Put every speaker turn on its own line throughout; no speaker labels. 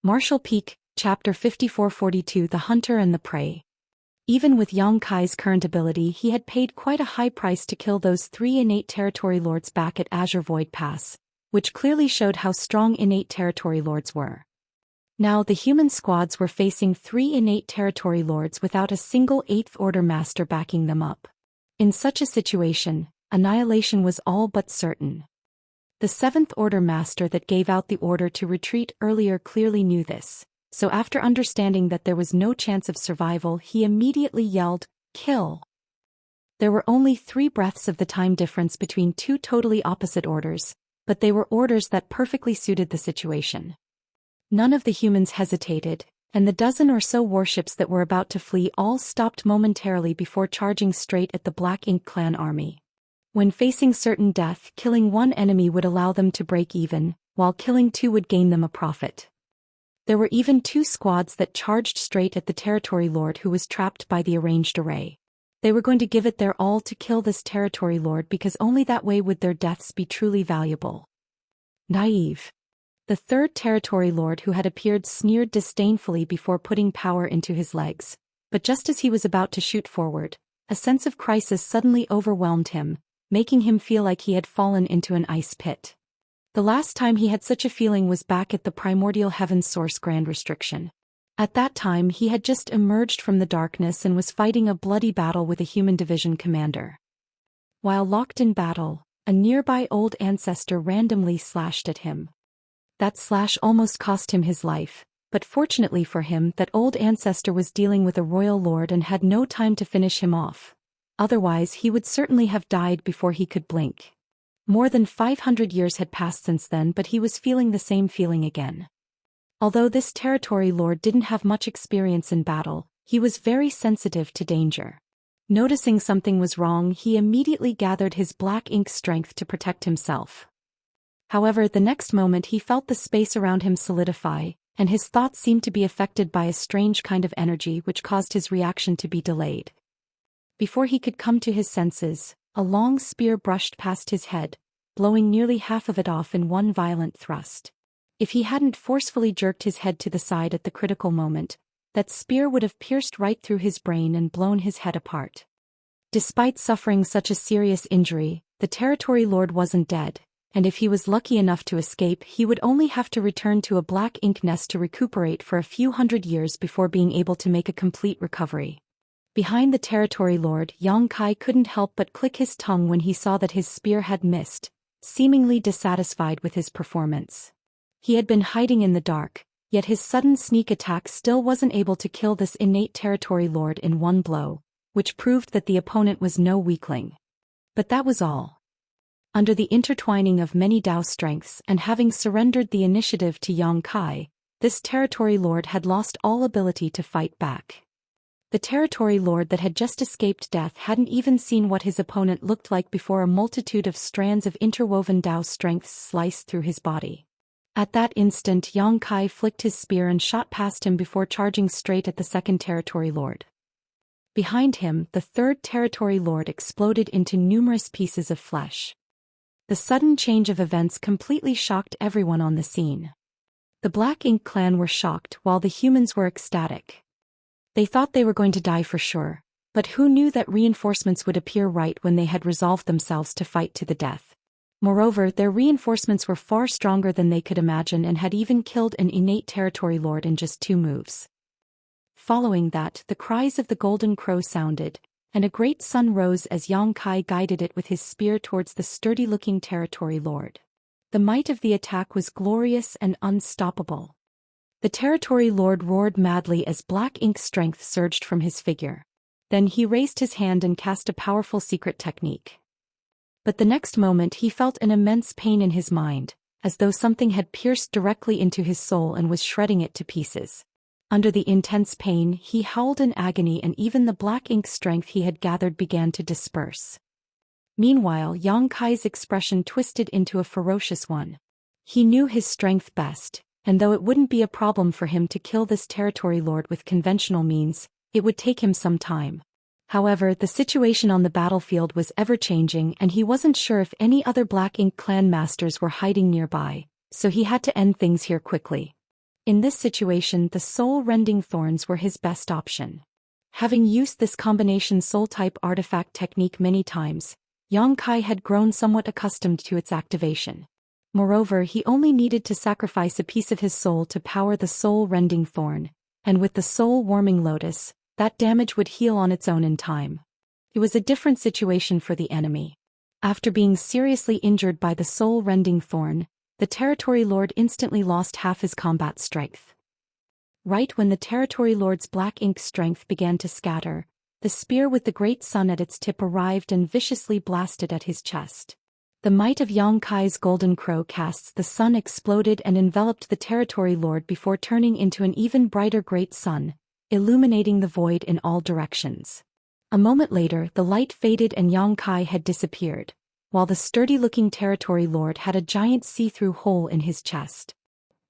Martial Peak, Chapter 5442 The Hunter and the Prey. Even with Yang Kai's current ability, he had paid quite a high price to kill those 3 innate territory lords back at Azure Void Pass, which clearly showed how strong innate territory lords were. Now the human squads were facing 3 innate territory lords without a single 8th Order master backing them up. In such a situation, annihilation was all but certain. The 7th Order master that gave out the order to retreat earlier clearly knew this, so after understanding that there was no chance of survival, he immediately yelled, "Kill!" There were only 3 breaths of the time difference between 2 totally opposite orders, but they were orders that perfectly suited the situation. None of the humans hesitated, and the dozen or so warships that were about to flee all stopped momentarily before charging straight at the Black Ink Clan army. When facing certain death, killing 1 enemy would allow them to break even, while killing 2 would gain them a profit. There were even 2 squads that charged straight at the territory lord who was trapped by the arranged array. They were going to give it their all to kill this territory lord because only that way would their deaths be truly valuable. Naive. The 3rd territory lord who had appeared sneered disdainfully before putting power into his legs, but just as he was about to shoot forward, a sense of crisis suddenly overwhelmed him, making him feel like he had fallen into an ice pit. The last time he had such a feeling was back at the Primordial Heaven Source Grand Restriction. At that time he had just emerged from the darkness and was fighting a bloody battle with a human division commander. While locked in battle, a nearby old ancestor randomly slashed at him. That slash almost cost him his life, but fortunately for him that old ancestor was dealing with a royal lord and had no time to finish him off. Otherwise he would certainly have died before he could blink. More than 500 years had passed since then, but he was feeling the same feeling again. Although this territory lord didn't have much experience in battle, he was very sensitive to danger. Noticing something was wrong, he immediately gathered his black ink strength to protect himself. However, the next moment he felt the space around him solidify, and his thoughts seemed to be affected by a strange kind of energy which caused his reaction to be delayed. Before he could come to his senses, a long spear brushed past his head, blowing nearly half of it off in one violent thrust. If he hadn't forcefully jerked his head to the side at the critical moment, that spear would have pierced right through his brain and blown his head apart. Despite suffering such a serious injury, the territory lord wasn't dead, and if he was lucky enough to escape, he would only have to return to a black ink nest to recuperate for a few hundred years before being able to make a complete recovery. Behind the territory lord, Yang Kai couldn't help but click his tongue when he saw that his spear had missed, seemingly dissatisfied with his performance. He had been hiding in the dark, yet his sudden sneak attack still wasn't able to kill this innate territory lord in one blow, which proved that the opponent was no weakling. But that was all. Under the intertwining of many Dao strengths and having surrendered the initiative to Yang Kai, this territory lord had lost all ability to fight back. The territory lord that had just escaped death hadn't even seen what his opponent looked like before a multitude of strands of interwoven Dao strengths sliced through his body. At that instant, Yang Kai flicked his spear and shot past him before charging straight at the 2nd territory lord. Behind him, the 3rd territory lord exploded into numerous pieces of flesh. The sudden change of events completely shocked everyone on the scene. The Black Ink Clan were shocked while the humans were ecstatic. They thought they were going to die for sure, but who knew that reinforcements would appear right when they had resolved themselves to fight to the death. Moreover, their reinforcements were far stronger than they could imagine and had even killed an innate territory lord in just 2 moves. Following that, the cries of the golden crow sounded, and a great sun rose as Yang Kai guided it with his spear towards the sturdy-looking territory lord. The might of the attack was glorious and unstoppable. The territory lord roared madly as black ink strength surged from his figure. Then he raised his hand and cast a powerful secret technique. But the next moment he felt an immense pain in his mind, as though something had pierced directly into his soul and was shredding it to pieces. Under the intense pain, he howled in agony and even the black ink strength he had gathered began to disperse. Meanwhile, Yang Kai's expression twisted into a ferocious one. He knew his strength best, and though it wouldn't be a problem for him to kill this territory lord with conventional means, it would take him some time. However, the situation on the battlefield was ever-changing and he wasn't sure if any other Black Ink Clan masters were hiding nearby, so he had to end things here quickly. In this situation, the soul-rending thorns were his best option. Having used this combination soul-type artifact technique many times, Yang Kai had grown somewhat accustomed to its activation. Moreover, he only needed to sacrifice a piece of his soul to power the soul-rending thorn, and with the soul-warming lotus, that damage would heal on its own in time. It was a different situation for the enemy. After being seriously injured by the soul-rending thorn, the Territory Lord instantly lost half his combat strength. Right when the Territory Lord's black ink strength began to scatter, the spear with the great sun at its tip arrived and viciously blasted at his chest. The might of Yang Kai's golden crow casts the sun exploded and enveloped the Territory Lord before turning into an even brighter great sun, illuminating the void in all directions. A moment later, the light faded and Yang Kai had disappeared, while the sturdy-looking Territory Lord had a giant see-through hole in his chest.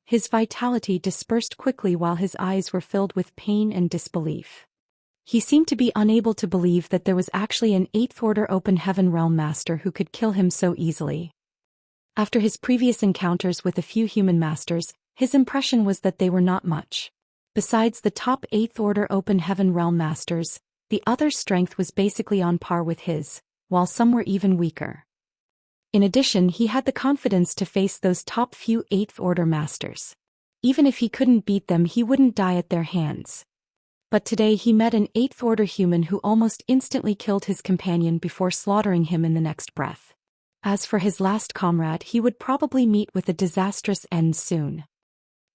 His vitality dispersed quickly while his eyes were filled with pain and disbelief. He seemed to be unable to believe that there was actually an 8th Order Open Heaven Realm Master who could kill him so easily. After his previous encounters with a few human masters, his impression was that they were not much. Besides the top 8th Order Open Heaven Realm Masters, the other's strength was basically on par with his, while some were even weaker. In addition, he had the confidence to face those top few 8th Order Masters. Even if he couldn't beat them, he wouldn't die at their hands. But today he met an 8th Order human who almost instantly killed his companion before slaughtering him in the next breath. As for his last comrade, he would probably meet with a disastrous end soon.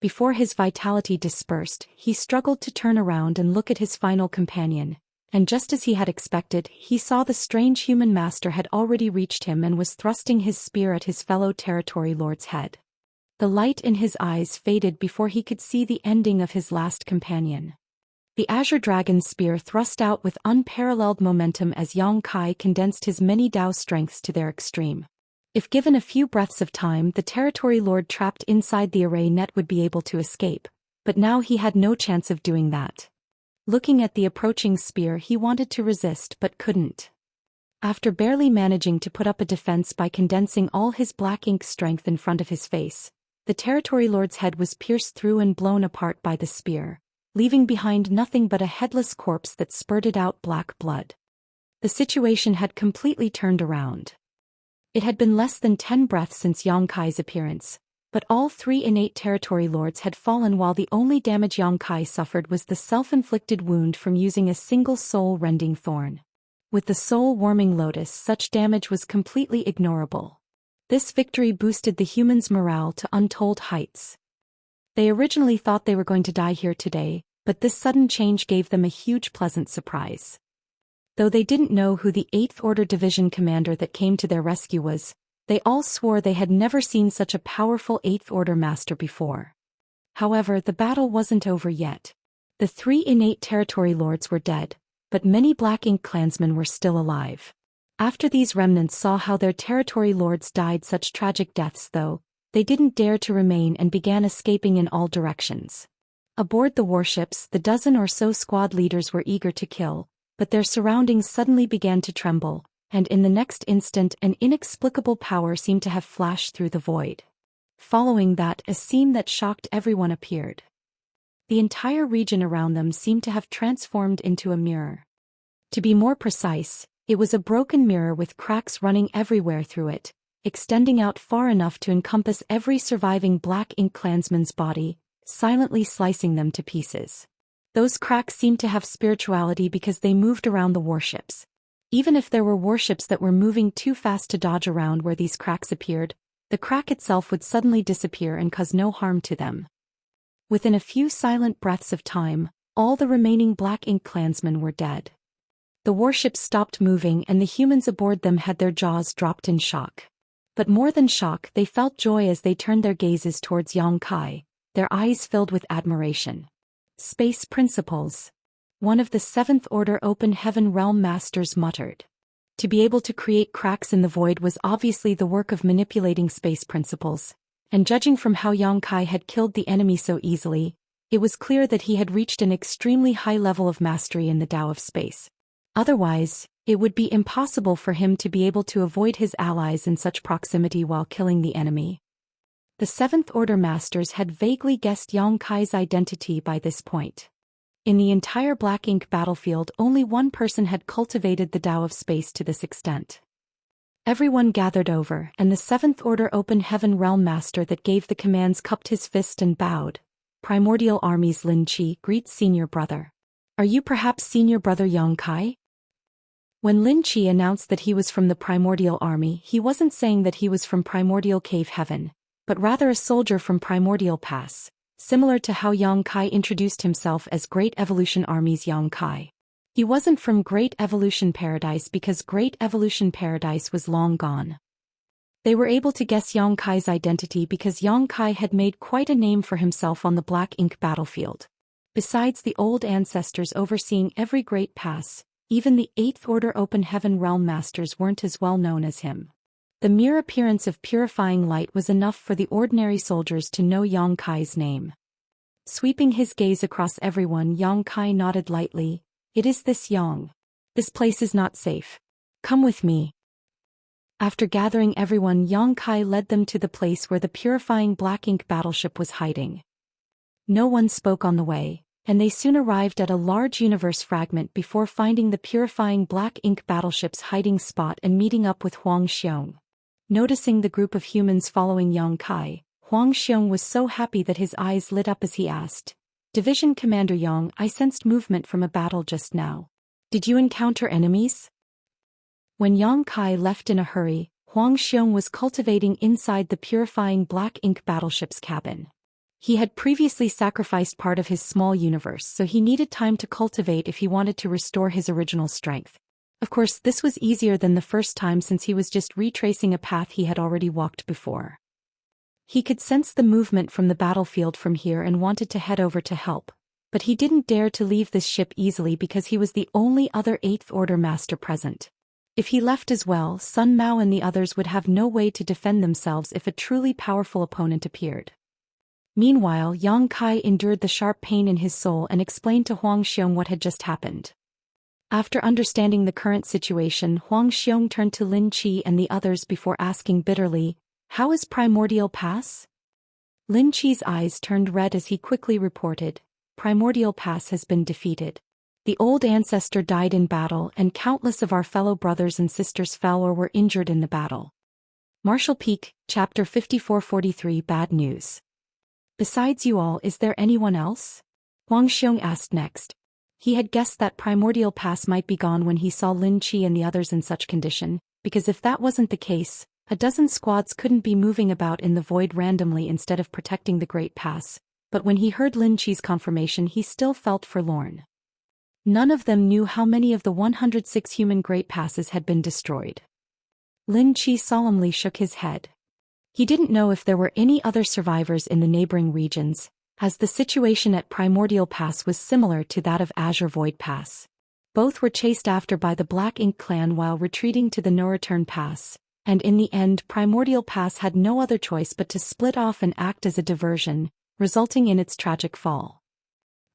Before his vitality dispersed, he struggled to turn around and look at his final companion, and just as he had expected, he saw the strange human master had already reached him and was thrusting his spear at his fellow Territory Lord's head. The light in his eyes faded before he could see the ending of his last companion. The Azure Dragon's spear thrust out with unparalleled momentum as Yang Kai condensed his many Dao strengths to their extreme. If given a few breaths of time, the Territory Lord trapped inside the array net would be able to escape, but now he had no chance of doing that. Looking at the approaching spear, he wanted to resist but couldn't. After barely managing to put up a defense by condensing all his black ink strength in front of his face, the Territory Lord's head was pierced through and blown apart by the spear, leaving behind nothing but a headless corpse that spurted out black blood. The situation had completely turned around. It had been less than 10 breaths since Yang Kai's appearance, but all 3 innate Territory Lords had fallen while the only damage Yang Kai suffered was the self-inflicted wound from using a single soul-rending thorn. With the soul-warming lotus, such damage was completely ignorable. This victory boosted the humans' morale to untold heights. They originally thought they were going to die here today, but this sudden change gave them a huge pleasant surprise. Though they didn't know who the 8th Order Division commander that came to their rescue was, they all swore they had never seen such a powerful 8th Order master before. However, the battle wasn't over yet. The 3 innate Territory Lords were dead, but many Black Ink clansmen were still alive. After these remnants saw how their Territory Lords died such tragic deaths though, they didn't dare to remain and began escaping in all directions. Aboard the warships, the dozen or so squad leaders were eager to kill, but their surroundings suddenly began to tremble, and in the next instant an inexplicable power seemed to have flashed through the void. Following that, a scene that shocked everyone appeared. The entire region around them seemed to have transformed into a mirror. To be more precise, it was a broken mirror with cracks running everywhere through it, extending out far enough to encompass every surviving Black Ink clansman's body, silently slicing them to pieces. Those cracks seemed to have spirituality because they moved around the warships. Even if there were warships that were moving too fast to dodge around where these cracks appeared, the crack itself would suddenly disappear and cause no harm to them. Within a few silent breaths of time, all the remaining Black Ink clansmen were dead. The warships stopped moving and the humans aboard them had their jaws dropped in shock. But more than shock, they felt joy as they turned their gazes towards Yang Kai, their eyes filled with admiration. Space Principles. One of the 7th Order Open Heaven Realm Masters muttered. To be able to create cracks in the void was obviously the work of manipulating space principles, and judging from how Yang Kai had killed the enemy so easily, it was clear that he had reached an extremely high level of mastery in the Tao of space. Otherwise, it would be impossible for him to be able to avoid his allies in such proximity while killing the enemy. The Seventh Order Masters had vaguely guessed Yang Kai's identity by this point. In the entire Black Ink battlefield, only one person had cultivated the Tao of space to this extent. Everyone gathered over, and the Seventh Order Open Heaven Realm Master that gave the commands cupped his fist and bowed. Primordial Army's Lin Qi greets Senior Brother. Are you perhaps Senior Brother Yang Kai? When Lin Qi announced that he was from the Primordial Army, he wasn't saying that he was from Primordial Cave Heaven, but rather a soldier from Primordial Pass, similar to how Yang Kai introduced himself as Great Evolution Army's Yang Kai. He wasn't from Great Evolution Paradise because Great Evolution Paradise was long gone. They were able to guess Yang Kai's identity because Yang Kai had made quite a name for himself on the Black Ink battlefield. Besides the old ancestors overseeing every great pass, even the Eighth Order Open Heaven Realm Masters weren't as well known as him. The mere appearance of purifying light was enough for the ordinary soldiers to know Yang Kai's name. Sweeping his gaze across everyone, Yang Kai nodded lightly. It is this Yang. This place is not safe. Come with me. After gathering everyone, Yang Kai led them to the place where the purifying Black Ink battleship was hiding. No one spoke on the way, and they soon arrived at a large universe fragment before finding the purifying Black Ink battleship's hiding spot and meeting up with Huang Xiong. Noticing the group of humans following Yang Kai, Huang Xiong was so happy that his eyes lit up as he asked, Division Commander Yang, I sensed movement from a battle just now. Did you encounter enemies? When Yang Kai left in a hurry, Huang Xiong was cultivating inside the purifying Black Ink battleship's cabin. He had previously sacrificed part of his small universe, so he needed time to cultivate if he wanted to restore his original strength. Of course, this was easier than the first time since he was just retracing a path he had already walked before. He could sense the movement from the battlefield from here and wanted to head over to help, but he didn't dare to leave this ship easily because he was the only other Eighth Order Master present. If he left as well, Sun Mao and the others would have no way to defend themselves if a truly powerful opponent appeared. Meanwhile, Yang Kai endured the sharp pain in his soul and explained to Huang Xiong what had just happened. After understanding the current situation, Huang Xiong turned to Lin Qi and the others before asking bitterly, How is Primordial Pass? Lin Qi's eyes turned red as he quickly reported, Primordial Pass has been defeated. The old ancestor died in battle and countless of our fellow brothers and sisters fell or were injured in the battle. Marshall Peak, Chapter 5443 Bad News. Besides you all, is there anyone else? Huang Xiong asked next. He had guessed that Primordial Pass might be gone when he saw Lin Qi and the others in such condition, because if that wasn't the case, a dozen squads couldn't be moving about in the void randomly instead of protecting the Great Pass, but when he heard Lin Qi's confirmation he still felt forlorn. None of them knew how many of the 106 human Great Passes had been destroyed. Lin Qi solemnly shook his head. He didn't know if there were any other survivors in the neighboring regions, as the situation at Primordial Pass was similar to that of Azure Void Pass. Both were chased after by the Black Ink clan while retreating to the No Return Pass, and in the end Primordial Pass had no other choice but to split off and act as a diversion, resulting in its tragic fall.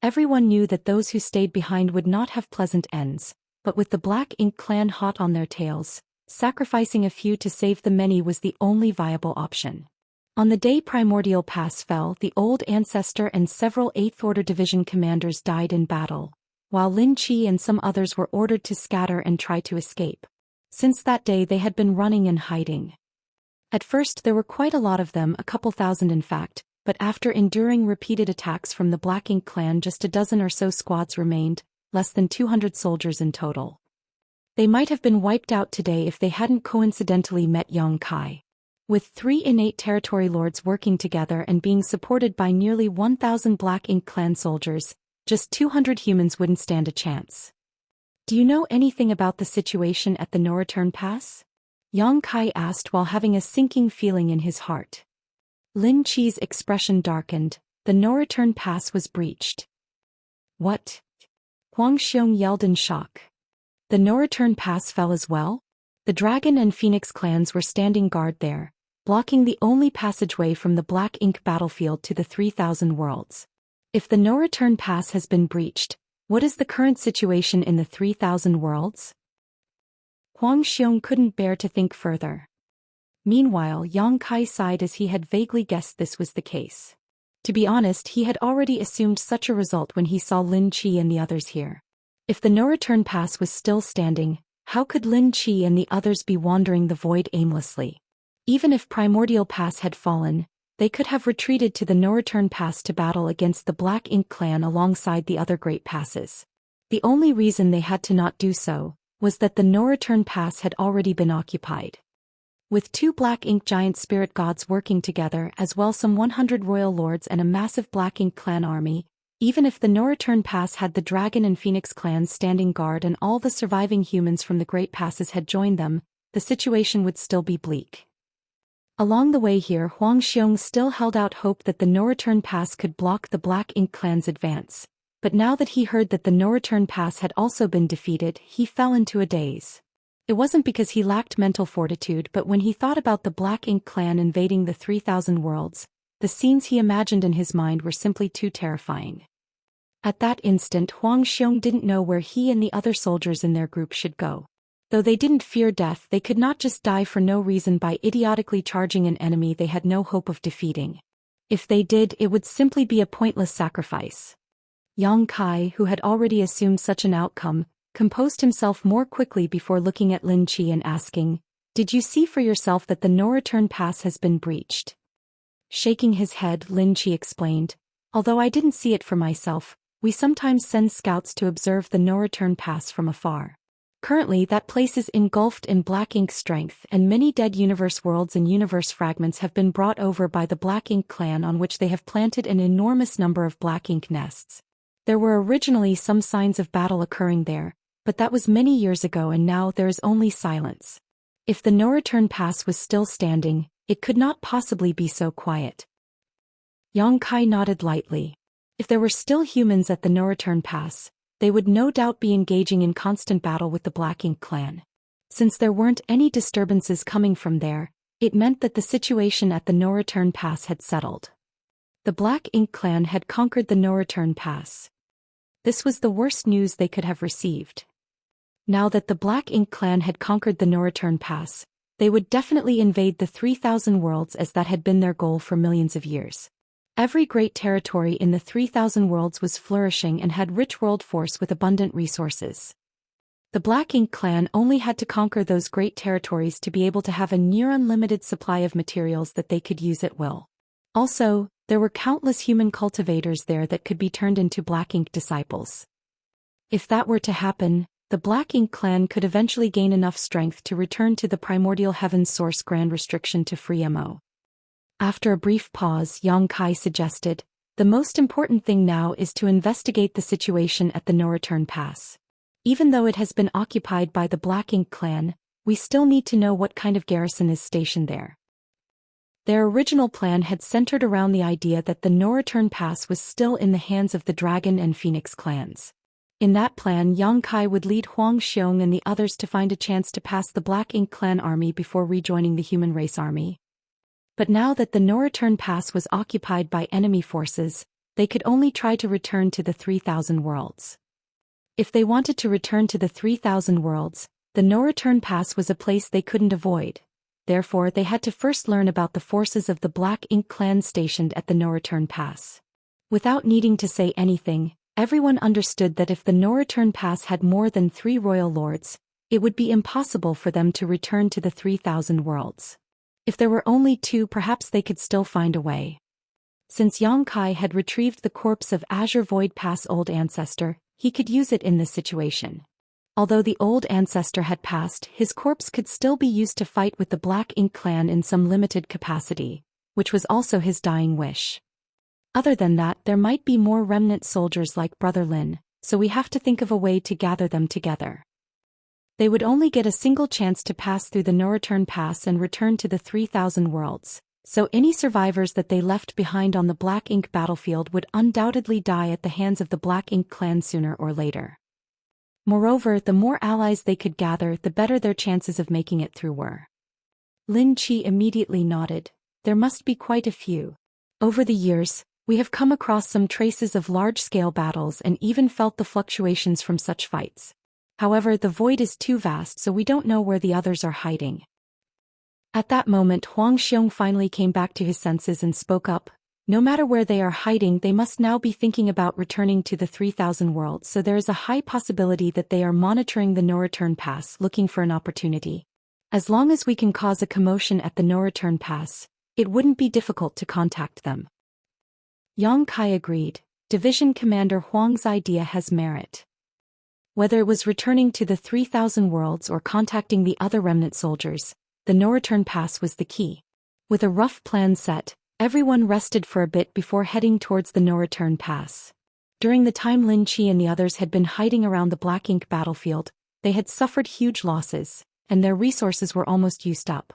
Everyone knew that those who stayed behind would not have pleasant ends, but with the Black Ink clan hot on their tails, sacrificing a few to save the many was the only viable option. On the day Primordial Pass fell, the old ancestor and several Eighth Order Division commanders died in battle, while Lin Qi and some others were ordered to scatter and try to escape. Since that day they had been running and hiding. At first there were quite a lot of them, a couple thousand in fact, but after enduring repeated attacks from the Black Ink clan just a dozen or so squads remained, less than 200 soldiers in total. They might have been wiped out today if they hadn't coincidentally met Yang Kai. With 3 innate territory lords working together and being supported by nearly 1,000 Black Ink clan soldiers, just 200 humans wouldn't stand a chance. Do you know anything about the situation at the No Return Pass? Yang Kai asked while having a sinking feeling in his heart. Lin Qi's expression darkened. The No Return Pass was breached. What? Huang Xiong yelled in shock. The No Return Pass fell as well? The Dragon and Phoenix clans were standing guard there, blocking the only passageway from the Black Ink battlefield to the 3,000 worlds. If the No Return Pass has been breached, what is the current situation in the 3,000 worlds? Huang Xiong couldn't bear to think further. Meanwhile, Yang Kai sighed as he had vaguely guessed this was the case. To be honest, he had already assumed such a result when he saw Lin Qi and the others here. If the no-return pass was still standing, how could Lin Qi and the others be wandering the void aimlessly? Even if Primordial Pass had fallen, they could have retreated to the no-return pass to battle against the Black Ink clan alongside the other great passes. The only reason they had to not do so was that the no-return pass had already been occupied. With 2 Black Ink giant spirit gods working together as well some 100 royal lords and a massive Black Ink clan army, even if the no-return pass had the Dragon and Phoenix clans standing guard and all the surviving humans from the Great Passes had joined them, the situation would still be bleak. Along the way here, Huang Xiong still held out hope that the no-return pass could block the Black Ink clan's advance, but now that he heard that the no-return pass had also been defeated, he fell into a daze. It wasn't because he lacked mental fortitude, but when he thought about the Black Ink clan invading the 3,000 worlds, the scenes he imagined in his mind were simply too terrifying. At that instant, Huang Xiong didn't know where he and the other soldiers in their group should go. Though they didn't fear death, they could not just die for no reason by idiotically charging an enemy they had no hope of defeating. If they did, it would simply be a pointless sacrifice. Yang Kai, who had already assumed such an outcome, composed himself more quickly before looking at Lin Qi and asking, "Did you see for yourself that the no-return pass has been breached?" Shaking his head, Lin Qi explained, "Although I didn't see it for myself, we sometimes send scouts to observe the no-return pass from afar. Currently, that place is engulfed in Black Ink strength, and many dead universe worlds and universe fragments have been brought over by the Black Ink clan, on which they have planted an enormous number of Black Ink nests. There were originally some signs of battle occurring there, but that was many years ago, and now there is only silence. If the no-return pass was still standing, it could not possibly be so quiet." Yang Kai nodded lightly. If there were still humans at the no-return pass, they would no doubt be engaging in constant battle with the Black Ink clan. Since there weren't any disturbances coming from there, it meant that the situation at the no-return pass had settled. The Black Ink clan had conquered the no-return pass. This was the worst news they could have received. Now that the Black Ink clan had conquered the no-return pass, they would definitely invade the 3,000 worlds, as that had been their goal for millions of years. Every great territory in the 3,000 worlds was flourishing and had rich world force with abundant resources. The Black Ink clan only had to conquer those great territories to be able to have a near unlimited supply of materials that they could use at will. Also, there were countless human cultivators there that could be turned into Black Ink disciples. If that were to happen, the Black Ink clan could eventually gain enough strength to return to the primordial heaven's source grand restriction to free Mo. After a brief pause, Yang Kai suggested, "The most important thing now is to investigate the situation at the no-return pass. Even though it has been occupied by the Black Ink clan, we still need to know what kind of garrison is stationed there." Their original plan had centered around the idea that the no-return pass was still in the hands of the Dragon and Phoenix clans. In that plan, Yang Kai would lead Huang Xiong and the others to find a chance to pass the Black Ink clan army before rejoining the human race army. But now that the no-return pass was occupied by enemy forces, they could only try to return to the 3,000 worlds. If they wanted to return to the 3,000 worlds, the no-return pass was a place they couldn't avoid. Therefore, they had to first learn about the forces of the Black Ink clan stationed at the no-return pass. Without needing to say anything, everyone understood that if the no-return pass had more than 3 royal lords, it would be impossible for them to return to the 3,000 worlds. If there were only 2, perhaps they could still find a way. Since Yang Kai had retrieved the corpse of Azure Void Pass' old ancestor, he could use it in this situation. Although the old ancestor had passed, his corpse could still be used to fight with the Black Ink clan in some limited capacity, which was also his dying wish. Other than that, there might be more remnant soldiers like Brother Lin, so we have to think of a way to gather them together. They would only get a single chance to pass through the no-return pass and return to the 3,000 worlds, so any survivors that they left behind on the Black Ink battlefield would undoubtedly die at the hands of the Black Ink clan sooner or later. Moreover, the more allies they could gather, the better their chances of making it through were. Lin Qi immediately nodded. There must be quite a few. Over the years, we have come across some traces of large-scale battles and even felt the fluctuations from such fights. However, the void is too vast, so we don't know where the others are hiding. At that moment Huang Xiong finally came back to his senses and spoke up. No matter where they are hiding, they must now be thinking about returning to the 3000 world, so there is a high possibility that they are monitoring the no-return pass, looking for an opportunity. As long as we can cause a commotion at the no-return pass, it wouldn't be difficult to contact them. Yang Kai agreed. Division Commander Huang's idea has merit. Whether it was returning to the 3000 worlds or contacting the other remnant soldiers, the no-return pass was the key. With a rough plan set, everyone rested for a bit before heading towards the no-return pass. During the time Lin Qi and the others had been hiding around the Black Ink battlefield, they had suffered huge losses, and their resources were almost used up.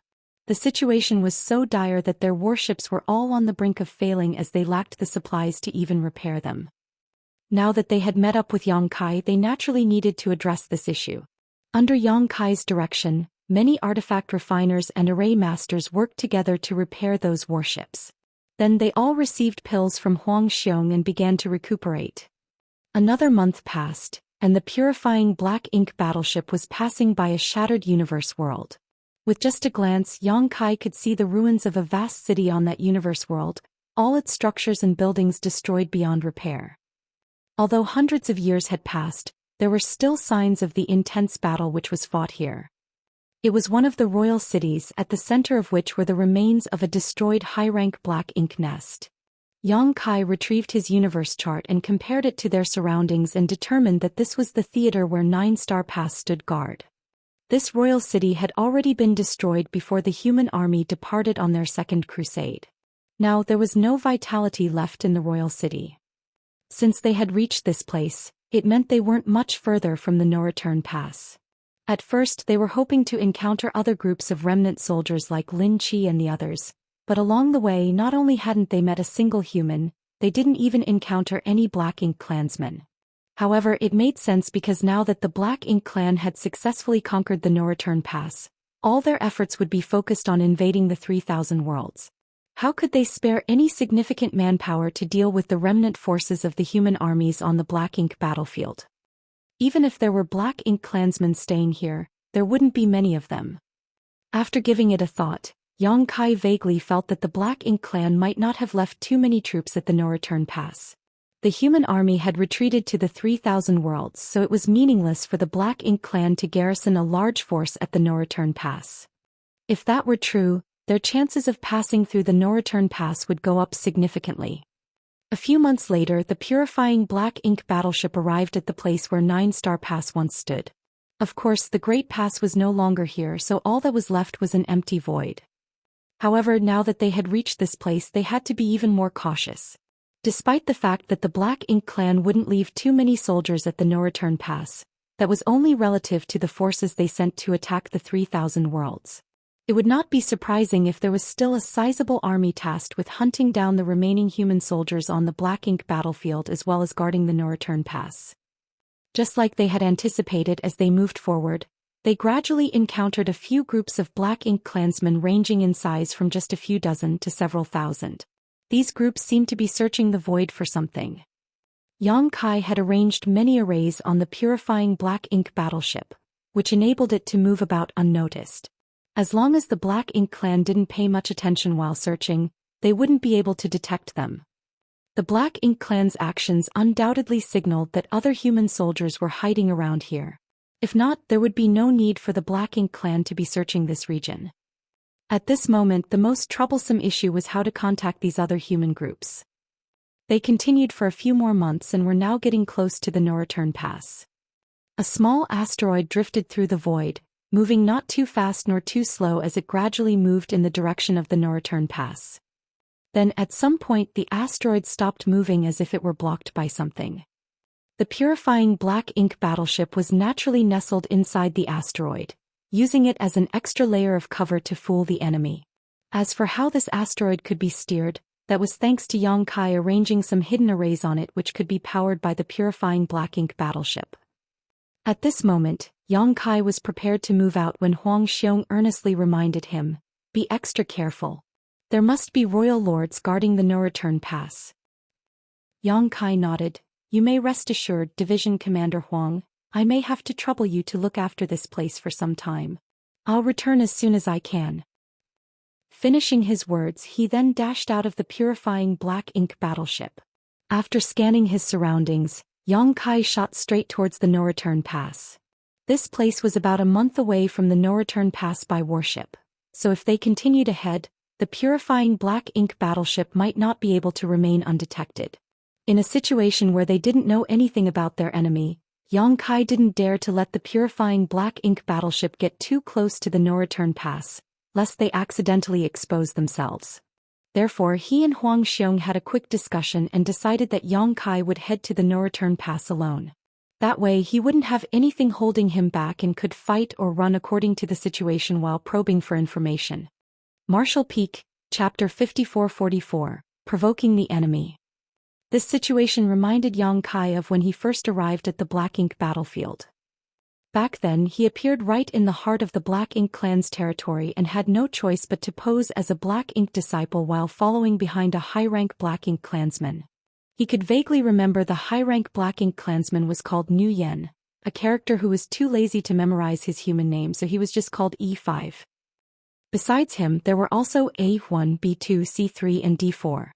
The situation was so dire that their warships were all on the brink of failing as they lacked the supplies to even repair them. Now that they had met up with Yang Kai, they naturally needed to address this issue. Under Yang Kai's direction, many artifact refiners and array masters worked together to repair those warships. Then they all received pills from Huang Xiong and began to recuperate. Another month passed, and the purifying Black Ink battleship was passing by a shattered universe world. With just a glance, Yang Kai could see the ruins of a vast city on that universe world, all its structures and buildings destroyed beyond repair. Although hundreds of years had passed, there were still signs of the intense battle which was fought here. It was one of the royal cities, at the center of which were the remains of a destroyed high-rank Black Ink nest. Yang Kai retrieved his universe chart and compared it to their surroundings and determined that this was the theater where 9-Star Pass stood guard. This royal city had already been destroyed before the human army departed on their second crusade. Now there was no vitality left in the royal city. Since they had reached this place, it meant they weren't much further from the no-return pass. At first they were hoping to encounter other groups of remnant soldiers like Lin Qi and the others, but along the way not only hadn't they met a single human, they didn't even encounter any Black Ink clansmen. However, it made sense because now that the Black Ink clan had successfully conquered the no-return pass, all their efforts would be focused on invading the 3000 worlds. How could they spare any significant manpower to deal with the remnant forces of the human armies on the Black Ink battlefield? Even if there were Black Ink clansmen staying here, there wouldn't be many of them. After giving it a thought, Yang Kai vaguely felt that the Black Ink clan might not have left too many troops at the no-return pass. The human army had retreated to the 3000 worlds, so it was meaningless for the Black Ink clan to garrison a large force at the no-return pass. If that were true, their chances of passing through the no-return pass would go up significantly. A few months later, the purifying Black Ink battleship arrived at the place where 9-Star Pass once stood. Of course, the Great Pass was no longer here, so all that was left was an empty void. However, now that they had reached this place, they had to be even more cautious. Despite the fact that the Black Ink clan wouldn't leave too many soldiers at the no-return pass, that was only relative to the forces they sent to attack the 3000 worlds. It would not be surprising if there was still a sizable army tasked with hunting down the remaining human soldiers on the Black Ink battlefield as well as guarding the no-return pass. Just like they had anticipated as they moved forward, they gradually encountered a few groups of Black Ink clansmen ranging in size from just a few dozen to several thousand. These groups seemed to be searching the void for something. Yang Kai had arranged many arrays on the purifying Black Ink battleship, which enabled it to move about unnoticed. As long as the Black Ink clan didn't pay much attention while searching, they wouldn't be able to detect them. The Black Ink clan's actions undoubtedly signaled that other human soldiers were hiding around here. If not, there would be no need for the Black Ink clan to be searching this region. At this moment, the most troublesome issue was how to contact these other human groups. They continued for a few more months and were now getting close to the no-return pass. A small asteroid drifted through the void, moving not too fast nor too slow as it gradually moved in the direction of the no-return pass. Then at some point the asteroid stopped moving as if it were blocked by something. The purifying Black Ink battleship was naturally nestled inside the asteroid, using it as an extra layer of cover to fool the enemy. As for how this asteroid could be steered, that was thanks to Yang Kai arranging some hidden arrays on it which could be powered by the purifying Black Ink battleship. At this moment, Yang Kai was prepared to move out when Huang Xiong earnestly reminded him, "Be extra careful. There must be royal lords guarding the no-return pass." Yang Kai nodded. "You may rest assured, Division Commander Huang, I may have to trouble you to look after this place for some time. I'll return as soon as I can." Finishing his words, he then dashed out of the purifying black ink battleship. After scanning his surroundings, Yang Kai shot straight towards the no-return pass. This place was about a month away from the no-return pass by warship, so if they continued ahead, the purifying black ink battleship might not be able to remain undetected. In a situation where they didn't know anything about their enemy, Yang Kai didn't dare to let the purifying black ink battleship get too close to the no-return pass, lest they accidentally expose themselves. Therefore he and Huang Xiong had a quick discussion and decided that Yang Kai would head to the no-return pass alone. That way he wouldn't have anything holding him back and could fight or run according to the situation while probing for information. Martial Peak, Chapter 5444, Provoking the Enemy. This situation reminded Yang Kai of when he first arrived at the Black Ink battlefield. Back then he appeared right in the heart of the Black Ink clan's territory and had no choice but to pose as a Black Ink disciple while following behind a high-rank Black Ink clansman. He could vaguely remember the high-rank Black Ink clansman was called Zhou Xian, a character who was too lazy to memorize his human name, so he was just called E5. Besides him there were also A1, B2, C3 and D4.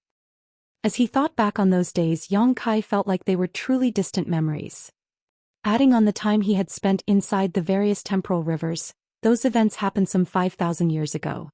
As he thought back on those days, Yang Kai felt like they were truly distant memories. Adding on the time he had spent inside the various temporal rivers, those events happened some 5,000 years ago.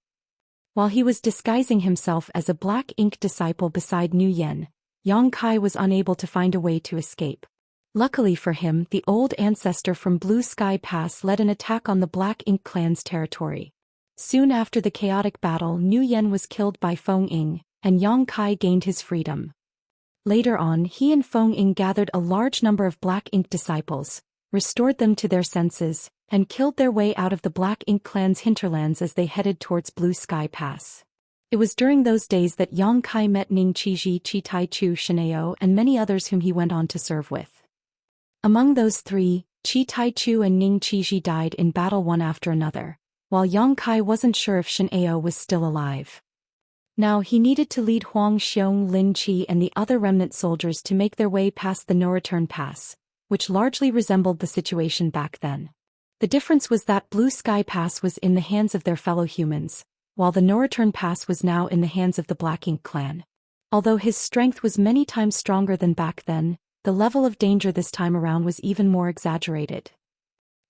While he was disguising himself as a Black Ink disciple beside Zhou Xian, Yang Kai was unable to find a way to escape. Luckily for him, the old ancestor from Blue Sky Pass led an attack on the Black Ink clan's territory. Soon after the chaotic battle, Zhou Xian was killed by Feng Ying, and Yang Kai gained his freedom. Later on, he and Feng Ying gathered a large number of Black Ink disciples, restored them to their senses, and killed their way out of the Black Ink clan's hinterlands as they headed towards Blue Sky Pass. It was during those days that Yang Kai met Ning Qiji, Chi Tai Chu, Xianxia, and many others whom he went on to serve with. Among those three, Chi Tai Chu and Ning Qiji died in battle one after another, while Yang Kai wasn't sure if Xianxia was still alive. Now he needed to lead Huang Xiong, Lin Qi and the other remnant soldiers to make their way past the no-return pass, which largely resembled the situation back then. The difference was that Blue Sky Pass was in the hands of their fellow humans, while the no-return pass was now in the hands of the Black Ink clan. Although his strength was many times stronger than back then, the level of danger this time around was even more exaggerated.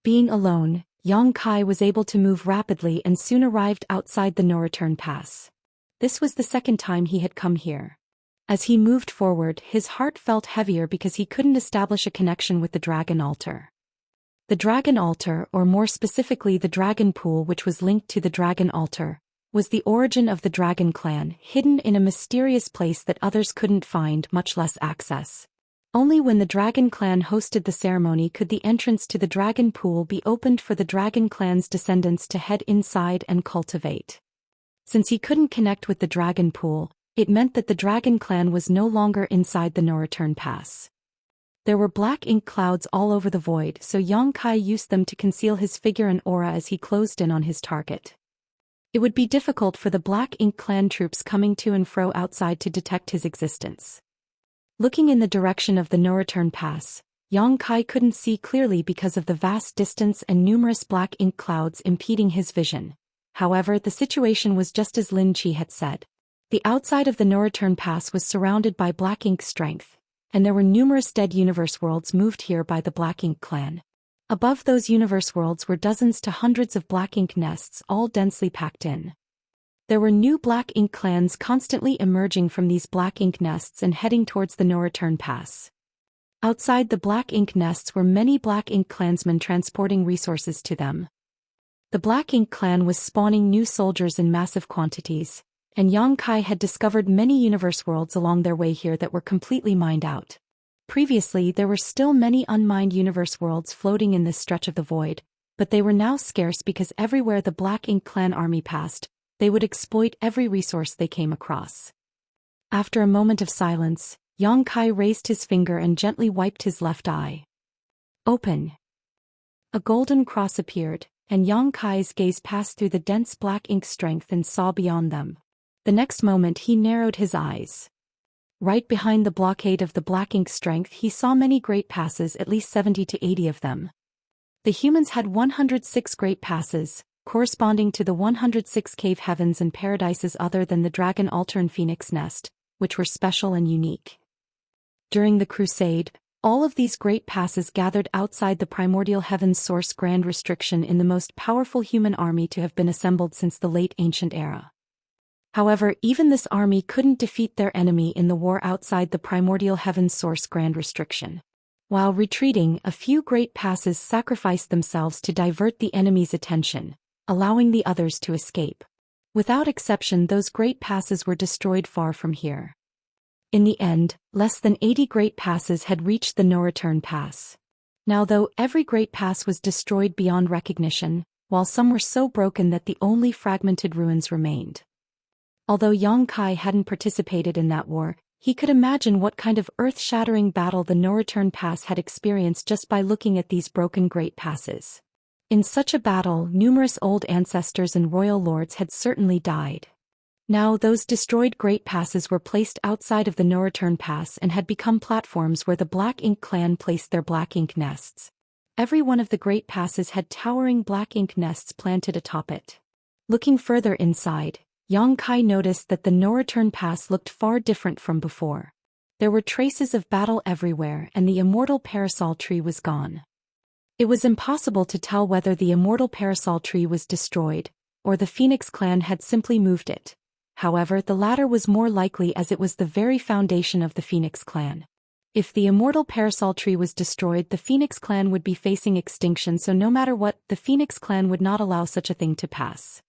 Being alone, Yang Kai was able to move rapidly and soon arrived outside the no-return pass. This was the second time he had come here. As he moved forward, his heart felt heavier because he couldn't establish a connection with the Dragon Altar. The Dragon Altar, or more specifically the Dragon Pool which was linked to the Dragon Altar, was the origin of the Dragon Clan, hidden in a mysterious place that others couldn't find, much less access. Only when the Dragon Clan hosted the ceremony could the entrance to the Dragon Pool be opened for the Dragon Clan's descendants to head inside and cultivate. Since he couldn't connect with the Dragon Pool, it meant that the Dragon Clan was no longer inside the no-return pass. There were Black Ink clouds all over the void, so Yang Kai used them to conceal his figure and aura as he closed in on his target. It would be difficult for the Black Ink clan troops coming to and fro outside to detect his existence. Looking in the direction of the no-return pass, Yang Kai couldn't see clearly because of the vast distance and numerous Black Ink clouds impeding his vision. However, the situation was just as Lin Qi had said. The outside of the no-return pass was surrounded by Black Ink strength, and there were numerous dead universe worlds moved here by the Black Ink clan. Above those universe worlds were dozens to hundreds of Black Ink nests, all densely packed in. There were new Black Ink clans constantly emerging from these Black Ink nests and heading towards the no-return pass. Outside the Black Ink nests were many Black Ink clansmen transporting resources to them. The Black Ink clan was spawning new soldiers in massive quantities, and Yang Kai had discovered many universe worlds along their way here that were completely mined out. Previously there were still many unmined universe worlds floating in this stretch of the void, but they were now scarce because everywhere the Black Ink clan army passed, they would exploit every resource they came across. After a moment of silence, Yang Kai raised his finger and gently wiped his left eye. Open. A golden cross appeared, and Yang Kai's gaze passed through the dense Black Ink strength and saw beyond them. The next moment he narrowed his eyes. Right behind the blockade of the Black Ink strength he saw many great passes, at least 70 to 80 of them. The humans had 106 great passes, corresponding to the 106 cave heavens and paradises other than the dragon altar and phoenix nest, which were special and unique. During the crusade, all of these great passes gathered outside the primordial heavens source grand restriction in the most powerful human army to have been assembled since the late ancient era. However, even this army couldn't defeat their enemy in the war outside the primordial heavens source grand restriction. While retreating, a few great passes sacrificed themselves to divert the enemy's attention, allowing the others to escape. Without exception, those great passes were destroyed far from here. In the end, less than 80 great passes had reached the no-return pass. Now though every great pass was destroyed beyond recognition, while some were so broken that the only fragmented ruins remained. Although Yang Kai hadn't participated in that war, he could imagine what kind of earth-shattering battle the no-return pass had experienced just by looking at these broken great passes. In such a battle, numerous old ancestors and royal lords had certainly died. Now those destroyed great passes were placed outside of the no-return pass and had become platforms where the Black Ink clan placed their black ink nests. Every one of the great passes had towering black ink nests planted atop it. Looking further inside, Yang Kai noticed that the no-return pass looked far different from before. There were traces of battle everywhere and the immortal parasol tree was gone. It was impossible to tell whether the immortal parasol tree was destroyed, or the Phoenix clan had simply moved it. However, the latter was more likely as it was the very foundation of the Phoenix clan. If the immortal parasol tree was destroyed, the Phoenix clan would be facing extinction, so no matter what, the Phoenix clan would not allow such a thing to pass.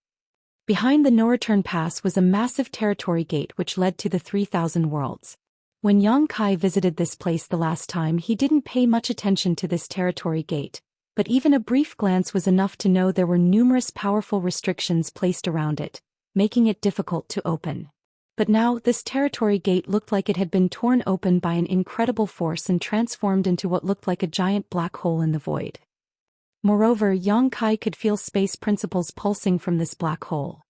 Behind the no-return pass was a massive territory gate which led to the 3,000 worlds. When Yang Kai visited this place the last time, he didn't pay much attention to this territory gate, but even a brief glance was enough to know there were numerous powerful restrictions placed around it, making it difficult to open. But now, this territory gate looked like it had been torn open by an incredible force and transformed into what looked like a giant black hole in the void. Moreover, Yang Kai could feel space principles pulsing from this black hole.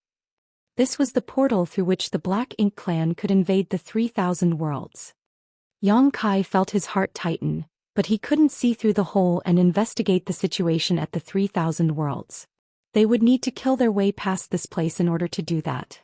This was the portal through which the Black Ink clan could invade the 3,000 worlds. Yang Kai felt his heart tighten, but he couldn't see through the hole and investigate the situation at the 3,000 worlds. They would need to kill their way past this place in order to do that.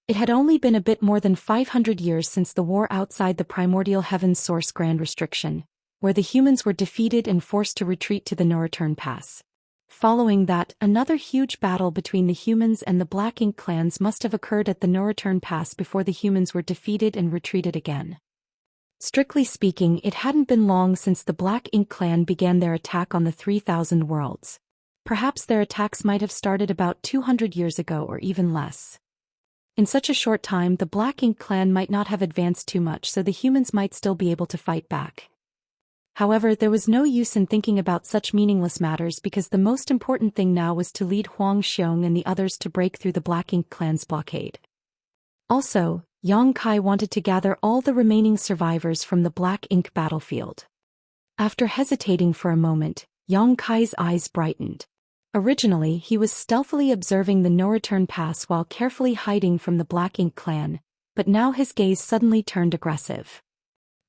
It had only been a bit more than 500 years since the war outside the primordial heavens source grand restriction, where the humans were defeated and forced to retreat to the no-return pass. Following that, another huge battle between the humans and the Black Ink clans must have occurred at the no-return pass before the humans were defeated and retreated again. Strictly speaking, it hadn't been long since the Black Ink clan began their attack on the 3,000 worlds. Perhaps their attacks might have started about 200 years ago or even less. In such a short time, the Black Ink clan might not have advanced too much, so the humans might still be able to fight back. However, there was no use in thinking about such meaningless matters because the most important thing now was to lead Huang Xiong and the others to break through the Black Ink clan's blockade. Also, Yang Kai wanted to gather all the remaining survivors from the Black Ink battlefield. After hesitating for a moment, Yang Kai's eyes brightened. Originally, he was stealthily observing the no-return pass while carefully hiding from the Black Ink clan, but now his gaze suddenly turned aggressive.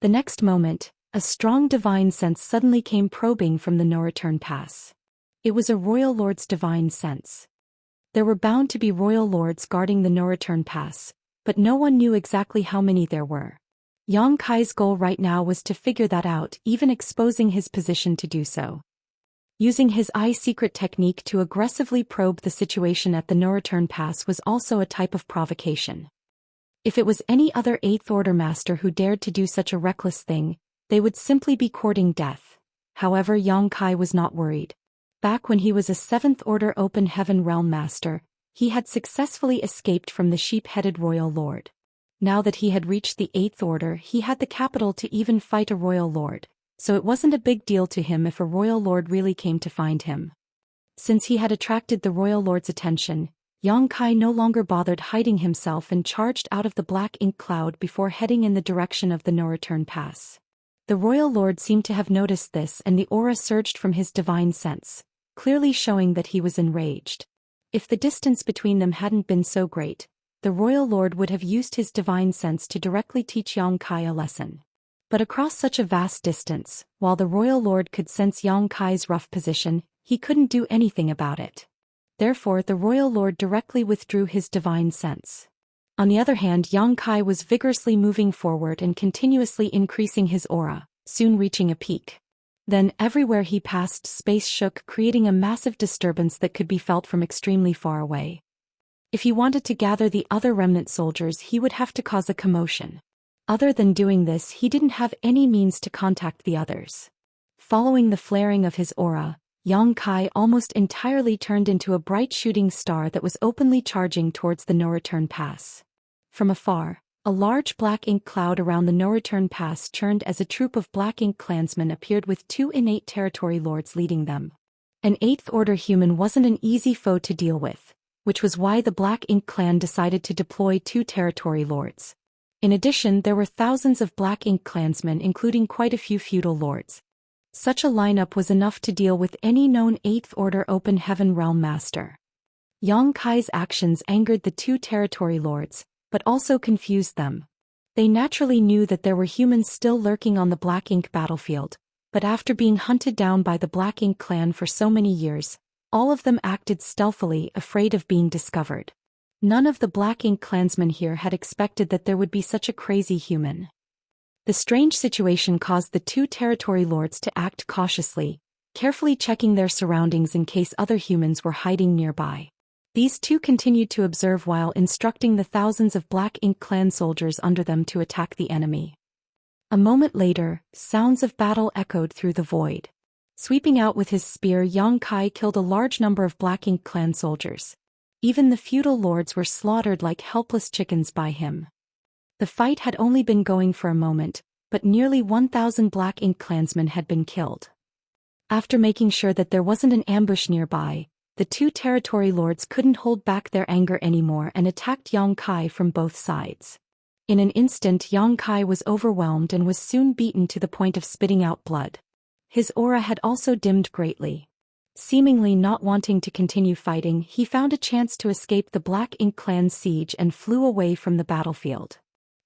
The next moment, a strong divine sense suddenly came probing from the no-return pass. It was a royal lord's divine sense. There were bound to be royal lords guarding the no-return pass, but no one knew exactly how many there were. Yang Kai's goal right now was to figure that out, even exposing his position to do so. Using his eye secret technique to aggressively probe the situation at the no-return pass was also a type of provocation. If it was any other Eighth Order master who dared to do such a reckless thing, they would simply be courting death. However, Yang Kai was not worried. Back when he was a Seventh Order Open Heaven Realm master, he had successfully escaped from the sheep-headed royal lord. Now that he had reached the Eighth Order, he had the capital to even fight a royal lord, so it wasn't a big deal to him if a royal lord really came to find him. Since he had attracted the royal lord's attention, Yang Kai no longer bothered hiding himself and charged out of the Black Ink cloud before heading in the direction of the no-return pass. The royal lord seemed to have noticed this, and the aura surged from his divine sense, clearly showing that he was enraged. If the distance between them hadn't been so great, the royal lord would have used his divine sense to directly teach Yang Kai a lesson. But across such a vast distance, while the royal lord could sense Yang Kai's rough position, he couldn't do anything about it. therefore the royal lord directly withdrew his divine sense. On the other hand, Yang Kai was vigorously moving forward and continuously increasing his aura, soon reaching a peak. Then, everywhere he passed, space shook, creating a massive disturbance that could be felt from extremely far away. If he wanted to gather the other remnant soldiers, he would have to cause a commotion. Other than doing this, he didn't have any means to contact the others. Following the flaring of his aura, Yang Kai almost entirely turned into a bright shooting star that was openly charging towards the no-return pass. From afar, a large black ink cloud around the no-return pass churned as a troop of black ink clansmen appeared with 2 innate territory lords leading them. An 8th order human wasn't an easy foe to deal with, which was why the Black Ink clan decided to deploy 2 territory lords. In addition, there were thousands of Black Ink clansmen, including quite a few feudal lords. Such a lineup was enough to deal with any known 8th order open heaven realm master. Yang Kai's actions angered the 2 territory lords, but also confused them. They naturally knew that there were humans still lurking on the Black Ink battlefield, but after being hunted down by the Black Ink clan for so many years, all of them acted stealthily, afraid of being discovered. None of the Black Ink clansmen here had expected that there would be such a crazy human. The strange situation caused the 2 territory lords to act cautiously, carefully checking their surroundings in case other humans were hiding nearby. These 2 continued to observe while instructing the thousands of Black Ink clan soldiers under them to attack the enemy. A moment later, sounds of battle echoed through the void. Sweeping out with his spear, Yang Kai killed a large number of Black Ink clan soldiers. Even the feudal lords were slaughtered like helpless chickens by him. The fight had only been going for a moment, but nearly 1,000 Black Ink clansmen had been killed. After making sure that there wasn't an ambush nearby, the 2 territory lords couldn't hold back their anger anymore and attacked Yang Kai from both sides. In an instant, Yang Kai was overwhelmed and was soon beaten to the point of spitting out blood. His aura had also dimmed greatly. Seemingly not wanting to continue fighting, he found a chance to escape the Black Ink clan's siege and flew away from the battlefield.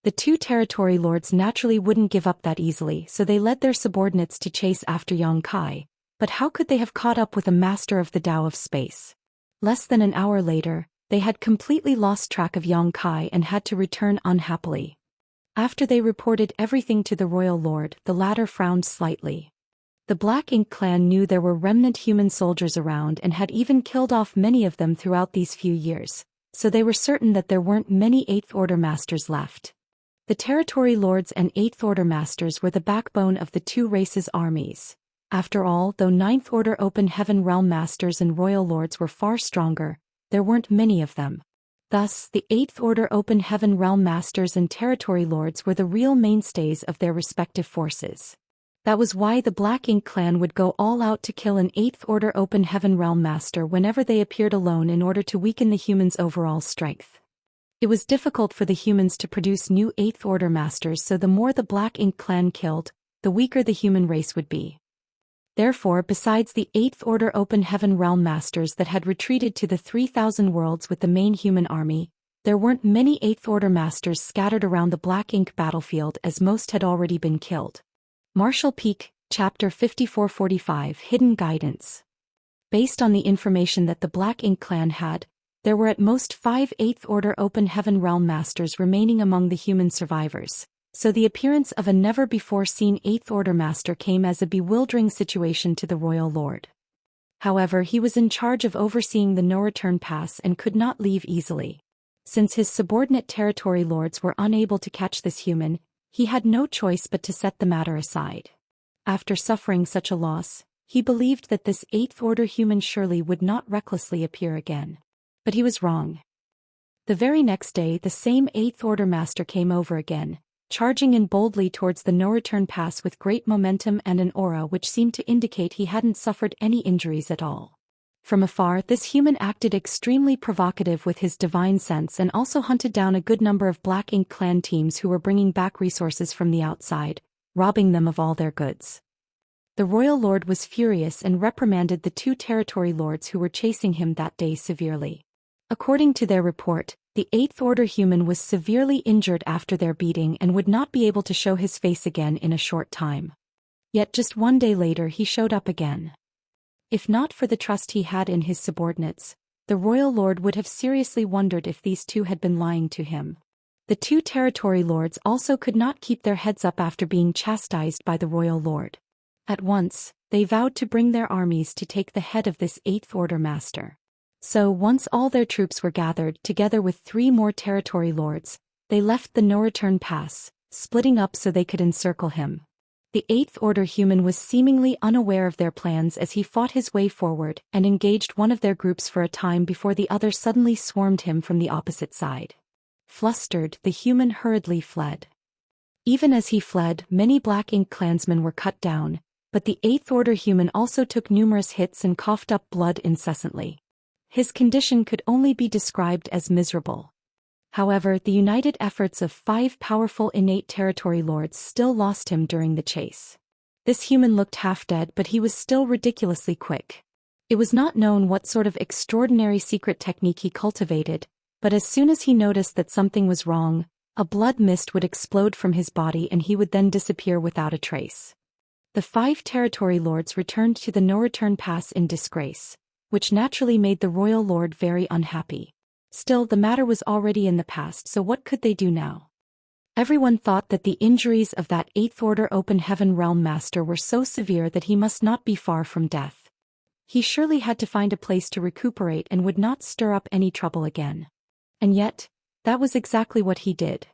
The 2 territory lords naturally wouldn't give up that easily, so they led their subordinates to chase after Yang Kai. But how could they have caught up with a master of the Tao of space? Less than an hour later, they had completely lost track of Yang Kai and had to return unhappily. After they reported everything to the royal lord, the latter frowned slightly. The Black Ink clan knew there were remnant human soldiers around and had even killed off many of them throughout these few years, so they were certain that there weren't many 8th order masters left. The territory lords and 8th order masters were the backbone of the 2 races' armies. After all, though 9th order open heaven realm masters and royal lords were far stronger, there weren't many of them. Thus, the 8th order open heaven realm masters and territory lords were the real mainstays of their respective forces. That was why the Black Ink clan would go all out to kill an 8th order open heaven realm master whenever they appeared alone in order to weaken the humans' overall strength. It was difficult for the humans to produce new 8th order masters, so the more the Black Ink clan killed, the weaker the human race would be. Therefore, besides the 8th order open heaven realm masters that had retreated to the 3,000 worlds with the main human army, there weren't many 8th order masters scattered around the Black Ink battlefield, as most had already been killed. Martial Peak, Chapter 5445 Hidden Guidance. Based on the information that the Black Ink clan had, there were at most 5 8th order open heaven realm masters remaining among the human survivors, so the appearance of a never-before-seen 8th order master came as a bewildering situation to the royal lord. However, he was in charge of overseeing the no-return pass and could not leave easily. Since his subordinate territory lords were unable to catch this human, he had no choice but to set the matter aside. After suffering such a loss, he believed that this 8th order human surely would not recklessly appear again. But he was wrong. The very next day, the same 8th order master came over again, charging in boldly towards the no-return pass with great momentum and an aura which seemed to indicate he hadn't suffered any injuries at all. From afar, this human acted extremely provocative with his divine sense and also hunted down a good number of Black Ink clan teams who were bringing back resources from the outside, robbing them of all their goods. The royal lord was furious and reprimanded the 2 territory lords who were chasing him that day severely. According to their report, the 8th order human was severely injured after their beating and would not be able to show his face again in a short time. Yet just one day later he showed up again. If not for the trust he had in his subordinates, the royal lord would have seriously wondered if these two had been lying to him. The two territory lords also could not keep their heads up after being chastised by the royal lord. At once, they vowed to bring their armies to take the head of this Eighth Order master. So once all their troops were gathered together with 3 more territory lords, they left the no-return pass, splitting up so they could encircle him. The Eighth Order human was seemingly unaware of their plans as he fought his way forward and engaged one of their groups for a time before the other suddenly swarmed him from the opposite side. Flustered, the human hurriedly fled. Even as he fled, many Black Ink clansmen were cut down, but the Eighth Order human also took numerous hits and coughed up blood incessantly. His condition could only be described as miserable. However, the united efforts of 5 powerful innate territory lords still lost him during the chase. This human looked half dead, but he was still ridiculously quick. It was not known what sort of extraordinary secret technique he cultivated, but as soon as he noticed that something was wrong, a blood mist would explode from his body and he would then disappear without a trace. The 5 territory lords returned to the no-return pass in disgrace, which naturally made the royal lord very unhappy. Still, the matter was already in the past, so what could they do now? Everyone thought that the injuries of that Eighth Order Open Heaven Realm Master were so severe that he must not be far from death. He surely had to find a place to recuperate and would not stir up any trouble again. And yet, that was exactly what he did.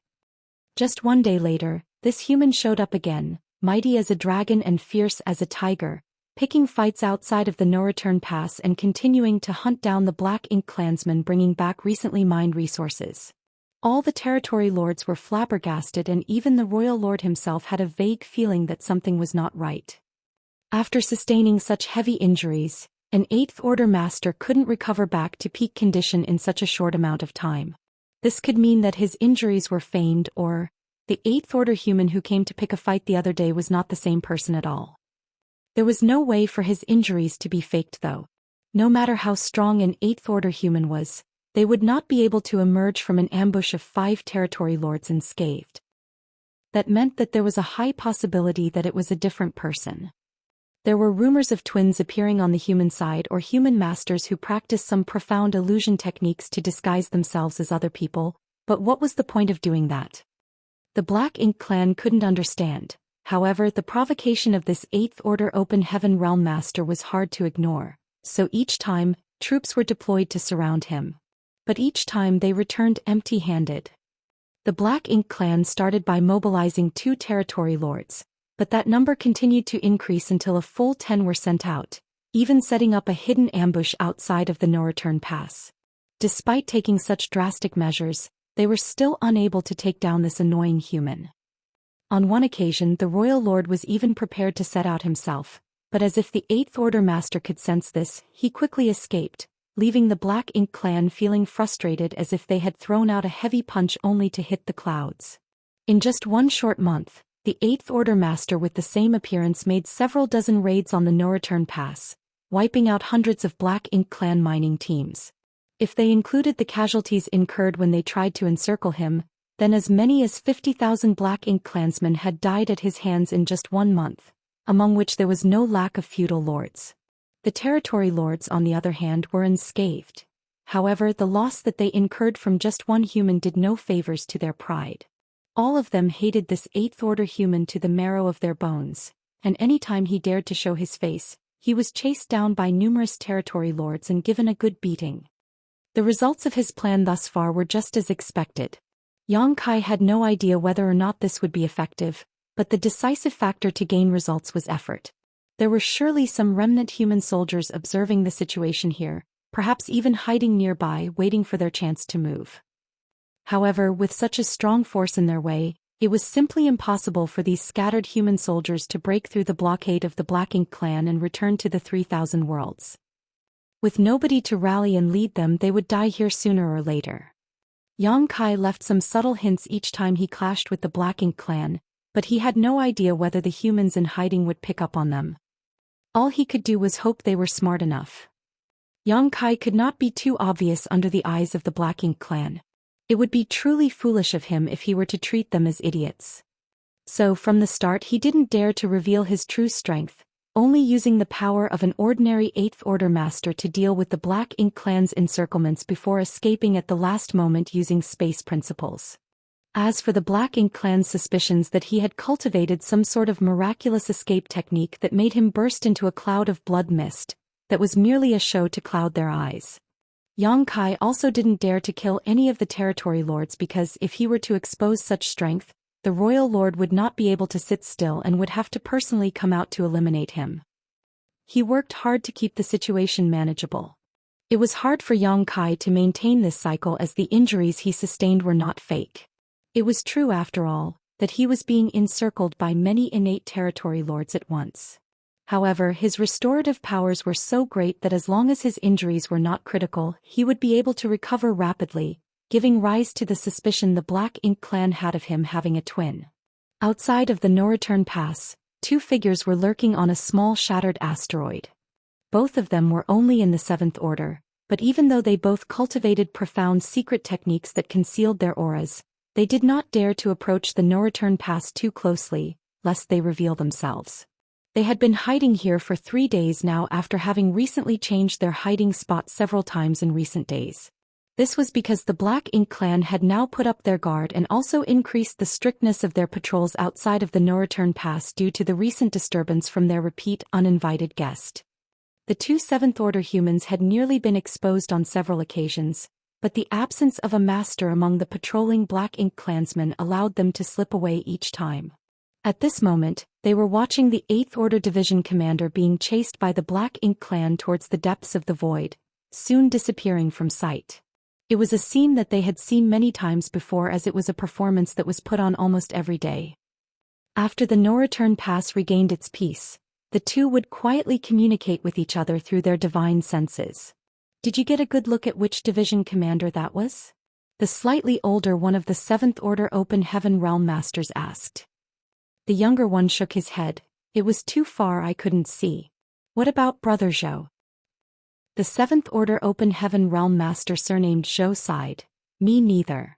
Just one day later, this human showed up again, mighty as a dragon and fierce as a tiger, picking fights outside of the no-return pass and continuing to hunt down the Black Ink clansmen, bringing back recently mined resources. All the territory lords were flabbergasted, and even the royal lord himself had a vague feeling that something was not right. After sustaining such heavy injuries, an Eighth Order master couldn't recover back to peak condition in such a short amount of time. This could mean that his injuries were feigned, or the Eighth Order human who came to pick a fight the other day was not the same person at all. There was no way for his injuries to be faked, though. No matter how strong an Eighth Order human was, they would not be able to emerge from an ambush of 5 territory lords unscathed. That meant that there was a high possibility that it was a different person. There were rumors of twins appearing on the human side, or human masters who practiced some profound illusion techniques to disguise themselves as other people, but what was the point of doing that? The Black Ink clan couldn't understand. However, the provocation of this Eighth Order Open Heaven Realm Master was hard to ignore, so each time, troops were deployed to surround him. But each time they returned empty-handed. The Black Ink clan started by mobilizing 2 territory lords, but that number continued to increase until a full 10 were sent out, even setting up a hidden ambush outside of the no-return pass. Despite taking such drastic measures, they were still unable to take down this annoying human. On one occasion, the royal lord was even prepared to set out himself, but as if the Eighth Order master could sense this, he quickly escaped, leaving the Black Ink clan feeling frustrated as if they had thrown out a heavy punch only to hit the clouds. In just one short month, the Eighth Order master with the same appearance made several dozen raids on the no-return pass, wiping out hundreds of Black Ink clan mining teams. If they included the casualties incurred when they tried to encircle him, then as many as 50,000 Black Ink clansmen had died at his hands in just 1 month, among which there was no lack of feudal lords. The territory lords, on the other hand, were unscathed. However, the loss that they incurred from just one human did no favors to their pride. All of them hated this Eighth Order human to the marrow of their bones, and any time he dared to show his face, he was chased down by numerous territory lords and given a good beating. The results of his plan thus far were just as expected. Yang Kai had no idea whether or not this would be effective, but the decisive factor to gain results was effort. There were surely some remnant human soldiers observing the situation here, perhaps even hiding nearby waiting for their chance to move. However, with such a strong force in their way, it was simply impossible for these scattered human soldiers to break through the blockade of the Black Ink clan and return to the 3,000 worlds. With nobody to rally and lead them, they would die here sooner or later. Yang Kai left some subtle hints each time he clashed with the Black Ink clan, but he had no idea whether the humans in hiding would pick up on them. All he could do was hope they were smart enough. Yang Kai could not be too obvious under the eyes of the Black Ink clan. It would be truly foolish of him if he were to treat them as idiots. So from the start he didn't dare to reveal his true strength, only using the power of an ordinary 8th Order master to deal with the Black Ink clan's encirclements before escaping at the last moment using space principles. As for the Black Ink clan's suspicions that he had cultivated some sort of miraculous escape technique that made him burst into a cloud of blood mist, that was merely a show to cloud their eyes. Yang Kai also didn't dare to kill any of the territory lords because if he were to expose such strength, the royal lord would not be able to sit still and would have to personally come out to eliminate him. He worked hard to keep the situation manageable. It was hard for Yang Kai to maintain this cycle as the injuries he sustained were not fake. It was true after all, that he was being encircled by many innate territory lords at once. However, his restorative powers were so great that as long as his injuries were not critical, he would be able to recover rapidly, giving rise to the suspicion the Black Ink clan had of him having a twin. Outside of the no-return pass, two figures were lurking on a small shattered asteroid. Both of them were only in the 7th Order, but even though they both cultivated profound secret techniques that concealed their auras, they did not dare to approach the no-return pass too closely, lest they reveal themselves. They had been hiding here for 3 days now after having recently changed their hiding spot several times in recent days. This was because the Black Ink clan had now put up their guard and also increased the strictness of their patrols outside of the no-return pass due to the recent disturbance from their repeat uninvited guest. The two 7th Order humans had nearly been exposed on several occasions, but the absence of a master among the patrolling Black Ink clansmen allowed them to slip away each time. At this moment, they were watching the 8th Order Division commander being chased by the Black Ink clan towards the depths of the void, soon disappearing from sight. It was a scene that they had seen many times before as it was a performance that was put on almost every day. After the no-return pass regained its peace, the two would quietly communicate with each other through their divine senses. Did you get a good look at which division commander that was? The slightly older one of the 7th Order Open Heaven Realm Masters asked. The younger one shook his head. It was too far, I couldn't see. What about Brother Zhou? The 7th Order Open Heaven Realm Master surnamed Zhou sighed. Me neither.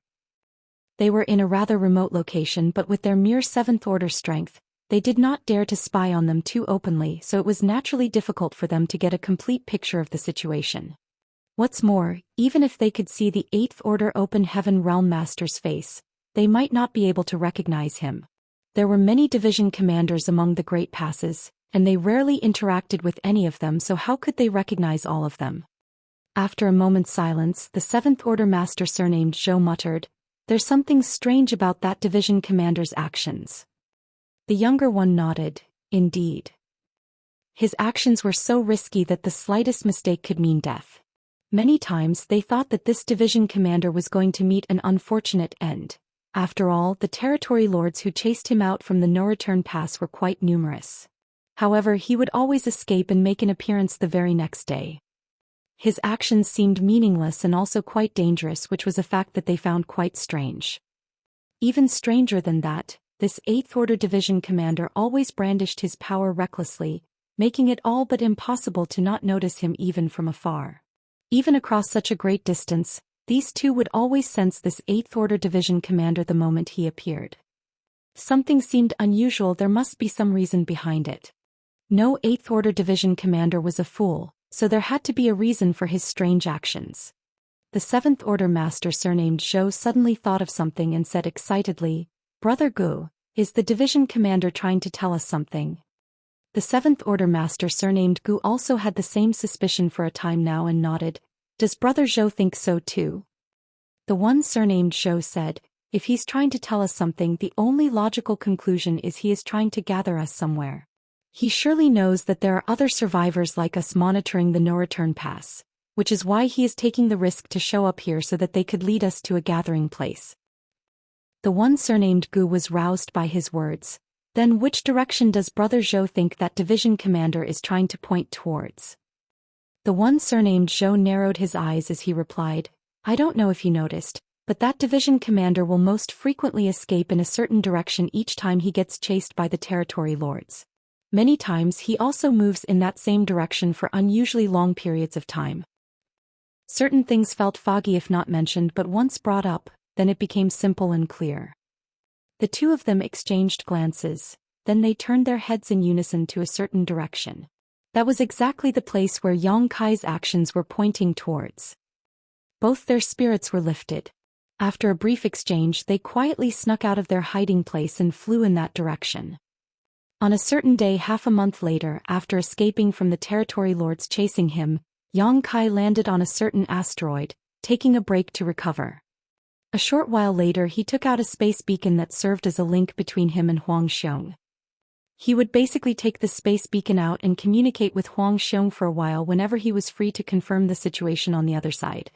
They were in a rather remote location, but with their mere 7th Order strength, they did not dare to spy on them too openly, so it was naturally difficult for them to get a complete picture of the situation. What's more, even if they could see the 8th Order Open Heaven Realm Master's face, they might not be able to recognize him. There were many division commanders among the Great Passes, and they rarely interacted with any of them, so how could they recognize all of them? After a moment's silence, the 7th Order Master surnamed Zhou muttered, "There's something strange about that division commander's actions." The younger one nodded, "Indeed. His actions were so risky that the slightest mistake could mean death. Many times they thought that this division commander was going to meet an unfortunate end. After all, the territory lords who chased him out from the no-return pass were quite numerous. However, he would always escape and make an appearance the very next day. His actions seemed meaningless and also quite dangerous, which was a fact that they found quite strange. Even stranger than that, this 8th Order Division commander always brandished his power recklessly, making it all but impossible to not notice him even from afar. Even across such a great distance, these two would always sense this 8th Order Division commander the moment he appeared. Something seemed unusual, there must be some reason behind it. No 8th Order Division commander was a fool, so there had to be a reason for his strange actions. The 7th Order Master surnamed Zhou suddenly thought of something and said excitedly, "Brother Gu, is the division commander trying to tell us something?" The 7th Order Master surnamed Gu also had the same suspicion for a time now and nodded. "Does Brother Zhou think so too?" The one surnamed Zhou said, "If he's trying to tell us something, the only logical conclusion is he is trying to gather us somewhere. He surely knows that there are other survivors like us monitoring the no-return pass, which is why he is taking the risk to show up here so that they could lead us to a gathering place." The one surnamed Gu was roused by his words. "Then which direction does Brother Zhou think that division commander is trying to point towards?" The one surnamed Zhou narrowed his eyes as he replied, "I don't know if you noticed, but that division commander will most frequently escape in a certain direction each time he gets chased by the territory lords. Many times he also moves in that same direction for unusually long periods of time." Certain things felt foggy if not mentioned, but once brought up, then it became simple and clear. The two of them exchanged glances. then they turned their heads in unison to a certain direction. That was exactly the place where Yang Kai's actions were pointing towards. Both their spirits were lifted. After a brief exchange, they quietly snuck out of their hiding place and flew in that direction. On a certain day half a month later, after escaping from the territory lords chasing him, Yang Kai landed on a certain asteroid, taking a break to recover. A short while later he took out a space beacon that served as a link between him and Huang Xiong. He would basically take the space beacon out and communicate with Huang Xiong for a while whenever he was free to confirm the situation on the other side.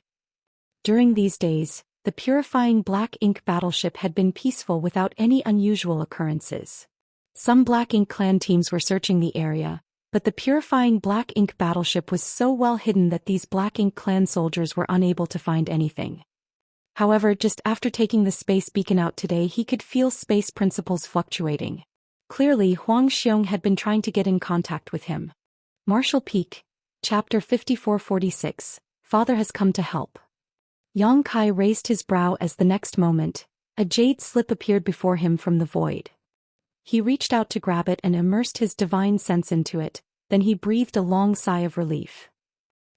During these days, the purifying Black Ink battleship had been peaceful without any unusual occurrences. Some Black Ink clan teams were searching the area, but the purifying Black Ink battleship was so well hidden that these Black Ink clan soldiers were unable to find anything. However, just after taking the space beacon out today, he could feel space principles fluctuating. Clearly, Huang Xiong had been trying to get in contact with him. Martial Peak, Chapter 5446, Father has come to help. Yang Kai raised his brow as the next moment, a jade slip appeared before him from the void. He reached out to grab it and immersed his divine sense into it, then he breathed a long sigh of relief.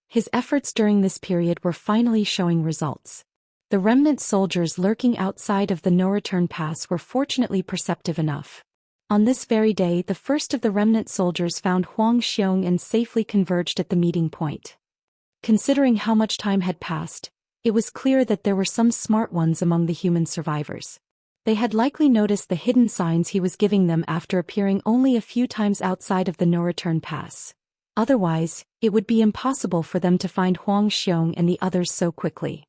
His efforts during this period were finally showing results. The remnant soldiers lurking outside of the no-return pass were fortunately perceptive enough. On this very day, the first of the remnant soldiers found Huang Xiong and safely converged at the meeting point. Considering how much time had passed, it was clear that there were some smart ones among the human survivors. They had likely noticed the hidden signs he was giving them after appearing only a few times outside of the no-return pass. Otherwise, it would be impossible for them to find Huang Xiong and the others so quickly.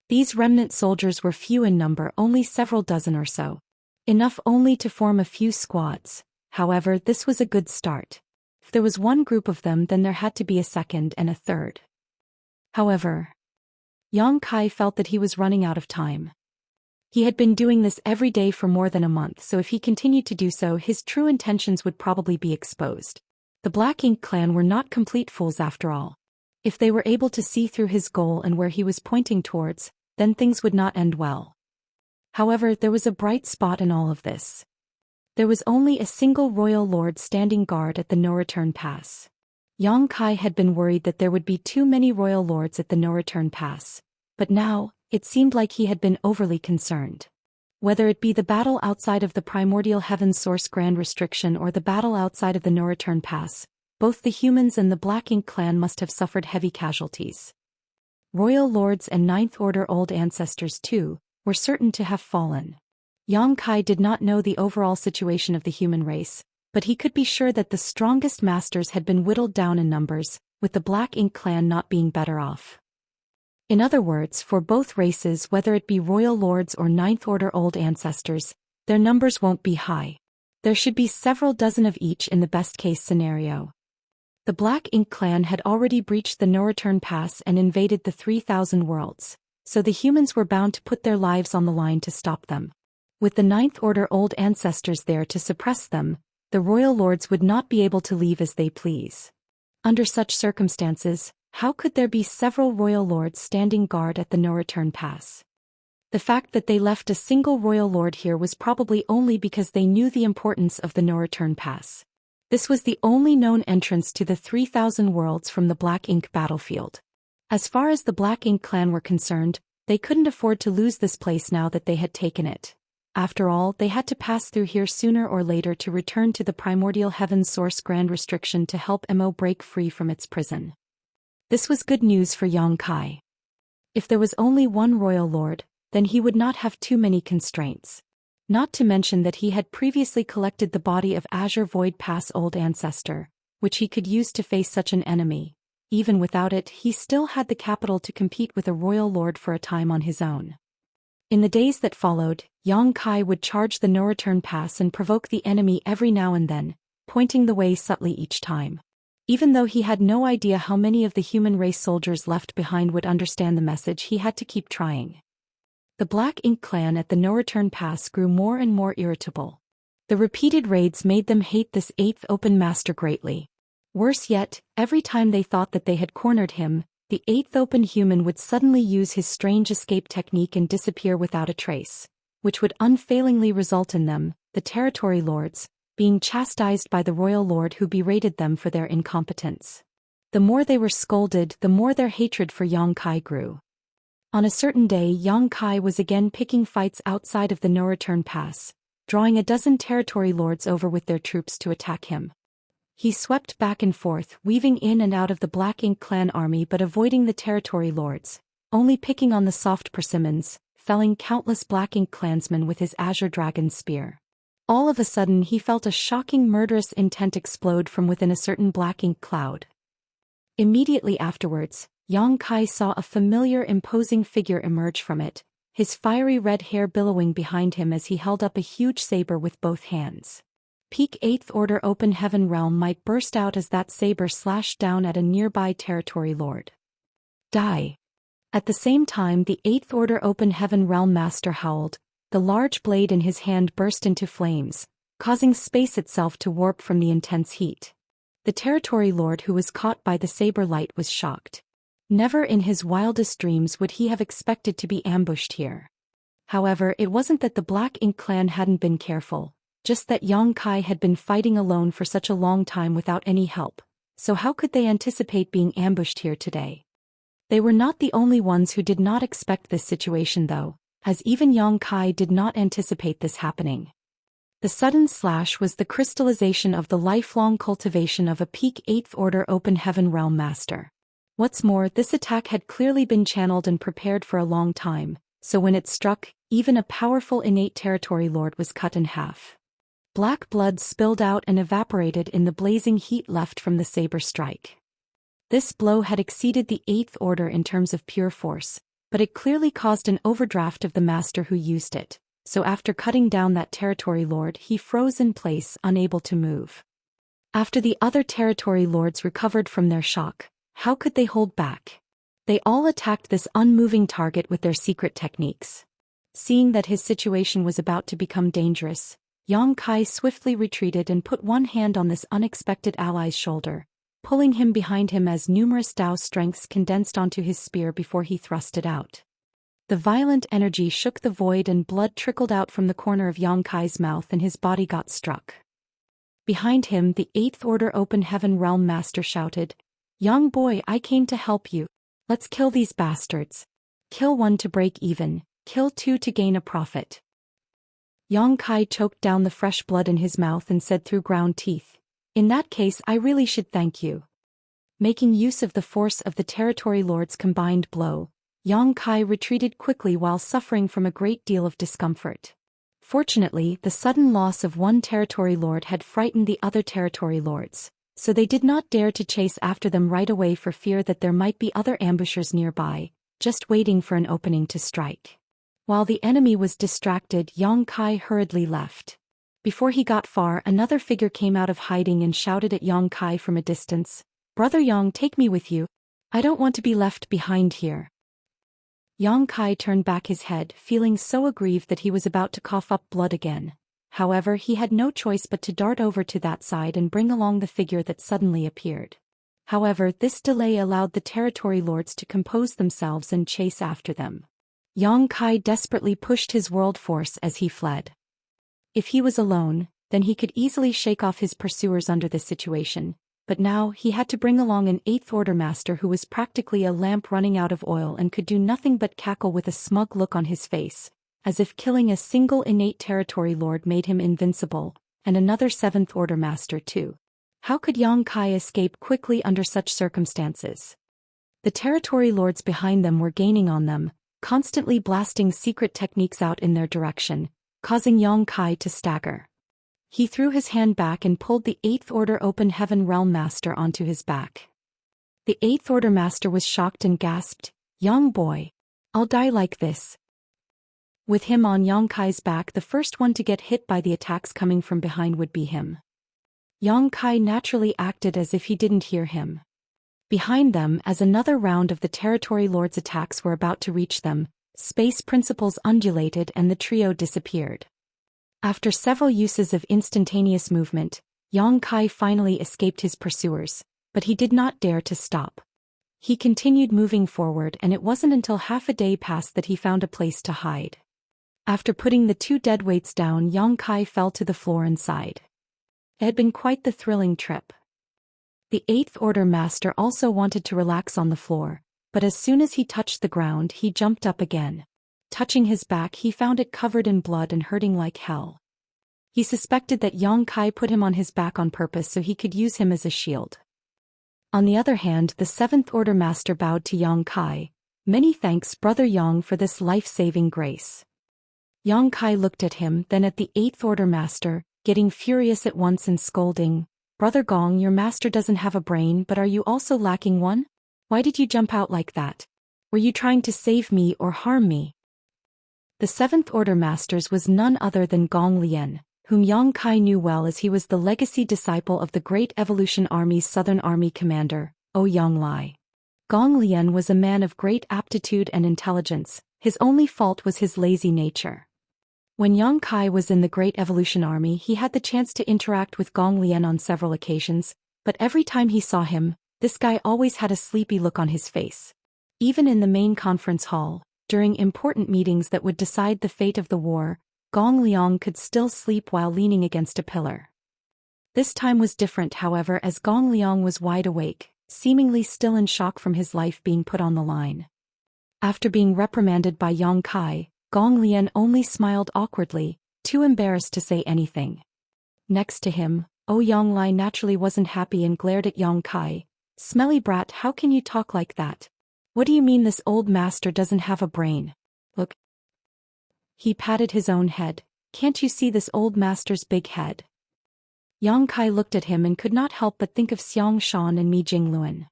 These remnant soldiers were few in number, only several dozen or so. Enough only to form a few squads. However, this was a good start. If there was one group of them, then there had to be a second and a third. However, Yang Kai felt that he was running out of time. He had been doing this every day for more than a month, so if he continued to do so, his true intentions would probably be exposed. The Black Ink clan were not complete fools after all. If they were able to see through his goal and where he was pointing towards, then things would not end well. However, there was a bright spot in all of this. There was only a single royal lord standing guard at the no-return pass. Yang Kai had been worried that there would be too many royal lords at the no-return pass, but now, it seemed like he had been overly concerned. Whether it be the battle outside of the primordial heaven's source grand restriction or the battle outside of the no-return pass, both the humans and the Black Ink clan must have suffered heavy casualties. Royal lords and Ninth Order old ancestors too were certain to have fallen. Yang Kai did not know the overall situation of the human race, but he could be sure that the strongest masters had been whittled down in numbers, with the Black Ink clan not being better off. In other words, for both races, whether it be royal lords or Ninth Order old ancestors, their numbers won't be high. There should be several dozen of each in the best-case scenario. The Black Ink clan had already breached the no-return pass and invaded the 3,000 worlds, so the humans were bound to put their lives on the line to stop them. With the Ninth Order old ancestors there to suppress them, the royal lords would not be able to leave as they please. Under such circumstances, how could there be several royal lords standing guard at the no-return pass? The fact that they left a single royal lord here was probably only because they knew the importance of the no-return pass. This was the only known entrance to the 3,000 worlds from the Black Ink battlefield. As far as the Black Ink clan were concerned, they couldn't afford to lose this place now that they had taken it. After all, they had to pass through here sooner or later to return to the primordial heaven's source grand restriction to help Mo break free from its prison. This was good news for Yang Kai. If there was only one royal lord, then he would not have too many constraints. Not to mention that he had previously collected the body of Azure Void Pass old ancestor, which he could use to face such an enemy. Even without it, he still had the capital to compete with a royal lord for a time on his own. In the days that followed, Yang Kai would charge the no-return pass and provoke the enemy every now and then, pointing the way subtly each time. Even though he had no idea how many of the human race soldiers left behind would understand the message, he had to keep trying. The Black Ink clan at the no-return pass grew more and more irritable. The repeated raids made them hate this 8th open master greatly. Worse yet, every time they thought that they had cornered him, the 8th open human would suddenly use his strange escape technique and disappear without a trace, which would unfailingly result in them, the territory lords, being chastised by the royal lord who berated them for their incompetence. The more they were scolded, the more their hatred for Yang Kai grew. On a certain day, Yang Kai was again picking fights outside of the no-return pass, drawing a dozen territory lords over with their troops to attack him. He swept back and forth, weaving in and out of the Black Ink clan army but avoiding the territory lords, only picking on the soft persimmons, felling countless Black Ink clansmen with his azure dragon spear. All of a sudden he felt a shocking murderous intent explode from within a certain Black Ink cloud. Immediately afterwards, Yang Kai saw a familiar imposing figure emerge from it, his fiery red hair billowing behind him as he held up a huge saber with both hands. Peak 8th Order Open Heaven Realm might burst out as that saber slashed down at a nearby territory lord. Die. At the same time the 8th Order Open Heaven Realm Master howled, the large blade in his hand burst into flames, causing space itself to warp from the intense heat. The territory lord who was caught by the saber light was shocked. Never in his wildest dreams would he have expected to be ambushed here. However, it wasn't that the Black Ink clan hadn't been careful, just that Yang Kai had been fighting alone for such a long time without any help, so how could they anticipate being ambushed here today? They were not the only ones who did not expect this situation though, as even Yang Kai did not anticipate this happening. The sudden slash was the crystallization of the lifelong cultivation of a peak 8th Order Open Heaven Realm Master. What's more, this attack had clearly been channeled and prepared for a long time, so when it struck, even a powerful innate territory lord was cut in half. Black blood spilled out and evaporated in the blazing heat left from the saber strike. This blow had exceeded the 8th Order in terms of pure force, but it clearly caused an overdraft of the master who used it, so after cutting down that territory lord he froze in place, unable to move. After the other territory lords recovered from their shock, how could they hold back? They all attacked this unmoving target with their secret techniques. Seeing that his situation was about to become dangerous, Yang Kai swiftly retreated and put one hand on this unexpected ally's shoulder, pulling him behind him as numerous Dao strengths condensed onto his spear before he thrust it out. The violent energy shook the void and blood trickled out from the corner of Yang Kai's mouth and his body got struck. Behind him, the 8th Order Open Heaven Realm Master shouted, "Young boy, I came to help you. Let's kill these bastards. Kill one to break even, kill two to gain a profit." Yang Kai choked down the fresh blood in his mouth and said through ground teeth, "In that case I really should thank you." Making use of the force of the territory lord's combined blow, Yang Kai retreated quickly while suffering from a great deal of discomfort. Fortunately, the sudden loss of one territory lord had frightened the other territory lords, so they did not dare to chase after them right away for fear that there might be other ambushers nearby, just waiting for an opening to strike. While the enemy was distracted, Yang Kai hurriedly left. Before he got far, another figure came out of hiding and shouted at Yang Kai from a distance, "Brother Yang, take me with you. I don't want to be left behind here." Yang Kai turned back his head, feeling so aggrieved that he was about to cough up blood again. However, he had no choice but to dart over to that side and bring along the figure that suddenly appeared. However, this delay allowed the territory lords to compose themselves and chase after them. Yang Kai desperately pushed his world force as he fled. If he was alone, then he could easily shake off his pursuers under this situation, but now he had to bring along an 8th Order Master who was practically a lamp running out of oil and could do nothing but cackle with a smug look on his face, as if killing a single innate territory lord made him invincible, and another 7th Order Master too. How could Yang Kai escape quickly under such circumstances? The territory lords behind them were gaining on them, constantly blasting secret techniques out in their direction, causing Yang Kai to stagger. He threw his hand back and pulled the 8th Order Open Heaven Realm Master onto his back. The 8th Order Master was shocked and gasped, "Young boy, I'll die like this." With him on Yang Kai's back, the first one to get hit by the attacks coming from behind would be him. Yang Kai naturally acted as if he didn't hear him. Behind them, as another round of the territory lords' attacks were about to reach them, space principles undulated and the trio disappeared. After several uses of instantaneous movement, Yang Kai finally escaped his pursuers, but he did not dare to stop. He continued moving forward, and it wasn't until half a day passed that he found a place to hide. After putting the two deadweights down, Yang Kai fell to the floor and sighed. It had been quite the thrilling trip. The Eighth Order Master also wanted to relax on the floor, but as soon as he touched the ground he jumped up again. Touching his back he found it covered in blood and hurting like hell. He suspected that Yang Kai put him on his back on purpose so he could use him as a shield. On the other hand, the Seventh Order Master bowed to Yang Kai. "Many thanks, Brother Yang, for this life-saving grace." Yang Kai looked at him, then at the Eighth Order Master, getting furious at once and scolding, "Brother Gong, your master doesn't have a brain, but are you also lacking one? Why did you jump out like that? Were you trying to save me or harm me?" The Seventh Order Masters was none other than Gong Lian, whom Yang Kai knew well as he was the legacy disciple of the Great Evolution Army's Southern Army commander, Ouyang Lai. Gong Lian was a man of great aptitude and intelligence. His only fault was his lazy nature. When Yang Kai was in the Great Evolution Army, he had the chance to interact with Gong Lian on several occasions, but every time he saw him, this guy always had a sleepy look on his face. Even in the main conference hall, during important meetings that would decide the fate of the war, Gong Liang could still sleep while leaning against a pillar. This time was different, however, as Gong Liang was wide awake, seemingly still in shock from his life being put on the line. After being reprimanded by Yang Kai, Gong Lian only smiled awkwardly, too embarrassed to say anything. Next to him, Ouyang Lai naturally wasn't happy and glared at Yang Kai. "Smelly brat, how can you talk like that? What do you mean this old master doesn't have a brain? Look." He patted his own head. "Can't you see this old master's big head?" Yang Kai looked at him and could not help but think of Xianxia and Mi Jingluan.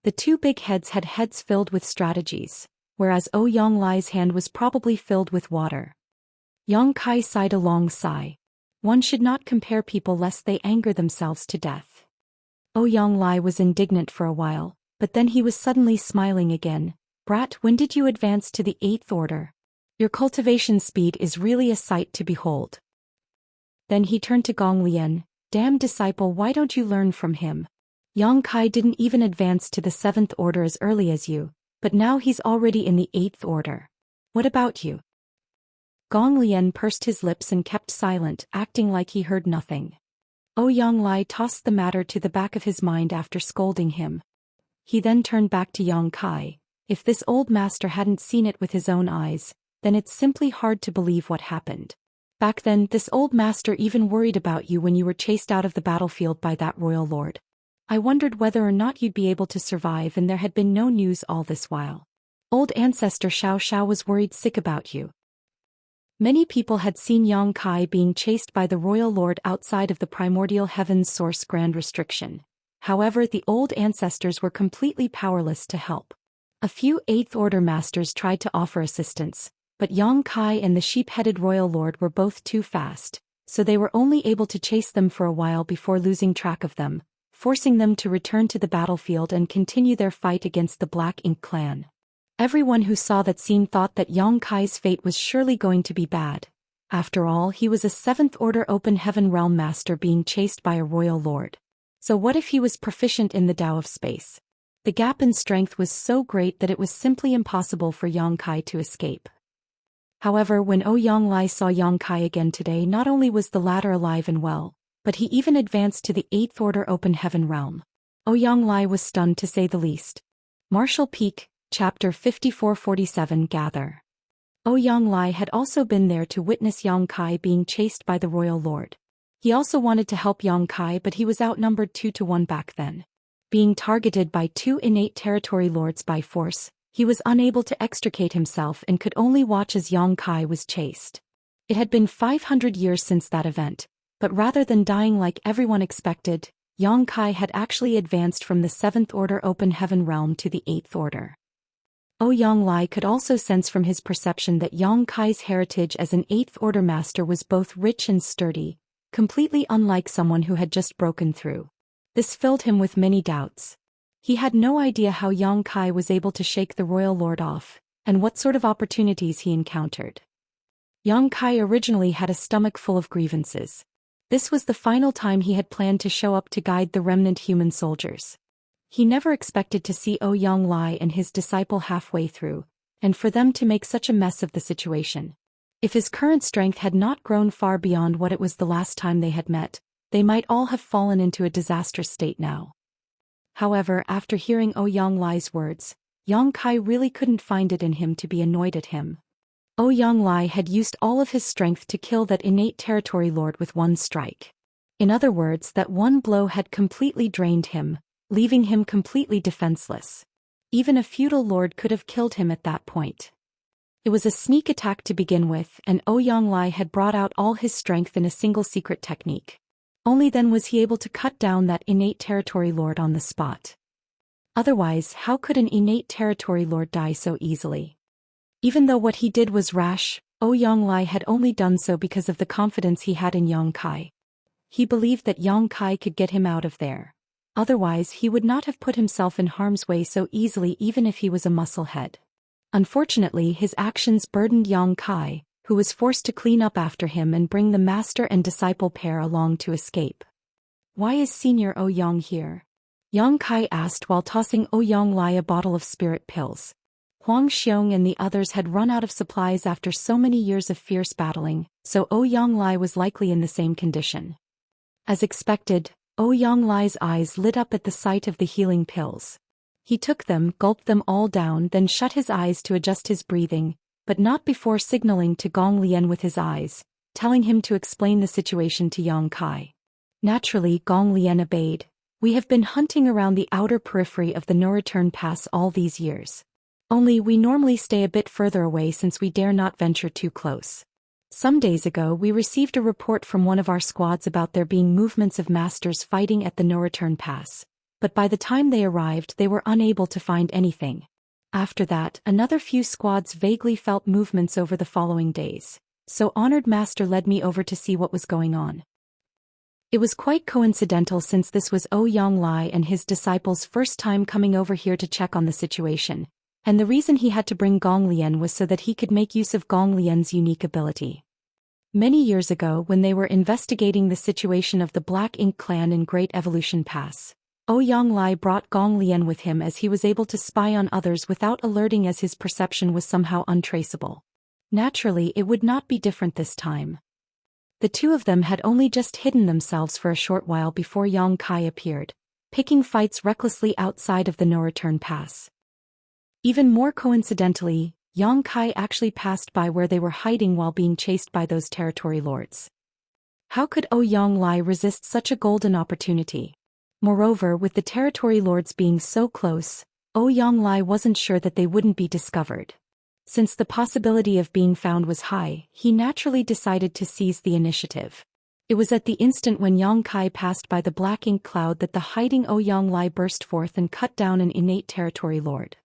The two big heads had heads filled with strategies, whereas Ouyang Lai's hand was probably filled with water. Yang Kai sighed a long sigh. One should not compare people lest they anger themselves to death. Ouyang Lai was indignant for a while, but then he was suddenly smiling again. "Brat, when did you advance to the Eighth Order? Your cultivation speed is really a sight to behold." Then he turned to Gong Lian. "Damn disciple, why don't you learn from him? Yang Kai didn't even advance to the Seventh Order as early as you, but now he's already in the Eighth Order. What about you?" Gong Lian pursed his lips and kept silent, acting like he heard nothing. Ouyang Lai tossed the matter to the back of his mind after scolding him. He then turned back to Yang Kai. If this old master hadn't seen it with his own eyes, then it's simply hard to believe what happened. Back then, this old master even worried about you when you were chased out of the battlefield by that royal lord. I wondered whether or not you'd be able to survive, and there had been no news all this while. Old ancestor Xiao was worried sick about you. Many people had seen Yang Kai being chased by the royal lord outside of the primordial heaven's source grand restriction. However, the old ancestors were completely powerless to help. A few Eighth Order masters tried to offer assistance, but Yang Kai and the sheep-headed royal lord were both too fast, so they were only able to chase them for a while before losing track of them, forcing them to return to the battlefield and continue their fight against the Black Ink clan. Everyone who saw that scene thought that Yang Kai's fate was surely going to be bad. After all, he was a Seventh Order Open Heaven Realm Master being chased by a royal lord. So what if he was proficient in the Tao of Space? The gap in strength was so great that it was simply impossible for Yang Kai to escape. However, when Ouyang Lai saw Yang Kai again today, not only was the latter alive and well, but he even advanced to the Eighth Order Open Heaven Realm. Ouyang Lai was stunned to say the least. Martial Peak, Chapter 5447 Gather. Ouyang Lai had also been there to witness Yang Kai being chased by the royal lord. He also wanted to help Yang Kai, but he was outnumbered 2-1 back then. Being targeted by two innate territory lords by force, he was unable to extricate himself and could only watch as Yang Kai was chased. It had been 500 years since that event, but rather than dying like everyone expected, Yang Kai had actually advanced from the Seventh Order Open Heaven Realm to the Eighth Order. Ouyang Lai could also sense from his perception that Yang Kai's heritage as an Eighth Order Master was both rich and sturdy, completely unlike someone who had just broken through. This filled him with many doubts. He had no idea how Yang Kai was able to shake the royal lord off, and what sort of opportunities he encountered. Yang Kai originally had a stomach full of grievances. This was the final time he had planned to show up to guide the remnant human soldiers. He never expected to see Ouyang Lai and his disciple halfway through, and for them to make such a mess of the situation. If his current strength had not grown far beyond what it was the last time they had met, they might all have fallen into a disastrous state now. However, after hearing Yonglai's words, Yang Kai really couldn't find it in him to be annoyed at him. Yonglai had used all of his strength to kill that innate territory lord with one strike. In other words, that one blow had completely drained him, leaving him completely defenseless. Even a feudal lord could have killed him at that point. It was a sneak attack to begin with, and Yonglai had brought out all his strength in a single secret technique. Only then was he able to cut down that innate territory lord on the spot. Otherwise, how could an innate territory lord die so easily? Even though what he did was rash, Yonglai had only done so because of the confidence he had in Yang Kai. He believed that Yang Kai could get him out of there. Otherwise, he would not have put himself in harm's way so easily even if he was a musclehead. Unfortunately, his actions burdened Yang Kai, who was forced to clean up after him and bring the master and disciple pair along to escape. "Why is Senior Yang here?" Yang Kai asked while tossing Yonglai a bottle of spirit pills. Huang Xiong and the others had run out of supplies after so many years of fierce battling, so Yonglai was likely in the same condition. As expected, Yonglai's eyes lit up at the sight of the healing pills. He took them, gulped them all down, then shut his eyes to adjust his breathing, but not before signaling to Gong Lian with his eyes, telling him to explain the situation to Yang Kai. Naturally, Gong Lian obeyed. "We have been hunting around the outer periphery of the no-return pass all these years. Only we normally stay a bit further away since we dare not venture too close. Some days ago we received a report from one of our squads about there being movements of masters fighting at the no-return pass, but by the time they arrived they were unable to find anything. After that, another few squads vaguely felt movements over the following days, so Honored Master led me over to see what was going on." It was quite coincidental since this was Yonglai and his disciples' first time coming over here to check on the situation, and the reason he had to bring Gong Lian was so that he could make use of Gong Lian's unique ability. Many years ago when they were investigating the situation of the Black Ink clan in Great Evolution Pass, Yonglai brought Gong Lian with him as he was able to spy on others without alerting as his perception was somehow untraceable. Naturally, it would not be different this time. The two of them had only just hidden themselves for a short while before Yang Kai appeared, picking fights recklessly outside of the no-return pass. Even more coincidentally, Yang Kai actually passed by where they were hiding while being chased by those territory lords. How could Yonglai resist such a golden opportunity? Moreover, with the territory lords being so close, Yonglai wasn't sure that they wouldn't be discovered. Since the possibility of being found was high, he naturally decided to seize the initiative. It was at the instant when Yang Kai passed by the black ink cloud that the hiding Yonglai burst forth and cut down an innate territory lord.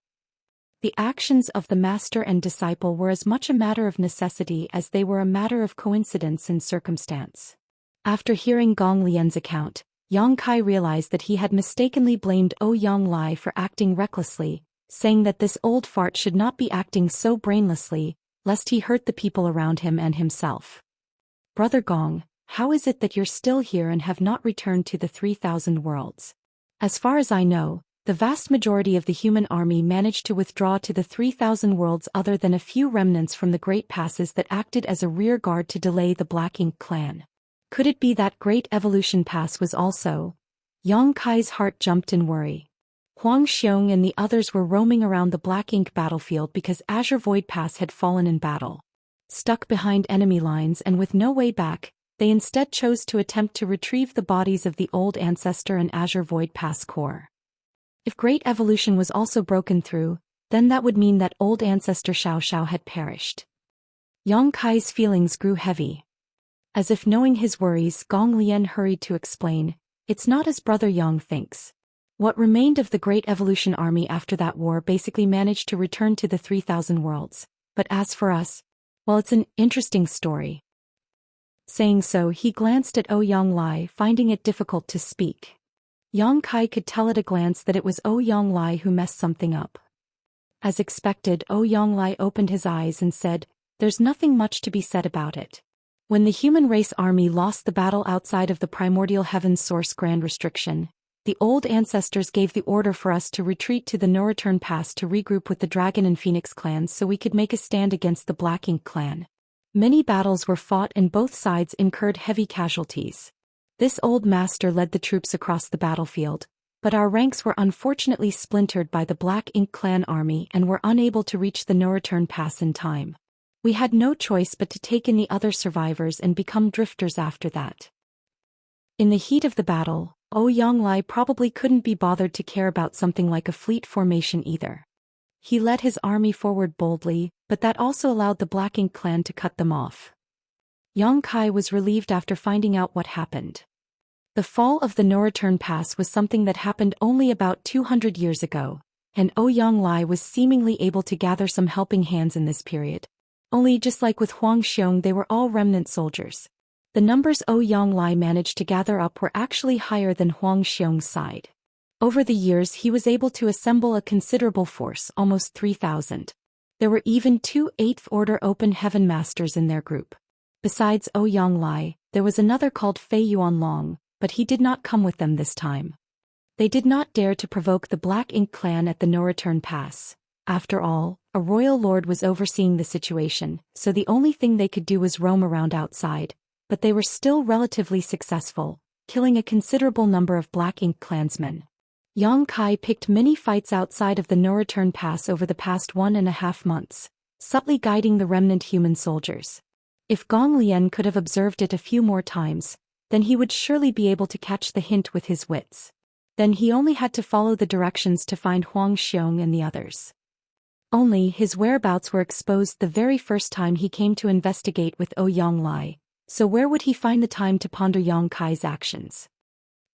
The actions of the master and disciple were as much a matter of necessity as they were a matter of coincidence and circumstance. After hearing Gong Lian's account, Yang Kai realized that he had mistakenly blamed Yonglai for acting recklessly, saying that this old fart should not be acting so brainlessly, lest he hurt the people around him and himself. "Brother Gong, how is it that you're still here and have not returned to the 3,000 worlds? As far as I know, the vast majority of the human army managed to withdraw to the 3,000 worlds other than a few remnants from the Great Passes that acted as a rear guard to delay the Black Ink clan. Could it be that Great Evolution Pass was also?" Yang Kai's heart jumped in worry. Huang Xiong and the others were roaming around the Black Ink battlefield because Azure Void Pass had fallen in battle. Stuck behind enemy lines and with no way back, they instead chose to attempt to retrieve the bodies of the old ancestor and Azure Void Pass core. If Great Evolution was also broken through, then that would mean that old ancestor Xiao had perished. Yang Kai's feelings grew heavy. As if knowing his worries, Gong Lian hurried to explain, "It's not as Brother Yang thinks. What remained of the Great Evolution army after that war basically managed to return to the 3,000 worlds, but as for us, well, it's an interesting story." Saying so, he glanced at Yonglai, finding it difficult to speak. Yang Kai could tell at a glance that it was Yonglai who messed something up. As expected, Yonglai opened his eyes and said, "There's nothing much to be said about it. When the human race army lost the battle outside of the primordial heaven's source grand restriction, the old ancestors gave the order for us to retreat to the no-return pass to regroup with the Dragon and Phoenix clans so we could make a stand against the Black Ink clan. Many battles were fought and both sides incurred heavy casualties. This old master led the troops across the battlefield, but our ranks were unfortunately splintered by the Black Ink clan army and were unable to reach the no-return pass in time. We had no choice but to take in the other survivors and become drifters after that. In the heat of the battle, Yonglai probably couldn't be bothered to care about something like a fleet formation either. He led his army forward boldly, but that also allowed the Black Ink clan to cut them off. Yang Kai was relieved after finding out what happened. The fall of the no-return pass was something that happened only about 200 years ago, and Yonglai was seemingly able to gather some helping hands in this period. Only just like with Huang Xiong, they were all remnant soldiers. The numbers Yonglai managed to gather up were actually higher than Huang Xiong's side. Over the years he was able to assemble a considerable force, almost 3,000. There were even 2 8th Order Open Heaven Masters in their group. Besides Yonglai, there was another called Fei Yuanlong, but he did not come with them this time. They did not dare to provoke the Black Ink clan at the no-return pass. After all, a royal lord was overseeing the situation, so the only thing they could do was roam around outside, but they were still relatively successful, killing a considerable number of Black Ink clansmen. Yang Kai picked many fights outside of the no-return pass over the past 1.5 months, subtly guiding the remnant human soldiers. If Gong Lian could have observed it a few more times, then he would surely be able to catch the hint with his wits. Then he only had to follow the directions to find Huang Xiong and the others. Only his whereabouts were exposed the very first time he came to investigate with Yonglai, so where would he find the time to ponder Yang Kai's actions?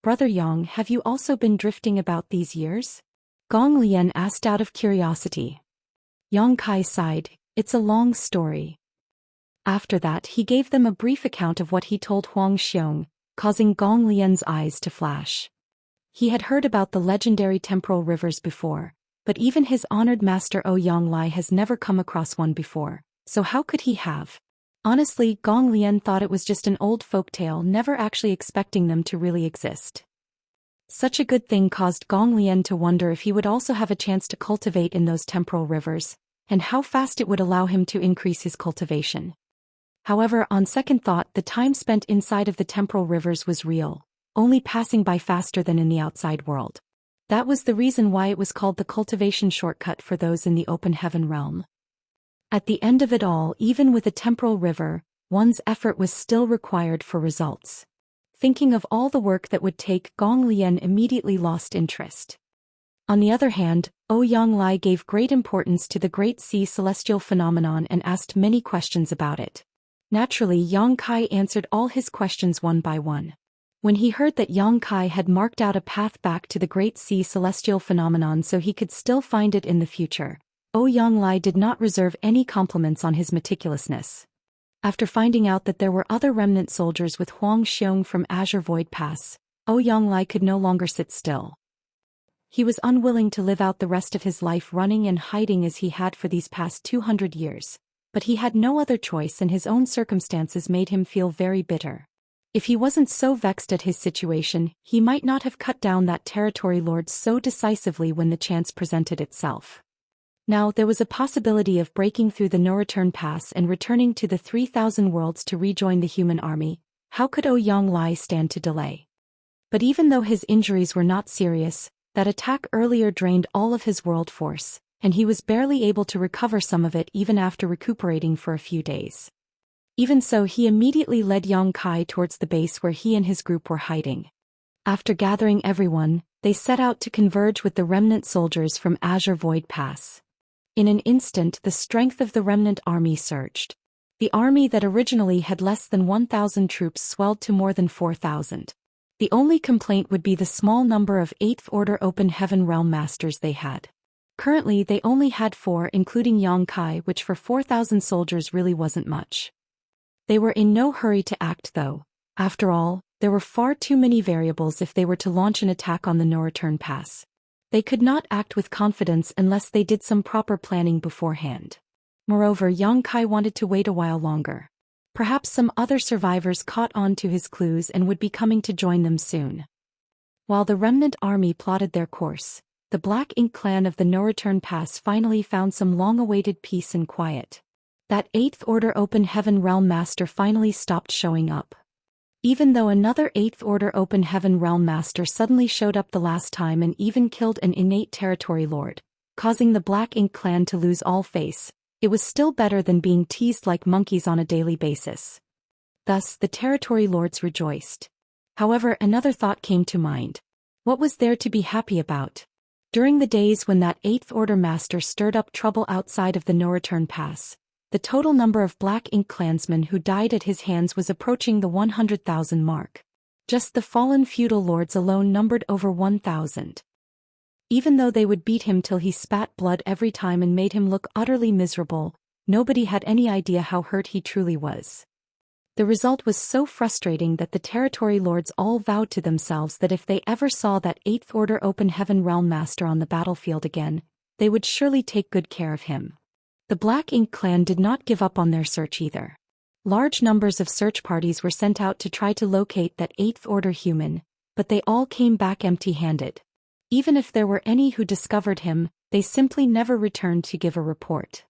"Brother Yang, have you also been drifting about these years?" Gong Lian asked out of curiosity. Yang Kai sighed, "It's a long story." After that he gave them a brief account of what he told Huang Xiong, causing Gong Lian's eyes to flash. He had heard about the legendary temporal rivers before, but even his honored master Yonglai has never come across one before, so how could he have? Honestly, Gong Lian thought it was just an old folktale, never actually expecting them to really exist. Such a good thing caused Gong Lian to wonder if he would also have a chance to cultivate in those temporal rivers, and how fast it would allow him to increase his cultivation. However, on second thought, the time spent inside of the temporal rivers was real, only passing by faster than in the outside world. That was the reason why it was called the cultivation shortcut for those in the open heaven realm. At the end of it all, even with a temporal river, one's effort was still required for results. Thinking of all the work that would take, Gong Lian immediately lost interest. On the other hand, Yonglai gave great importance to the Great Sea celestial phenomenon and asked many questions about it. Naturally, Yang Kai answered all his questions one by one. When he heard that Yang Kai had marked out a path back to the Great Sea celestial phenomenon so he could still find it in the future, Yonglai did not reserve any compliments on his meticulousness. After finding out that there were other remnant soldiers with Huang Xiong from Azure Void Pass, Yonglai could no longer sit still. He was unwilling to live out the rest of his life running and hiding as he had for these past 200 years, but he had no other choice and his own circumstances made him feel very bitter. If he wasn't so vexed at his situation, he might not have cut down that territory lord so decisively when the chance presented itself. Now there was a possibility of breaking through the no-return pass and returning to the 3,000 worlds to rejoin the human army. How could Yonglai stand to delay? But even though his injuries were not serious, that attack earlier drained all of his world force, and he was barely able to recover some of it even after recuperating for a few days. Even so, he immediately led Yang Kai towards the base where he and his group were hiding. After gathering everyone, they set out to converge with the remnant soldiers from Azure Void Pass. In an instant, the strength of the remnant army surged. The army that originally had less than 1,000 troops swelled to more than 4,000. The only complaint would be the small number of 8th Order Open Heaven Realm Masters they had. Currently they only had 4, including Yang Kai, which for 4,000 soldiers really wasn't much. They were in no hurry to act though. After all, there were far too many variables if they were to launch an attack on the no-return pass. They could not act with confidence unless they did some proper planning beforehand. Moreover, Yang Kai wanted to wait a while longer. Perhaps some other survivors caught on to his clues and would be coming to join them soon. While the remnant army plotted their course, the Black Ink clan of the no-return pass finally found some long-awaited peace and quiet. That 8th Order Open Heaven Realm Master finally stopped showing up. Even though another 8th Order Open Heaven Realm Master suddenly showed up the last time and even killed an innate territory lord, causing the Black Ink clan to lose all face, it was still better than being teased like monkeys on a daily basis. Thus, the territory lords rejoiced. However, another thought came to mind. What was there to be happy about? During the days when that 8th Order Master stirred up trouble outside of the no-return pass, the total number of Black Ink clansmen who died at his hands was approaching the 100,000 mark. Just the fallen feudal lords alone numbered over 1,000. Even though they would beat him till he spat blood every time and made him look utterly miserable, nobody had any idea how hurt he truly was. The result was so frustrating that the territory lords all vowed to themselves that if they ever saw that 8th Order Open Heaven Realm Master on the battlefield again, they would surely take good care of him. The Black Ink clan did not give up on their search either. Large numbers of search parties were sent out to try to locate that 8th Order human, but they all came back empty-handed. Even if there were any who discovered him, they simply never returned to give a report.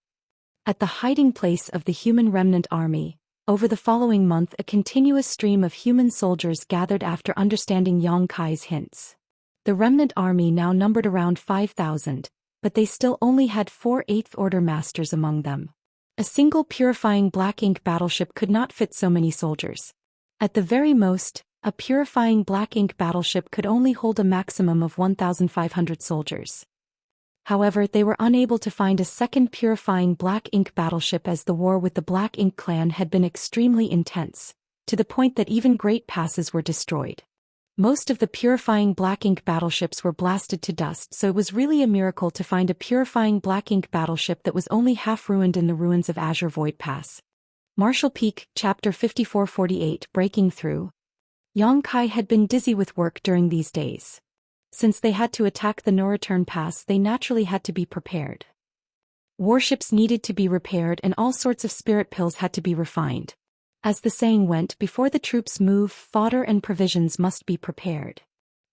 At the hiding place of the human remnant army, over the following month a continuous stream of human soldiers gathered after understanding Yang Kai's hints. The remnant army now numbered around 5,000, but they still only had 4 8th Order masters among them. A single purifying Black Ink battleship could not fit so many soldiers. At the very most, a purifying Black Ink battleship could only hold a maximum of 1,500 soldiers. However, they were unable to find a second purifying Black Ink battleship as the war with the Black Ink clan had been extremely intense, to the point that even great passes were destroyed. Most of the purifying Black Ink battleships were blasted to dust, so it was really a miracle to find a purifying Black Ink battleship that was only half ruined in the ruins of Azure Void Pass. Marshall Peak, Chapter 5448, Breaking Through. Yang Kai had been dizzy with work during these days. Since they had to attack the no-return pass, they naturally had to be prepared. Warships needed to be repaired and all sorts of spirit pills had to be refined. As the saying went, before the troops move, fodder and provisions must be prepared.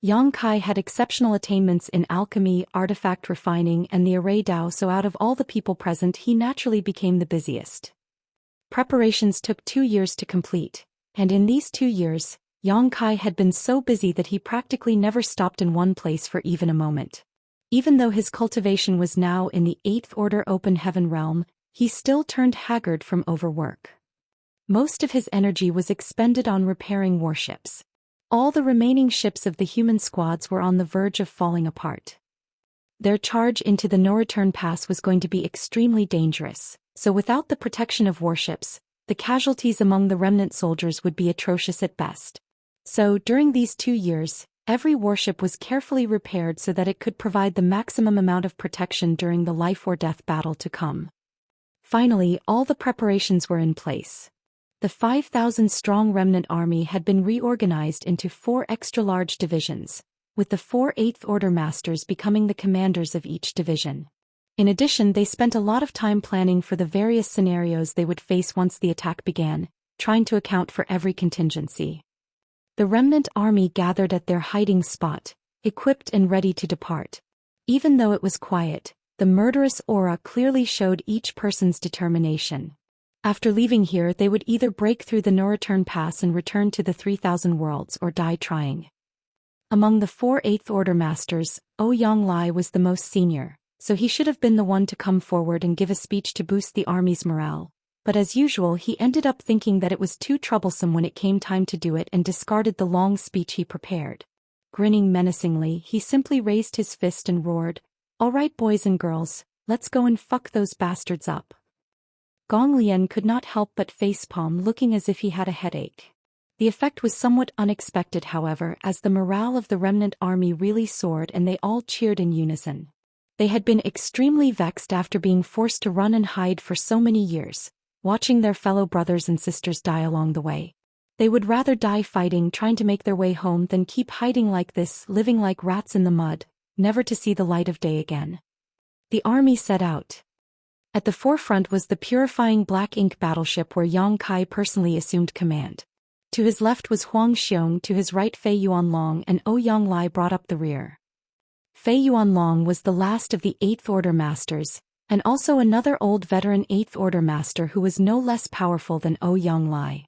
Yang Kai had exceptional attainments in alchemy, artifact refining, and the array Dao, so out of all the people present he naturally became the busiest. Preparations took 2 years to complete, and in these 2 years, Yang Kai had been so busy that he practically never stopped in one place for even a moment. Even though his cultivation was now in the 8th Order Open Heaven realm, he still turned haggard from overwork. Most of his energy was expended on repairing warships. All the remaining ships of the human squads were on the verge of falling apart. Their charge into the no-return pass was going to be extremely dangerous, so without the protection of warships, the casualties among the remnant soldiers would be atrocious at best. So, during these 2 years, every warship was carefully repaired so that it could provide the maximum amount of protection during the life-or-death battle to come. Finally, all the preparations were in place. The 5,000-strong remnant army had been reorganized into 4 extra-large divisions, with the 4 8th Order masters becoming the commanders of each division. In addition, they spent a lot of time planning for the various scenarios they would face once the attack began, trying to account for every contingency. The remnant army gathered at their hiding spot, equipped and ready to depart. Even though it was quiet, the murderous aura clearly showed each person's determination. After leaving here, they would either break through the no-return pass and return to the 3,000 worlds or die trying. Among the 4 8th Order masters, Ouyang Lai was the most senior, so he should have been the one to come forward and give a speech to boost the army's morale. But as usual, he ended up thinking that it was too troublesome when it came time to do it and discarded the long speech he prepared. Grinning menacingly, he simply raised his fist and roared, "All right, boys and girls, let's go and fuck those bastards up." Gong Lian could not help but facepalm, looking as if he had a headache. The effect was somewhat unexpected, however, as the morale of the remnant army really soared and they all cheered in unison. They had been extremely vexed after being forced to run and hide for so many years, watching their fellow brothers and sisters die along the way. They would rather die fighting, trying to make their way home, than keep hiding like this, living like rats in the mud, never to see the light of day again. The army set out. At the forefront was the purifying Black Ink battleship where Yang Kai personally assumed command. To his left was Huang Xiong, to his right Fei Yuanlong, and Ouyang Lai brought up the rear. Fei Yuanlong was the last of the 8th Order masters, and also another old veteran 8th Order master who was no less powerful than Ouyang Lai.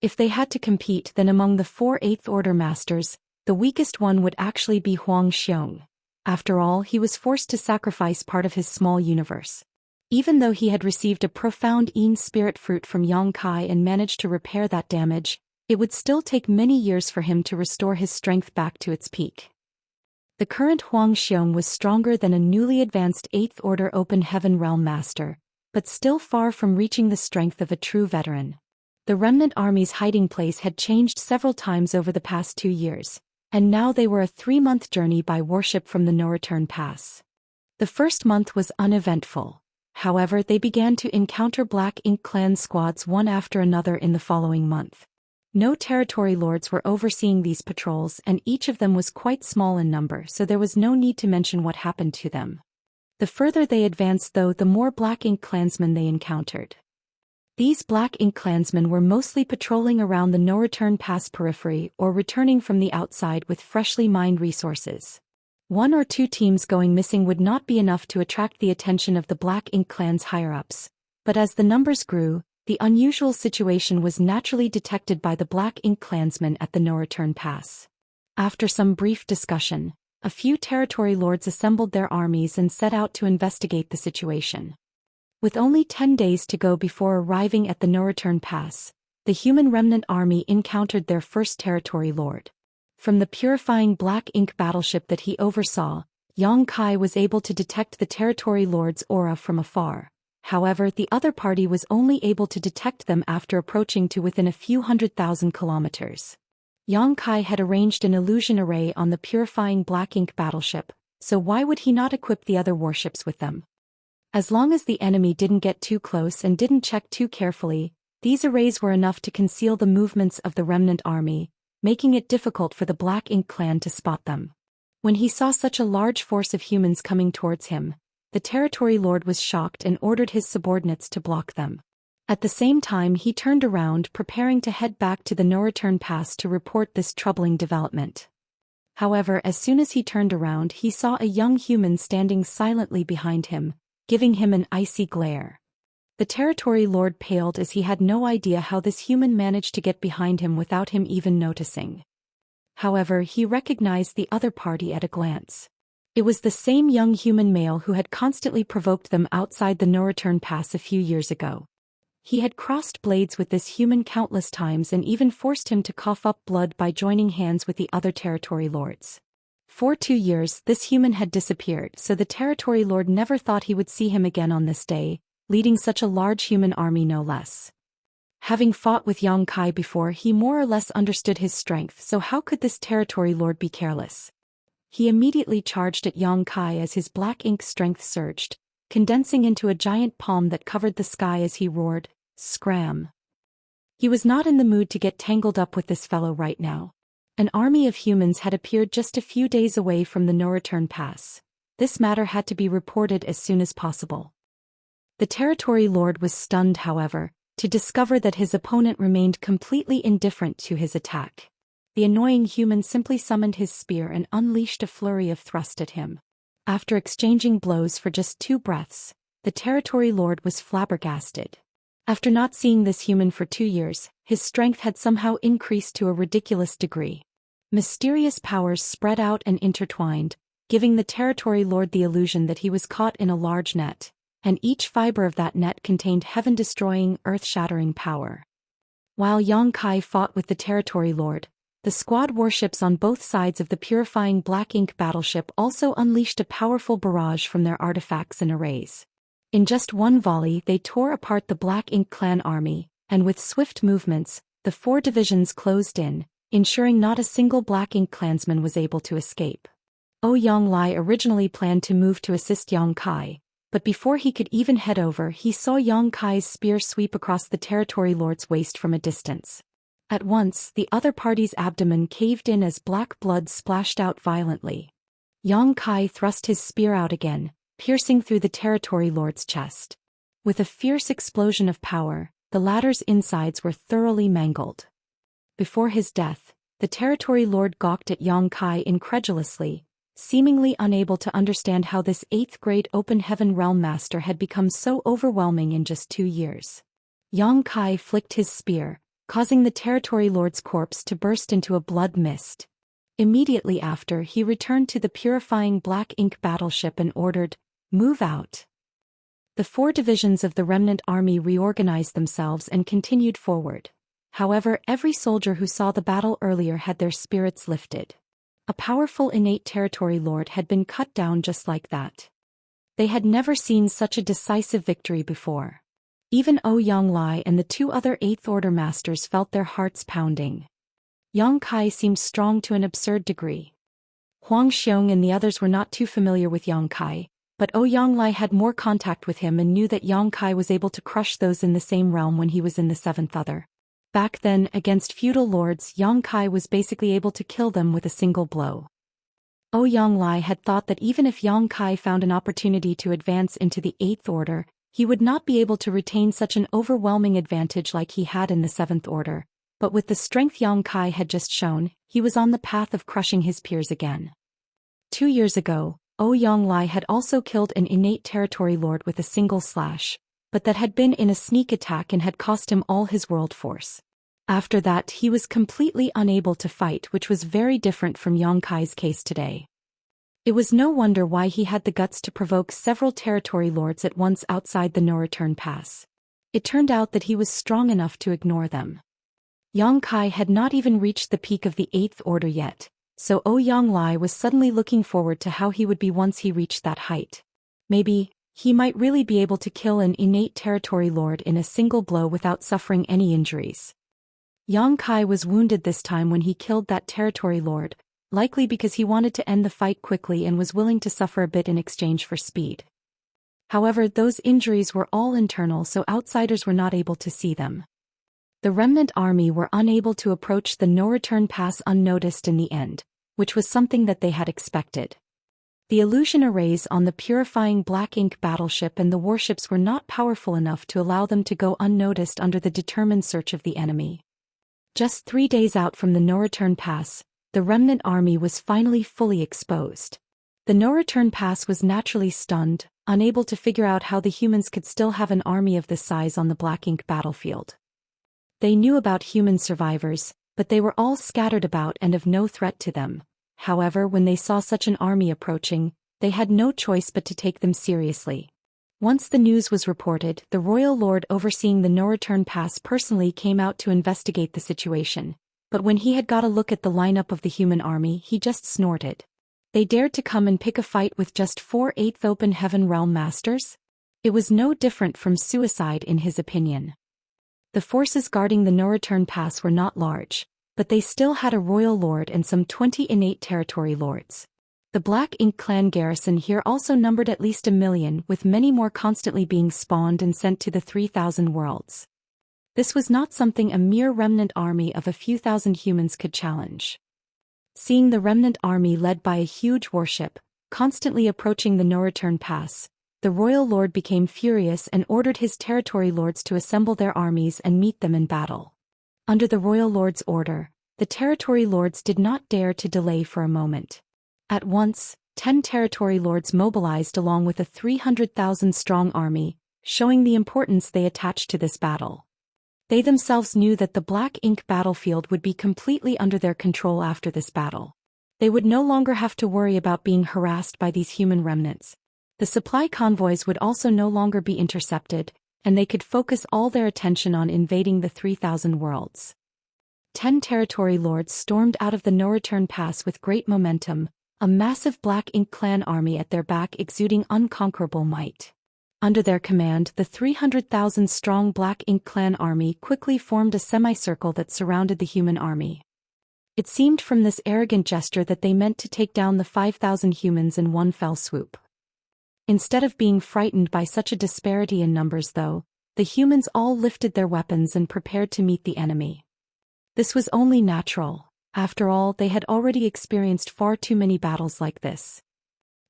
If they had to compete, then among the 4 8th Order Masters, the weakest one would actually be Zhou Xian. After all, he was forced to sacrifice part of his small universe. Even though he had received a profound Yin spirit fruit from Yang Kai and managed to repair that damage, it would still take many years for him to restore his strength back to its peak. The current Zhou Xian was stronger than a newly advanced 8th Order Open Heaven Realm Master, but still far from reaching the strength of a true veteran. The remnant army's hiding place had changed several times over the past 2 years, and now they were a 3-month journey by warship from the no-return pass. The first month was uneventful. However, they began to encounter Black Ink clan squads one after another in the following month. No territory lords were overseeing these patrols, and each of them was quite small in number, so there was no need to mention what happened to them. The further they advanced, though, the more Black Ink clansmen they encountered. These Black Ink clansmen were mostly patrolling around the no-return pass periphery or returning from the outside with freshly mined resources. 1 or 2 teams going missing would not be enough to attract the attention of the Black Ink clan's higher-ups, but as the numbers grew, the unusual situation was naturally detected by the Black Ink clansmen at the no-return pass. After some brief discussion, a few territory lords assembled their armies and set out to investigate the situation. With only 10 days to go before arriving at the no-return pass, the human remnant army encountered their first territory lord. From the purifying Black Ink battleship that he oversaw, Yang Kai was able to detect the territory lord's aura from afar. However, the other party was only able to detect them after approaching to within a few 100,000 kilometers. Yang Kai had arranged an illusion array on the purifying Black Ink battleship, so why would he not equip the other warships with them? As long as the enemy didn't get too close and didn't check too carefully, these arrays were enough to conceal the movements of the remnant army, making it difficult for the Black Ink clan to spot them. When he saw such a large force of humans coming towards him, the territory lord was shocked and ordered his subordinates to block them. At the same time, he turned around, preparing to head back to the no-return pass to report this troubling development. However, as soon as he turned around, he saw a young human standing silently behind him, giving him an icy glare. The territory lord paled as he had no idea how this human managed to get behind him without him even noticing. However, he recognized the other party at a glance. It was the same young human male who had constantly provoked them outside the no-return pass a few years ago. He had crossed blades with this human countless times and even forced him to cough up blood by joining hands with the other territory lords. For 2 years, this human had disappeared, so the territory lord never thought he would see him again on this day, leading such a large human army no less. Having fought with Yang Kai before, he more or less understood his strength, so how could this territory lord be careless? He immediately charged at Yang Kai as his Black Ink strength surged, condensing into a giant palm that covered the sky as he roared, "Scram!" He was not in the mood to get tangled up with this fellow right now. An army of humans had appeared just a few days away from the no-return pass. This matter had to be reported as soon as possible. The territory lord was stunned, however, to discover that his opponent remained completely indifferent to his attack. The annoying human simply summoned his spear and unleashed a flurry of thrust at him. After exchanging blows for just 2 breaths, the territory lord was flabbergasted. After not seeing this human for 2 years, his strength had somehow increased to a ridiculous degree. Mysterious powers spread out and intertwined, giving the territory lord the illusion that he was caught in a large net, and each fiber of that net contained heaven-destroying, earth-shattering power. While Yang Kai fought with the territory lord, the squad warships on both sides of the purifying Black Ink battleship also unleashed a powerful barrage from their artifacts and arrays. In just one volley, they tore apart the Black Ink clan army, and with swift movements, the 4 divisions closed in, ensuring not a single Black Ink clansman was able to escape. Yang Lai originally planned to move to assist Yang Kai, but before he could even head over, he saw Yang Kai's spear sweep across the territory lord's waist from a distance. At once, the other party's abdomen caved in as black blood splashed out violently. Yang Kai thrust his spear out again, piercing through the territory lord's chest. With a fierce explosion of power, the latter's insides were thoroughly mangled. Before his death, the territory lord gawked at Yang Kai incredulously, seemingly unable to understand how this 8th-grade open heaven realm master had become so overwhelming in just 2 years. Yang Kai flicked his spear, causing the Territory Lord's corpse to burst into a blood mist. Immediately after, he returned to the purifying black ink battleship and ordered, "Move out." The 4 divisions of the remnant army reorganized themselves and continued forward. However, every soldier who saw the battle earlier had their spirits lifted. A powerful innate Territory Lord had been cut down just like that. They had never seen such a decisive victory before. Even Yonglai and the 2 other 8th Order masters felt their hearts pounding. Yang Kai seemed strong to an absurd degree. Huang Xiong and the others were not too familiar with Yang Kai, but Yonglai had more contact with him and knew that Yang Kai was able to crush those in the same realm when he was in the 7th Other. Back then, against feudal lords, Yang Kai was basically able to kill them with a single blow. Yonglai had thought that even if Yang Kai found an opportunity to advance into the 8th Order, he would not be able to retain such an overwhelming advantage like he had in the 7th Order, but with the strength Yang Kai had just shown, he was on the path of crushing his peers again. 2 years ago, Yonglai had also killed an innate Territory Lord with a single slash, but that had been in a sneak attack and had cost him all his world force. After that, he was completely unable to fight, which was very different from Yang Kai's case today. It was no wonder why he had the guts to provoke several Territory Lords at once outside the no-return pass. It turned out that he was strong enough to ignore them. Yang Kai had not even reached the peak of the 8th Order yet, so Yonglai was suddenly looking forward to how he would be once he reached that height. Maybe he might really be able to kill an innate Territory Lord in a single blow without suffering any injuries. Yang Kai was wounded this time when he killed that Territory Lord, likely because he wanted to end the fight quickly and was willing to suffer a bit in exchange for speed. However, those injuries were all internal, so outsiders were not able to see them. The remnant army were unable to approach the no-return pass unnoticed in the end, which was something that they had expected. The illusion arrays on the purifying black ink battleship and the warships were not powerful enough to allow them to go unnoticed under the determined search of the enemy. Just 3 days out from the no-return pass, the remnant army was finally fully exposed. The no-return pass was naturally stunned, unable to figure out how the humans could still have an army of this size on the black ink battlefield. They knew about human survivors, but they were all scattered about and of no threat to them. However, when they saw such an army approaching, they had no choice but to take them seriously. Once the news was reported, the royal lord overseeing the no-return pass personally came out to investigate the situation, but when he had got a look at the lineup of the human army, he just snorted. They dared to come and pick a fight with just 4 8th Open Heaven Realm Masters? It was no different from suicide in his opinion. The forces guarding the no-return pass were not large, but they still had a royal lord and some 20 innate Territory Lords. The Black Ink clan garrison here also numbered at least 1 million, with many more constantly being spawned and sent to the 3,000 worlds. This was not something a mere remnant army of a few thousand humans could challenge. Seeing the remnant army led by a huge warship, constantly approaching the no-return pass, the royal lord became furious and ordered his Territory Lords to assemble their armies and meet them in battle. Under the royal lord's order, the Territory Lords did not dare to delay for a moment. At once, 10 Territory Lords mobilized along with a 300,000-strong army, showing the importance they attached to this battle. They themselves knew that the Black Ink battlefield would be completely under their control after this battle. They would no longer have to worry about being harassed by these human remnants. The supply convoys would also no longer be intercepted, and they could focus all their attention on invading the 3,000 worlds. 10 Territory Lords stormed out of the no-return pass with great momentum, a massive Black Ink clan army at their back exuding unconquerable might. Under their command, the 300,000-strong Black Ink clan army quickly formed a semicircle that surrounded the human army. It seemed from this arrogant gesture that they meant to take down the 5,000 humans in one fell swoop. Instead of being frightened by such a disparity in numbers though, the humans all lifted their weapons and prepared to meet the enemy. This was only natural. After all, they had already experienced far too many battles like this.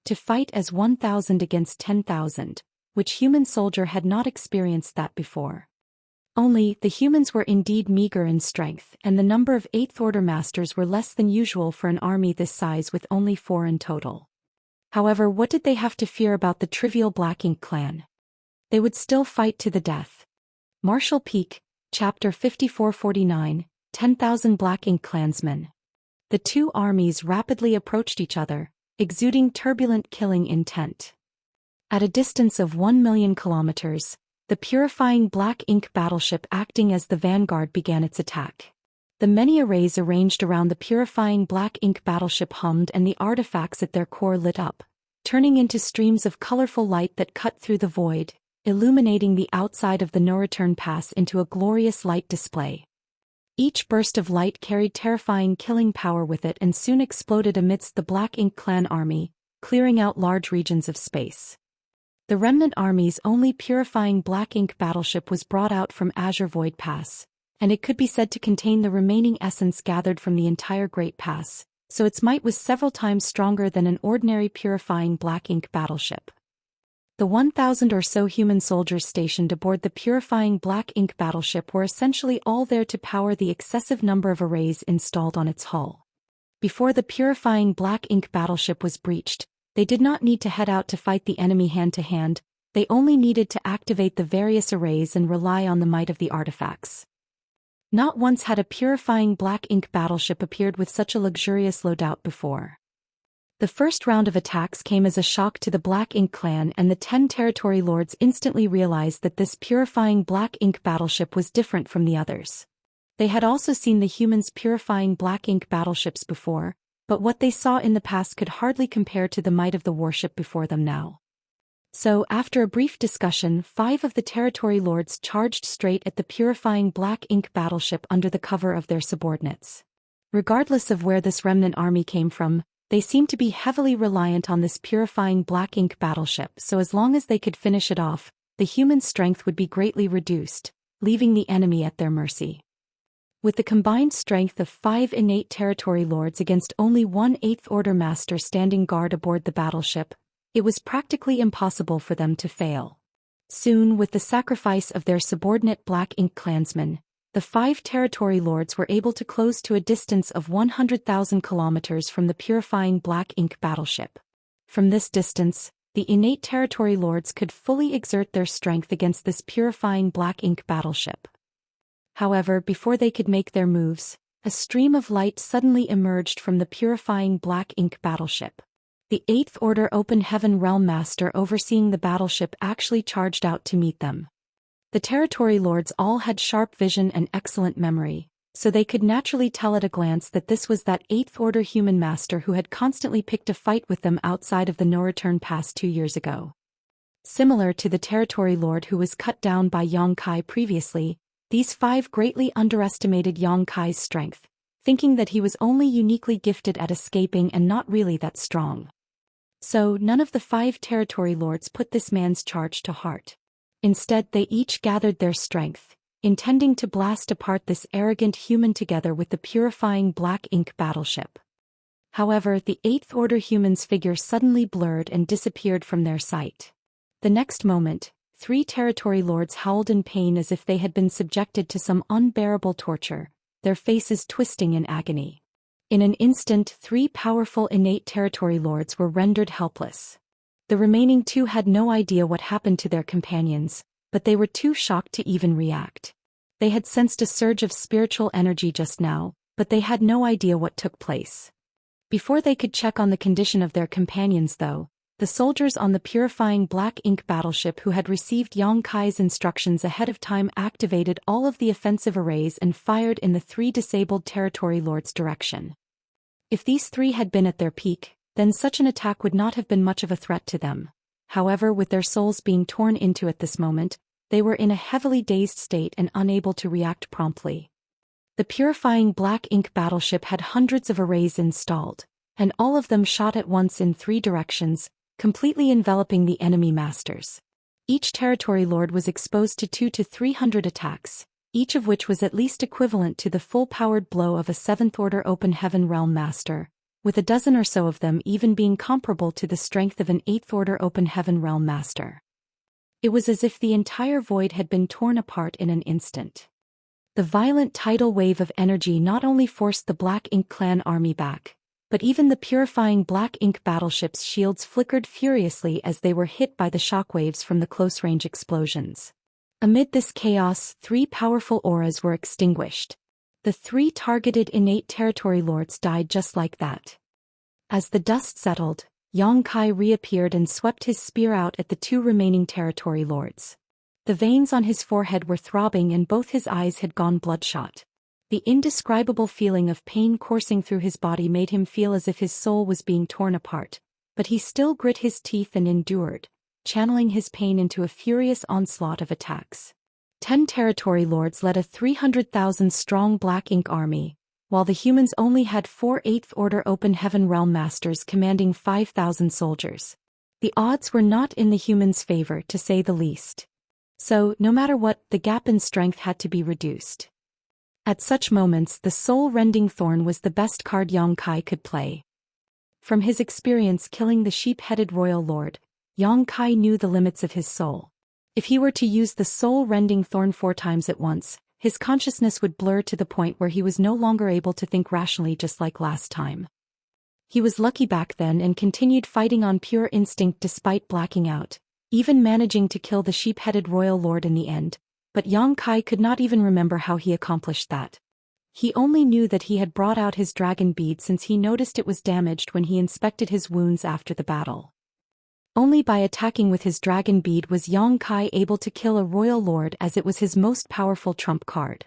To fight as 1,000 against 10,000, which human soldier had not experienced that before. Only, the humans were indeed meager in strength, and the number of 8th Order Masters were less than usual for an army this size with only 4 in total. However, what did they have to fear about the trivial Black Ink clan? They would still fight to the death. Marshal Peak, Chapter 5449, 10,000 Black Ink Clansmen. The two armies rapidly approached each other, exuding turbulent killing intent. At a distance of 1,000,000 kilometers, the purifying Black Ink battleship acting as the vanguard began its attack. The many arrays arranged around the purifying Black Ink battleship hummed and the artifacts at their core lit up, turning into streams of colorful light that cut through the void, illuminating the outside of the no-return pass into a glorious light display. Each burst of light carried terrifying killing power with it and soon exploded amidst the Black Ink clan army, clearing out large regions of space. The remnant army's only purifying Black Ink battleship was brought out from Azure Void Pass, and it could be said to contain the remaining essence gathered from the entire Great Pass, so its might was several times stronger than an ordinary purifying Black Ink battleship. The 1,000 or so human soldiers stationed aboard the purifying Black Ink battleship were essentially all there to power the excessive number of arrays installed on its hull. Before the purifying Black Ink battleship was breached, they did not need to head out to fight the enemy hand-to-hand, they only needed to activate the various arrays and rely on the might of the artifacts. Not once had a purifying Black Ink battleship appeared with such a luxurious loadout before. The first round of attacks came as a shock to the Black Ink clan, and the 10 territory lords instantly realized that this purifying Black Ink battleship was different from the others. They had also seen the humans' purifying Black Ink battleships before, but what they saw in the past could hardly compare to the might of the warship before them now. So, after a brief discussion, 5 of the territory lords charged straight at the purifying Black Ink battleship under the cover of their subordinates. Regardless of where this remnant army came from, they seemed to be heavily reliant on this purifying Black Ink battleship, so as long as they could finish it off, the human strength would be greatly reduced, leaving the enemy at their mercy. With the combined strength of 5 innate territory lords against only one 8th Order master standing guard aboard the battleship, it was practically impossible for them to fail. Soon, with the sacrifice of their subordinate Black Ink clansmen, the 5 territory lords were able to close to a distance of 100,000 kilometers from the purifying Black Ink battleship. From this distance, the innate territory lords could fully exert their strength against this purifying Black Ink battleship. However, before they could make their moves, a stream of light suddenly emerged from the purifying Black Ink battleship. The 8th Order Open Heaven Realm Master overseeing the battleship actually charged out to meet them. The territory lords all had sharp vision and excellent memory, so they could naturally tell at a glance that this was that 8th Order human master who had constantly picked a fight with them outside of the no-return pass 2 years ago. Similar to the territory lord who was cut down by Yang Kai previously, these 5 greatly underestimated Yang Kai's strength, thinking that he was only uniquely gifted at escaping and not really that strong. So none of the 5 territory lords put this man's charge to heart. Instead, they each gathered their strength, intending to blast apart this arrogant human together with the purifying Black Ink battleship. However, the 8th Order human's figure suddenly blurred and disappeared from their sight. The next moment, 3 territory lords howled in pain as if they had been subjected to some unbearable torture, their faces twisting in agony. In an instant, 3 powerful innate territory lords were rendered helpless. The remaining 2 had no idea what happened to their companions, but they were too shocked to even react. They had sensed a surge of spiritual energy just now, but they had no idea what took place. Before they could check on the condition of their companions though, the soldiers on the purifying Black Ink battleship who had received Yang Kai's instructions ahead of time activated all of the offensive arrays and fired in the 3 disabled territory lords' direction. If these 3 had been at their peak, then such an attack would not have been much of a threat to them. However, with their souls being torn into at this moment, they were in a heavily dazed state and unable to react promptly. The purifying Black Ink battleship had hundreds of arrays installed, and all of them shot at once in 3 directions, completely enveloping the enemy masters. Each territory lord was exposed to 200 to 300 attacks, each of which was at least equivalent to the full-powered blow of a 7th Order Open Heaven Realm Master, with a dozen or so of them even being comparable to the strength of an 8th Order Open Heaven Realm Master. It was as if the entire void had been torn apart in an instant. The violent tidal wave of energy not only forced the Black Ink clan army back, but even the purifying Black Ink battleship's shields flickered furiously as they were hit by the shockwaves from the close-range explosions. Amid this chaos, 3 powerful auras were extinguished. The 3 targeted innate territory lords died just like that. As the dust settled, Yang Kai reappeared and swept his spear out at the 2 remaining territory lords. The veins on his forehead were throbbing and both his eyes had gone bloodshot. The indescribable feeling of pain coursing through his body made him feel as if his soul was being torn apart, but he still grit his teeth and endured, channeling his pain into a furious onslaught of attacks. 10 territory lords led a 300,000-strong Black Ink army, while the humans only had 4 8th-order Open Heaven Realm Masters commanding 5,000 soldiers. The odds were not in the humans' favor, to say the least. So, no matter what, the gap in strength had to be reduced. At such moments, the soul-rending thorn was the best card Yang Kai could play. From his experience killing the sheep-headed royal lord, Yang Kai knew the limits of his soul. If he were to use the soul-rending thorn 4 times at once, his consciousness would blur to the point where he was no longer able to think rationally just like last time. He was lucky back then and continued fighting on pure instinct despite blacking out, even managing to kill the sheep-headed royal lord in the end, but Yang Kai could not even remember how he accomplished that. He only knew that he had brought out his dragon bead since he noticed it was damaged when he inspected his wounds after the battle. Only by attacking with his dragon bead was Yang Kai able to kill a royal lord, as it was his most powerful trump card.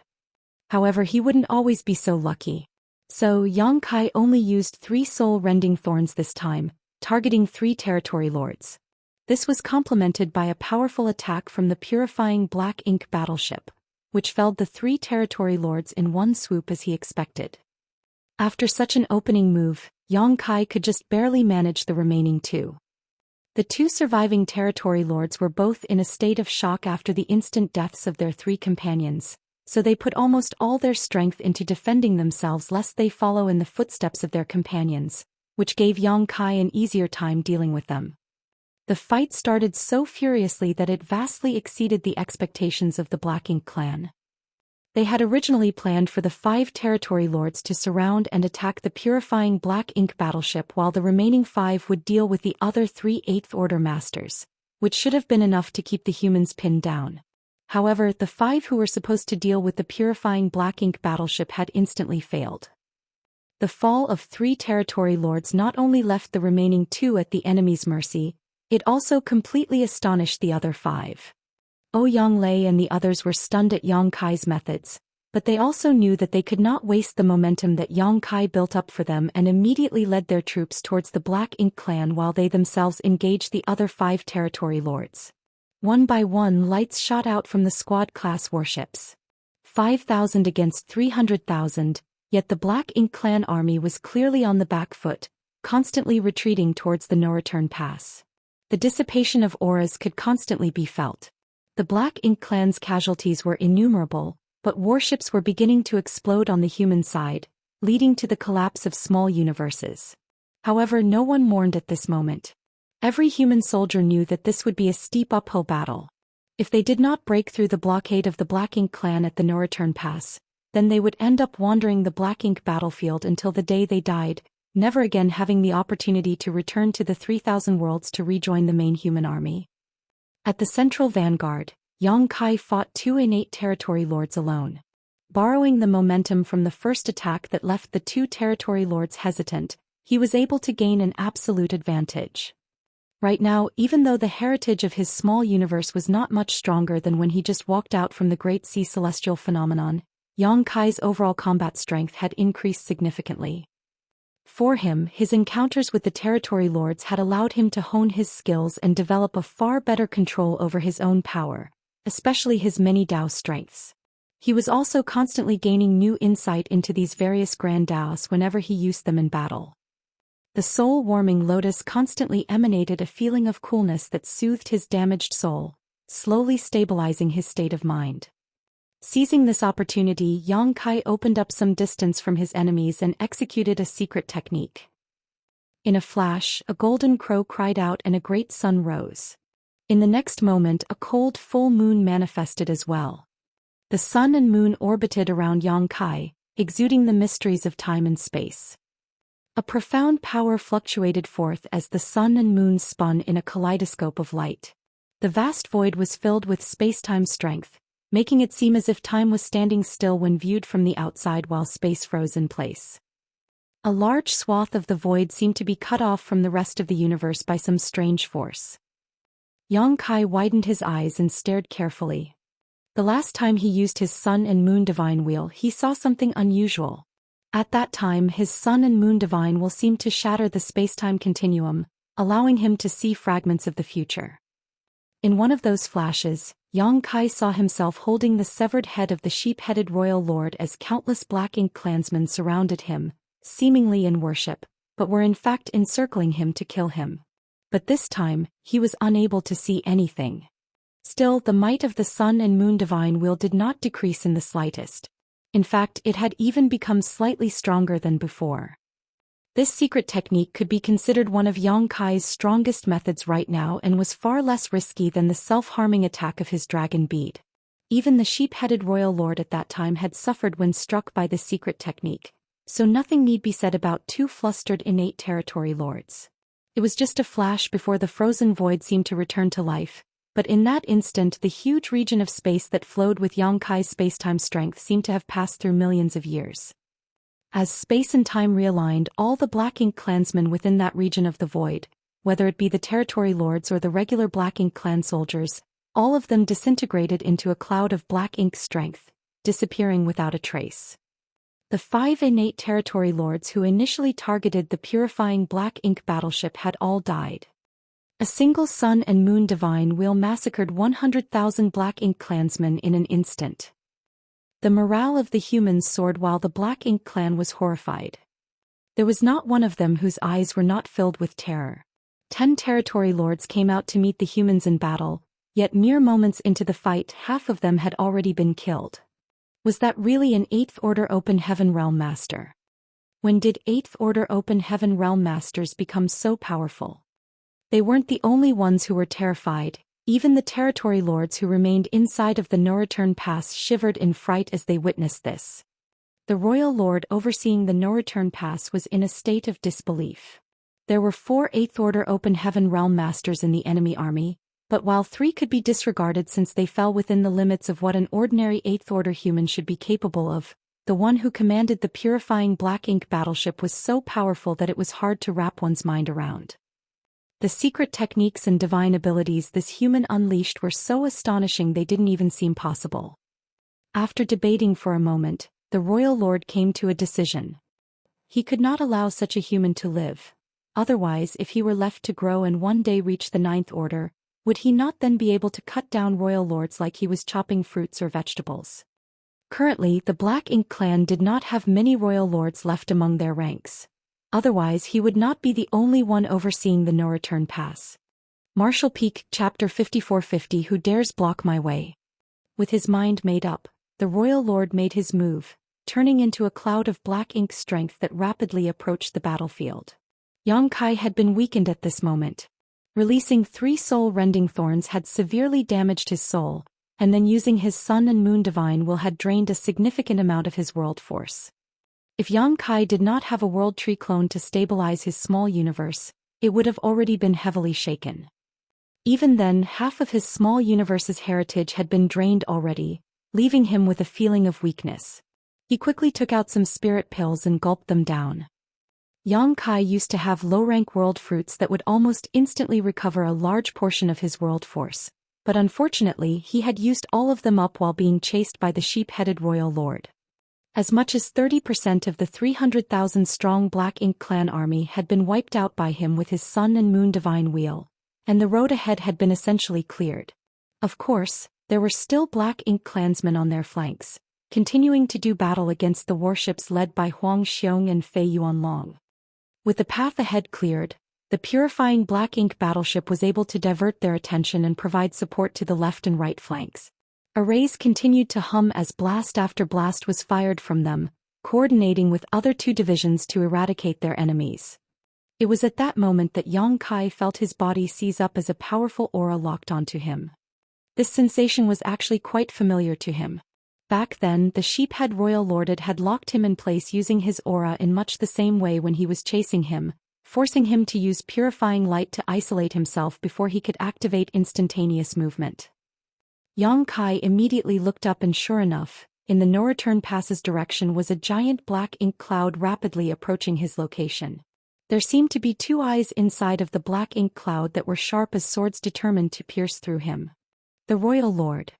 However, he wouldn't always be so lucky. So Yang Kai only used 3 soul-rending thorns this time, targeting 3 territory lords. This was complemented by a powerful attack from the purifying Black Ink battleship, which felled the 3 territory lords in one swoop as he expected. After such an opening move, Yang Kai could just barely manage the remaining 2. The 2 surviving territory lords were both in a state of shock after the instant deaths of their 3 companions, so they put almost all their strength into defending themselves lest they follow in the footsteps of their companions, which gave Yang Kai an easier time dealing with them. The fight started so furiously that it vastly exceeded the expectations of the Black Ink clan. They had originally planned for the 5 territory lords to surround and attack the purifying Black Ink battleship while the remaining 5 would deal with the other 3 8th-order masters, which should have been enough to keep the humans pinned down. However, the 5 who were supposed to deal with the purifying Black Ink battleship had instantly failed. The fall of 3 territory lords not only left the remaining 2 at the enemy's mercy, it also completely astonished the other 5. Ouyang Lei and the others were stunned at Yang Kai's methods, but they also knew that they could not waste the momentum that Yang Kai built up for them and immediately led their troops towards the Black Ink clan while they themselves engaged the other 5 territory lords. One by one, lights shot out from the squad-class warships. 5,000 against 300,000, yet the Black Ink clan army was clearly on the back foot, constantly retreating towards the no-return pass. The dissipation of auras could constantly be felt. The Black Ink clan's casualties were innumerable, but warships were beginning to explode on the human side, leading to the collapse of small universes. However, no one mourned at this moment. Every human soldier knew that this would be a steep uphill battle. If they did not break through the blockade of the Black Ink clan at the no-return pass, then they would end up wandering the Black Ink battlefield until the day they died, never again having the opportunity to return to the 3,000 worlds to rejoin the main human army. At the central vanguard, Yang Kai fought 2 innate territory lords alone. Borrowing the momentum from the first attack that left the 2 territory lords hesitant, he was able to gain an absolute advantage. Right now, even though the heritage of his small universe was not much stronger than when he just walked out from the Great Sea Celestial phenomenon, Yang Kai's overall combat strength had increased significantly. For him, his encounters with the territory lords had allowed him to hone his skills and develop a far better control over his own power, especially his many Dao strengths. He was also constantly gaining new insight into these various grand Daos whenever he used them in battle. The soul-warming lotus constantly emanated a feeling of coolness that soothed his damaged soul, slowly stabilizing his state of mind. Seizing this opportunity, Yang Kai opened up some distance from his enemies and executed a secret technique. In a flash, a golden crow cried out and a great sun rose. In the next moment, a cold full moon manifested as well. The sun and moon orbited around Yang Kai, exuding the mysteries of time and space. A profound power fluctuated forth as the sun and moon spun in a kaleidoscope of light. The The vast void was filled with space-time strength, making it seem as if time was standing still when viewed from the outside while space froze in place. A large swath of the void seemed to be cut off from the rest of the universe by some strange force. Yang Kai widened his eyes and stared carefully. The last time he used his Sun and Moon Divine Wheel, he saw something unusual. At that time, his Sun and Moon Divine Wheel seemed to shatter the space-time continuum, allowing him to see fragments of the future. In one of those flashes, Yang Kai saw himself holding the severed head of the sheep-headed royal lord as countless black ink clansmen surrounded him, seemingly in worship, but were in fact encircling him to kill him. But this time, he was unable to see anything. Still, the might of the Sun and Moon Divine Wheel did not decrease in the slightest. In fact, it had even become slightly stronger than before. This secret technique could be considered one of Yang Kai's strongest methods right now and was far less risky than the self-harming attack of his dragon bead. Even the sheep-headed royal lord at that time had suffered when struck by this secret technique, so nothing need be said about two flustered innate territory lords. It was just a flash before the frozen void seemed to return to life, but in that instant the huge region of space that flowed with Yang Kai's space-time strength seemed to have passed through millions of years. As space and time realigned, all the black ink clansmen within that region of the void, whether it be the territory lords or the regular black ink clan soldiers, all of them disintegrated into a cloud of black ink strength, disappearing without a trace. The 5 innate territory lords who initially targeted the purifying black ink battleship had all died. A single Sun and Moon Divine Wheel massacred 100,000 black ink clansmen in an instant. The morale of the humans soared while the Black Ink clan was horrified. There was not one of them whose eyes were not filled with terror. 10 territory lords came out to meet the humans in battle, yet mere moments into the fight half of them had already been killed. Was that really an 8th Order Open Heaven Realm Master? When did 8th Order Open Heaven Realm Masters become so powerful? They weren't the only ones who were terrified. Even the territory lords who remained inside of the no-return pass shivered in fright as they witnessed this. The royal lord overseeing the no-return pass was in a state of disbelief. There were 4 8th Order Open Heaven Realm Masters in the enemy army, but while 3 could be disregarded since they fell within the limits of what an ordinary 8th Order human should be capable of, the one who commanded the purifying black ink battleship was so powerful that it was hard to wrap one's mind around. The secret techniques and divine abilities this human unleashed were so astonishing they didn't even seem possible. After debating for a moment, the royal lord came to a decision. He could not allow such a human to live. Otherwise, if he were left to grow and one day reach the 9th Order, would he not then be able to cut down royal lords like he was chopping fruits or vegetables? Currently, the Black Ink clan did not have many royal lords left among their ranks. Otherwise he would not be the only one overseeing the no-return pass. Marshall Peak, Chapter 5450. Who dares block my way? With his mind made up, the royal lord made his move, turning into a cloud of black ink strength that rapidly approached the battlefield. Yang Kai had been weakened at this moment. Releasing 3 soul-rending thorns had severely damaged his soul, and then using his Sun and Moon Divine Will had drained a significant amount of his world force. If Yang Kai did not have a world tree clone to stabilize his small universe, it would have already been heavily shaken. Even then, half of his small universe's heritage had been drained already, leaving him with a feeling of weakness. He quickly took out some spirit pills and gulped them down. Yang Kai used to have low-rank world fruits that would almost instantly recover a large portion of his world force, but unfortunately he had used all of them up while being chased by the sheep-headed royal lord. As much as 30% of the 300,000-strong Black Ink clan army had been wiped out by him with his Sun and Moon Divine Wheel, and the road ahead had been essentially cleared. Of course, there were still Black Ink clansmen on their flanks, continuing to do battle against the warships led by Huang Xiong and Fei Yuanlong. With the path ahead cleared, the purifying Black Ink battleship was able to divert their attention and provide support to the left and right flanks. Arrays continued to hum as blast after blast was fired from them, coordinating with other 2 divisions to eradicate their enemies. It was at that moment that Yang Kai felt his body seize up as a powerful aura locked onto him. This sensation was actually quite familiar to him. Back then, the sheephead royal lord had locked him in place using his aura in much the same way when he was chasing him, forcing him to use purifying light to isolate himself before he could activate instantaneous movement. Yang Kai immediately looked up and sure enough, in the no-return pass's direction was a giant black ink cloud rapidly approaching his location. There seemed to be two eyes inside of the black ink cloud that were sharp as swords determined to pierce through him. The Royal Lord.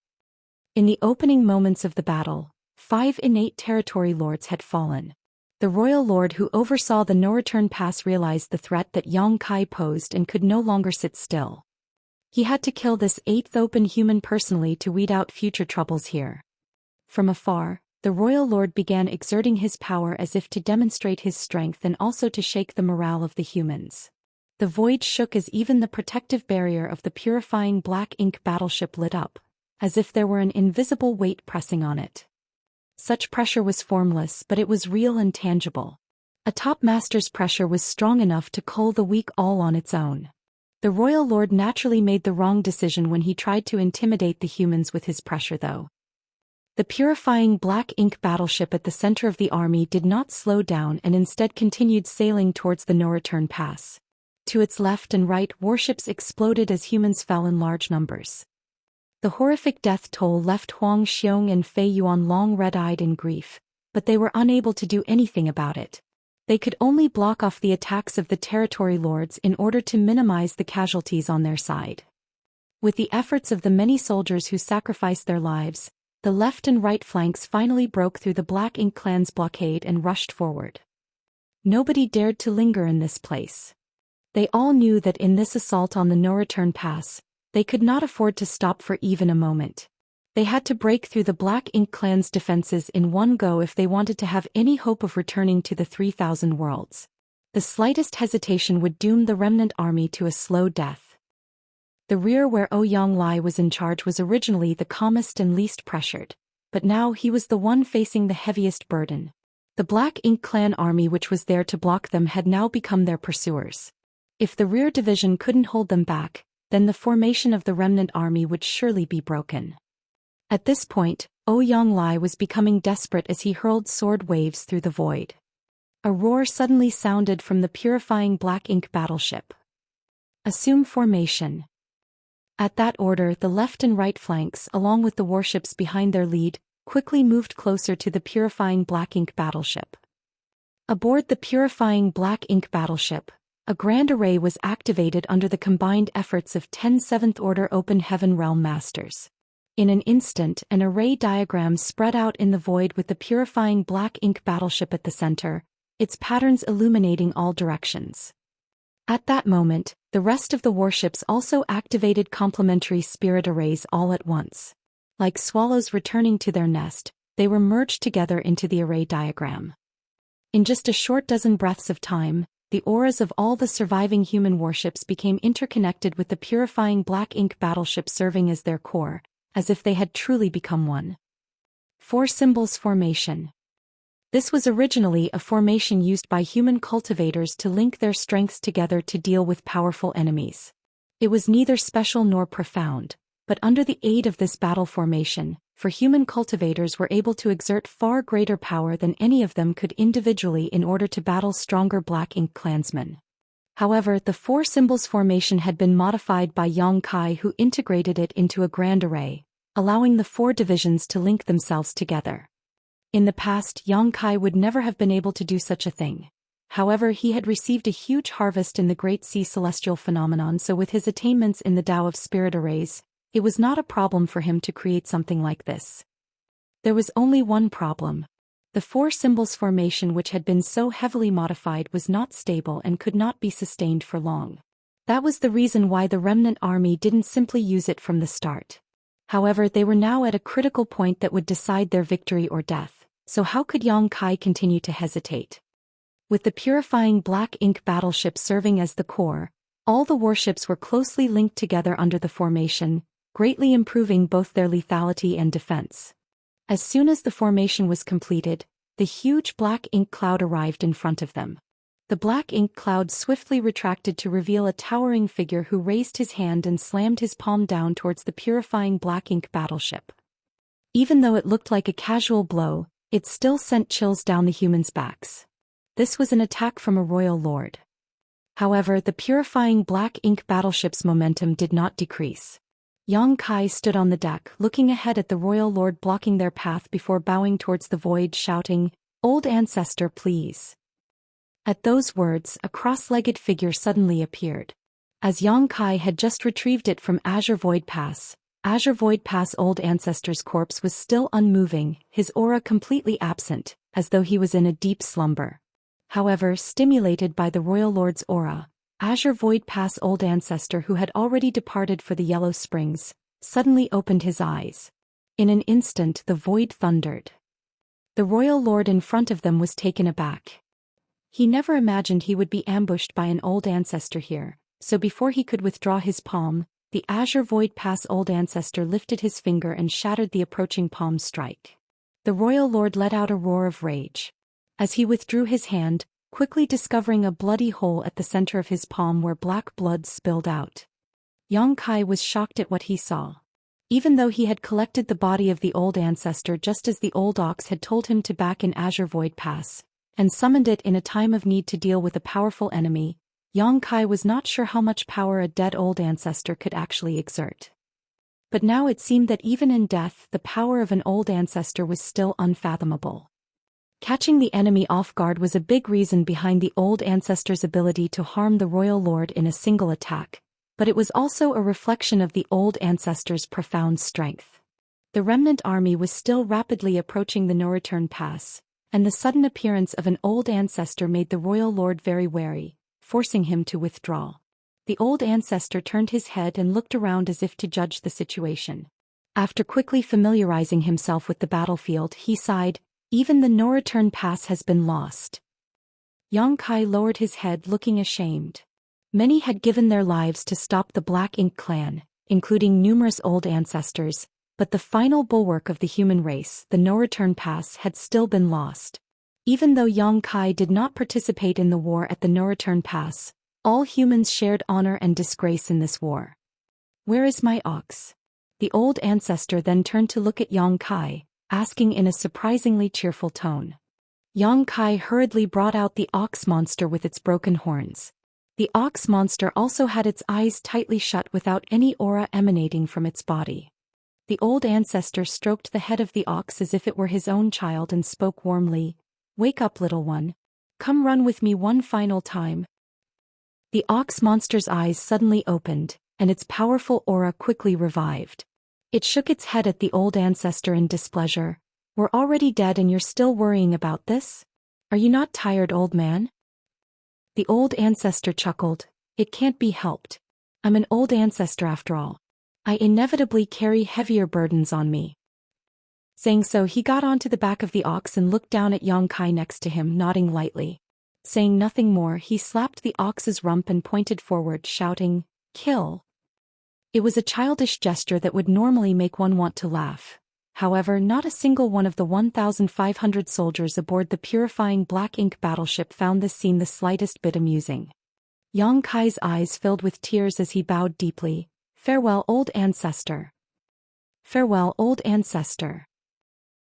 In the opening moments of the battle, 5 innate territory lords had fallen. The Royal Lord who oversaw the no-return pass realized the threat that Yang Kai posed and could no longer sit still. He had to kill this 8th open human personally to weed out future troubles here. From afar, the Royal Lord began exerting his power as if to demonstrate his strength and also to shake the morale of the humans. The void shook as even the protective barrier of the purifying black ink battleship lit up, as if there were an invisible weight pressing on it. Such pressure was formless, but it was real and tangible. A top master's pressure was strong enough to cull the weak all on its own. The Royal Lord naturally made the wrong decision when he tried to intimidate the humans with his pressure though. The purifying black ink battleship at the center of the army did not slow down and instead continued sailing towards the no-return pass. To its left and right, warships exploded as humans fell in large numbers. The horrific death toll left Huang Xiong and Fei Yuan long red-eyed in grief, but they were unable to do anything about it. They could only block off the attacks of the territory lords in order to minimize the casualties on their side. With the efforts of the many soldiers who sacrificed their lives, the left and right flanks finally broke through the Black Ink clan's blockade and rushed forward. Nobody dared to linger in this place. They all knew that in this assault on the no-return pass, they could not afford to stop for even a moment. They had to break through the Black Ink clan's defenses in one go if they wanted to have any hope of returning to the 3,000 worlds. The slightest hesitation would doom the remnant army to a slow death. The rear where Ouyang Lai was in charge was originally the calmest and least pressured, but now he was the one facing the heaviest burden. The Black Ink clan army which was there to block them had now become their pursuers. If the rear division couldn't hold them back, then the formation of the remnant army would surely be broken. At this point, Ouyang Lai was becoming desperate as he hurled sword waves through the void. A roar suddenly sounded from the purifying Black Ink battleship. Assume formation. At that order, the left and right flanks, along with the warships behind their lead, quickly moved closer to the purifying Black Ink battleship. Aboard the purifying Black Ink battleship, a grand array was activated under the combined efforts of 10 7th-order Open Heaven Realm Masters. In an instant, an array diagram spread out in the void with the purifying Black Ink battleship at the center, its patterns illuminating all directions. At that moment, the rest of the warships also activated complementary spirit arrays all at once. Like swallows returning to their nest, they were merged together into the array diagram. In just a short dozen breaths of time, the auras of all the surviving human warships became interconnected with the purifying Black Ink battleship serving as their core, as if they had truly become one. 4 Symbols Formation. This was originally a formation used by human cultivators to link their strengths together to deal with powerful enemies. It was neither special nor profound, but under the aid of this battle formation, for human cultivators were able to exert far greater power than any of them could individually in order to battle stronger Black Ink clansmen. However, the 4 Symbols formation had been modified by Yang Kai, who integrated it into a grand array, allowing the 4 divisions to link themselves together. In the past, Yang Kai would never have been able to do such a thing. However, he had received a huge harvest in the Great Sea Celestial Phenomenon, so with his attainments in the Tao of Spirit Arrays, it was not a problem for him to create something like this. There was only one problem. The 4 Symbols formation which had been so heavily modified was not stable and could not be sustained for long. That was the reason why the remnant army didn't simply use it from the start. However, they were now at a critical point that would decide their victory or death, so how could Yang Kai continue to hesitate? With the purifying Black Ink battleship serving as the core, all the warships were closely linked together under the formation, greatly improving both their lethality and defense. As soon as the formation was completed, the huge Black Ink cloud arrived in front of them. The Black Ink cloud swiftly retracted to reveal a towering figure who raised his hand and slammed his palm down towards the purifying Black Ink battleship. Even though it looked like a casual blow, it still sent chills down the humans' backs. This was an attack from a royal lord. However, the purifying black ink battleship's momentum did not decrease. Yang Kai stood on the deck, looking ahead at the royal lord blocking their path before bowing towards the void, shouting, "Old ancestor, please." At those words, a cross-legged figure suddenly appeared. As Yang Kai had just retrieved it from Azure Void Pass, Old Ancestor's corpse was still unmoving, his aura completely absent, as though he was in a deep slumber. However, stimulated by the Royal Lord's aura, Azure Void Pass Old Ancestor, who had already departed for the Yellow Springs, suddenly opened his eyes. In an instant the void thundered. The Royal Lord in front of them was taken aback. He never imagined he would be ambushed by an Old Ancestor here, so before he could withdraw his palm, the Azure Void Pass Old Ancestor lifted his finger and shattered the approaching palm strike. The Royal Lord let out a roar of rage. As he withdrew his hand, quickly discovering a bloody hole at the center of his palm where black blood spilled out. Yang Kai was shocked at what he saw. Even though he had collected the body of the Old Ancestor just as the Old Ox had told him to back in Azure Void Pass, and summoned it in a time of need to deal with a powerful enemy, Yang Kai was not sure how much power a dead Old Ancestor could actually exert. But now it seemed that even in death the power of an Old Ancestor was still unfathomable. Catching the enemy off guard was a big reason behind the Old Ancestor's ability to harm the Royal Lord in a single attack, but it was also a reflection of the Old Ancestor's profound strength. The remnant army was still rapidly approaching the no-return pass, and the sudden appearance of an Old Ancestor made the Royal Lord very wary, forcing him to withdraw. The Old Ancestor turned his head and looked around as if to judge the situation. After quickly familiarizing himself with the battlefield, he sighed, "Even the no-return pass has been lost." Yang Kai lowered his head, looking ashamed. Many had given their lives to stop the Black Ink clan, including numerous Old Ancestors, but the final bulwark of the human race, the no-return pass, had still been lost. Even though Yang Kai did not participate in the war at the no-return pass, all humans shared honor and disgrace in this war. "Where is my ox?" The Old Ancestor then turned to look at Yang Kai, asking in a surprisingly cheerful tone. Yang Kai hurriedly brought out the ox monster with its broken horns. The ox monster also had its eyes tightly shut without any aura emanating from its body. The Old Ancestor stroked the head of the ox as if it were his own child and spoke warmly, "Wake up, little one. Come run with me one final time." The ox monster's eyes suddenly opened, and its powerful aura quickly revived. It shook its head at the Old Ancestor in displeasure. "We're already dead and you're still worrying about this? Are you not tired, old man?" The Old Ancestor chuckled. "It can't be helped. I'm an Old Ancestor after all. I inevitably carry heavier burdens on me." Saying so, he got onto the back of the ox and looked down at Yang Kai next to him, nodding lightly. Saying nothing more, he slapped the ox's rump and pointed forward, shouting, "Kill." It was a childish gesture that would normally make one want to laugh. However, not a single one of the 1,500 soldiers aboard the purifying Black Ink battleship found this scene the slightest bit amusing. Yang Kai's eyes filled with tears as he bowed deeply. "Farewell, Old Ancestor. Farewell, Old Ancestor."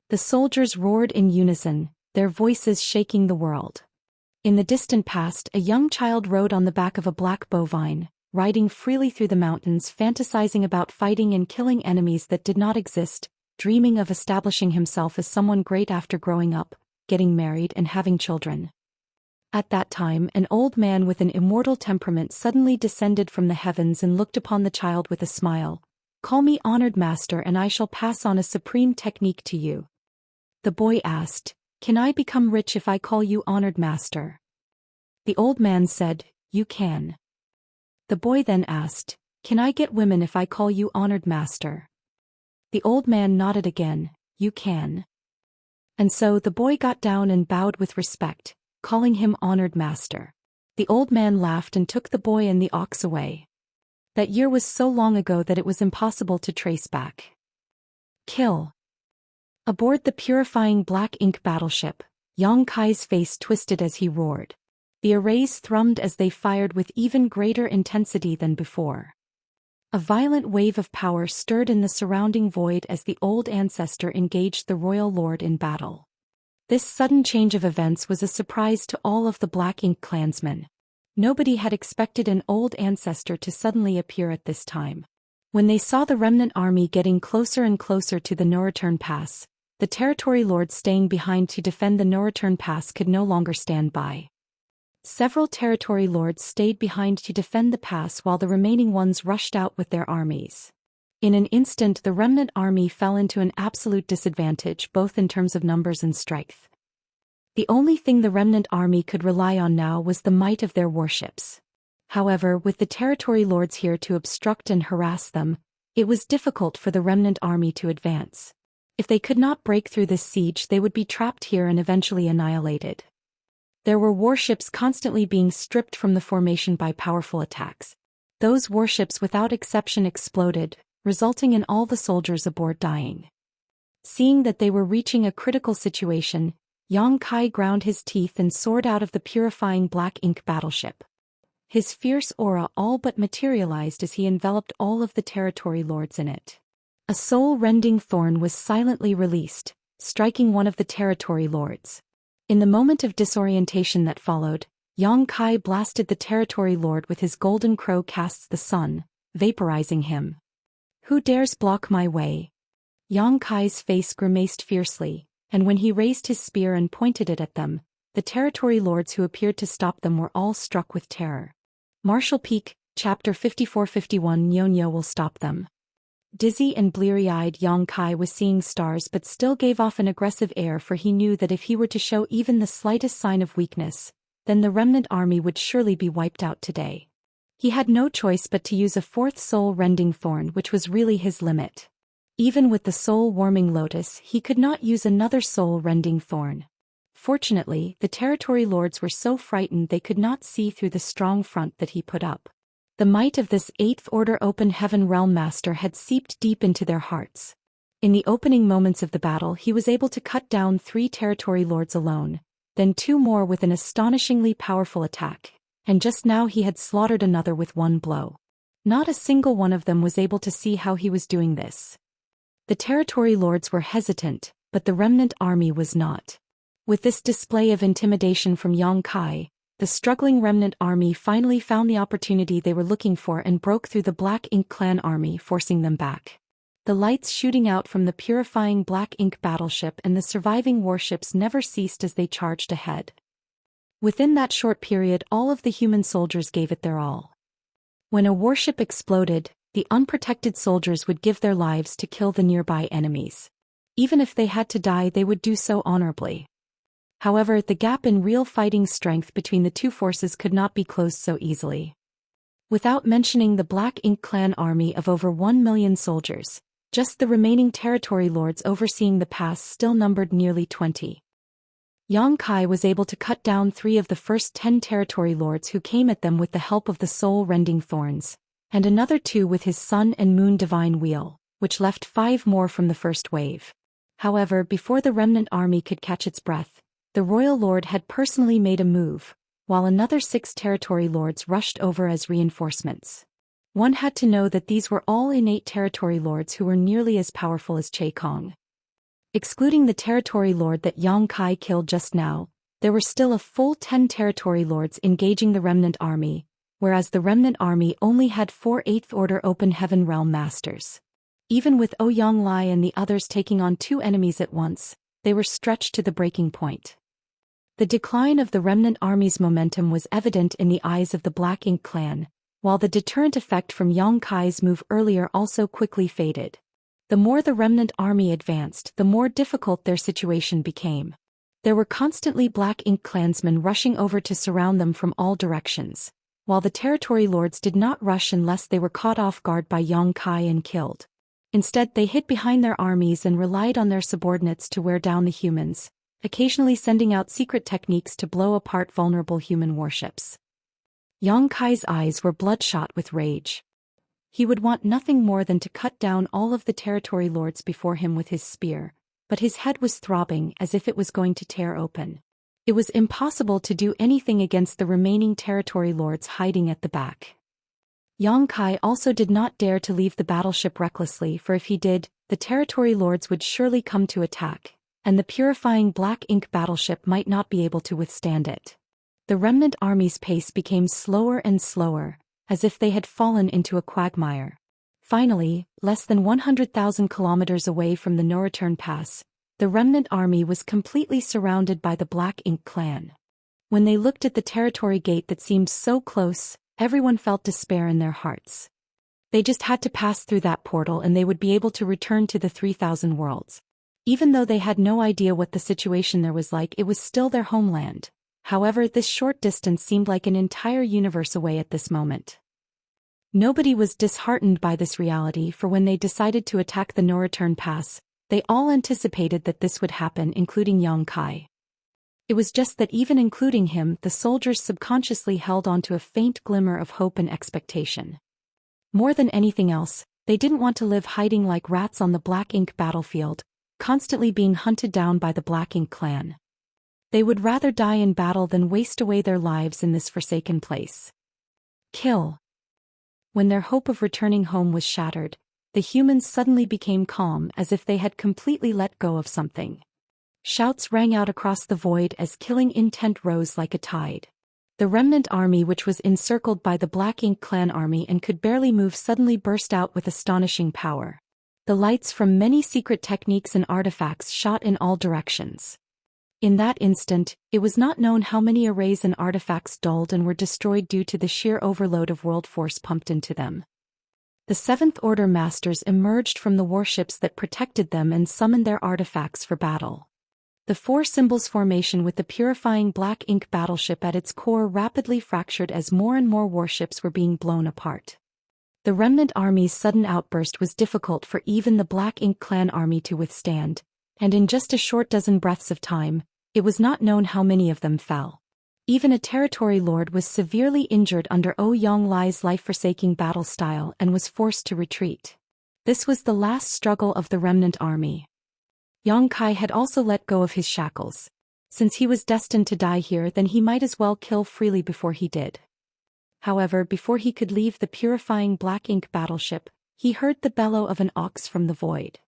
The soldiers roared in unison, their voices shaking the world. In the distant past, a young child rode on the back of a black bovine, riding freely through the mountains, fantasizing about fighting and killing enemies that did not exist, dreaming of establishing himself as someone great after growing up, getting married and having children. At that time, an old man with an immortal temperament suddenly descended from the heavens and looked upon the child with a smile. "Call me honored master and I shall pass on a supreme technique to you." The boy asked, "Can I become rich if I call you honored master?" The old man said, "You can." The boy then asked, "Can I get women if I call you honored master?" The old man nodded again, "You can." And so the boy got down and bowed with respect, calling him honored master. The old man laughed and took the boy and the ox away. That year was so long ago that it was impossible to trace back. Kill. Aboard the purifying Black Ink battleship, Yang Kai's face twisted as he roared. The arrays thrummed as they fired with even greater intensity than before. A violent wave of power stirred in the surrounding void as the Old Ancestor engaged the Royal Lord in battle. This sudden change of events was a surprise to all of the Black Ink clansmen. Nobody had expected an old ancestor to suddenly appear at this time. When they saw the remnant army getting closer and closer to the no-return pass, the territory lords staying behind to defend the no-return pass could no longer stand by. Several territory lords stayed behind to defend the pass while the remaining ones rushed out with their armies. In an instant, the remnant army fell into an absolute disadvantage both in terms of numbers and strength. The only thing the remnant army could rely on now was the might of their warships. However, with the territory lords here to obstruct and harass them, it was difficult for the remnant army to advance. If they could not break through this siege, they would be trapped here and eventually annihilated. There were warships constantly being stripped from the formation by powerful attacks. Those warships without exception exploded, resulting in all the soldiers aboard dying. Seeing that they were reaching a critical situation, Yang Kai ground his teeth and soared out of the purifying black ink battleship. His fierce aura all but materialized as he enveloped all of the territory lords in it. A soul-rending thorn was silently released, striking one of the territory lords. In the moment of disorientation that followed, Yang Kai blasted the territory lord with his golden crow casts the sun, vaporizing him. "Who dares block my way?" Yang Kai's face grimaced fiercely, and when he raised his spear and pointed it at them, the territory lords who appeared to stop them were all struck with terror. Martial Peak, Chapter 54-51. Nyonyo will stop them. Dizzy and bleary-eyed, Yang Kai was seeing stars but still gave off an aggressive air, for he knew that if he were to show even the slightest sign of weakness, then the remnant army would surely be wiped out today. He had no choice but to use a fourth soul-rending thorn, which was really his limit. Even with the soul-warming lotus, he could not use another soul-rending thorn. Fortunately, the territory lords were so frightened they could not see through the strong front that he put up. The might of this Eighth Order Open Heaven Realm Master had seeped deep into their hearts. In the opening moments of the battle, he was able to cut down 3 territory lords alone, then 2 more with an astonishingly powerful attack, and just now he had slaughtered another with 1 blow. Not a single one of them was able to see how he was doing this. The territory lords were hesitant, but the remnant army was not. With this display of intimidation from Yang Kai, the struggling remnant army finally found the opportunity they were looking for and broke through the Black Ink clan army, forcing them back. The lights shooting out from the purifying Black Ink battleship and the surviving warships never ceased as they charged ahead. Within that short period, all of the human soldiers gave it their all. When a warship exploded, the unprotected soldiers would give their lives to kill the nearby enemies. Even if they had to die, they would do so honorably. However, the gap in real fighting strength between the two forces could not be closed so easily. Without mentioning the Black Ink clan army of over 1 million soldiers, just the remaining territory lords overseeing the pass still numbered nearly 20. Yang Kai was able to cut down 3 of the first 10 territory lords who came at them with the help of the soul-rending thorns, and another 2 with his Sun and Moon Divine Wheel, which left 5 more from the first wave. However, before the remnant army could catch its breath, the royal lord had personally made a move, while another 6 territory lords rushed over as reinforcements. One had to know that these were all innate territory lords who were nearly as powerful as Che Kong. Excluding the territory lord that Yang Kai killed just now, there were still a full 10 territory lords engaging the remnant army, whereas the remnant army only had 4 Eighth Order Open Heaven Realm Masters. Even with Ouyang Lai and the others taking on 2 enemies at once, they were stretched to the breaking point. The decline of the remnant army's momentum was evident in the eyes of the Black Ink clan, while the deterrent effect from Yang Kai's move earlier also quickly faded. The more the remnant army advanced, the more difficult their situation became. There were constantly Black Ink clansmen rushing over to surround them from all directions, while the territory lords did not rush unless they were caught off guard by Yang Kai and killed. Instead, they hid behind their armies and relied on their subordinates to wear down the humans, occasionally sending out secret techniques to blow apart vulnerable human warships. Yang Kai's eyes were bloodshot with rage. He would want nothing more than to cut down all of the territory lords before him with his spear, but his head was throbbing as if it was going to tear open. It was impossible to do anything against the remaining territory lords hiding at the back. Yang Kai also did not dare to leave the battleship recklessly, for if he did, the territory lords would surely come to attack, and the purifying Black Ink battleship might not be able to withstand it. The remnant army's pace became slower and slower, as if they had fallen into a quagmire. Finally, less than 100,000 kilometers away from the no-return pass, the remnant army was completely surrounded by the Black Ink clan. When they looked at the territory gate that seemed so close, everyone felt despair in their hearts. They just had to pass through that portal and they would be able to return to the 3,000 worlds. Even though they had no idea what the situation there was like, it was still their homeland. However, this short distance seemed like an entire universe away at this moment. Nobody was disheartened by this reality, for when they decided to attack the no-return pass, they all anticipated that this would happen, including Yang Kai. It was just that even including him, the soldiers subconsciously held on to a faint glimmer of hope and expectation. More than anything else, they didn't want to live hiding like rats on the Black Ink battlefield, constantly being hunted down by the Black Ink clan. They would rather die in battle than waste away their lives in this forsaken place. Kill. When their hope of returning home was shattered, the humans suddenly became calm, as if they had completely let go of something. Shouts rang out across the void as killing intent rose like a tide. The remnant army, which was encircled by the Black Ink clan army and could barely move, suddenly burst out with astonishing power. The lights from many secret techniques and artifacts shot in all directions. In that instant, it was not known how many arrays and artifacts dulled and were destroyed due to the sheer overload of world force pumped into them. The Seventh Order Masters emerged from the warships that protected them and summoned their artifacts for battle. The Four Symbols formation with the purifying Black Ink battleship at its core rapidly fractured as more and more warships were being blown apart. The remnant army's sudden outburst was difficult for even the Black Ink clan army to withstand, and in just a short dozen breaths of time, it was not known how many of them fell. Even a territory lord was severely injured under Ouyang Lai's life-forsaking battle style and was forced to retreat. This was the last struggle of the remnant army. Yang Kai had also let go of his shackles. Since he was destined to die here, then he might as well kill freely before he did. However, before he could leave the purifying Black Ink battleship, he heard the bellow of an ox from the void.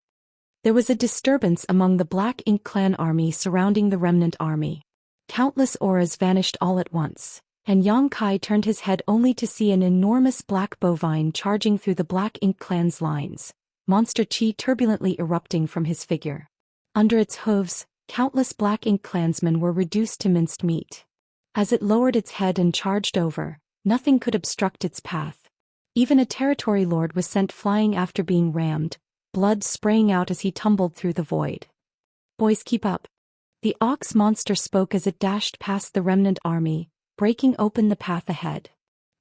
There was a disturbance among the Black Ink clan army surrounding the remnant army. Countless auras vanished all at once, and Yang Kai turned his head only to see an enormous black bovine charging through the Black Ink clan's lines, monster chi turbulently erupting from his figure. Under its hooves, countless Black Ink clansmen were reduced to minced meat. As it lowered its head and charged over, nothing could obstruct its path. Even a territory lord was sent flying after being rammed, blood spraying out as he tumbled through the void. "Boys, keep up." The ox monster spoke as it dashed past the remnant army, breaking open the path ahead.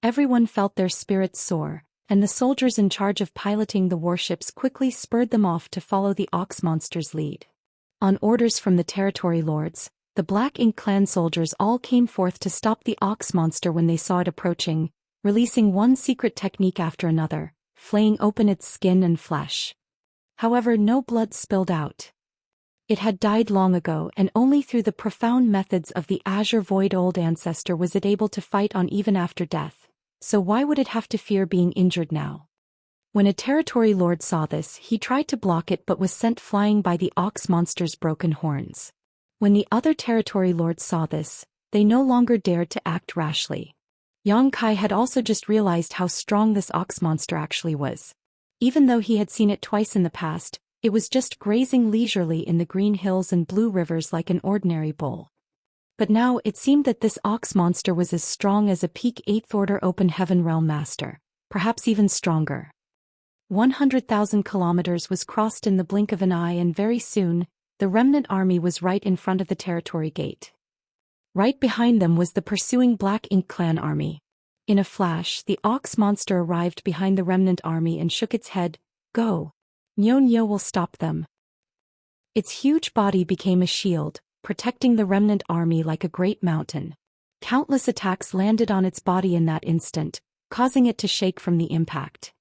Everyone felt their spirits soar, and the soldiers in charge of piloting the warships quickly spurred them off to follow the ox monster's lead. On orders from the territory lords, the Black Ink clan soldiers all came forth to stop the ox monster when they saw it approaching, releasing one secret technique after another, flaying open its skin and flesh. However, no blood spilled out. It had died long ago, and only through the profound methods of the Azure Void Old Ancestor was it able to fight on even after death, so why would it have to fear being injured now? When a territory lord saw this, he tried to block it but was sent flying by the ox monster's broken horns. When the other territory lords saw this, they no longer dared to act rashly. Yang Kai had also just realized how strong this ox monster actually was. Even though he had seen it twice in the past, it was just grazing leisurely in the green hills and blue rivers like an ordinary bull. But now it seemed that this ox monster was as strong as a peak 8th Order Open Heaven Realm Master, perhaps even stronger. 100,000 kilometers was crossed in the blink of an eye, and very soon, the remnant army was right in front of the territory gate. Right behind them was the pursuing Black Ink clan army. In a flash, the ox monster arrived behind the remnant army and shook its head. "Go. Nyo will stop them." Its huge body became a shield, protecting the remnant army like a great mountain. Countless attacks landed on its body in that instant, causing it to shake from the impact.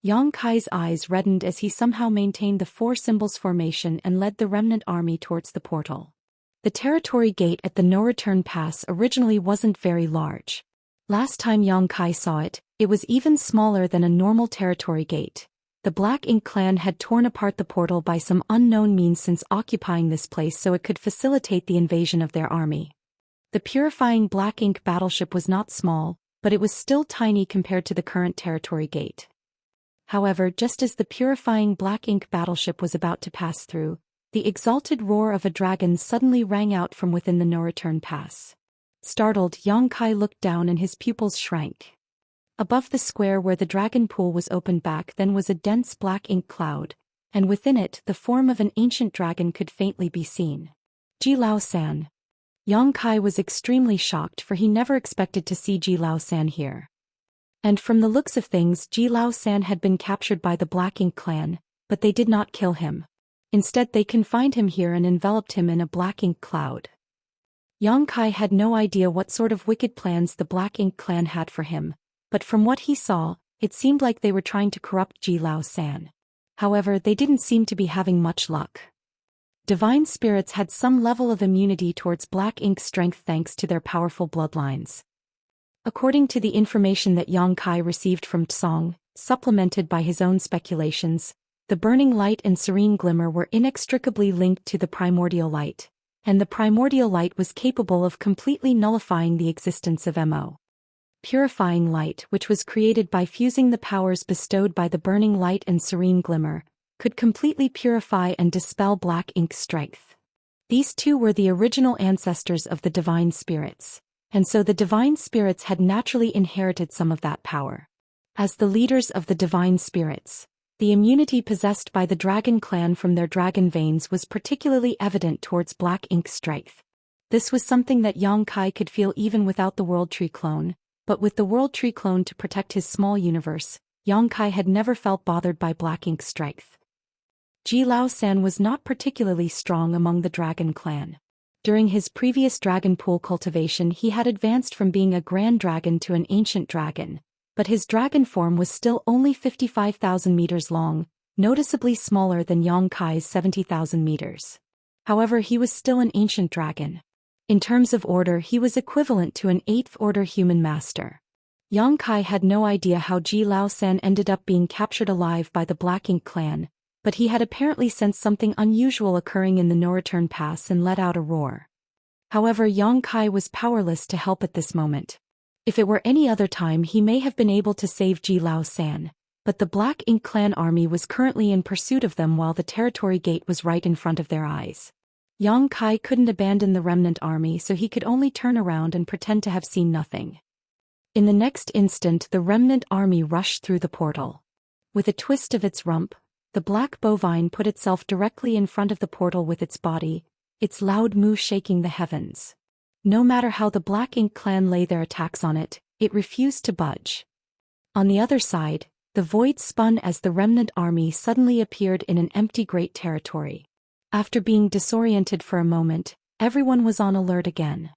Yang Kai's eyes reddened as he somehow maintained the Four Symbols formation and led the remnant army towards the portal. The territory gate at the no-return pass originally wasn't very large. Last time Yang Kai saw it, it was even smaller than a normal territory gate. The Black Ink clan had torn apart the portal by some unknown means since occupying this place so it could facilitate the invasion of their army. The purifying black ink battleship was not small, but it was still tiny compared to the current territory gate. However, just as the purifying black ink battleship was about to pass through, the exalted roar of a dragon suddenly rang out from within the no-return pass. Startled, Yang Kai looked down and his pupils shrank. Above the square where the dragon pool was opened back then was a dense black ink cloud, and within it the form of an ancient dragon could faintly be seen. Ji Lao-san. Yang Kai was extremely shocked, for he never expected to see Ji Lao-san here. And from the looks of things, Ji Lao-san had been captured by the Black Ink clan, but they did not kill him. Instead they confined him here and enveloped him in a black ink cloud. Yang Kai had no idea what sort of wicked plans the Black Ink clan had for him, but from what he saw, it seemed like they were trying to corrupt Ji Lao-san. However, they didn't seem to be having much luck. Divine spirits had some level of immunity towards black ink strength thanks to their powerful bloodlines. According to the information that Yang Kai received from Tsong, supplemented by his own speculations, the burning light and serene glimmer were inextricably linked to the primordial light, and the primordial light was capable of completely nullifying the existence of Mo. Purifying light, which was created by fusing the powers bestowed by the burning light and serene glimmer, could completely purify and dispel black ink strength. These two were the original ancestors of the divine spirits, and so the divine spirits had naturally inherited some of that power. As the leaders of the divine spirits, the immunity possessed by the dragon clan from their dragon veins was particularly evident towards black ink strength. This was something that Yang Kai could feel even without the World Tree clone, but with the World Tree clone to protect his small universe, Yang Kai had never felt bothered by black ink strength. Ji Lao-san was not particularly strong among the dragon clan. During his previous dragon pool cultivation he had advanced from being a grand dragon to an ancient dragon, but his dragon form was still only 55,000 meters long, noticeably smaller than Yang Kai's 70,000 meters. However, he was still an ancient dragon. In terms of order he was equivalent to an 8th order human master. Yang Kai had no idea how Ji Lao-san ended up being captured alive by the Black Ink clan, but he had apparently sensed something unusual occurring in the no-return pass and let out a roar. However, Yang Kai was powerless to help at this moment. If it were any other time he may have been able to save Ji Lao-san, but the Black Ink clan army was currently in pursuit of them while the territory gate was right in front of their eyes. Yang Kai couldn't abandon the remnant army, so he could only turn around and pretend to have seen nothing. In the next instant the remnant army rushed through the portal. With a twist of its rump, the black bovine put itself directly in front of the portal with its body, its loud moo shaking the heavens. No matter how the Black Ink clan lay their attacks on it, it refused to budge. On the other side, the void spun as the remnant army suddenly appeared in an empty great territory. After being disoriented for a moment, everyone was on alert again.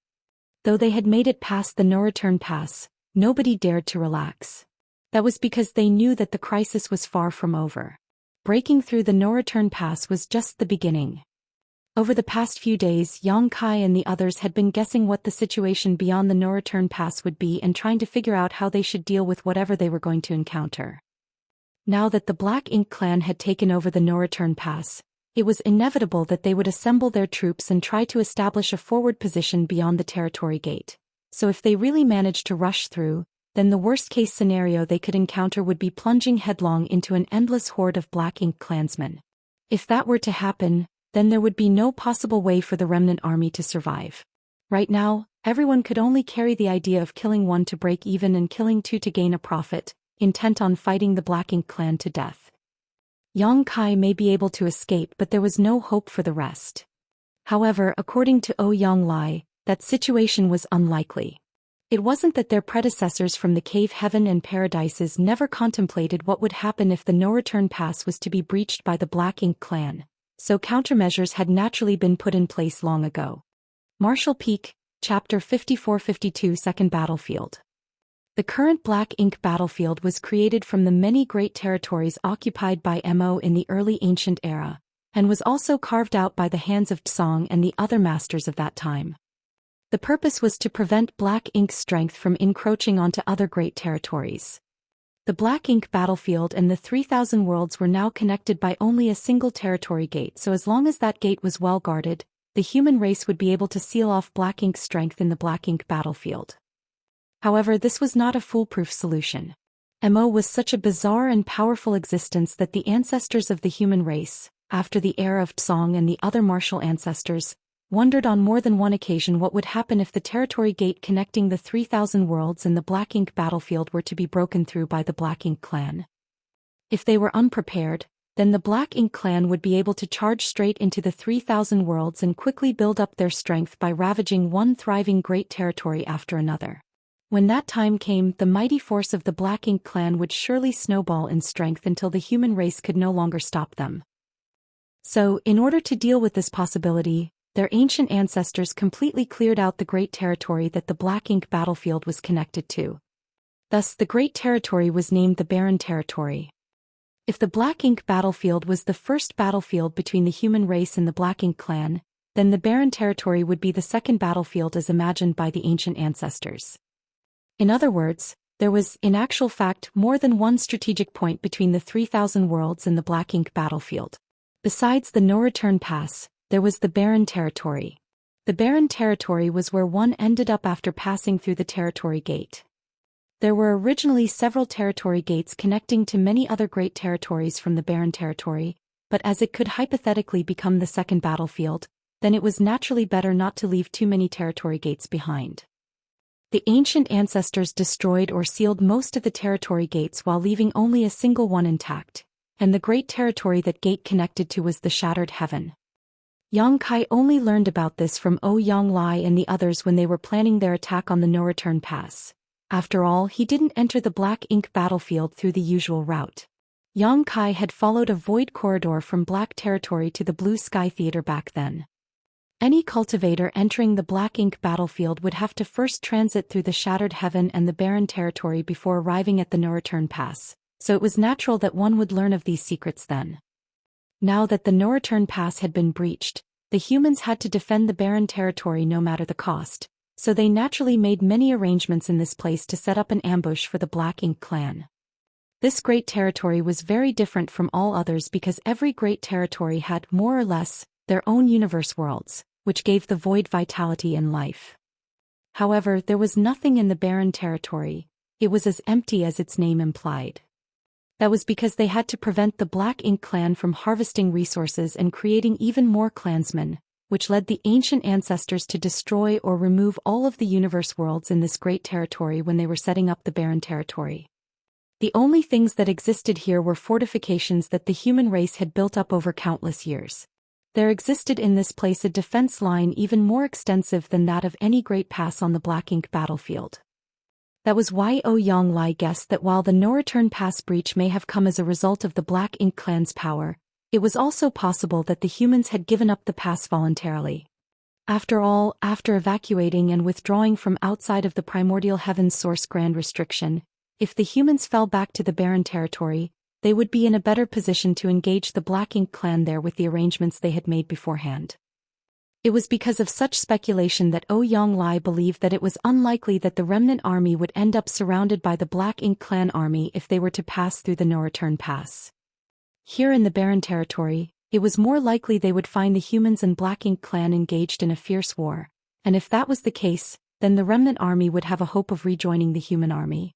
Though they had made it past the no-return pass, nobody dared to relax. That was because they knew that the crisis was far from over. Breaking through the no-return pass was just the beginning. Over the past few days, Yang Kai and the others had been guessing what the situation beyond the no-return pass would be and trying to figure out how they should deal with whatever they were going to encounter. Now that the Black Ink clan had taken over the no-return pass, it was inevitable that they would assemble their troops and try to establish a forward position beyond the territory gate. So if they really managed to rush through, then the worst-case scenario they could encounter would be plunging headlong into an endless horde of Black Ink clansmen. If that were to happen, then there would be no possible way for the remnant army to survive. Right now, everyone could only carry the idea of killing one to break even and killing two to gain a profit, intent on fighting the Black Ink clan to death. Yang Kai may be able to escape, but there was no hope for the rest. However, according to Yang Lai, that situation was unlikely. It wasn't that their predecessors from the cave heaven and paradises never contemplated what would happen if the no-return pass was to be breached by the Black Ink clan, so countermeasures had naturally been put in place long ago. Marshall Peak, Chapter 54-52 Second Battlefield. The current Black Ink battlefield was created from the many great territories occupied by Mo in the early ancient era, and was also carved out by the hands of Tsong and the other masters of that time. The purpose was to prevent Black Ink's strength from encroaching onto other great territories. The Black Ink battlefield and the 3,000 worlds were now connected by only a single territory gate, so as long as that gate was well guarded, the human race would be able to seal off black ink strength in the black ink battlefield. However, this was not a foolproof solution. Mo was such a bizarre and powerful existence that the ancestors of the human race, after the era of Tsong and the other martial ancestors, wondered on more than one occasion what would happen if the territory gate connecting the 3,000 worlds and the black ink battlefield were to be broken through by the Black Ink clan. If they were unprepared, then the Black Ink clan would be able to charge straight into the 3,000 worlds and quickly build up their strength by ravaging one thriving great territory after another. When that time came, the mighty force of the Black Ink clan would surely snowball in strength until the human race could no longer stop them. So, in order to deal with this possibility, their ancient ancestors completely cleared out the great territory that the Black Ink battlefield was connected to. Thus, the great territory was named the Barren Territory. If the Black Ink battlefield was the first battlefield between the human race and the Black Ink clan, then the Barren Territory would be the second battlefield as imagined by the ancient ancestors. In other words, there was, in actual fact, more than one strategic point between the 3,000 worlds and the Black Ink battlefield. Besides the no-return pass, there was the Barren Territory. The Barren Territory was where one ended up after passing through the Territory Gate. There were originally several territory gates connecting to many other great territories from the Barren Territory, but as it could hypothetically become the second battlefield, then it was naturally better not to leave too many territory gates behind. The ancient ancestors destroyed or sealed most of the territory gates while leaving only a single one intact, and the great territory that gate connected to was the Shattered Heaven. Yang Kai only learned about this from Ouyang Lai and the others when they were planning their attack on the no-return pass. After all, he didn't enter the Black Ink battlefield through the usual route. Yang Kai had followed a void corridor from Black Territory to the Blue Sky Theater back then. Any cultivator entering the Black Ink battlefield would have to first transit through the Shattered Heaven and the Barren Territory before arriving at the no-return pass, so it was natural that one would learn of these secrets then. Now that the no-return pass had been breached, the humans had to defend the Barren Territory no matter the cost, so they naturally made many arrangements in this place to set up an ambush for the Black Ink clan. This great territory was very different from all others because every great territory had, more or less, their own universe worlds, which gave the void vitality and life. However, there was nothing in the Barren Territory. It was as empty as its name implied. That was because they had to prevent the Black Ink clan from harvesting resources and creating even more clansmen, which led the ancient ancestors to destroy or remove all of the universe worlds in this great territory when they were setting up the Barren Territory. The only things that existed here were fortifications that the human race had built up over countless years. There existed in this place a defense line even more extensive than that of any great pass on the Black Ink battlefield. That was why Ouyang Lai guessed that while the no-return pass breach may have come as a result of the Black Ink clan's power, it was also possible that the humans had given up the pass voluntarily. After all, after evacuating and withdrawing from outside of the primordial heaven's source grand restriction, if the humans fell back to the Barren Territory, they would be in a better position to engage the Black Ink clan there with the arrangements they had made beforehand. It was because of such speculation that Ouyang Lai believed that it was unlikely that the remnant army would end up surrounded by the Black Ink clan army if they were to pass through the no-return pass. Here in the Barren Territory, it was more likely they would find the humans and Black Ink clan engaged in a fierce war, and if that was the case, then the remnant army would have a hope of rejoining the human army.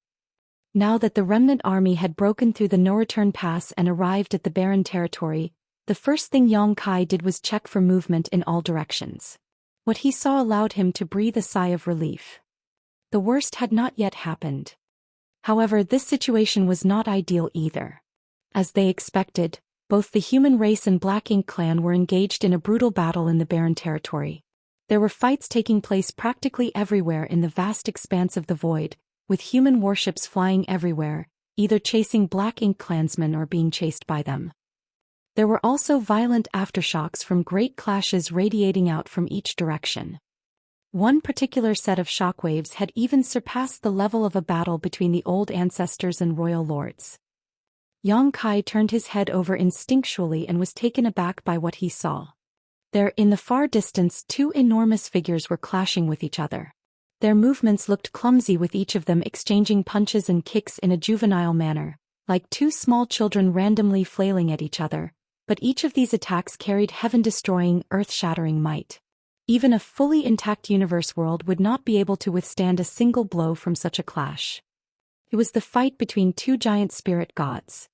Now that the remnant army had broken through the no-return pass and arrived at the Barren Territory, the first thing Yang Kai did was check for movement in all directions. What he saw allowed him to breathe a sigh of relief. The worst had not yet happened. However, this situation was not ideal either. As they expected, both the human race and Black Ink clan were engaged in a brutal battle in the Barren Territory. There were fights taking place practically everywhere in the vast expanse of the void, with human warships flying everywhere, either chasing Black Ink clansmen or being chased by them. There were also violent aftershocks from great clashes radiating out from each direction. One particular set of shockwaves had even surpassed the level of a battle between the old ancestors and royal lords. Yang Kai turned his head over instinctually and was taken aback by what he saw. There, in the far distance, two enormous figures were clashing with each other. Their movements looked clumsy, with each of them exchanging punches and kicks in a juvenile manner, like two small children randomly flailing at each other, but each of these attacks carried heaven-destroying, earth-shattering might. Even a fully intact universe world would not be able to withstand a single blow from such a clash. It was the fight between two giant spirit gods.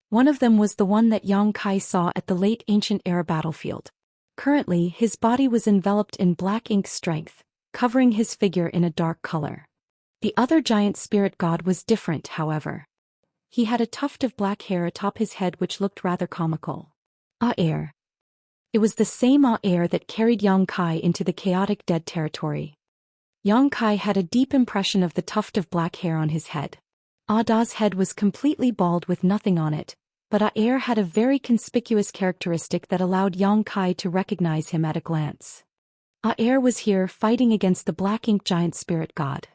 One of them was the one that Yang Kai saw at the late ancient era battlefield. Currently, his body was enveloped in black ink strength, covering his figure in a dark color. The other giant spirit god was different, however. He had a tuft of black hair atop his head which looked rather comical. Air. It was the same air that carried Yang Kai into the chaotic dead territory. Yang Kai had a deep impression of the tuft of black hair on his head. Da's head was completely bald with nothing on it, but Air had a very conspicuous characteristic that allowed Yang Kai to recognize him at a glance. Air was here fighting against the black ink giant spirit god.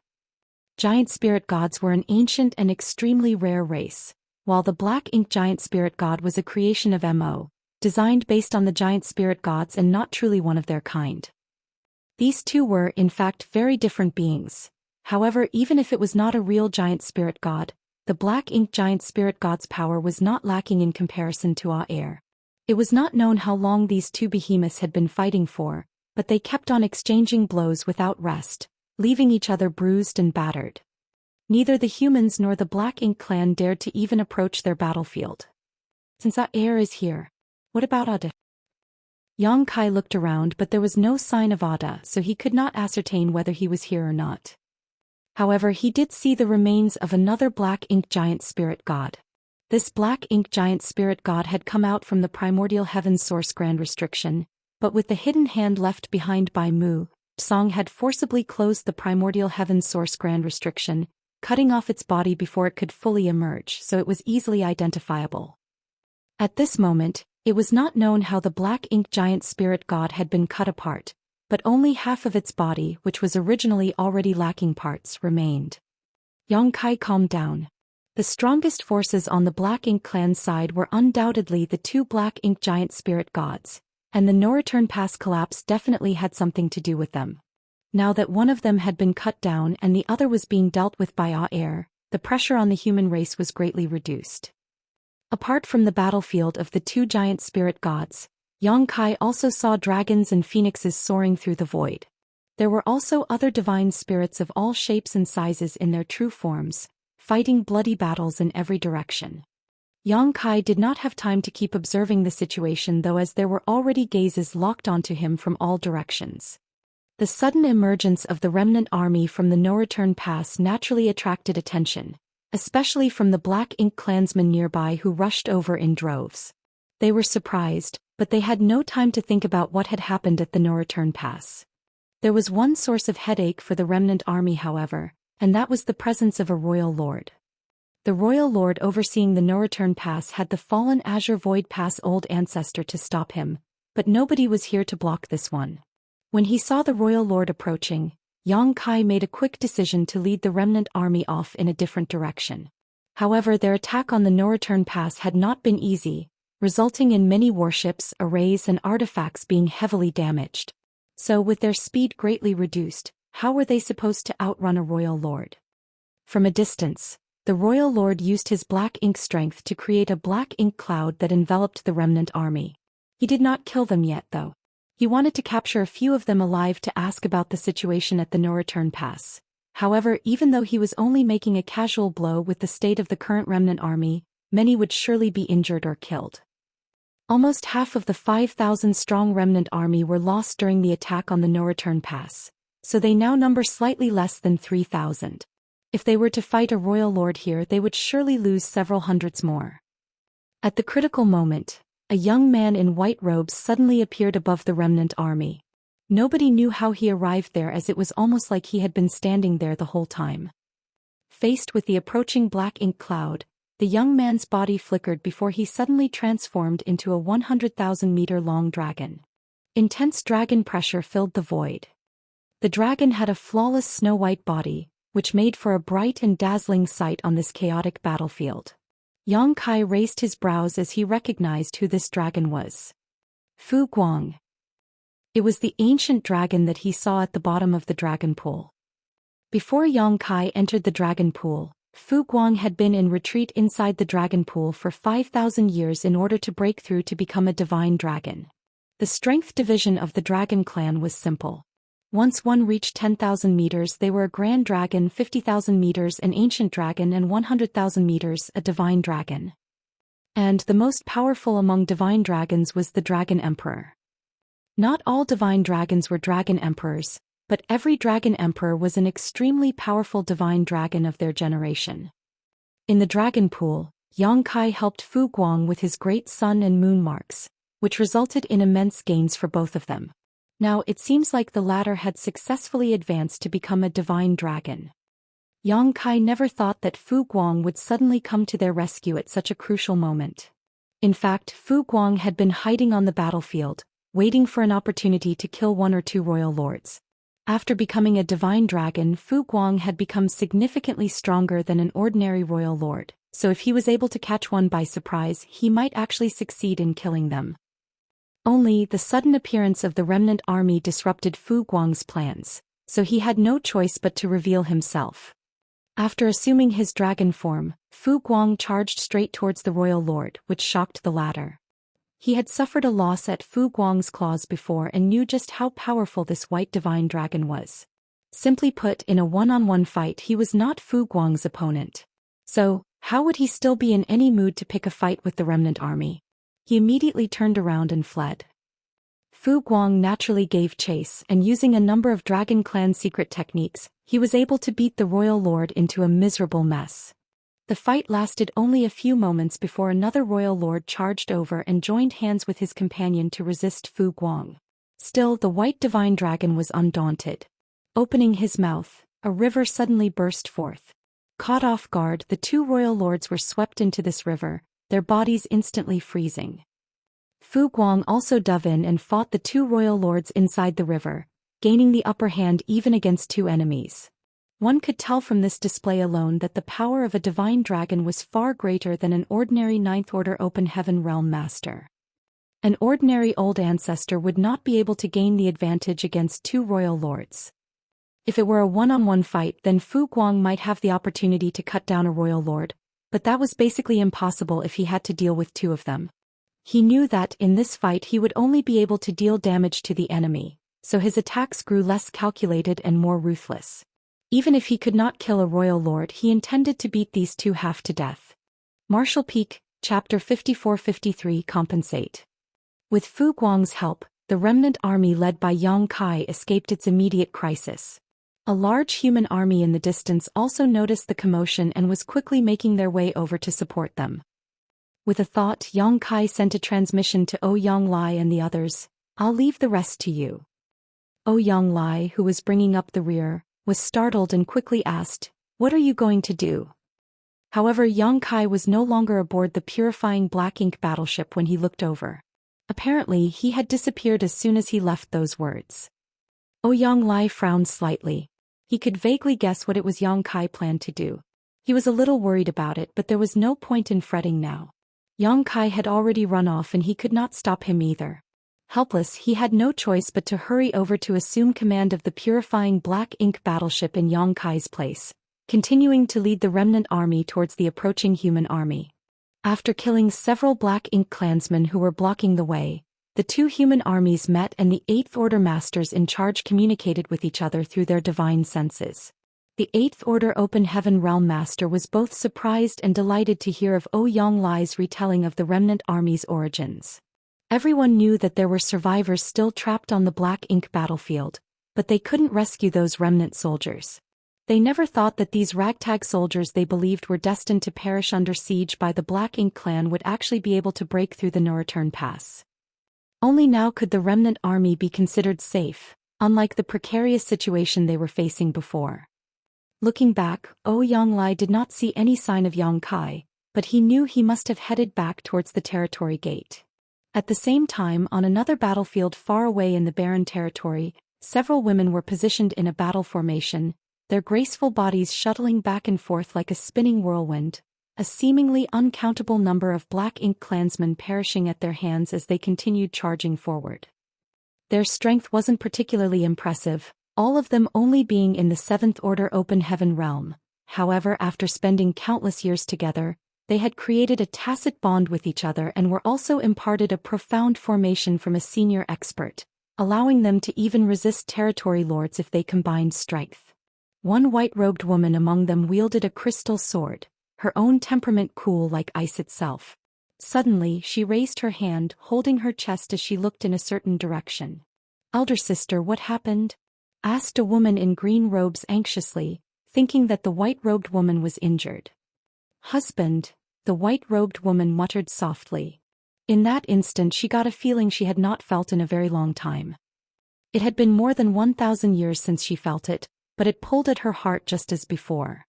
Giant spirit gods were an ancient and extremely rare race, while the black ink giant spirit god was a creation of Mo, designed based on the giant spirit gods and not truly one of their kind. These two were, in fact, very different beings. However, even if it was not a real giant spirit god, the black ink giant spirit god's power was not lacking in comparison to Air. It was not known how long these two behemoths had been fighting for, but they kept on exchanging blows without rest, leaving each other bruised and battered. Neither the humans nor the Black Ink clan dared to even approach their battlefield. Since Air is here, what about Ada? Yang Kai looked around but there was no sign of Ada, so he could not ascertain whether he was here or not. However, he did see the remains of another black ink giant spirit god. This black ink giant spirit god had come out from the primordial heaven source grand restriction, but with the hidden hand left behind by Mu, Song had forcibly closed the primordial heaven source grand restriction, cutting off its body before it could fully emerge, so it was easily identifiable. At this moment, it was not known how the black ink giant spirit god had been cut apart, but only half of its body, which was originally already lacking parts, remained. Yang Kai calmed down. The strongest forces on the Black Ink clan's side were undoubtedly the two Black Ink giant spirit gods, and the no-return pass collapse definitely had something to do with them. Now that one of them had been cut down and the other was being dealt with by Air, the pressure on the human race was greatly reduced. Apart from the battlefield of the two giant spirit gods, Yang Kai also saw dragons and phoenixes soaring through the void. There were also other divine spirits of all shapes and sizes in their true forms, fighting bloody battles in every direction. Yang Kai did not have time to keep observing the situation though, as there were already gazes locked onto him from all directions. The sudden emergence of the remnant army from the no-return pass naturally attracted attention, especially from the Black Ink clansmen nearby who rushed over in droves. They were surprised, but they had no time to think about what had happened at the no-return pass. There was one source of headache for the remnant army, however, and that was the presence of a royal lord. The royal lord overseeing the no-return pass had the fallen Azure Void Pass old ancestor to stop him, but nobody was here to block this one. When he saw the royal lord approaching, Yang Kai made a quick decision to lead the remnant army off in a different direction. However, their attack on the no-return pass had not been easy, resulting in many warships, arrays and artifacts being heavily damaged. So with their speed greatly reduced, how were they supposed to outrun a royal lord? From a distance, the royal lord used his black ink strength to create a black ink cloud that enveloped the remnant army. He did not kill them yet though. He wanted to capture a few of them alive to ask about the situation at the no-return pass. However, even though he was only making a casual blow with the state of the current remnant army, many would surely be injured or killed. Almost half of the 5,000-strong remnant army were lost during the attack on the no-return pass, so they now number slightly less than 3,000. If they were to fight a royal lord here, they would surely lose several hundreds more. At the critical moment, a young man in white robes suddenly appeared above the remnant army. Nobody knew how he arrived there, as it was almost like he had been standing there the whole time. Faced with the approaching black ink cloud, the young man's body flickered before he suddenly transformed into a 100,000-meter-long dragon. Intense dragon pressure filled the void. The dragon had a flawless snow-white body, which made for a bright and dazzling sight on this chaotic battlefield. Yang Kai raised his brows as he recognized who this dragon was. Fu Guang. It was the ancient dragon that he saw at the bottom of the dragon pool. Before Yang Kai entered the dragon pool, Fu Guang had been in retreat inside the dragon pool for 5,000 years in order to break through to become a divine dragon. The strength division of the dragon clan was simple. Once one reached 10,000 meters, they were a grand dragon, 50,000 meters an ancient dragon, and 100,000 meters a divine dragon. And the most powerful among divine dragons was the Dragon Emperor. Not all divine dragons were dragon emperors, but every dragon emperor was an extremely powerful divine dragon of their generation. In the dragon pool, Yang Kai helped Fu Guang with his great sun and moon marks, which resulted in immense gains for both of them. Now it seems like the latter had successfully advanced to become a divine dragon. Yang Kai never thought that Fu Guang would suddenly come to their rescue at such a crucial moment. In fact, Fu Guang had been hiding on the battlefield, waiting for an opportunity to kill one or two royal lords. After becoming a divine dragon, Fu Guang had become significantly stronger than an ordinary royal lord, so if he was able to catch one by surprise, he might actually succeed in killing them. Only the sudden appearance of the remnant army disrupted Fu Guang's plans, so he had no choice but to reveal himself. After assuming his dragon form, Fu Guang charged straight towards the royal lord, which shocked the latter. He had suffered a loss at Fu Guang's claws before and knew just how powerful this white divine dragon was. Simply put, in a one-on-one fight he was not Fu Guang's opponent. So, how would he still be in any mood to pick a fight with the remnant army? He immediately turned around and fled. Fu Guang naturally gave chase, and using a number of Dragon Clan secret techniques, he was able to beat the royal lord into a miserable mess. The fight lasted only a few moments before another royal lord charged over and joined hands with his companion to resist Fu Guang. Still, the white divine dragon was undaunted. Opening his mouth, a river suddenly burst forth. Caught off guard, the two royal lords were swept into this river, their bodies instantly freezing. Fu Guang also dove in and fought the two royal lords inside the river, gaining the upper hand even against two enemies. One could tell from this display alone that the power of a divine dragon was far greater than an ordinary Ninth Order Open Heaven Realm Master. An ordinary old ancestor would not be able to gain the advantage against two royal lords. If it were a one-on-one fight, then Fu Guang might have the opportunity to cut down a royal lord, but that was basically impossible if he had to deal with two of them. He knew that in this fight he would only be able to deal damage to the enemy, so his attacks grew less calculated and more ruthless. Even if he could not kill a royal lord, he intended to beat these two half to death. Martial Peak, Chapter 54-53 Compensate. With Fu Guang's help, the remnant army led by Yang Kai escaped its immediate crisis. A large human army in the distance also noticed the commotion and was quickly making their way over to support them. With a thought, Yang Kai sent a transmission to Ouyang Lai and the others, "I'll leave the rest to you." Ouyang Lai, who was bringing up the rear, was startled and quickly asked, "What are you going to do?" However, Yang Kai was no longer aboard the purifying black ink battleship when he looked over. Apparently, he had disappeared as soon as he left those words. Ouyang Lai frowned slightly. He could vaguely guess what it was Yang Kai planned to do. He was a little worried about it, but there was no point in fretting now. Yang Kai had already run off and he could not stop him either. Helpless, he had no choice but to hurry over to assume command of the purifying black ink battleship in Yang Kai's place, continuing to lead the remnant army towards the approaching human army. After killing several black ink clansmen who were blocking the way, the two human armies met and the Eighth Order masters in charge communicated with each other through their divine senses. The Eighth Order Open Heaven Realm Master was both surprised and delighted to hear of Ouyang Lai's retelling of the remnant army's origins. Everyone knew that there were survivors still trapped on the black ink battlefield, but they couldn't rescue those remnant soldiers. They never thought that these ragtag soldiers they believed were destined to perish under siege by the Black Ink clan would actually be able to break through the no-return pass. Only now could the remnant army be considered safe, unlike the precarious situation they were facing before. Looking back, Ouyang Lai did not see any sign of Yang Kai, but he knew he must have headed back towards the territory gate. At the same time, on another battlefield far away in the barren territory, several women were positioned in a battle formation, their graceful bodies shuttling back and forth like a spinning whirlwind, a seemingly uncountable number of Black Ink clansmen perishing at their hands as they continued charging forward. Their strength wasn't particularly impressive, all of them only being in the Seventh Order Open Heaven realm. However, after spending countless years together, they had created a tacit bond with each other and were also imparted a profound formation from a senior expert, allowing them to even resist territory lords if they combined strength. One white-robed woman among them wielded a crystal sword, her own temperament cool like ice itself. Suddenly, she raised her hand, holding her chest as she looked in a certain direction. "Elder sister, what happened?" asked a woman in green robes anxiously, thinking that the white-robed woman was injured. "Husband," the white-robed woman muttered softly. In that instant she got a feeling she had not felt in a very long time. It had been more than 1,000 years since she felt it, but it pulled at her heart just as before.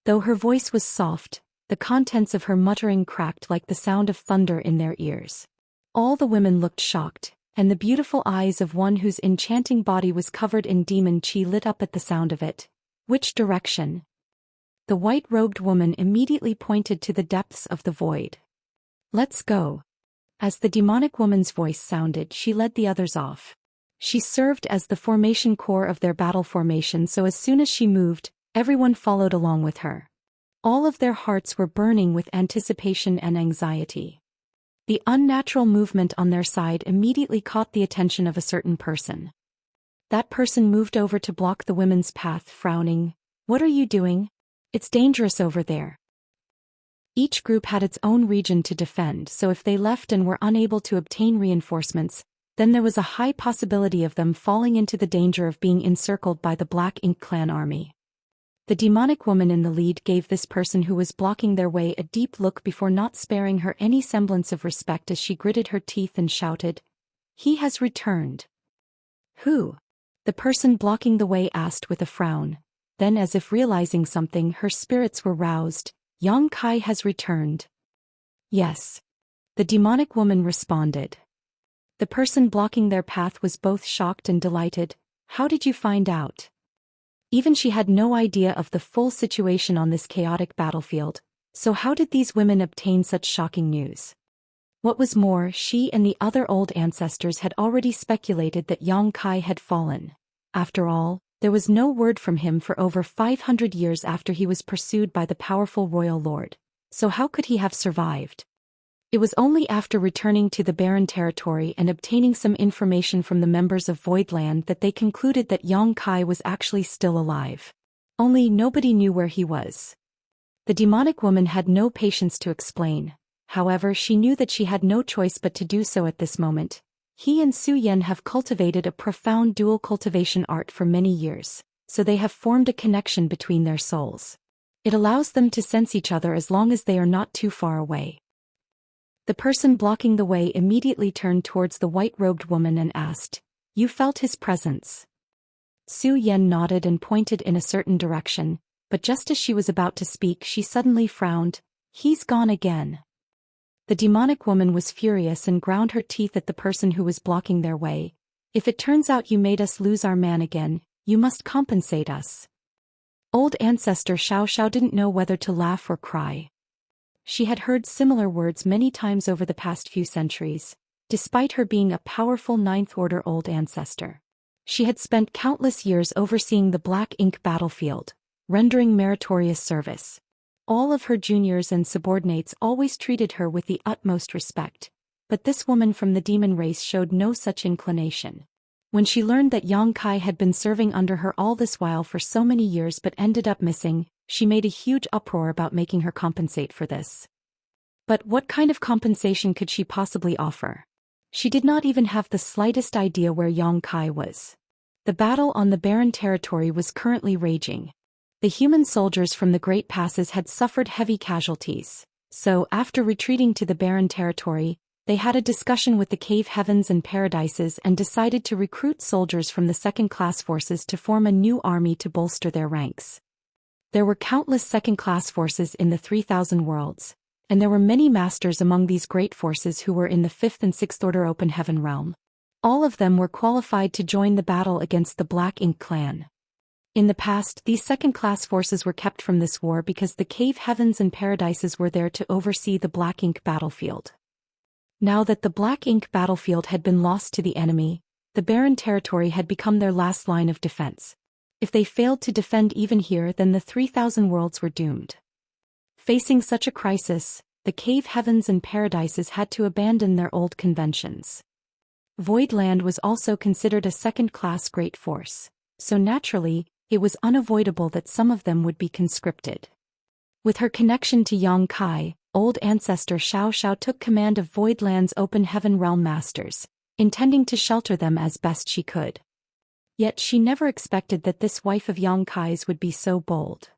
Though her voice was soft, the contents of her muttering cracked like the sound of thunder in their ears. All the women looked shocked, and the beautiful eyes of one whose enchanting body was covered in demon chi lit up at the sound of it. "Which direction?" The white-robed woman immediately pointed to the depths of the void. "Let's go." As the demonic woman's voice sounded, she led the others off. She served as the formation core of their battle formation, so as soon as she moved, everyone followed along with her. All of their hearts were burning with anticipation and anxiety. The unnatural movement on their side immediately caught the attention of a certain person. That person moved over to block the women's path, frowning. "What are you doing? It's dangerous over there." Each group had its own region to defend, so if they left and were unable to obtain reinforcements, then there was a high possibility of them falling into the danger of being encircled by the Black Ink clan army. The demonic woman in the lead gave this person who was blocking their way a deep look before not sparing her any semblance of respect as she gritted her teeth and shouted, "He has returned." "Who?" the person blocking the way asked with a frown. Then, as if realizing something, her spirits were roused. "Yang Kai has returned." "Yes," the demonic woman responded. The person blocking their path was both shocked and delighted. "How did you find out?" Even she had no idea of the full situation on this chaotic battlefield, so how did these women obtain such shocking news? What was more, she and the other old ancestors had already speculated that Yang Kai had fallen. After all, there was no word from him for over 500 years after he was pursued by the powerful royal lord, so how could he have survived? It was only after returning to the barren territory and obtaining some information from the members of Voidland that they concluded that Yang Kai was actually still alive. Only nobody knew where he was. The demonic woman had no patience to explain. However, she knew that she had no choice but to do so at this moment. He and Zhou Xian have cultivated a profound dual cultivation art for many years, so they have formed a connection between their souls. It allows them to sense each other as long as they are not too far away. The person blocking the way immediately turned towards the white-robed woman and asked, "You felt his presence?" Zhou Xian nodded and pointed in a certain direction, but just as she was about to speak she suddenly frowned. "He's gone again." The demonic woman was furious and ground her teeth at the person who was blocking their way. "If it turns out you made us lose our man again, you must compensate us." Old ancestor Xiao didn't know whether to laugh or cry. She had heard similar words many times over the past few centuries, despite her being a powerful ninth-order old ancestor. She had spent countless years overseeing the Black Ink battlefield, rendering meritorious service. All of her juniors and subordinates always treated her with the utmost respect, but this woman from the demon race showed no such inclination. When she learned that Yang Kai had been serving under her all this while for so many years but ended up missing, she made a huge uproar about making her compensate for this. But what kind of compensation could she possibly offer? She did not even have the slightest idea where Yang Kai was. The battle on the barren territory was currently raging. The human soldiers from the Great Passes had suffered heavy casualties, so after retreating to the barren territory, they had a discussion with the cave heavens and paradises and decided to recruit soldiers from the second-class forces to form a new army to bolster their ranks. There were countless second-class forces in the 3,000 worlds, and there were many masters among these great forces who were in the 5th and 6th order open heaven realm. All of them were qualified to join the battle against the Black Ink clan. In the past, these second-class forces were kept from this war because the cave heavens and paradises were there to oversee the Black Ink battlefield. Now that the Black Ink battlefield had been lost to the enemy, the barren territory had become their last line of defense. If they failed to defend even here, then the 3,000 worlds were doomed. Facing such a crisis, the cave heavens and paradises had to abandon their old conventions. Voidland was also considered a second-class great force, so naturally, it was unavoidable that some of them would be conscripted. With her connection to Yongkai, old ancestor Xiao took command of Voidland's open heaven realm masters, intending to shelter them as best she could. Yet she never expected that this wife of Yongkai's would be so bold.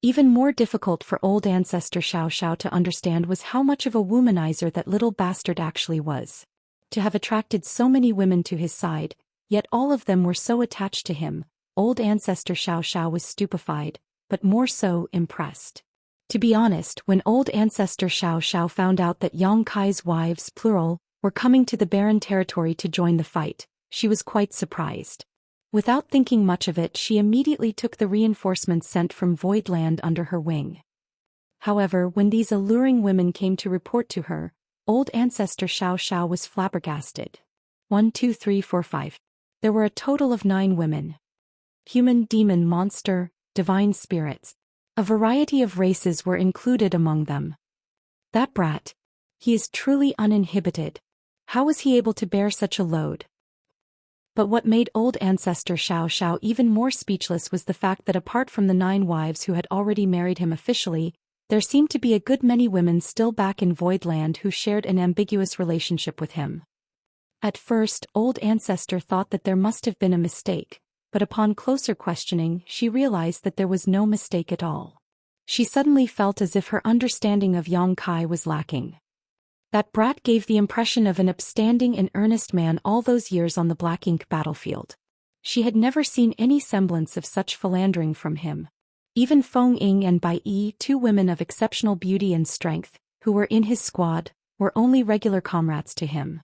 Even more difficult for old ancestor Xiao to understand was how much of a womanizer that little bastard actually was. To have attracted so many women to his side, yet all of them were so attached to him, old ancestor Xiao was stupefied, but more so impressed. To be honest, when old ancestor Xiao found out that Yongkai's wives, plural, were coming to the barren territory to join the fight, she was quite surprised. Without thinking much of it, she immediately took the reinforcements sent from Voidland under her wing. However, when these alluring women came to report to her, old ancestor Xiao was flabbergasted. 1, 2, 3, 4, 5. There were a total of 9 women. Human, demon, monster, divine spirits. A variety of races were included among them. That brat. He is truly uninhibited. How was he able to bear such a load? But what made old ancestor Xiao even more speechless was the fact that apart from the 9 wives who had already married him officially, there seemed to be a good many women still back in Voidland who shared an ambiguous relationship with him. At first, old ancestor thought that there must have been a mistake, but upon closer questioning, she realized that there was no mistake at all. She suddenly felt as if her understanding of Yongkai was lacking. That brat gave the impression of an upstanding and earnest man all those years on the black ink battlefield. She had never seen any semblance of such philandering from him. Even Feng Ying and Bai Yi, 2 women of exceptional beauty and strength, who were in his squad, were only regular comrades to him.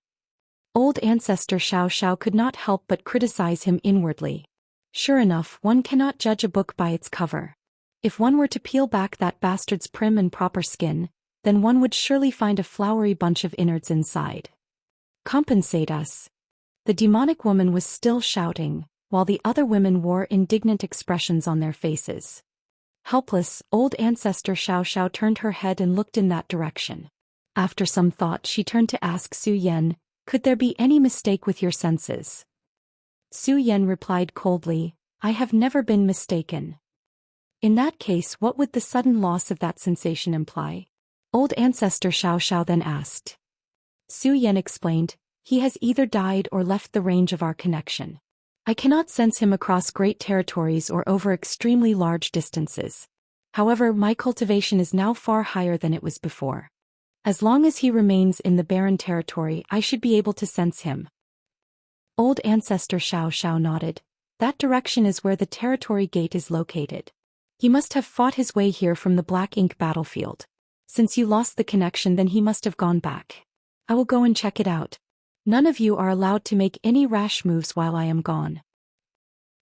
Old ancestor Xiao could not help but criticize him inwardly. Sure enough, one cannot judge a book by its cover. If one were to peel back that bastard's prim and proper skin, then one would surely find a flowery bunch of innards inside. Compensate us. The demonic woman was still shouting, while the other women wore indignant expressions on their faces. Helpless, old ancestor Xiao turned her head and looked in that direction. After some thought, she turned to ask Zhou Xian, "Could there be any mistake with your senses?" Zhou Xian replied coldly, "I have never been mistaken." In that case, what would the sudden loss of that sensation imply? Old ancestor Xiao then asked. Zhou Xian explained, "He has either died or left the range of our connection. I cannot sense him across great territories or over extremely large distances. However, my cultivation is now far higher than it was before. As long as he remains in the barren territory, I should be able to sense him." Old ancestor Xiao nodded. "That direction is where the territory gate is located. He must have fought his way here from the black ink battlefield. Since you lost the connection, then he must have gone back. I will go and check it out. None of you are allowed to make any rash moves while I am gone."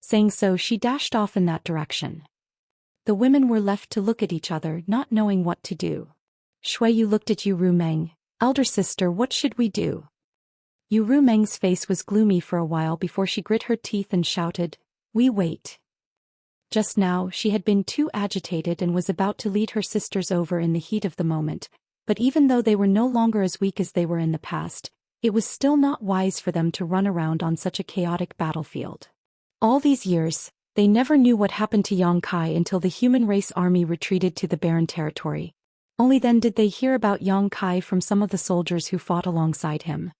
Saying so, she dashed off in that direction. The women were left to look at each other, not knowing what to do. Shui Yu looked at Yu Rumeng. "Elder sister, what should we do?" Yu Rumeng's face was gloomy for a while before she grit her teeth and shouted, "We wait." Just now, she had been too agitated and was about to lead her sisters over in the heat of the moment, but even though they were no longer as weak as they were in the past, it was still not wise for them to run around on such a chaotic battlefield. All these years, they never knew what happened to Yongkai until the human race army retreated to the barren territory. Only then did they hear about Yongkai from some of the soldiers who fought alongside him.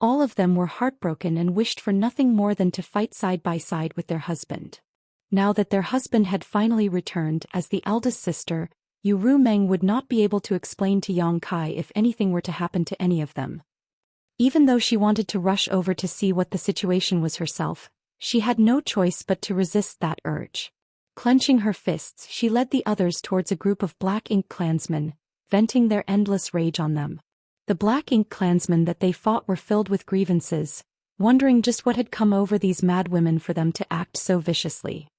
All of them were heartbroken and wished for nothing more than to fight side by side with their husband. Now that their husband had finally returned as the eldest sister, Yu Rumeng would not be able to explain to Yongkai if anything were to happen to any of them. Even though she wanted to rush over to see what the situation was herself, she had no choice but to resist that urge. Clenching her fists, she led the others towards a group of black ink clansmen, venting their endless rage on them. The black ink clansmen that they fought were filled with grievances, wondering just what had come over these mad women for them to act so viciously.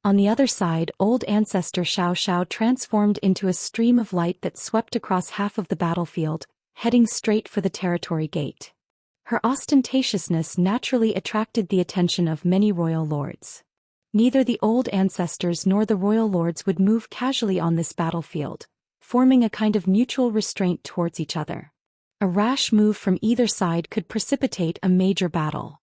On the other side, old ancestor Xiao transformed into a stream of light that swept across half of the battlefield, heading straight for the territory gate. Her ostentatiousness naturally attracted the attention of many royal lords. Neither the old ancestors nor the royal lords would move casually on this battlefield, forming a kind of mutual restraint towards each other. A rash move from either side could precipitate a major battle.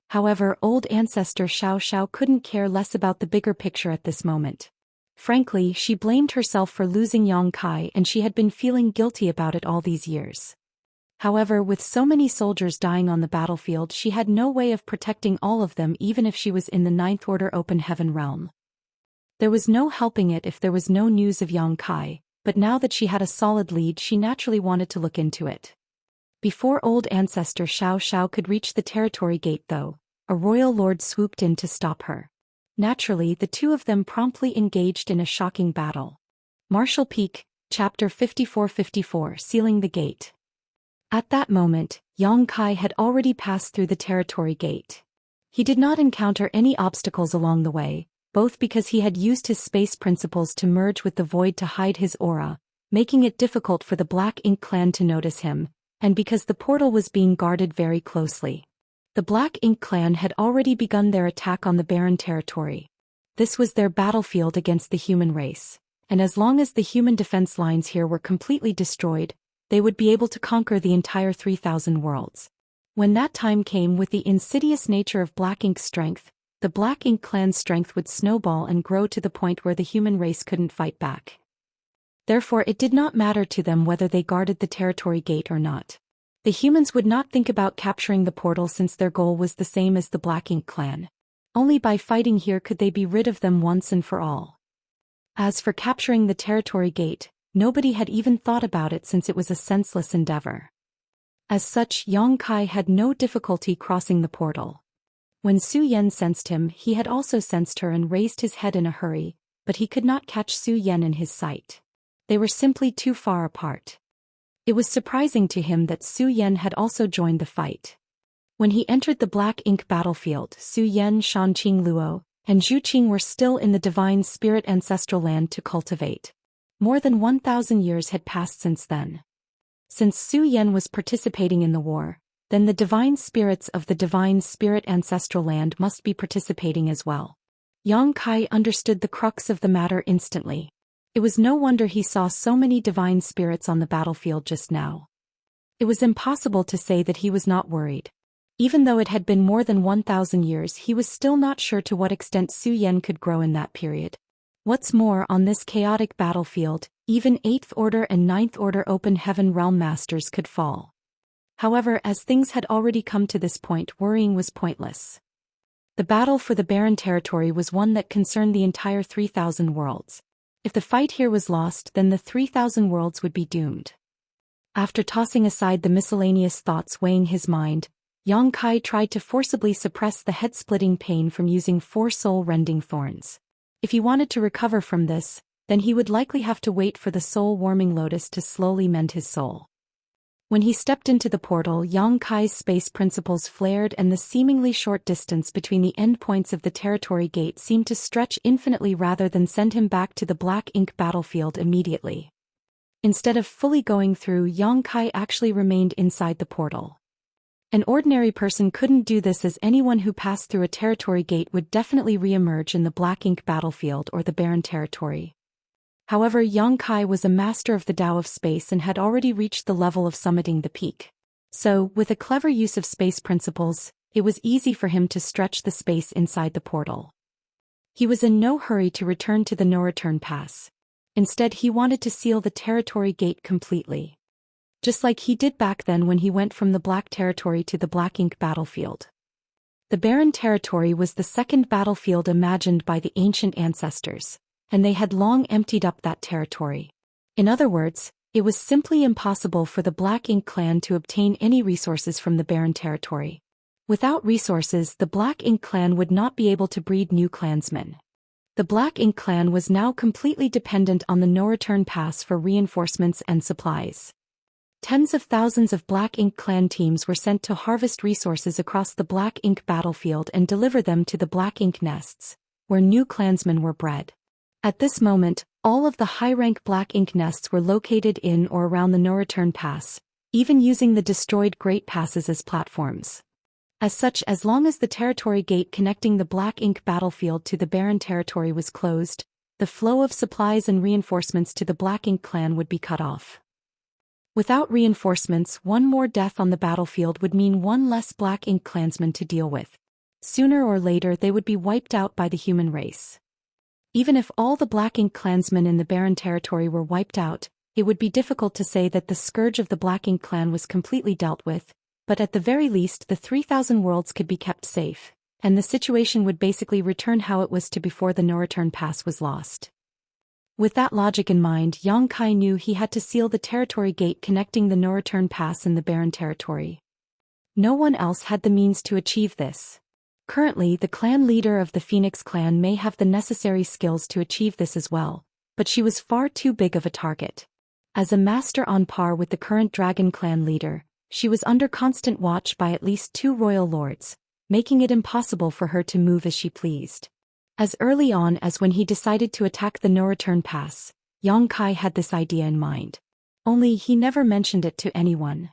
However, old ancestor Xianxia couldn't care less about the bigger picture at this moment. Frankly, she blamed herself for losing Yang Kai, and she had been feeling guilty about it all these years. However, with so many soldiers dying on the battlefield, she had no way of protecting all of them even if she was in the Ninth Order Open Heaven realm. There was no helping it if there was no news of Yang Kai, but now that she had a solid lead, she naturally wanted to look into it. Before old ancestor Xianxia could reach the territory gate though, a royal lord swooped in to stop her. Naturally, the two of them promptly engaged in a shocking battle. Martial Peak, Chapter 54-54, Sealing the Gate. At that moment, Yang Kai had already passed through the territory gate. He did not encounter any obstacles along the way, both because he had used his space principles to merge with the void to hide his aura, making it difficult for the Black Ink clan to notice him, and because the portal was being guarded very closely. The Black Ink clan had already begun their attack on the barren territory. This was their battlefield against the human race, and as long as the human defense lines here were completely destroyed, they would be able to conquer the entire 3,000 worlds. When that time came, with the insidious nature of Black Ink's strength, the Black Ink clan's strength would snowball and grow to the point where the human race couldn't fight back. Therefore, it did not matter to them whether they guarded the territory gate or not. The humans would not think about capturing the portal since their goal was the same as the Black Ink clan. Only by fighting here could they be rid of them once and for all. As for capturing the territory gate, nobody had even thought about it since it was a senseless endeavor. As such, Yang Kai had no difficulty crossing the portal. When Zhou Xian sensed him, he had also sensed her and raised his head in a hurry, but he could not catch Zhou Xian in his sight. They were simply too far apart. It was surprising to him that Zhou Xian had also joined the fight. When he entered the Black Ink battlefield, Zhou Xian, Shanqing Luo, and Zhu Qing were still in the divine spirit ancestral land to cultivate. More than 1,000 years had passed since then. Since Zhou Xian was participating in the war, then the divine spirits of the divine spirit ancestral land must be participating as well. Yang Kai understood the crux of the matter instantly. It was no wonder he saw so many divine spirits on the battlefield just now. It was impossible to say that he was not worried. Even though it had been more than 1,000 years, he was still not sure to what extent Zhou Xian could grow in that period. What's more, on this chaotic battlefield, even 8th Order and 9th Order Open Heaven Realm Masters could fall. However, as things had already come to this point, worrying was pointless. The battle for the barren territory was one that concerned the entire 3,000 worlds. If the fight here was lost, then the 3,000 worlds would be doomed. After tossing aside the miscellaneous thoughts weighing his mind, Yang Kai tried to forcibly suppress the head-splitting pain from using 4 soul-rending thorns. If he wanted to recover from this, then he would likely have to wait for the soul-warming lotus to slowly mend his soul. When he stepped into the portal, Yang Kai's space principles flared and the seemingly short distance between the endpoints of the territory gate seemed to stretch infinitely rather than send him back to the Black Ink battlefield immediately. Instead of fully going through, Yang Kai actually remained inside the portal. An ordinary person couldn't do this, as anyone who passed through a territory gate would definitely re-emerge in the Black Ink battlefield or the barren territory. However, Yang Kai was a master of the Tao of space and had already reached the level of summiting the peak. So, with a clever use of space principles, it was easy for him to stretch the space inside the portal. He was in no hurry to return to the no-return pass. Instead, he wanted to seal the territory gate completely. Just like he did back then when he went from the Black Territory to the Black Ink battlefield. The barren territory was the second battlefield imagined by the ancient ancestors, and they had long emptied up that territory. In other words, it was simply impossible for the Black Ink clan to obtain any resources from the barren territory. Without resources, the Black Ink clan would not be able to breed new clansmen. The Black Ink clan was now completely dependent on the no-return pass for reinforcements and supplies. Tens of thousands of Black Ink clan teams were sent to harvest resources across the Black Ink battlefield and deliver them to the Black Ink nests, where new clansmen were bred. At this moment, all of the high-rank Black Ink nests were located in or around the no-return pass, even using the destroyed Great Passes as platforms. As such, as long as the territory gate connecting the Black Ink battlefield to the barren territory was closed, the flow of supplies and reinforcements to the Black Ink clan would be cut off. Without reinforcements, one more death on the battlefield would mean one less Black Ink clansman to deal with. Sooner or later they would be wiped out by the human race. Even if all the Black Ink clansmen in the barren territory were wiped out, it would be difficult to say that the scourge of the Black Ink clan was completely dealt with, but at the very least the 3,000 worlds could be kept safe, and the situation would basically return how it was to before the no-return pass was lost. With that logic in mind, Yang Kai knew he had to seal the territory gate connecting the no-return pass in the barren territory. No one else had the means to achieve this. Currently, the clan leader of the Phoenix clan may have the necessary skills to achieve this as well, but she was far too big of a target. As a master on par with the current Dragon clan leader, she was under constant watch by at least 2 royal lords, making it impossible for her to move as she pleased. As early on as when he decided to attack the no-return pass, Yang Kai had this idea in mind. Only he never mentioned it to anyone.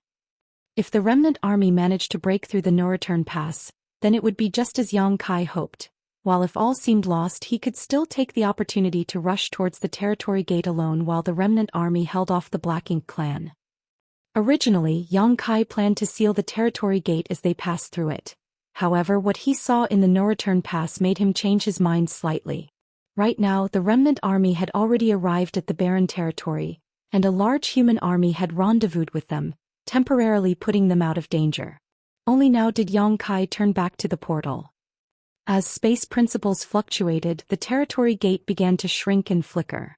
If the remnant army managed to break through the no-return pass, then it would be just as Yang Kai hoped, while if all seemed lost he could still take the opportunity to rush towards the territory gate alone while the remnant army held off the Black Ink clan. Originally, Yang Kai planned to seal the territory gate as they passed through it. However, what he saw in the no-return pass made him change his mind slightly. Right now, the remnant army had already arrived at the barren territory, and a large human army had rendezvoused with them, temporarily putting them out of danger. Only now did Yang Kai turn back to the portal. As space principles fluctuated, the territory gate began to shrink and flicker.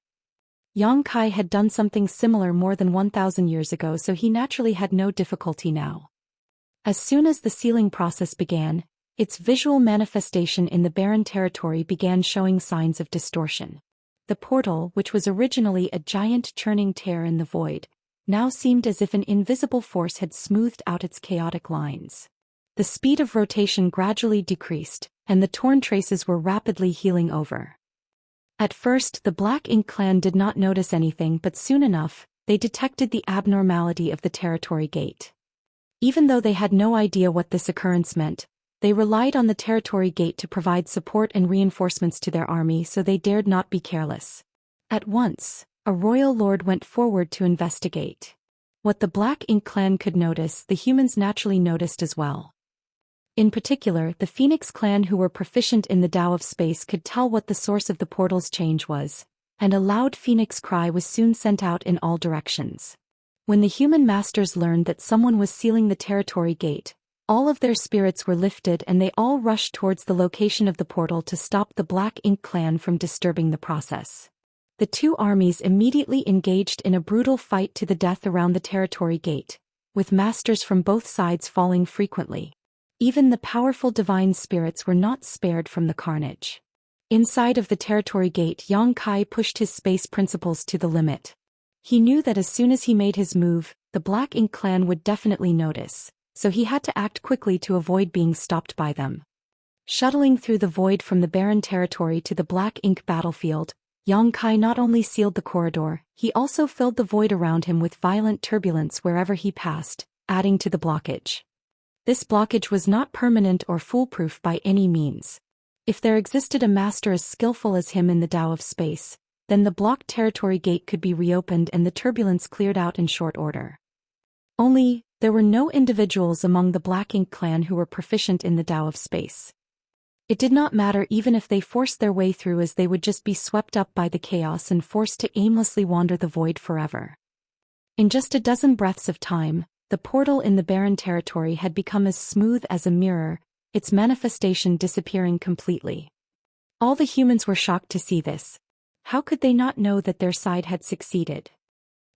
Yang Kai had done something similar more than 1,000 years ago, so he naturally had no difficulty now. As soon as the sealing process began, its visual manifestation in the barren territory began showing signs of distortion. The portal, which was originally a giant churning tear in the void, now seemed as if an invisible force had smoothed out its chaotic lines. The speed of rotation gradually decreased, and the torn traces were rapidly healing over. At first, the Black Ink clan did not notice anything, but soon enough, they detected the abnormality of the territory gate. Even though they had no idea what this occurrence meant, they relied on the territory gate to provide support and reinforcements to their army, so they dared not be careless. At once, a royal lord went forward to investigate. What the Black Ink clan could notice, the humans naturally noticed as well. In particular, the Phoenix clan, who were proficient in the Tao of space, could tell what the source of the portal's change was, and a loud phoenix cry was soon sent out in all directions. When the human masters learned that someone was sealing the territory gate, all of their spirits were lifted and they all rushed towards the location of the portal to stop the Black Ink clan from disturbing the process. The 2 armies immediately engaged in a brutal fight to the death around the territory gate, with masters from both sides falling frequently. Even the powerful divine spirits were not spared from the carnage. Inside of the territory gate, Yang Kai pushed his space principles to the limit. He knew that as soon as he made his move, the Black Ink clan would definitely notice, so he had to act quickly to avoid being stopped by them. Shuttling through the void from the barren territory to the Black Ink battlefield, Yang Kai not only sealed the corridor, he also filled the void around him with violent turbulence wherever he passed, adding to the blockage. This blockage was not permanent or foolproof by any means. If there existed a master as skillful as him in the Tao of space, then the blocked territory gate could be reopened and the turbulence cleared out in short order. Only, there were no individuals among the Black Ink clan who were proficient in the Tao of space. It did not matter even if they forced their way through, as they would just be swept up by the chaos and forced to aimlessly wander the void forever. In just a dozen breaths of time, the portal in the barren territory had become as smooth as a mirror, its manifestation disappearing completely. All the humans were shocked to see this. How could they not know that their side had succeeded?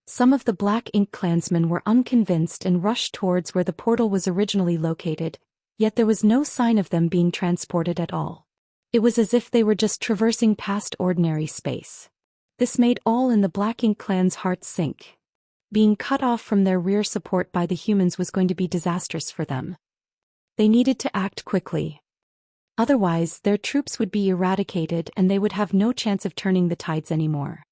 Some of the Black Ink clansmen were unconvinced and rushed towards where the portal was originally located, yet there was no sign of them being transported at all. It was as if they were just traversing past ordinary space. This made all in the Black Ink clan's hearts sink. Being cut off from their rear support by the humans was going to be disastrous for them. They needed to act quickly. Otherwise, their troops would be eradicated and they would have no chance of turning the tides anymore.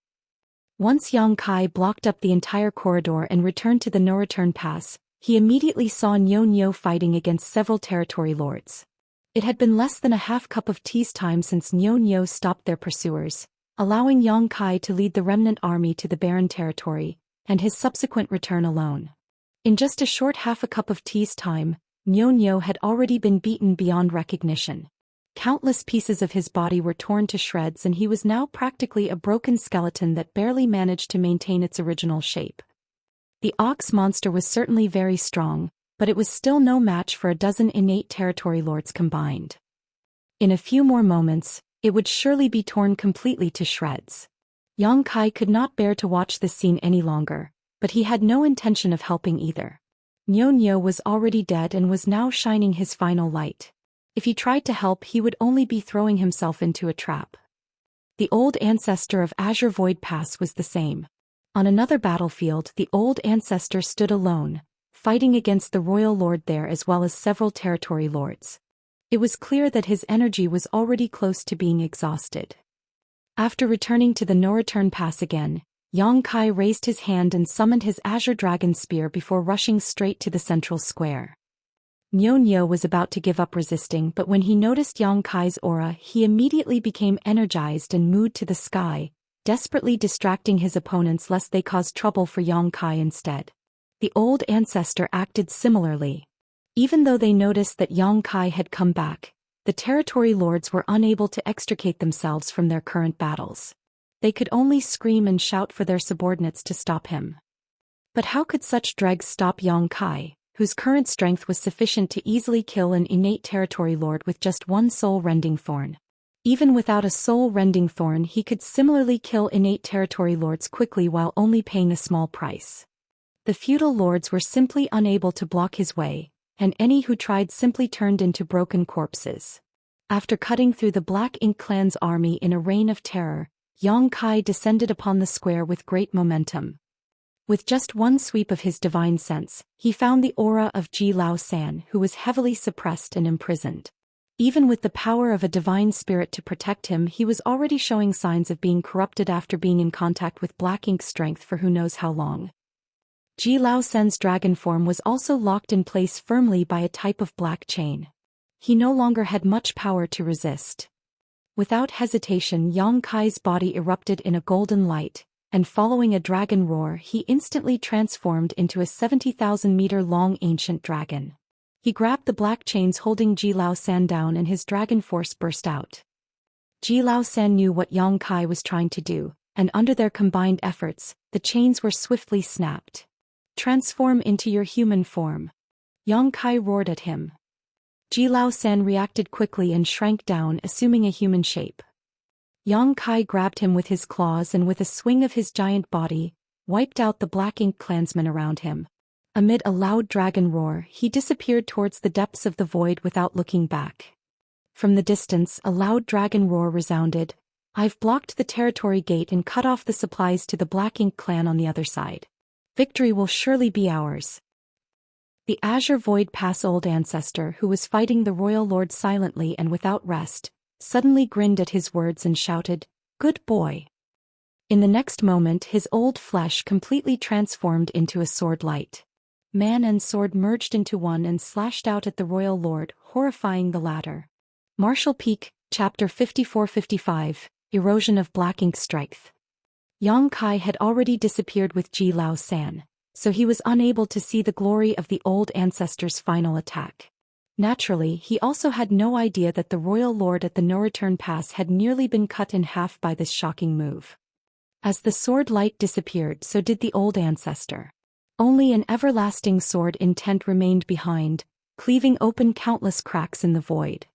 Once Yang Kai blocked up the entire corridor and returned to the no-return pass, he immediately saw Nyo fighting against several territory lords. It had been less than a half cup of tea's time since Nyo stopped their pursuers, allowing Yang Kai to lead the remnant army to the barren territory, and his subsequent return alone. In just a short half a cup of tea's time, Nyo had already been beaten beyond recognition. Countless pieces of his body were torn to shreds and he was now practically a broken skeleton that barely managed to maintain its original shape. The ox monster was certainly very strong, but it was still no match for a dozen innate territory lords combined. In a few more moments, it would surely be torn completely to shreds. Yang Kai could not bear to watch this scene any longer, but he had no intention of helping either. Nyo was already dead and was now shining his final light. If he tried to help, he would only be throwing himself into a trap. The old ancestor of Azure Void Pass was the same. On another battlefield, the old ancestor stood alone, fighting against the royal lord there as well as several territory lords. It was clear that his energy was already close to being exhausted. After returning to the no-return pass again, Yang Kai raised his hand and summoned his Azure Dragon Spear before rushing straight to the central square. Nyo was about to give up resisting, but when he noticed Yang Kai's aura, he immediately became energized and moved to the sky, desperately distracting his opponents lest they cause trouble for Yang Kai instead. The old ancestor acted similarly. Even though they noticed that Yang Kai had come back, the territory lords were unable to extricate themselves from their current battles. They could only scream and shout for their subordinates to stop him. But how could such dregs stop Yang Kai, whose current strength was sufficient to easily kill an innate territory lord with just one soul-rending thorn? Even without a soul-rending thorn, he could similarly kill innate territory lords quickly while only paying a small price. The feudal lords were simply unable to block his way, and any who tried simply turned into broken corpses. After cutting through the Black Ink Clan's army in a reign of terror, Yang Kai descended upon the square with great momentum. With just one sweep of his divine sense, he found the aura of Zhou Xian, who was heavily suppressed and imprisoned. Even with the power of a divine spirit to protect him, he was already showing signs of being corrupted after being in contact with Black Ink strength for who knows how long. Zhou Xian's dragon form was also locked in place firmly by a type of black chain. He no longer had much power to resist. Without hesitation, Yang Kai's body erupted in a golden light, and following a dragon roar, he instantly transformed into a 70,000-meter-long ancient dragon. He grabbed the black chains holding Zhou Xian down and his dragon force burst out. Zhou Xian knew what Yang Kai was trying to do, and under their combined efforts, the chains were swiftly snapped. "Transform into your human form," Yang Kai roared at him. Zhou Xian reacted quickly and shrank down, assuming a human shape. Yang Kai grabbed him with his claws and with a swing of his giant body, wiped out the Black Ink clansmen around him. Amid a loud dragon roar, he disappeared towards the depths of the void without looking back. From the distance, a loud dragon roar resounded. "I've blocked the territory gate and cut off the supplies to the Black Ink clan on the other side. Victory will surely be ours." The Azure Void Pass old ancestor, who was fighting the royal lord silently and without rest, suddenly grinned at his words and shouted, "Good boy." In the next moment, his old flesh completely transformed into a sword light. Man and sword merged into one and slashed out at the royal lord, horrifying the latter. Martial Peak, Chapter 54-55, Erosion of Black Ink Strength. Yang Kai had already disappeared with Zhou Xian, so he was unable to see the glory of the old ancestor's final attack. Naturally, he also had no idea that the royal lord at the no-return pass had nearly been cut in half by this shocking move. As the sword light disappeared, so did the old ancestor. Only an everlasting sword intent remained behind, cleaving open countless cracks in the void.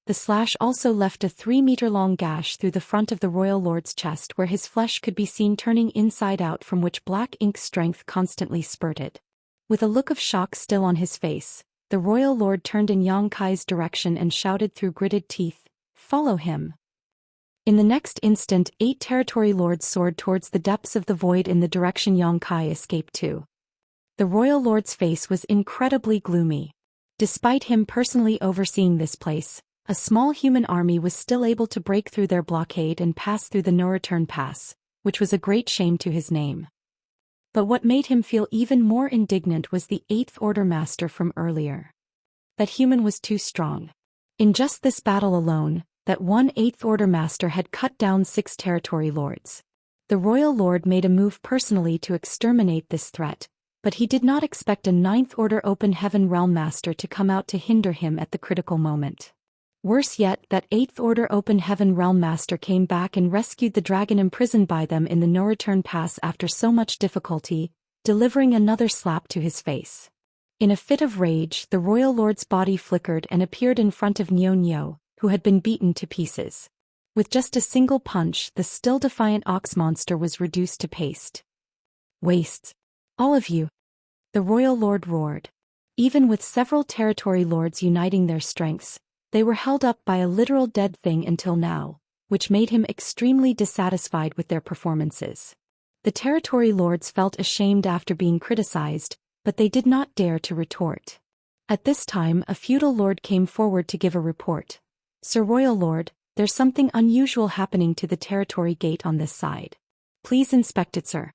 The slash also left a 3-meter-long gash through the front of the royal lord's chest where his flesh could be seen turning inside out, from which Black Ink strength constantly spurted. With a look of shock still on his face, the royal lord turned in Yang Kai's direction and shouted through gritted teeth, "Follow him." In the next instant, 8 territory lords soared towards the depths of the void in the direction Yang Kai escaped to. The royal lord's face was incredibly gloomy. Despite him personally overseeing this place, a small human army was still able to break through their blockade and pass through the no-return pass, which was a great shame to his name. But what made him feel even more indignant was the 8th Order Master from earlier. That human was too strong. In just this battle alone, that one Eighth Order master had cut down 6 territory lords. The royal lord made a move personally to exterminate this threat, but he did not expect a Ninth Order Open Heaven Realm master to come out to hinder him at the critical moment. Worse yet, that Eighth Order Open Heaven Realm master came back and rescued the dragon imprisoned by them in the no-return pass after so much difficulty, delivering another slap to his face. In a fit of rage, the royal lord's body flickered and appeared in front of Nyo, who had been beaten to pieces. With just a single punch, the still defiant ox monster was reduced to paste. "Wastes. All of you!" the royal lord roared. Even with several territory lords uniting their strengths, they were held up by a literal dead thing until now, which made him extremely dissatisfied with their performances. The territory lords felt ashamed after being criticized, but they did not dare to retort. At this time, a feudal lord came forward to give a report. "Sir Royal Lord, there's something unusual happening to the territory gate on this side. Please inspect it, sir."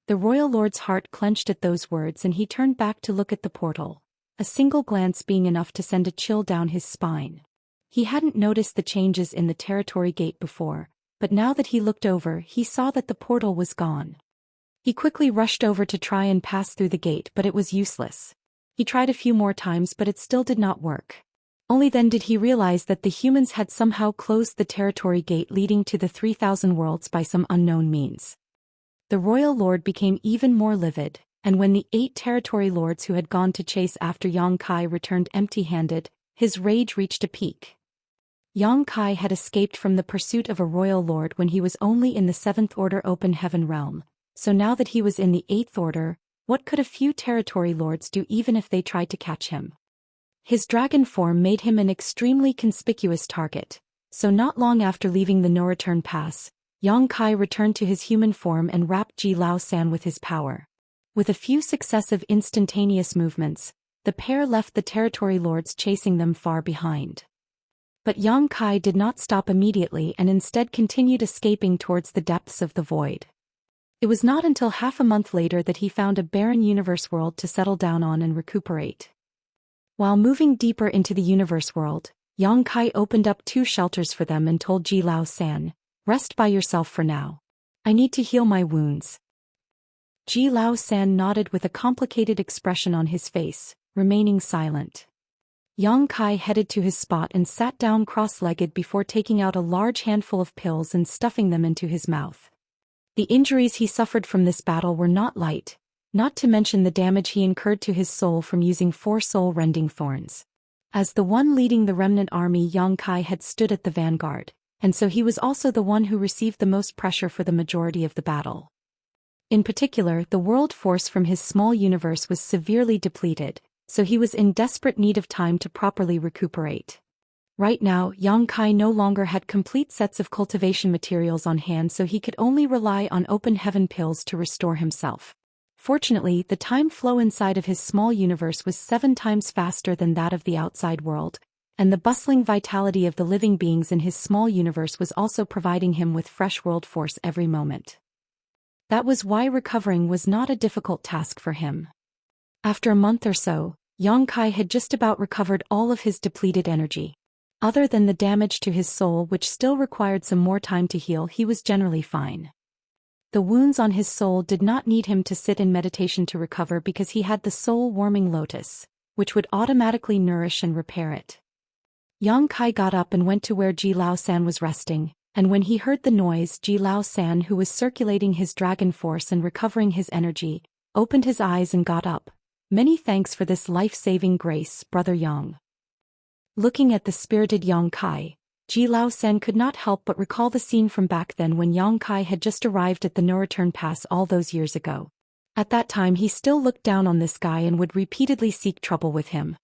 The royal lord's heart clenched at those words and he turned back to look at the portal, a single glance being enough to send a chill down his spine. He hadn't noticed the changes in the territory gate before, but now that he looked over, he saw that the portal was gone. He quickly rushed over to try and pass through the gate, but it was useless. He tried a few more times, but it still did not work. Only then did he realize that the humans had somehow closed the territory gate leading to the 3,000 worlds by some unknown means. The royal lord became even more livid, and when the 8 territory lords who had gone to chase after Yang Kai returned empty-handed, his rage reached a peak. Yang Kai had escaped from the pursuit of a royal lord when he was only in the 7th Order Open Heaven Realm, so now that he was in the 8th Order, what could a few territory lords do even if they tried to catch him? His dragon form made him an extremely conspicuous target, so not long after leaving the no-return pass, Yang Kai returned to his human form and wrapped Zhou Xian with his power. With a few successive instantaneous movements, the pair left the territory lords chasing them far behind. But Yang Kai did not stop immediately and instead continued escaping towards the depths of the void. It was not until half a month later that he found a barren universe world to settle down on and recuperate. While moving deeper into the universe world, Yang Kai opened up 2 shelters for them and told Zhou Xian, "Rest by yourself for now. I need to heal my wounds." Zhou Xian nodded with a complicated expression on his face, remaining silent. Yang Kai headed to his spot and sat down cross-legged before taking out a large handful of pills and stuffing them into his mouth. The injuries he suffered from this battle were not light, not to mention the damage he incurred to his soul from using 4 soul-rending thorns. As the one leading the remnant army, Yang Kai had stood at the vanguard, and so he was also the one who received the most pressure for the majority of the battle. In particular, the world force from his small universe was severely depleted, so he was in desperate need of time to properly recuperate. Right now, Yang Kai no longer had complete sets of cultivation materials on hand, so he could only rely on open heaven pills to restore himself. Fortunately, the time flow inside of his small universe was 7 times faster than that of the outside world, and the bustling vitality of the living beings in his small universe was also providing him with fresh world force every moment. That was why recovering was not a difficult task for him. After a month or so, Yang Kai had just about recovered all of his depleted energy. Other than the damage to his soul, which still required some more time to heal, he was generally fine. The wounds on his soul did not need him to sit in meditation to recover because he had the soul-warming lotus, which would automatically nourish and repair it. Yang Kai got up and went to where Zhou Xian was resting, and when he heard the noise, Zhou Xian, who was circulating his dragon force and recovering his energy, opened his eyes and got up. "Many thanks for this life-saving grace, Brother Yang." Looking at the spirited Yang Kai, Zhou Xian could not help but recall the scene from back then when Yang Kai had just arrived at the no-return pass all those years ago. At that time he still looked down on this guy and would repeatedly seek trouble with him.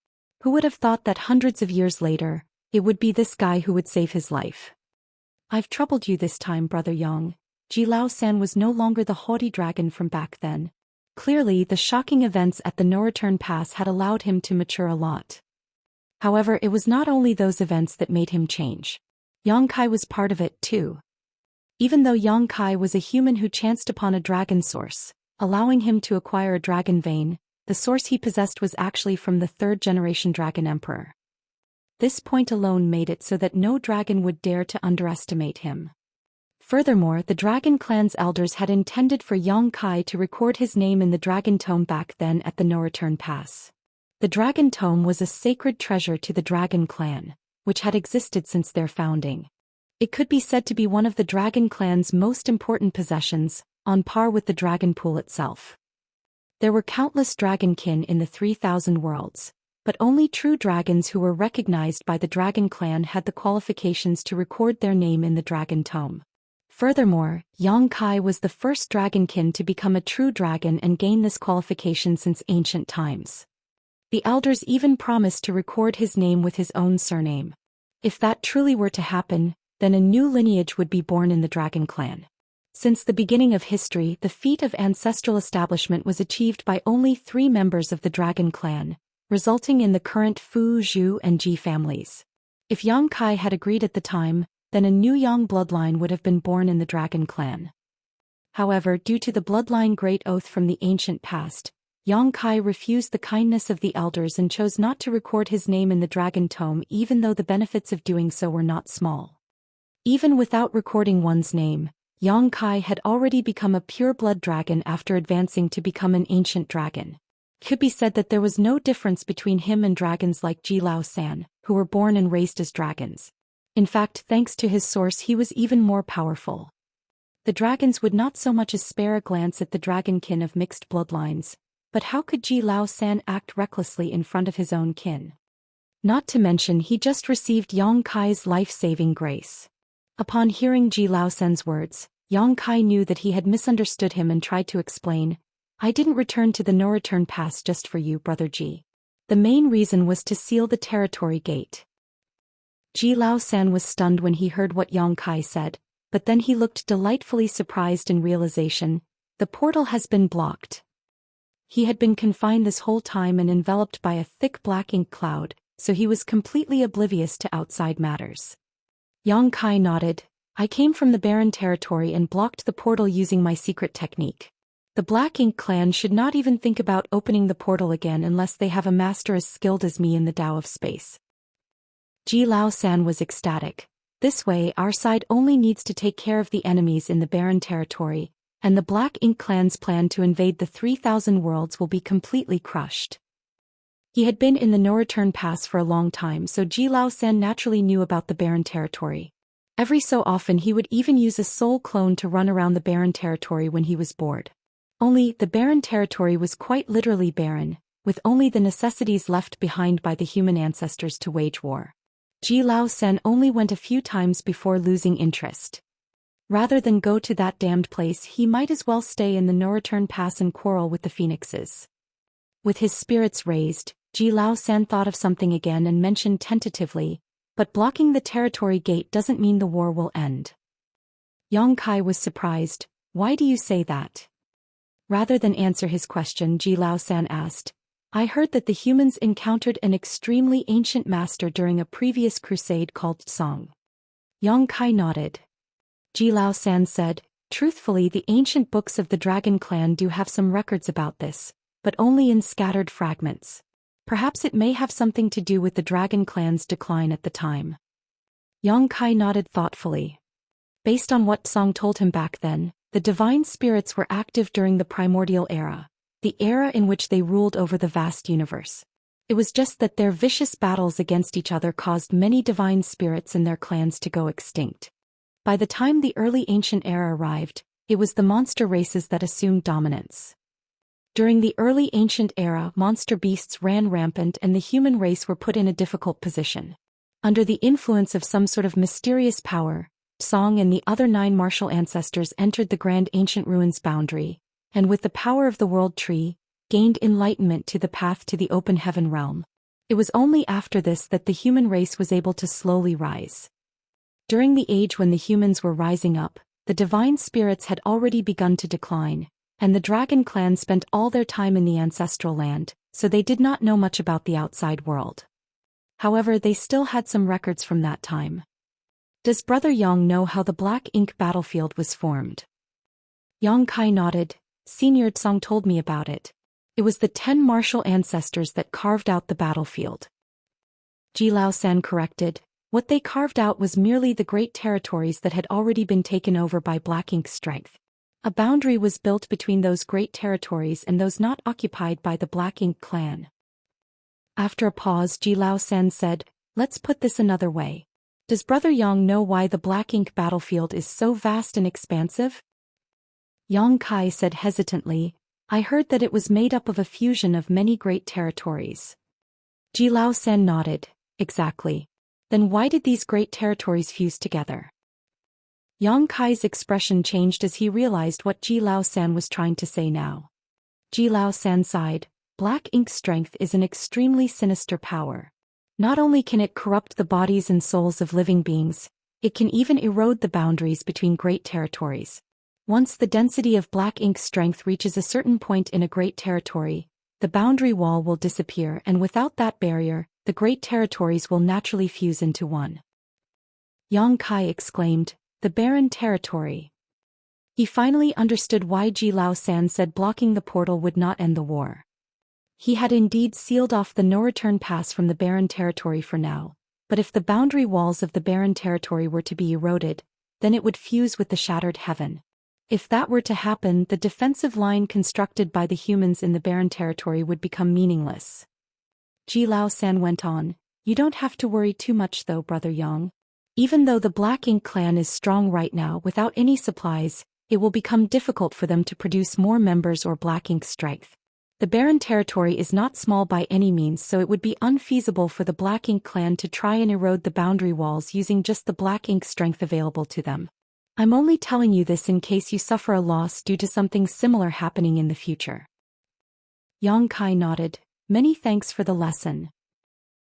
Who would have thought that hundreds of years later, it would be this guy who would save his life? "I've troubled you this time, Brother Yang." Zhou Xian was no longer the haughty dragon from back then. Clearly, the shocking events at the no-return pass had allowed him to mature a lot. However, it was not only those events that made him change. Yang Kai was part of it, too. Even though Yang Kai was a human who chanced upon a dragon source, allowing him to acquire a dragon vein, the source he possessed was actually from the 3rd-generation Dragon Emperor. This point alone made it so that no dragon would dare to underestimate him. Furthermore, the Dragon Clan's elders had intended for Yang Kai to record his name in the Dragon Tome back then at the No Return Pass. The Dragon Tome was a sacred treasure to the Dragon Clan, which had existed since their founding. It could be said to be one of the Dragon Clan's most important possessions, on par with the Dragon Pool itself. There were countless dragonkin in the 3,000 worlds, but only true dragons who were recognized by the Dragon Clan had the qualifications to record their name in the Dragon Tome. Furthermore, Yang Kai was the first dragonkin to become a true dragon and gain this qualification since ancient times. The elders even promised to record his name with his own surname. If that truly were to happen, then a new lineage would be born in the Dragon Clan. Since the beginning of history, the feat of ancestral establishment was achieved by only 3 members of the Dragon Clan, resulting in the current Fu, Zhou, and Ji families. If Yang Kai had agreed at the time, then a new Yang bloodline would have been born in the Dragon Clan. However, due to the bloodline great oath from the ancient past, Yang Kai refused the kindness of the elders and chose not to record his name in the Dragon Tome, even though the benefits of doing so were not small. Even without recording one's name, Yang Kai had already become a pure-blood dragon after advancing to become an ancient dragon. It could be said that there was no difference between him and dragons like Zhou Xian, who were born and raised as dragons. In fact, thanks to his source, he was even more powerful. The dragons would not so much as spare a glance at the dragonkin of mixed bloodlines, but how could Zhou Xian act recklessly in front of his own kin? Not to mention he just received Yang Kai's life-saving grace. Upon hearing Zhou Xian's words, Yang Kai knew that he had misunderstood him and tried to explain, "I didn't return to the no-return pass just for you, Brother Ji. The main reason was to seal the territory gate." Zhou Xian was stunned when he heard what Yang Kai said, but then he looked delightfully surprised in realization. The portal has been blocked. He had been confined this whole time and enveloped by a thick black ink cloud, so he was completely oblivious to outside matters. Yang Kai nodded. "I came from the barren territory and blocked the portal using my secret technique. The Black Ink clan should not even think about opening the portal again unless they have a master as skilled as me in the Tao of space." Zhou Xian was ecstatic. "This way, our side only needs to take care of the enemies in the barren territory, and the Black Ink clan's plan to invade the 3,000 worlds will be completely crushed." He had been in the no-return pass for a long time, so Zhou Xian naturally knew about the barren territory. Every so often he would even use a soul clone to run around the barren territory when he was bored. Only, the barren territory was quite literally barren, with only the necessities left behind by the human ancestors to wage war. Zhou Xian only went a few times before losing interest. Rather than go to that damned place, he might as well stay in the no-return pass and quarrel with the phoenixes. With his spirits raised, Zhou Xian thought of something again and mentioned tentatively, "But blocking the territory gate doesn't mean the war will end." Yang Kai was surprised. "Why do you say that?" Rather than answer his question, Zhou Xian asked, "I heard that the humans encountered an extremely ancient master during a previous crusade called Song." Yang Kai nodded. Zhou Xian said, "Truthfully, the ancient books of the Dragon Clan do have some records about this, but only in scattered fragments. Perhaps it may have something to do with the Dragon Clan's decline at the time." Yang Kai nodded thoughtfully. Based on what Song told him back then, the divine spirits were active during the primordial era, the era in which they ruled over the vast universe. It was just that their vicious battles against each other caused many divine spirits and their clans to go extinct. By the time the early ancient era arrived, it was the monster races that assumed dominance. During the early ancient era, monster beasts ran rampant and the human race were put in a difficult position. Under the influence of some sort of mysterious power, Song and the other 9 martial ancestors entered the grand ancient ruins boundary, and with the power of the world tree, gained enlightenment to the path to the open heaven realm. It was only after this that the human race was able to slowly rise. During the age when the humans were rising up, the divine spirits had already begun to decline, and the Dragon Clan spent all their time in the ancestral land, so they did not know much about the outside world. However, they still had some records from that time. "Does Brother Yang know how the Black Ink battlefield was formed?" Yang Kai nodded. "Senior Song told me about it. It was the 10 martial ancestors that carved out the battlefield." Ji Lao San corrected. What they carved out was merely the great territories that had already been taken over by Black Ink's strength. A boundary was built between those great territories and those not occupied by the Black Ink clan. After a pause, Ji Lao San said, "Let's put this another way. Does Brother Yang know why the Black Ink battlefield is so vast and expansive?" Yang Kai said hesitantly, "I heard that it was made up of a fusion of many great territories." Ji Lao San nodded. "Exactly. Then why did these great territories fuse together?" Yang Kai's expression changed as he realized what Ji Lao San was trying to say now. Ji Lao San sighed. Black Ink's strength is an extremely sinister power. Not only can it corrupt the bodies and souls of living beings, it can even erode the boundaries between great territories. Once the density of Black Ink's strength reaches a certain point in a great territory, the boundary wall will disappear, and without that barrier, the great territories will naturally fuse into one. Yang Kai exclaimed, "The barren territory." He finally understood why Ji Lao San said blocking the portal would not end the war. He had indeed sealed off the no-return pass from the barren territory for now, but if the boundary walls of the barren territory were to be eroded, then it would fuse with the shattered heaven. If that were to happen, the defensive line constructed by the humans in the barren territory would become meaningless. Ji Lao San went on, "You don't have to worry too much though, Brother Yang. Even though the Black Ink clan is strong right now without any supplies, it will become difficult for them to produce more members or Black Ink's strength. The barren territory is not small by any means, so it would be unfeasible for the Black Ink clan to try and erode the boundary walls using just the Black Ink strength available to them. I'm only telling you this in case you suffer a loss due to something similar happening in the future." Yang Kai nodded. "Many thanks for the lesson."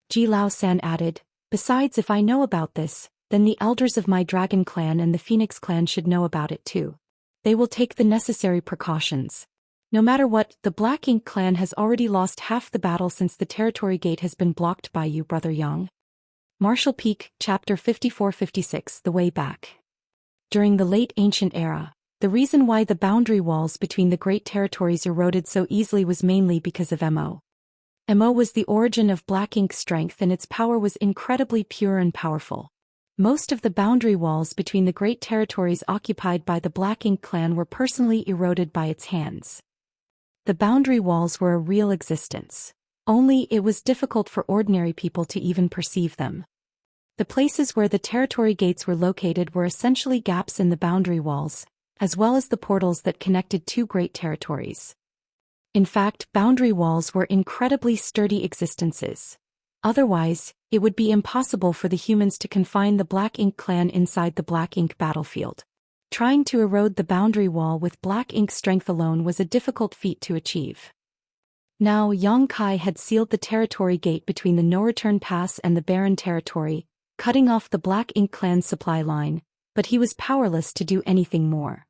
Ji Lao San added, "Besides, if I know about this, then the elders of my dragon clan and the Phoenix clan should know about it too. They will take the necessary precautions. No matter what, the Black Ink clan has already lost half the battle since the territory gate has been blocked by you, Brother Yang." Martial Peak, Chapter 54-56, The Way Back. During the late ancient era, the reason why the boundary walls between the great territories eroded so easily was mainly because of Mo. Mo was the origin of Black Ink's strength, and its power was incredibly pure and powerful. Most of the boundary walls between the great territories occupied by the Black Ink clan were personally eroded by its hands. The boundary walls were a real existence. Only it was difficult for ordinary people to even perceive them. The places where the territory gates were located were essentially gaps in the boundary walls, as well as the portals that connected two great territories. In fact, boundary walls were incredibly sturdy existences. Otherwise, it would be impossible for the humans to confine the Black Ink clan inside the Black Ink battlefield. Trying to erode the boundary wall with Black Ink strength alone was a difficult feat to achieve. Now Yang Kai had sealed the territory gate between the no-return pass and the barren territory, cutting off the Black Ink clan's supply line, but he was powerless to do anything more.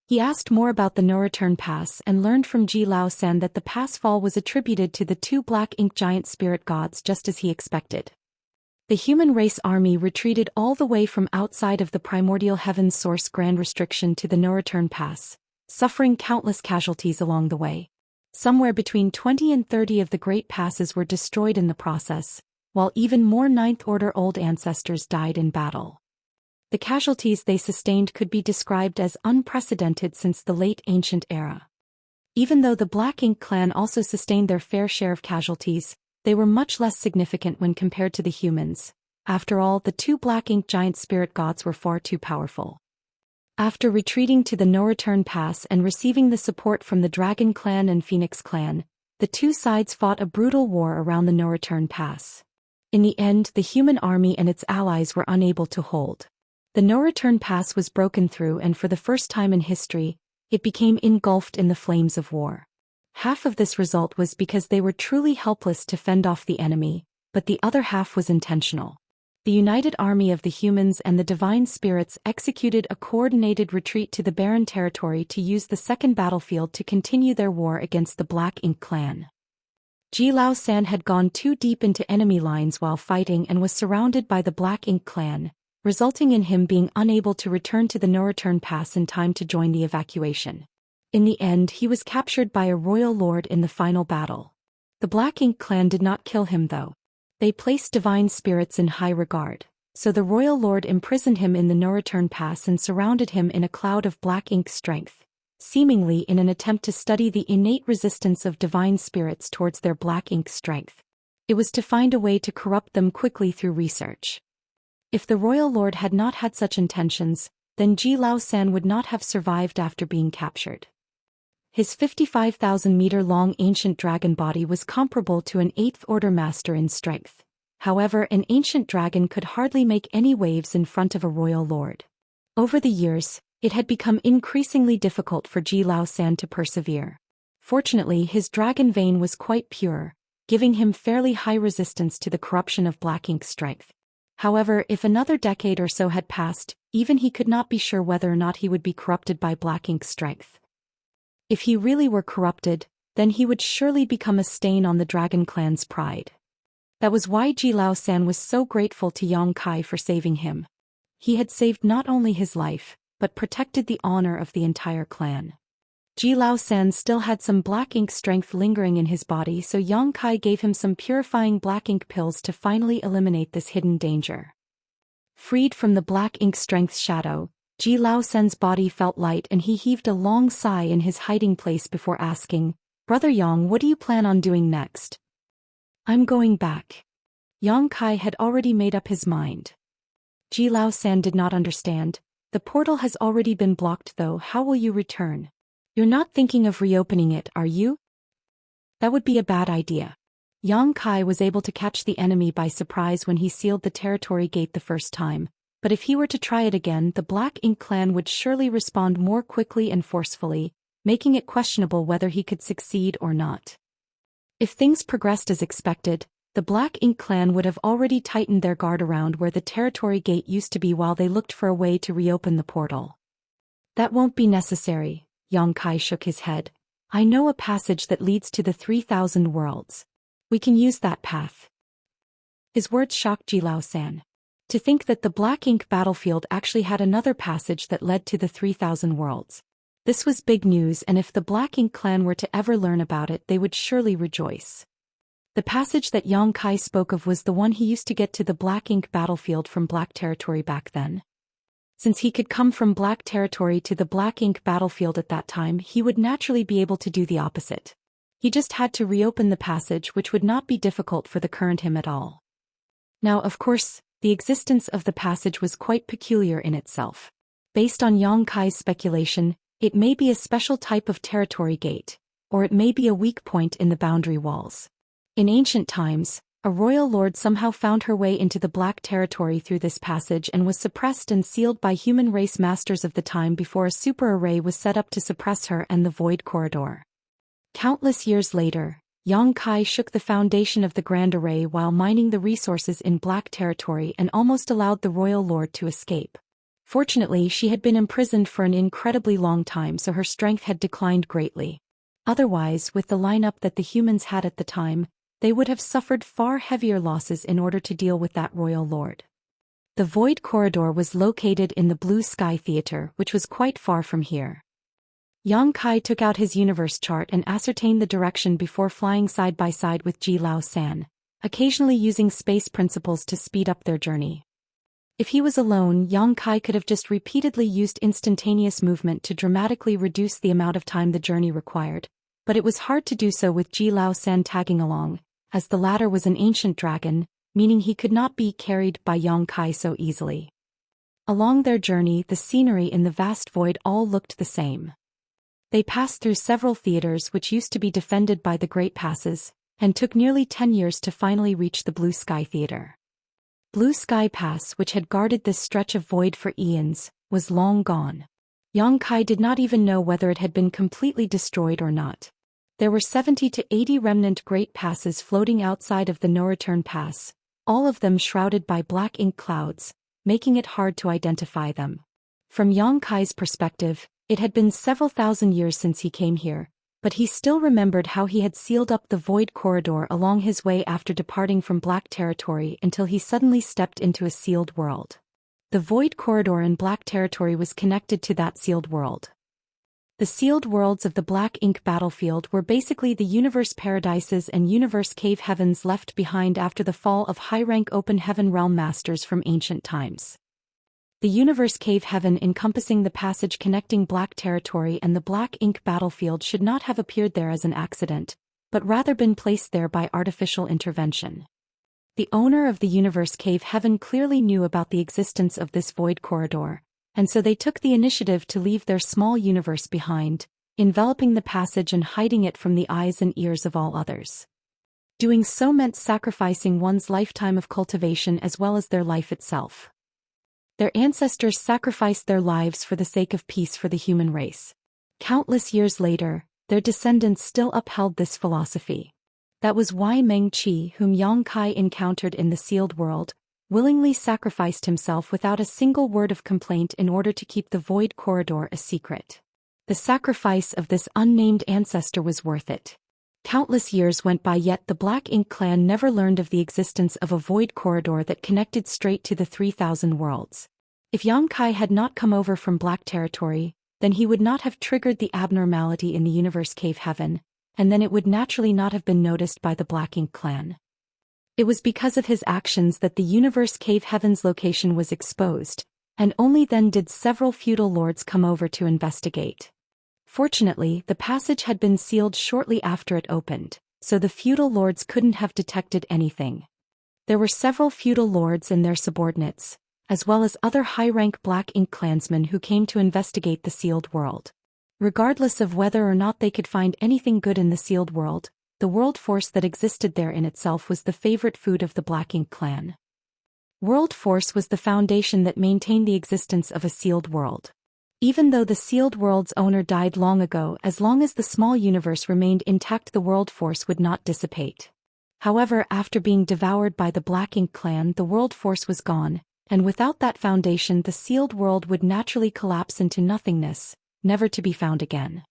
He asked more about the no-return pass and learned from Ji Lao San that the pass fall was attributed to the two Black Ink giant spirit gods, just as he expected. The human race army retreated all the way from outside of the primordial heaven's source grand restriction to the no-return pass, suffering countless casualties along the way. Somewhere between 20 and 30 of the great passes were destroyed in the process, while even more Ninth Order old ancestors died in battle. The casualties they sustained could be described as unprecedented since the late ancient era. Even though the Black Ink clan also sustained their fair share of casualties, they were much less significant when compared to the humans. After all, the two Black Ink giant spirit gods were far too powerful. After retreating to the no-return pass and receiving the support from the Dragon clan and Phoenix clan, the two sides fought a brutal war around the no-return pass. In the end, the human army and its allies were unable to hold. The no-return pass was broken through, and for the first time in history, it became engulfed in the flames of war. Half of this result was because they were truly helpless to fend off the enemy, but the other half was intentional. The united army of the humans and the divine spirits executed a coordinated retreat to the barren territory to use the second battlefield to continue their war against the Black Ink clan. Ji Lao San had gone too deep into enemy lines while fighting and was surrounded by the Black Ink clan, resulting in him being unable to return to the no-return pass in time to join the evacuation. In the end, he was captured by a royal lord in the final battle. The Black Ink clan did not kill him though. They placed divine spirits in high regard, so the royal lord imprisoned him in the no-return pass and surrounded him in a cloud of black ink strength, seemingly in an attempt to study the innate resistance of divine spirits towards their black ink strength. It was to find a way to corrupt them quickly through research. If the royal lord had not had such intentions, then Zhou Xian would not have survived after being captured. His 55,000-meter-long ancient dragon body was comparable to an 8th Order master in strength. However, an ancient dragon could hardly make any waves in front of a royal lord. Over the years, it had become increasingly difficult for Zhou Xian to persevere. Fortunately, his dragon vein was quite pure, giving him fairly high resistance to the corruption of black ink strength. However, if another decade or so had passed, even he could not be sure whether or not he would be corrupted by black ink strength. If he really were corrupted, then he would surely become a stain on the dragon clan's pride. That was why Zhou Xian was so grateful to Yang Kai for saving him. He had saved not only his life, but protected the honor of the entire clan. Zhou Xian still had some black ink strength lingering in his body, so Yang Kai gave him some purifying black ink pills to finally eliminate this hidden danger. Freed from the black ink strength's shadow, Zhou Xian's body felt light and he heaved a long sigh in his hiding place before asking, "Brother Yang, what do you plan on doing next?" "I'm going back." Yang Kai had already made up his mind. Zhou Xian did not understand. "The portal has already been blocked though, how will you return? You're not thinking of reopening it, are you?" "That would be a bad idea." Yang Kai was able to catch the enemy by surprise when he sealed the territory gate the first time, but if he were to try it again, the Black Ink clan would surely respond more quickly and forcefully, making it questionable whether he could succeed or not. If things progressed as expected, the Black Ink clan would have already tightened their guard around where the territory gate used to be while they looked for a way to reopen the portal. "That won't be necessary," Yang Kai shook his head. "I know a passage that leads to the 3,000 worlds. We can use that path." His words shocked Zhou Xian. To think that the Black Ink battlefield actually had another passage that led to the 3,000 worlds. This was big news, and if the Black Ink clan were to ever learn about it, they would surely rejoice. The passage that Yang Kai spoke of was the one he used to get to the Black Ink battlefield from Black Territory back then. Since he could come from Black Territory to the Black Ink battlefield at that time, he would naturally be able to do the opposite. He just had to reopen the passage, which would not be difficult for the current him at all. Now, of course, the existence of the passage was quite peculiar in itself. Based on Yang Kai's speculation, it may be a special type of territory gate, or it may be a weak point in the boundary walls. In ancient times, a royal lord somehow found her way into the Black Territory through this passage and was suppressed and sealed by human race masters of the time before a super array was set up to suppress her and the Void Corridor. Countless years later, Yang Kai shook the foundation of the Grand Array while mining the resources in Black Territory and almost allowed the royal lord to escape. Fortunately, she had been imprisoned for an incredibly long time, so her strength had declined greatly. Otherwise, with the lineup that the humans had at the time, they would have suffered far heavier losses in order to deal with that royal lord. The Void Corridor was located in the Blue Sky Theater, which was quite far from here. Yang Kai took out his universe chart and ascertained the direction before flying side by side with Zhou Xian, occasionally using space principles to speed up their journey. If he was alone, Yang Kai could have just repeatedly used instantaneous movement to dramatically reduce the amount of time the journey required, but it was hard to do so with Zhou Xian tagging along, as the latter was an ancient dragon, meaning he could not be carried by Yang Kai so easily. Along their journey, the scenery in the vast void all looked the same. They passed through several theaters which used to be defended by the Great Passes, and took nearly 10 years to finally reach the Blue Sky Theater. Blue Sky Pass, which had guarded this stretch of void for eons, was long gone. Yang Kai did not even know whether it had been completely destroyed or not. There were 70 to 80 remnant Great Passes floating outside of the no-return pass, all of them shrouded by black ink clouds, making it hard to identify them. From Yang Kai's perspective, it had been several thousand years since he came here, but he still remembered how he had sealed up the Void Corridor along his way after departing from Black Territory until he suddenly stepped into a sealed world. The Void Corridor in Black Territory was connected to that sealed world. The sealed worlds of the Black Ink battlefield were basically the universe paradises and universe cave heavens left behind after the fall of high-rank open heaven realm masters from ancient times. The universe cave heaven encompassing the passage connecting Black territory and the Black Ink battlefield should not have appeared there as an accident, but rather been placed there by artificial intervention. The owner of the universe cave heaven clearly knew about the existence of this void corridor, and so they took the initiative to leave their small universe behind, enveloping the passage and hiding it from the eyes and ears of all others. Doing so meant sacrificing one's lifetime of cultivation as well as their life itself. Their ancestors sacrificed their lives for the sake of peace for the human race. Countless years later, their descendants still upheld this philosophy. That was why Meng Qi, whom Yang Kai encountered in the sealed world, willingly sacrificed himself without a single word of complaint in order to keep the void corridor a secret. The sacrifice of this unnamed ancestor was worth it. Countless years went by, yet the Black Ink clan never learned of the existence of a void corridor that connected straight to the 3,000 worlds. If Yang Kai had not come over from Black territory, then he would not have triggered the abnormality in the universe cave heaven, and then it would naturally not have been noticed by the Black Ink clan. It was because of his actions that the universe cave heaven's location was exposed, and only then did several feudal lords come over to investigate. Fortunately, the passage had been sealed shortly after it opened, so the feudal lords couldn't have detected anything. There were several feudal lords and their subordinates, as well as other high-rank Black Ink clansmen who came to investigate the sealed world. Regardless of whether or not they could find anything good in the sealed world, the world force that existed there in itself was the favorite food of the Black Ink clan. World force was the foundation that maintained the existence of a sealed world. Even though the sealed world's owner died long ago, as long as the small universe remained intact, the world force would not dissipate. However, after being devoured by the Black Ink clan, the world force was gone, and without that foundation the sealed world would naturally collapse into nothingness, never to be found again.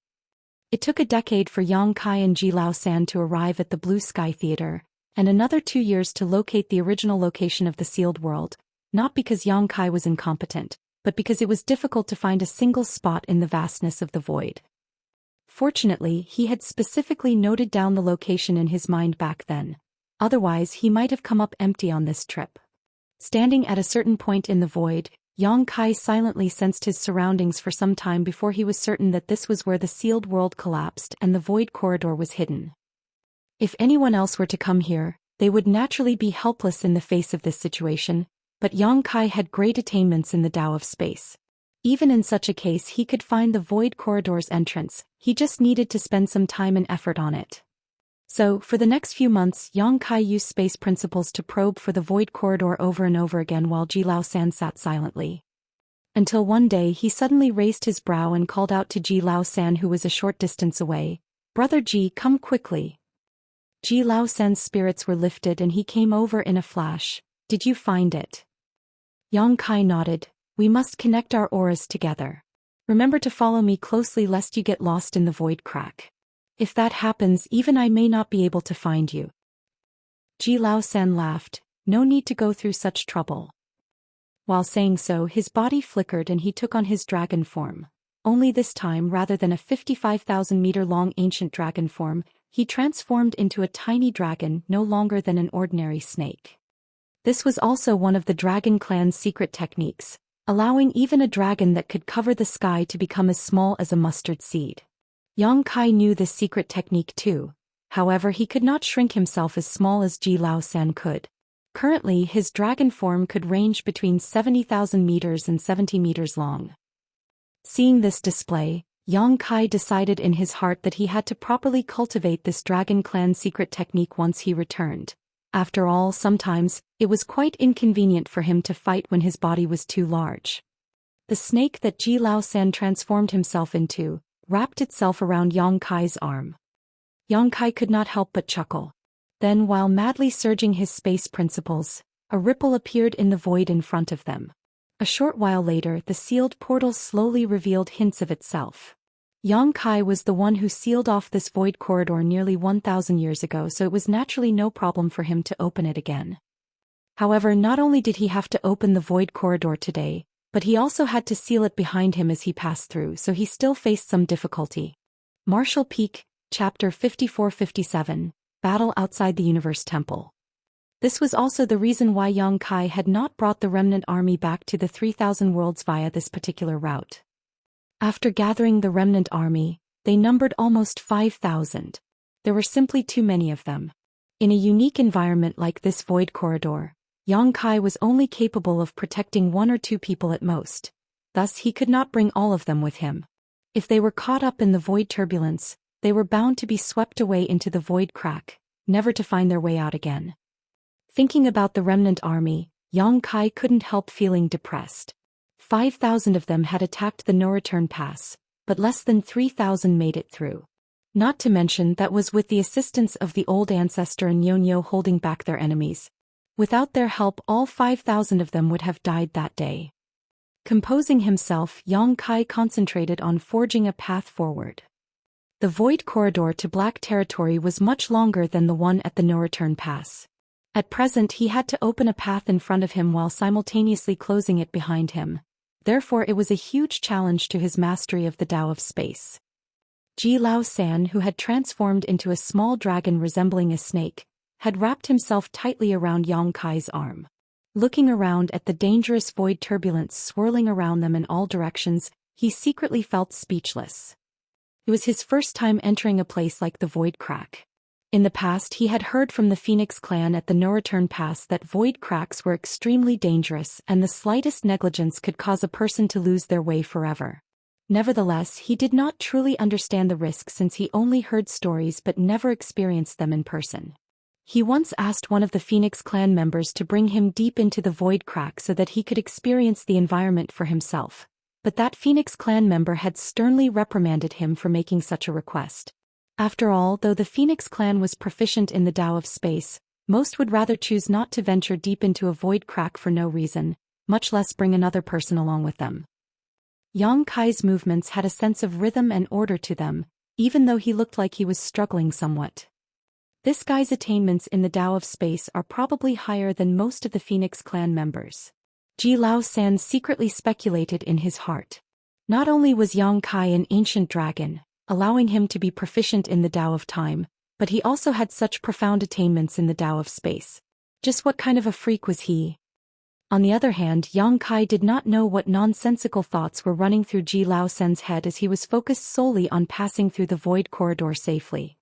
It took a decade for Yang Kai and Zhou Xian to arrive at the Blue Sky Theater, and another 2 years to locate the original location of the sealed world, not because Yang Kai was incompetent, but because it was difficult to find a single spot in the vastness of the void. Fortunately, he had specifically noted down the location in his mind back then, otherwise he might have come up empty on this trip. Standing at a certain point in the void, Yang Kai silently sensed his surroundings for some time before he was certain that this was where the sealed world collapsed and the void corridor was hidden. If anyone else were to come here, they would naturally be helpless in the face of this situation, but Yang Kai had great attainments in the Tao of space. Even in such a case he could find the void corridor's entrance, he just needed to spend some time and effort on it. So, for the next few months, Yang Kai used space principles to probe for the void corridor over and over again while Zhou Xian sat silently. Until one day he suddenly raised his brow and called out to Zhou Xian, who was a short distance away, "Brother Ji, come quickly." Zhou Xian's spirits were lifted and he came over in a flash. "Did you find it?" Yang Kai nodded. "We must connect our auras together. Remember to follow me closely lest you get lost in the void crack. If that happens, even I may not be able to find you." Zhou Xian laughed. "No need to go through such trouble." While saying so, his body flickered and he took on his dragon form. Only this time, rather than a 55,000-meter-long ancient dragon form, he transformed into a tiny dragon, no longer than an ordinary snake. This was also one of the Dragon Clan's secret techniques, allowing even a dragon that could cover the sky to become as small as a mustard seed. Yang Kai knew this secret technique too, however he could not shrink himself as small as Zhou Xian could. Currently his dragon form could range between 70,000 meters and 70 meters long. Seeing this display, Yang Kai decided in his heart that he had to properly cultivate this Dragon Clan secret technique once he returned. After all, sometimes, it was quite inconvenient for him to fight when his body was too large. The snake that Zhou Xian transformed himself into wrapped itself around Yang Kai's arm. Yang Kai could not help but chuckle. Then, while madly surging his space principles, a ripple appeared in the void in front of them. A short while later, the sealed portal slowly revealed hints of itself. Yang Kai was the one who sealed off this void corridor nearly 1,000 years ago, so it was naturally no problem for him to open it again. However, not only did he have to open the void corridor today, But he also had to seal it behind him as he passed through, so he still faced some difficulty. Martial Peak, Chapter 54-57, Battle Outside the Universe Temple. This was also the reason why Yang Kai had not brought the remnant army back to the 3,000 worlds via this particular route. After gathering the remnant army, they numbered almost 5,000. There were simply too many of them. In a unique environment like this void corridor, Yang Kai was only capable of protecting 1 or 2 people at most. Thus he could not bring all of them with him. If they were caught up in the void turbulence, they were bound to be swept away into the void crack, never to find their way out again. Thinking about the remnant army, Yang Kai couldn't help feeling depressed. 5,000 of them had attacked the no-return pass, but less than 3,000 made it through. Not to mention that was with the assistance of the old ancestor and Yonyo holding back their enemies. Without their help, all 5,000 of them would have died that day. Composing himself, Yang Kai concentrated on forging a path forward. The void corridor to Black Territory was much longer than the one at the no-return pass. At present he had to open a path in front of him while simultaneously closing it behind him. Therefore it was a huge challenge to his mastery of the Tao of Space. Zhou Xian, who had transformed into a small dragon resembling a snake, had wrapped himself tightly around Yang Kai's arm. Looking around at the dangerous void turbulence swirling around them in all directions, he secretly felt speechless. It was his first time entering a place like the void crack. In the past he had heard from the Phoenix clan at the no-return pass that void cracks were extremely dangerous and the slightest negligence could cause a person to lose their way forever. Nevertheless, he did not truly understand the risk since he only heard stories but never experienced them in person. He once asked one of the Phoenix clan members to bring him deep into the void crack so that he could experience the environment for himself, but that Phoenix clan member had sternly reprimanded him for making such a request. After all, though the Phoenix clan was proficient in the Tao of Space, most would rather choose not to venture deep into a void crack for no reason, much less bring another person along with them. Yang Kai's movements had a sense of rhythm and order to them, even though he looked like he was struggling somewhat. This guy's attainments in the Tao of Space are probably higher than most of the Phoenix clan members. Zhou Xian secretly speculated in his heart. Not only was Yang Kai an ancient dragon, allowing him to be proficient in the Tao of Time, but he also had such profound attainments in the Tao of Space. Just what kind of a freak was he? On the other hand, Yang Kai did not know what nonsensical thoughts were running through Zhou Xian's head as he was focused solely on passing through the void corridor safely.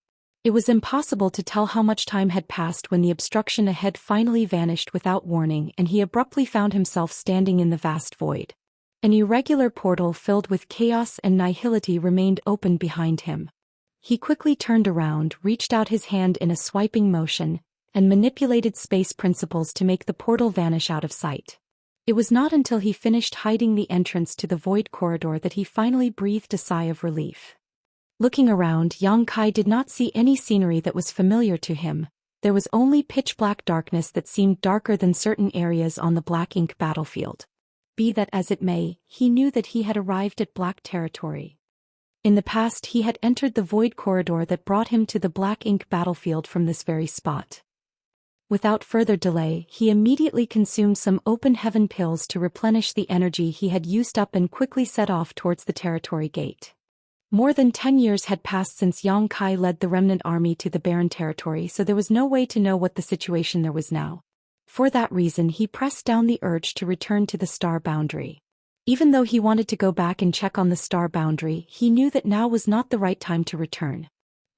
It was impossible to tell how much time had passed when the obstruction ahead finally vanished without warning and he abruptly found himself standing in the vast void. An irregular portal filled with chaos and nihility remained open behind him. He quickly turned around, reached out his hand in a swiping motion, and manipulated space principles to make the portal vanish out of sight. It was not until he finished hiding the entrance to the void corridor that he finally breathed a sigh of relief. Looking around, Yang Kai did not see any scenery that was familiar to him. There was only pitch-black darkness that seemed darker than certain areas on the black ink battlefield. Be that as it may, he knew that he had arrived at Black Territory. In the past he had entered the void corridor that brought him to the black ink battlefield from this very spot. Without further delay, he immediately consumed some open heaven pills to replenish the energy he had used up and quickly set off towards the territory gate. More than 10 years had passed since Yang Kai led the remnant army to the barren territory, so there was no way to know what the situation there was now. For that reason he pressed down the urge to return to the star boundary. Even though he wanted to go back and check on the star boundary, he knew that now was not the right time to return.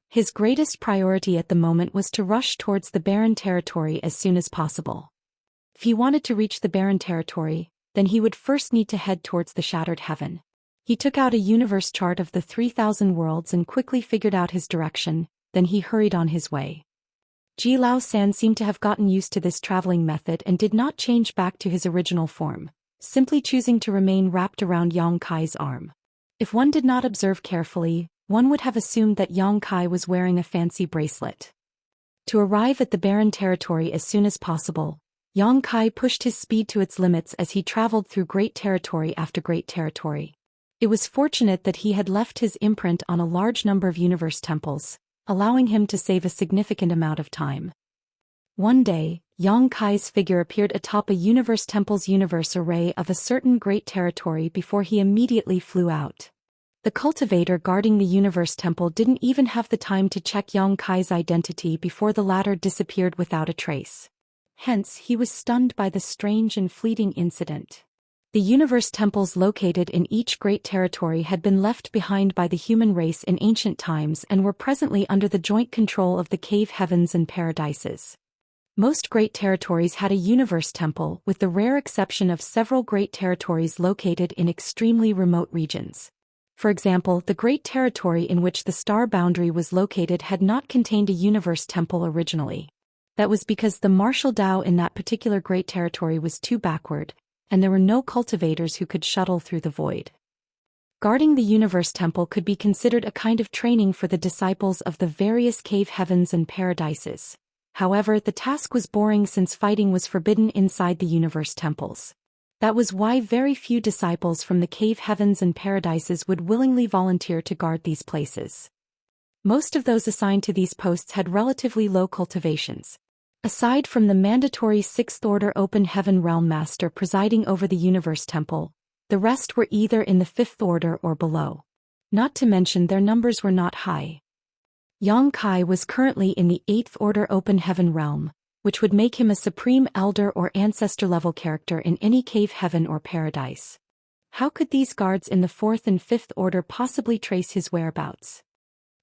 His greatest priority at the moment was to rush towards the barren territory as soon as possible. If he wanted to reach the barren territory, then he would first need to head towards the shattered heaven. He took out a universe chart of the 3,000 worlds and quickly figured out his direction, then he hurried on his way. Zhou Xian seemed to have gotten used to this traveling method and did not change back to his original form, simply choosing to remain wrapped around Yang Kai's arm. If one did not observe carefully, one would have assumed that Yang Kai was wearing a fancy bracelet. To arrive at the barren territory as soon as possible, Yang Kai pushed his speed to its limits as he traveled through great territory after great territory. It was fortunate that he had left his imprint on a large number of universe temples, allowing him to save a significant amount of time. One day, Yang Kai's figure appeared atop a Universe Temple's universe array of a certain great territory before he immediately flew out. The cultivator guarding the Universe Temple didn't even have the time to check Yang Kai's identity before the latter disappeared without a trace. Hence, he was stunned by the strange and fleeting incident. The Universe Temples located in each great territory had been left behind by the human race in ancient times and were presently under the joint control of the cave heavens and paradises. Most great territories had a Universe Temple, with the rare exception of several great territories located in extremely remote regions. For example, the great territory in which the star boundary was located had not contained a Universe Temple originally. That was because the martial Dao in that particular great territory was too backward, and there were no cultivators who could shuttle through the void. Guarding the Universe Temple could be considered a kind of training for the disciples of the various cave heavens and paradises. However, the task was boring since fighting was forbidden inside the Universe Temples. That was why very few disciples from the cave heavens and paradises would willingly volunteer to guard these places. Most of those assigned to these posts had relatively low cultivations. Aside from the mandatory 6th Order Open Heaven Realm Master presiding over the Universe Temple, the rest were either in the 5th Order or below. Not to mention their numbers were not high. Yang Kai was currently in the 8th Order Open Heaven Realm, which would make him a supreme elder or ancestor-level character in any cave heaven or paradise. How could these guards in the 4th and 5th Order possibly trace his whereabouts?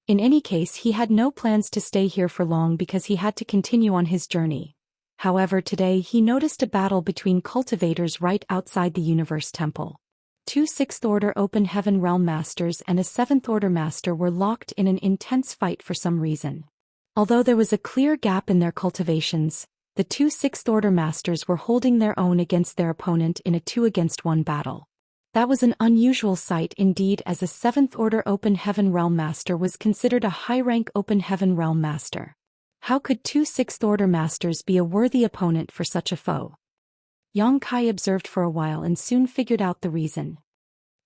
In any case, he had no plans to stay here for long because he had to continue on his journey. However, today he noticed a battle between cultivators right outside the Universe Temple. 2 6th Order Open Heaven Realm Masters and a 7th Order Master were locked in an intense fight for some reason. Although there was a clear gap in their cultivations, the 2 6th Order Masters were holding their own against their opponent in a 2-against-1 battle. That was an unusual sight indeed, as a 7th Order Open Heaven Realm Master was considered a high-rank Open Heaven Realm Master. How could 2 6th Order Masters be a worthy opponent for such a foe? Yang Kai observed for a while and soon figured out the reason.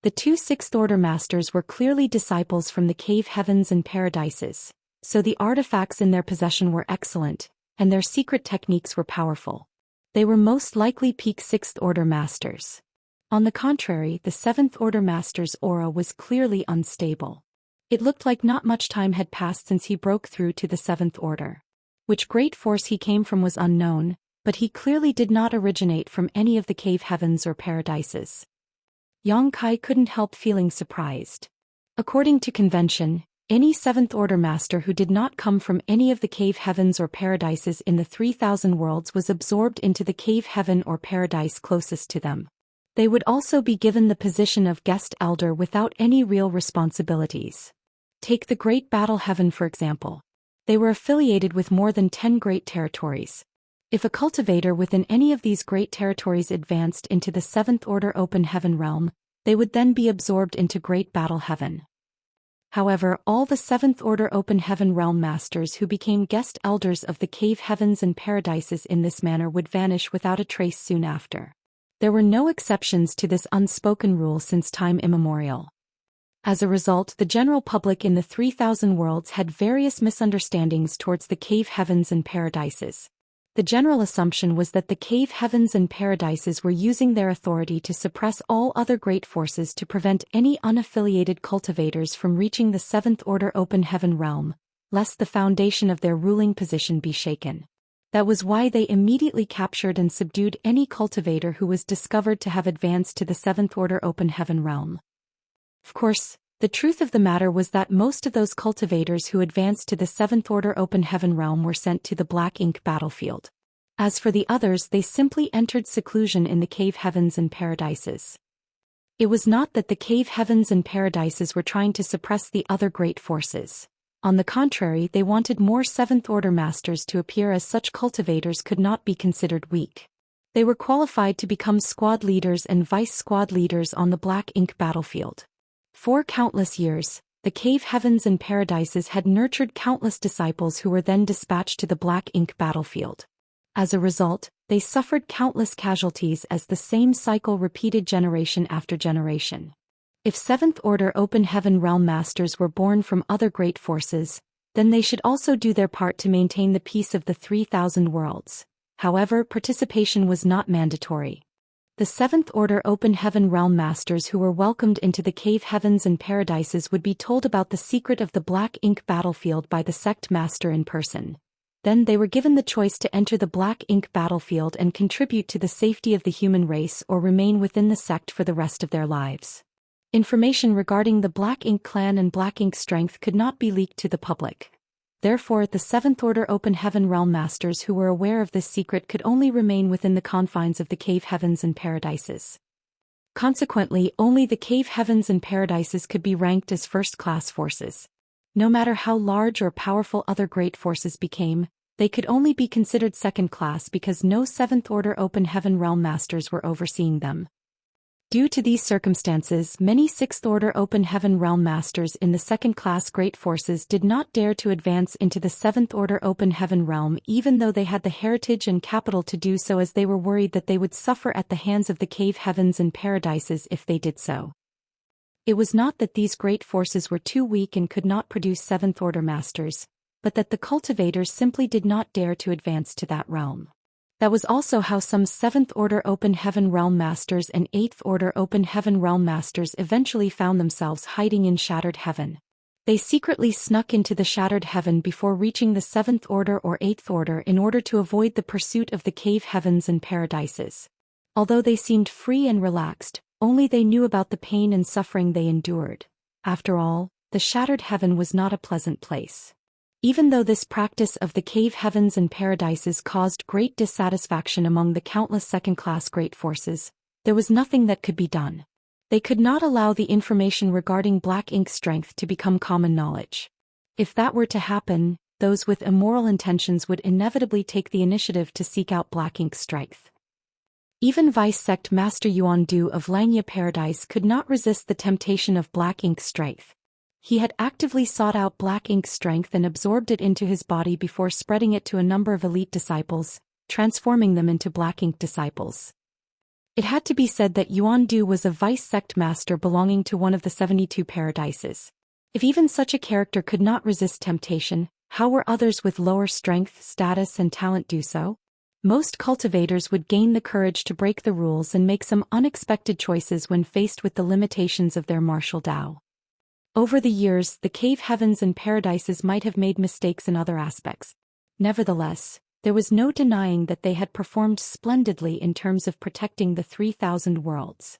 The 2 6th Order Masters were clearly disciples from the cave heavens and paradises, so the artifacts in their possession were excellent, and their secret techniques were powerful. They were most likely peak 6th Order Masters. On the contrary, the 7th Order Master's aura was clearly unstable. It looked like not much time had passed since he broke through to the 7th Order. Which great force he came from was unknown, but he clearly did not originate from any of the cave heavens or paradises. Yang Kai couldn't help feeling surprised. According to convention, any 7th Order Master who did not come from any of the cave heavens or paradises in the 3,000 worlds was absorbed into the cave heaven or paradise closest to them. They would also be given the position of guest elder without any real responsibilities. Take the Great Battle Heaven for example. They were affiliated with more than 10 great territories. If a cultivator within any of these great territories advanced into the 7th Order Open Heaven Realm, they would then be absorbed into Great Battle Heaven. However, all the 7th Order Open Heaven Realm Masters who became guest elders of the cave heavens and paradises in this manner would vanish without a trace soon after. There were no exceptions to this unspoken rule since time immemorial. As a result, the general public in the 3,000 worlds had various misunderstandings towards the cave heavens and paradises. The general assumption was that the cave heavens and paradises were using their authority to suppress all other great forces to prevent any unaffiliated cultivators from reaching the 7th Order Open Heaven Realm, lest the foundation of their ruling position be shaken. That was why they immediately captured and subdued any cultivator who was discovered to have advanced to the 7th Order Open Heaven Realm. Of course, the truth of the matter was that most of those cultivators who advanced to the 7th Order Open Heaven Realm were sent to the Black Ink battlefield. As for the others, they simply entered seclusion in the cave heavens and paradises. It was not that the cave heavens and paradises were trying to suppress the other great forces. On the contrary, they wanted more 7th Order Masters to appear, as such cultivators could not be considered weak. They were qualified to become squad leaders and vice squad leaders on the Black Ink battlefield. For countless years, the cave heavens and paradises had nurtured countless disciples who were then dispatched to the Black Ink battlefield. As a result, they suffered countless casualties as the same cycle repeated generation after generation. If 7th Order Open Heaven Realm Masters were born from other great forces, then they should also do their part to maintain the peace of the 3,000 worlds. However, participation was not mandatory. The Seventh Order Open Heaven Realm Masters who were welcomed into the cave heavens and paradises would be told about the secret of the Black Ink battlefield by the sect master in person. Then they were given the choice to enter the Black Ink battlefield and contribute to the safety of the human race or remain within the sect for the rest of their lives. Information regarding the Black Ink clan and Black Ink strength could not be leaked to the public. Therefore, the Seventh Order Open Heaven Realm Masters who were aware of this secret could only remain within the confines of the cave heavens and paradises. Consequently, only the cave heavens and paradises could be ranked as first-class forces. No matter how large or powerful other great forces became, they could only be considered second-class because no Seventh Order Open Heaven Realm Masters were overseeing them. Due to these circumstances, many Sixth Order Open Heaven Realm Masters in the second-class Great Forces did not dare to advance into the Seventh Order Open Heaven Realm even though they had the heritage and capital to do so, as they were worried that they would suffer at the hands of the cave heavens and paradises if they did so. It was not that these great forces were too weak and could not produce Seventh Order Masters, but that the cultivators simply did not dare to advance to that realm. That was also how some Seventh Order Open Heaven Realm Masters and Eighth Order Open Heaven Realm Masters eventually found themselves hiding in Shattered Heaven. They secretly snuck into the Shattered Heaven before reaching the Seventh Order or Eighth Order in order to avoid the pursuit of the cave heavens and paradises. Although they seemed free and relaxed, only they knew about the pain and suffering they endured. After all, the Shattered Heaven was not a pleasant place. Even though this practice of the cave heavens and paradises caused great dissatisfaction among the countless second-class great forces, there was nothing that could be done. They could not allow the information regarding Black Ink strength to become common knowledge. If that were to happen, those with immoral intentions would inevitably take the initiative to seek out Black Ink strength. Even Vice Sect Master Yuan Du of Langya Paradise could not resist the temptation of Black Ink strength. He had actively sought out Black Ink strength and absorbed it into his body before spreading it to a number of elite disciples, transforming them into Black Ink disciples. It had to be said that Yuan Du was a Vice Sect Master belonging to one of the 72 paradises. If even such a character could not resist temptation, how were others with lower strength, status and talent do so? Most cultivators would gain the courage to break the rules and make some unexpected choices when faced with the limitations of their martial Tao. Over the years, the cave heavens and paradises might have made mistakes in other aspects. Nevertheless, there was no denying that they had performed splendidly in terms of protecting the 3,000 worlds.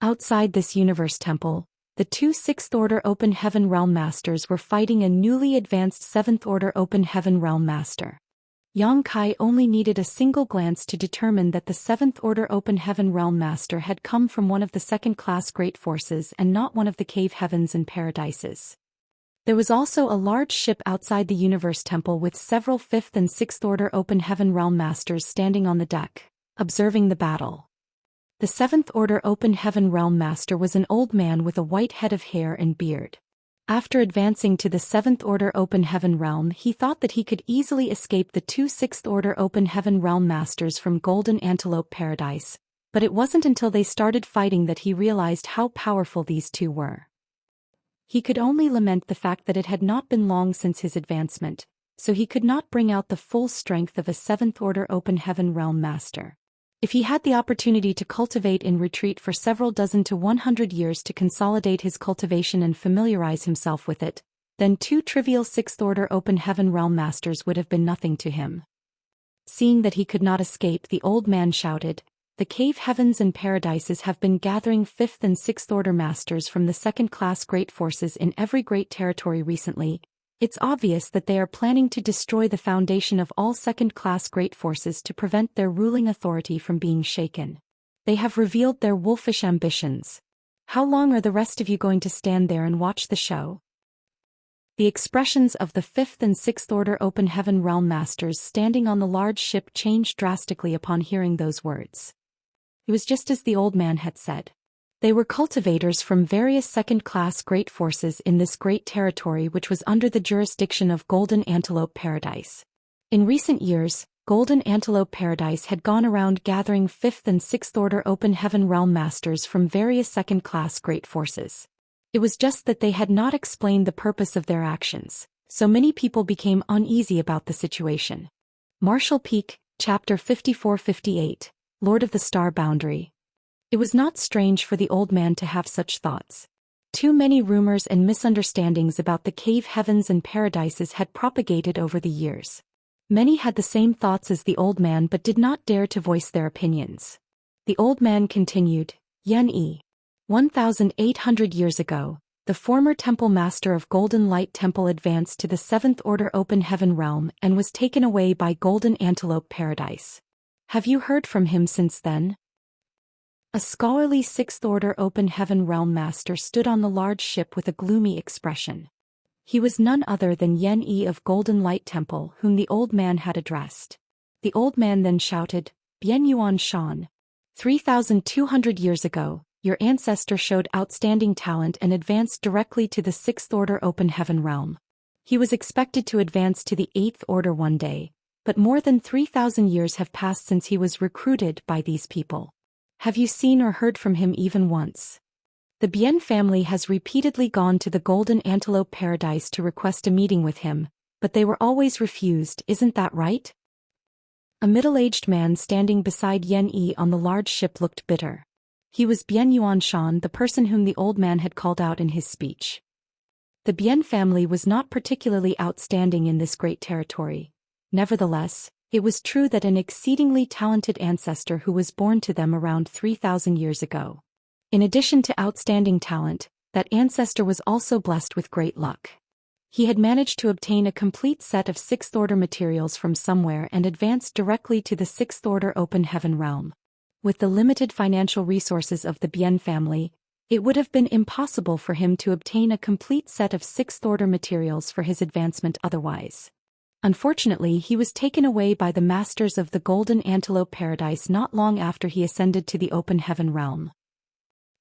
Outside this universe temple, the two Sixth Order Open Heaven Realm Masters were fighting a newly advanced Seventh Order Open Heaven Realm Master. Yang Kai only needed a single glance to determine that the Seventh Order Open Heaven Realm Master had come from one of the second-class Great Forces and not one of the cave heavens and paradises. There was also a large ship outside the Universe Temple with several Fifth and Sixth Order Open Heaven Realm Masters standing on the deck, observing the battle. The Seventh Order Open Heaven Realm Master was an old man with a white head of hair and beard. After advancing to the Seventh Order Open Heaven Realm, he thought that he could easily escape the two Sixth Order Open Heaven Realm Masters from Golden Antelope Paradise, but it wasn't until they started fighting that he realized how powerful these two were. He could only lament the fact that it had not been long since his advancement, so he could not bring out the full strength of a Seventh Order Open Heaven Realm Master. If he had the opportunity to cultivate in retreat for several dozen to 100 years to consolidate his cultivation and familiarize himself with it, then two trivial Sixth Order Open Heaven Realm Masters would have been nothing to him. Seeing that he could not escape, the old man shouted, "The cave heavens and paradises have been gathering Fifth and Sixth Order Masters from the second-class Great Forces in every great territory recently. It's obvious that they are planning to destroy the foundation of all second-class Great Forces to prevent their ruling authority from being shaken. They have revealed their wolfish ambitions. How long are the rest of you going to stand there and watch the show?" The expressions of the Fifth and Sixth Order Open Heaven Realm Masters standing on the large ship changed drastically upon hearing those words. It was just as the old man had said. They were cultivators from various second-class Great Forces in this great territory which was under the jurisdiction of Golden Antelope Paradise. In recent years, Golden Antelope Paradise had gone around gathering Fifth and Sixth Order Open Heaven Realm Masters from various second-class Great Forces. It was just that they had not explained the purpose of their actions, so many people became uneasy about the situation. Marshal Peak, Chapter 54-58, Lord of the Star Boundary. It was not strange for the old man to have such thoughts. Too many rumors and misunderstandings about the cave heavens and paradises had propagated over the years. Many had the same thoughts as the old man but did not dare to voice their opinions. The old man continued, Yen 1,800 years ago, the former temple master of Golden Light Temple advanced to the Seventh Order Open Heaven realm and was taken away by Golden Antelope Paradise. Have you heard from him since then? A scholarly Sixth Order Open Heaven realm master stood on the large ship with a gloomy expression. He was none other than Yen of Golden Light Temple, whom the old man had addressed. The old man then shouted, Bien Yuan Shan. 3,200 years ago, your ancestor showed outstanding talent and advanced directly to the Sixth Order Open Heaven realm. He was expected to advance to the Eighth Order one day, but more than 3,000 years have passed since he was recruited by these people. Have you seen or heard from him even once? The Bien family has repeatedly gone to the Golden Antelope Paradise to request a meeting with him, but they were always refused, isn't that right? A middle-aged man standing beside Yen on the large ship looked bitter. He was Bien Yuan Shan, the person whom the old man had called out in his speech. The Bien family was not particularly outstanding in this great territory. Nevertheless, it was true that an exceedingly talented ancestor who was born to them around 3,000 years ago. In addition to outstanding talent, that ancestor was also blessed with great luck. He had managed to obtain a complete set of Sixth Order materials from somewhere and advanced directly to the Sixth Order Open Heaven realm. With the limited financial resources of the Bien family, it would have been impossible for him to obtain a complete set of Sixth Order materials for his advancement otherwise. Unfortunately, he was taken away by the masters of the Golden Antelope Paradise not long after he ascended to the Open Heaven realm.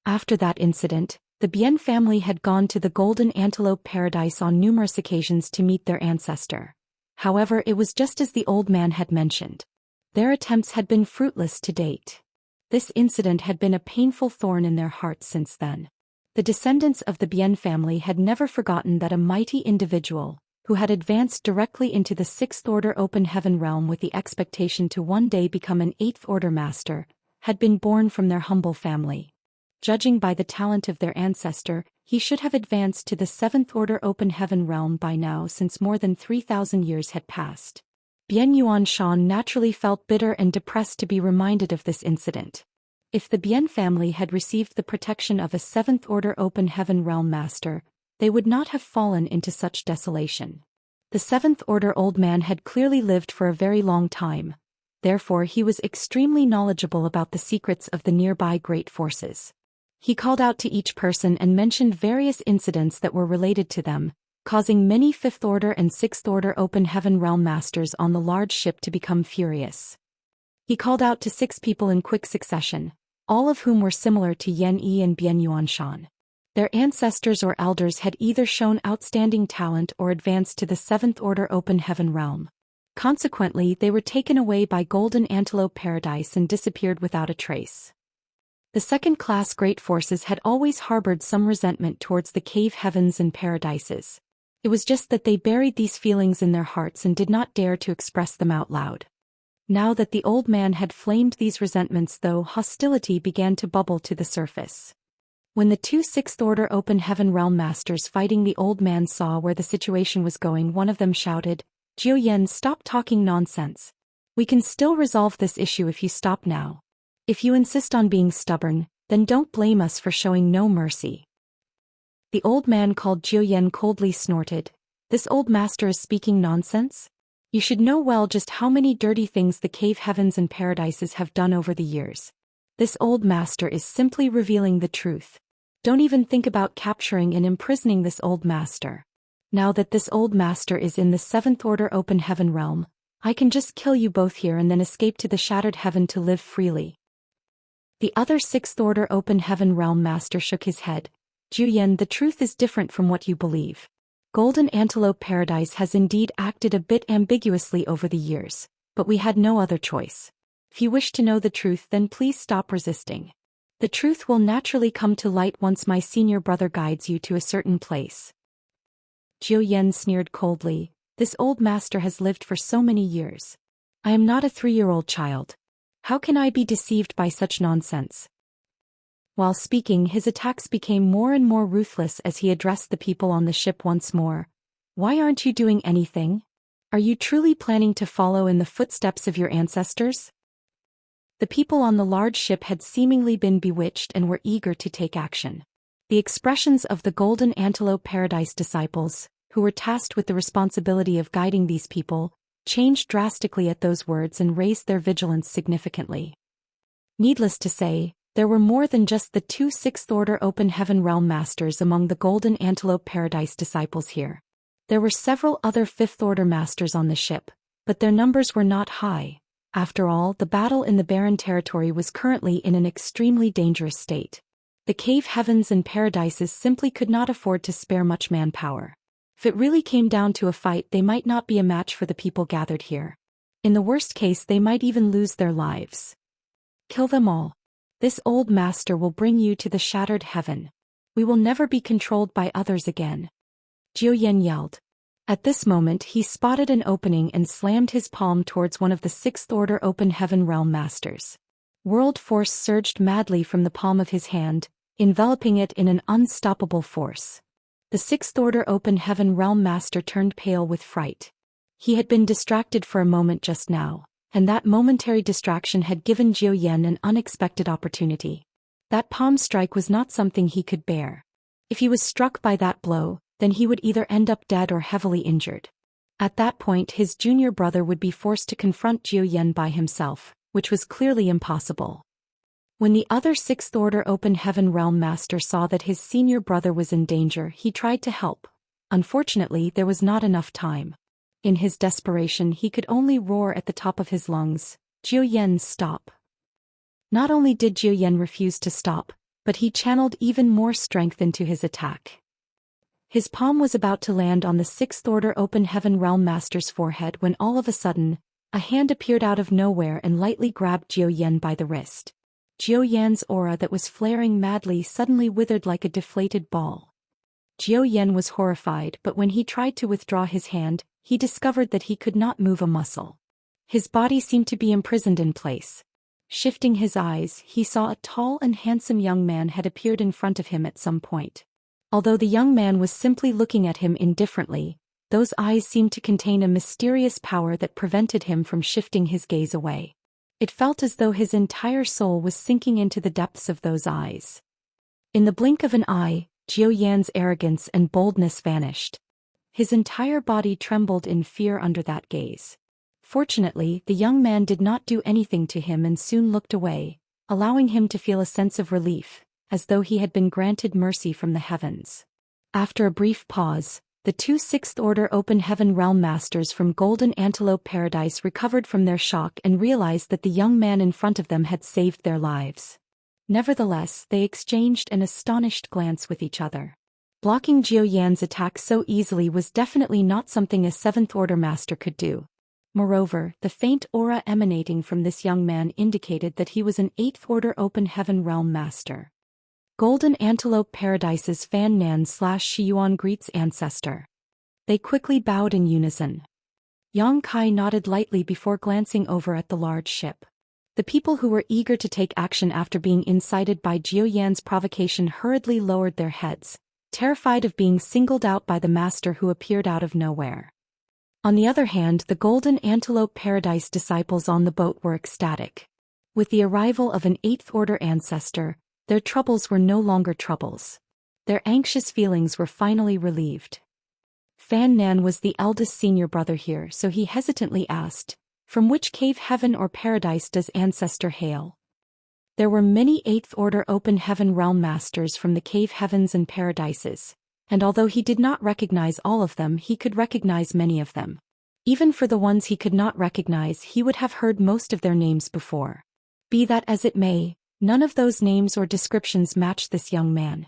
After that incident, the Bien family had gone to the Golden Antelope Paradise on numerous occasions to meet their ancestor. However, it was just as the old man had mentioned. Their attempts had been fruitless to date. This incident had been a painful thorn in their hearts since then. The descendants of the Bien family had never forgotten that a mighty individual, who had advanced directly into the Sixth Order Open Heaven realm with the expectation to one day become an Eighth Order master, had been born from their humble family. Judging by the talent of their ancestor, he should have advanced to the Seventh Order Open Heaven realm by now since more than 3,000 years had passed. Bien Yuan Shan naturally felt bitter and depressed to be reminded of this incident. If the Bien family had received the protection of a Seventh Order Open Heaven realm master, they would not have fallen into such desolation. The Seventh Order old man had clearly lived for a very long time, therefore he was extremely knowledgeable about the secrets of the nearby great forces. He called out to each person and mentioned various incidents that were related to them, causing many Fifth Order and Sixth Order Open Heaven realm masters on the large ship to become furious. He called out to 6 people in quick succession, all of whom were similar to Yen and Bien Yuan Shan. Their ancestors or elders had either shown outstanding talent or advanced to the Seventh Order Open Heaven realm. Consequently, they were taken away by Golden Antelope Paradise and disappeared without a trace. The second-class great forces had always harbored some resentment towards the cave heavens and paradises. It was just that they buried these feelings in their hearts and did not dare to express them out loud. Now that the old man had flamed these resentments, though, hostility began to bubble to the surface. When the 2 Sixth Order Open Heaven realm masters fighting the old man saw where the situation was going, one of them shouted, Zhou Xian, stop talking nonsense. We can still resolve this issue if you stop now. If you insist on being stubborn, then don't blame us for showing no mercy. The old man called Zhou Xian coldly snorted, This old master is speaking nonsense? You should know well just how many dirty things the cave heavens and paradises have done over the years. This old master is simply revealing the truth. Don't even think about capturing and imprisoning this old master. Now that this old master is in the Seventh Order Open Heaven realm, I can just kill you both here and then escape to the Shattered Heaven to live freely. The other Sixth Order Open Heaven realm master shook his head. Zhou Xian, the truth is different from what you believe. Golden Antelope Paradise has indeed acted a bit ambiguously over the years, but we had no other choice. If you wish to know the truth, then please stop resisting. The truth will naturally come to light once my senior brother guides you to a certain place. Zhou Xian sneered coldly, this old master has lived for so many years. I am not a 3-year-old child. How can I be deceived by such nonsense? While speaking, his attacks became more and more ruthless as he addressed the people on the ship once more. Why aren't you doing anything? Are you truly planning to follow in the footsteps of your ancestors? The people on the large ship had seemingly been bewitched and were eager to take action. The expressions of the Golden Antelope Paradise disciples, who were tasked with the responsibility of guiding these people, changed drastically at those words and raised their vigilance significantly. Needless to say, there were more than just the 2 6th-order Open Heaven Realm Masters among the Golden Antelope Paradise disciples here. There were several other 5th-order masters on the ship, but their numbers were not high. After all, the battle in the barren territory was currently in an extremely dangerous state. The cave heavens and paradises simply could not afford to spare much manpower. If it really came down to a fight, they might not be a match for the people gathered here. In the worst case, they might even lose their lives. Kill them all. This old master will bring you to the shattered heaven. We will never be controlled by others again. Zhou Xian yelled. At this moment he spotted an opening and slammed his palm towards one of the 6th-order Open Heaven Realm Masters. World force surged madly from the palm of his hand, enveloping it in an unstoppable force. The 6th-order Open Heaven Realm Master turned pale with fright. He had been distracted for a moment just now, and that momentary distraction had given Zhou Xian an unexpected opportunity. That palm strike was not something he could bear. If he was struck by that blow, then he would either end up dead or heavily injured. At that point his junior brother would be forced to confront Zhou Xian by himself, which was clearly impossible. When the other 6th-order Open Heaven Realm Master saw that his senior brother was in danger, he tried to help. Unfortunately, there was not enough time. In his desperation, he could only roar at the top of his lungs, "Zhou Xian, stop!" Not only did Zhou Xian refuse to stop, but he channeled even more strength into his attack. His palm was about to land on the 6th-order Open Heaven Realm Master's forehead when all of a sudden, a hand appeared out of nowhere and lightly grabbed Zhou Xian by the wrist. Zhou Xian's aura that was flaring madly suddenly withered like a deflated ball. Zhou Xian was horrified, but when he tried to withdraw his hand, he discovered that he could not move a muscle. His body seemed to be imprisoned in place. Shifting his eyes, he saw a tall and handsome young man had appeared in front of him at some point. Although the young man was simply looking at him indifferently, those eyes seemed to contain a mysterious power that prevented him from shifting his gaze away. It felt as though his entire soul was sinking into the depths of those eyes. In the blink of an eye, Zhou Xian's arrogance and boldness vanished. His entire body trembled in fear under that gaze. Fortunately, the young man did not do anything to him and soon looked away, allowing him to feel a sense of relief, as though he had been granted mercy from the heavens. After a brief pause, the 2 6th-order Open Heaven Realm Masters from Golden Antelope Paradise recovered from their shock and realized that the young man in front of them had saved their lives. Nevertheless, they exchanged an astonished glance with each other. Blocking Zhou Xian's attack so easily was definitely not something a 7th-order master could do. Moreover, the faint aura emanating from this young man indicated that he was an 8th-order Open Heaven Realm Master. Golden Antelope Paradise's Fan Nan/Shi Yuan greets ancestor. They quickly bowed in unison. Yang Kai nodded lightly before glancing over at the large ship. The people who were eager to take action after being incited by Zhou Xian's provocation hurriedly lowered their heads, terrified of being singled out by the master who appeared out of nowhere. On the other hand, the Golden Antelope Paradise disciples on the boat were ecstatic. With the arrival of an 8th-order ancestor, their troubles were no longer troubles. Their anxious feelings were finally relieved. Fan Nan was the eldest senior brother here, so he hesitantly asked, "From which cave heaven or paradise does ancestor hail?" There were many 8th-order Open Heaven Realm Masters from the cave heavens and paradises, and although he did not recognize all of them, he could recognize many of them. Even for the ones he could not recognize, he would have heard most of their names before. Be that as it may, none of those names or descriptions matched this young man.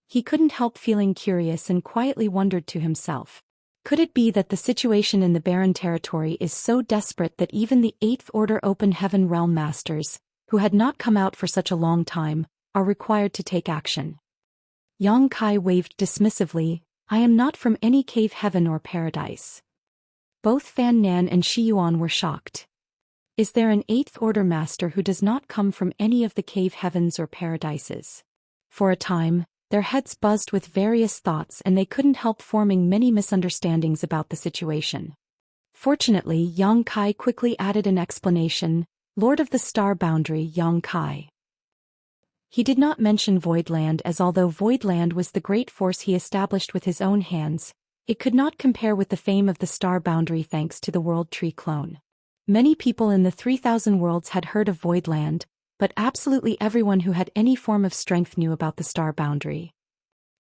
He couldn't help feeling curious and quietly wondered to himself, could it be that the situation in the barren territory is so desperate that even the 8th-order Open Heaven Realm Masters, who had not come out for such a long time, are required to take action? Yang Kai waved dismissively, "I am not from any cave heaven or paradise." Both Fan Nan and Shi Yuan were shocked. Is there an eighth order master who does not come from any of the cave heavens or paradises? For a time, their heads buzzed with various thoughts and they couldn't help forming many misunderstandings about the situation. Fortunately, Yang Kai quickly added an explanation, Lord of the Star Boundary Yang Kai. He did not mention Voidland, as although Voidland was the great force he established with his own hands, it could not compare with the fame of the Star Boundary thanks to the World Tree clone. Many people in the 3,000 worlds had heard of Voidland, but absolutely everyone who had any form of strength knew about the Star Boundary.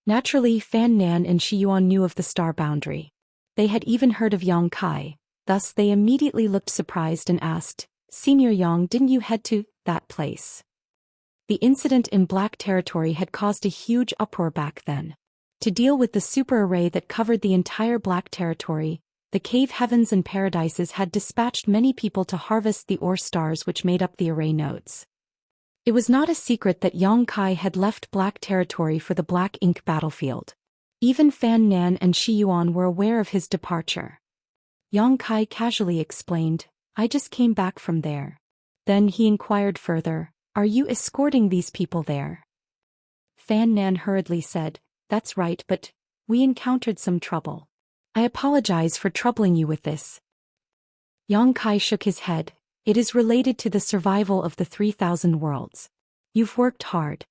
Naturally, Fan Nan and Shi Yuan knew of the Star Boundary. They had even heard of Yang Kai, thus they immediately looked surprised and asked, Senior Yang, didn't you head to that place? The incident in Black Territory had caused a huge uproar back then. To deal with the super array that covered the entire Black Territory, the cave heavens and paradises had dispatched many people to harvest the ore stars which made up the array nodes. It was not a secret that Yang Kai had left Black Territory for the Black Ink battlefield. Even Fan Nan and Shi Yuan were aware of his departure. Yang Kai casually explained, I just came back from there. Then he inquired further, are you escorting these people there? Fan Nan hurriedly said, that's right, but we encountered some trouble. I apologize for troubling you with this. Yang Kai shook his head, it is related to the survival of the 3,000 worlds. You've worked hard.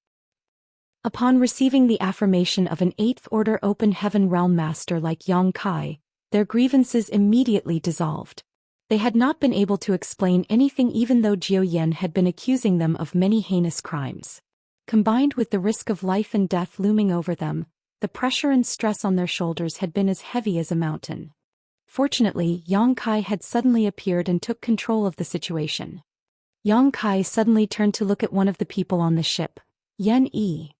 Upon receiving the affirmation of an 8th order open heaven realm master like Yang Kai, their grievances immediately dissolved. They had not been able to explain anything even though Zhou Xian had been accusing them of many heinous crimes. Combined with the risk of life and death looming over them, the pressure and stress on their shoulders had been as heavy as a mountain. Fortunately, Yang Kai had suddenly appeared and took control of the situation. Yang Kai suddenly turned to look at one of the people on the ship, Yan Yi.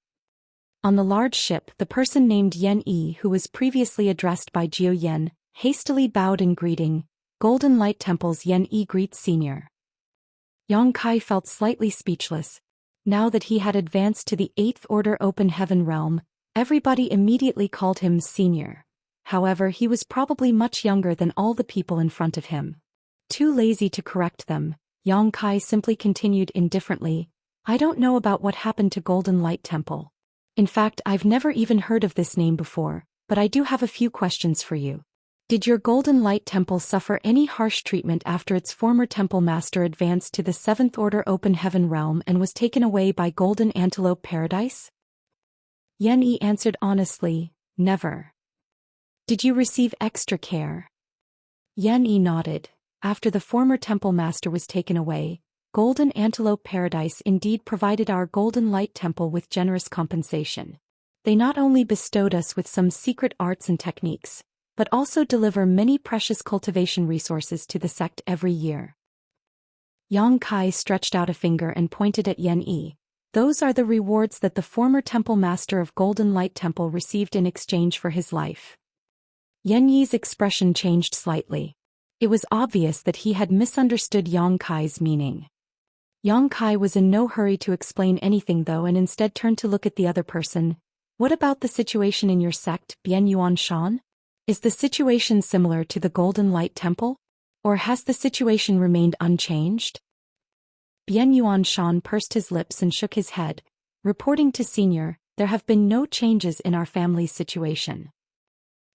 On the large ship, the person named Yan Yi, who was previously addressed by Zhou Xian, hastily bowed in greeting, Golden Light Temple's Yan Yi greets Senior. Yang Kai felt slightly speechless. Now that he had advanced to the 8th order open heaven realm, everybody immediately called him Senior. However, he was probably much younger than all the people in front of him. Too lazy to correct them, Yang Kai simply continued indifferently, I don't know about what happened to Golden Light Temple. In fact, I've never even heard of this name before, but I do have a few questions for you. Did your Golden Light Temple suffer any harsh treatment after its former temple master advanced to the 7th order open heaven realm and was taken away by Golden Antelope Paradise? Yan Yi answered honestly, never. Did you receive extra care? Yan Yi nodded. After the former temple master was taken away, Golden Antelope Paradise indeed provided our Golden Light Temple with generous compensation. They not only bestowed us with some secret arts and techniques, but also deliver many precious cultivation resources to the sect every year. Yang Kai stretched out a finger and pointed at Yan Yi. Those are the rewards that the former temple master of Golden Light Temple received in exchange for his life. Yan Yi's expression changed slightly. It was obvious that he had misunderstood Yang Kai's meaning. Yang Kai was in no hurry to explain anything though and instead turned to look at the other person. What about the situation in your sect, Bian Yuan Shan? Is the situation similar to the Golden Light Temple? Or has the situation remained unchanged? Bian Yuan Shan pursed his lips and shook his head, reporting to Senior, there have been no changes in our family's situation.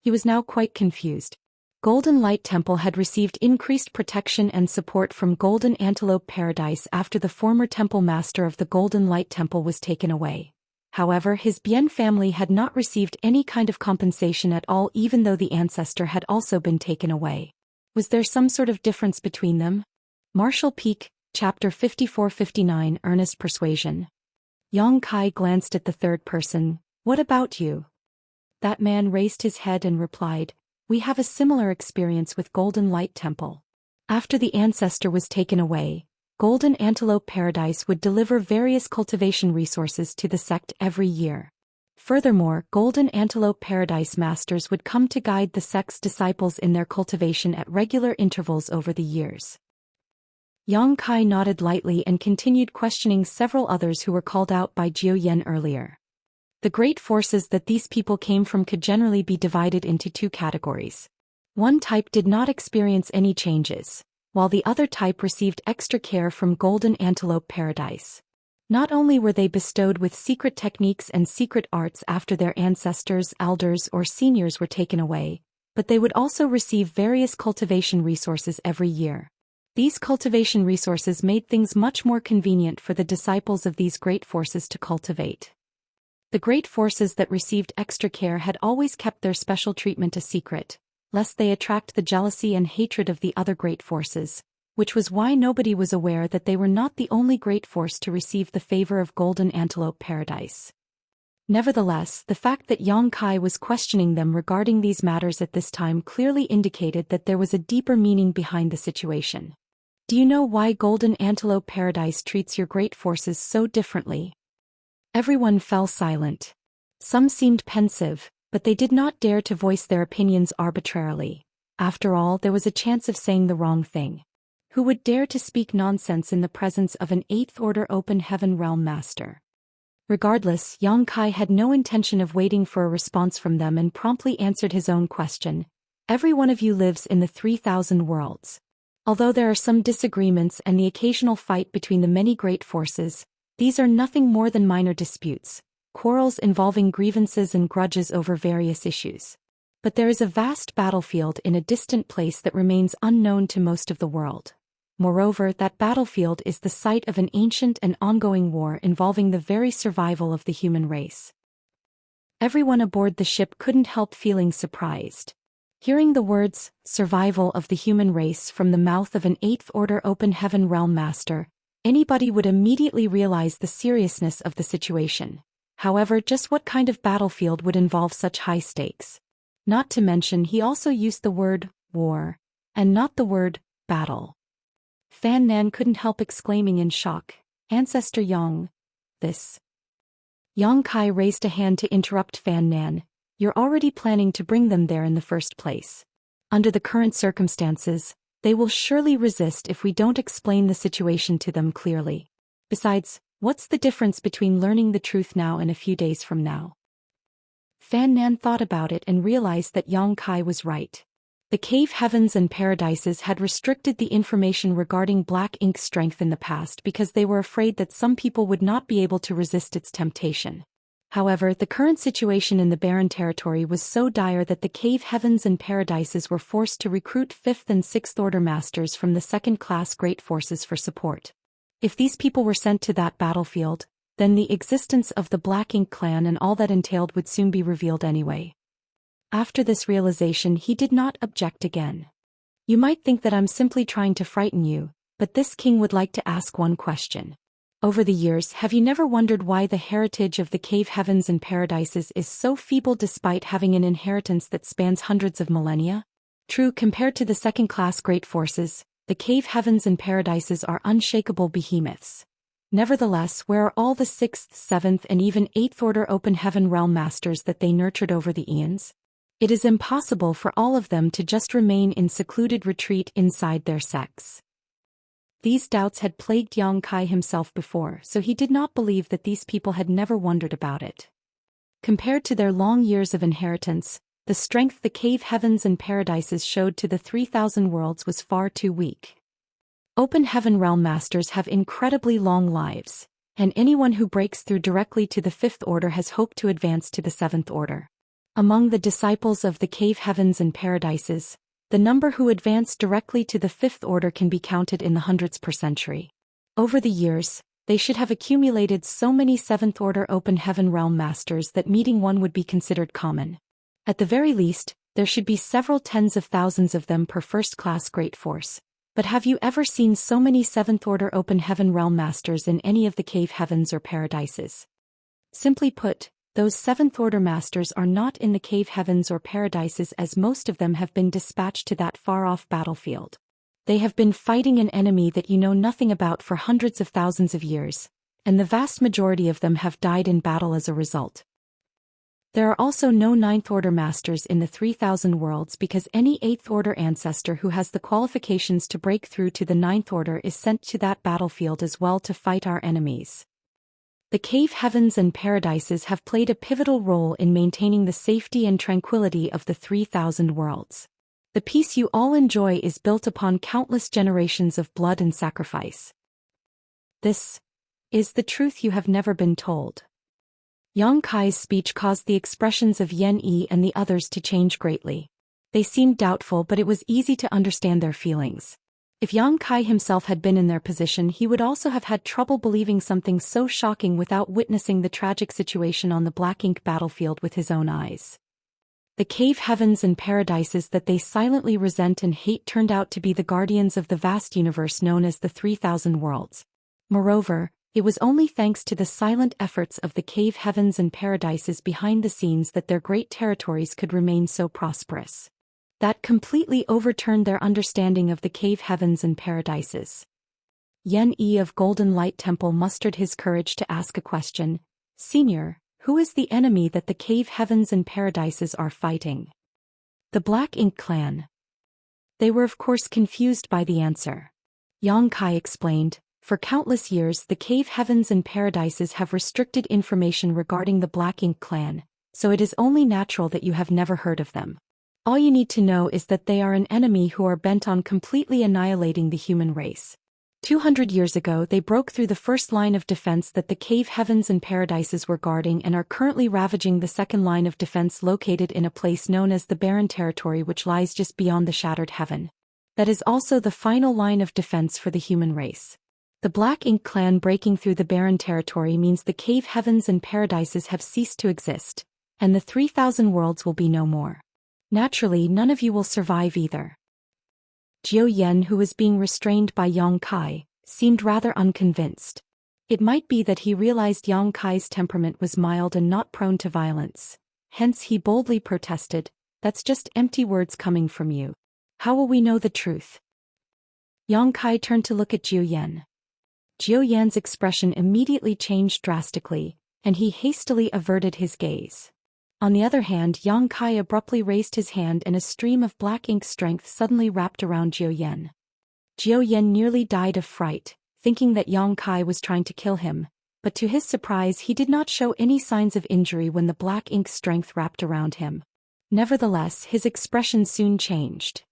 He was now quite confused. Golden Light Temple had received increased protection and support from Golden Antelope Paradise after the former temple master of the Golden Light Temple was taken away. However, his Bien family had not received any kind of compensation at all even though the ancestor had also been taken away. Was there some sort of difference between them? Martial Peak, Chapter 54-59 Earnest Persuasion. Yang Kai glanced at the third person. What about you? That man raised his head and replied, we have a similar experience with Golden Light Temple. After the ancestor was taken away, Golden Antelope Paradise would deliver various cultivation resources to the sect every year. Furthermore, Golden Antelope Paradise masters would come to guide the sect's disciples in their cultivation at regular intervals over the years. Yang Kai nodded lightly and continued questioning several others who were called out by Zhou Xian earlier. The great forces that these people came from could generally be divided into two categories. One type did not experience any changes, while the other type received extra care from Golden Antelope Paradise. Not only were they bestowed with secret techniques and secret arts after their ancestors, elders, or seniors were taken away, but they would also receive various cultivation resources every year. These cultivation resources made things much more convenient for the disciples of these great forces to cultivate. The great forces that received extra care had always kept their special treatment a secret, lest they attract the jealousy and hatred of the other great forces, which was why nobody was aware that they were not the only great force to receive the favor of Golden Antelope Paradise. Nevertheless, the fact that Yang Kai was questioning them regarding these matters at this time clearly indicated that there was a deeper meaning behind the situation. Do you know why Golden Antelope Paradise treats your great forces so differently? Everyone fell silent. Some seemed pensive, but they did not dare to voice their opinions arbitrarily. After all, there was a chance of saying the wrong thing. Who would dare to speak nonsense in the presence of an 8th Order Open Heaven Realm Master? Regardless, Yang Kai had no intention of waiting for a response from them and promptly answered his own question. Every one of you lives in the 3,000 worlds. Although there are some disagreements and the occasional fight between the many great forces, these are nothing more than minor disputes, quarrels involving grievances and grudges over various issues. But there is a vast battlefield in a distant place that remains unknown to most of the world. Moreover, that battlefield is the site of an ancient and ongoing war involving the very survival of the human race. Everyone aboard the ship couldn't help feeling surprised. Hearing the words, survival of the human race from the mouth of an 8th Order Open Heaven Realm Master, anybody would immediately realize the seriousness of the situation. However, just what kind of battlefield would involve such high stakes? Not to mention he also used the word, war, and not the word, battle. Fan Nan couldn't help exclaiming in shock, Ancestor Yang, this. Yang Kai raised a hand to interrupt Fan Nan. You're already planning to bring them there in the first place. Under the current circumstances, they will surely resist if we don't explain the situation to them clearly. Besides, what's the difference between learning the truth now and a few days from now? Fan Nan thought about it and realized that Yang Kai was right. The cave heavens and paradises had restricted the information regarding black ink strength in the past because they were afraid that some people would not be able to resist its temptation. However, the current situation in the barren territory was so dire that the cave heavens and paradises were forced to recruit 5th and 6th Order Masters from the second-class great forces for support. If these people were sent to that battlefield, then the existence of the Black Ink clan and all that entailed would soon be revealed anyway. After this realization, he did not object again. You might think that I'm simply trying to frighten you, but this king would like to ask one question. Over the years, have you never wondered why the heritage of the cave heavens and paradises is so feeble despite having an inheritance that spans hundreds of millennia? True, compared to the second-class great forces, the cave heavens and paradises are unshakable behemoths. Nevertheless, where are all the 6th, 7th, and even 8th Order Open Heaven Realm Masters that they nurtured over the eons? It is impossible for all of them to just remain in secluded retreat inside their sects. These doubts had plagued Yang Kai himself before, so he did not believe that these people had never wondered about it. Compared to their long years of inheritance, the strength the cave heavens and paradises showed to the 3,000 worlds was far too weak. Open Heaven Realm Masters have incredibly long lives, and anyone who breaks through directly to the 5th Order has hoped to advance to the 7th Order. Among the disciples of the cave heavens and paradises, the number who advanced directly to the 5th Order can be counted in the hundreds per century. Over the years, they should have accumulated so many 7th Order Open Heaven Realm Masters that meeting one would be considered common. At the very least, there should be several tens of thousands of them per first-class great force. But have you ever seen so many 7th Order Open Heaven Realm Masters in any of the cave heavens or paradises? Simply put, those 7th Order Masters are not in the cave heavens or paradises, as most of them have been dispatched to that far-off battlefield. They have been fighting an enemy that you know nothing about for hundreds of thousands of years, and the vast majority of them have died in battle as a result. There are also no 9th Order Masters in the 3,000 worlds because any 8th Order ancestor who has the qualifications to break through to the 9th Order is sent to that battlefield as well to fight our enemies. The cave heavens and paradises have played a pivotal role in maintaining the safety and tranquility of the 3,000 worlds. The peace you all enjoy is built upon countless generations of blood and sacrifice. This is the truth you have never been told. Yang Kai's speech caused the expressions of Yan Yi and the others to change greatly. They seemed doubtful, but it was easy to understand their feelings. If Yang Kai himself had been in their position, he would also have had trouble believing something so shocking without witnessing the tragic situation on the black ink battlefield with his own eyes. The cave heavens and paradises that they silently resent and hate turned out to be the guardians of the vast universe known as the 3,000 worlds. Moreover, it was only thanks to the silent efforts of the cave heavens and paradises behind the scenes that their great territories could remain so prosperous. That completely overturned their understanding of the cave heavens and paradises. Yan Yi of Golden Light Temple mustered his courage to ask a question. "Senior, who is the enemy that the cave heavens and paradises are fighting?" "The Black Ink Clan." They were of course confused by the answer. Yang Kai explained, "For countless years the cave heavens and paradises have restricted information regarding the Black Ink Clan, so it is only natural that you have never heard of them. All you need to know is that they are an enemy who are bent on completely annihilating the human race. 200 years ago they broke through the first line of defense that the cave heavens and paradises were guarding and are currently ravaging the second line of defense located in a place known as the Barren Territory, which lies just beyond the Shattered Heaven. That is also the final line of defense for the human race. The Black Ink Clan breaking through the Barren Territory means the cave heavens and paradises have ceased to exist, and the 3,000 worlds will be no more. Naturally, none of you will survive either." Zhou Xian, who was being restrained by Yang Kai, seemed rather unconvinced. It might be that he realized Yang Kai's temperament was mild and not prone to violence. Hence he boldly protested, "That's just empty words coming from you. How will we know the truth?" Yang Kai turned to look at Zhou Xian. Zhou Xian's expression immediately changed drastically, and he hastily averted his gaze. On the other hand, Yang Kai abruptly raised his hand and a stream of black ink strength suddenly wrapped around Zhou Xian. Zhou Xian nearly died of fright, thinking that Yang Kai was trying to kill him, but to his surprise he did not show any signs of injury when the black ink strength wrapped around him. Nevertheless, his expression soon changed.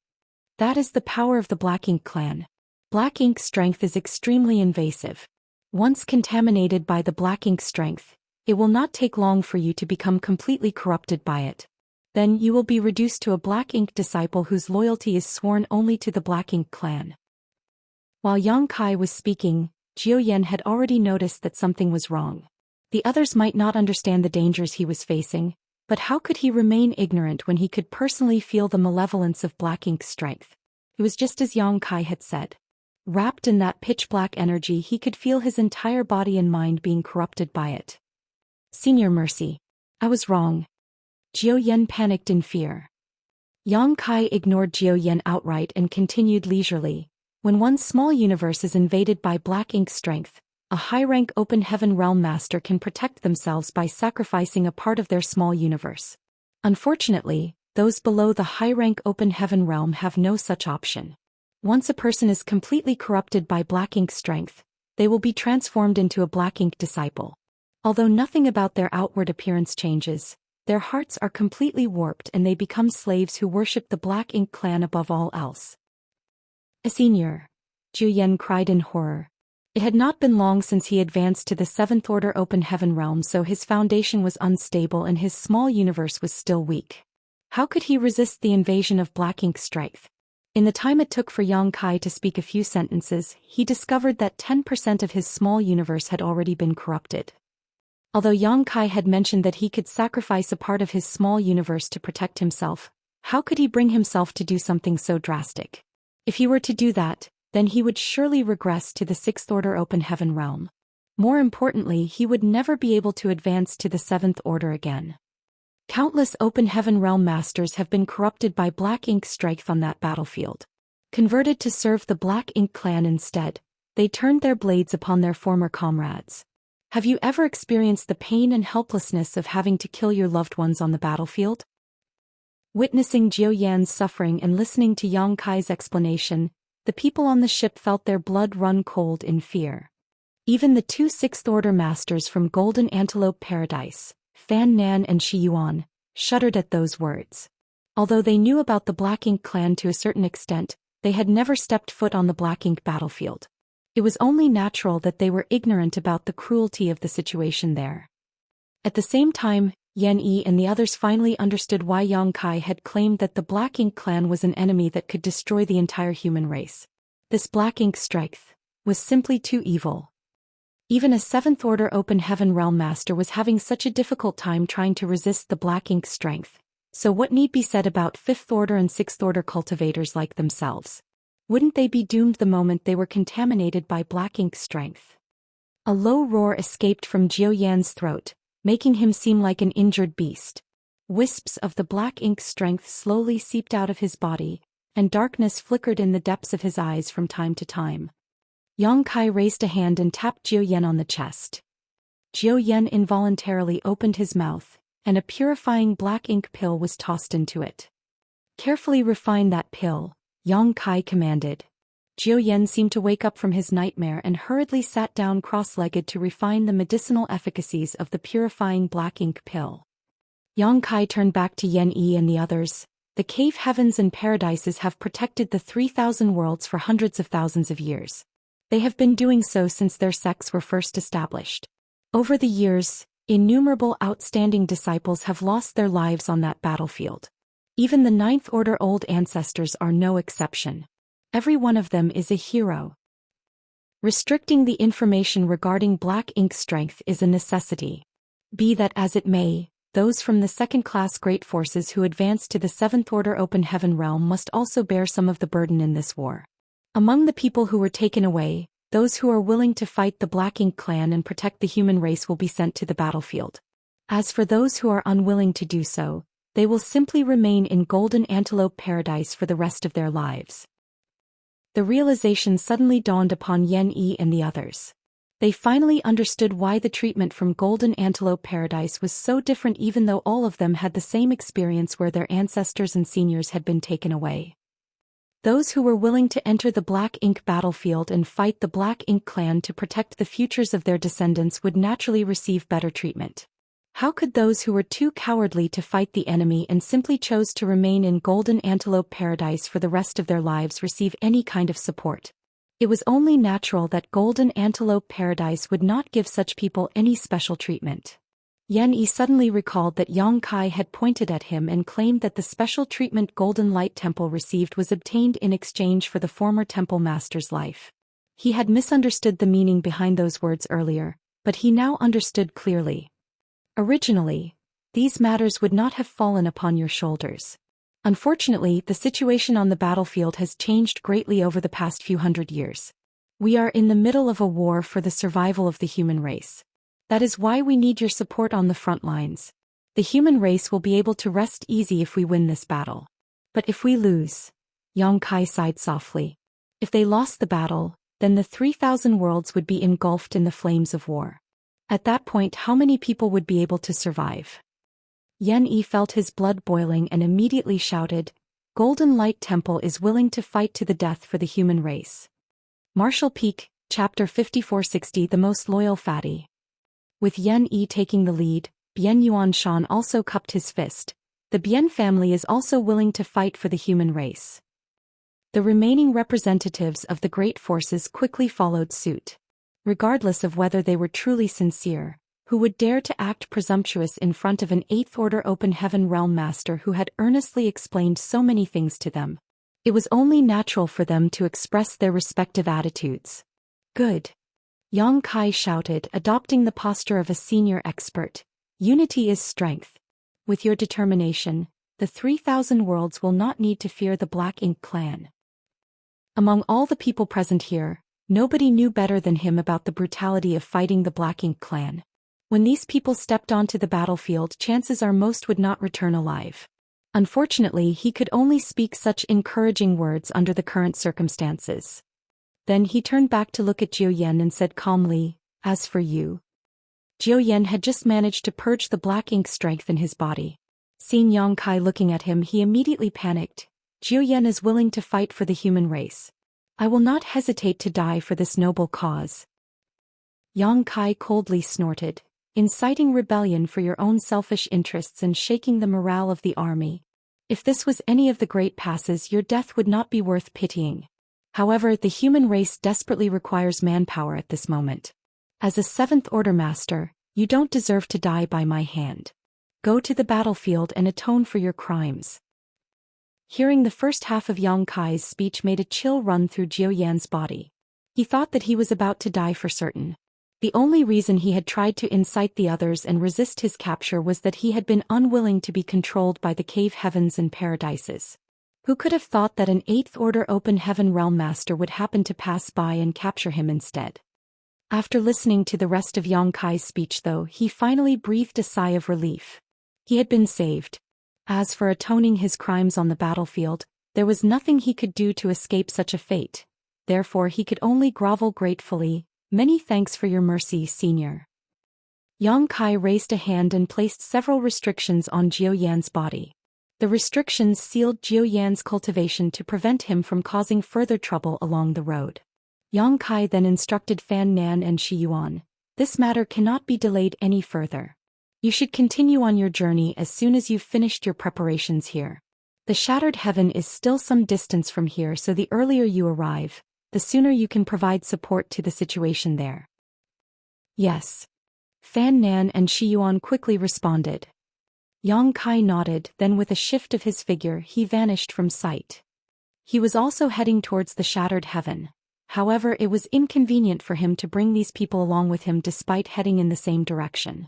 That is the power of the Black Ink Clan. Black ink strength is extremely invasive. Once contaminated by the black ink strength, it will not take long for you to become completely corrupted by it. Then you will be reduced to a black ink disciple whose loyalty is sworn only to the Black Ink Clan. While Yang Kai was speaking, Zhou Xian had already noticed that something was wrong. The others might not understand the dangers he was facing, but how could he remain ignorant when he could personally feel the malevolence of black ink strength? It was just as Yang Kai had said. Wrapped in that pitch-black energy, he could feel his entire body and mind being corrupted by it. "Senior Mercy. I was wrong." Zhou Xian panicked in fear. Yang Kai ignored Zhou Xian outright and continued leisurely. "When one small universe is invaded by black ink strength, a high-rank open heaven realm master can protect themselves by sacrificing a part of their small universe. Unfortunately, those below the high-rank open heaven realm have no such option. Once a person is completely corrupted by black ink strength, they will be transformed into a black ink disciple. Although nothing about their outward appearance changes, their hearts are completely warped and they become slaves who worship the Black Ink Clan above all else." "A senior," Zhou Xian cried in horror. It had not been long since he advanced to the 7th Order Open Heaven realm, so his foundation was unstable and his small universe was still weak. How could he resist the invasion of black ink strength? In the time it took for Yang Kai to speak a few sentences, he discovered that 10% of his small universe had already been corrupted. Although Yang Kai had mentioned that he could sacrifice a part of his small universe to protect himself, how could he bring himself to do something so drastic? If he were to do that, then he would surely regress to the 6th Order Open Heaven realm. More importantly, he would never be able to advance to the 7th Order again. Countless Open Heaven realm masters have been corrupted by black ink strength on that battlefield. Converted to serve the Black Ink Clan instead, they turned their blades upon their former comrades. Have you ever experienced the pain and helplessness of having to kill your loved ones on the battlefield? Witnessing Zhou Xian's suffering and listening to Yang Kai's explanation, the people on the ship felt their blood run cold in fear. Even the 2 6th Order masters from Golden Antelope Paradise, Fan Nan and Shi Yuan, shuddered at those words. Although they knew about the Black Ink clan to a certain extent, they had never stepped foot on the Black Ink battlefield. It was only natural that they were ignorant about the cruelty of the situation there. At the same time, Yan Yi and the others finally understood why Yang Kai had claimed that the Black Ink clan was an enemy that could destroy the entire human race. This Black Ink strength was simply too evil. Even a Seventh Order Open Heaven Realm Master was having such a difficult time trying to resist the Black Ink strength, so what need be said about Fifth Order and Sixth Order cultivators like themselves? Wouldn't they be doomed the moment they were contaminated by Black Ink strength? A low roar escaped from Zhou Xian's throat, making him seem like an injured beast. Wisps of the Black Ink strength slowly seeped out of his body, and darkness flickered in the depths of his eyes from time to time. Yang Kai raised a hand and tapped Zhou Xian on the chest. Zhou Xian involuntarily opened his mouth, and a purifying Black Ink pill was tossed into it. Carefully refine that pill, Yang Kai commanded. Zhou Xian seemed to wake up from his nightmare and hurriedly sat down cross-legged to refine the medicinal efficacies of the purifying Black Ink pill. Yang Kai turned back to Yan Yi and the others. The cave heavens and paradises have protected the 3,000 worlds for hundreds of thousands of years. They have been doing so since their sects were first established. Over the years, innumerable outstanding disciples have lost their lives on that battlefield. Even the Ninth Order old ancestors are no exception. Every one of them is a hero. Restricting the information regarding Black Ink strength is a necessity. Be that as it may, those from the second-class great forces who advanced to the Seventh Order Open Heaven realm must also bear some of the burden in this war. Among the people who were taken away, those who are willing to fight the Black Ink clan and protect the human race will be sent to the battlefield. As for those who are unwilling to do so, they will simply remain in Golden Antelope Paradise for the rest of their lives. The realization suddenly dawned upon Yan Yi and the others. They finally understood why the treatment from Golden Antelope Paradise was so different, even though all of them had the same experience where their ancestors and seniors had been taken away. Those who were willing to enter the Black Ink battlefield and fight the Black Ink clan to protect the futures of their descendants would naturally receive better treatment. How could those who were too cowardly to fight the enemy and simply chose to remain in Golden Antelope Paradise for the rest of their lives receive any kind of support? It was only natural that Golden Antelope Paradise would not give such people any special treatment. Yan Yi suddenly recalled that Yang Kai had pointed at him and claimed that the special treatment Golden Light Temple received was obtained in exchange for the former temple master's life. He had misunderstood the meaning behind those words earlier, but he now understood clearly. Originally, these matters would not have fallen upon your shoulders. Unfortunately, the situation on the battlefield has changed greatly over the past few hundred years. We are in the middle of a war for the survival of the human race. That is why we need your support on the front lines. The human race will be able to rest easy if we win this battle. But if we lose, Yang Kai sighed softly. If they lost the battle, then the 3,000 worlds would be engulfed in the flames of war. At that point, how many people would be able to survive? Yan Yi felt his blood boiling and immediately shouted, "Golden Light Temple is willing to fight to the death for the human race." Martial Peak, Chapter 5460. The Most Loyal Fatty. With Yan Yi taking the lead, Bian Yuanshan also cupped his fist. The Bian family is also willing to fight for the human race. The remaining representatives of the great forces quickly followed suit. Regardless of whether they were truly sincere, who would dare to act presumptuous in front of an Eighth Order Open Heaven Realm Master who had earnestly explained so many things to them? It was only natural for them to express their respective attitudes. Good. Yang Kai shouted, adopting the posture of a senior expert. Unity is strength. With your determination, the 3,000 worlds will not need to fear the Black Ink clan. Among all the people present here, nobody knew better than him about the brutality of fighting the Black Ink clan. When these people stepped onto the battlefield, chances are most would not return alive. Unfortunately, he could only speak such encouraging words under the current circumstances. Then he turned back to look at Zhou Xian and said calmly, "As for you." Zhou Xian had just managed to purge the Black Ink strength in his body. Seeing Yang Kai looking at him, he immediately panicked. Zhou Xian is willing to fight for the human race. I will not hesitate to die for this noble cause. Yang Kai coldly snorted, inciting rebellion for your own selfish interests and shaking the morale of the army. If this was any of the great passes, your death would not be worth pitying. However, the human race desperately requires manpower at this moment. As a 7th Order Master, you don't deserve to die by my hand. Go to the battlefield and atone for your crimes. Hearing the first half of Yang Kai's speech made a chill run through Zhou Xian's body. He thought that he was about to die for certain. The only reason he had tried to incite the others and resist his capture was that he had been unwilling to be controlled by the cave heavens and paradises. Who could have thought that an 8th Order Open Heaven Realm Master would happen to pass by and capture him instead? After listening to the rest of Yang Kai's speech though, he finally breathed a sigh of relief. He had been saved. As for atoning his crimes on the battlefield, there was nothing he could do to escape such a fate. Therefore he could only grovel gratefully. Many thanks for your mercy, Senior. Yang Kai raised a hand and placed several restrictions on Zhou Yan's body. The restrictions sealed Zhou Yan's cultivation to prevent him from causing further trouble along the road. Yang Kai then instructed Fan Nan and Shi Yuan, "This matter cannot be delayed any further. You should continue on your journey as soon as you've finished your preparations here. The Shattered Heaven is still some distance from here, so the earlier you arrive, the sooner you can provide support to the situation there." Yes. Fan Nan and Shi Yuan quickly responded. Yang Kai nodded, then with a shift of his figure he vanished from sight. He was also heading towards the Shattered Heaven. However, it was inconvenient for him to bring these people along with him despite heading in the same direction.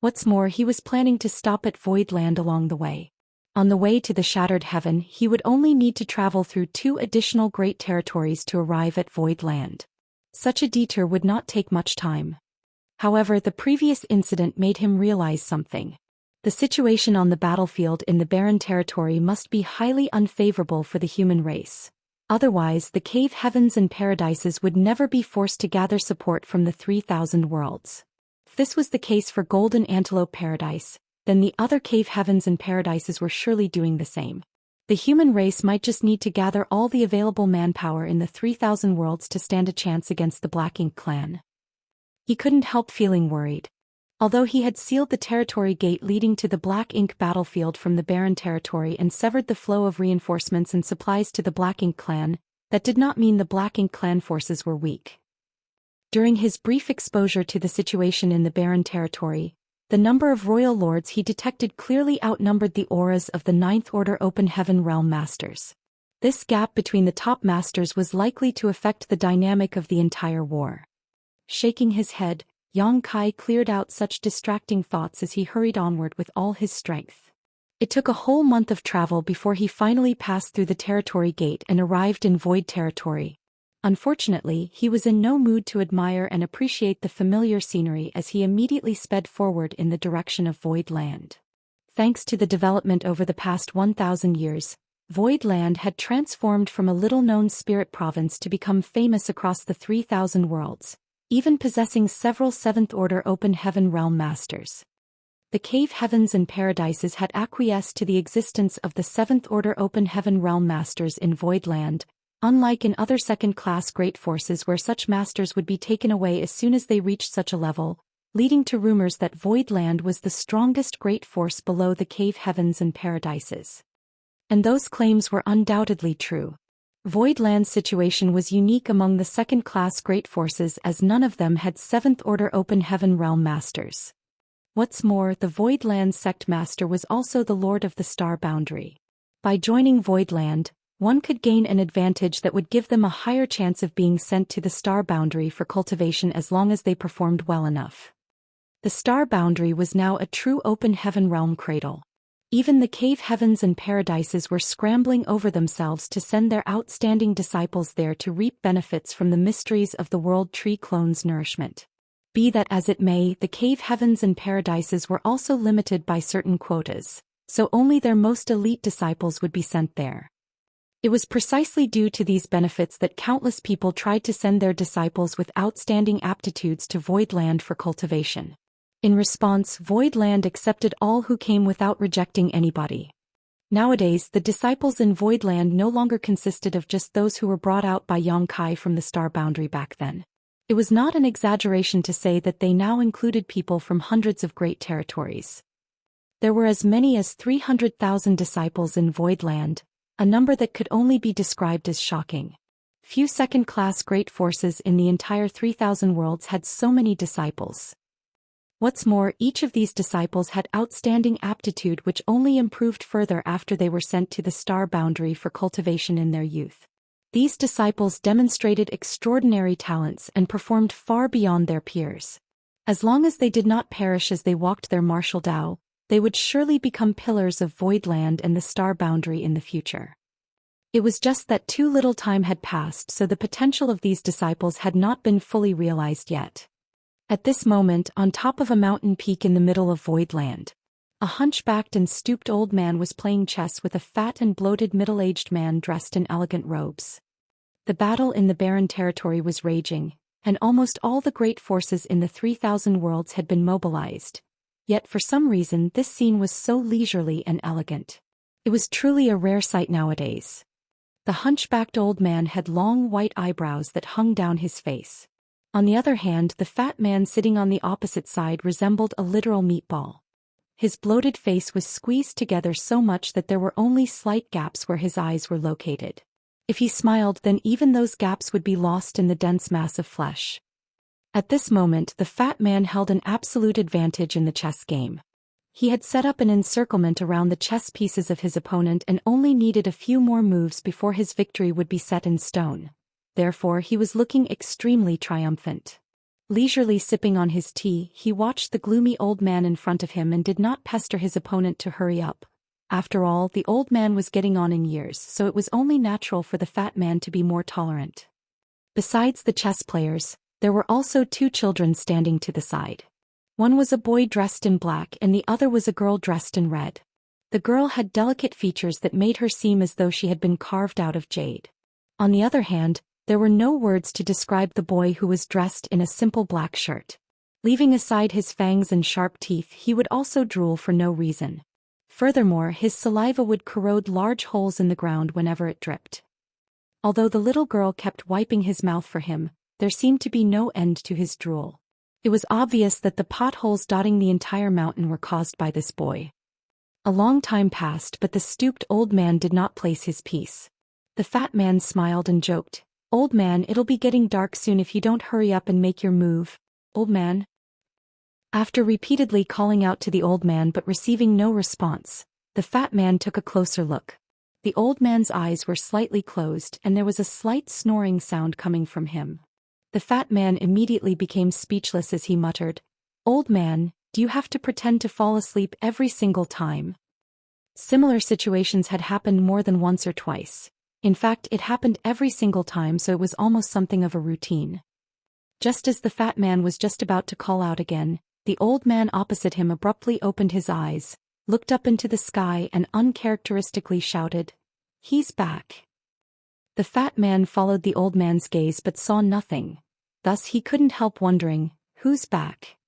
What's more, he was planning to stop at Voidland along the way. On the way to the Shattered Heaven, he would only need to travel through 2 additional great territories to arrive at Voidland. Such a detour would not take much time. However, the previous incident made him realize something. The situation on the battlefield in the barren territory must be highly unfavorable for the human race. Otherwise, the cave heavens and paradises would never be forced to gather support from the 3,000 worlds. If this was the case for Golden Antelope Paradise, then the other cave heavens and paradises were surely doing the same. The human race might just need to gather all the available manpower in the 3,000 worlds to stand a chance against the Black Ink clan. He couldn't help feeling worried. Although he had sealed the territory gate leading to the Black Ink battlefield from the barren territory and severed the flow of reinforcements and supplies to the Black Ink clan, that did not mean the Black Ink clan forces were weak. During his brief exposure to the situation in the barren territory, the number of royal lords he detected clearly outnumbered the auras of the 9th Order Open Heaven Realm Masters. This gap between the top masters was likely to affect the dynamic of the entire war. Shaking his head, Yang Kai cleared out such distracting thoughts as he hurried onward with all his strength. It took a whole month of travel before he finally passed through the territory gate and arrived in Void territory. Unfortunately, he was in no mood to admire and appreciate the familiar scenery as he immediately sped forward in the direction of Void Land. Thanks to the development over the past 1,000 years, Void Land had transformed from a little-known spirit province to become famous across the 3,000 worlds, even possessing several 7th Order Open Heaven Realm Masters. The cave heavens and paradises had acquiesced to the existence of the 7th Order Open Heaven Realm Masters in Void Land, unlike in other second-class great forces where such masters would be taken away as soon as they reached such a level, leading to rumors that Void Land was the strongest great force below the cave heavens and paradises. And those claims were undoubtedly true. Void Land's situation was unique among the second-class great forces as none of them had 7th Order Open Heaven Realm Masters. What's more, the Void Land Sect Master was also the Lord of the Star Boundary. By joining Void Land, one could gain an advantage that would give them a higher chance of being sent to the Star Boundary for cultivation as long as they performed well enough. The Star Boundary was now a true open heaven realm cradle. Even the cave heavens and paradises were scrambling over themselves to send their outstanding disciples there to reap benefits from the mysteries of the World Tree Clone's nourishment. Be that as it may, the cave heavens and paradises were also limited by certain quotas, so only their most elite disciples would be sent there. It was precisely due to these benefits that countless people tried to send their disciples with outstanding aptitudes to Void Land for cultivation. In response, Void Land accepted all who came without rejecting anybody. Nowadays, the disciples in Void Land no longer consisted of just those who were brought out by Yang Kai from the Star Boundary back then. It was not an exaggeration to say that they now included people from hundreds of great territories. There were as many as 300,000 disciples in Voidland, a number that could only be described as shocking. Few second-class great forces in the entire 3,000 worlds had so many disciples. What's more, each of these disciples had outstanding aptitude which only improved further after they were sent to the star boundary for cultivation in their youth. These disciples demonstrated extraordinary talents and performed far beyond their peers. As long as they did not perish as they walked their martial Dao, they would surely become pillars of Voidland and the star boundary in the future. It was just that too little time had passed, so the potential of these disciples had not been fully realized yet. At this moment, on top of a mountain peak in the middle of Voidland, a hunchbacked and stooped old man was playing chess with a fat and bloated middle-aged man dressed in elegant robes. The battle in the barren territory was raging, and almost all the great forces in the 3,000 worlds had been mobilized. Yet for some reason this scene was so leisurely and elegant. It was truly a rare sight nowadays. The hunchbacked old man had long white eyebrows that hung down his face. On the other hand, the fat man sitting on the opposite side resembled a literal meatball. His bloated face was squeezed together so much that there were only slight gaps where his eyes were located. If he smiled, then even those gaps would be lost in the dense mass of flesh. At this moment, the fat man held an absolute advantage in the chess game. He had set up an encirclement around the chess pieces of his opponent and only needed a few more moves before his victory would be set in stone. Therefore, he was looking extremely triumphant. Leisurely sipping on his tea, he watched the gloomy old man in front of him and did not pester his opponent to hurry up. After all, the old man was getting on in years, so it was only natural for the fat man to be more tolerant. Besides the chess players, there were also two children standing to the side. One was a boy dressed in black and the other was a girl dressed in red. The girl had delicate features that made her seem as though she had been carved out of jade. On the other hand, there were no words to describe the boy who was dressed in a simple black shirt. Leaving aside his fangs and sharp teeth, he would also drool for no reason. Furthermore, his saliva would corrode large holes in the ground whenever it dripped. Although the little girl kept wiping his mouth for him, there seemed to be no end to his drool. It was obvious that the potholes dotting the entire mountain were caused by this boy. A long time passed, but the stooped old man did not place his piece. The fat man smiled and joked, "Old man, it'll be getting dark soon if you don't hurry up and make your move, old man." After repeatedly calling out to the old man but receiving no response, the fat man took a closer look. The old man's eyes were slightly closed and there was a slight snoring sound coming from him. The fat man immediately became speechless as he muttered, "Old man, do you have to pretend to fall asleep every single time?" Similar situations had happened more than once or twice. In fact, it happened every single time, so it was almost something of a routine. Just as the fat man was just about to call out again, the old man opposite him abruptly opened his eyes, looked up into the sky and uncharacteristically shouted, "He's back." The fat man followed the old man's gaze but saw nothing. Thus he couldn't help wondering, who's back?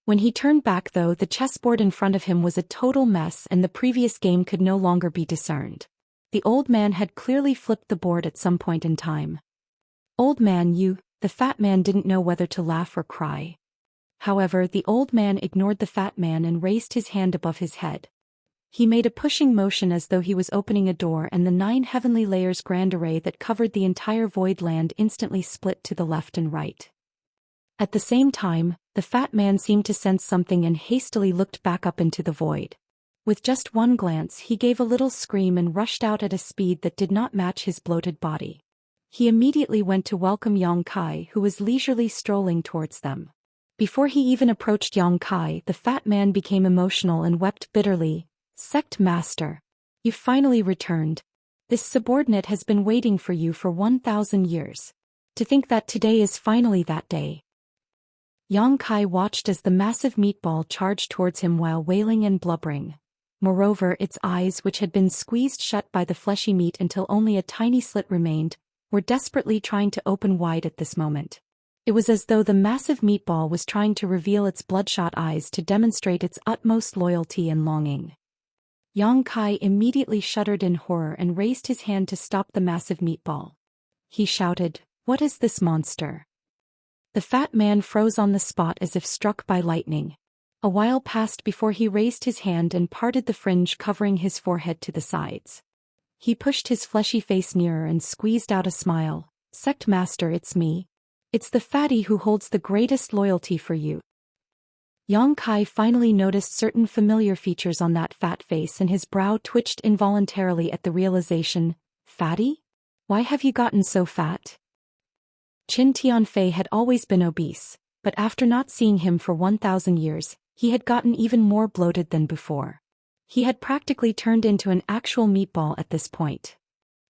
When he turned back though, the chessboard in front of him was a total mess and the previous game could no longer be discerned. The old man had clearly flipped the board at some point in time. "Old man, you," the fat man didn't know whether to laugh or cry. However, the old man ignored the fat man and raised his hand above his head. He made a pushing motion as though he was opening a door and the 9 heavenly layers grand array that covered the entire void land instantly split to the left and right. At the same time, the fat man seemed to sense something and hastily looked back up into the void. With just one glance, he gave a little scream and rushed out at a speed that did not match his bloated body. He immediately went to welcome Yang Kai, who was leisurely strolling towards them. Before he even approached Yang Kai, the fat man became emotional and wept bitterly. "Sect Master, you finally returned. This subordinate has been waiting for you for 1,000 years. To think that today is finally that day." Yang Kai watched as the massive meatball charged towards him while wailing and blubbering. Moreover, its eyes, which had been squeezed shut by the fleshy meat until only a tiny slit remained, were desperately trying to open wide at this moment. It was as though the massive meatball was trying to reveal its bloodshot eyes to demonstrate its utmost loyalty and longing. Yang Kai immediately shuddered in horror and raised his hand to stop the massive meatball. He shouted, "What is this monster?" The fat man froze on the spot as if struck by lightning. A while passed before he raised his hand and parted the fringe covering his forehead to the sides. He pushed his fleshy face nearer and squeezed out a smile. "Sect Master, it's me. It's the fatty who holds the greatest loyalty for you." Yang Kai finally noticed certain familiar features on that fat face and his brow twitched involuntarily at the realization. "Fatty? Why have you gotten so fat?" Qin Tianfei had always been obese, but after not seeing him for 1,000 years, he had gotten even more bloated than before. He had practically turned into an actual meatball at this point.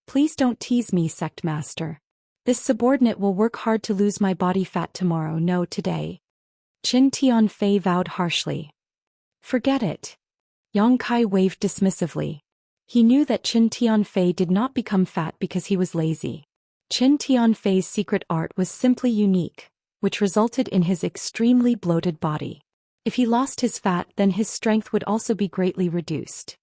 "Please don't tease me, Sect Master. This subordinate will work hard to lose my body fat tomorrow, no today." Qin Tianfei vowed harshly. "Forget it." Yang Kai waved dismissively. He knew that Qin Tianfei did not become fat because he was lazy. Qin Tianfei's secret art was simply unique, which resulted in his extremely bloated body. If he lost his fat, then his strength would also be greatly reduced.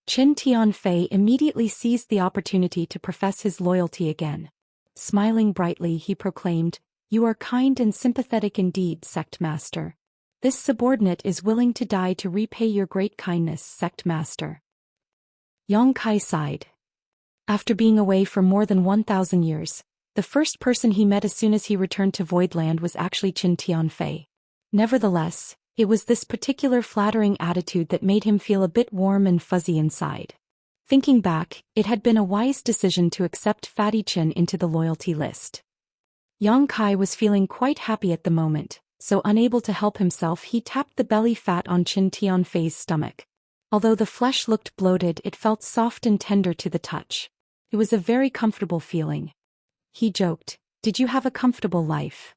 Qin Tianfei immediately seized the opportunity to profess his loyalty again. Smiling brightly, he proclaimed, "You are kind and sympathetic indeed, Sect Master. This subordinate is willing to die to repay your great kindness, Sect Master." Yang Kai sighed. After being away for more than 1,000 years, the first person he met as soon as he returned to Voidland was actually Qin Tianfei. Nevertheless, it was this particular flattering attitude that made him feel a bit warm and fuzzy inside. Thinking back, it had been a wise decision to accept Fatty Qin into the loyalty list. Yang Kai was feeling quite happy at the moment, so unable to help himself he tapped the belly fat on Qin Tianfei's stomach. Although the flesh looked bloated, it felt soft and tender to the touch. It was a very comfortable feeling. He joked, "Did you have a comfortable life?"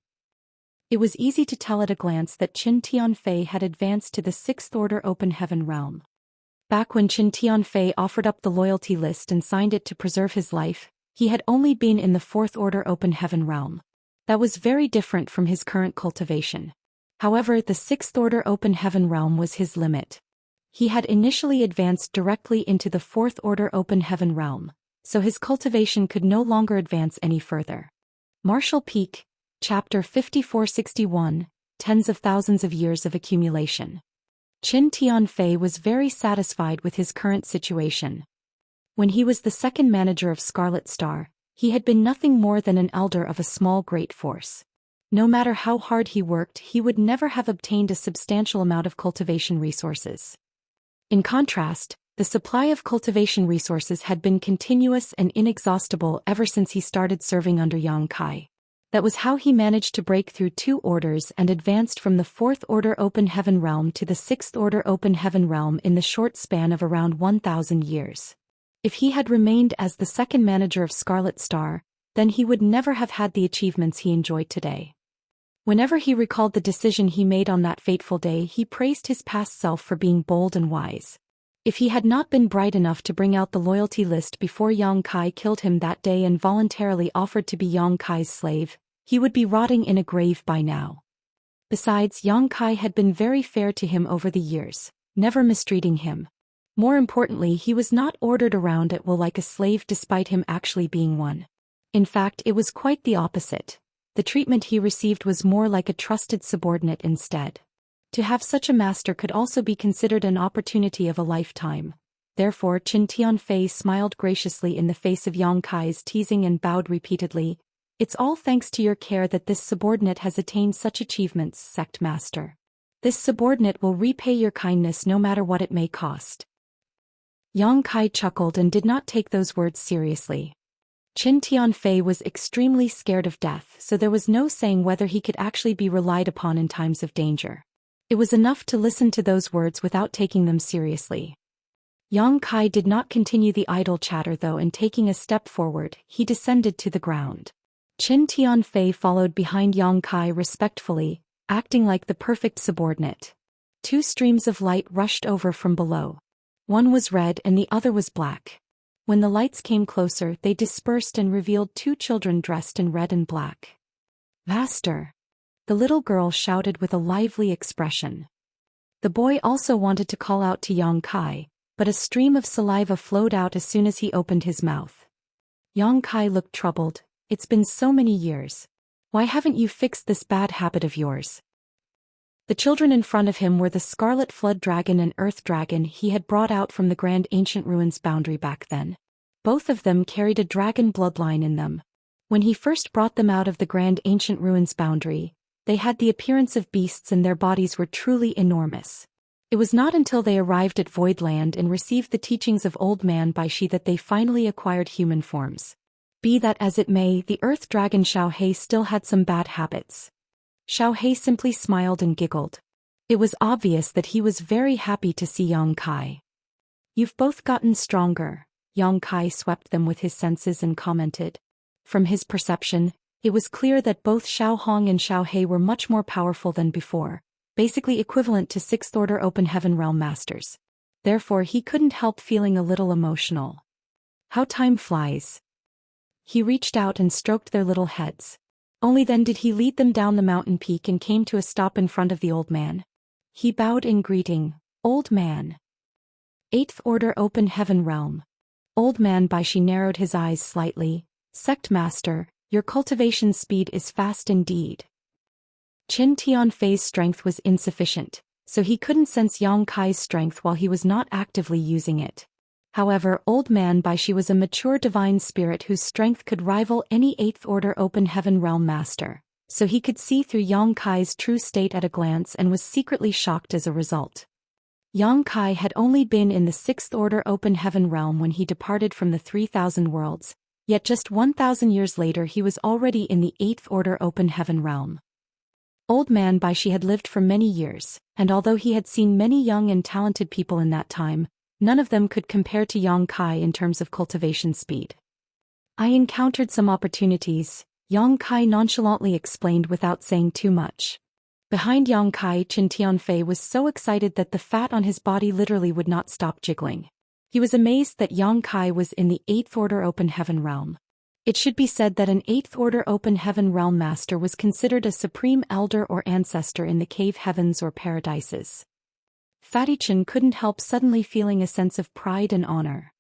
It was easy to tell at a glance that Qin Tianfei had advanced to the 6th Order Open Heaven realm. Back when Qin Tianfei offered up the loyalty list and signed it to preserve his life, he had only been in the 4th Order Open Heaven realm. That was very different from his current cultivation. However, the 6th Order Open Heaven realm was his limit. He had initially advanced directly into the 4th Order Open Heaven realm, so his cultivation could no longer advance any further. Martial Peak, Chapter 5461, Tens of Thousands of Years of Accumulation. Qin Tianfei was very satisfied with his current situation. When he was the second manager of Scarlet Star, he had been nothing more than an elder of a small great force. No matter how hard he worked, he would never have obtained a substantial amount of cultivation resources. In contrast, the supply of cultivation resources had been continuous and inexhaustible ever since he started serving under Yang Kai. That was how he managed to break through 2 orders and advanced from the 4th Order Open Heaven realm to the 6th Order Open Heaven realm in the short span of around 1,000 years. If he had remained as the second manager of Scarlet Star, then he would never have had the achievements he enjoyed today. Whenever he recalled the decision he made on that fateful day, he praised his past self for being bold and wise. If he had not been bright enough to bring out the loyalty list before Yang Kai killed him that day and voluntarily offered to be Yang Kai's slave, he would be rotting in a grave by now. Besides, Yang Kai had been very fair to him over the years, never mistreating him. More importantly, he was not ordered around at will like a slave despite him actually being one. In fact, it was quite the opposite. The treatment he received was more like a trusted subordinate instead. To have such a master could also be considered an opportunity of a lifetime. Therefore, Qin Tianfei smiled graciously in the face of Yang Kai's teasing and bowed repeatedly. "It's all thanks to your care that this subordinate has attained such achievements, Sect Master. This subordinate will repay your kindness no matter what it may cost." Yang Kai chuckled and did not take those words seriously. Qin Tianfei was extremely scared of death, so there was no saying whether he could actually be relied upon in times of danger. It was enough to listen to those words without taking them seriously. Yang Kai did not continue the idle chatter though, and taking a step forward, he descended to the ground. Qin Tianfei followed behind Yang Kai respectfully, acting like the perfect subordinate. 2 streams of light rushed over from below. One was red and the other was black. When the lights came closer, they dispersed and revealed 2 children dressed in red and black. "Master!" the little girl shouted with a lively expression. The boy also wanted to call out to Yang Kai, but a stream of saliva flowed out as soon as he opened his mouth. Yang Kai looked troubled. "It's been so many years. Why haven't you fixed this bad habit of yours?" The children in front of him were the Scarlet Flood Dragon and Earth Dragon he had brought out from the Grand Ancient Ruins boundary back then. Both of them carried a dragon bloodline in them. When he first brought them out of the Grand Ancient Ruins boundary, they had the appearance of beasts and their bodies were truly enormous. It was not until they arrived at Voidland and received the teachings of Old Man Baishi that they finally acquired human forms. Be that as it may, the Earth Dragon Xiaohei still had some bad habits. Xiaohei simply smiled and giggled. It was obvious that he was very happy to see Yang Kai. "You've both gotten stronger," Yang Kai swept them with his senses and commented. From his perception, it was clear that both Xiao Hong and Xiaohei were much more powerful than before, basically equivalent to Sixth Order Open Heaven Realm Masters. Therefore he couldn't help feeling a little emotional. How time flies. He reached out and stroked their little heads. Only then did he lead them down the mountain peak and came to a stop in front of the old man. He bowed in greeting. "Old man." "Eighth Order Open Heaven Realm." Old Man Baishi narrowed his eyes slightly. "Sect Master, your cultivation speed is fast indeed." Qin Tianfei's strength was insufficient, so he couldn't sense Yang Kai's strength while he was not actively using it. However, Old Man Baishi was a mature divine spirit whose strength could rival any Eighth Order Open Heaven Realm Master, so he could see through Yang Kai's true state at a glance and was secretly shocked as a result. Yang Kai had only been in the Sixth Order Open Heaven Realm when he departed from the 3,000 worlds, yet just 1,000 years later he was already in the Eighth Order Open Heaven Realm. Old Man Baishi had lived for many years, and although he had seen many young and talented people in that time, none of them could compare to Yang Kai in terms of cultivation speed. "I encountered some opportunities," Yang Kai nonchalantly explained without saying too much. Behind Yang Kai, Qin Tianfei was so excited that the fat on his body literally would not stop jiggling. He was amazed that Yang Kai was in the Eighth Order Open Heaven Realm. It should be said that an Eighth Order Open Heaven Realm Master was considered a supreme elder or ancestor in the cave heavens or paradises. Fatty Qin couldn't help suddenly feeling a sense of pride and honor.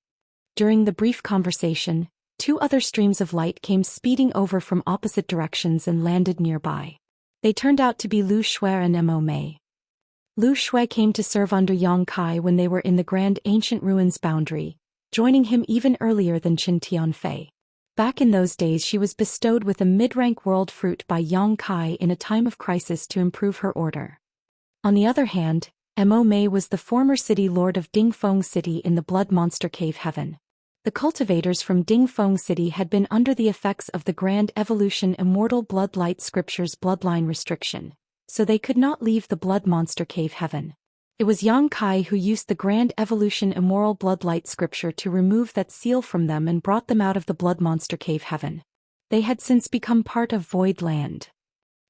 During the brief conversation, two other streams of light came speeding over from opposite directions and landed nearby. They turned out to be Lu Shui and Mo Mei. Lu Shui came to serve under Yang Kai when they were in the Grand Ancient Ruins boundary, joining him even earlier than Qin Tianfei. Back in those days she was bestowed with a mid-rank world fruit by Yang Kai in a time of crisis to improve her order. On the other hand, Mo Mei was the former city lord of Dingfeng City in the Blood Monster Cave Heaven. The cultivators from Dingfeng City had been under the effects of the Grand Evolution Immortal Blood Light Scripture's bloodline restriction, so they could not leave the Blood Monster Cave Heaven. It was Yang Kai who used the Grand Evolution Immoral Blood Light Scripture to remove that seal from them and brought them out of the Blood Monster Cave Heaven. They had since become part of Void Land.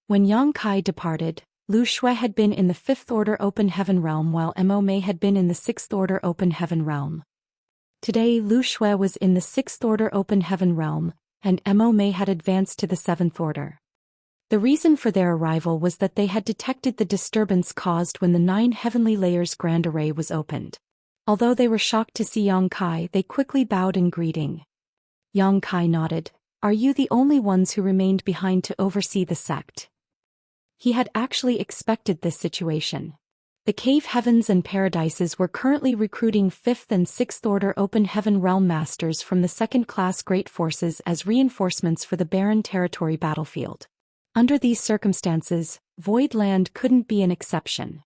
When Yang Kai departed, Lu Shui had been in the Fifth Order Open Heaven Realm while Mo Mei had been in the Sixth Order Open Heaven Realm. Today Lu Shui was in the Sixth Order Open Heaven Realm, and Mo Mei had advanced to the Seventh Order. The reason for their arrival was that they had detected the disturbance caused when the 9 Heavenly Layers Grand Array was opened. Although they were shocked to see Yang Kai, they quickly bowed in greeting. Yang Kai nodded. "Are you the only ones who remained behind to oversee the sect?" He had actually expected this situation. The cave heavens and paradises were currently recruiting 5th and 6th Order Open Heaven Realm Masters from the second-class Great Forces as reinforcements for the barren territory battlefield. Under these circumstances, Void Land couldn't be an exception.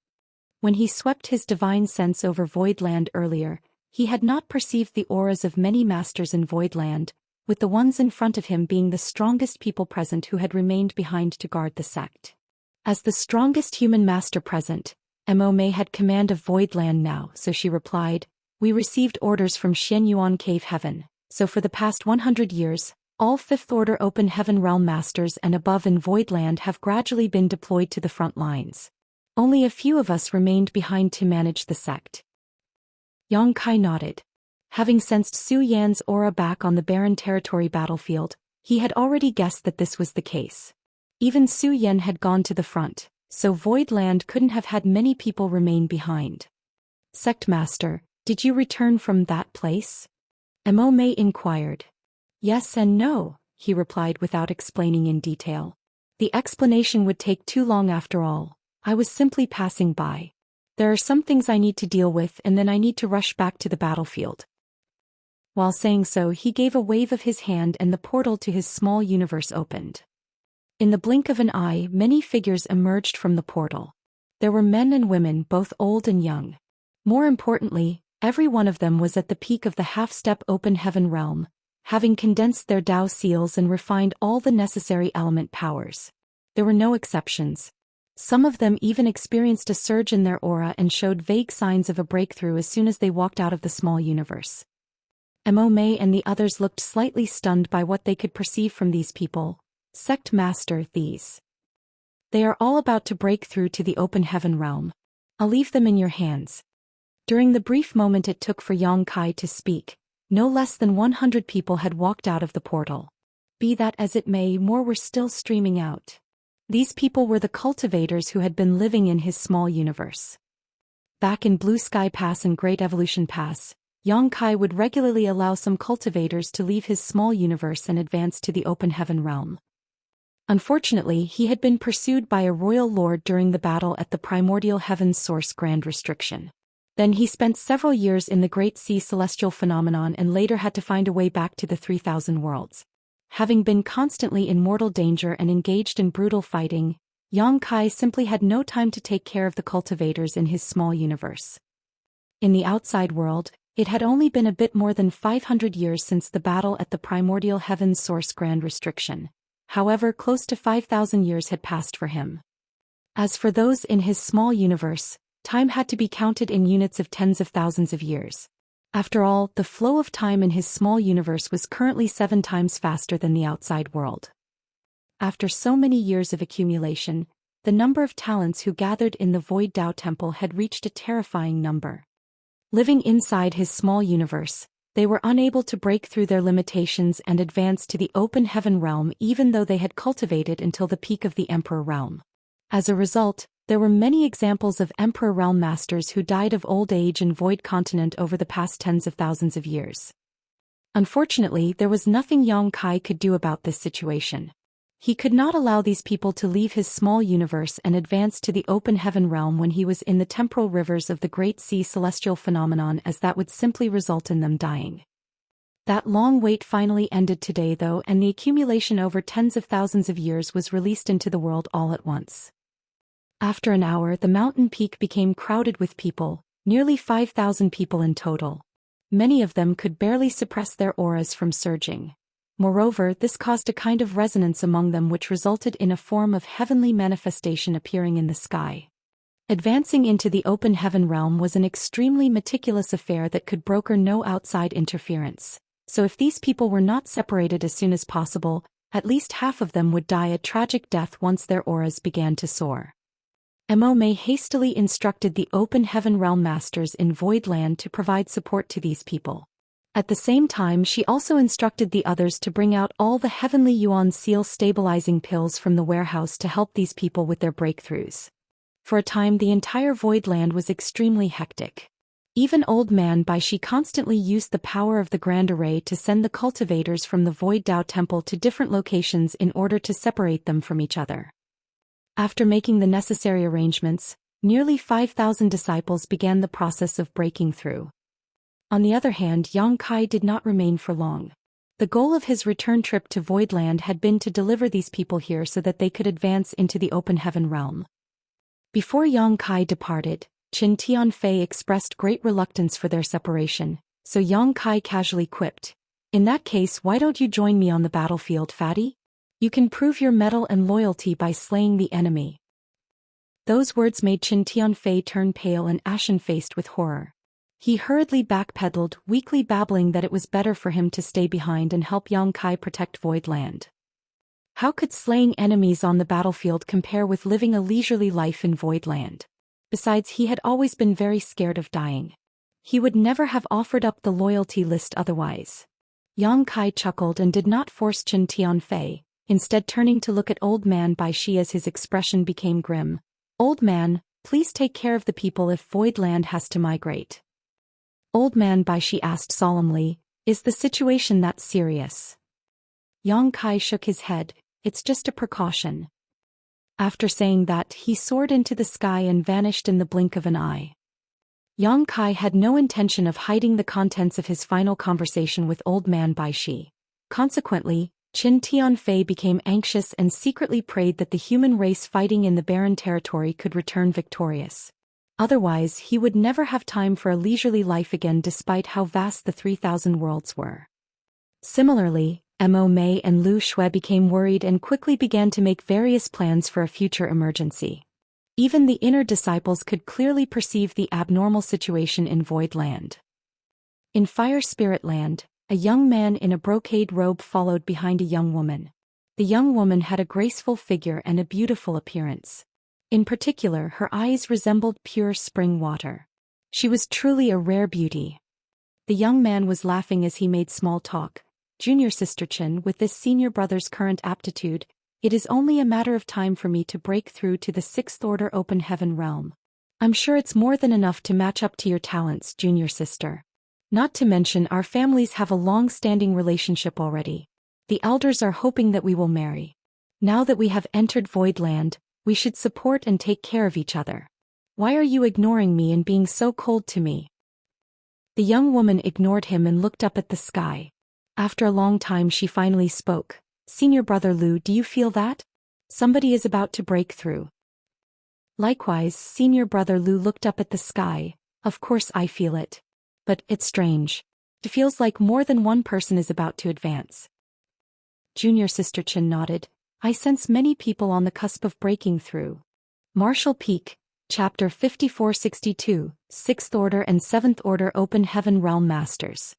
When he swept his divine sense over Void Land earlier, he had not perceived the auras of many masters in Void Land, with the ones in front of him being the strongest people present who had remained behind to guard the sect. As the strongest human master present, Mo Mei had command of Void Land now, so she replied, "We received orders from Xianyuan Cave Heaven, so for the past 100 years, all 5th Order Open Heaven Realm Masters and above in Void Land have gradually been deployed to the front lines. Only a few of us remained behind to manage the sect." Yang Kai nodded. Having sensed Su Yan's aura back on the barren territory battlefield, he had already guessed that this was the case. Even Su Yan had gone to the front, so Void Land couldn't have had many people remain behind. "Sect Master, did you return from that place?" Mo Mei inquired. "Yes and no," he replied without explaining in detail. The explanation would take too long after all. I was simply passing by. There are some things I need to deal with and then I need to rush back to the battlefield." While saying so, he gave a wave of his hand and the portal to his small universe opened. In the blink of an eye, many figures emerged from the portal. There were men and women, both old and young. More importantly, every one of them was at the peak of the half-step open heaven realm, having condensed their Dao seals and refined all the necessary element powers. There were no exceptions. Some of them even experienced a surge in their aura and showed vague signs of a breakthrough as soon as they walked out of the small universe. Mo Mei and the others looked slightly stunned by what they could perceive from these people. Sect Master, these. They are all about to break through to the open heaven realm. I'll leave them in your hands. During the brief moment it took for Yang Kai to speak, no less than 100 people had walked out of the portal. Be that as it may, more were still streaming out. These people were the cultivators who had been living in his small universe. Back in Blue Sky Pass and Great Evolution Pass, Yang Kai would regularly allow some cultivators to leave his small universe and advance to the open heaven realm. Unfortunately, he had been pursued by a royal lord during the battle at the primordial heaven's source Grand Restriction. Then he spent several years in the Great Sea Celestial Phenomenon and later had to find a way back to the 3,000 worlds. Having been constantly in mortal danger and engaged in brutal fighting, Yang Kai simply had no time to take care of the cultivators in his small universe. In the outside world, it had only been a bit more than 500 years since the battle at the primordial heaven's source Grand Restriction. However, close to 5,000 years had passed for him. As for those in his small universe, time had to be counted in units of tens of thousands of years. After all, the flow of time in his small universe was currently 7 times faster than the outside world. After so many years of accumulation, the number of talents who gathered in the Void Dao Temple had reached a terrifying number. Living inside his small universe, they were unable to break through their limitations and advance to the open heaven realm even though they had cultivated until the peak of the Emperor realm. As a result, there were many examples of Emperor realm masters who died of old age in Void Continent over the past tens of thousands of years. Unfortunately, there was nothing Yang Kai could do about this situation. He could not allow these people to leave his small universe and advance to the open heaven realm when he was in the temporal rivers of the Great Sea Celestial Phenomenon, as that would simply result in them dying. That long wait finally ended today though, and the accumulation over tens of thousands of years was released into the world all at once. After an hour, the mountain peak became crowded with people, nearly 5,000 people in total. Many of them could barely suppress their auras from surging. Moreover, this caused a kind of resonance among them which resulted in a form of heavenly manifestation appearing in the sky. Advancing into the open heaven realm was an extremely meticulous affair that could broker no outside interference. So if these people were not separated as soon as possible, at least half of them would die a tragic death once their auras began to soar. Mo Mei hastily instructed the open heaven realm masters in Voidland to provide support to these people. At the same time, she also instructed the others to bring out all the heavenly yuan seal stabilizing pills from the warehouse to help these people with their breakthroughs. For a time, the entire Voidland was extremely hectic. Even Old Man Bai Shi constantly used the power of the Grand Array to send the cultivators from the Void Dao Temple to different locations in order to separate them from each other. After making the necessary arrangements, nearly 5,000 disciples began the process of breaking through. On the other hand, Yang Kai did not remain for long. The goal of his return trip to Voidland had been to deliver these people here so that they could advance into the open heaven realm. Before Yang Kai departed, Qin Tianfei expressed great reluctance for their separation, so Yang Kai casually quipped, "In that case, why don't you join me on the battlefield, fatty? You can prove your mettle and loyalty by slaying the enemy." Those words made Qin Tianfei turn pale and ashen-faced with horror. He hurriedly backpedaled, weakly babbling that it was better for him to stay behind and help Yang Kai protect Voidland. How could slaying enemies on the battlefield compare with living a leisurely life in Voidland? Besides, he had always been very scared of dying. He would never have offered up the loyalty list otherwise. Yang Kai chuckled and did not force Qin Tianfei, instead turning to look at Old Man Bai Shi as his expression became grim. "Old man, please take care of the people if Voidland has to migrate." Old Man Bai Shi asked solemnly, "Is the situation that serious?" Yang Kai shook his head, "It's just a precaution." After saying that, he soared into the sky and vanished in the blink of an eye. Yang Kai had no intention of hiding the contents of his final conversation with Old Man Bai Shi. Consequently, Qin Tianfei became anxious and secretly prayed that the human race fighting in the barren territory could return victorious. Otherwise, he would never have time for a leisurely life again despite how vast the 3,000 worlds were. Similarly, Mo Mei and Lu Shui became worried and quickly began to make various plans for a future emergency. Even the inner disciples could clearly perceive the abnormal situation in Void Land. In Fire Spirit Land, a young man in a brocade robe followed behind a young woman. The young woman had a graceful figure and a beautiful appearance. In particular, her eyes resembled pure spring water. She was truly a rare beauty. The young man was laughing as he made small talk. Junior Sister Chen, with this senior brother's current aptitude, it is only a matter of time for me to break through to the 6th Order Open Heaven realm. I'm sure it's more than enough to match up to your talents, Junior Sister. Not to mention our families have a long-standing relationship already. The elders are hoping that we will marry. Now that we have entered Void Land, we should support and take care of each other. Why are you ignoring me and being so cold to me? The young woman ignored him and looked up at the sky. After a long time she finally spoke. Senior Brother Lu, do you feel that? Somebody is about to break through. Likewise, Senior Brother Lu looked up at the sky. Of course I feel it. But it's strange. It feels like more than one person is about to advance. Junior Sister Chen nodded. I sense many people on the cusp of breaking through. Martial Peak, Chapter 5462, 6th Order and 7th Order Open Heaven Realm Masters.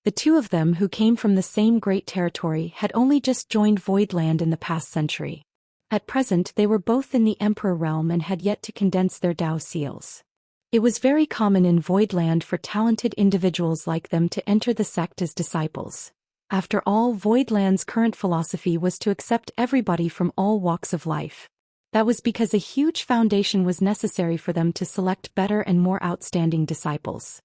The two of them who came from the same great territory had only just joined Void Land in the past century. At present they were both in the Emperor realm and had yet to condense their Dao seals. It was very common in Void Land for talented individuals like them to enter the sect as disciples. After all, Void Land's current philosophy was to accept everybody from all walks of life. That was because a huge foundation was necessary for them to select better and more outstanding disciples.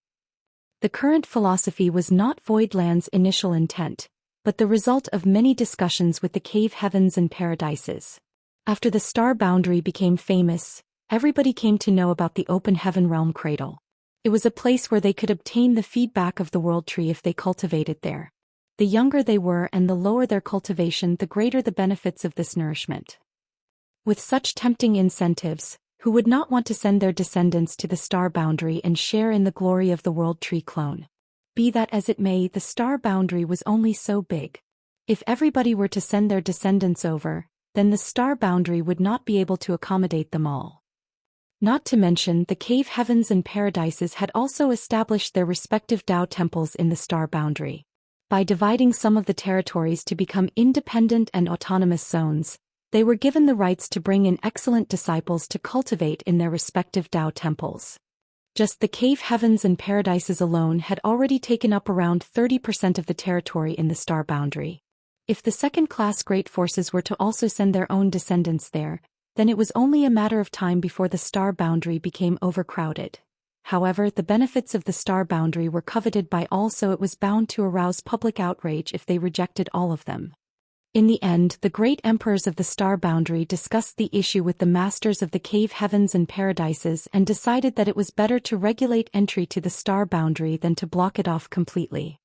The current philosophy was not Void Land's initial intent, but the result of many discussions with the cave heavens and paradises. After the star boundary became famous, everybody came to know about the Open Heaven Realm Cradle. It was a place where they could obtain the feedback of the World Tree if they cultivated there. The younger they were and the lower their cultivation, the greater the benefits of this nourishment. With such tempting incentives, who would not want to send their descendants to the star boundary and share in the glory of the World Tree clone? Be that as it may, the star boundary was only so big. If everybody were to send their descendants over, then the star boundary would not be able to accommodate them all. Not to mention, the cave heavens and paradises had also established their respective Dao temples in the star boundary. By dividing some of the territories to become independent and autonomous zones, they were given the rights to bring in excellent disciples to cultivate in their respective Dao temples. Just the cave heavens and paradises alone had already taken up around 30% of the territory in the star boundary. If the second-class great forces were to also send their own descendants there, then it was only a matter of time before the star boundary became overcrowded. However, the benefits of the star boundary were coveted by all, so it was bound to arouse public outrage if they rejected all of them. In the end, the great emperors of the star boundary discussed the issue with the masters of the cave heavens and paradises and decided that it was better to regulate entry to the star boundary than to block it off completely.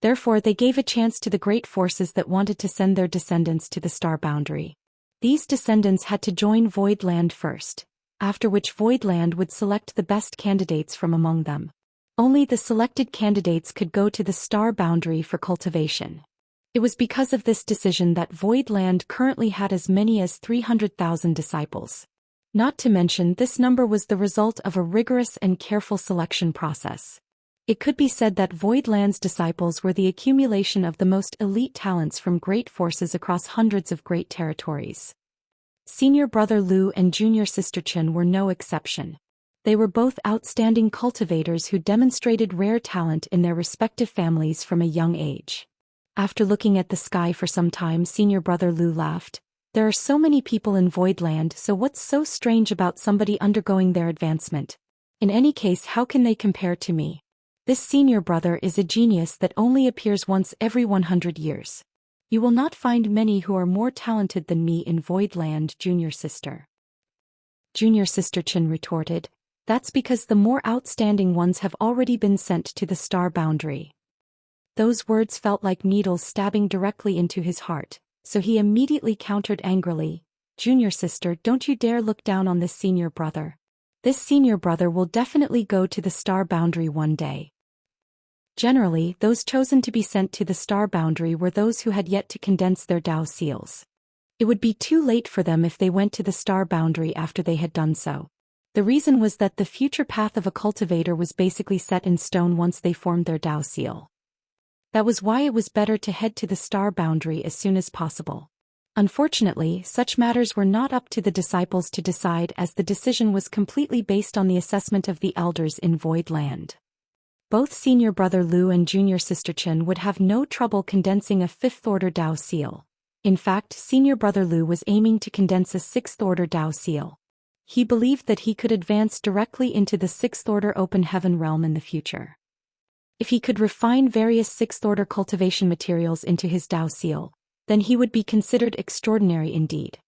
Therefore, they gave a chance to the great forces that wanted to send their descendants to the star boundary. These descendants had to join Void Land first, after which Void Land would select the best candidates from among them. Only the selected candidates could go to the star boundary for cultivation. It was because of this decision that Void Land currently had as many as 300,000 disciples. Not to mention, this number was the result of a rigorous and careful selection process. It could be said that Void Land's disciples were the accumulation of the most elite talents from great forces across hundreds of great territories. Senior Brother Lu and Junior Sister Chen were no exception. They were both outstanding cultivators who demonstrated rare talent in their respective families from a young age. After looking at the sky for some time, Senior Brother Lu laughed. There are so many people in Void Land, so what's so strange about somebody undergoing their advancement? In any case, how can they compare to me? This senior brother is a genius that only appears once every 100 years. You will not find many who are more talented than me in Voidland, junior sister. Junior sister Chen retorted, that's because the more outstanding ones have already been sent to the star boundary. Those words felt like needles stabbing directly into his heart, so he immediately countered angrily, junior sister, don't you dare look down on this senior brother. This senior brother will definitely go to the star boundary one day. Generally, those chosen to be sent to the star boundary were those who had yet to condense their Dao seals. It would be too late for them if they went to the star boundary after they had done so. The reason was that the future path of a cultivator was basically set in stone once they formed their Dao seal. That was why it was better to head to the star boundary as soon as possible. Unfortunately, such matters were not up to the disciples to decide, as the decision was completely based on the assessment of the elders in Void Land. Both senior brother Lu and junior sister Chen would have no trouble condensing a fifth-order Dao seal. In fact, senior brother Lu was aiming to condense a sixth-order Dao seal. He believed that he could advance directly into the sixth-order open heaven realm in the future. If he could refine various sixth-order cultivation materials into his Dao seal, then he would be considered extraordinary indeed.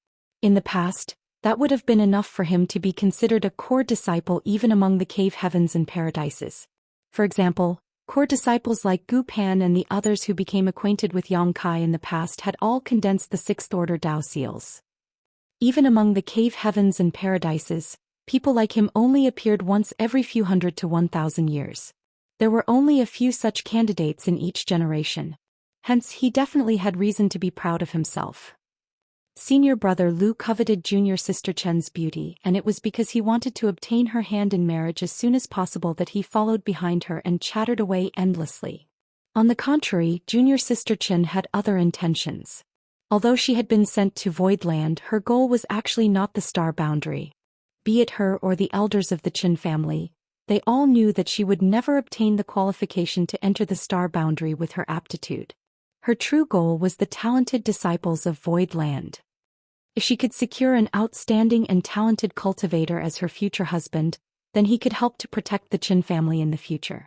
In the past, that would have been enough for him to be considered a core disciple even among the cave heavens and paradises. For example, core disciples like Gu Pan and the others who became acquainted with Yang Kai in the past had all condensed the sixth-order Dao seals. Even among the cave heavens and paradises, people like him only appeared once every few hundred to 1,000 years. There were only a few such candidates in each generation. Hence, he definitely had reason to be proud of himself. Senior brother Lu coveted junior sister Chen's beauty, and it was because he wanted to obtain her hand in marriage as soon as possible that he followed behind her and chattered away endlessly. On the contrary, junior sister Chen had other intentions. Although she had been sent to Void Land, her goal was actually not the star boundary. Be it her or the elders of the Chen family, they all knew that she would never obtain the qualification to enter the star boundary with her aptitude. Her true goal was the talented disciples of Void Land. If she could secure an outstanding and talented cultivator as her future husband, then he could help to protect the Chen family in the future.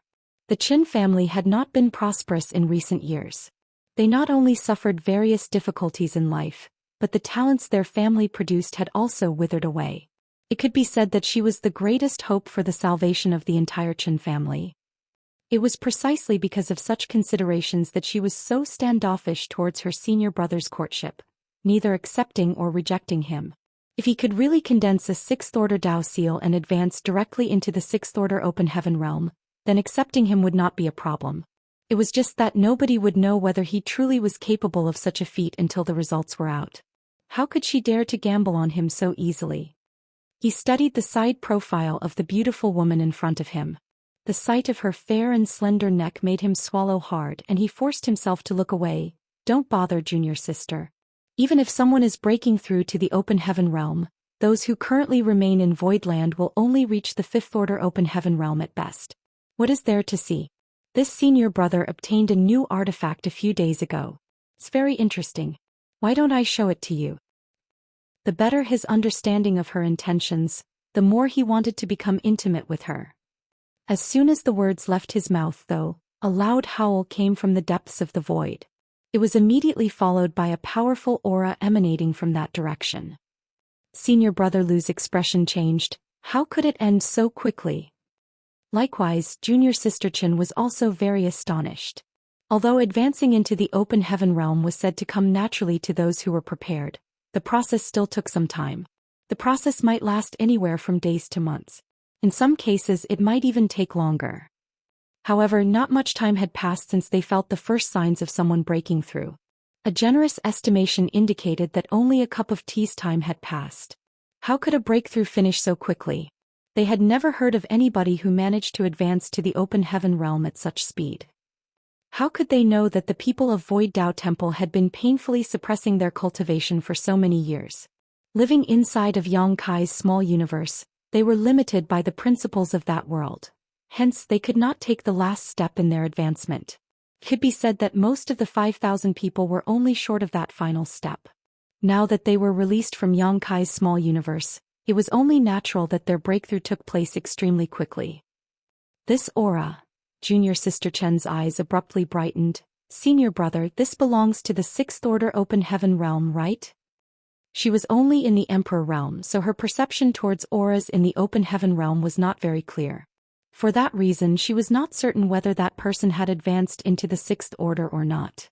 The Chen family had not been prosperous in recent years. They not only suffered various difficulties in life, but the talents their family produced had also withered away. It could be said that she was the greatest hope for the salvation of the entire Chen family. It was precisely because of such considerations that she was so standoffish towards her senior brother's courtship, neither accepting or rejecting him. If he could really condense a sixth-order Dao seal and advance directly into the sixth-order open heaven realm, then accepting him would not be a problem. It was just that nobody would know whether he truly was capable of such a feat until the results were out. How could she dare to gamble on him so easily? He studied the side profile of the beautiful woman in front of him. The sight of her fair and slender neck made him swallow hard, and he forced himself to look away. Don't bother, junior sister. Even if someone is breaking through to the open heaven realm, those who currently remain in Voidland will only reach the fifth-order open heaven realm at best. What is there to see? This senior brother obtained a new artifact a few days ago. It's very interesting. Why don't I show it to you? The better his understanding of her intentions, the more he wanted to become intimate with her. As soon as the words left his mouth, though, a loud howl came from the depths of the void. It was immediately followed by a powerful aura emanating from that direction. Senior brother Lu's expression changed. How could it end so quickly? Likewise, junior sister Chen was also very astonished. Although advancing into the open heaven realm was said to come naturally to those who were prepared, the process still took some time. The process might last anywhere from days to months. In some cases, it might even take longer. However, not much time had passed since they felt the first signs of someone breaking through. A generous estimation indicated that only a cup of tea's time had passed. How could a breakthrough finish so quickly? They had never heard of anybody who managed to advance to the open heaven realm at such speed. How could they know that the people of Void Dao Temple had been painfully suppressing their cultivation for so many years? Living inside of Yang Kai's small universe, they were limited by the principles of that world. Hence, they could not take the last step in their advancement. It could be said that most of the 5,000 people were only short of that final step. Now that they were released from Yang Kai's small universe, it was only natural that their breakthrough took place extremely quickly. This aura, junior sister Chen's eyes abruptly brightened, Senior brother, this belongs to the Sixth Order Open Heaven realm, right? She was only in the Emperor realm, so her perception towards auras in the Open Heaven realm was not very clear. For that reason, she was not certain whether that person had advanced into the Sixth Order or not.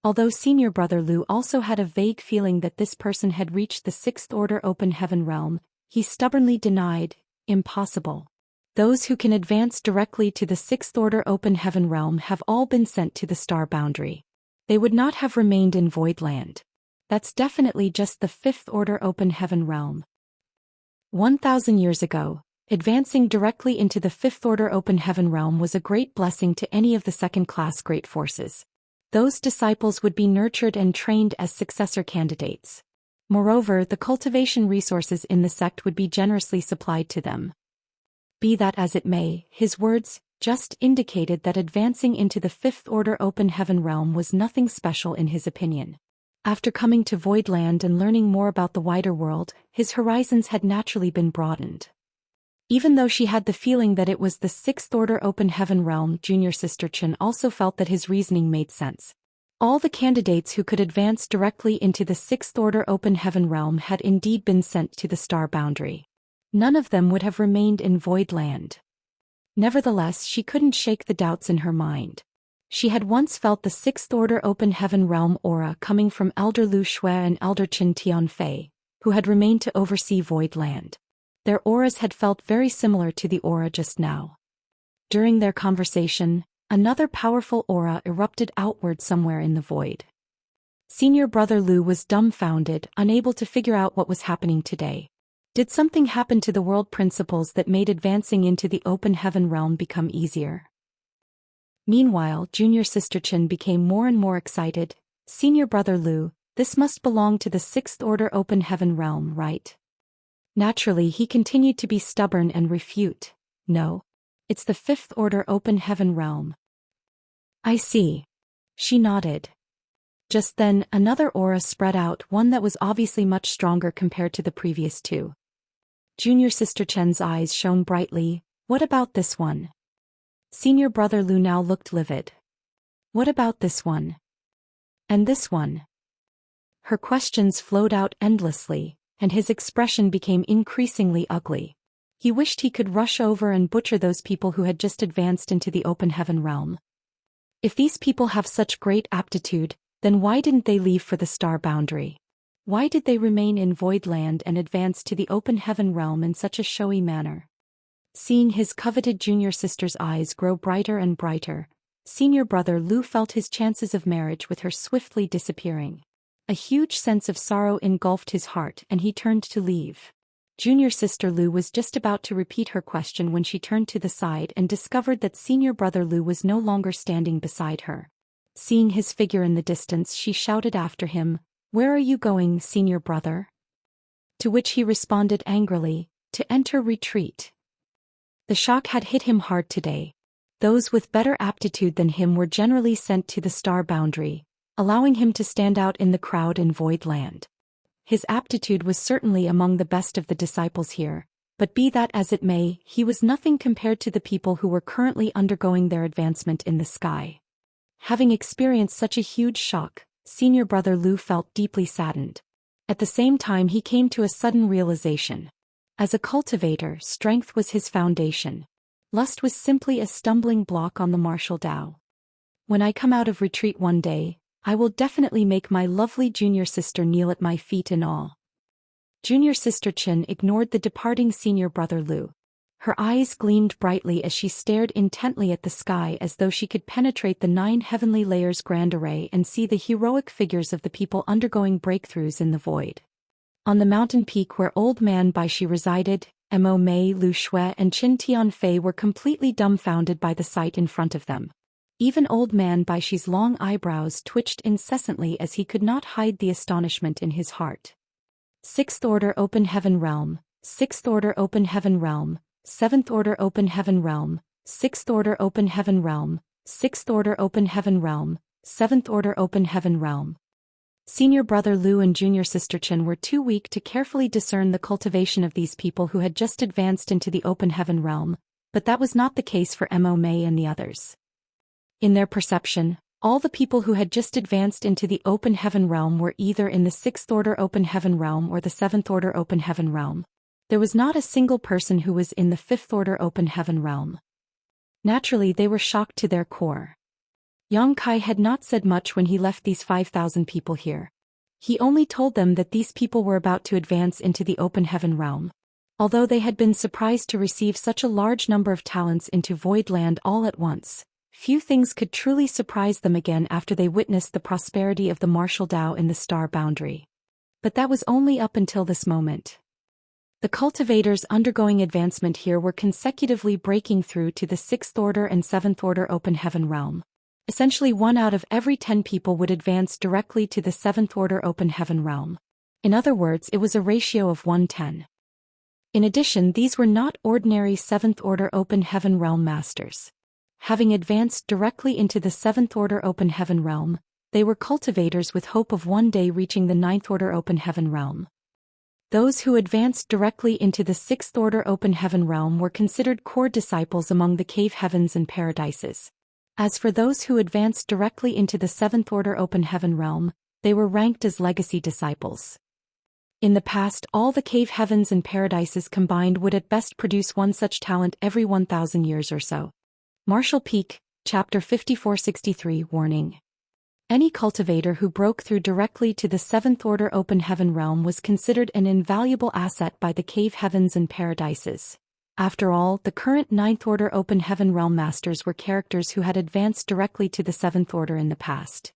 Although Senior Brother Lu also had a vague feeling that this person had reached the Sixth Order Open Heaven realm, he stubbornly denied, impossible. Those who can advance directly to the Sixth Order Open Heaven realm have all been sent to the star boundary. They would not have remained in Voidland. That's definitely just the Fifth Order Open Heaven realm. 1,000 years ago, advancing directly into the Fifth Order Open Heaven realm was a great blessing to any of the second-class great forces. Those disciples would be nurtured and trained as successor candidates. Moreover, the cultivation resources in the sect would be generously supplied to them. Be that as it may, his words just indicated that advancing into the Fifth Order Open Heaven realm was nothing special in his opinion. After coming to Voidland and learning more about the wider world, his horizons had naturally been broadened. Even though she had the feeling that it was the Sixth Order Open Heaven realm, junior sister Chen also felt that his reasoning made sense. All the candidates who could advance directly into the Sixth Order Open Heaven realm had indeed been sent to the star boundary. None of them would have remained in Voidland. Nevertheless, she couldn't shake the doubts in her mind. She had once felt the Sixth Order Open Heaven realm aura coming from Elder Lu Shui and Elder Qin Tianfei, who had remained to oversee Voidland. Their auras had felt very similar to the aura just now. During their conversation, another powerful aura erupted outward somewhere in the void. Senior Brother Lu was dumbfounded, unable to figure out what was happening today. Did something happen to the world principles that made advancing into the Open Heaven realm become easier? Meanwhile, junior sister Chen became more and more excited. Senior Brother Lu, this must belong to the Sixth Order Open Heaven realm, right? Naturally, he continued to be stubborn and refute. No. It's the Fifth Order Open Heaven realm. I see. She nodded. Just then, another aura spread out, one that was obviously much stronger compared to the previous two. Junior sister Chen's eyes shone brightly. What about this one? Senior Brother Lu now looked livid. What about this one? And this one? Her questions flowed out endlessly, and his expression became increasingly ugly. He wished he could rush over and butcher those people who had just advanced into the Open Heaven realm. If these people have such great aptitude, then why didn't they leave for the star boundary? Why did they remain in Voidland and advance to the Open Heaven realm in such a showy manner? Seeing his coveted junior sister's eyes grow brighter and brighter, Senior Brother Lu felt his chances of marriage with her swiftly disappearing. A huge sense of sorrow engulfed his heart and he turned to leave. Junior sister Lu was just about to repeat her question when she turned to the side and discovered that Senior Brother Lu was no longer standing beside her. Seeing his figure in the distance, she shouted after him, "Where are you going, Senior Brother?" To which he responded angrily, "To enter retreat." The shock had hit him hard today. Those with better aptitude than him were generally sent to the star boundary, allowing him to stand out in the crowd in Voidland. His aptitude was certainly among the best of the disciples here, but be that as it may, he was nothing compared to the people who were currently undergoing their advancement in the sky. Having experienced such a huge shock, Senior Brother Lu felt deeply saddened. At the same time, he came to a sudden realization. As a cultivator, strength was his foundation. Lust was simply a stumbling block on the martial Tao. When I come out of retreat one day, I will definitely make my lovely junior sister kneel at my feet in awe. Junior sister Chen ignored the departing Senior Brother Lu. Her eyes gleamed brightly as she stared intently at the sky as though she could penetrate the 9 heavenly layers grand array and see the heroic figures of the people undergoing breakthroughs in the void. On the mountain peak where Old Man Baishi resided, Mo Mei, Lu Shui and Qin Tianfei were completely dumbfounded by the sight in front of them. Even Old Man Baishi's long eyebrows twitched incessantly as he could not hide the astonishment in his heart. Sixth Order Open Heaven Realm, Sixth Order Open Heaven Realm, Seventh Order Open Heaven Realm, Sixth Order Open Heaven Realm, Sixth Order Open Heaven Realm, Seventh Order Open Heaven Realm. Senior Brother Lu and Junior Sister Chen were too weak to carefully discern the cultivation of these people who had just advanced into the Open Heaven Realm, but that was not the case for Mo Mei and the others. In their perception, All the people who had just advanced into the Open Heaven Realm were either in the 6th Order Open Heaven Realm or the 7th Order Open Heaven Realm. There was not a single person who was in the 5th Order Open Heaven Realm. Naturally, they were shocked to their core. Yang Kai had not said much when he left these 5,000 people here. He only told them that these people were about to advance into the Open Heaven Realm. Although they had been surprised to receive such a large number of talents into Void Land all at once, few things could truly surprise them again after they witnessed the prosperity of the martial Dao in the star boundary. But that was only up until this moment. The cultivators undergoing advancement here were consecutively breaking through to the 6th Order and 7th Order Open Heaven Realm. Essentially 1 out of every 10 people would advance directly to the 7th Order Open Heaven Realm. In other words, it was a ratio of 1:10. In addition, these were not ordinary 7th Order Open Heaven Realm masters. Having advanced directly into the 7th Order Open Heaven Realm, they were cultivators with hope of one day reaching the 9th Order Open Heaven Realm. Those who advanced directly into the 6th Order Open Heaven Realm were considered core disciples among the cave heavens and paradises. As for those who advanced directly into the 7th Order Open Heaven Realm, they were ranked as legacy disciples. In the past, all the cave heavens and paradises combined would at best produce one such talent every 1,000 years or so. Martial Peak, Chapter 5463 Warning. Any cultivator who broke through directly to the 7th Order Open Heaven Realm was considered an invaluable asset by the cave heavens and paradises. After all, the current 9th Order Open Heaven Realm masters were characters who had advanced directly to the 7th Order in the past.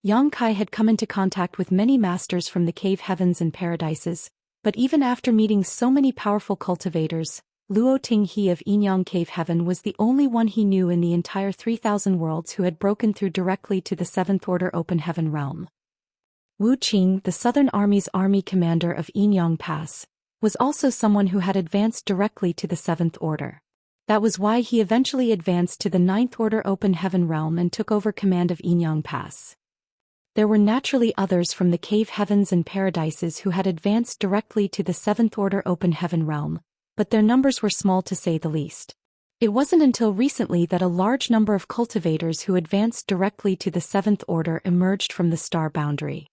Yang Kai had come into contact with many masters from the cave heavens and paradises, but even after meeting so many powerful cultivators, Luo Tinghe of Yinyang Cave Heaven was the only one he knew in the entire 3,000 worlds who had broken through directly to the 7th Order Open Heaven Realm. Wu Qing, the Southern Army's army commander of Yinyang Pass, was also someone who had advanced directly to the 7th Order. That was why he eventually advanced to the 9th Order Open Heaven Realm and took over command of Yinyang Pass. There were naturally others from the cave heavens and paradises who had advanced directly to the 7th Order Open Heaven Realm, but their numbers were small to say the least. It wasn't until recently that a large number of cultivators who advanced directly to the 7th Order emerged from the star boundary.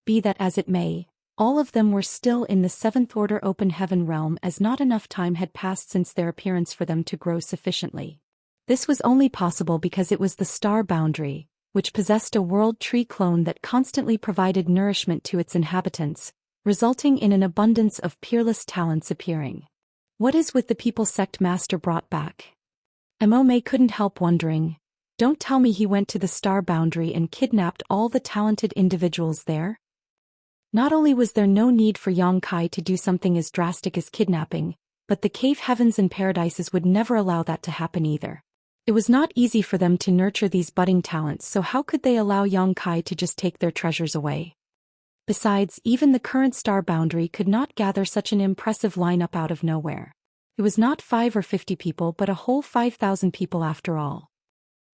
Be that as it may, all of them were still in the 7th Order Open Heaven Realm as not enough time had passed since their appearance for them to grow sufficiently. This was only possible because it was the star boundary, which possessed a world tree clone that constantly provided nourishment to its inhabitants, resulting in an abundance of peerless talents appearing. What is with the people sect master brought back? Immerse couldn't help wondering. Don't tell me he went to the star boundary and kidnapped all the talented individuals there? Not only was there no need for Yang Kai to do something as drastic as kidnapping, but the cave heavens and paradises would never allow that to happen either. It was not easy for them to nurture these budding talents, so how could they allow Yang Kai to just take their treasures away? Besides, even the current star boundary could not gather such an impressive lineup out of nowhere. It was not 5 or 50 people but a whole 5,000 people after all.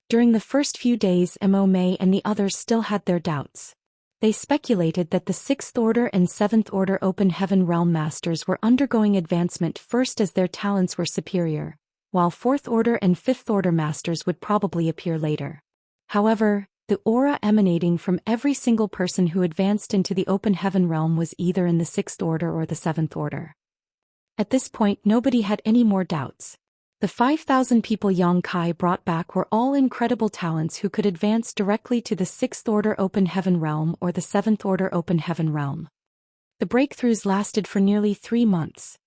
During the first few days, Immerse and the others still had their doubts. They speculated that the 6th Order and 7th Order Open Heaven Realm Masters were undergoing advancement first as their talents were superior, while 4th Order and 5th Order Masters would probably appear later. However, the aura emanating from every single person who advanced into the Open Heaven Realm was either in the 6th Order or the 7th Order. At this point, nobody had any more doubts. The 5,000 people Yang Kai brought back were all incredible talents who could advance directly to the 6th Order Open Heaven Realm or the 7th Order Open Heaven Realm. The breakthroughs lasted for nearly 3 months.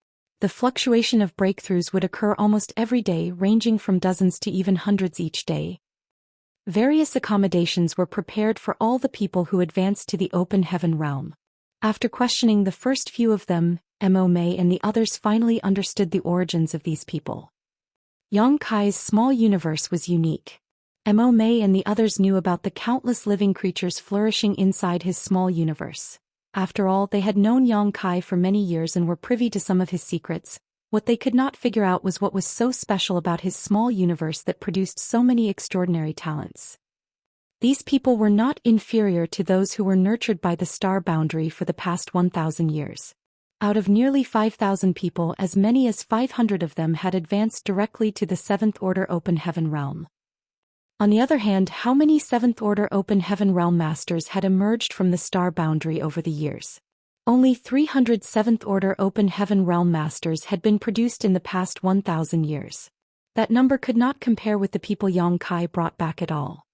The fluctuation of breakthroughs would occur almost every day, ranging from dozens to even hundreds each day. Various accommodations were prepared for all the people who advanced to the Open Heaven Realm. After questioning the first few of them, Immerse and the others finally understood the origins of these people. Yang Kai's small universe was unique. Immerse and the others knew about the countless living creatures flourishing inside his small universe. After all, they had known Yang Kai for many years and were privy to some of his secrets. What they could not figure out was what was so special about his small universe that produced so many extraordinary talents. These people were not inferior to those who were nurtured by the star boundary for the past 1,000 years. Out of nearly 5,000 people, as many as 500 of them had advanced directly to the 7th Order Open Heaven Realm. On the other hand, how many 7th Order Open Heaven Realm Masters had emerged from the star boundary over the years? Only 300 7th Order Open Heaven Realm Masters had been produced in the past 1,000 years. That number could not compare with the people Yang Kai brought back at all.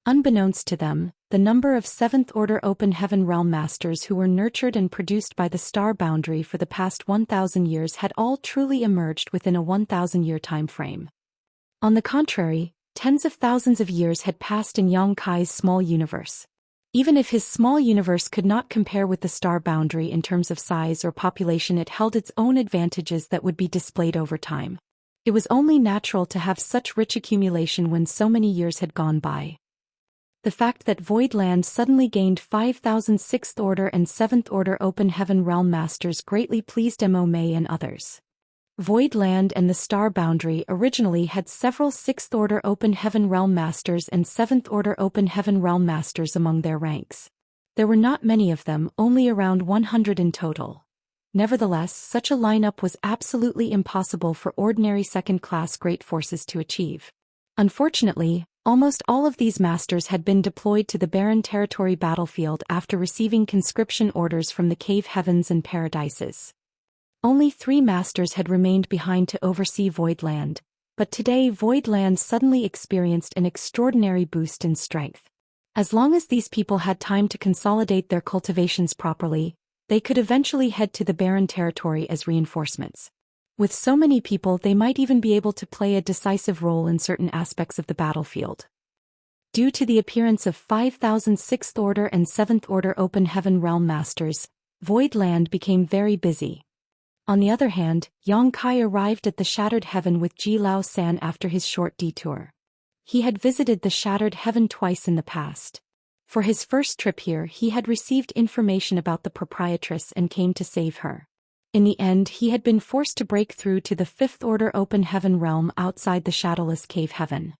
Unbeknownst to them, the number of 7th Order Open Heaven Realm Masters who were nurtured and produced by the star boundary for the past 1,000 years had all truly emerged within a 1,000-year time frame. On the contrary, tens of thousands of years had passed in Yang Kai's small universe. Even if his small universe could not compare with the star boundary in terms of size or population, it held its own advantages that would be displayed over time. It was only natural to have such rich accumulation when so many years had gone by. The fact that Void Land suddenly gained 5,000 6th Order and 7th Order Open Heaven Realm Masters greatly pleased Mo Mei and others. Void Land and the Star Boundary originally had several 6th Order Open Heaven Realm Masters and 7th Order Open Heaven Realm Masters among their ranks. There were not many of them, only around 100 in total. Nevertheless, such a lineup was absolutely impossible for ordinary second-class great forces to achieve. Unfortunately, almost all of these masters had been deployed to the barren territory battlefield after receiving conscription orders from the cave heavens and paradises. Only 3 masters had remained behind to oversee Void Land, but today Void Land suddenly experienced an extraordinary boost in strength. As long as these people had time to consolidate their cultivations properly, they could eventually head to the barren territory as reinforcements. With so many people, they might even be able to play a decisive role in certain aspects of the battlefield. Due to the appearance of 5,000 6th Order and 7th Order Open Heaven Realm Masters, Void Land became very busy. On the other hand, Yang Kai arrived at the Shattered Heaven with Zhou Xian after his short detour. He had visited the Shattered Heaven twice in the past. For his first trip here, he had received information about the proprietress and came to save her. In the end, he had been forced to break through to the 5th Order Open Heaven realm outside the Shadowless Cave Heaven.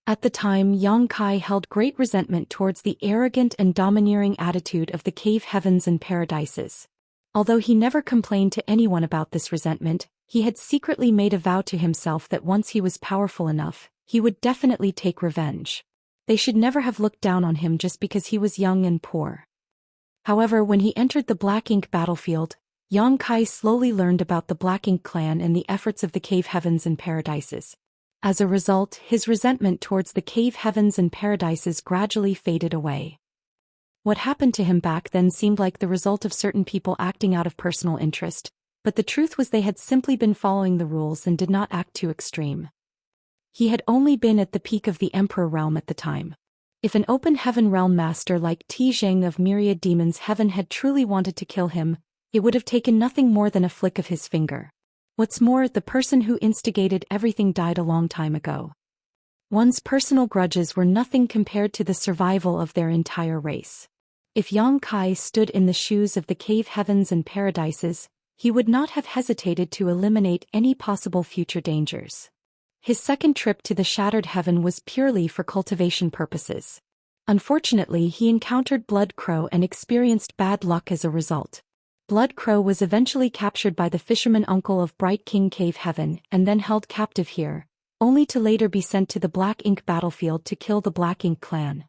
At the time, Yang Kai held great resentment towards the arrogant and domineering attitude of the cave heavens and paradises. Although he never complained to anyone about this resentment, he had secretly made a vow to himself that once he was powerful enough, he would definitely take revenge. They should never have looked down on him just because he was young and poor. However, when he entered the Black Ink battlefield, Yang Kai slowly learned about the Black Ink clan and the efforts of the cave heavens and paradises. As a result, his resentment towards the cave heavens and paradises gradually faded away. What happened to him back then seemed like the result of certain people acting out of personal interest, but the truth was they had simply been following the rules and did not act too extreme. He had only been at the peak of the Emperor realm at the time. If an Open Heaven realm master like Ti Zheng of Myriad Demons Heaven had truly wanted to kill him, it would have taken nothing more than a flick of his finger. What's more, the person who instigated everything died a long time ago. One's personal grudges were nothing compared to the survival of their entire race. If Yang Kai stood in the shoes of the cave heavens and paradises, he would not have hesitated to eliminate any possible future dangers. His second trip to the Shattered Heaven was purely for cultivation purposes. Unfortunately, he encountered Blood Crow and experienced bad luck as a result. Blood Crow was eventually captured by the fisherman uncle of Bright King Cave Heaven and then held captive here, only to later be sent to the Black Ink battlefield to kill the Black Ink clan.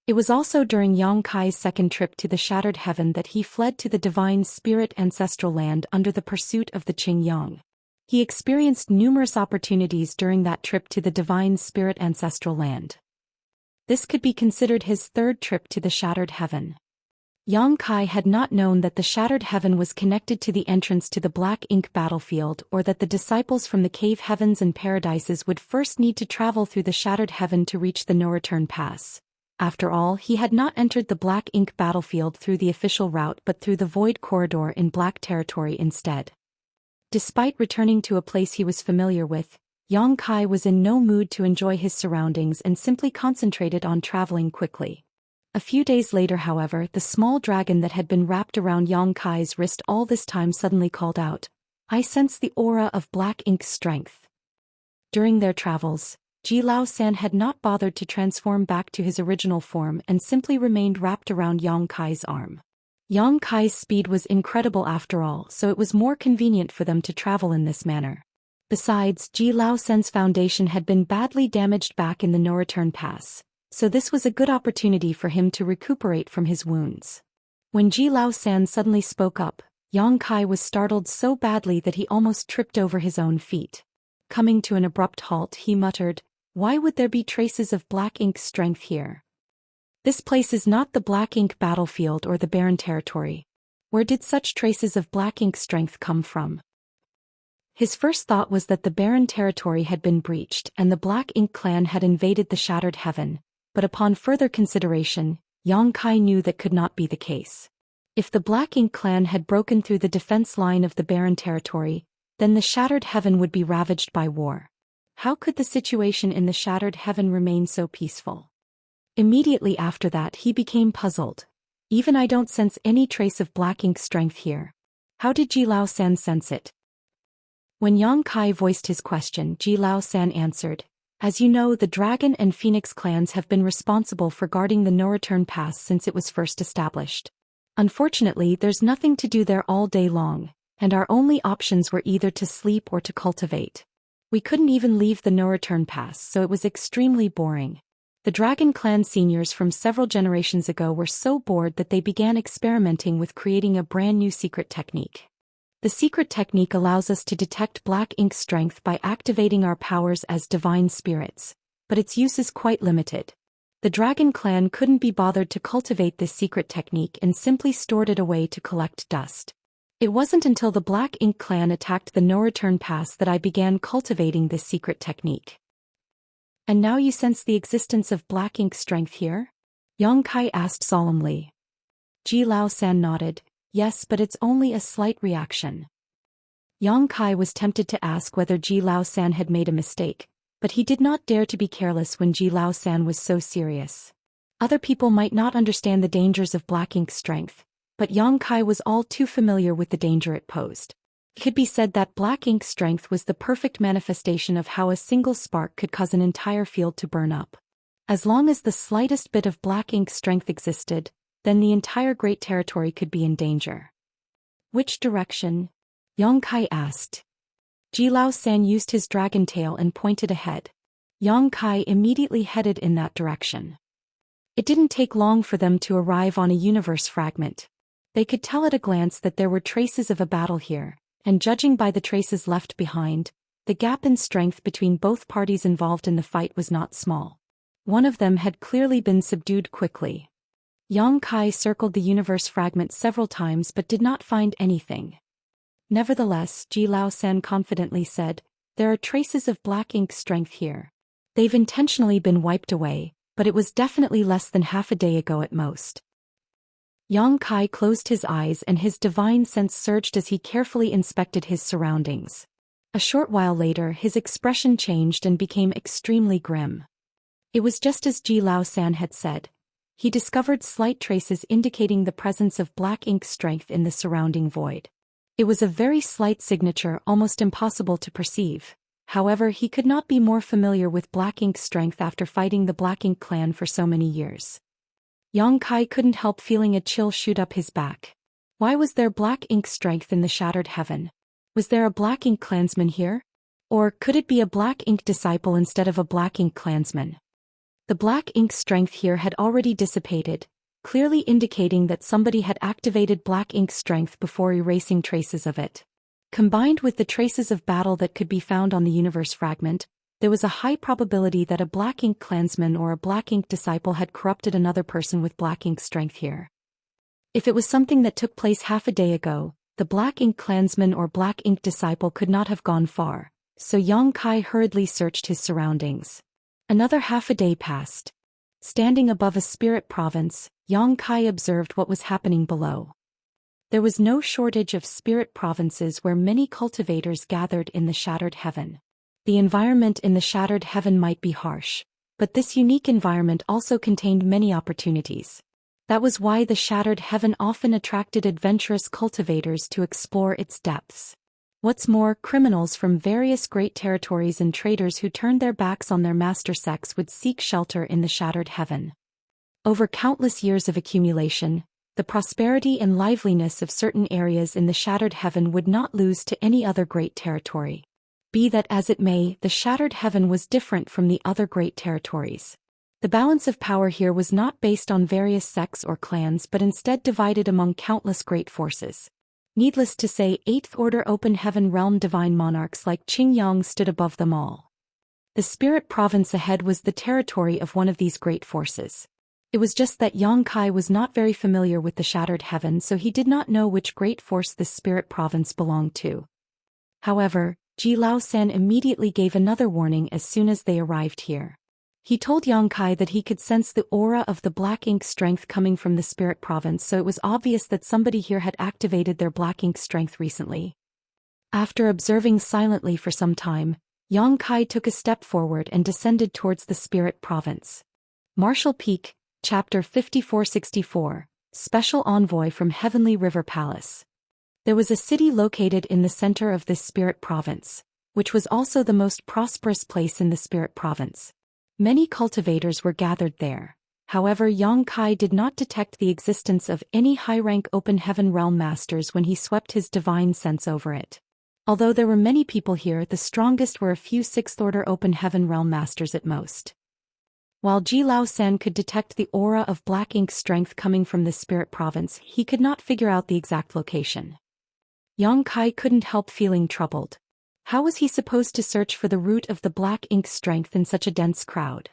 It was also during Yang Kai's second trip to the Shattered Heaven that he fled to the Divine Spirit Ancestral Land under the pursuit of the Qing Yang. He experienced numerous opportunities during that trip to the Divine Spirit Ancestral Land. This could be considered his third trip to the Shattered Heaven. Yang Kai had not known that the Shattered Heaven was connected to the entrance to the Black Ink battlefield, or that the disciples from the cave heavens and paradises would first need to travel through the Shattered Heaven to reach the No-Return Pass. After all, he had not entered the Black Ink battlefield through the official route but through the Void Corridor in Black Territory instead. Despite returning to a place he was familiar with, Yang Kai was in no mood to enjoy his surroundings and simply concentrated on traveling quickly. A few days later, however, the small dragon that had been wrapped around Yang Kai's wrist all this time suddenly called out, "I sense the aura of Black Ink's strength." During their travels, Zhou Xian had not bothered to transform back to his original form and simply remained wrapped around Yang Kai's arm. Yang Kai's speed was incredible after all, so it was more convenient for them to travel in this manner. Besides, Ji Lao San's foundation had been badly damaged back in the no-return pass, so this was a good opportunity for him to recuperate from his wounds. When Ji Lao San suddenly spoke up, Yang Kai was startled so badly that he almost tripped over his own feet. Coming to an abrupt halt, he muttered, "Why would there be traces of black ink strength here? This place is not the black ink battlefield or the barren territory. Where did such traces of black ink strength come from?" His first thought was that the barren territory had been breached and the Black Ink clan had invaded the Shattered Heaven, but upon further consideration, Yang Kai knew that could not be the case. If the Black Ink clan had broken through the defense line of the barren territory, then the Shattered Heaven would be ravaged by war. How could the situation in the Shattered Heaven remain so peaceful? Immediately after that he became puzzled. Even I don't sense any trace of Black Ink strength here. How did Ji Lao San sense it? When Yang Kai voiced his question, Ji Lao San answered, "As you know, the Dragon and Phoenix clans have been responsible for guarding the no-return pass since it was first established. Unfortunately, there's nothing to do there all day long, and our only options were either to sleep or to cultivate. We couldn't even leave the no-return pass, so it was extremely boring. The Dragon clan seniors from several generations ago were so bored that they began experimenting with creating a brand new secret technique. The secret technique allows us to detect black ink strength by activating our powers as divine spirits, but its use is quite limited. The Dragon clan couldn't be bothered to cultivate this secret technique and simply stored it away to collect dust. It wasn't until the Black Ink clan attacked the no-return pass that I began cultivating this secret technique." "And now you sense the existence of black ink strength here?" Yang Kai asked solemnly. Ji Lao San nodded, "Yes, but it's only a slight reaction." Yang Kai was tempted to ask whether Ji Lao San had made a mistake, but he did not dare to be careless when Ji Lao San was so serious. Other people might not understand the dangers of black ink strength, but Yang Kai was all too familiar with the danger it posed. It could be said that black ink strength was the perfect manifestation of how a single spark could cause an entire field to burn up. As long as the slightest bit of black ink strength existed, then the entire great territory could be in danger. "Which direction?" Yang Kai asked. Ji Lao San used his dragon tail and pointed ahead. Yang Kai immediately headed in that direction. It didn't take long for them to arrive on a universe fragment. They could tell at a glance that there were traces of a battle here, and judging by the traces left behind, the gap in strength between both parties involved in the fight was not small. One of them had clearly been subdued quickly. Yang Kai circled the universe fragment several times but did not find anything. Nevertheless, Ji Lao San confidently said, "There are traces of black ink strength here. They've intentionally been wiped away, but it was definitely less than half a day ago at most." Yang Kai closed his eyes and his divine sense surged as he carefully inspected his surroundings. A short while later his expression changed and became extremely grim. It was just as Ji Lao San had said. He discovered slight traces indicating the presence of black ink strength in the surrounding void. It was a very slight signature, almost impossible to perceive. However, he could not be more familiar with black ink strength after fighting the Black Ink clan for so many years. Yang Kai couldn't help feeling a chill shoot up his back. Why was there black ink strength in the Shattered Heaven? Was there a Black Ink clansman here? Or could it be a Black Ink disciple instead of a Black Ink clansman? The black ink strength here had already dissipated, clearly indicating that somebody had activated black ink strength before erasing traces of it. Combined with the traces of battle that could be found on the universe fragment, there was a high probability that a black ink clansman or a black ink disciple had corrupted another person with black ink strength here. If it was something that took place half a day ago, the black ink clansman or black ink disciple could not have gone far, so Yang Kai hurriedly searched his surroundings. Another half a day passed. Standing above a spirit province, Yang Kai observed what was happening below. There was no shortage of spirit provinces where many cultivators gathered in the Shattered Heaven. The environment in the Shattered Heaven might be harsh, but this unique environment also contained many opportunities. That was why the Shattered Heaven often attracted adventurous cultivators to explore its depths. What's more, criminals from various great territories and traders who turned their backs on their master sects would seek shelter in the Shattered Heaven. Over countless years of accumulation, the prosperity and liveliness of certain areas in the Shattered Heaven would not lose to any other great territory. Be that as it may, the Shattered Heaven was different from the other great territories. The balance of power here was not based on various sects or clans but instead divided among countless great forces. Needless to say, Eighth Order Open Heaven Realm divine monarchs like Qingyang stood above them all. The Spirit Province ahead was the territory of one of these great forces. It was just that Yang Kai was not very familiar with the Shattered Heaven, so he did not know which great force this Spirit Province belonged to. However, Zhou Xian immediately gave another warning as soon as they arrived here. He told Yang Kai that he could sense the aura of the black ink strength coming from the Spirit Province, so it was obvious that somebody here had activated their black ink strength recently. After observing silently for some time, Yang Kai took a step forward and descended towards the Spirit Province. Martial Peak, Chapter 5464, Special Envoy from Heavenly River Palace. There was a city located in the center of this Spirit Province, which was also the most prosperous place in the Spirit Province. Many cultivators were gathered there. However, Yang Kai did not detect the existence of any high-rank Open Heaven Realm Masters when he swept his divine sense over it. Although there were many people here, the strongest were a few Sixth Order Open Heaven Realm Masters at most. While Zhou Xian could detect the aura of black ink strength coming from the Spirit Province, he could not figure out the exact location. Yang Kai couldn't help feeling troubled. How was he supposed to search for the root of the black ink strength in such a dense crowd?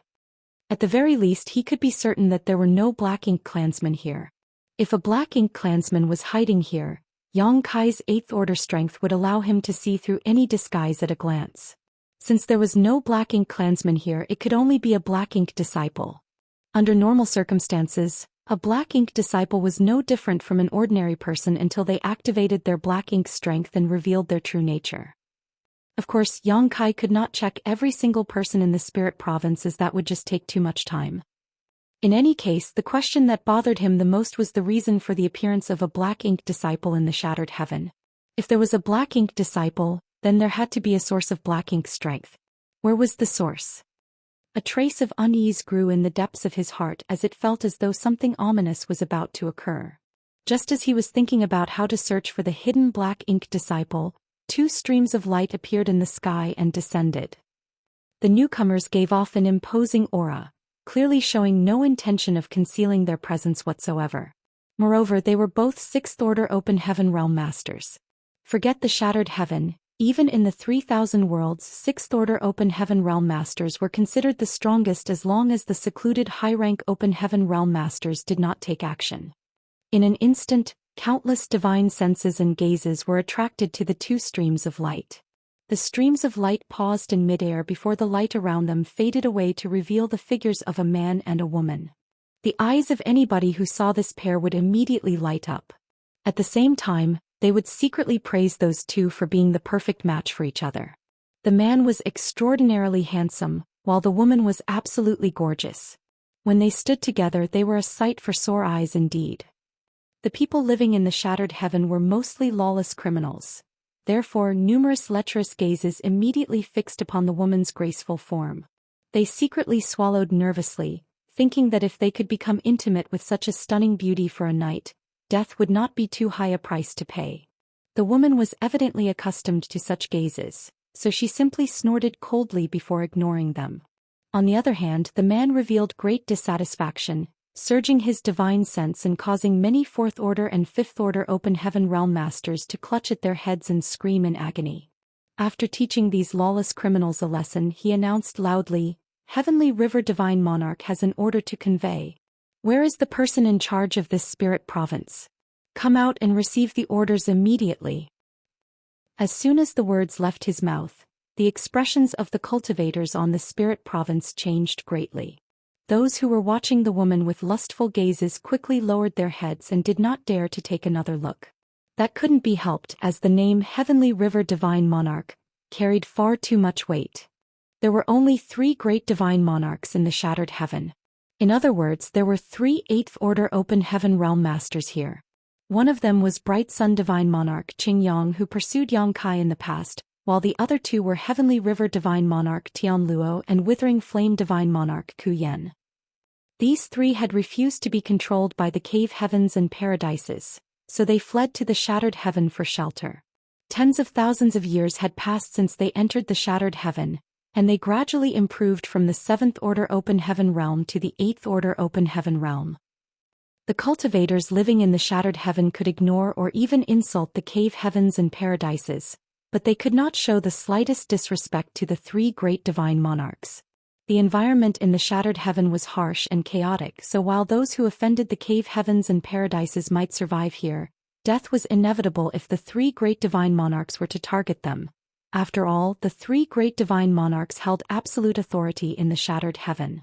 At the very least, he could be certain that there were no black ink clansmen here. If a black ink clansman was hiding here, Yang Kai's Eighth Order strength would allow him to see through any disguise at a glance. Since there was no black ink clansman here, it could only be a black ink disciple. Under normal circumstances, a black ink disciple was no different from an ordinary person until they activated their black ink strength and revealed their true nature. Of course, Yang Kai could not check every single person in the Spirit Province, as that would just take too much time. In any case, the question that bothered him the most was the reason for the appearance of a black ink disciple in the Shattered Heaven. If there was a black ink disciple, then there had to be a source of black ink strength. Where was the source? A trace of unease grew in the depths of his heart as it felt as though something ominous was about to occur. Just as he was thinking about how to search for the hidden black ink disciple, two streams of light appeared in the sky and descended. The newcomers gave off an imposing aura, clearly showing no intention of concealing their presence whatsoever. Moreover, they were both Sixth Order Open Heaven Realm Masters. Forget the Shattered Heaven, even in the 3,000 worlds, Sixth Order Open Heaven Realm Masters were considered the strongest as long as the secluded high-rank Open Heaven Realm Masters did not take action. In an instant, countless divine senses and gazes were attracted to the two streams of light. The streams of light paused in midair before the light around them faded away to reveal the figures of a man and a woman. The eyes of anybody who saw this pair would immediately light up. At the same time, they would secretly praise those two for being the perfect match for each other. The man was extraordinarily handsome, while the woman was absolutely gorgeous. When they stood together, they were a sight for sore eyes indeed. The people living in the Shattered Heaven were mostly lawless criminals. Therefore, numerous lecherous gazes immediately fixed upon the woman's graceful form. They secretly swallowed nervously, thinking that if they could become intimate with such a stunning beauty for a night, death would not be too high a price to pay. The woman was evidently accustomed to such gazes, so she simply snorted coldly before ignoring them. On the other hand, the man revealed great dissatisfaction, surging his divine sense and causing many Fourth Order and Fifth Order Open Heaven Realm Masters to clutch at their heads and scream in agony. After teaching these lawless criminals a lesson, he announced loudly, "Heavenly River Divine Monarch has an order to convey. Where is the person in charge of this Spirit Province? Come out and receive the orders immediately." As soon as the words left his mouth, the expressions of the cultivators on the Spirit Province changed greatly. Those who were watching the woman with lustful gazes quickly lowered their heads and did not dare to take another look. That couldn't be helped, as the name Heavenly River Divine Monarch carried far too much weight. There were only 3 great divine monarchs in the Shattered Heaven. In other words, there were 3 Eighth Order Open Heaven Realm Masters here. One of them was Bright Sun Divine Monarch Qingyang, who pursued Yang Kai in the past, while the other 2 were Heavenly River Divine Monarch Tianluo and Withering Flame Divine Monarch Ku Yen. These 3 had refused to be controlled by the cave heavens and paradises, so they fled to the Shattered Heaven for shelter. Tens of thousands of years had passed since they entered the Shattered Heaven, and they gradually improved from the 7th Order Open Heaven realm to the 8th Order Open Heaven realm. The cultivators living in the Shattered Heaven could ignore or even insult the cave heavens and paradises, but they could not show the slightest disrespect to the 3 great divine monarchs. The environment in the Shattered Heaven was harsh and chaotic, so while those who offended the cave heavens and paradises might survive here, death was inevitable if the 3 great divine monarchs were to target them. After all, the 3 great divine monarchs held absolute authority in the Shattered Heaven.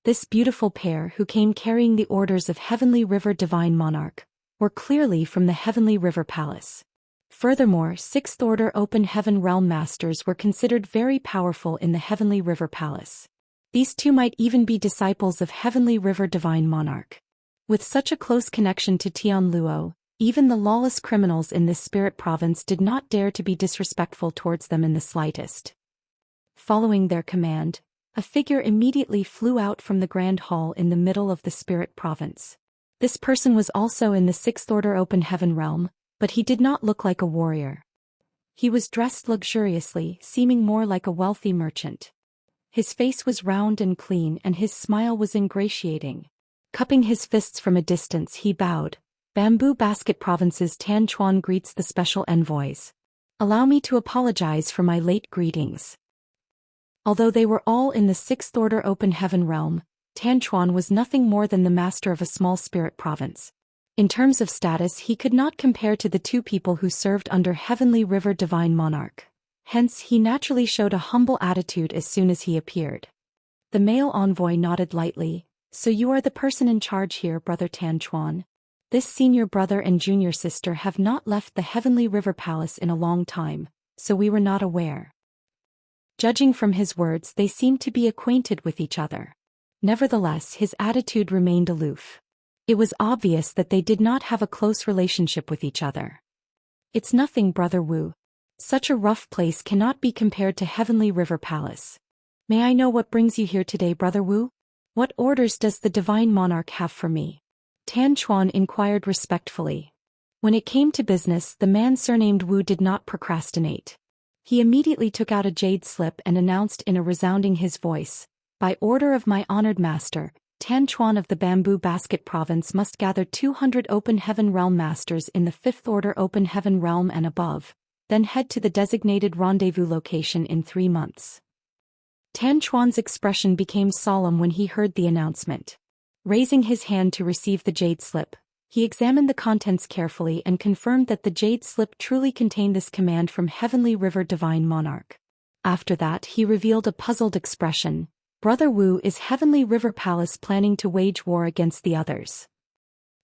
This beautiful pair, who came carrying the orders of Heavenly River Divine Monarch, were clearly from the Heavenly River Palace. Furthermore, 6th Order Open Heaven Realm Masters were considered very powerful in the Heavenly River Palace. These 2 might even be disciples of Heavenly River Divine Monarch. With such a close connection to Tianluo, even the lawless criminals in this spirit province did not dare to be disrespectful towards them in the slightest. Following their command, a figure immediately flew out from the Grand Hall in the middle of the spirit province. This person was also in the 6th Order Open Heaven realm, but he did not look like a warrior. He was dressed luxuriously, seeming more like a wealthy merchant. His face was round and clean and his smile was ingratiating. Cupping his fists from a distance, he bowed. Bamboo Basket Province's Tan Chuan greets the special envoys. Allow me to apologize for my late greetings. Although they were all in the 6th Order Open Heaven realm, Tan Chuan was nothing more than the master of a small spirit province. In terms of status, he could not compare to the 2 people who served under Heavenly River Divine Monarch. Hence, he naturally showed a humble attitude as soon as he appeared. The male envoy nodded lightly. So you are the person in charge here, Brother Tan Chuan. This senior brother and junior sister have not left the Heavenly River Palace in a long time, so we were not aware. Judging from his words, they seemed to be acquainted with each other. Nevertheless, his attitude remained aloof. It was obvious that they did not have a close relationship with each other. It's nothing, Brother Wu. Such a rough place cannot be compared to Heavenly River Palace. May I know what brings you here today, Brother Wu? What orders does the Divine Monarch have for me? Tan Chuan inquired respectfully. When it came to business, the man surnamed Wu did not procrastinate. He immediately took out a jade slip and announced in a resounding his voice, "By order of my honored master, Tan Chuan of the Bamboo Basket Province must gather 200 Open Heaven Realm Masters in the 5th Order Open Heaven Realm and above, then head to the designated rendezvous location in 3 months." Tan Chuan's expression became solemn when he heard the announcement. Raising his hand to receive the jade slip, he examined the contents carefully and confirmed that the jade slip truly contained this command from Heavenly River Divine Monarch. After that, he revealed a puzzled expression. Brother Wu, is Heavenly River Palace planning to wage war against the others?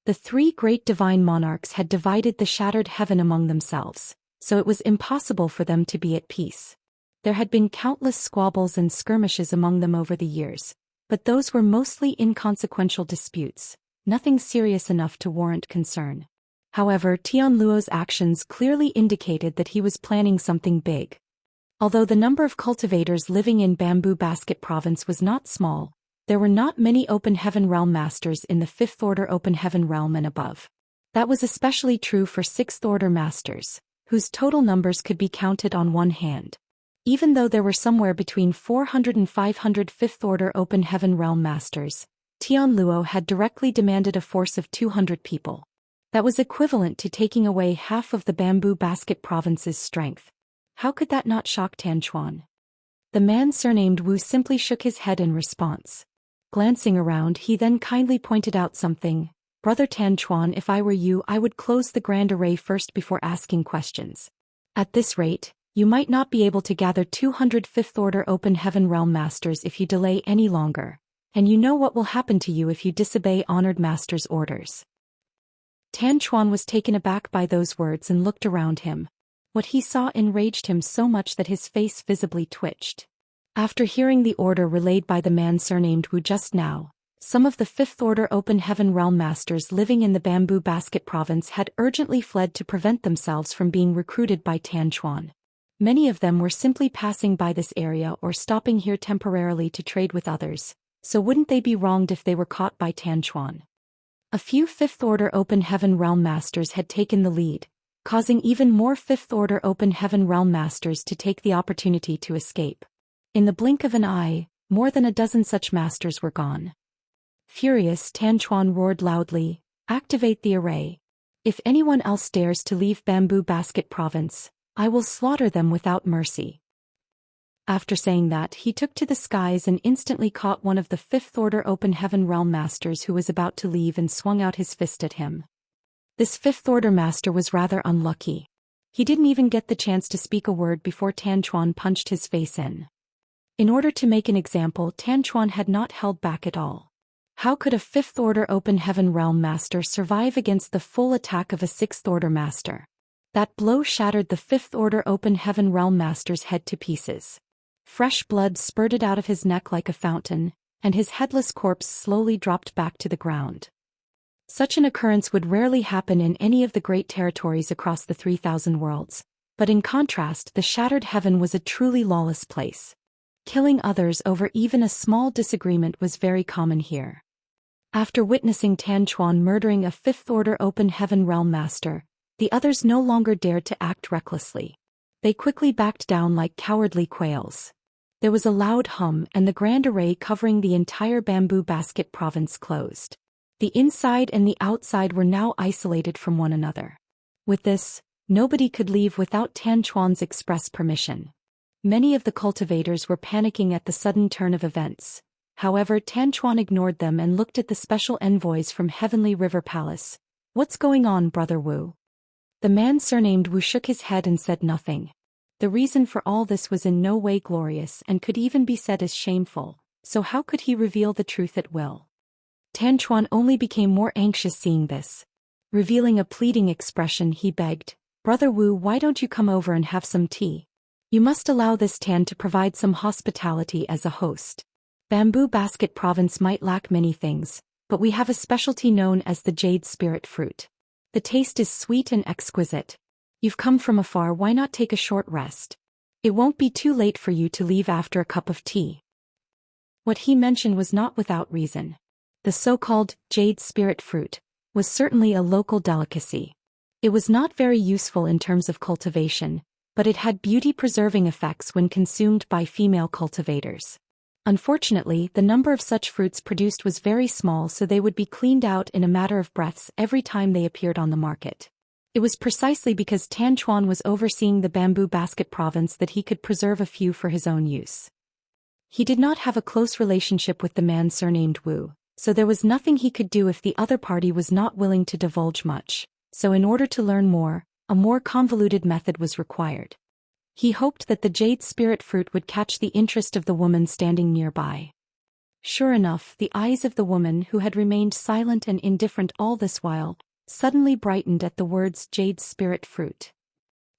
The 3 great divine monarchs had divided the Shattered Heaven among themselves, so it was impossible for them to be at peace. There had been countless squabbles and skirmishes among them over the years, but those were mostly inconsequential disputes, nothing serious enough to warrant concern. However, Tianluo's actions clearly indicated that he was planning something big. Although the number of cultivators living in Bamboo Basket Province was not small, there were not many Open Heaven Realm Masters in the 5th Order Open Heaven Realm and above. That was especially true for 6th Order Masters, whose total numbers could be counted on one hand. Even though there were somewhere between 400 and 500 5th Order Open Heaven Realm Masters, Tianluo had directly demanded a force of 200 people. That was equivalent to taking away half of the Bamboo Basket Province's strength. How could that not shock Tan Chuan? The man surnamed Wu simply shook his head in response. Glancing around, he then kindly pointed out something. Brother Tan Chuan, if I were you, I would close the grand array first before asking questions. At this rate, you might not be able to gather 200 5th Order Open Heaven Realm Masters if you delay any longer, and you know what will happen to you if you disobey Honored Master's orders. Tan Chuan was taken aback by those words and looked around him. What he saw enraged him so much that his face visibly twitched. After hearing the order relayed by the man surnamed Wu just now, some of the 5th Order Open Heaven Realm Masters living in the Bamboo Basket Province had urgently fled to prevent themselves from being recruited by Tan Chuan. Many of them were simply passing by this area or stopping here temporarily to trade with others, so wouldn't they be wronged if they were caught by Tan Chuan? A few 5th Order Open Heaven Realm Masters had taken the lead. causing even more Fifth-Order Open Heaven Realm Masters to take the opportunity to escape. In the blink of an eye, more than a dozen such masters were gone. Furious, Tan Chuan roared loudly, "Activate the array. If anyone else dares to leave Bamboo Basket Province, I will slaughter them without mercy." After saying that, he took to the skies and instantly caught one of the Fifth-Order Open Heaven Realm Masters who was about to leave and swung out his fist at him. This Fifth-Order Master was rather unlucky. He didn't even get the chance to speak a word before Tan Chuan punched his face in. In order to make an example, Tan Chuan had not held back at all. How could a Fifth-Order Open Heaven Realm Master survive against the full attack of a Sixth-Order Master? That blow shattered the Fifth-Order Open Heaven Realm Master's head to pieces. Fresh blood spurted out of his neck like a fountain, and his headless corpse slowly dropped back to the ground. Such an occurrence would rarely happen in any of the great territories across the 3,000 worlds, but in contrast, the Shattered Heaven was a truly lawless place. Killing others over even a small disagreement was very common here. After witnessing Tan Chuan murdering a Fifth-Order Open Heaven Realm Master, the others no longer dared to act recklessly. They quickly backed down like cowardly quails. There was a loud hum and the grand array covering the entire Bamboo Basket Province closed. The inside and the outside were now isolated from one another. With this, nobody could leave without Tan Chuan's express permission. Many of the cultivators were panicking at the sudden turn of events. However, Tan Chuan ignored them and looked at the special envoys from Heavenly River Palace. "What's going on, Brother Wu?" The man surnamed Wu shook his head and said nothing. The reason for all this was in no way glorious and could even be said as shameful, so how could he reveal the truth at will? Tan Chuan only became more anxious seeing this. Revealing a pleading expression, he begged, "Brother Wu, why don't you come over and have some tea? You must allow this Tan to provide some hospitality as a host. Bamboo Basket Province might lack many things, but we have a specialty known as the Jade Spirit Fruit. The taste is sweet and exquisite. You've come from afar, why not take a short rest? It won't be too late for you to leave after a cup of tea." What he mentioned was not without reason. The so-called Jade Spirit Fruit was certainly a local delicacy. It was not very useful in terms of cultivation, but it had beauty-preserving effects when consumed by female cultivators. Unfortunately, the number of such fruits produced was very small, so they would be cleaned out in a matter of breaths every time they appeared on the market. It was precisely because Tan Chuan was overseeing the Bamboo Basket Province that he could preserve a few for his own use. He did not have a close relationship with the man surnamed Wu, so there was nothing he could do if the other party was not willing to divulge much, so in order to learn more, a more convoluted method was required. He hoped that the Jade Spirit Fruit would catch the interest of the woman standing nearby. Sure enough, the eyes of the woman, who had remained silent and indifferent all this while, suddenly brightened at the words Jade Spirit Fruit.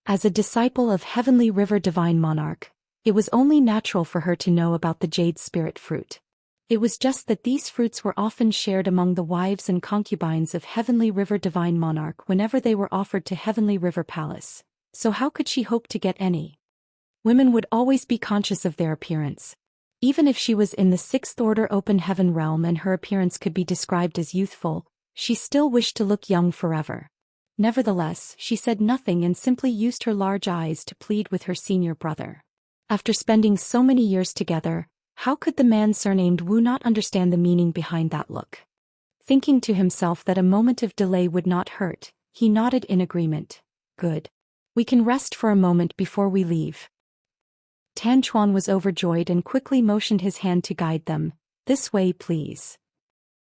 As a disciple of Heavenly River Divine Monarch, it was only natural for her to know about the Jade Spirit Fruit. It was just that these fruits were often shared among the wives and concubines of Heavenly River Divine Monarch whenever they were offered to Heavenly River Palace. So how could she hope to get any? Women would always be conscious of their appearance. Even if she was in the Sixth-Order Open Heaven realm and her appearance could be described as youthful, she still wished to look young forever. Nevertheless, she said nothing and simply used her large eyes to plead with her senior brother. After spending so many years together, how could the man surnamed Wu not understand the meaning behind that look? Thinking to himself that a moment of delay would not hurt, he nodded in agreement. "Good. We can rest for a moment before we leave." Tan Chuan was overjoyed and quickly motioned his hand to guide them. "This way, please."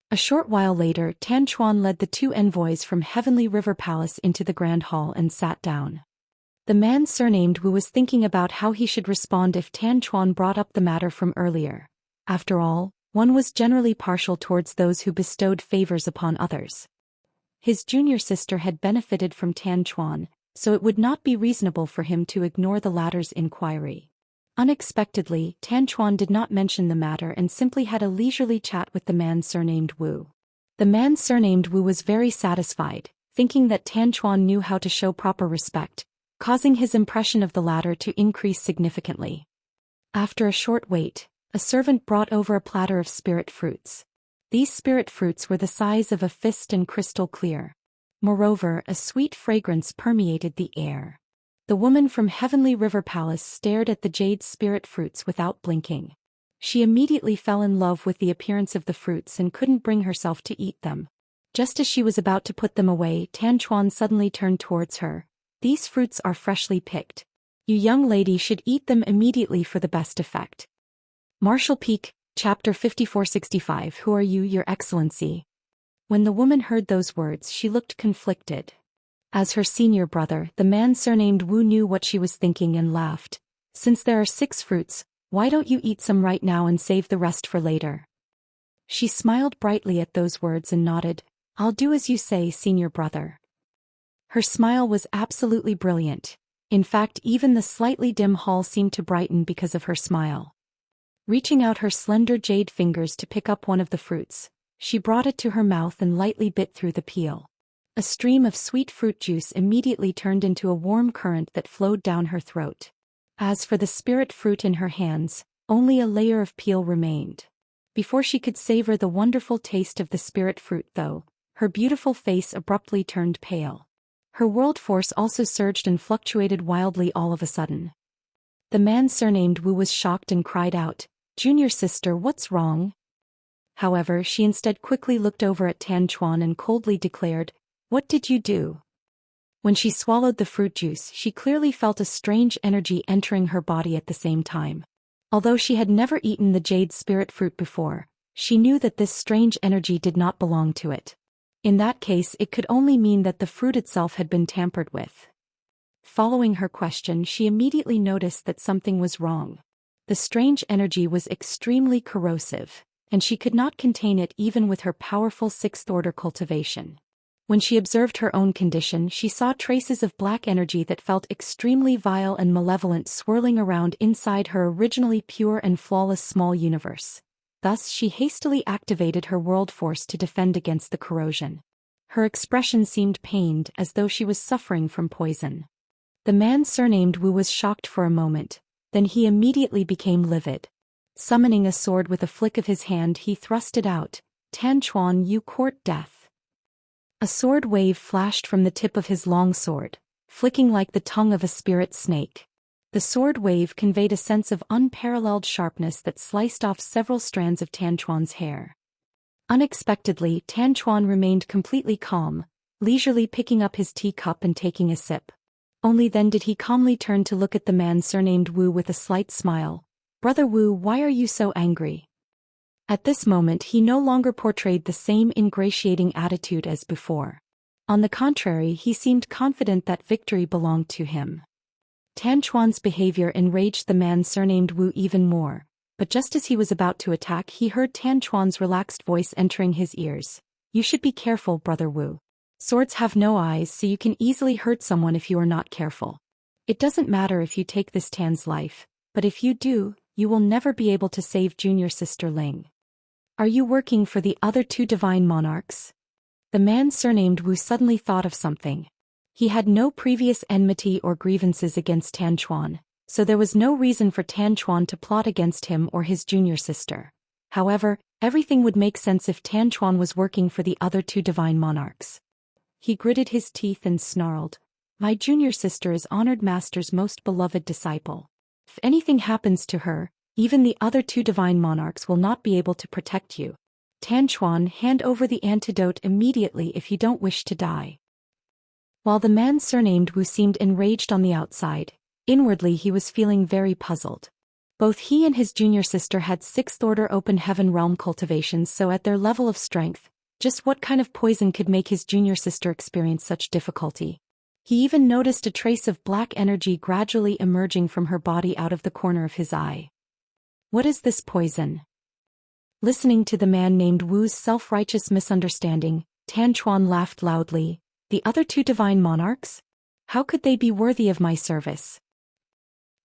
A short while later, Tan Chuan led the two envoys from Heavenly River Palace into the Grand Hall and sat down. The man surnamed Wu was thinking about how he should respond if Tan Chuan brought up the matter from earlier. After all, one was generally partial towards those who bestowed favors upon others. His junior sister had benefited from Tan Chuan, so it would not be reasonable for him to ignore the latter's inquiry. Unexpectedly, Tan Chuan did not mention the matter and simply had a leisurely chat with the man surnamed Wu. The man surnamed Wu was very satisfied, thinking that Tan Chuan knew how to show proper respect, causing his impression of the latter to increase significantly. After a short wait, a servant brought over a platter of spirit fruits. These spirit fruits were the size of a fist and crystal clear. Moreover, a sweet fragrance permeated the air. The woman from Heavenly River Palace stared at the jade spirit fruits without blinking. She immediately fell in love with the appearance of the fruits and couldn't bring herself to eat them. Just as she was about to put them away, Tan Chuan suddenly turned towards her. "These fruits are freshly picked. You young lady should eat them immediately for the best effect." Martial Peak, Chapter 5465. Who are you, Your Excellency? When the woman heard those words, she looked conflicted. As her senior brother, the man surnamed Wu knew what she was thinking and laughed. "Since there are 6 fruits, why don't you eat some right now and save the rest for later?" She smiled brightly at those words and nodded. "I'll do as you say, senior brother." Her smile was absolutely brilliant. In fact, even the slightly dim hall seemed to brighten because of her smile. Reaching out her slender jade fingers to pick up one of the fruits, she brought it to her mouth and lightly bit through the peel. A stream of sweet fruit juice immediately turned into a warm current that flowed down her throat. As for the spirit fruit in her hands, only a layer of peel remained. Before she could savor the wonderful taste of the spirit fruit though, her beautiful face abruptly turned pale. Her world force also surged and fluctuated wildly all of a sudden. The man surnamed Wu was shocked and cried out, "Junior sister, what's wrong?" However, she instead quickly looked over at Tan Chuan and coldly declared, "What did you do?" When she swallowed the fruit juice, she clearly felt a strange energy entering her body at the same time. Although she had never eaten the jade spirit fruit before, she knew that this strange energy did not belong to it. In that case, it could only mean that the fruit itself had been tampered with. Following her question, she immediately noticed that something was wrong. The strange energy was extremely corrosive, and she could not contain it even with her powerful 6th-order cultivation. When she observed her own condition, she saw traces of black energy that felt extremely vile and malevolent swirling around inside her originally pure and flawless small universe. Thus, she hastily activated her world force to defend against the corrosion. Her expression seemed pained, as though she was suffering from poison. The man surnamed Wu was shocked for a moment, then he immediately became livid. Summoning a sword with a flick of his hand, he thrust it out. "Tan Chuan, you court death." A sword wave flashed from the tip of his long sword, flicking like the tongue of a spirit snake. The sword wave conveyed a sense of unparalleled sharpness that sliced off several strands of Tan Chuan's hair. Unexpectedly, Tan Chuan remained completely calm, leisurely picking up his teacup and taking a sip. Only then did he calmly turn to look at the man surnamed Wu with a slight smile. "Brother Wu, why are you so angry?" At this moment he no longer portrayed the same ingratiating attitude as before. On the contrary, he seemed confident that victory belonged to him. Tan Chuan's behavior enraged the man surnamed Wu even more, but just as he was about to attack, he heard Tan Chuan's relaxed voice entering his ears. "You should be careful, Brother Wu. Swords have no eyes, so you can easily hurt someone if you are not careful. It doesn't matter if you take this Tan's life, but if you do, you will never be able to save junior sister Ling. Are you working for the other 2 divine monarchs?" The man surnamed Wu suddenly thought of something. He had no previous enmity or grievances against Tan Chuan, so there was no reason for Tan Chuan to plot against him or his junior sister. However, everything would make sense if Tan Chuan was working for the other 2 divine monarchs. He gritted his teeth and snarled, "My junior sister is Honored Master's most beloved disciple. If anything happens to her, even the other 2 divine monarchs will not be able to protect you. Tan Chuan, hand over the antidote immediately if you don't wish to die." While the man surnamed Wu seemed enraged on the outside, inwardly he was feeling very puzzled. Both he and his junior sister had 6th-order open heaven realm cultivations, so at their level of strength, just what kind of poison could make his junior sister experience such difficulty? He even noticed a trace of black energy gradually emerging from her body out of the corner of his eye. What is this poison? Listening to the man named Wu's self-righteous misunderstanding, Tan Chuan laughed loudly. "The other 2 divine monarchs? How could they be worthy of my service?"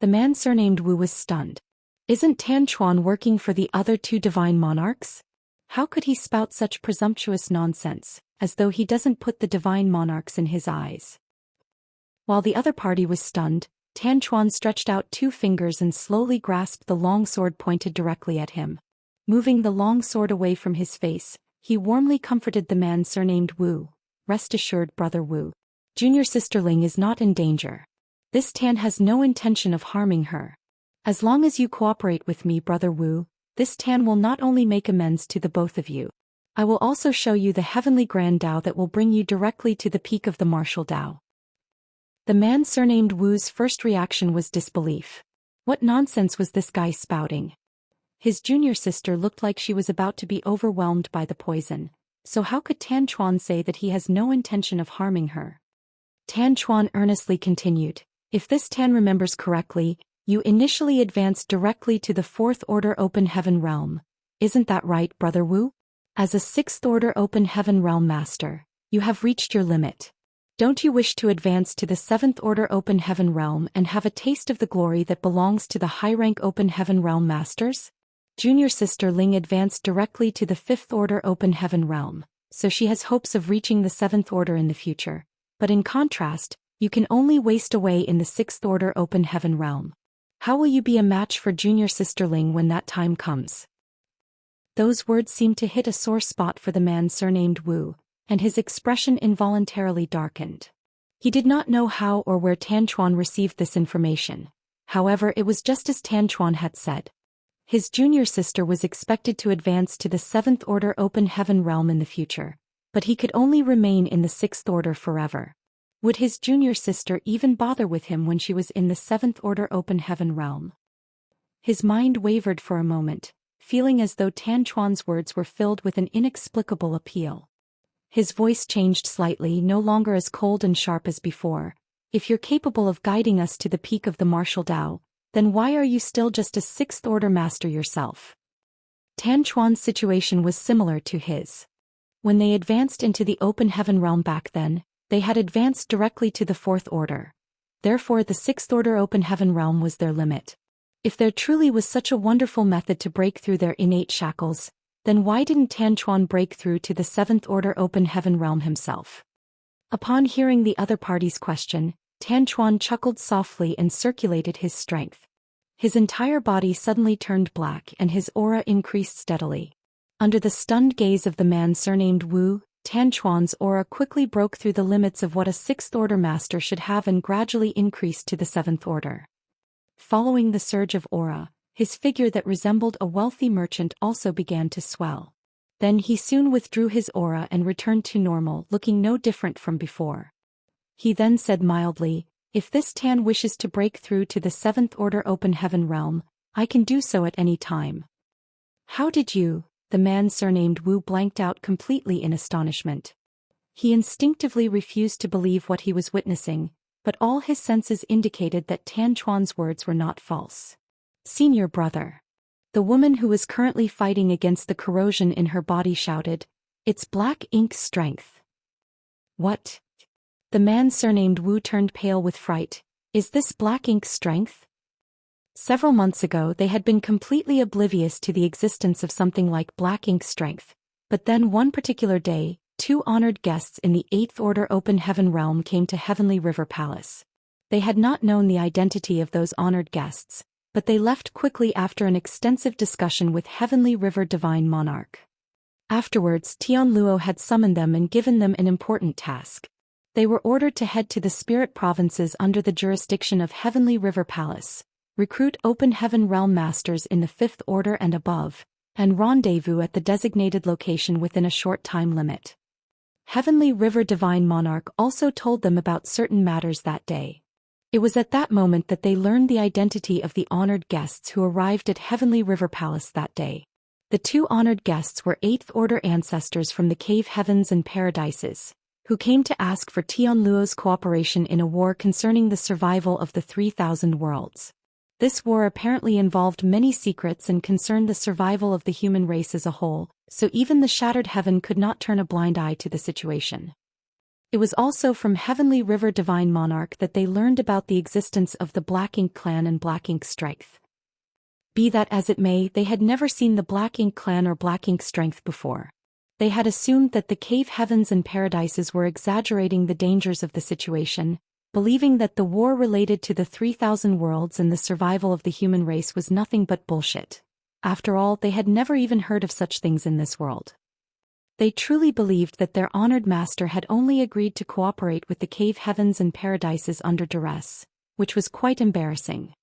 The man surnamed Wu was stunned. Isn't Tan Chuan working for the other 2 divine monarchs? How could he spout such presumptuous nonsense, as though he doesn't put the divine monarchs in his eyes? While the other party was stunned, Tan Chuan stretched out 2 fingers and slowly grasped the long sword pointed directly at him. Moving the long sword away from his face, he warmly comforted the man surnamed Wu. rest assured, Brother Wu. Junior sisterling is not in danger. This Tan has no intention of harming her. As long as you cooperate with me, Brother Wu, this Tan will not only make amends to the both of you. I will also show you the heavenly grand Dao that will bring you directly to the peak of the martial Dao. The man surnamed Wu's first reaction was disbelief. What nonsense was this guy spouting? His junior sister looked like she was about to be overwhelmed by the poison, so how could Tan Chuan say that he has no intention of harming her? Tan Chuan earnestly continued, if this Tan remembers correctly, you initially advanced directly to the 4th Order Open Heaven Realm. Isn't that right, Brother Wu? As a 6th Order Open Heaven Realm Master, you have reached your limit. Don't you wish to advance to the 7th Order Open Heaven Realm and have a taste of the glory that belongs to the high-rank Open Heaven Realm Masters? Junior sister Ling advanced directly to the 5th Order Open Heaven Realm, so she has hopes of reaching the 7th Order in the future. But in contrast, you can only waste away in the 6th Order Open Heaven Realm. How will you be a match for junior sister Ling when that time comes? Those words seemed to hit a sore spot for the man surnamed Wu, and his expression involuntarily darkened. He did not know how or where Tan Chuan received this information. However, it was just as Tan Chuan had said. His junior sister was expected to advance to the 7th Order Open Heaven Realm in the future, but he could only remain in the 6th Order forever. Would his junior sister even bother with him when she was in the 7th Order Open Heaven Realm? His mind wavered for a moment, feeling as though Tan Chuan's words were filled with an inexplicable appeal. His voice changed slightly, no longer as cold and sharp as before. If you're capable of guiding us to the peak of the martial Dao, then why are you still just a 6th Order Master yourself? Tan Chuan's situation was similar to his. When they advanced into the Open Heaven Realm back then, they had advanced directly to the 4th Order. Therefore the 6th Order Open Heaven Realm was their limit. If there truly was such a wonderful method to break through their innate shackles, then why didn't Tan Chuan break through to the 7th Order Open Heaven Realm himself? Upon hearing the other party's question, Tan Chuan chuckled softly and circulated his strength. His entire body suddenly turned black and his aura increased steadily. Under the stunned gaze of the man surnamed Wu, Tan Chuan's aura quickly broke through the limits of what a 6th Order Master should have and gradually increased to the 7th Order. Following the surge of aura, his figure that resembled a wealthy merchant also began to swell. Then he soon withdrew his aura and returned to normal, looking no different from before. He then said mildly, if this Tan wishes to break through to the 7th Order Open Heaven Realm, I can do so at any time. How did you? The man surnamed Wu blanked out completely in astonishment. He instinctively refused to believe what he was witnessing, but all his senses indicated that Tan Chuan's words were not false. Senior brother. The woman who was currently fighting against the corrosion in her body shouted, it's black ink strength. What? The man surnamed Wu turned pale with fright. Is this black ink strength? Several months ago they had been completely oblivious to the existence of something like black ink strength, but then one particular day, 2 honored guests in the 8th Order Open Heaven Realm came to Heavenly River Palace. They had not known the identity of those honored guests, but they left quickly after an extensive discussion with Heavenly River Divine Monarch. Afterwards, Tian Luo had summoned them and given them an important task. They were ordered to head to the spirit provinces under the jurisdiction of Heavenly River Palace, recruit Open Heaven Realm Masters in the 5th Order and above, and rendezvous at the designated location within a short time limit. Heavenly River Divine Monarch also told them about certain matters that day. It was at that moment that they learned the identity of the honored guests who arrived at Heavenly River Palace that day. The 2 honored guests were 8th Order ancestors from the Cave Heavens and Paradises, who came to ask for Tian Luo's cooperation in a war concerning the survival of the 3,000 worlds. This war apparently involved many secrets and concerned the survival of the human race as a whole, so even the Shattered Heaven could not turn a blind eye to the situation. It was also from Heavenly River Divine Monarch that they learned about the existence of the Black Ink Clan and Black Ink Strength. Be that as it may, they had never seen the Black Ink Clan or Black Ink Strength before. They had assumed that the Cave Heavens and Paradises were exaggerating the dangers of the situation, believing that the war related to the 3,000 worlds and the survival of the human race was nothing but bullshit. After all, they had never even heard of such things in this world. They truly believed that their honored master had only agreed to cooperate with the cave heavens and paradises under duress, which was quite embarrassing.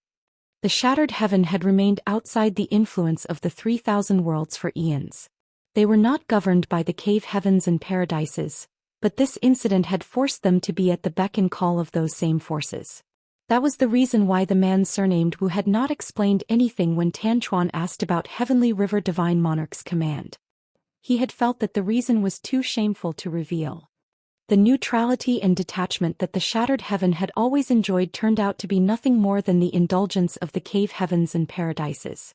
The shattered heaven had remained outside the influence of the 3,000 worlds for eons. They were not governed by the cave heavens and paradises, but this incident had forced them to be at the beck and call of those same forces. That was the reason why the man surnamed Wu had not explained anything when Tan Chuan asked about Heavenly River Divine Monarch's command. He had felt that the reason was too shameful to reveal. The neutrality and detachment that the shattered heaven had always enjoyed turned out to be nothing more than the indulgence of the cave heavens and paradises.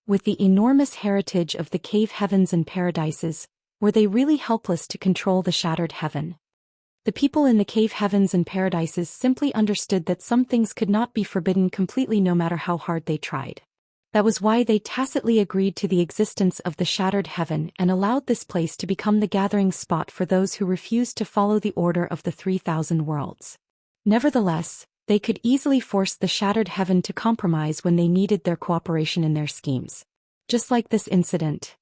With the enormous heritage of the cave heavens and paradises, were they really helpless to control the shattered heaven? The people in the cave heavens and paradises simply understood that some things could not be forbidden completely no matter how hard they tried. That was why they tacitly agreed to the existence of the shattered heaven and allowed this place to become the gathering spot for those who refused to follow the order of the 3,000 worlds. Nevertheless, they could easily force the shattered heaven to compromise when they needed their cooperation in their schemes. Just like this incident.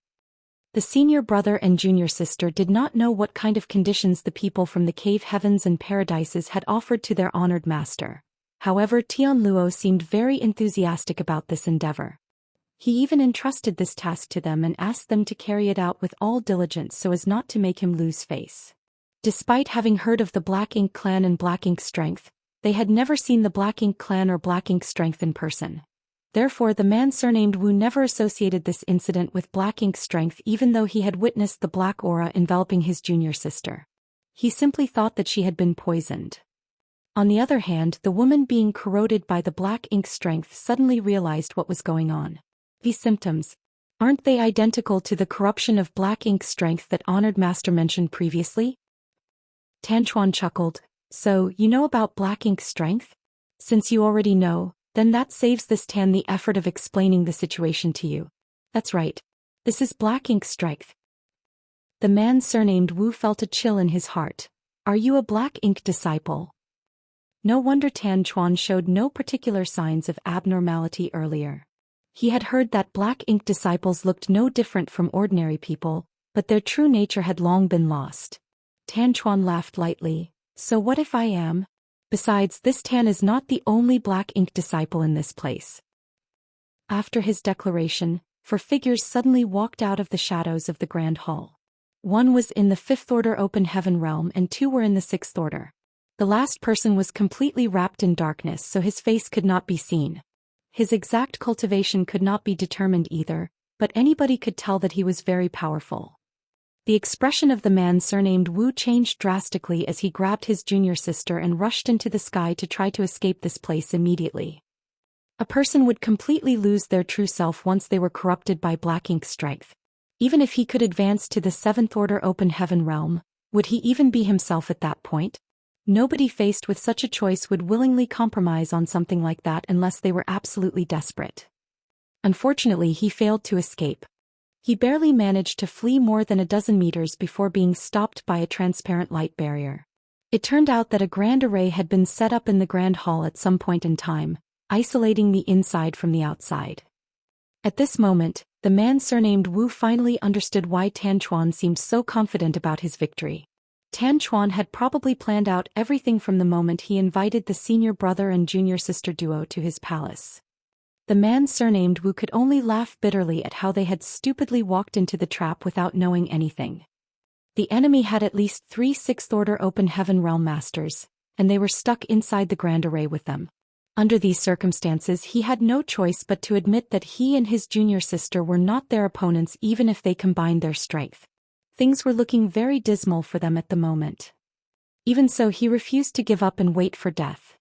The senior brother and junior sister did not know what kind of conditions the people from the cave heavens and paradises had offered to their honored master. However, Tian Luo seemed very enthusiastic about this endeavor. He even entrusted this task to them and asked them to carry it out with all diligence so as not to make him lose face. Despite having heard of the Black Ink Clan and Black Ink Strength, they had never seen the Black Ink Clan or Black Ink Strength in person. Therefore, the man surnamed Wu never associated this incident with Black Ink Strength even though he had witnessed the black aura enveloping his junior sister. He simply thought that she had been poisoned. On the other hand, the woman being corroded by the Black Ink Strength suddenly realized what was going on. These symptoms, aren't they identical to the corruption of Black Ink Strength that Honored Master mentioned previously? Tan Chuan chuckled. So, you know about Black Ink Strength? Since you already know, then that saves this Tan the effort of explaining the situation to you. That's right. This is Black Ink Strength. The man surnamed Wu felt a chill in his heart. Are you a Black Ink disciple? No wonder Tan Chuan showed no particular signs of abnormality earlier. He had heard that Black Ink disciples looked no different from ordinary people, but their true nature had long been lost. Tan Chuan laughed lightly. So what if I am? Besides, this Tan is not the only Black Ink disciple in this place. After his declaration, 4 figures suddenly walked out of the shadows of the Grand Hall. One was in the 5th Order Open Heaven realm and 2 were in the 6th Order. The last person was completely wrapped in darkness so his face could not be seen. His exact cultivation could not be determined either, but anybody could tell that he was very powerful. The expression of the man surnamed Wu changed drastically as he grabbed his junior sister and rushed into the sky to try to escape this place immediately. A person would completely lose their true self once they were corrupted by Black Ink Strength. Even if he could advance to the 7th Order Open Heaven realm, would he even be himself at that point? Nobody faced with such a choice would willingly compromise on something like that unless they were absolutely desperate. Unfortunately, he failed to escape. He barely managed to flee more than a dozen meters before being stopped by a transparent light barrier. It turned out that a grand array had been set up in the Grand Hall at some point in time, isolating the inside from the outside. At this moment, the man surnamed Wu finally understood why Tan Chuan seemed so confident about his victory. Tan Chuan had probably planned out everything from the moment he invited the senior brother and junior sister duo to his palace. The man surnamed Wu could only laugh bitterly at how they had stupidly walked into the trap without knowing anything. The enemy had at least 3 6th Order Open Heaven Realm Masters, and they were stuck inside the Grand Array with them. Under these circumstances, he had no choice but to admit that he and his junior sister were not their opponents even if they combined their strength. Things were looking very dismal for them at the moment. Even so, he refused to give up and wait for death.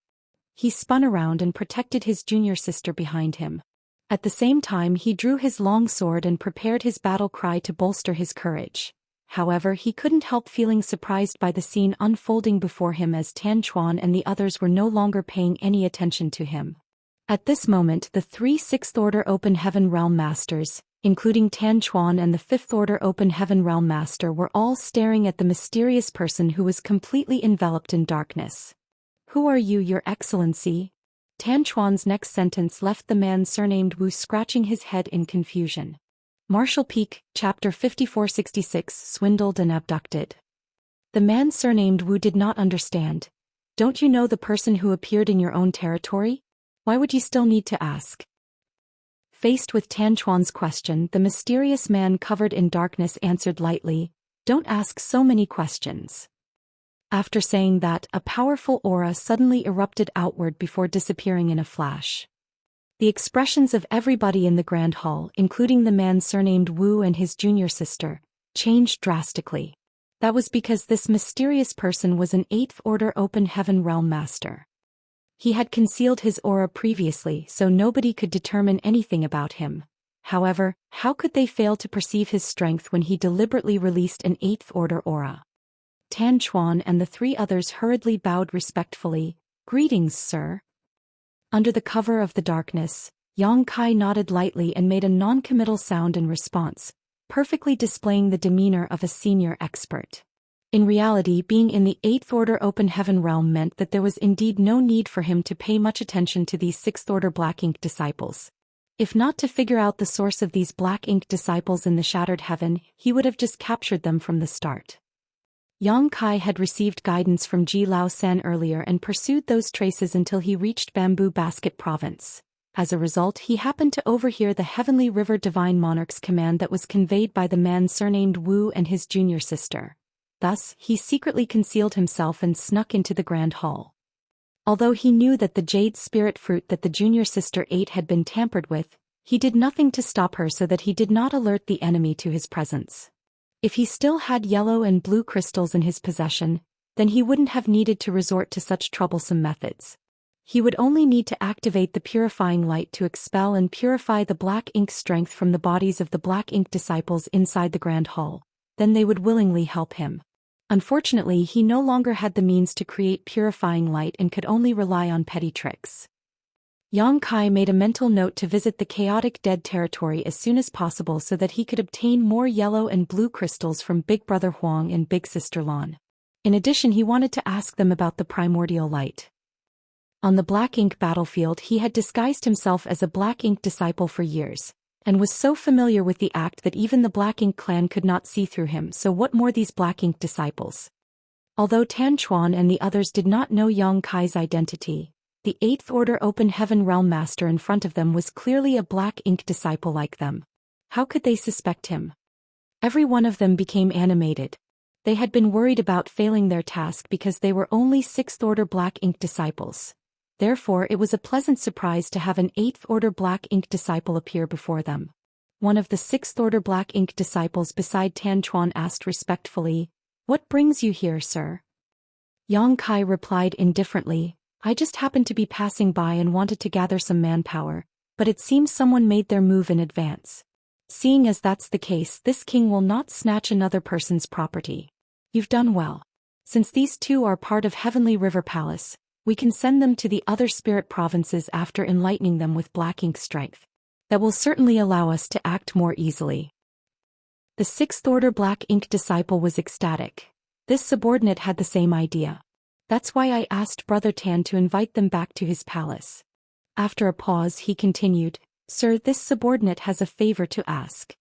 He spun around and protected his junior sister behind him. At the same time, he drew his long sword and prepared his battle cry to bolster his courage. However, he couldn't help feeling surprised by the scene unfolding before him as Tan Chuan and the others were no longer paying any attention to him. At this moment, the 3 6th Order Open Heaven Realm Masters, including Tan Chuan and the 5th Order Open Heaven Realm Master, were all staring at the mysterious person who was completely enveloped in darkness. Who are you, Your Excellency? Tan Chuan's next sentence left the man surnamed Wu scratching his head in confusion. Marshall Peak, Chapter 5466 Swindled and Abducted. The man surnamed Wu did not understand. Don't you know the person who appeared in your own territory? Why would you still need to ask? Faced with Tan Chuan's question, the mysterious man covered in darkness answered lightly, Don't ask so many questions. After saying that, a powerful aura suddenly erupted outward before disappearing in a flash. The expressions of everybody in the Grand Hall, including the man surnamed Wu and his junior sister, changed drastically. That was because this mysterious person was an 8th Order Open Heaven Realm Master. He had concealed his aura previously, so nobody could determine anything about him. However, how could they fail to perceive his strength when he deliberately released an 8th Order aura? Tan Chuan and the 3 others hurriedly bowed respectfully. Greetings, sir. Under the cover of the darkness, Yang Kai nodded lightly and made a non-committal sound in response, perfectly displaying the demeanor of a senior expert. In reality, being in the 8th Order Open Heaven realm meant that there was indeed no need for him to pay much attention to these 6th Order Black Ink disciples. If not to figure out the source of these Black Ink disciples in the Shattered Heaven, he would have just captured them from the start. Yang Kai had received guidance from Ji Lao San earlier and pursued those traces until he reached Bamboo Basket Province. As a result, he happened to overhear the Heavenly River Divine Monarch's command that was conveyed by the man surnamed Wu and his junior sister. Thus, he secretly concealed himself and snuck into the Grand Hall. Although he knew that the jade spirit fruit that the junior sister ate had been tampered with, he did nothing to stop her so that he did not alert the enemy to his presence. If he still had yellow and blue crystals in his possession, then he wouldn't have needed to resort to such troublesome methods. He would only need to activate the purifying light to expel and purify the black ink strength from the bodies of the black ink disciples inside the Grand Hall. Then they would willingly help him. Unfortunately, he no longer had the means to create purifying light and could only rely on petty tricks. Yang Kai made a mental note to visit the chaotic dead territory as soon as possible so that he could obtain more yellow and blue crystals from Big Brother Huang and Big Sister Lan. In addition, he wanted to ask them about the primordial light. On the Black Ink battlefield, he had disguised himself as a Black Ink disciple for years, and was so familiar with the act that even the Black Ink clan could not see through him, so what more these Black Ink disciples? Although Tan Chuan and the others did not know Yang Kai's identity, the 8th Order Open Heaven Realm Master in front of them was clearly a Black Ink disciple like them. How could they suspect him? Every one of them became animated. They had been worried about failing their task because they were only 6th Order Black Ink disciples. Therefore, it was a pleasant surprise to have an 8th Order Black Ink disciple appear before them. One of the 6th Order Black Ink disciples beside Tan Chuan asked respectfully, "What brings you here, sir?" Yang Kai replied indifferently, "I just happened to be passing by and wanted to gather some manpower, but it seems someone made their move in advance. Seeing as that's the case, this king will not snatch another person's property. You've done well. Since these 2 are part of Heavenly River Palace, we can send them to the other spirit provinces after enlightening them with Black Ink strength. That will certainly allow us to act more easily." The 6th Order Black Ink disciple was ecstatic. This subordinate had the same idea. "That's why I asked Brother Tan to invite them back to his palace." After a pause, he continued, "Sir, this subordinate has a favor to ask."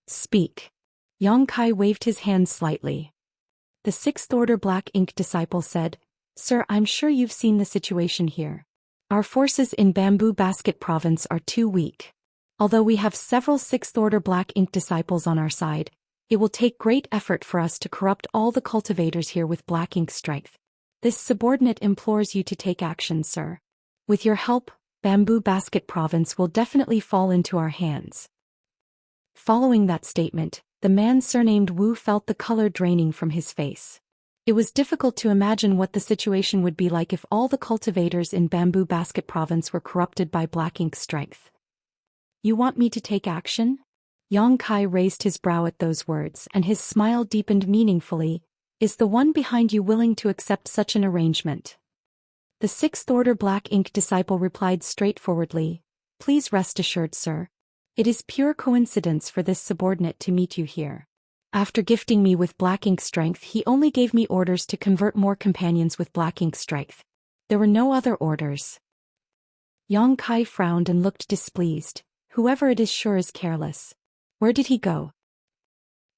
"Speak." Yang Kai waved his hand slightly. The 6th Order Black Ink disciple said, "Sir, I'm sure you've seen the situation here. Our forces in Bamboo Basket Province are too weak. Although we have several 6th Order Black Ink disciples on our side, it will take great effort for us to corrupt all the cultivators here with Black Ink strength. This subordinate implores you to take action, sir. With your help, Bamboo Basket Province will definitely fall into our hands." Following that statement, the man surnamed Wu felt the color draining from his face. It was difficult to imagine what the situation would be like if all the cultivators in Bamboo Basket Province were corrupted by Black Ink strength. "You want me to take action?" Yang Kai raised his brow at those words, and his smile deepened meaningfully. "Is the one behind you willing to accept such an arrangement?" The 6th Order Black Ink disciple replied straightforwardly, "Please rest assured, sir. It is pure coincidence for this subordinate to meet you here. After gifting me with Black Ink strength, he only gave me orders to convert more companions with Black Ink strength. There were no other orders." Yang Kai frowned and looked displeased. "Whoever it is sure is careless. Where did he go?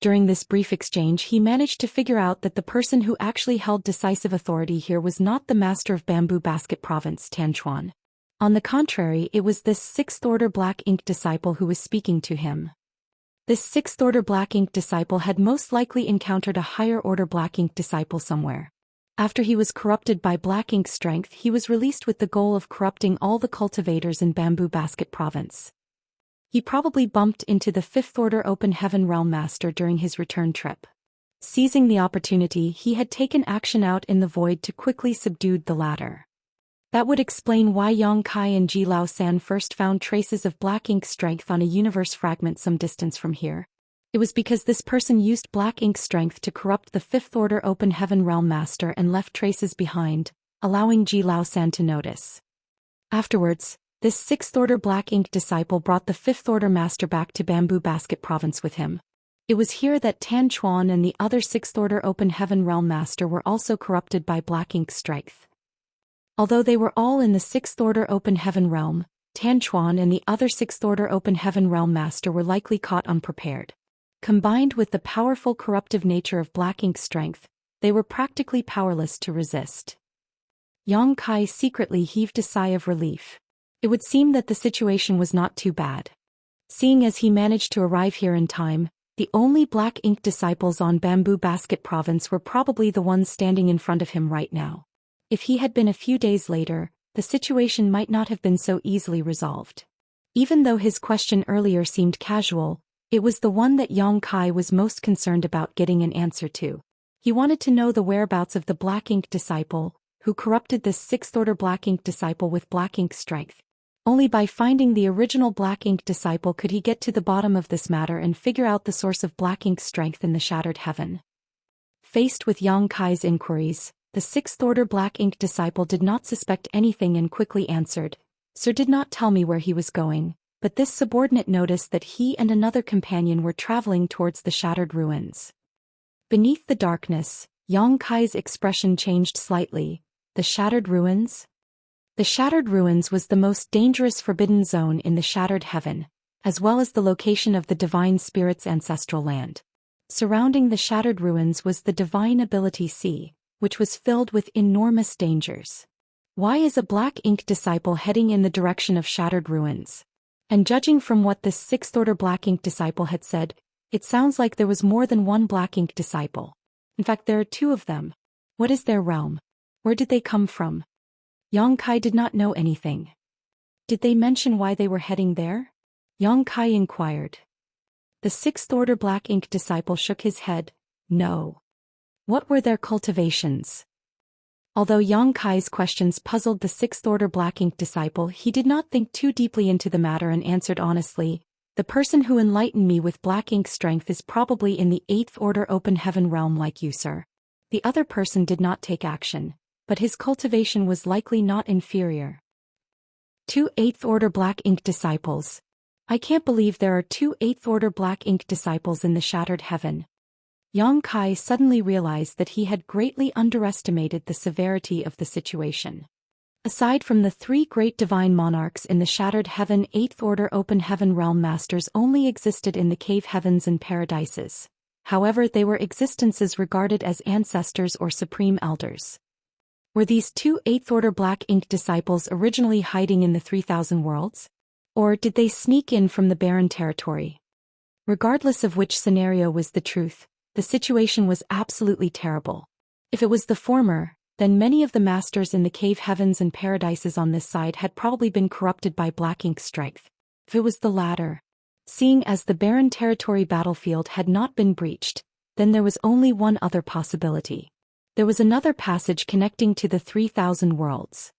During this brief exchange he managed to figure out that the person who actually held decisive authority here was not the master of Bamboo Basket Province, Tianquan. On the contrary, it was this sixth-order Black Ink disciple who was speaking to him. This sixth-order Black Ink disciple had most likely encountered a higher-order Black Ink disciple somewhere. After he was corrupted by Black Ink's strength, he was released with the goal of corrupting all the cultivators in Bamboo Basket Province. He probably bumped into the fifth-order Open Heaven Realm Master during his return trip. Seizing the opportunity, he had taken action out in the void to quickly subdue the latter. That would explain why Yang Kai and Ji Lao San first found traces of Black Ink's strength on a universe fragment some distance from here. It was because this person used Black Ink's strength to corrupt the fifth-order Open Heaven Realm Master and left traces behind, allowing Ji Lao San to notice. Afterwards, this sixth-order Black Ink disciple brought the fifth-order master back to Bamboo Basket Province with him. It was here that Tan Chuan and the other sixth-order Open Heaven Realm Master were also corrupted by Black Ink's strength. Although they were all in the sixth-order Open Heaven Realm, Tan Chuan and the other sixth-order Open Heaven Realm Master were likely caught unprepared. Combined with the powerful corruptive nature of Black Ink's strength, they were practically powerless to resist. Yang Kai secretly heaved a sigh of relief. It would seem that the situation was not too bad. Seeing as he managed to arrive here in time, the only Black Ink disciples on Bamboo Basket Province were probably the ones standing in front of him right now. If he had been a few days later, the situation might not have been so easily resolved. Even though his question earlier seemed casual, it was the one that Yang Kai was most concerned about getting an answer to. He wanted to know the whereabouts of the Black Ink disciple, who corrupted this sixth-order Black Ink disciple with Black Ink strength. Only by finding the original Black Ink disciple could he get to the bottom of this matter and figure out the source of Black Ink's strength in the Shattered Heaven. Faced with Yang Kai's inquiries, the sixth-order Black Ink disciple did not suspect anything and quickly answered, "Sir did not tell me where he was going, but this subordinate noticed that he and another companion were traveling towards the Shattered Ruins." Beneath the darkness, Yang Kai's expression changed slightly. The Shattered Ruins? The Shattered Ruins was the most dangerous forbidden zone in the Shattered Heaven, as well as the location of the Divine Spirit's ancestral land. Surrounding the Shattered Ruins was the Divine Ability Sea, which was filled with enormous dangers. Why is a Black Ink disciple heading in the direction of Shattered Ruins? And judging from what this sixth-order Black Ink disciple had said, it sounds like there was more than one Black Ink disciple. In fact, there are two of them. What is their realm? Where did they come from? Yang Kai did not know anything. Did they mention why they were heading there? Yang Kai inquired. The sixth-order Black Ink disciple shook his head. No. What were their cultivations? Although Yang Kai's questions puzzled the sixth-order Black Ink disciple, he did not think too deeply into the matter and answered honestly, "The person who enlightened me with Black Ink strength is probably in the eighth-order Open Heaven realm like you, sir." The other person did not take action, but his cultivation was likely not inferior. Two eighth-order Black Ink disciples. I can't believe there are two eighth-order Black Ink disciples in the Shattered Heaven. Yang Kai suddenly realized that he had greatly underestimated the severity of the situation. Aside from the three great divine monarchs in the Shattered Heaven, eighth-order Open Heaven realm masters only existed in the cave heavens and paradises. However, they were existences regarded as ancestors or supreme elders. Were these two eighth-order Black Ink disciples originally hiding in the 3,000 worlds? Or did they sneak in from the barren territory? Regardless of which scenario was the truth, the situation was absolutely terrible. If it was the former, then many of the masters in the cave heavens and paradises on this side had probably been corrupted by Black Ink strength. If it was the latter, seeing as the barren territory battlefield had not been breached, then there was only one other possibility. There was another passage connecting to the 3,000 worlds.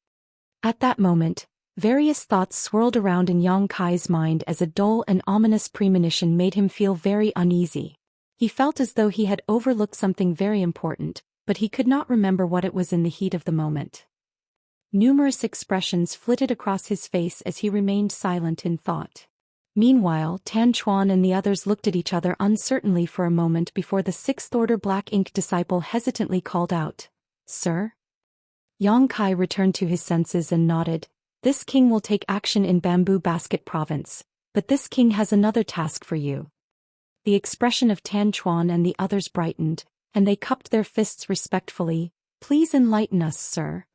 At that moment, various thoughts swirled around in Yang Kai's mind as a dull and ominous premonition made him feel very uneasy. He felt as though he had overlooked something very important, but he could not remember what it was in the heat of the moment. Numerous expressions flitted across his face as he remained silent in thought. Meanwhile, Tan Chuan and the others looked at each other uncertainly for a moment before the sixth-order Black Ink disciple hesitantly called out, "Sir?" Yang Kai returned to his senses and nodded. "This king will take action in Bamboo Basket Province, but this king has another task for you. The expression of Tan Chuan and the others brightened, and they cupped their fists respectfully. "Please enlighten us, sir."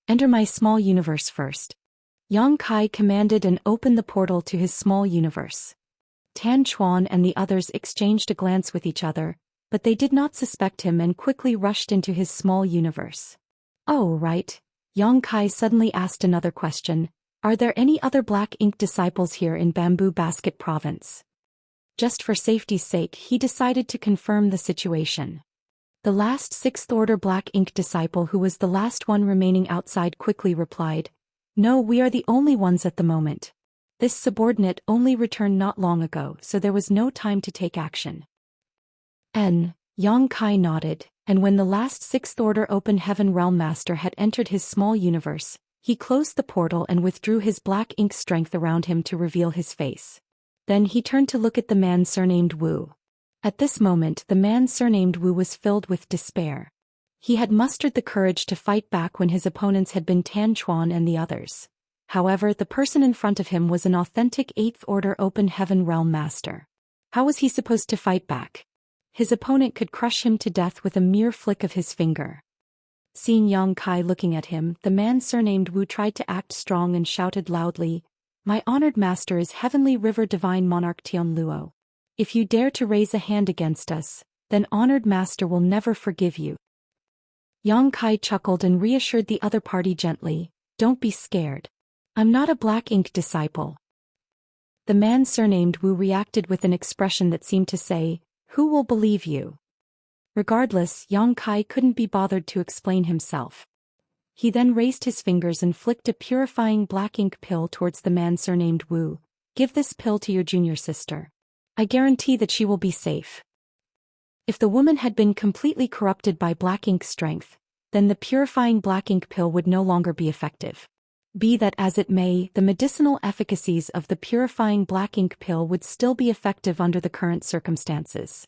"Enter my small universe first." Yang Kai commanded and opened the portal to his small universe. Tan Chuan and the others exchanged a glance with each other, but they did not suspect him and quickly rushed into his small universe. "Oh, right." Yang Kai suddenly asked another question. "Are there any other Black Ink disciples here in Bamboo Basket Province?" Just for safety's sake, he decided to confirm the situation. The last 6th Order Black Ink disciple, who was the last one remaining outside, quickly replied, "No, we are the only ones at the moment. This subordinate only returned not long ago, so there was no time to take action." Yang Kai nodded, and when the last 6th Order Open Heaven Realm Master had entered his small universe, he closed the portal and withdrew his black ink strength around him to reveal his face. Then he turned to look at the man surnamed Wu. At this moment, the man surnamed Wu was filled with despair. He had mustered the courage to fight back when his opponents had been Tan Chuan and the others. However, the person in front of him was an authentic 8th Order Open Heaven Realm Master. How was he supposed to fight back? His opponent could crush him to death with a mere flick of his finger. Seeing Yang Kai looking at him, the man surnamed Wu tried to act strong and shouted loudly, "My honored master is Heavenly River Divine Monarch Tian Luo. If you dare to raise a hand against us, then honored master will never forgive you." Yang Kai chuckled and reassured the other party gently, "Don't be scared. I'm not a Black Ink disciple." The man surnamed Wu reacted with an expression that seemed to say, "Who will believe you?" Regardless, Yang Kai couldn't be bothered to explain himself. He then raised his fingers and flicked a purifying black ink pill towards the man surnamed Wu. "Give this pill to your junior sister. I guarantee that she will be safe." If the woman had been completely corrupted by black ink strength, then the purifying black ink pill would no longer be effective. Be that as it may, the medicinal efficacies of the purifying black ink pill would still be effective under the current circumstances.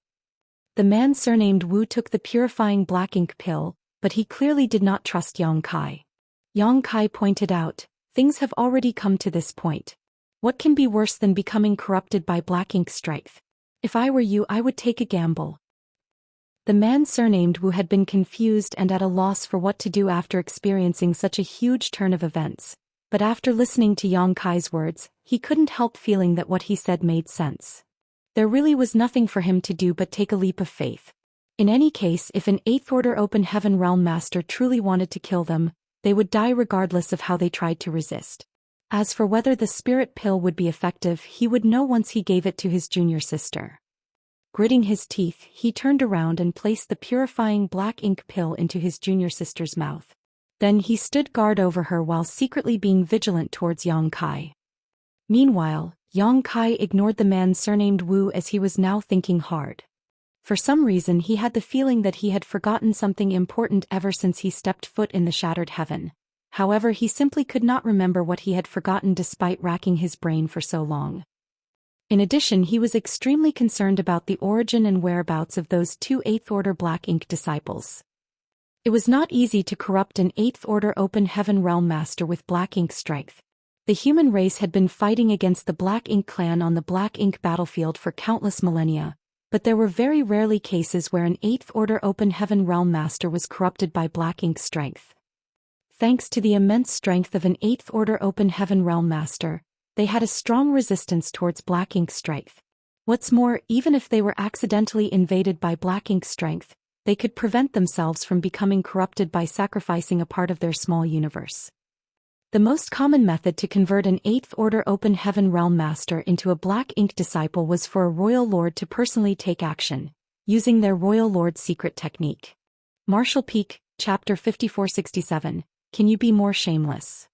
The man surnamed Wu took the purifying black ink pill, but he clearly did not trust Yang Kai. Yang Kai pointed out, "Things have already come to this point. What can be worse than becoming corrupted by black ink strength? If I were you, I would take a gamble." The man surnamed Wu had been confused and at a loss for what to do after experiencing such a huge turn of events, but after listening to Yang Kai's words, he couldn't help feeling that what he said made sense. There really was nothing for him to do but take a leap of faith. In any case, if an 8th Order Open Heaven Realm Master truly wanted to kill them, they would die regardless of how they tried to resist. As for whether the spirit pill would be effective, he would know once he gave it to his junior sister. Gritting his teeth, he turned around and placed the purifying black ink pill into his junior sister's mouth. Then he stood guard over her while secretly being vigilant towards Yang Kai. Meanwhile, Yang Kai ignored the man surnamed Wu as he was now thinking hard. For some reason he had the feeling that he had forgotten something important ever since he stepped foot in the shattered heaven. However, he simply could not remember what he had forgotten despite racking his brain for so long. In addition, he was extremely concerned about the origin and whereabouts of those 2 8th Order Black Ink disciples. It was not easy to corrupt an 8th Order Open Heaven Realm Master with black ink strength. The human race had been fighting against the Black Ink clan on the Black Ink battlefield for countless millennia, but there were very rarely cases where an 8th Order Open Heaven Realm Master was corrupted by black ink strength. Thanks to the immense strength of an 8th Order Open Heaven Realm Master, they had a strong resistance towards black ink strength. What's more, even if they were accidentally invaded by black ink strength, they could prevent themselves from becoming corrupted by sacrificing a part of their small universe. The most common method to convert an 8th Order Open Heaven Realm Master into a Black Ink disciple was for a Royal Lord to personally take action, using their Royal Lord secret technique. Martial Peak, Chapter 5467, Can You Be More Shameless?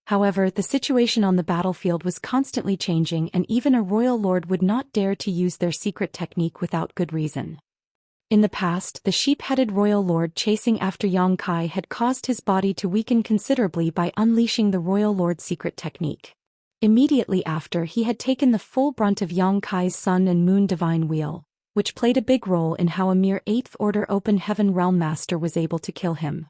However, the situation on the battlefield was constantly changing and even a Royal Lord would not dare to use their secret technique without good reason. In the past, the sheep-headed Royal Lord chasing after Yang Kai had caused his body to weaken considerably by unleashing the Royal Lord's secret technique. Immediately after, he had taken the full brunt of Yang Kai's Sun and Moon Divine Wheel, which played a big role in how a mere 8th Order Open Heaven Realm Master was able to kill him.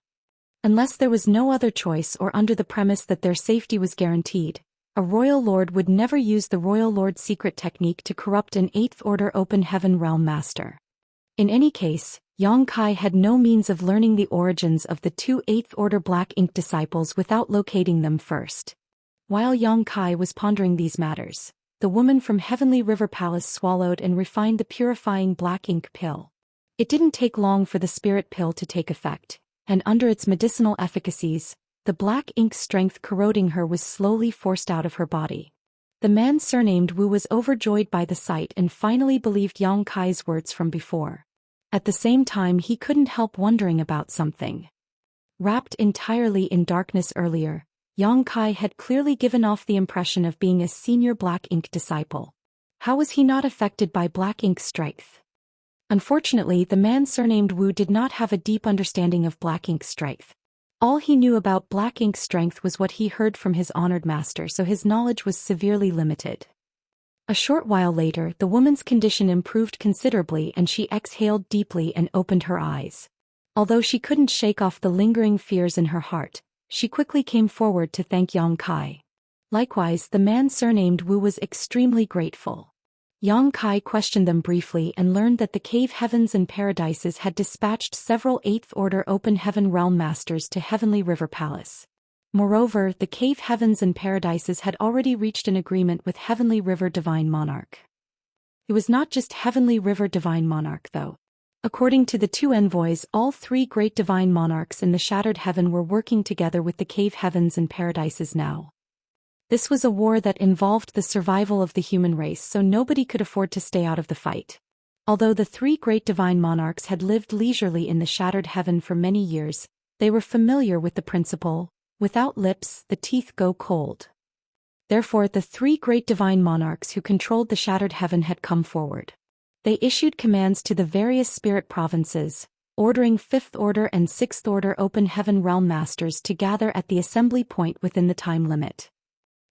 Unless there was no other choice or under the premise that their safety was guaranteed, A royal lord would never use the royal lord's secret technique to corrupt an 8th Order Open Heaven Realm Master. In any case, Yang Kai had no means of learning the origins of the two 8th Order Black Ink disciples without locating them first. While Yang Kai was pondering these matters, the woman from Heavenly River Palace swallowed and refined the purifying black ink pill. It didn't take long for the spirit pill to take effect, and under its medicinal efficacies, the black ink strength corroding her was slowly forced out of her body. The man surnamed Wu was overjoyed by the sight and finally believed Yang Kai's words from before. At the same time, he couldn't help wondering about something. Wrapped entirely in darkness earlier, Yang Kai had clearly given off the impression of being a senior black ink disciple. How was he not affected by black ink strength? Unfortunately, the man surnamed Wu did not have a deep understanding of black ink strength. All he knew about black ink strength was what he heard from his honored master, so his knowledge was severely limited. A short while later, the woman's condition improved considerably and she exhaled deeply and opened her eyes. Although she couldn't shake off the lingering fears in her heart, she quickly came forward to thank Yang Kai. Likewise, the man surnamed Wu was extremely grateful. Yang Kai questioned them briefly and learned that the Cave Heavens and Paradises had dispatched several 8th Order Open Heaven Realm Masters to Heavenly River Palace. Moreover, the Cave Heavens and Paradises had already reached an agreement with Heavenly River Divine Monarch. It was not just Heavenly River Divine Monarch, though. According to the two envoys, all three great divine monarchs in the Shattered Heaven were working together with the Cave Heavens and Paradises now. This was a war that involved the survival of the human race, so nobody could afford to stay out of the fight. Although the three great divine monarchs had lived leisurely in the Shattered Heaven for many years, they were familiar with the principle, without lips, the teeth go cold. Therefore, the three great divine monarchs who controlled the Shattered Heaven had come forward. They issued commands to the various spirit provinces, ordering 5th Order and 6th Order Open Heaven Realm Masters to gather at the assembly point within the time limit.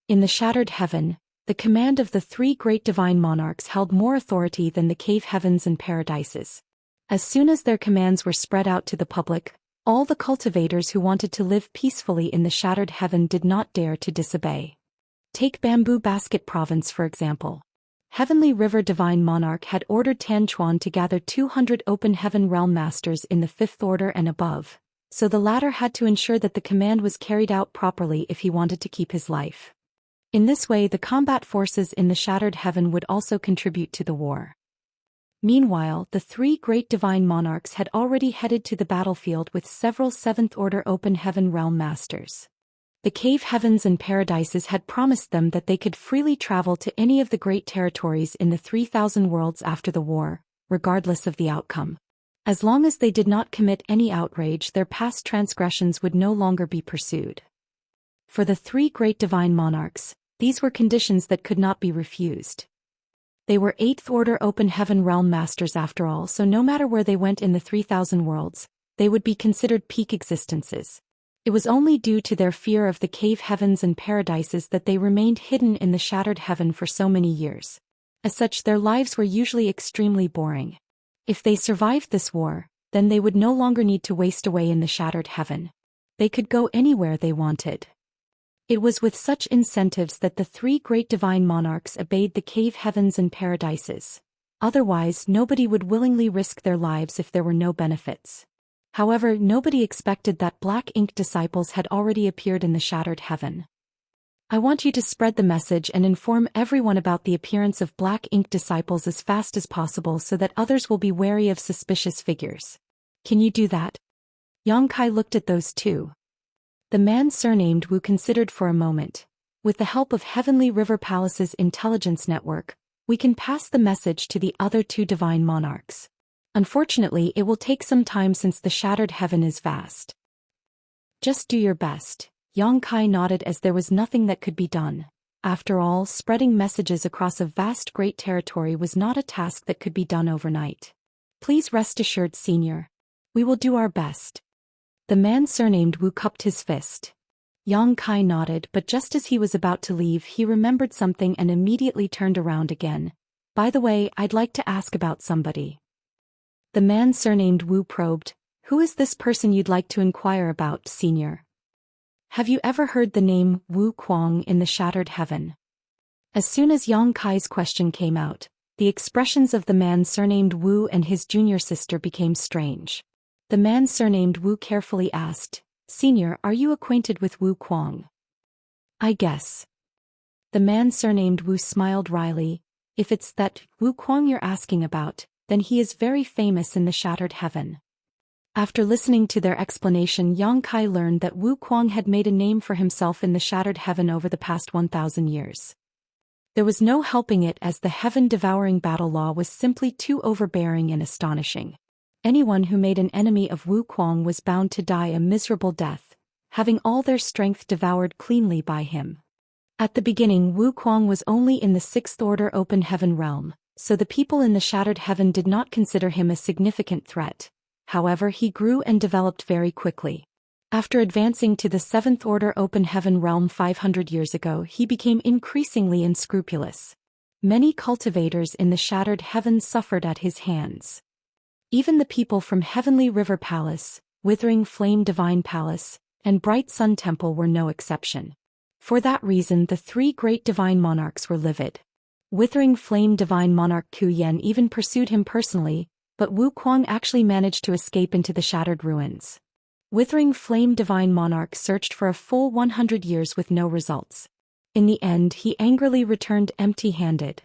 In the Shattered Heaven, the command of the three great divine monarchs held more authority than the Cave Heavens and Paradises. As soon as their commands were spread out to the public, all the cultivators who wanted to live peacefully in the Shattered Heaven did not dare to disobey. Take Bamboo Basket Province for example. Heavenly River Divine Monarch had ordered Tan Chuan to gather 200 Open Heaven Realm Masters in the 5th Order and above, so the latter had to ensure that the command was carried out properly if he wanted to keep his life. In this way, the combat forces in the Shattered Heaven would also contribute to the war. Meanwhile, the three great divine monarchs had already headed to the battlefield with several 7th Order Open Heaven Realm Masters. The Cave Heavens and Paradises had promised them that they could freely travel to any of the great territories in the 3,000 worlds after the war, regardless of the outcome. As long as they did not commit any outrage, their past transgressions would no longer be pursued. For the three great divine monarchs, these were conditions that could not be refused. They were 8th Order Open Heaven Realm Masters after all, so no matter where they went in the 3,000 worlds, they would be considered peak existences. It was only due to their fear of the Cave Heavens and Paradises that they remained hidden in the Shattered Heaven for so many years. As such, their lives were usually extremely boring. If they survived this war, then they would no longer need to waste away in the Shattered Heaven. They could go anywhere they wanted. It was with such incentives that the three great divine monarchs obeyed the Cave Heavens and Paradises. Otherwise, nobody would willingly risk their lives if there were no benefits. However, nobody expected that black ink disciples had already appeared in the Shattered Heaven. I want you to spread the message and inform everyone about the appearance of black ink disciples as fast as possible so that others will be wary of suspicious figures. Can you do that? Yang Kai looked at those two. The man surnamed Wu considered for a moment. With the help of Heavenly River Palace's intelligence network, we can pass the message to the other two divine monarchs. Unfortunately, it will take some time since the Shattered Heaven is vast. Just do your best. Yang Kai nodded as there was nothing that could be done. After all, spreading messages across a vast great territory was not a task that could be done overnight. Please rest assured, Senior. We will do our best. The man surnamed Wu cupped his fist. Yang Kai nodded, but just as he was about to leave, he remembered something and immediately turned around again. By the way, I'd like to ask about somebody. The man surnamed Wu probed. Who is this person you'd like to inquire about, Senior? Have you ever heard the name Wu Kuang in the Shattered Heaven? As soon as Yang Kai's question came out, the expressions of the man surnamed Wu and his junior sister became strange. The man surnamed Wu carefully asked, "Senior, are you acquainted with Wu Kuang?" "I guess." The man surnamed Wu smiled wryly. "If it's that Wu Kuang you're asking about, then he is very famous in the Shattered Heaven." After listening to their explanation, Yang Kai learned that Wu Kuang had made a name for himself in the Shattered Heaven over the past 1,000 years. There was no helping it, as the heaven-devouring battle law was simply too overbearing and astonishing. Anyone who made an enemy of Wu Kuang was bound to die a miserable death, having all their strength devoured cleanly by him. At the beginning, Wu Kuang was only in the Sixth Order Open Heaven realm, so the people in the Shattered Heaven did not consider him a significant threat. However, he grew and developed very quickly. After advancing to the Seventh Order Open Heaven realm 500 years ago, he became increasingly unscrupulous. Many cultivators in the Shattered Heaven suffered at his hands. Even the people from Heavenly River Palace, Withering Flame Divine Palace, and Bright Sun Temple were no exception. For that reason, the three great divine monarchs were livid. Withering Flame Divine Monarch Ku Yen even pursued him personally, but Wu Kuang actually managed to escape into the Shattered Ruins. Withering Flame Divine Monarch searched for a full 100 years with no results. In the end, he angrily returned empty-handed.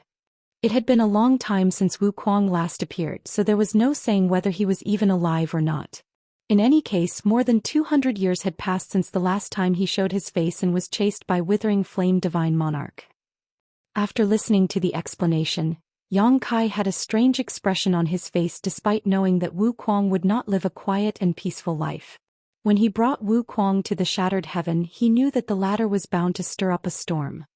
It had been a long time since Wu Kuang last appeared, so there was no saying whether he was even alive or not. In any case, more than 200 years had passed since the last time he showed his face and was chased by Withering Flame Divine Monarch. After listening to the explanation, Yang Kai had a strange expression on his face despite knowing that Wu Kuang would not live a quiet and peaceful life. When he brought Wu Kuang to the Shattered Heaven, he knew that the latter was bound to stir up a storm.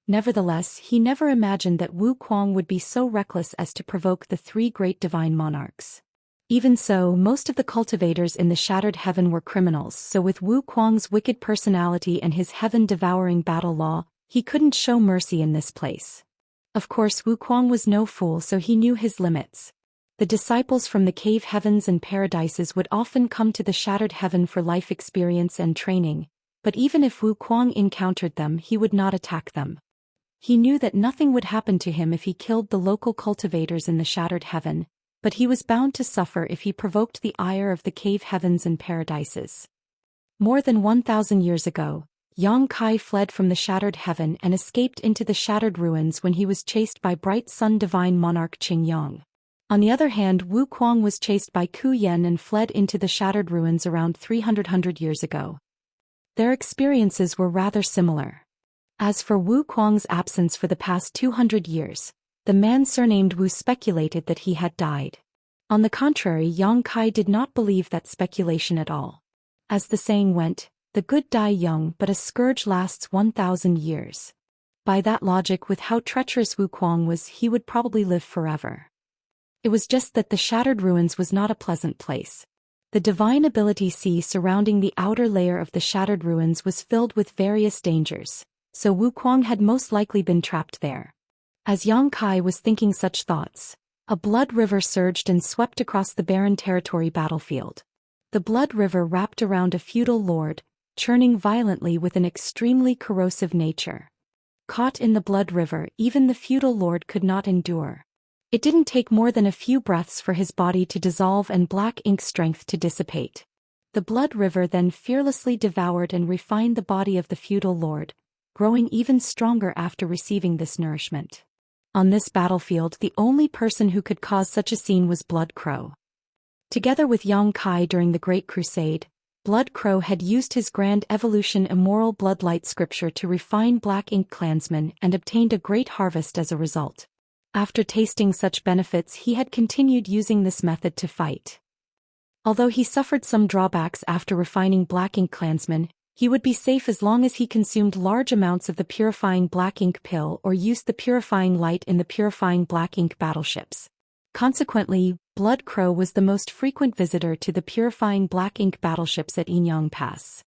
Nevertheless, he never imagined that Wu Kuang would be so reckless as to provoke the three great divine monarchs. Even so, most of the cultivators in the Shattered Heaven were criminals, so with Wu Kuang's wicked personality and his heaven-devouring battle law, he couldn't show mercy in this place. Of course, Wu Kuang was no fool, so he knew his limits. The disciples from the cave heavens and paradises would often come to the Shattered Heaven for life experience and training, but even if Wu Kuang encountered them, he would not attack them. He knew that nothing would happen to him if he killed the local cultivators in the Shattered Heaven, but he was bound to suffer if he provoked the ire of the cave heavens and paradises. More than 1,000 years ago, Yang Kai fled from the Shattered Heaven and escaped into the Shattered Ruins when he was chased by Bright Sun Divine Monarch Qing Yang. On the other hand, Wu Kuang was chased by Ku Yen and fled into the Shattered Ruins around 300 years ago. Their experiences were rather similar. As for Wu Kuang's absence for the past 200 years, the man surnamed Wu speculated that he had died. On the contrary, Yang Kai did not believe that speculation at all. As the saying went, the good die young, but a scourge lasts 1,000 years. By that logic, with how treacherous Wu Kuang was, he would probably live forever. It was just that the Shattered Ruins was not a pleasant place. The divine ability sea surrounding the outer layer of the Shattered Ruins was filled with various dangers, so Wu Kuang had most likely been trapped there. As Yang Kai was thinking such thoughts, a blood river surged and swept across the barren territory battlefield. The blood river wrapped around a feudal lord, churning violently with an extremely corrosive nature. Caught in the blood river, even the feudal lord could not endure. It didn't take more than a few breaths for his body to dissolve and black ink strength to dissipate. The blood river then fearlessly devoured and refined the body of the feudal lord, growing even stronger after receiving this nourishment. On this battlefield, the only person who could cause such a scene was Blood Crow. Together with Yang Kai during the Great Crusade, Blood Crow had used his grand evolution Immortal Bloodlight scripture to refine Black Ink clansmen and obtained a great harvest as a result. After tasting such benefits, he had continued using this method to fight. Although he suffered some drawbacks after refining Black Ink clansmen, he would be safe as long as he consumed large amounts of the purifying Black Ink pill or used the purifying light in the purifying Black Ink battleships. Consequently, Blood Crow was the most frequent visitor to the purifying Black Ink battleships at Inyang Pass.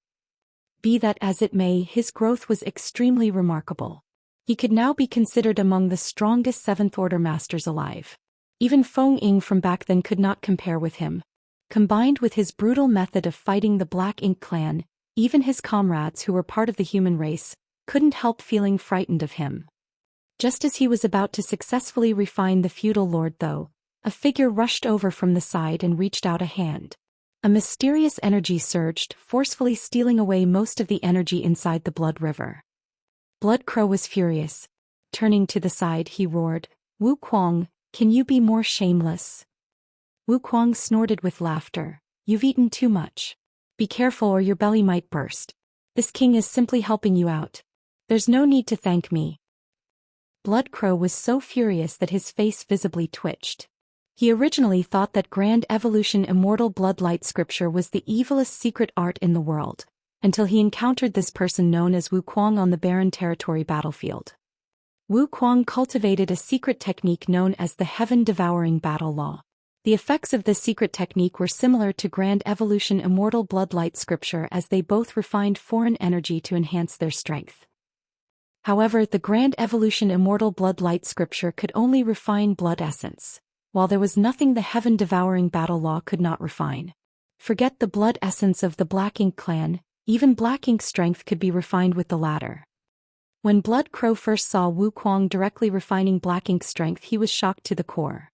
Be that as it may, his growth was extremely remarkable. He could now be considered among the strongest Seventh Order masters alive. Even Feng Ying from back then could not compare with him. Combined with his brutal method of fighting the Black Ink clan, Even his comrades who were part of the human race couldn't help feeling frightened of him. Just as he was about to successfully refine the feudal lord though, a figure rushed over from the side and reached out a hand. A mysterious energy surged, forcefully stealing away most of the energy inside the blood river. Blood Crow was furious. Turning to the side he roared, "Wu Kuang, can you be more shameless?" Wu Kuang snorted with laughter. "You've eaten too much. Be careful or your belly might burst. This king is simply helping you out. There's no need to thank me." Blood Crow was so furious that his face visibly twitched. He originally thought that Grand Evolution Immortal Bloodlight scripture was the evilest secret art in the world, until he encountered this person known as Wu Kuang on the barren territory battlefield. Wu Kuang cultivated a secret technique known as the Heaven-Devouring Battle Law. The effects of this secret technique were similar to Grand Evolution Immortal Bloodlight scripture as they both refined foreign energy to enhance their strength. However, the Grand Evolution Immortal Bloodlight scripture could only refine blood essence, while there was nothing the Heaven-Devouring Battle Law could not refine. Forget the blood essence of the Black Ink clan, even Black Ink strength could be refined with the latter. When Blood Crow first saw Wu Kuang directly refining Black Ink strength, he was shocked to the core.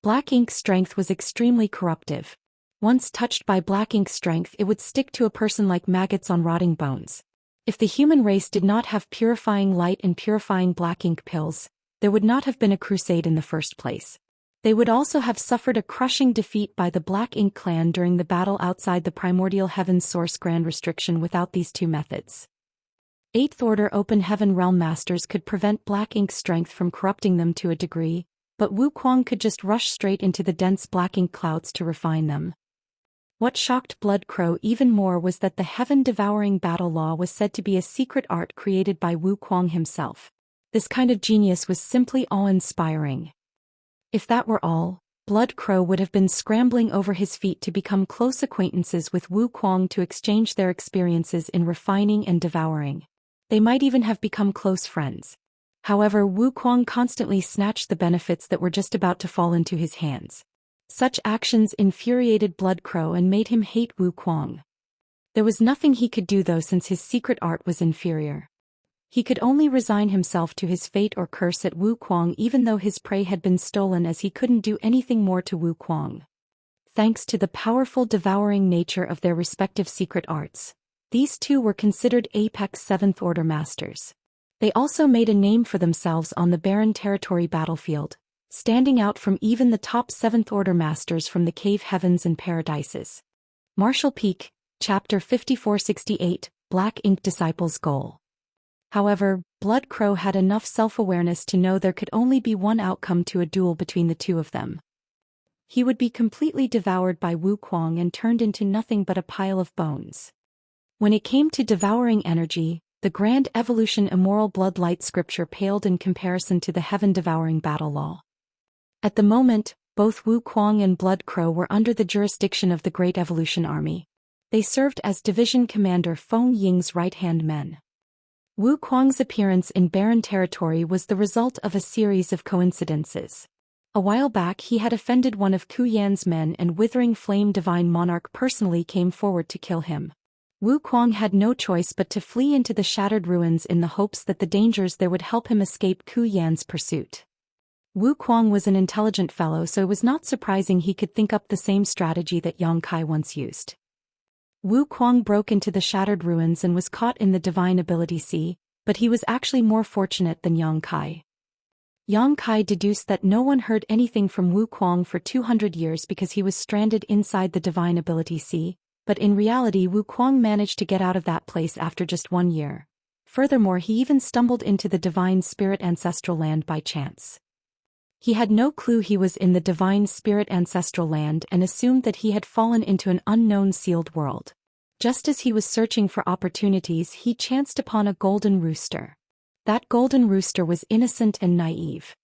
Black Ink strength was extremely corruptive. Once touched by Black Ink strength, it would stick to a person like maggots on rotting bones. If the human race did not have purifying light and purifying Black Ink pills, there would not have been a crusade in the first place. They would also have suffered a crushing defeat by the Black Ink clan during the battle outside the Primordial Heaven's Source Grand Restriction without these two methods. Eighth Order Open Heaven Realm Masters could prevent Black Ink strength from corrupting them to a degree, but Wu Kuang could just rush straight into the dense Black Ink clouds to refine them. What shocked Blood Crow even more was that the Heaven-Devouring Battle Law was said to be a secret art created by Wu Kuang himself. This kind of genius was simply awe-inspiring. If that were all, Blood Crow would have been scrambling over his feet to become close acquaintances with Wu Kuang to exchange their experiences in refining and devouring. They might even have become close friends. However, Wu Kuang constantly snatched the benefits that were just about to fall into his hands. Such actions infuriated Blood Crow and made him hate Wu Kuang. There was nothing he could do though, since his secret art was inferior. He could only resign himself to his fate or curse at Wu Kuang even though his prey had been stolen, as he couldn't do anything more to Wu Kuang. Thanks to the powerful devouring nature of their respective secret arts, these two were considered apex Seventh Order masters. They also made a name for themselves on the barren territory battlefield, standing out from even the top Seventh Order masters from the cave heavens and paradises. Martial Peak, Chapter 5468, Black Ink Disciples' Goal. However, Blood Crow had enough self-awareness to know there could only be one outcome to a duel between the two of them. He would be completely devoured by Wu Kuang and turned into nothing but a pile of bones. When it came to devouring energy, the Grand Evolution Immoral Bloodlight scripture paled in comparison to the Heaven-Devouring Battle Law. At the moment, both Wu Kuang and Blood Crow were under the jurisdiction of the Great Evolution Army. They served as Division Commander Feng Ying's right-hand men. Wu Kuang's appearance in barren territory was the result of a series of coincidences. A while back he had offended one of Ku Yan's men, and Withering Flame Divine Monarch personally came forward to kill him. Wu Kuang had no choice but to flee into the shattered ruins in the hopes that the dangers there would help him escape Ku Yan's pursuit. Wu Kuang was an intelligent fellow, so it was not surprising he could think up the same strategy that Yang Kai once used. Wu Kuang broke into the shattered ruins and was caught in the Divine Ability Sea, but he was actually more fortunate than Yang Kai. Yang Kai deduced that no one heard anything from Wu Kuang for 200 years because he was stranded inside the Divine Ability Sea, but in reality Wu Kuang managed to get out of that place after just 1 year. Furthermore, he even stumbled into the Divine Spirit Ancestral Land by chance. He had no clue he was in the Divine Spirit Ancestral Land and assumed that he had fallen into an unknown sealed world. Just as he was searching for opportunities, he chanced upon a golden rooster. That golden rooster was innocent and naive.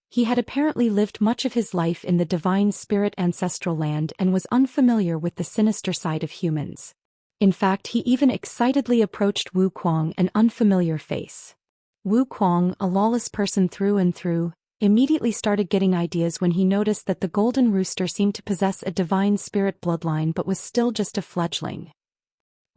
He had apparently lived much of his life in the Divine Spirit Ancestral Land and was unfamiliar with the sinister side of humans. In fact, he even excitedly approached Wu Kuang, an unfamiliar face. Wu Kuang, a lawless person through and through, immediately started getting ideas when he noticed that the golden rooster seemed to possess a divine spirit bloodline but was still just a fledgling.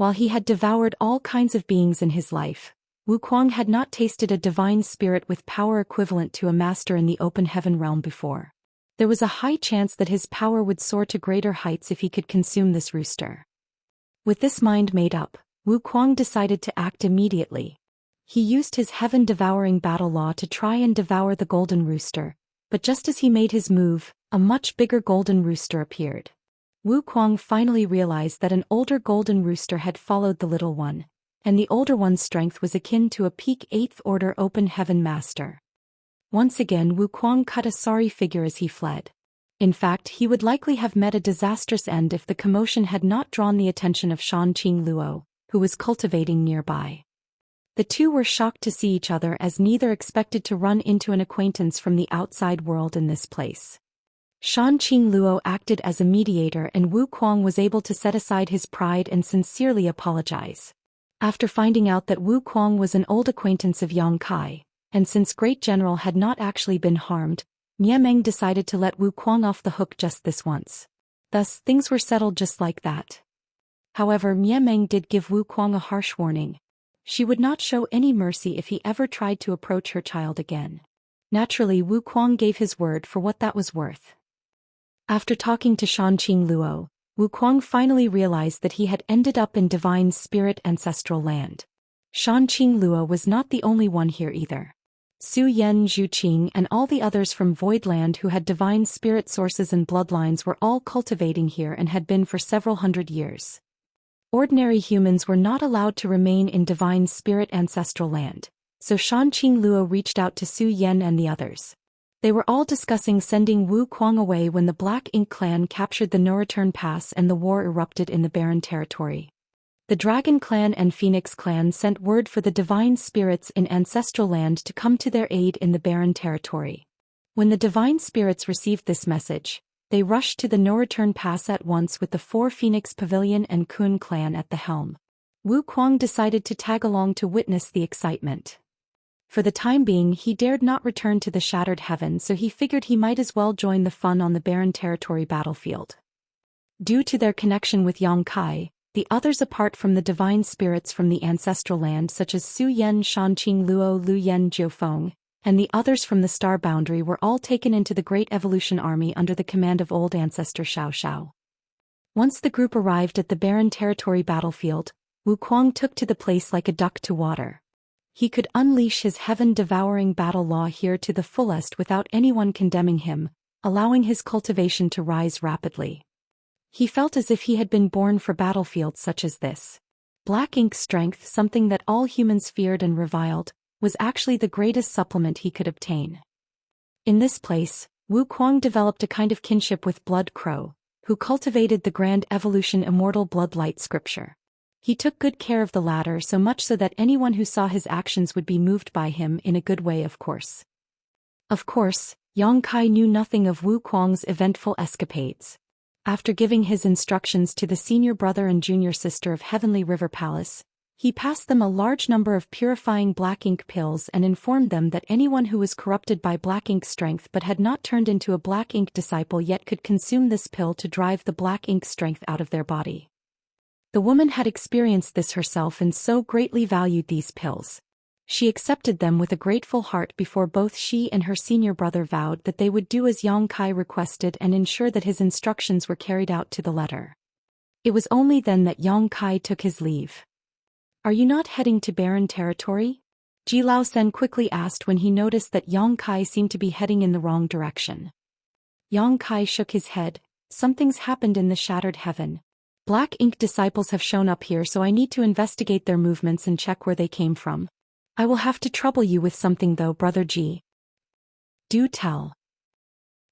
While he had devoured all kinds of beings in his life, Wuquang had not tasted a divine spirit with power equivalent to a master in the open heaven realm before. There was a high chance that his power would soar to greater heights if he could consume this rooster. With this mind made up, Wuquang decided to act immediately. He used his heaven-devouring battle law to try and devour the golden rooster, but just as he made his move, a much bigger golden rooster appeared. Wuquang finally realized that an older golden rooster had followed the little one, and the older one's strength was akin to a peak 8th Order Open Heaven Master. Once again Wuquang cut a sorry figure as he fled. In fact, he would likely have met a disastrous end if the commotion had not drawn the attention of Shanqing Luo, who was cultivating nearby. The two were shocked to see each other as neither expected to run into an acquaintance from the outside world in this place. Shanqing Luo acted as a mediator and Wuquang was able to set aside his pride and sincerely apologize. After finding out that Wuquang was an old acquaintance of Yang Kai, and since Great General had not actually been harmed, Meng decided to let Wuquang off the hook just this once. Thus, things were settled just like that. However, Meng did give Wuquang a harsh warning. She would not show any mercy if he ever tried to approach her child again. Naturally, Wuquang gave his word for what that was worth. After talking to Shanqing Luo, Wuquang finally realized that he had ended up in divine spirit ancestral land. Shanqing Luo was not the only one here either. Su Yen Zhuqing and all the others from Voidland who had divine spirit sources and bloodlines were all cultivating here and had been for several hundred years. Ordinary humans were not allowed to remain in divine spirit ancestral land, so Shanqing Luo reached out to Su Yen and the others. They were all discussing sending Wuquang away when the Black Ink clan captured the No-Return Pass and the war erupted in the Barren Territory. The Dragon Clan and Phoenix Clan sent word for the divine spirits in ancestral land to come to their aid in the Barren Territory. When the divine spirits received this message, they rushed to the No-Return Pass at once with the 4 Phoenix Pavilion and Kun clan at the helm. Wuquang decided to tag along to witness the excitement. For the time being he dared not return to the Shattered Heaven, so he figured he might as well join the fun on the Barren Territory battlefield. Due to their connection with Yang Kai, the others apart from the divine spirits from the ancestral land such as Su Yen Shanqing Luo Lu Yen Jiufeng, and the others from the star boundary were all taken into the Great Evolution Army under the command of old ancestor Xiao. Once the group arrived at the Barren Territory battlefield, Wuquang took to the place like a duck to water. He could unleash his heaven-devouring battle law here to the fullest without anyone condemning him, allowing his cultivation to rise rapidly. He felt as if he had been born for battlefields such as this. Black Ink's strength, something that all humans feared and reviled, was actually the greatest supplement he could obtain. In this place, Wuquang developed a kind of kinship with Blood Crow, who cultivated the Grand Evolution Immortal Bloodlight scripture. He took good care of the latter, so much so that anyone who saw his actions would be moved by him in a good way, of course. Of course, Yang Kai knew nothing of Wuquang's eventful escapades. After giving his instructions to the senior brother and junior sister of Heavenly River Palace, he passed them a large number of purifying black ink pills and informed them that anyone who was corrupted by black ink strength but had not turned into a black ink disciple yet could consume this pill to drive the black ink strength out of their body. The woman had experienced this herself and so greatly valued these pills. She accepted them with a grateful heart before both she and her senior brother vowed that they would do as Yang Kai requested and ensure that his instructions were carried out to the letter. It was only then that Yang Kai took his leave. "Are you not heading to Barren Territory?" Ji Lao Sen quickly asked when he noticed that Yang Kai seemed to be heading in the wrong direction. Yang Kai shook his head. "Something's happened in the Shattered Heaven. Black Ink disciples have shown up here, so I need to investigate their movements and check where they came from. I will have to trouble you with something though, Brother Ji." "Do tell."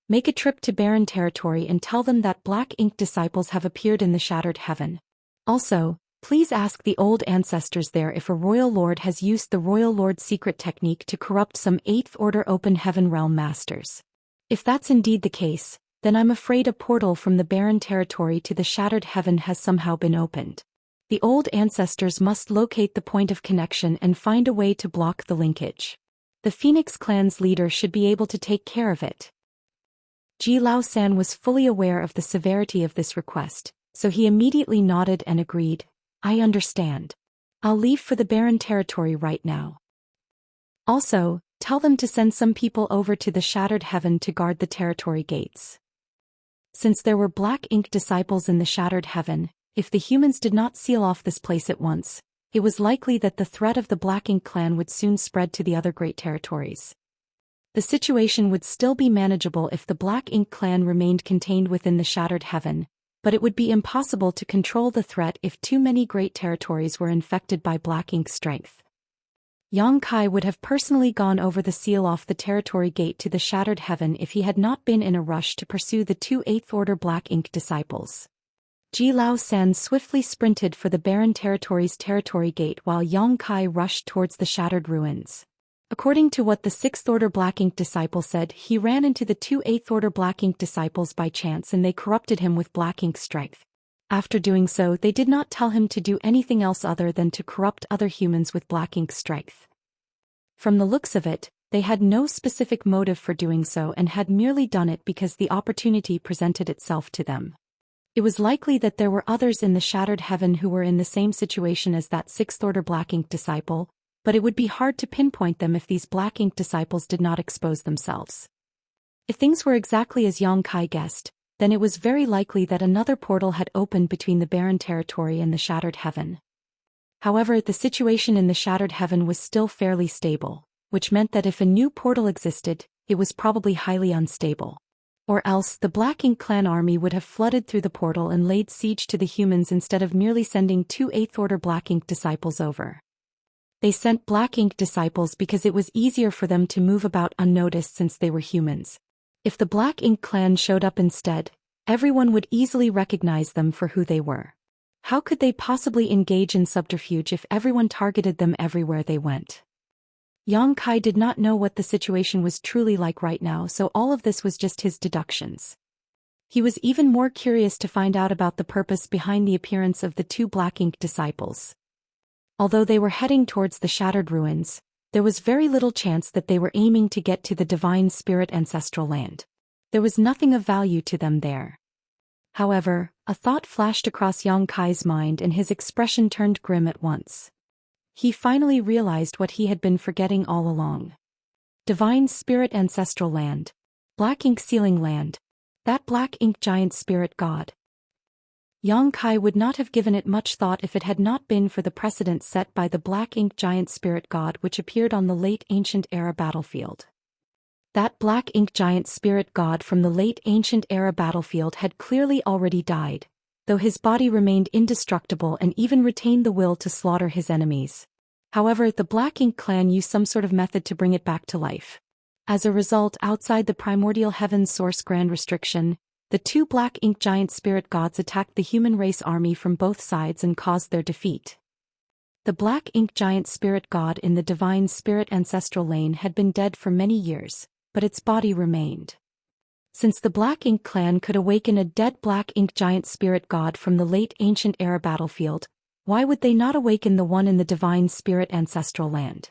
"Make a trip to Barren Territory and tell them that Black Ink disciples have appeared in the Shattered Heaven. Also, please ask the old ancestors there if a Royal Lord has used the Royal Lord's secret technique to corrupt some 8th Order Open Heaven Realm Masters. If that's indeed the case, then I'm afraid a portal from the Barren Territory to the Shattered Heaven has somehow been opened. The old ancestors must locate the point of connection and find a way to block the linkage. The Phoenix clan's leader should be able to take care of it." Ji Lao San was fully aware of the severity of this request, so he immediately nodded and agreed. I understand. I'll leave for the barren territory right now. Also, tell them to send some people over to the Shattered Heaven to guard the territory gates. Since there were Black Ink disciples in the Shattered Heaven, if the humans did not seal off this place at once, it was likely that the threat of the Black Ink clan would soon spread to the other great territories. The situation would still be manageable if the Black Ink clan remained contained within the Shattered Heaven, but it would be impossible to control the threat if too many great territories were infected by Black Ink strength. Yang Kai would have personally gone over the seal off the territory gate to the Shattered Heaven if he had not been in a rush to pursue the two 8th Order Black Ink disciples. Ji Lao San swiftly sprinted for the barren territory's territory gate while Yang Kai rushed towards the shattered ruins. According to what the 6th Order Black Ink disciple said, he ran into the two 8th Order Black Ink disciples by chance and they corrupted him with Black Ink strength. After doing so, they did not tell him to do anything else other than to corrupt other humans with Black Ink strength. From the looks of it, they had no specific motive for doing so and had merely done it because the opportunity presented itself to them. It was likely that there were others in the Shattered Heaven who were in the same situation as that 6th Order Black Ink disciple, but it would be hard to pinpoint them if these Black Ink disciples did not expose themselves. If things were exactly as Yang Kai guessed, then it was very likely that another portal had opened between the barren territory and the Shattered Heaven. However, the situation in the Shattered Heaven was still fairly stable, which meant that if a new portal existed, it was probably highly unstable. Or else, the Black Ink clan army would have flooded through the portal and laid siege to the humans instead of merely sending two 8th Order Black Ink disciples over. They sent Black Ink disciples because it was easier for them to move about unnoticed since they were humans. If the Black Ink clan showed up instead, everyone would easily recognize them for who they were. How could they possibly engage in subterfuge if everyone targeted them everywhere they went? Yang Kai did not know what the situation was truly like right now, so all of this was just his deductions. He was even more curious to find out about the purpose behind the appearance of the two Black Ink disciples. Although they were heading towards the shattered ruins, there was very little chance that they were aiming to get to the Divine Spirit ancestral land. There was nothing of value to them there. However, a thought flashed across Yang Kai's mind and his expression turned grim at once. He finally realized what he had been forgetting all along. Divine Spirit ancestral land. Black Ink sealing land. That Black Ink giant spirit god. Yang Kai would not have given it much thought if it had not been for the precedent set by the Black Ink giant spirit god which appeared on the late ancient era battlefield. That Black Ink giant spirit god from the late ancient era battlefield had clearly already died, though his body remained indestructible and even retained the will to slaughter his enemies. However, the Black Ink clan used some sort of method to bring it back to life. As a result, outside the primordial heaven's source grand restriction, the two Black Ink giant spirit gods attacked the human race army from both sides and caused their defeat. The Black Ink giant spirit god in the Divine Spirit ancestral lane had been dead for many years, but its body remained. Since the Black Ink clan could awaken a dead Black Ink giant spirit god from the late ancient era battlefield, why would they not awaken the one in the Divine Spirit ancestral land?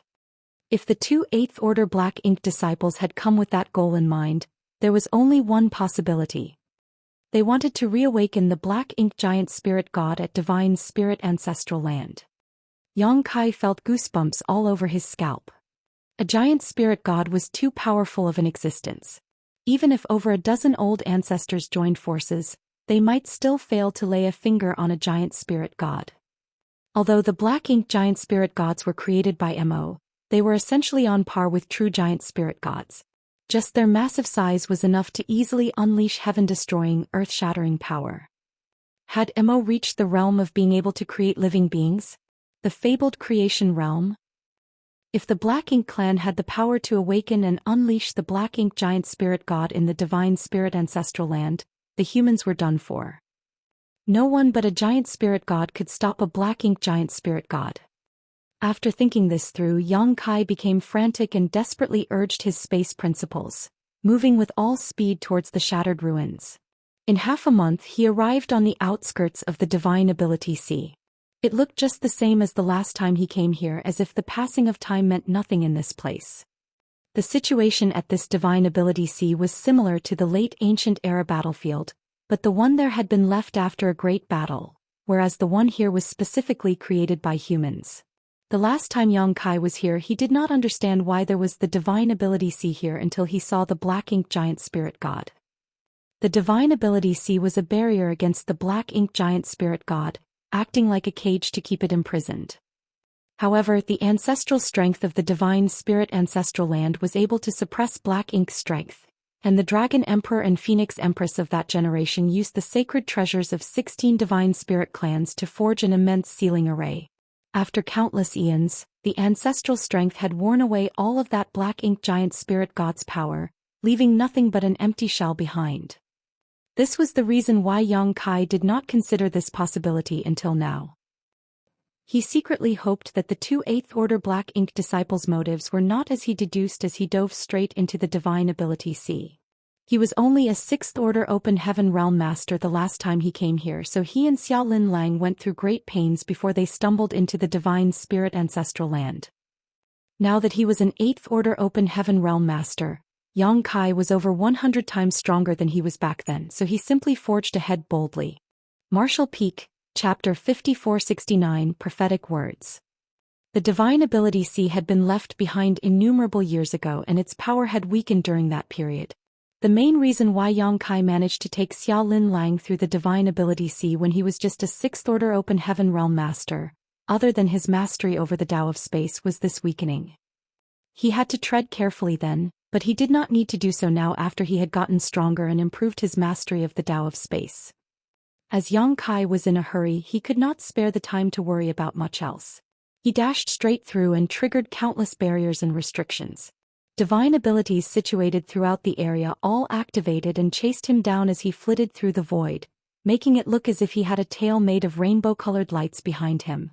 If the two 8th Order Black Ink disciples had come with that goal in mind, there was only one possibility. They wanted to reawaken the Black Ink giant spirit god at Divine Spirit ancestral land. Yang Kai felt goosebumps all over his scalp. A giant spirit god was too powerful of an existence. Even if over a dozen old ancestors joined forces, they might still fail to lay a finger on a giant spirit god. Although the Black Ink giant spirit gods were created by Mo, they were essentially on par with true giant spirit gods. Just their massive size was enough to easily unleash heaven-destroying, earth-shattering power. Had Mo reached the realm of being able to create living beings? The fabled creation realm? If the Black Ink clan had the power to awaken and unleash the Black Ink giant spirit god in the Divine Spirit ancestral land, the humans were done for. No one but a giant spirit god could stop a Black Ink giant spirit god. After thinking this through, Yang Kai became frantic and desperately urged his space principles, moving with all speed towards the shattered ruins. In half a month he arrived on the outskirts of the Divine Ability Sea. It looked just the same as the last time he came here, as if the passing of time meant nothing in this place. The situation at this Divine Ability Sea was similar to the late ancient era battlefield, but the one there had been left after a great battle, whereas the one here was specifically created by humans. The last time Yang Kai was here, he did not understand why there was the divine ability sea here until he saw the black ink giant spirit god. The divine ability sea was a barrier against the black ink giant spirit god, acting like a cage to keep it imprisoned. However, the ancestral strength of the divine spirit ancestral land was able to suppress black ink's strength, and the Dragon Emperor and Phoenix Empress of that generation used the sacred treasures of 16 divine spirit clans to forge an immense sealing array. After countless eons, the ancestral strength had worn away all of that black ink giant spirit god's power, leaving nothing but an empty shell behind. This was the reason why Yang Kai did not consider this possibility until now. He secretly hoped that the two 8th Order Black Ink disciples' motives were not as he deduced as he dove straight into the divine ability sea. He was only a 6th Order Open Heaven Realm Master the last time he came here, so he and Xiaolin Lang went through great pains before they stumbled into the divine spirit ancestral land. Now that he was an 8th Order Open Heaven Realm Master, Yang Kai was over 100 times stronger than he was back then, so he simply forged ahead boldly. Martial Peak, Chapter 5469, Prophetic Words. The divine ability sea had been left behind innumerable years ago, and its power had weakened during that period. The main reason why Yang Kai managed to take Xiaolin Lang through the divine ability sea when he was just a 6th Order Open Heaven Realm Master, other than his mastery over the Tao of Space, was this weakening. He had to tread carefully then, but he did not need to do so now after he had gotten stronger and improved his mastery of the Tao of Space. As Yang Kai was in a hurry, he could not spare the time to worry about much else. He dashed straight through and triggered countless barriers and restrictions. Divine abilities situated throughout the area all activated and chased him down as he flitted through the void, making it look as if he had a tail made of rainbow-colored lights behind him.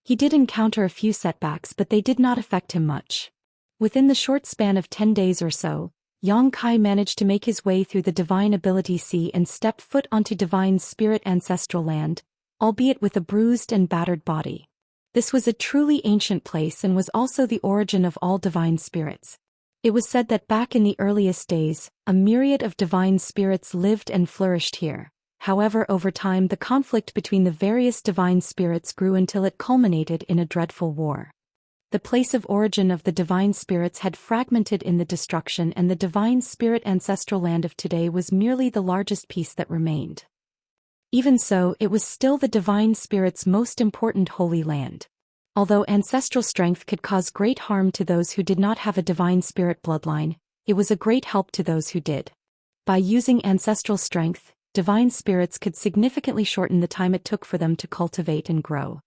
He did encounter a few setbacks, but they did not affect him much. Within the short span of 10 days or so, Yang Kai managed to make his way through the divine ability sea and stepped foot onto divine spirit ancestral land, albeit with a bruised and battered body. This was a truly ancient place and was also the origin of all divine spirits. It was said that back in the earliest days, a myriad of divine spirits lived and flourished here. However, over time the conflict between the various divine spirits grew until it culminated in a dreadful war. The place of origin of the divine spirits had fragmented in the destruction, and the divine spirit ancestral land of today was merely the largest piece that remained. Even so, it was still the divine spirit's most important holy land. Although ancestral strength could cause great harm to those who did not have a divine spirit bloodline, it was a great help to those who did. By using ancestral strength, divine spirits could significantly shorten the time it took for them to cultivate and grow.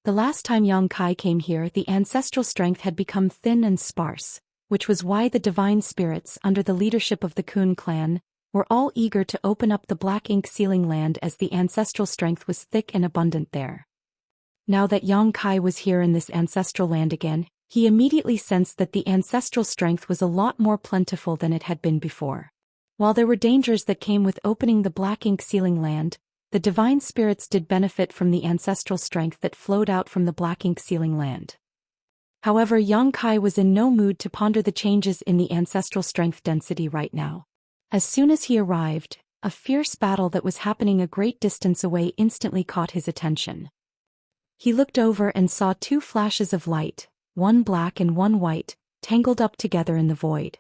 The last time Yang Kai came here, the ancestral strength had become thin and sparse, which was why the divine spirits, under the leadership of the Kun clan, were all eager to open up the black ink sealing land as the ancestral strength was thick and abundant there. Now that Yang Kai was here in this ancestral land again, he immediately sensed that the ancestral strength was a lot more plentiful than it had been before. While there were dangers that came with opening the black ink sealing land, the divine spirits did benefit from the ancestral strength that flowed out from the black ink sealing land. However, Yang Kai was in no mood to ponder the changes in the ancestral strength density right now. As soon as he arrived, a fierce battle that was happening a great distance away instantly caught his attention. He looked over and saw two flashes of light, one black and one white, tangled up together in the void.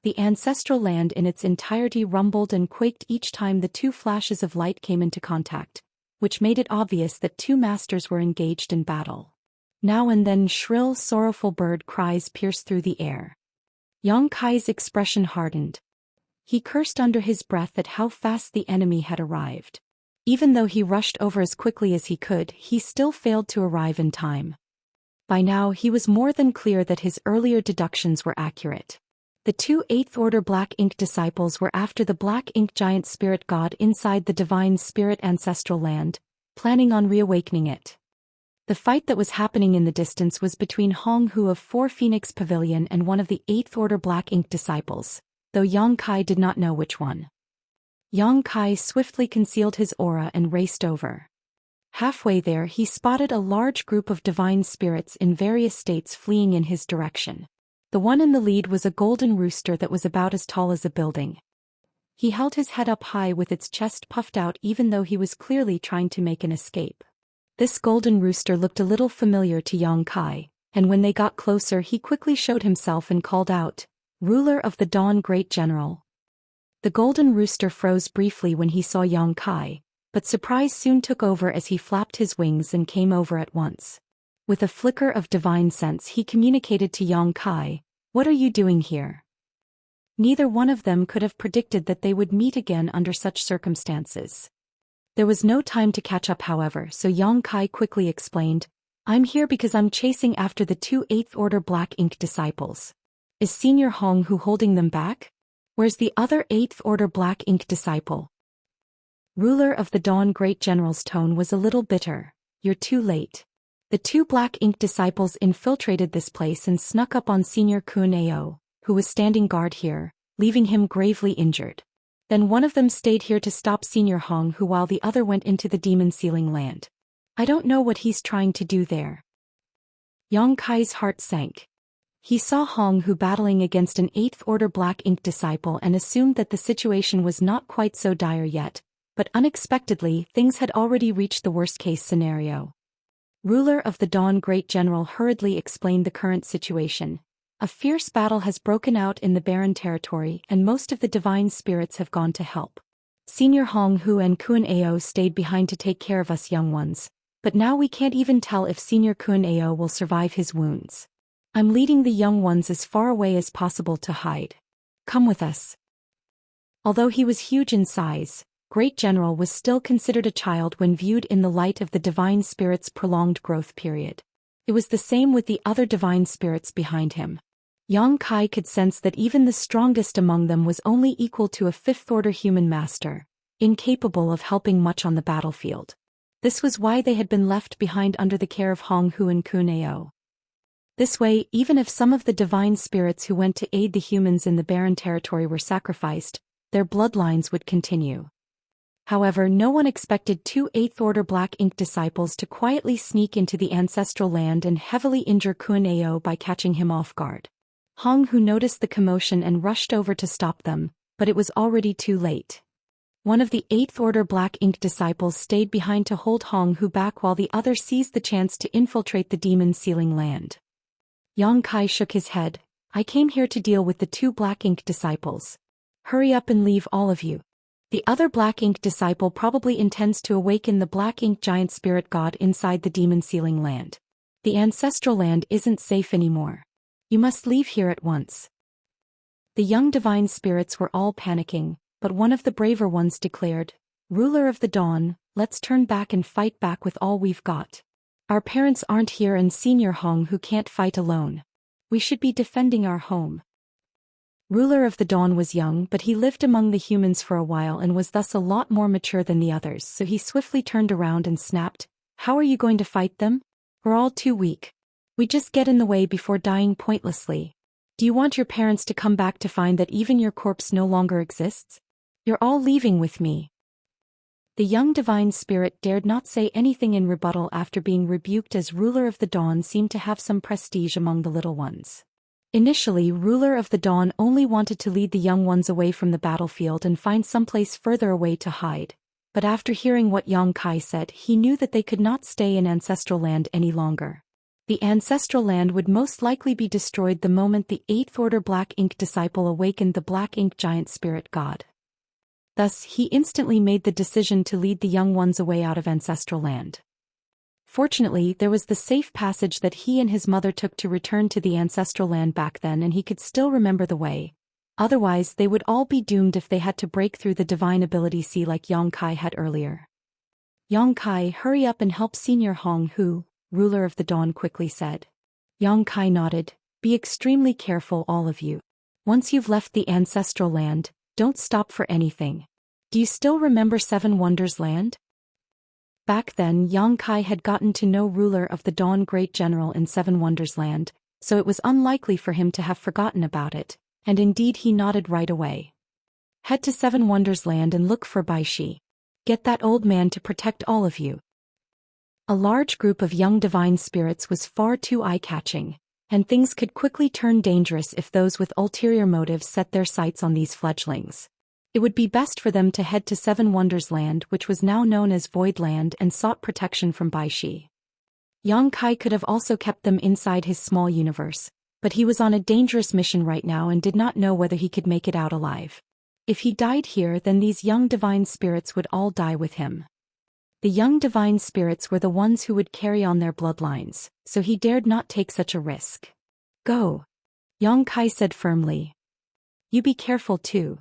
The ancestral land in its entirety rumbled and quaked each time the two flashes of light came into contact, which made it obvious that two masters were engaged in battle. Now and then shrill, sorrowful bird cries pierced through the air. Yang Kai's expression hardened. He cursed under his breath at how fast the enemy had arrived. Even though he rushed over as quickly as he could, he still failed to arrive in time. By now he was more than clear that his earlier deductions were accurate. The two 8th Order Black Ink disciples were after the Black Ink giant spirit god inside the divine spirit ancestral land, planning on reawakening it. The fight that was happening in the distance was between Hong Hu of Four Phoenix Pavilion and one of the 8th Order Black Ink disciples, though Yang Kai did not know which one. Yang Kai swiftly concealed his aura and raced over. Halfway there he spotted a large group of divine spirits in various states fleeing in his direction. The one in the lead was a golden rooster that was about as tall as a building. He held his head up high with its chest puffed out even though he was clearly trying to make an escape. This golden rooster looked a little familiar to Yang Kai, and when they got closer he quickly showed himself and called out, "Ruler of the Dawn, Great General." The golden rooster froze briefly when he saw Yang Kai, but surprise soon took over as he flapped his wings and came over at once. With a flicker of divine sense he communicated to Yang Kai, "What are you doing here?" Neither one of them could have predicted that they would meet again under such circumstances. There was no time to catch up however, so Yang Kai quickly explained, "I'm here because I'm chasing after the two 8th Order Black Ink disciples. Is Senior Hong Hu holding them back? Where's the other 8th Order Black Ink disciple?" Ruler of the Dawn, Great General's tone was a little bitter. "You're too late. The two Black Ink disciples infiltrated this place and snuck up on Senior Kun Ao, who was standing guard here, leaving him gravely injured. Then one of them stayed here to stop Senior Hong Hu while the other went into the Demon Sealing Land. I don't know what he's trying to do there." Yang Kai's heart sank. He saw Hong Hu battling against an 8th Order Black Ink disciple and assumed that the situation was not quite so dire yet, but unexpectedly things had already reached the worst-case scenario. Ruler of the Dawn, Great General hurriedly explained the current situation. A fierce battle has broken out in the barren territory and most of the divine spirits have gone to help. Senior Hong Hu and Kun Ao stayed behind to take care of us young ones, but now we can't even tell if Senior Kun Ao will survive his wounds. I'm leading the young ones as far away as possible to hide. Come with us." Although he was huge in size, Great General was still considered a child when viewed in the light of the divine spirit's prolonged growth period. It was the same with the other divine spirits behind him. Yang Kai could sense that even the strongest among them was only equal to a 5th Order human master, incapable of helping much on the battlefield. This was why they had been left behind under the care of Hong Hu and Kun Ao. This way, even if some of the divine spirits who went to aid the humans in the barren territory were sacrificed, their bloodlines would continue. However, no one expected two 8th Order Black Ink disciples to quietly sneak into the ancestral land and heavily injure Kun Ao by catching him off guard. Hong Hu noticed the commotion and rushed over to stop them, but it was already too late. One of the 8th Order Black Ink disciples stayed behind to hold Hong Hu back while the other seized the chance to infiltrate the Demon Sealing Land. Yang Kai shook his head. "I came here to deal with the two Black Ink disciples. Hurry up and leave, all of you. The other Black Ink disciple probably intends to awaken the Black Ink giant spirit god inside the Demon Sealing Land. The ancestral land isn't safe anymore. You must leave here at once." The young divine spirits were all panicking, but one of the braver ones declared, "Ruler of the Dawn, let's turn back and fight back with all we've got. Our parents aren't here and Senior Hong Hu can't fight alone. We should be defending our home." Ruler of the Dawn was young, but he lived among the humans for a while and was thus a lot more mature than the others, so he swiftly turned around and snapped, "How are you going to fight them? We're all too weak. We just get in the way before dying pointlessly. Do you want your parents to come back to find that even your corpse no longer exists? You're all leaving with me." The young divine spirit dared not say anything in rebuttal after being rebuked, as Ruler of the Dawn seemed to have some prestige among the little ones. Initially, Ruler of the Dawn only wanted to lead the young ones away from the battlefield and find someplace further away to hide, but after hearing what Yang Kai said, he knew that they could not stay in ancestral land any longer. The ancestral land would most likely be destroyed the moment the 8th Order Black Ink disciple awakened the Black Ink giant spirit god. Thus, he instantly made the decision to lead the young ones away out of ancestral land. Fortunately, there was the safe passage that he and his mother took to return to the ancestral land back then, and he could still remember the way. Otherwise, they would all be doomed if they had to break through the divine ability sea like Yang Kai had earlier. "Yang Kai, hurry up and help Senior Hong Hu," Ruler of the Dawn quickly said. Yang Kai nodded. "Be extremely careful, all of you. Once you've left the ancestral land, don't stop for anything. Do you still remember Seven Wonders Land?" Back then, Yang Kai had gotten to know Ruler of the Dawn, Great General in Seven Wonders Land, so it was unlikely for him to have forgotten about it, and indeed he nodded right away. "Head to Seven Wonders Land and look for Baishi. Get that old man to protect all of you." A large group of young divine spirits was far too eye-catching, and things could quickly turn dangerous if those with ulterior motives set their sights on these fledglings. It would be best for them to head to Seven Wonders Land, which was now known as Void Land, and sought protection from Baishi. Yang Kai could have also kept them inside his small universe, but he was on a dangerous mission right now and did not know whether he could make it out alive. If he died here, then these young divine spirits would all die with him. The young divine spirits were the ones who would carry on their bloodlines, so he dared not take such a risk. Go, Yang Kai said firmly. You be careful too.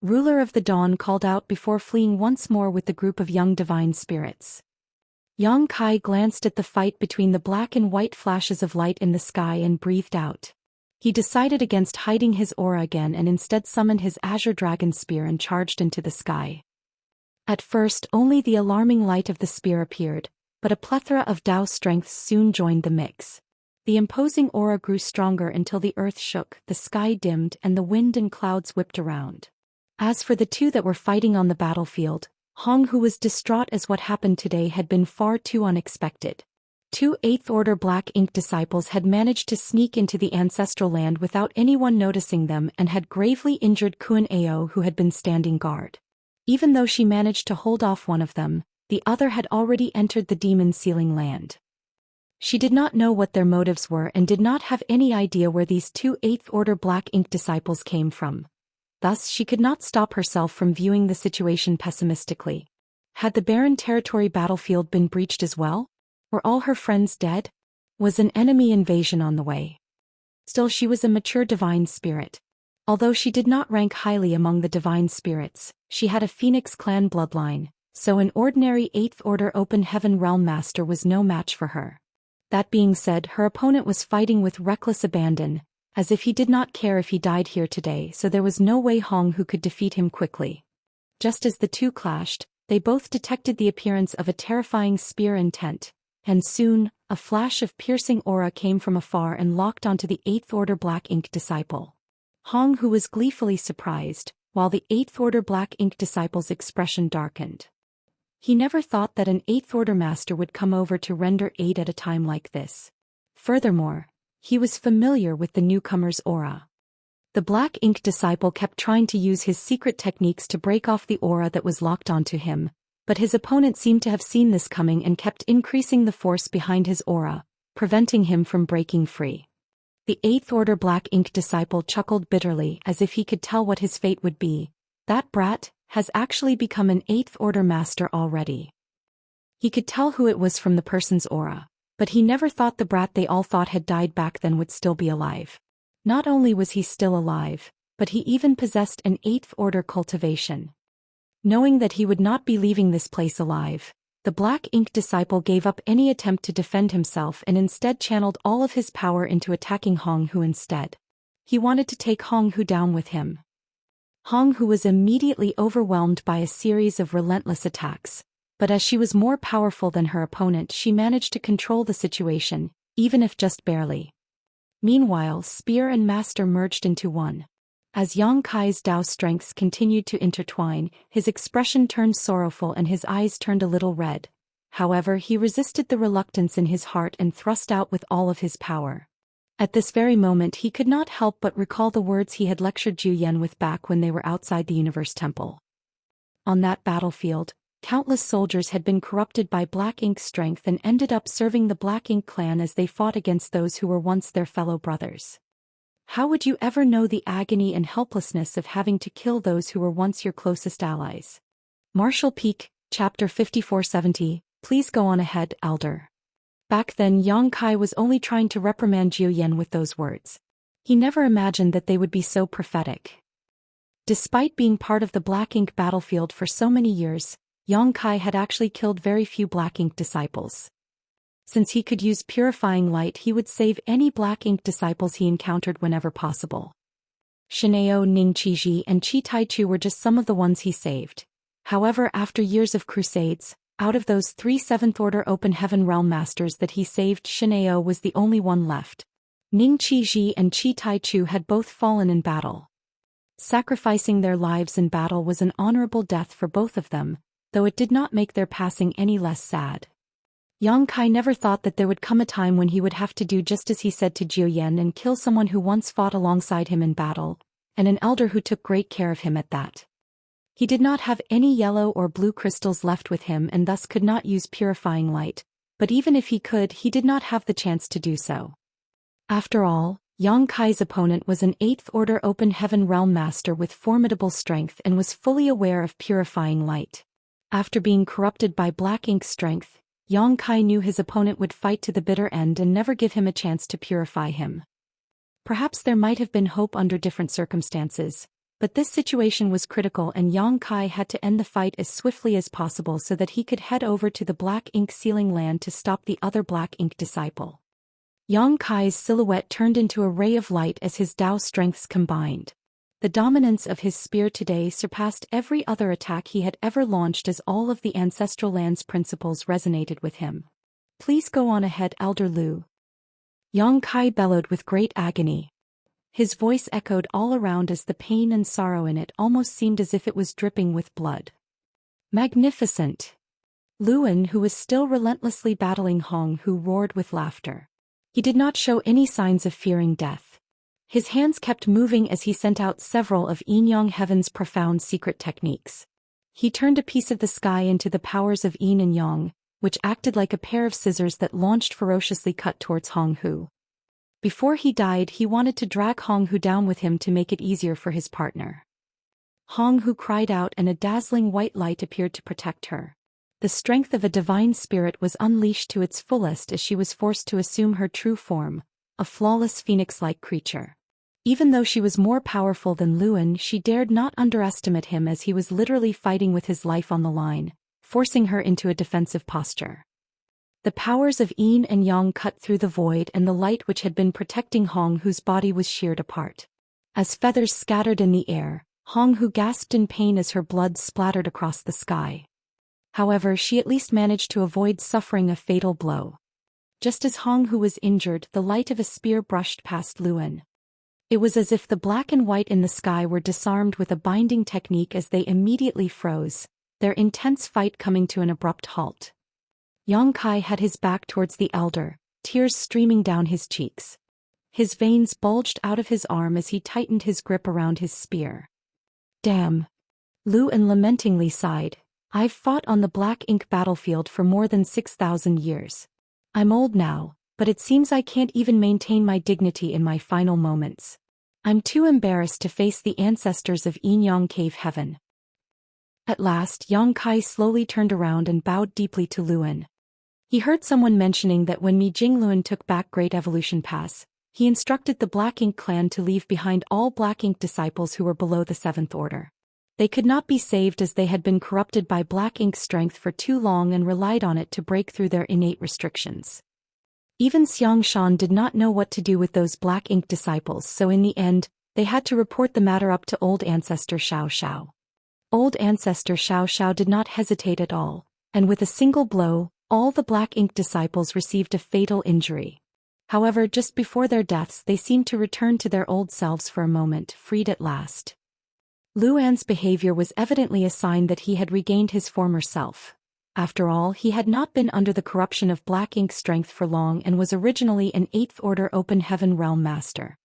Ruler of the Dawn called out before fleeing once more with the group of young divine spirits. Yang Kai glanced at the fight between the black and white flashes of light in the sky and breathed out. He decided against hiding his aura again and instead summoned his azure dragon spear and charged into the sky. At first, only the alarming light of the spear appeared, but a plethora of Dao strengths soon joined the mix. The imposing aura grew stronger until the earth shook, the sky dimmed, and the wind and clouds whipped around. As for the two that were fighting on the battlefield, Hong, who was distraught as what happened today had been far too unexpected. Two 8th Order Black Ink disciples had managed to sneak into the ancestral land without anyone noticing them and had gravely injured Kun Ao, who had been standing guard. Even though she managed to hold off one of them, the other had already entered the demon sealing land. She did not know what their motives were and did not have any idea where these two 8th Order Black Ink disciples came from. Thus she could not stop herself from viewing the situation pessimistically. Had the barren territory battlefield been breached as well? Were all her friends dead? Was an enemy invasion on the way? Still, she was a mature divine spirit. Although she did not rank highly among the divine spirits, she had a Phoenix clan bloodline, so an ordinary 8th Order Open Heaven Realm Master was no match for her. That being said, her opponent was fighting with reckless abandon, as if he did not care if he died here today, so there was no way Hong who could defeat him quickly. Just as the two clashed, they both detected the appearance of a terrifying spear intent, and soon, a flash of piercing aura came from afar and locked onto the 8th Order Black Ink disciple. Hong, who was gleefully surprised, while the 8th Order Black Ink disciple's expression darkened. He never thought that an 8th Order master would come over to render aid at a time like this. Furthermore, he was familiar with the newcomer's aura. The Black Ink disciple kept trying to use his secret techniques to break off the aura that was locked onto him, but his opponent seemed to have seen this coming and kept increasing the force behind his aura, preventing him from breaking free. The 8th Order Black Ink disciple chuckled bitterly as if he could tell what his fate would be. That brat has actually become an 8th Order master already. He could tell who it was from the person's aura, but he never thought the brat they all thought had died back then would still be alive. Not only was he still alive, but he even possessed an 8th Order cultivation. Knowing that he would not be leaving this place alive, the Black Ink disciple gave up any attempt to defend himself and instead channeled all of his power into attacking Hong Hu instead. He wanted to take Hong Hu down with him. Hong Hu was immediately overwhelmed by a series of relentless attacks, but as she was more powerful than her opponent, she managed to control the situation, even if just barely. Meanwhile, spear and master merged into one. As Yang Kai's Dao strengths continued to intertwine, his expression turned sorrowful and his eyes turned a little red. However, he resisted the reluctance in his heart and thrust out with all of his power. At this very moment he could not help but recall the words he had lectured Zhou Xian with back when they were outside the Universe Temple. On that battlefield, countless soldiers had been corrupted by Black Ink strength and ended up serving the Black Ink clan as they fought against those who were once their fellow brothers. How would you ever know the agony and helplessness of having to kill those who were once your closest allies? Martial Peak, Chapter 5470, please go on ahead, Elder. Back then Yang Kai was only trying to reprimand Zhou Xian with those words. He never imagined that they would be so prophetic. Despite being part of the Black Ink battlefield for so many years, Yang Kai had actually killed very few Black Ink disciples. Since he could use purifying light, he would save any Black Ink disciples he encountered whenever possible. Shineo, Ning Qiji, and Chi Taichu were just some of the ones he saved. However, after years of crusades, out of those 3 7th Order Open Heaven Realm Masters that he saved, Shineo was the only one left. Ning Qiji and Chi Taichu had both fallen in battle. Sacrificing their lives in battle was an honorable death for both of them, though it did not make their passing any less sad. Yang Kai never thought that there would come a time when he would have to do just as he said to Zhou Xian and kill someone who once fought alongside him in battle, and an elder who took great care of him at that. He did not have any yellow or blue crystals left with him and thus could not use purifying light, but even if he could, he did not have the chance to do so. After all, Yang Kai's opponent was an 8th Order Open Heaven Realm Master with formidable strength and was fully aware of purifying light. After being corrupted by black ink strength, Yang Kai knew his opponent would fight to the bitter end and never give him a chance to purify him. Perhaps there might have been hope under different circumstances, but this situation was critical and Yang Kai had to end the fight as swiftly as possible so that he could head over to the black ink sealing land to stop the other black ink disciple. Yang Kai's silhouette turned into a ray of light as his Dao strengths combined. The dominance of his spear today surpassed every other attack he had ever launched as all of the ancestral land's principles resonated with him. Please go on ahead, Elder Lu. Yang Kai bellowed with great agony. His voice echoed all around as the pain and sorrow in it almost seemed as if it was dripping with blood. Magnificent! Luan, who was still relentlessly battling Hong Hu, roared with laughter. He did not show any signs of fearing death. His hands kept moving as he sent out several of Yin Yang Heaven's profound secret techniques. He turned a piece of the sky into the powers of Yin and Yang, which acted like a pair of scissors that launched ferociously cut towards Hong Hu. Before he died, he wanted to drag Hong Hu down with him to make it easier for his partner. Hong Hu cried out and a dazzling white light appeared to protect her. The strength of a divine spirit was unleashed to its fullest as she was forced to assume her true form, a flawless phoenix-like creature. Even though she was more powerful than Luan, she dared not underestimate him as he was literally fighting with his life on the line, forcing her into a defensive posture. The powers of Yin and Yang cut through the void and the light which had been protecting Hong Hu's body was sheared apart. As feathers scattered in the air, Hong Hu gasped in pain as her blood splattered across the sky. However, she at least managed to avoid suffering a fatal blow. Just as Hong Hu was injured, the light of a spear brushed past Luan. It was as if the black and white in the sky were disarmed with a binding technique as they immediately froze, their intense fight coming to an abrupt halt. Yang Kai had his back towards the elder, tears streaming down his cheeks. His veins bulged out of his arm as he tightened his grip around his spear. Damn! Luan lamentingly sighed. I've fought on the black ink battlefield for more than 6,000 years. I'm old now, but it seems I can't even maintain my dignity in my final moments. I'm too embarrassed to face the ancestors of Yin Yang Cave Heaven. At last, Yang Kai slowly turned around and bowed deeply to Luan. He heard someone mentioning that when Mi Jingluan took back Great Evolution Pass, he instructed the Black Ink clan to leave behind all Black Ink disciples who were below the 7th Order. They could not be saved as they had been corrupted by black ink strength for too long and relied on it to break through their innate restrictions. Even Xianxia did not know what to do with those black ink disciples, so in the end, they had to report the matter up to Old Ancestor Xiao. Old Ancestor Xiao did not hesitate at all, and with a single blow, all the black ink disciples received a fatal injury. However, just before their deaths they seemed to return to their old selves for a moment, freed at last. Luan's behavior was evidently a sign that he had regained his former self. After all, he had not been under the corruption of black ink strength for long and was originally an 8th Order Open Heaven Realm Master.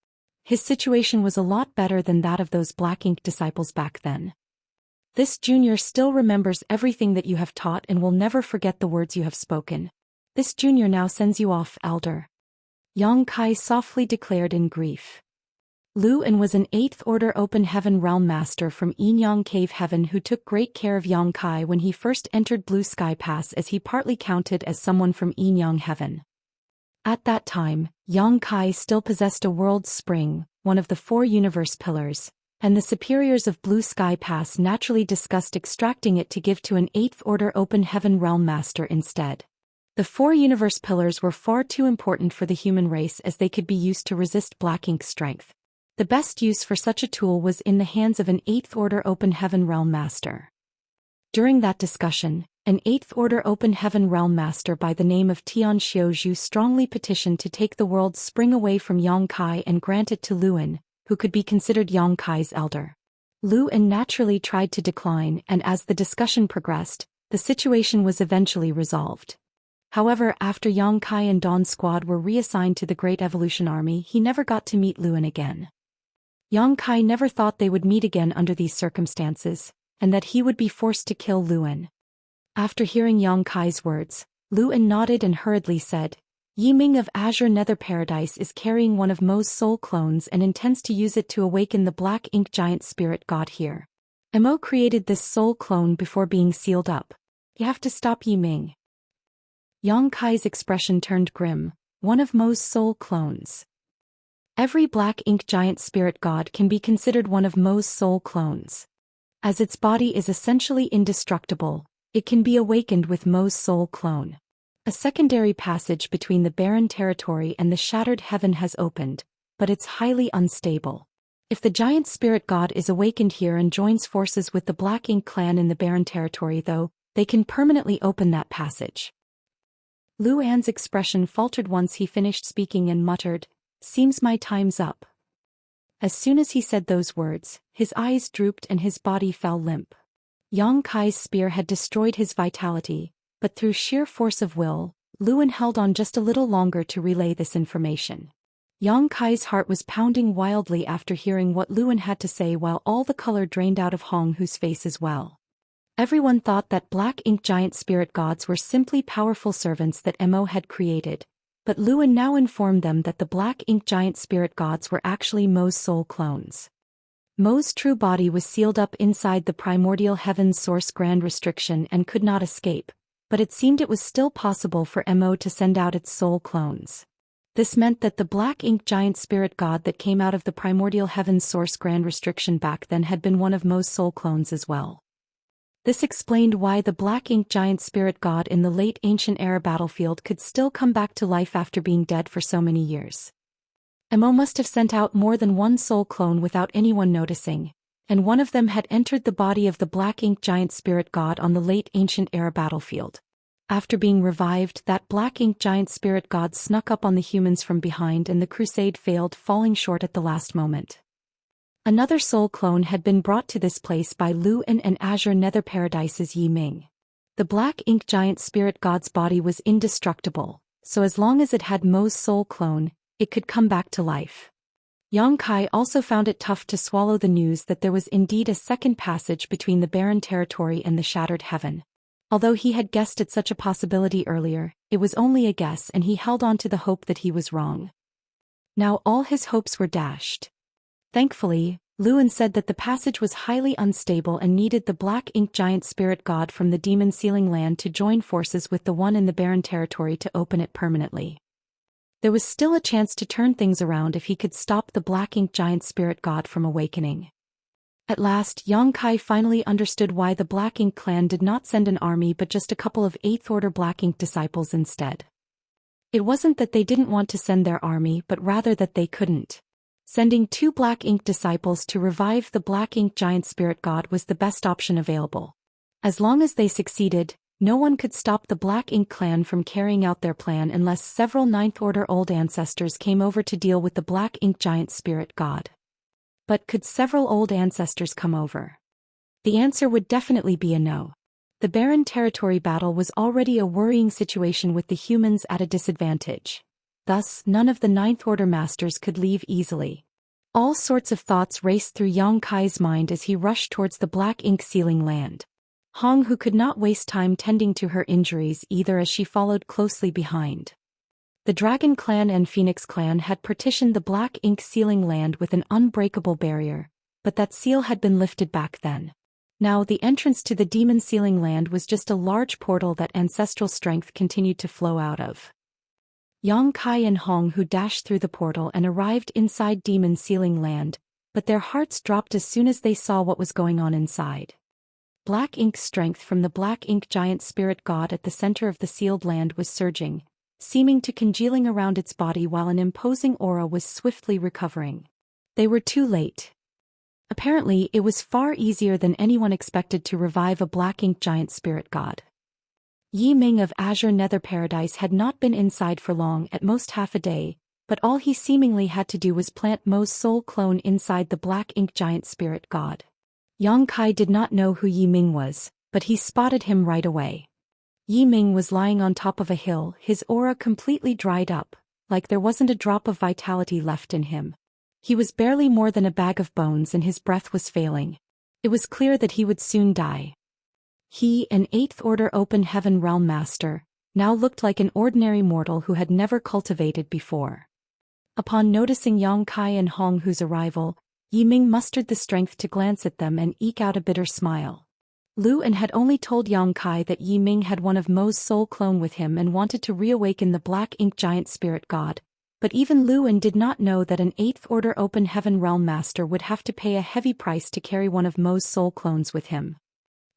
His situation was a lot better than that of those black ink disciples back then. This junior still remembers everything that you have taught and will never forget the words you have spoken. This junior now sends you off, elder. Yang Kai softly declared in grief. Luan was an 8th Order Open Heaven Realm Master from Yin Yang Cave Heaven who took great care of Yang Kai when he first entered Blue Sky Pass, as he partly counted as someone from Yin Yang Heaven. At that time, Yang Kai still possessed a world spring, one of the 4 universe pillars, and the superiors of Blue Sky Pass naturally discussed extracting it to give to an 8th Order Open Heaven Realm Master instead. The 4 universe pillars were far too important for the human race as they could be used to resist black ink strength. The best use for such a tool was in the hands of an 8th Order Open Heaven Realm Master. During that discussion, an 8th Order Open Heaven Realm Master by the name of Tian Xiaozhu strongly petitioned to take the world's spring away from Yang Kai and grant it to Luan, who could be considered Yang Kai's elder. Luan naturally tried to decline, and as the discussion progressed, the situation was eventually resolved. However, after Yang Kai and Dawn's squad were reassigned to the Great Evolution Army, he never got to meet Luan again. Yang Kai never thought they would meet again under these circumstances, and that he would be forced to kill Luan. After hearing Yang Kai's words, Luan nodded and hurriedly said, Yi Ming of Azure Nether Paradise is carrying one of Mo's soul clones and intends to use it to awaken the black ink giant spirit god here. Mo created this soul clone before being sealed up. You have to stop Yi Ming. Yang Kai's expression turned grim. One of Mo's soul clones. Every black ink giant spirit god can be considered one of Mo's soul clones. As its body is essentially indestructible, it can be awakened with Mo's soul clone. A secondary passage between the barren territory and the shattered heaven has opened, but it's highly unstable. If the giant spirit god is awakened here and joins forces with the Black Ink clan in the barren territory though, they can permanently open that passage. Luan's expression faltered once he finished speaking and muttered, Seems my time's up. As soon as he said those words, his eyes drooped and his body fell limp. Yang Kai's spear had destroyed his vitality, but through sheer force of will, Luan held on just a little longer to relay this information. Yang Kai's heart was pounding wildly after hearing what Luan had to say while all the color drained out of Hong Hu's face as well. Everyone thought that black ink giant spirit gods were simply powerful servants that Mo had created, but Luan now informed them that the black ink giant spirit gods were actually Mo's soul clones. Mo's true body was sealed up inside the primordial heaven's source grand restriction and could not escape, but it seemed it was still possible for Mo to send out its soul clones. This meant that the black ink giant spirit god that came out of the primordial heaven's source grand restriction back then had been one of Mo's soul clones as well. This explained why the black ink giant spirit god in the late ancient era battlefield could still come back to life after being dead for so many years. Mo must have sent out more than one soul clone without anyone noticing, and one of them had entered the body of the black ink giant spirit god on the late ancient era battlefield. After being revived, that black ink giant spirit god snuck up on the humans from behind and the crusade failed, falling short at the last moment. Another soul clone had been brought to this place by Luan and Azure Nether Paradise's Yi Ming. The black ink giant spirit god's body was indestructible, so as long as it had Mo's soul clone, it could come back to life. Yang Kai also found it tough to swallow the news that there was indeed a second passage between the barren territory and the shattered heaven. Although he had guessed at such a possibility earlier, it was only a guess and he held on to the hope that he was wrong. Now all his hopes were dashed. Thankfully, Luan said that the passage was highly unstable and needed the black ink giant spirit god from the demon sealing land to join forces with the one in the barren territory to open it permanently. There was still a chance to turn things around if he could stop the black ink giant spirit god from awakening. At last, Yang Kai finally understood why the Black Ink clan did not send an army but just a couple of 8th Order Black Ink disciples instead. It wasn't that they didn't want to send their army but rather that they couldn't. Sending 2 Black Ink disciples to revive the Black Ink giant spirit god was the best option available. As long as they succeeded, no one could stop the Black Ink clan from carrying out their plan unless several 9th Order old ancestors came over to deal with the Black Ink giant spirit god. But could several old ancestors come over? The answer would definitely be a no. The barren territory battle was already a worrying situation with the humans at a disadvantage. Thus, none of the 9th Order masters could leave easily. All sorts of thoughts raced through Yang Kai's mind as he rushed towards the Black Ink sealing land. Hong Hu could not waste time tending to her injuries either as she followed closely behind. The Dragon Clan and Phoenix Clan had partitioned the Black Ink sealing land with an unbreakable barrier, but that seal had been lifted back then. Now the entrance to the demon sealing land was just a large portal that ancestral strength continued to flow out of. Yang Kai and Hong Hu dashed through the portal and arrived inside demon sealing land, but their hearts dropped as soon as they saw what was going on inside. Black Ink strength from the Black Ink giant spirit god at the center of the sealed land was surging, seeming to congealing around its body while an imposing aura was swiftly recovering. They were too late. Apparently, it was far easier than anyone expected to revive a Black Ink giant spirit god. Yi Ming of Azure Nether Paradise had not been inside for long, at most half a day, but all he seemingly had to do was plant Mo's soul clone inside the Black Ink giant spirit god. Yang Kai did not know who Yi Ming was, but he spotted him right away. Yi Ming was lying on top of a hill, his aura completely dried up, like there wasn't a drop of vitality left in him. He was barely more than a bag of bones and his breath was failing. It was clear that he would soon die. He, an 8th Order Open Heaven Realm Master, now looked like an ordinary mortal who had never cultivated before. Upon noticing Yang Kai and Hong Hu's arrival, Yi Ming mustered the strength to glance at them and eke out a bitter smile. Lu En had only told Yang Kai that Yi Ming had one of Mo's soul clone with him and wanted to reawaken the Black Ink Giant Spirit God, but even Lu En did not know that an 8th Order Open Heaven Realm Master would have to pay a heavy price to carry one of Mo's soul clones with him.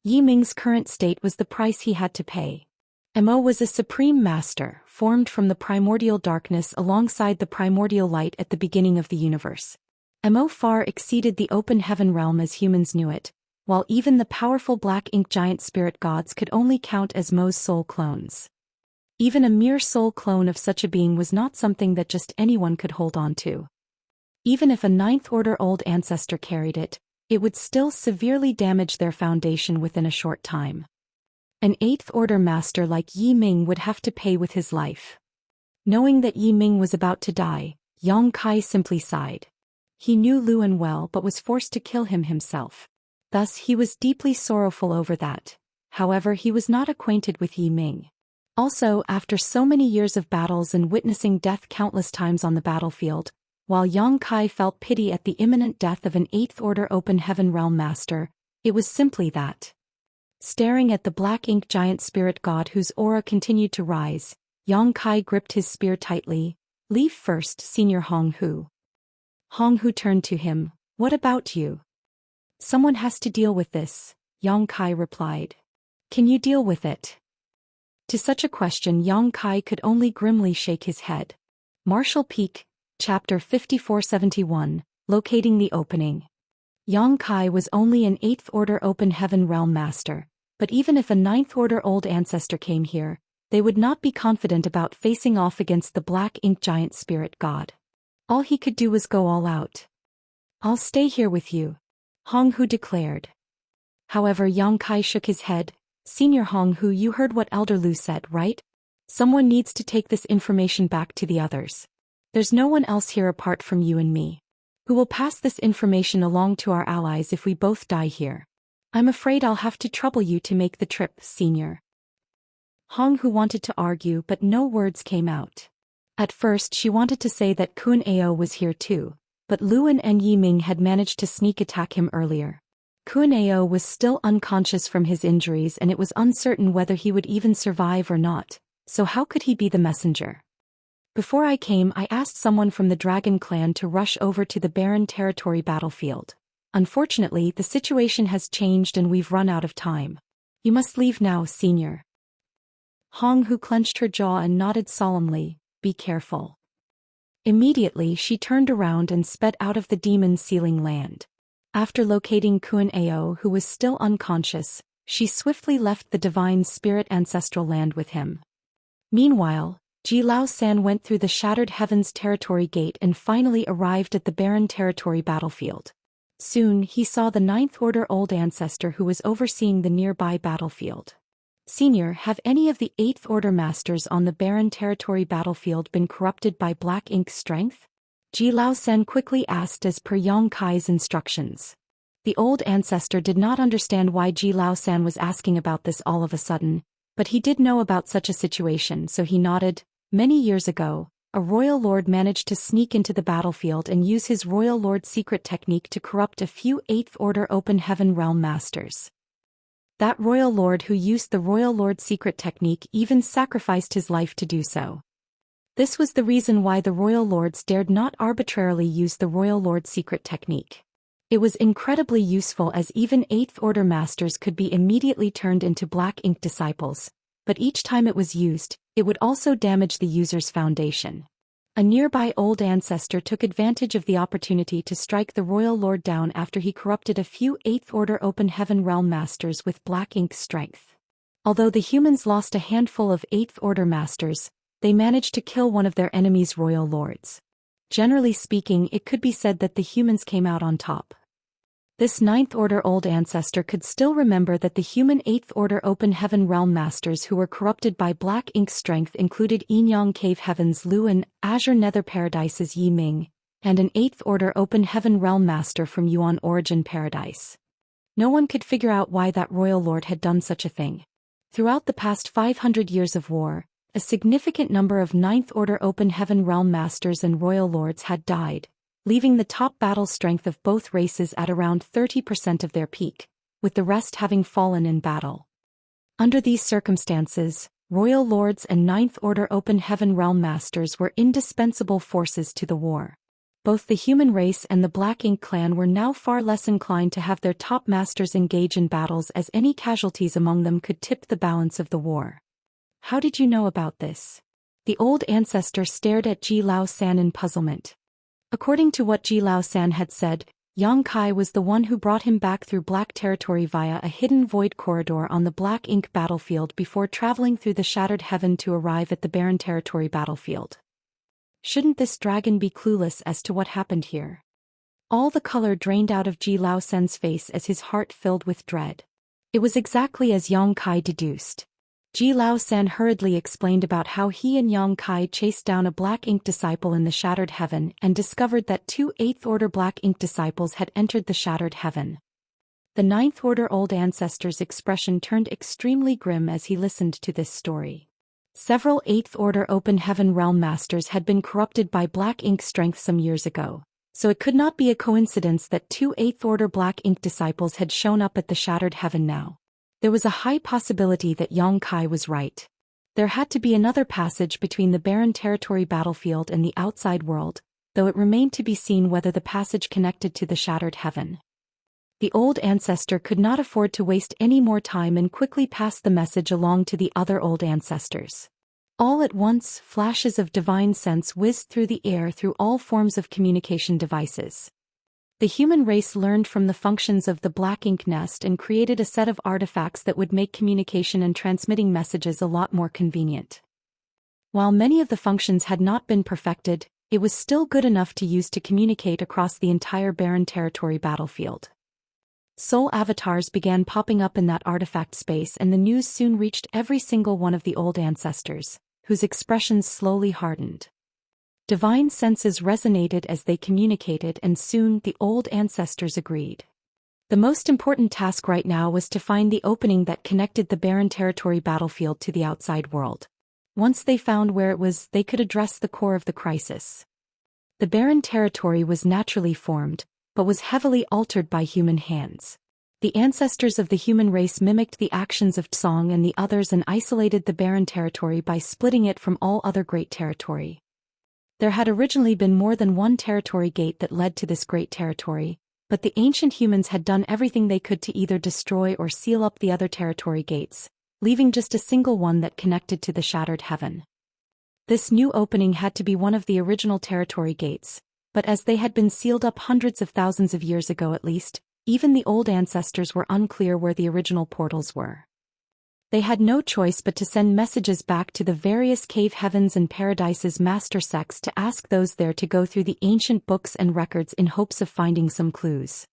Yi Ming's current state was the price he had to pay. Mo was a supreme master, formed from the primordial darkness alongside the primordial light at the beginning of the universe. Mo far exceeded the open heaven realm as humans knew it, while even the powerful Black Ink Giant Spirit gods could only count as Mo's soul clones. Even a mere soul clone of such a being was not something that just anyone could hold on to. Even if a 9th Order old ancestor carried it, it would still severely damage their foundation within a short time. An 8th Order master like Yi Ming would have to pay with his life. Knowing that Yi Ming was about to die, Yang Kai simply sighed. He knew Lu En well but was forced to kill him himself. Thus he was deeply sorrowful over that. However, he was not acquainted with Yi Ming. Also, after so many years of battles and witnessing death countless times on the battlefield, while Yang Kai felt pity at the imminent death of an 8th Order Open Heaven Realm Master, it was simply that. Staring at the Black Ink Giant Spirit God whose aura continued to rise, Yang Kai gripped his spear tightly. "Leave first, Senior Hong Hu." Hong Hu turned to him. "What about you?" "Someone has to deal with this," Yang Kai replied. "Can you deal with it?" To such a question Yang Kai could only grimly shake his head. Martial Peak, Chapter 5471, Locating the Opening. Yang Kai was only an 8th Order Open Heaven Realm Master, but even if a 9th Order old ancestor came here, they would not be confident about facing off against the Black Ink Giant Spirit God. All he could do was go all out. "I'll stay here with you," Hong Hu declared. However, Yang Kai shook his head. "Senior Hong Hu, you heard what Elder Lu said, right? Someone needs to take this information back to the others. There's no one else here apart from you and me who will pass this information along to our allies if we both die here. I'm afraid I'll have to trouble you to make the trip, Senior." Hong Hu wanted to argue but no words came out. At first she wanted to say that Kun Ao was here too, but Lu En and Yi Ming had managed to sneak attack him earlier. Kun Ao was still unconscious from his injuries and it was uncertain whether he would even survive or not, so how could he be the messenger? "Before I came, I asked someone from the Dragon Clan to rush over to the barren territory battlefield. Unfortunately, the situation has changed and we've run out of time. You must leave now, Senior." Hong Hu clenched her jaw and nodded solemnly. "Be careful." Immediately she turned around and sped out of the demon sealing land. After locating Kun Ao, who was still unconscious, she swiftly left the divine spirit ancestral land with him. Meanwhile, Ji Lao San went through the Shattered Heavens territory gate and finally arrived at the barren territory battlefield. Soon he saw the 9th Order old ancestor who was overseeing the nearby battlefield. "Senior, have any of the 8th Order masters on the barren territory battlefield been corrupted by Black Ink strength?" Ji Lao San quickly asked as per Yang Kai's instructions. The old ancestor did not understand why Ji Lao San was asking about this all of a sudden, but he did know about such a situation, so he nodded. "Many years ago, a royal lord managed to sneak into the battlefield and use his royal lord secret technique to corrupt a few 8th Order Open Heaven Realm Masters. That royal lord who used the royal lord secret technique even sacrificed his life to do so. This was the reason why the royal lords dared not arbitrarily use the royal lord secret technique. It was incredibly useful as even 8th Order masters could be immediately turned into Black Ink disciples, but each time it was used, it would also damage the user's foundation. A nearby old ancestor took advantage of the opportunity to strike the royal lord down after he corrupted a few 8th Order Open Heaven Realm masters with Black Ink strength. Although the humans lost a handful of 8th Order masters, they managed to kill one of their enemy's royal lords. Generally speaking, it could be said that the humans came out on top. This 9th Order old ancestor could still remember that the human 8th Order Open Heaven Realm Masters who were corrupted by Black Ink strength included Yinyang Cave Heaven's Lu En, Azure Nether Paradise's Yi Ming, and an 8th Order Open Heaven Realm Master from Yuan Origin Paradise. No one could figure out why that royal lord had done such a thing. Throughout the past 500 years of war, a significant number of Ninth Order Open Heaven Realm Masters and Royal Lords had died, leaving the top battle strength of both races at around 30% of their peak, with the rest having fallen in battle. Under these circumstances, Royal Lords and Ninth Order Open Heaven Realm Masters were indispensable forces to the war. Both the human race and the Black Ink clan were now far less inclined to have their top masters engage in battles, as any casualties among them could tip the balance of the war. How did you know about this? The old ancestor stared at Zhou Xian in puzzlement. According to what Zhou Xian had said, Yang Kai was the one who brought him back through Black territory via a hidden void corridor on the Black Ink battlefield before traveling through the Shattered Heaven to arrive at the Barren territory battlefield. Shouldn't this dragon be clueless as to what happened here? All the color drained out of Zhou Xian's face as his heart filled with dread. It was exactly as Yang Kai deduced. Zhou Xian hurriedly explained about how he and Yang Kai chased down a Black Ink disciple in the Shattered Heaven and discovered that 2 Eighth Order Black Ink disciples had entered the Shattered Heaven. The Ninth Order Old Ancestor's expression turned extremely grim as he listened to this story. Several Eighth Order Open Heaven Realm Masters had been corrupted by Black Ink strength some years ago, so it could not be a coincidence that 2 Eighth Order Black Ink disciples had shown up at the Shattered Heaven now. There was a high possibility that Yang Kai was right. There had to be another passage between the Barren territory battlefield and the outside world, though it remained to be seen whether the passage connected to the Shattered Heaven. The old ancestor could not afford to waste any more time and quickly passed the message along to the other old ancestors. All at once, flashes of divine sense whizzed through the air through all forms of communication devices. The human race learned from the functions of the Black Ink nest and created a set of artifacts that would make communication and transmitting messages a lot more convenient. While many of the functions had not been perfected, it was still good enough to use to communicate across the entire Barren territory battlefield. Soul avatars began popping up in that artifact space, and the news soon reached every single one of the old ancestors, whose expressions slowly hardened. Divine senses resonated as they communicated, and soon the old ancestors agreed. The most important task right now was to find the opening that connected the Barren territory battlefield to the outside world. Once they found where it was, they could address the core of the crisis. The Barren territory was naturally formed, but was heavily altered by human hands. The ancestors of the human race mimicked the actions of Tsong and the others and isolated the Barren territory by splitting it from all other great territory. There had originally been more than one territory gate that led to this great territory, but the ancient humans had done everything they could to either destroy or seal up the other territory gates, leaving just a single one that connected to the Shattered Heaven. This new opening had to be one of the original territory gates, but as they had been sealed up hundreds of thousands of years ago at least, even the old ancestors were unclear where the original portals were. They had no choice but to send messages back to the various cave heavens and paradises master sects to ask those there to go through the ancient books and records in hopes of finding some clues.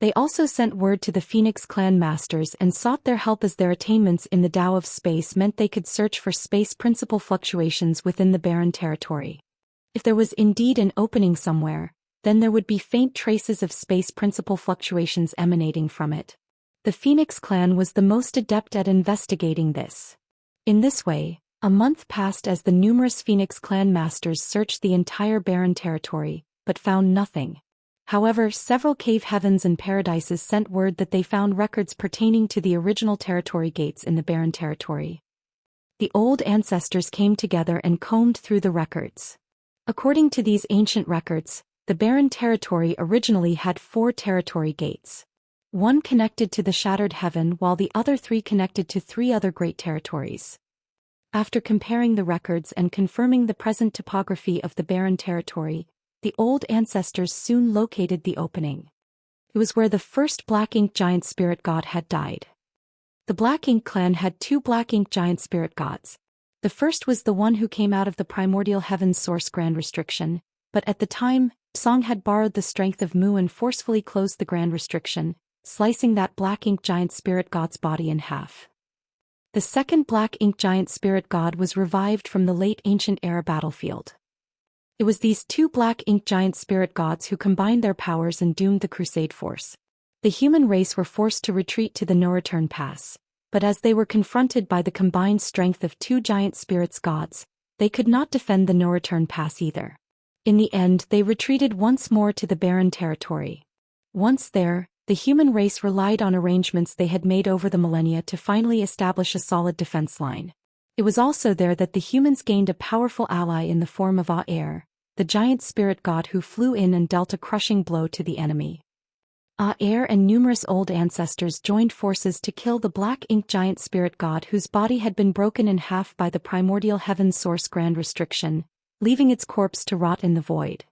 They also sent word to the Phoenix clan masters and sought their help, as their attainments in the Tao of space meant they could search for space principle fluctuations within the Barren territory. If there was indeed an opening somewhere, then there would be faint traces of space principle fluctuations emanating from it. The Phoenix clan was the most adept at investigating this. In this way, a month passed as the numerous Phoenix clan masters searched the entire Barren territory, but found nothing. However, several cave heavens and paradises sent word that they found records pertaining to the original territory gates in the Barren territory. The old ancestors came together and combed through the records. According to these ancient records, the Barren territory originally had 4 territory gates. One connected to the Shattered Heaven while the other 3 connected to 3 other great territories. After comparing the records and confirming the present topography of the Barren territory, the old ancestors soon located the opening. It was where the first Black Ink giant spirit god had died. The Black Ink clan had 2 Black Ink giant spirit gods. The first was the one who came out of the primordial heaven's source Grand Restriction, but at the time, Tsong had borrowed the strength of Mu and forcefully closed the Grand Restriction, slicing that Black Ink giant spirit god's body in half. The second Black Ink giant spirit god was revived from the late ancient era battlefield. It was these 2 Black Ink giant spirit gods who combined their powers and doomed the Crusade force. The human race were forced to retreat to the no-return pass, but as they were confronted by the combined strength of two giant spirits gods, they could not defend the no-return pass either. In the end, they retreated once more to the barren territory. Once there, the human race relied on arrangements they had made over the millennia to finally establish a solid defense line. It was also there that the humans gained a powerful ally in the form of Aer, the giant spirit god who flew in and dealt a crushing blow to the enemy. Aer and numerous old ancestors joined forces to kill the black ink giant spirit god whose body had been broken in half by the primordial heaven source grand restriction, leaving its corpse to rot in the void.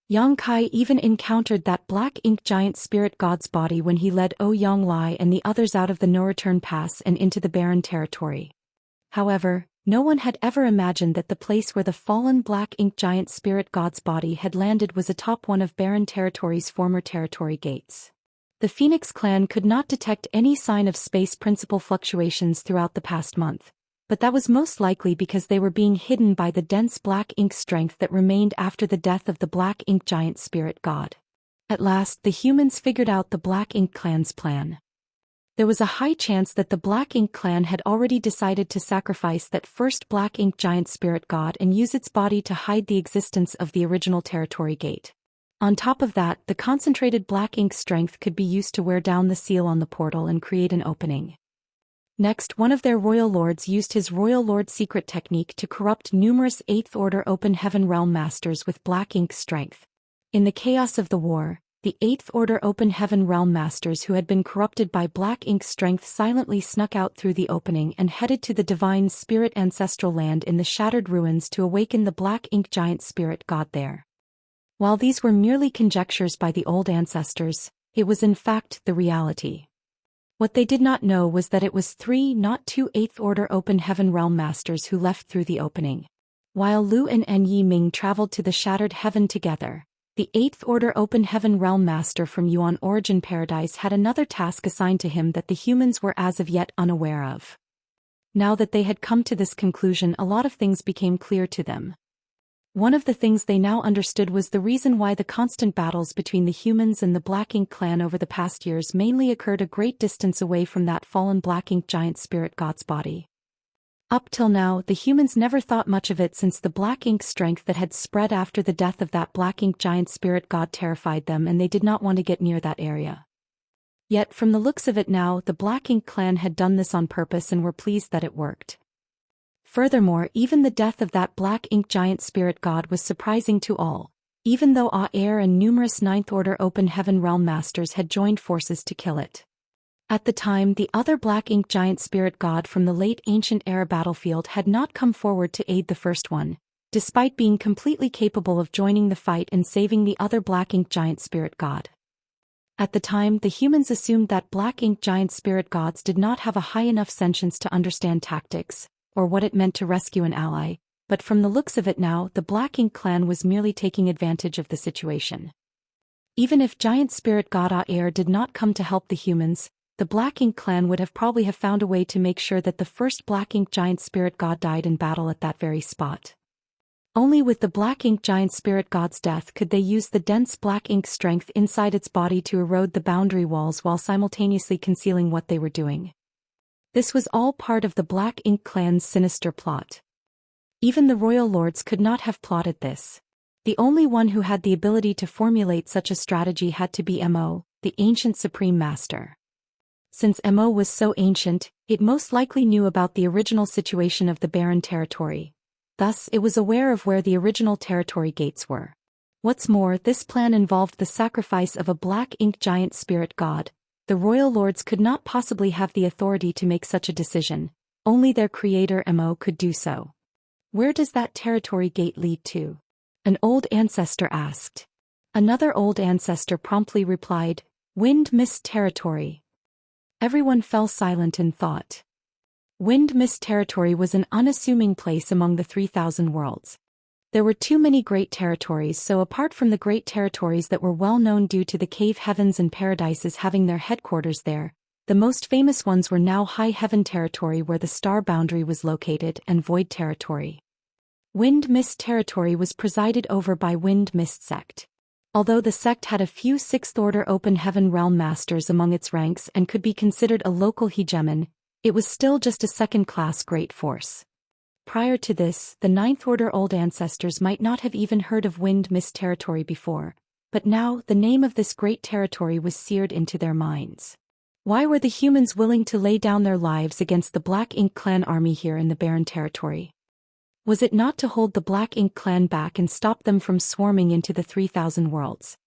Yang Kai even encountered that black ink giant spirit god's body when he led Yang Lai and the others out of the no-return pass and into the barren territory. However, no one had ever imagined that the place where the fallen black ink giant spirit god's body had landed was atop one of barren territory's former territory gates. The Phoenix clan could not detect any sign of space principle fluctuations throughout the past month, but that was most likely because they were being hidden by the dense black ink strength that remained after the death of the black ink giant spirit god. At last, the humans figured out the Black Ink clan's plan. There was a high chance that the Black Ink clan had already decided to sacrifice that first Black Ink giant spirit god and use its body to hide the existence of the original territory gate. On top of that, the concentrated Black Ink strength could be used to wear down the seal on the portal and create an opening. Next, one of their royal lords used his royal lord secret technique to corrupt numerous 8th Order Open Heaven Realm Masters with Black Ink strength. In the chaos of the war, the 8th Order Open Heaven Realm Masters who had been corrupted by Black Ink strength silently snuck out through the opening and headed to the Divine Spirit ancestral land in the shattered ruins to awaken the Black Ink giant spirit god there. While these were merely conjectures by the old ancestors, it was in fact the reality. What they did not know was that it was 3, not 2 8th Order Open Heaven Realm Masters who left through the opening. While Lu and Yi Ming traveled to the shattered heaven together, the 8th Order Open Heaven Realm Master from Yuan Origin Paradise had another task assigned to him that the humans were as of yet unaware of. Now that they had come to this conclusion, a lot of things became clear to them. One of the things they now understood was the reason why the constant battles between the humans and the Black Ink clan over the past years mainly occurred a great distance away from that fallen Black Ink giant spirit god's body. Up till now, the humans never thought much of it since the Black Ink strength that had spread after the death of that Black Ink giant spirit god terrified them and they did not want to get near that area. Yet from the looks of it now, the Black Ink clan had done this on purpose and were pleased that it worked. Furthermore, even the death of that Black Ink giant spirit god was surprising to all, even though Aer and numerous 9th Order Open Heaven Realm Masters had joined forces to kill it. At the time, the other Black Ink giant spirit god from the late ancient era battlefield had not come forward to aid the first one, despite being completely capable of joining the fight and saving the other Black Ink giant spirit god. At the time, the humans assumed that Black Ink giant spirit gods did not have a high enough sentience to understand tactics, or what it meant to rescue an ally, but from the looks of it now, the Black Ink clan was merely taking advantage of the situation. Even if giant spirit god Aer did not come to help the humans, the Black Ink clan would have probably found a way to make sure that the first Black Ink giant spirit god died in battle at that very spot. Only with the Black Ink giant spirit god's death could they use the dense Black Ink strength inside its body to erode the boundary walls while simultaneously concealing what they were doing. This was all part of the Black Ink clan's sinister plot. Even the royal lords could not have plotted this. The only one who had the ability to formulate such a strategy had to be Mo, the ancient supreme master. Since Mo was so ancient, it most likely knew about the original situation of the barren territory. Thus, it was aware of where the original territory gates were. What's more, this plan involved the sacrifice of a Black Ink giant spirit god. The royal lords could not possibly have the authority to make such a decision. Only their creator Mo could do so. Where does that territory gate lead to? An old ancestor asked. Another old ancestor promptly replied, Wind Mist Territory. Everyone fell silent in thought. Wind Mist Territory was an unassuming place among the 3,000 worlds. There were too many great territories, so apart from the great territories that were well known due to the cave heavens and paradises having their headquarters there, the most famous ones were now High Heaven Territory where the star boundary was located and Void Territory. Wind Mist Territory was presided over by Wind Mist Sect. Although the sect had a few Sixth-Order Open Heaven Realm Masters among its ranks and could be considered a local hegemon, it was still just a second-class great force. Prior to this, the Ninth Order Old Ancestors might not have even heard of Wind Mist territory before, but now the name of this great territory was seared into their minds. Why were the humans willing to lay down their lives against the Black Ink Clan army here in the barren territory? Was it not to hold the Black Ink Clan back and stop them from swarming into the 3,000 worlds?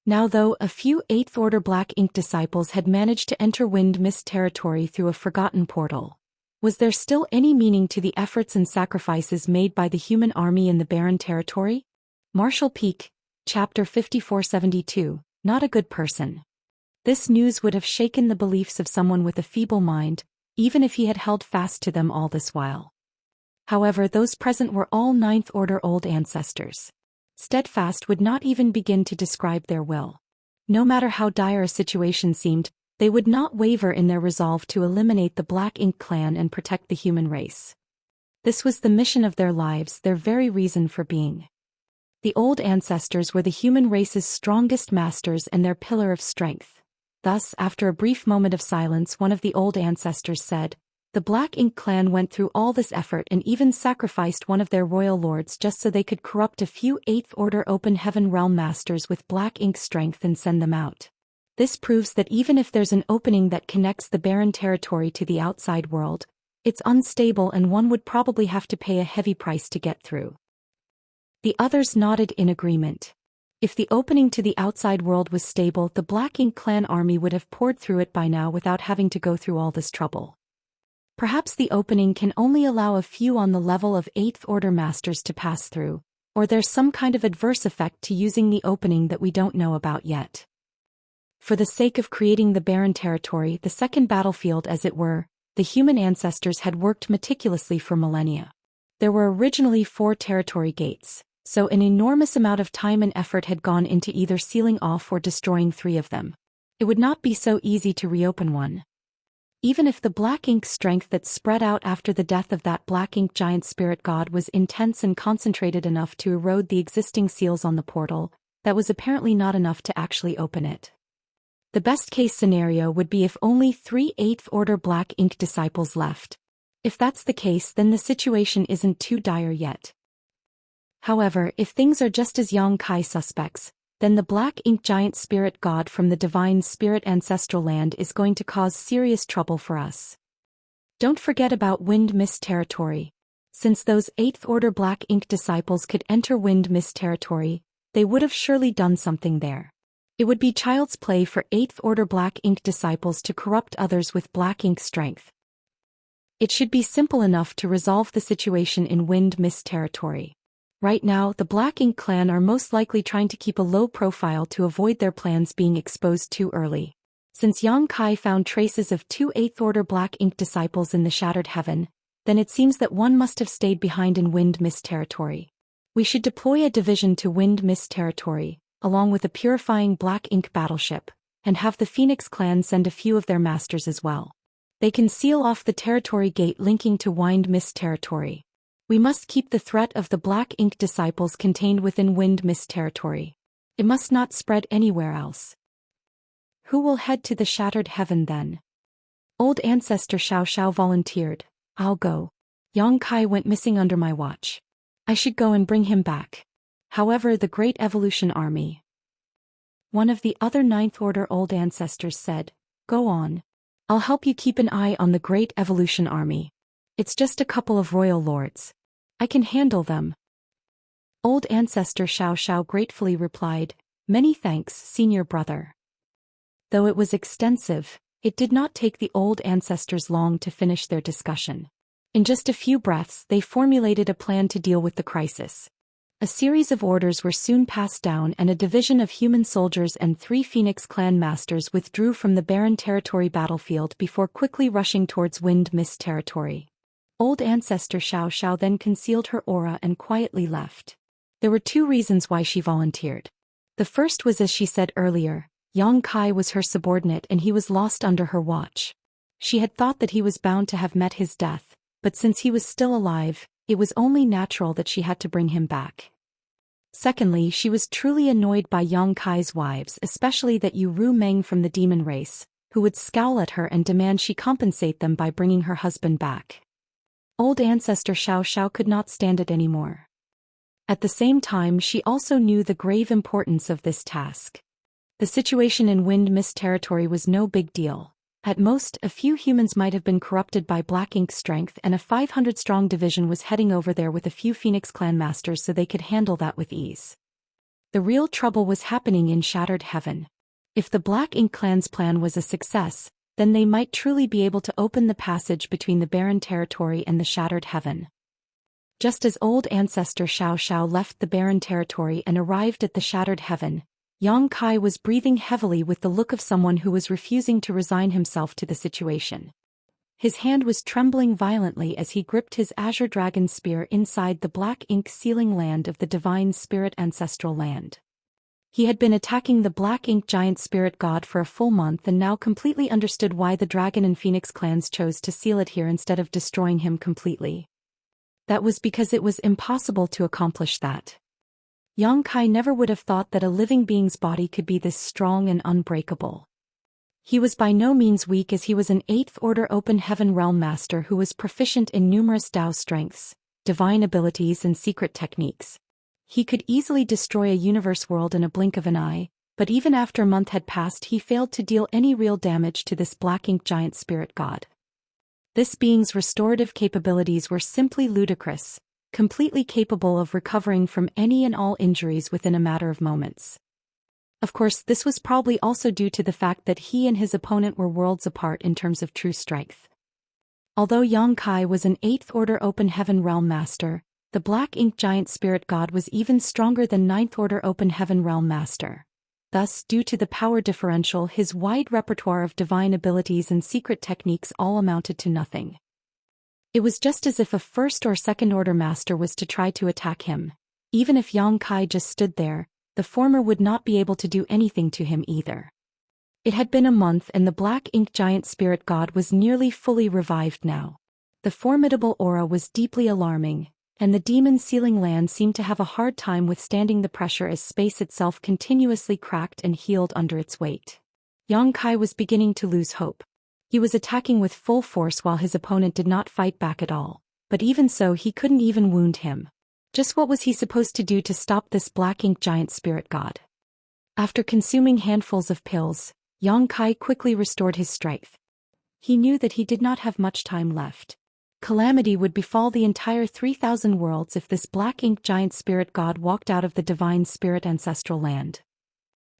Now though a few 8th Order Black Ink disciples had managed to enter Wind Mist territory through a forgotten portal, was there still any meaning to the efforts and sacrifices made by the human army in the barren territory? Marshall Peak, Chapter 5472, Not a Good Person. This news would have shaken the beliefs of someone with a feeble mind, even if he had held fast to them all this while. However, those present were all Ninth Order Old Ancestors. Steadfast would not even begin to describe their will. No matter how dire a situation seemed, they would not waver in their resolve to eliminate the Black Ink Clan and protect the human race. This was the mission of their lives, their very reason for being. The Old Ancestors were the human race's strongest masters and their pillar of strength. Thus, after a brief moment of silence, one of the Old Ancestors said, "The Black Ink Clan went through all this effort and even sacrificed one of their royal lords just so they could corrupt a few 8th Order Open Heaven Realm Masters with Black Ink strength and send them out. This proves that even if there's an opening that connects the barren territory to the outside world, it's unstable and one would probably have to pay a heavy price to get through." The others nodded in agreement. If the opening to the outside world was stable, the Black Ink Clan army would have poured through it by now without having to go through all this trouble. Perhaps the opening can only allow a few on the level of 8th Order Masters to pass through, or there's some kind of adverse effect to using the opening that we don't know about yet. For the sake of creating the barren territory, the second battlefield as it were, the human ancestors had worked meticulously for millennia. There were originally 4 territory gates, so an enormous amount of time and effort had gone into either sealing off or destroying 3 of them. It would not be so easy to reopen one. Even if the Black Ink strength that spread out after the death of that Black Ink giant spirit god was intense and concentrated enough to erode the existing seals on the portal, that was apparently not enough to actually open it. The best-case scenario would be if only 3 8th Order Black Ink disciples left. If that's the case, then the situation isn't too dire yet. However, if things are just as Xianxia suspects, then the Black Ink giant spirit god from the divine spirit ancestral land is going to cause serious trouble for us. Don't forget about Wind Mist territory. Since those 8th Order Black Ink disciples could enter Wind Mist territory, they would have surely done something there. It would be child's play for 8th Order Black Ink disciples to corrupt others with Black Ink strength. It should be simple enough to resolve the situation in Wind Mist territory. Right now, the Black Ink Clan are most likely trying to keep a low profile to avoid their plans being exposed too early. Since Xianxia found traces of 2 8th Order Black Ink disciples in the Shattered Heaven, then it seems that one must have stayed behind in Wind Mist territory. We should deploy a division to Wind Mist territory, along with a purifying Black Ink battleship, and have the Phoenix Clan send a few of their masters as well. They can seal off the territory gate linking to Wind Mist territory. We must keep the threat of the Black Ink disciples contained within Wind Mist territory. It must not spread anywhere else. Who will head to the Shattered Heaven then? Old Ancestor Xiao volunteered. I'll go. Xianxia went missing under my watch. I should go and bring him back. However, the Great Evolution Army. One of the other Ninth Order Old Ancestors said, "Go on. I'll help you keep an eye on the Great Evolution Army. It's just a couple of royal lords. I can handle them." Old Ancestor Xiao gratefully replied, "Many thanks, senior brother." Though it was extensive, it did not take the Old Ancestors long to finish their discussion. In just a few breaths, they formulated a plan to deal with the crisis. A series of orders were soon passed down and a division of human soldiers and 3 Phoenix Clan masters withdrew from the barren territory battlefield before quickly rushing towards Wind Mist territory. Old Ancestor Xiao then concealed her aura and quietly left. There were 2 reasons why she volunteered. The first was, as she said earlier, Xianxia was her subordinate and he was lost under her watch. She had thought that he was bound to have met his death, but since he was still alive, it was only natural that she had to bring him back. Secondly, she was truly annoyed by Yang Kai's wives, especially that Ru Meng from the demon race, who would scowl at her and demand she compensate them by bringing her husband back. Old ancestor Xiao could not stand it anymore. At the same time, she also knew the grave importance of this task. The situation in Wind Mist territory was no big deal. At most, a few humans might have been corrupted by Black Ink strength, and a 500-strong division was heading over there with a few Phoenix clan masters, so they could handle that with ease. The real trouble was happening in Shattered Heaven. If the Black Ink clan's plan was a success, then they might truly be able to open the passage between the barren territory and the Shattered Heaven. Just as old ancestor Xiao left the barren territory and arrived at the Shattered Heaven, Yang Kai was breathing heavily with the look of someone who was refusing to resign himself to the situation. His hand was trembling violently as he gripped his azure dragon spear inside the Black Ink sealing land of the Divine Spirit Ancestral Land. He had been attacking the Black Ink giant spirit god for a full month and now completely understood why the Dragon and Phoenix clans chose to seal it here instead of destroying him completely. That was because it was impossible to accomplish that. Yang Kai never would have thought that a living being's body could be this strong and unbreakable. He was by no means weak, as he was an 8th Order Open Heaven Realm Master who was proficient in numerous Dao strengths, divine abilities and secret techniques. He could easily destroy a universe world in a blink of an eye, but even after a month had passed he failed to deal any real damage to this Black Ink giant spirit god. This being's restorative capabilities were simply ludicrous, completely capable of recovering from any and all injuries within a matter of moments. Of course, this was probably also due to the fact that he and his opponent were worlds apart in terms of true strength. Although Yang Kai was an 8th Order Open Heaven Realm Master, the Black Ink giant spirit god was even stronger than 9th Order Open Heaven Realm Master. Thus, due to the power differential, his wide repertoire of divine abilities and secret techniques all amounted to nothing. It was just as if a 1st or 2nd Order Master was to try to attack him. Even if Yang Kai just stood there, the former would not be able to do anything to him either. It had been a month and the Black Ink giant spirit god was nearly fully revived now. The formidable aura was deeply alarming, and the demon sealing land seemed to have a hard time withstanding the pressure as space itself continuously cracked and healed under its weight. Yang Kai was beginning to lose hope. He was attacking with full force while his opponent did not fight back at all, but even so he couldn't even wound him. Just what was he supposed to do to stop this Black Ink giant spirit god? After consuming handfuls of pills, Yang Kai quickly restored his strength. He knew that he did not have much time left. Calamity would befall the entire 3,000 worlds if this Black Ink giant spirit god walked out of the Divine Spirit Ancestral Land.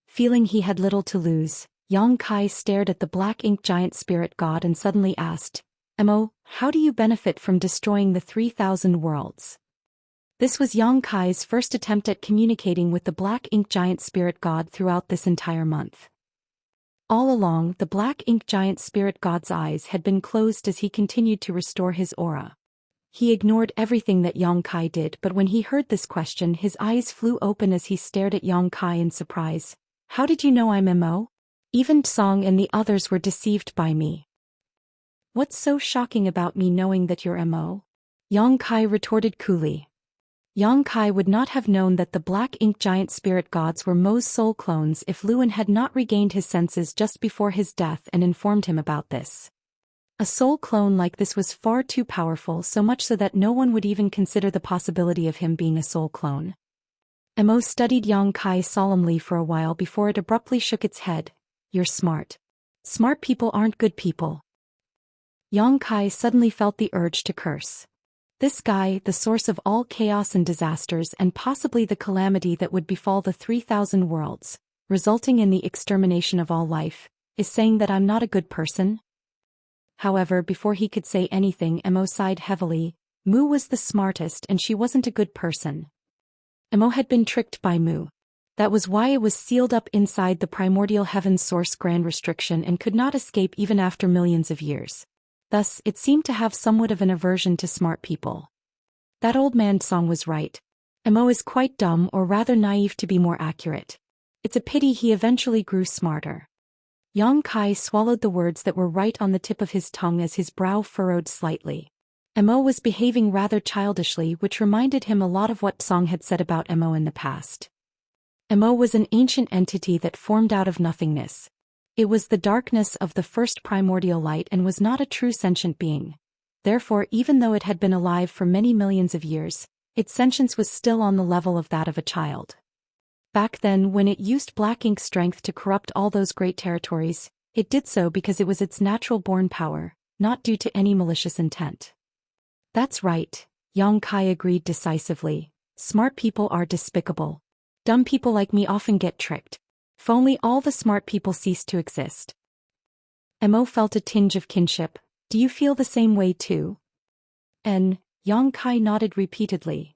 Feeling he had little to lose, Yang Kai stared at the Black Ink giant spirit god and suddenly asked, "Mo, how do you benefit from destroying the 3,000 worlds?" This was Yang Kai's first attempt at communicating with the Black Ink giant spirit god throughout this entire month. All along, the Black Ink giant spirit god's eyes had been closed as he continued to restore his aura. He ignored everything that Yang Kai did, but when he heard this question his eyes flew open as he stared at Yang Kai in surprise. "How did you know I'm Mo? Even Song and the others were deceived by me. What's so shocking about me knowing that you're Mo?" Yang Kai retorted coolly. Yang Kai would not have known that the Black Ink giant spirit gods were Mo's soul clones if Luan had not regained his senses just before his death and informed him about this. A soul clone like this was far too powerful, so much so that no one would even consider the possibility of him being a soul clone. Mo studied Yang Kai solemnly for a while before it abruptly shook its head. "You're smart. Smart people aren't good people." Yang Kai suddenly felt the urge to curse. This guy, the source of all chaos and disasters and possibly the calamity that would befall the 3,000 worlds, resulting in the extermination of all life, is saying that I'm not a good person? However, before he could say anything, Mo sighed heavily. Mu was the smartest and she wasn't a good person. Mo had been tricked by Mu. That was why it was sealed up inside the primordial heaven source grand restriction and could not escape even after millions of years. Thus, it seemed to have somewhat of an aversion to smart people. That old man Song was right. Mo is quite dumb, or rather naive to be more accurate. It's a pity he eventually grew smarter. Yang Kai swallowed the words that were right on the tip of his tongue as his brow furrowed slightly. Mo was behaving rather childishly, which reminded him a lot of what Song had said about Mo in the past. Mo was an ancient entity that formed out of nothingness. It was the darkness of the first primordial light and was not a true sentient being. Therefore, even though it had been alive for many millions of years, its sentience was still on the level of that of a child. Back then, when it used black ink strength to corrupt all those great territories, it did so because it was its natural-born power, not due to any malicious intent. That's right, Yang Kai agreed decisively. Smart people are despicable. Dumb people like me often get tricked. If only all the smart people ceased to exist. Mo felt a tinge of kinship. Do you feel the same way too? Yang Kai nodded repeatedly.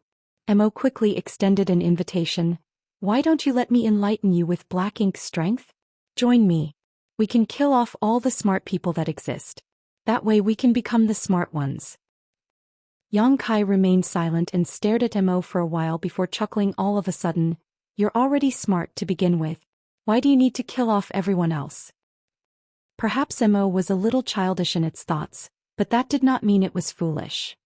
Mo quickly extended an invitation. Why don't you let me enlighten you with black ink strength? Join me. We can kill off all the smart people that exist. That way we can become the smart ones. Yang Kai remained silent and stared at Mo for a while before chuckling all of a sudden. You're already smart to begin with. Why do you need to kill off everyone else? Perhaps Mo was a little childish in its thoughts, but that did not mean it was foolish.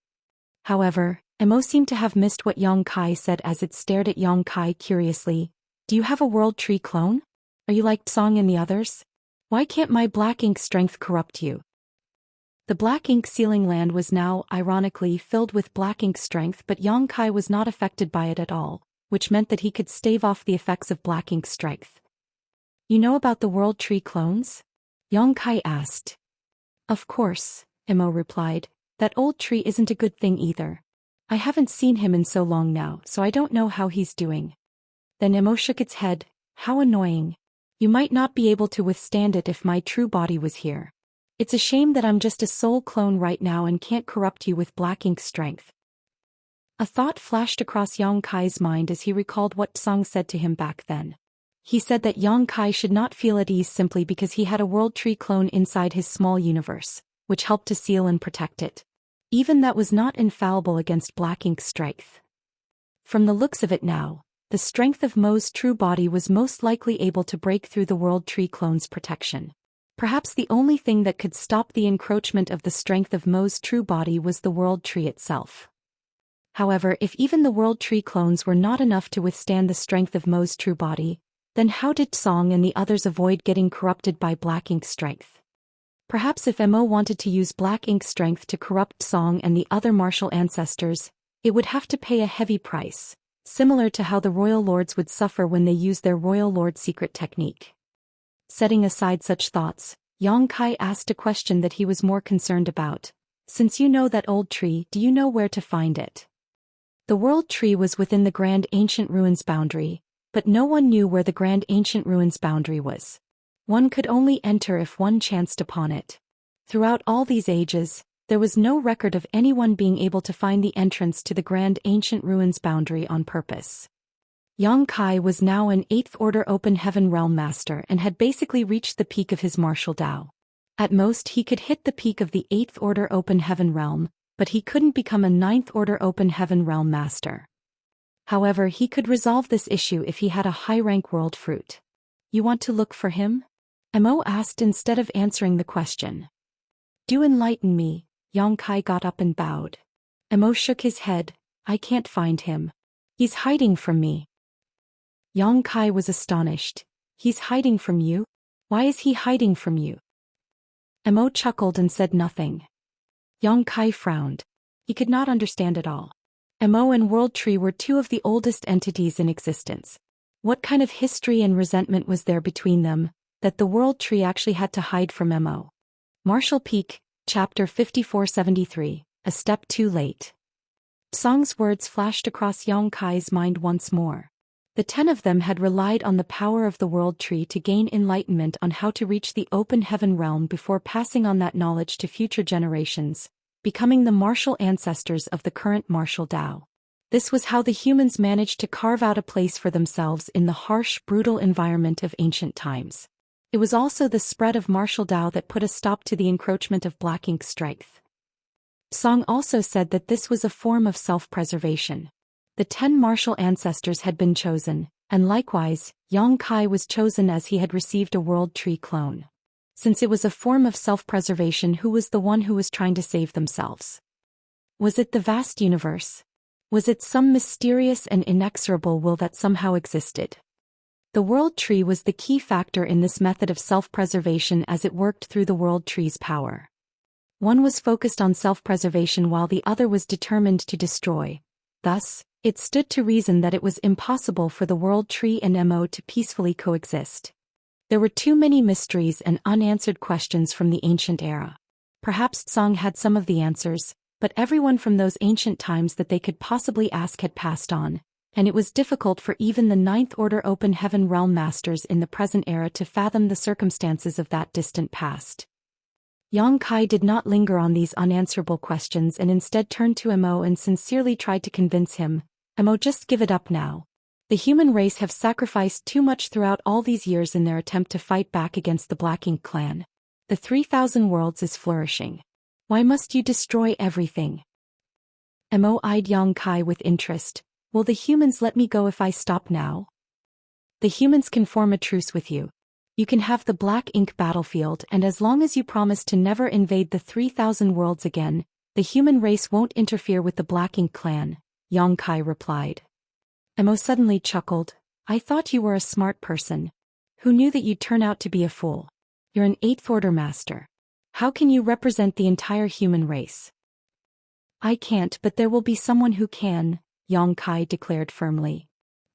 However, Mo seemed to have missed what Yang Kai said as it stared at Yang Kai curiously. Do you have a world tree clone? Are you like Song and the others? Why can't my black ink strength corrupt you? The black ink sealing land was now, ironically, filled with black ink strength, but Yang Kai was not affected by it at all, which meant that he could stave off the effects of black ink strength. You know about the world tree clones? Yang Kai asked. Of course, Mo replied. That old tree isn't a good thing either. I haven't seen him in so long now, so I don't know how he's doing. Then Mo shook its head. How annoying. You might not be able to withstand it if my true body was here. It's a shame that I'm just a soul clone right now and can't corrupt you with black ink strength. A thought flashed across Yang Kai's mind as he recalled what Song said to him back then. He said that Yang Kai should not feel at ease simply because he had a world tree clone inside his small universe, which helped to seal and protect it. Even that was not infallible against black ink strength. From the looks of it now, the strength of Mo's true body was most likely able to break through the world tree clone's protection. Perhaps the only thing that could stop the encroachment of the strength of Mo's true body was the world tree itself. However, if even the world tree clones were not enough to withstand the strength of Mo's true body, then how did Song and the others avoid getting corrupted by black ink strength? Perhaps if Mo wanted to use black ink strength to corrupt Song and the other martial ancestors, it would have to pay a heavy price, similar to how the royal lords would suffer when they used their royal lord secret technique. Setting aside such thoughts, Yang Kai asked a question that he was more concerned about. Since you know that old tree, do you know where to find it? The world tree was within the Grand Ancient Ruins boundary, but no one knew where the Grand Ancient Ruins boundary was. One could only enter if one chanced upon it. Throughout all these ages, there was no record of anyone being able to find the entrance to the Grand Ancient Ruins boundary on purpose. Yang Kai was now an 8th Order Open Heaven Realm Master and had basically reached the peak of his martial Dao. At most he could hit the peak of the 8th Order Open Heaven Realm, but he couldn't become a 9th Order Open Heaven Realm Master. However, he could resolve this issue if he had a high-rank world fruit. You want to look for him? Mo asked instead of answering the question. Do enlighten me. Yang Kai got up and bowed. Mo shook his head. I can't find him. He's hiding from me. Yang Kai was astonished. He's hiding from you? Why is he hiding from you? Mo chuckled and said nothing. Yang Kai frowned. He could not understand at all. Mo and World Tree were two of the oldest entities in existence. What kind of history and resentment was there between them, that the World Tree actually had to hide from Mo? Martial Peak, Chapter 5473, A Step Too Late. Song's words flashed across Yang Kai's mind once more. The 10 of them had relied on the power of the World Tree to gain enlightenment on how to reach the open heaven realm before passing on that knowledge to future generations, becoming the martial ancestors of the current martial Dao. This was how the humans managed to carve out a place for themselves in the harsh, brutal environment of ancient times. It was also the spread of martial Dao that put a stop to the encroachment of black ink strength. Song also said that this was a form of self-preservation. The 10 martial ancestors had been chosen, and likewise, Yang Kai was chosen as he had received a World Tree clone. Since it was a form of self-preservation, who was the one who was trying to save themselves? Was it the vast universe? Was it some mysterious and inexorable will that somehow existed? The world tree was the key factor in this method of self-preservation as it worked through the world tree's power. One was focused on self-preservation while the other was determined to destroy. Thus, it stood to reason that it was impossible for the world tree and Mo to peacefully coexist. There were too many mysteries and unanswered questions from the ancient era. Perhaps Tsang had some of the answers, but everyone from those ancient times that they could possibly ask had passed on, and it was difficult for even the Ninth Order Open Heaven Realm Masters in the present era to fathom the circumstances of that distant past. Yang Kai did not linger on these unanswerable questions and instead turned to Mo and sincerely tried to convince him, Mo, just give it up now. The human race have sacrificed too much throughout all these years in their attempt to fight back against the Black Ink clan. The 3,000 worlds is flourishing. Why must you destroy everything? Mo eyed Yang Kai with interest. Will the humans let me go if I stop now? The humans can form a truce with you. You can have the Black Ink battlefield, and as long as you promise to never invade the 3,000 worlds again, the human race won't interfere with the Black Ink clan, Yang Kai replied. Mo suddenly chuckled. I thought you were a smart person. Who knew that you'd turn out to be a fool? You're an 8th Order master. How can you represent the entire human race? I can't, but there will be someone who can, Yang Kai declared firmly.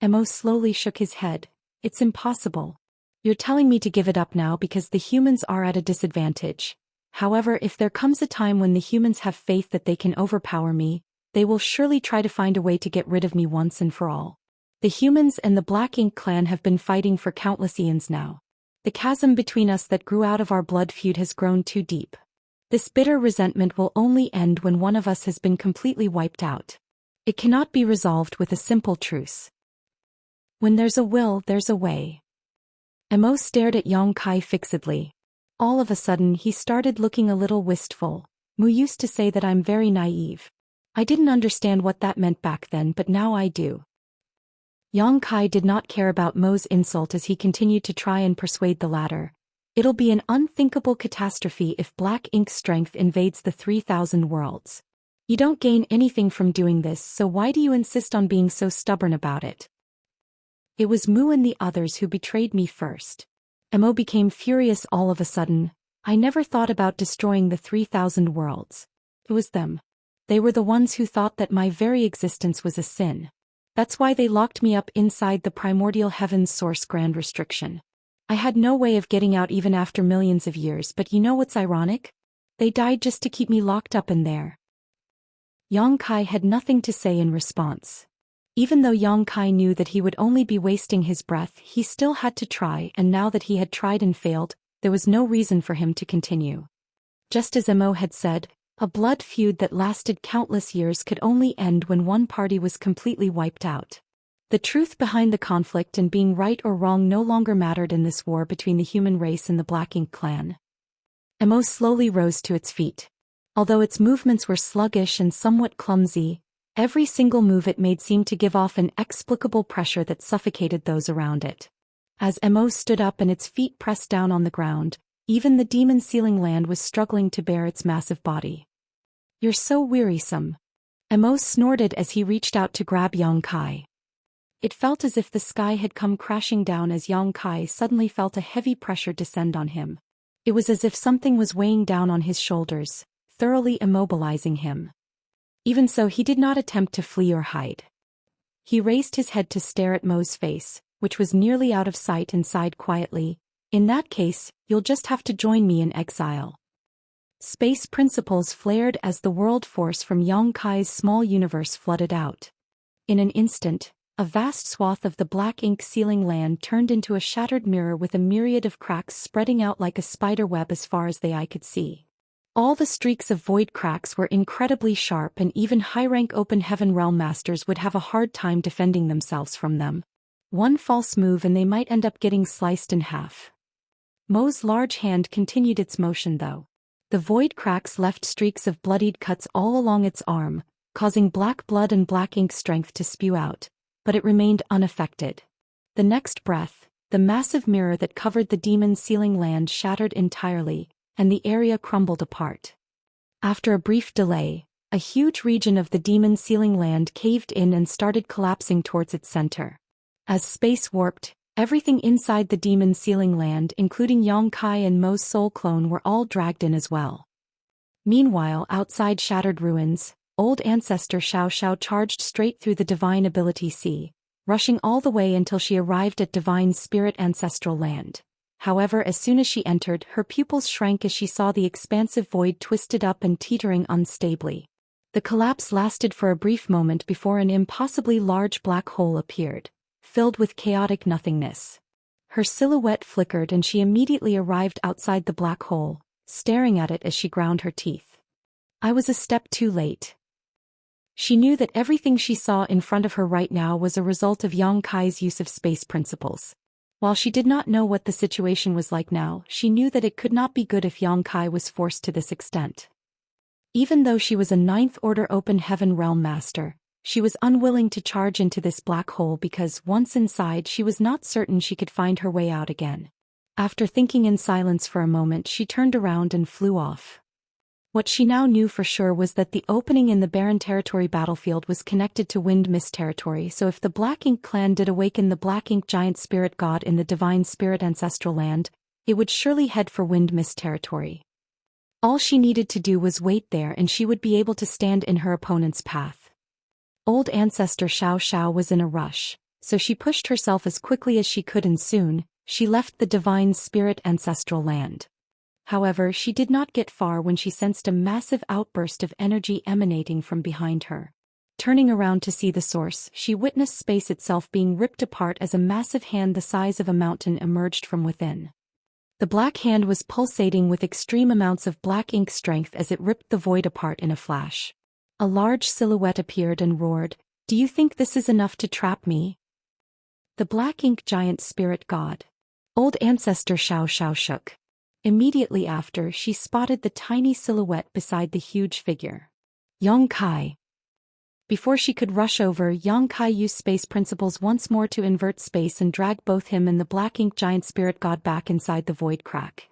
Mo slowly shook his head. It's impossible. You're telling me to give it up now because the humans are at a disadvantage. However, if there comes a time when the humans have faith that they can overpower me, they will surely try to find a way to get rid of me once and for all. The humans and the Black Ink clan have been fighting for countless eons now. The chasm between us that grew out of our blood feud has grown too deep. This bitter resentment will only end when one of us has been completely wiped out. It cannot be resolved with a simple truce. When there's a will, there's a way. Mo stared at Yang Kai fixedly. All of a sudden he started looking a little wistful. Mu used to say that I'm very naive. I didn't understand what that meant back then, but now I do. Yang Kai did not care about Mo's insult as he continued to try and persuade the latter. It'll be an unthinkable catastrophe if Black Ink's strength invades the 3,000 worlds. You don't gain anything from doing this, so why do you insist on being so stubborn about it? It was Mu and the others who betrayed me first. Mo became furious all of a sudden. I never thought about destroying the 3,000 worlds. It was them. They were the ones who thought that my very existence was a sin. That's why they locked me up inside the primordial heaven's source grand restriction. I had no way of getting out even after millions of years, but you know what's ironic? They died just to keep me locked up in there. Yang Kai had nothing to say in response. Even though Yang Kai knew that he would only be wasting his breath, he still had to try, and now that he had tried and failed, there was no reason for him to continue. Just as Mo had said, a blood feud that lasted countless years could only end when one party was completely wiped out. The truth behind the conflict and being right or wrong no longer mattered in this war between the human race and the Black Ink clan. Mo slowly rose to its feet. Although its movements were sluggish and somewhat clumsy, every single move it made seemed to give off an inexplicable pressure that suffocated those around it. As Mo stood up and its feet pressed down on the ground, even the demon sealing land was struggling to bear its massive body. You're so wearisome. Mo snorted as he reached out to grab Yang Kai. It felt as if the sky had come crashing down as Yang Kai suddenly felt a heavy pressure descend on him. It was as if something was weighing down on his shoulders, thoroughly immobilizing him. Even so, he did not attempt to flee or hide. He raised his head to stare at Mo's face, which was nearly out of sight, and sighed quietly. In that case, you'll just have to join me in exile. Space principles flared as the world force from Yang Kai's small universe flooded out. In an instant, a vast swath of the Black Ink sealing land turned into a shattered mirror with a myriad of cracks spreading out like a spider web as far as the eye could see. All the streaks of void cracks were incredibly sharp, and even high-rank Open Heaven Realm Masters would have a hard time defending themselves from them. One false move and they might end up getting sliced in half. Mo's large hand continued its motion though. The void cracks left streaks of bloodied cuts all along its arm, causing black blood and Black Ink strength to spew out, but it remained unaffected. The next breath, the massive mirror that covered the demon sealing land shattered entirely, and the area crumbled apart. After a brief delay, A huge region of the demon sealing land caved in and started collapsing towards its center. As space warped, everything inside the demon sealing land, including Yongkai and Mo's soul clone, were all dragged in as well. Meanwhile, outside shattered ruins, old ancestor Xianxia charged straight through the divine ability sea, rushing all the way until she arrived at divine spirit ancestral land. However, as soon as she entered, her pupils shrank as she saw the expansive void twisted up and teetering unstably. The collapse lasted for a brief moment before an impossibly large black hole appeared, filled with chaotic nothingness. Her silhouette flickered and she immediately arrived outside the black hole, staring at it as she ground her teeth. I was a step too late. She knew that everything she saw in front of her right now was a result of Yongkai's use of space principles. While she did not know what the situation was like now, she knew that it could not be good if Yongkai was forced to this extent. Even though she was a ninth-order open heaven realm master, she was unwilling to charge into this black hole because once inside she was not certain she could find her way out again. After thinking in silence for a moment, she turned around and flew off. What she now knew for sure was that the opening in the barren territory battlefield was connected to Wind Mist territory, so if the Black Ink clan did awaken the Black Ink giant spirit god in the divine spirit ancestral land, it would surely head for Wind Mist territory. All she needed to do was wait there and she would be able to stand in her opponent's path. Old ancestor Xianxia was in a rush, so she pushed herself as quickly as she could and soon, she left the divine spirit ancestral land. However, she did not get far when she sensed a massive outburst of energy emanating from behind her. Turning around to see the source, she witnessed space itself being ripped apart as a massive hand the size of a mountain emerged from within. The black hand was pulsating with extreme amounts of black ink strength as it ripped the void apart in a flash. A large silhouette appeared and roared, "Do you think this is enough to trap me?" The black ink giant spirit god. Old ancestor Xianxia shook. Immediately after, she spotted the tiny silhouette beside the huge figure. Yongkai. Before she could rush over, Yongkai used space principles once more to invert space and drag both him and the black ink giant spirit god back inside the void crack.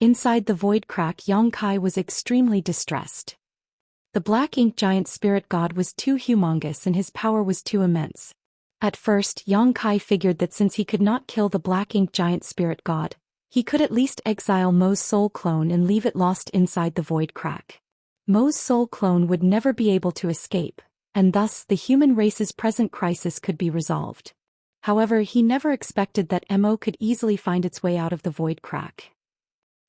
Inside the void crack, Yongkai was extremely distressed. The black ink giant spirit god was too humongous and his power was too immense. At first, Yongkai figured that since he could not kill the black ink giant spirit god, he could at least exile Mo's soul clone and leave it lost inside the void crack. Mo's soul clone would never be able to escape, and thus the human race's present crisis could be resolved. However, he never expected that Mo could easily find its way out of the void crack.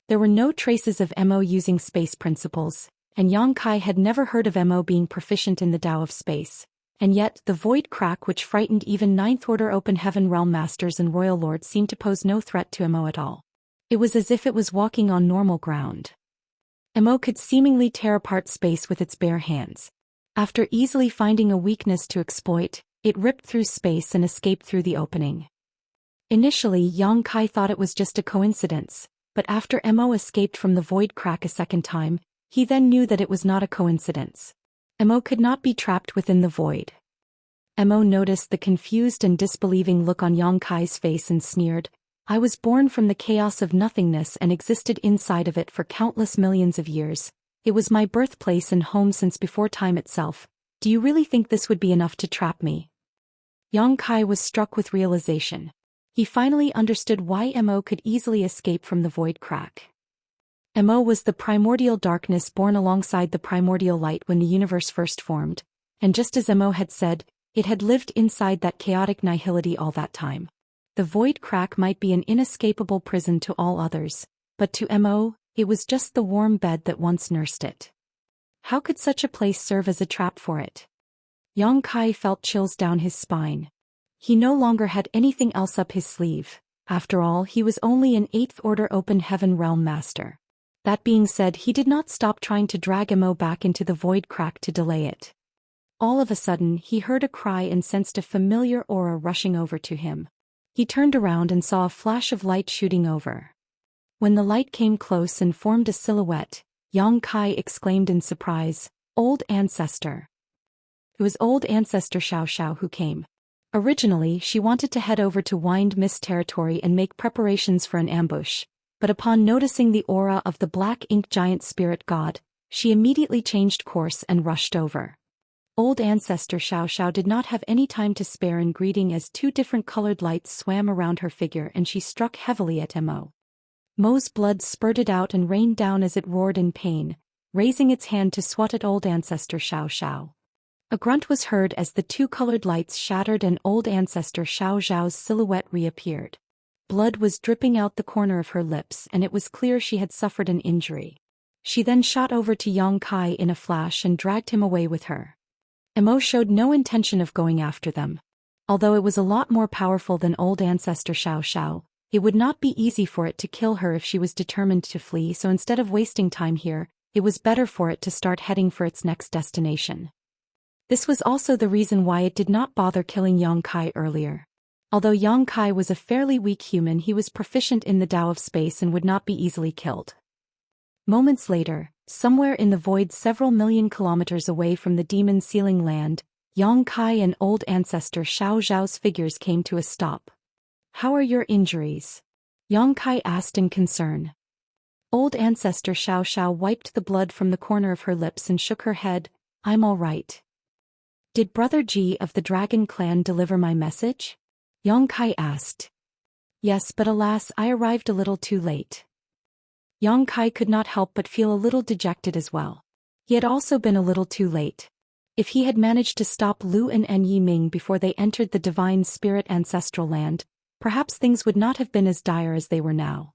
There were no traces of Mo using space principles, and Yongkai had never heard of Mo being proficient in the Tao of space. And yet, the void crack, which frightened even ninth-order open heaven realm masters and royal lords, seemed to pose no threat to Mo at all. It was as if it was walking on normal ground. Mo could seemingly tear apart space with its bare hands. After easily finding a weakness to exploit, it ripped through space and escaped through the opening. Initially, Yongkai thought it was just a coincidence, but after Mo escaped from the void crack a second time, he then knew that it was not a coincidence. Mo could not be trapped within the void. Mo noticed the confused and disbelieving look on Yongkai's face and sneered, "I was born from the chaos of nothingness and existed inside of it for countless millions of years. It was my birthplace and home since before time itself. Do you really think this would be enough to trap me?" Yongkai was struck with realization. He finally understood why Mo could easily escape from the void crack. Mo was the primordial darkness born alongside the primordial light when the universe first formed, and just as Mo had said, it had lived inside that chaotic nihility all that time. The void crack might be an inescapable prison to all others, but to Mo, it was just the warm bed that once nursed it. How could such a place serve as a trap for it? Yongkai felt chills down his spine. He no longer had anything else up his sleeve. After all, he was only an 8th order open heaven realm master. That being said, he did not stop trying to drag Mo back into the void crack to delay it. All of a sudden, he heard a cry and sensed a familiar aura rushing over to him. He turned around and saw a flash of light shooting over. When the light came close and formed a silhouette, Yongkai exclaimed in surprise, "Old ancestor." It was old ancestor Xianxia who came. Originally, she wanted to head over to Wind Mist territory and make preparations for an ambush, but upon noticing the aura of the black ink giant spirit god, She immediately changed course and rushed over. Old ancestor Xianxia did not have any time to spare in greeting as two different colored lights swam around her figure and she struck heavily at Mo's blood spurted out and rained down as it roared in pain, raising its hand to swat at old ancestor Xianxia. A grunt was heard as the two colored lights shattered and old ancestor Xiaoxiao's silhouette reappeared. Blood was dripping out the corner of her lips and it was clear she had suffered an injury. She then shot over to Yang Kai in a flash and dragged him away with her. Mo showed no intention of going after them. Although it was a lot more powerful than old ancestor Xiaoxiao, it would not be easy for it to kill her if she was determined to flee, so instead of wasting time here, it was better for it to start heading for its next destination. This was also the reason why it did not bother killing Yang Kai earlier. Although Yang Kai was a fairly weak human, he was proficient in the Tao of space and would not be easily killed. Moments later, somewhere in the void several million kilometers away from the demon sealing land, Yang Kai and old ancestor Xiao Zhao's figures came to a stop. "How are your injuries?" Yang Kai asked in concern. Old ancestor Xiao wiped the blood from the corner of her lips and shook her head. "I'm all right." "Did Brother Ji of the Dragon Clan deliver my message?" Yang Kai asked. "Yes, but alas, I arrived a little too late." Yang Kai could not help but feel a little dejected as well. He had also been a little too late. If he had managed to stop Lu and Yiming before they entered the divine spirit ancestral land, perhaps things would not have been as dire as they were now.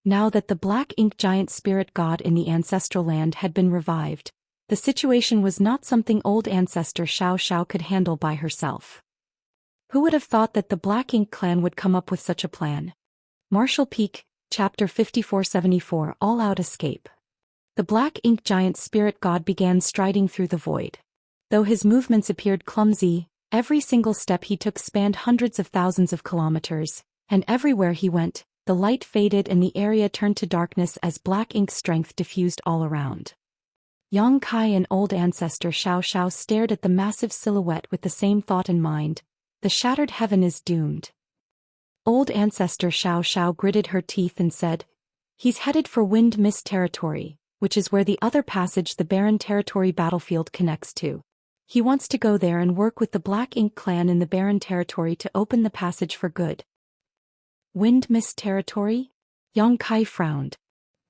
Now that the black ink giant spirit god in the ancestral land had been revived, the situation was not something old ancestor Xiao could handle by herself. Who would have thought that the Black Ink clan would come up with such a plan? Martial Peak, Chapter 5474 All-Out Escape. The black ink giant spirit god began striding through the void. Though his movements appeared clumsy, every single step he took spanned hundreds of thousands of kilometers, and everywhere he went, the light faded and the area turned to darkness as black ink strength diffused all around. Yang Kai and old ancestor Xiao stared at the massive silhouette with the same thought in mind. The shattered heaven is doomed. Old ancestor Xiao gritted her teeth and said, "He's headed for Wind Mist territory, which is where the other passage the Barren territory battlefield connects to. He wants to go there and work with the Black Ink clan in the Barren territory to open the passage for good." Wind Mist territory? Yang Kai frowned.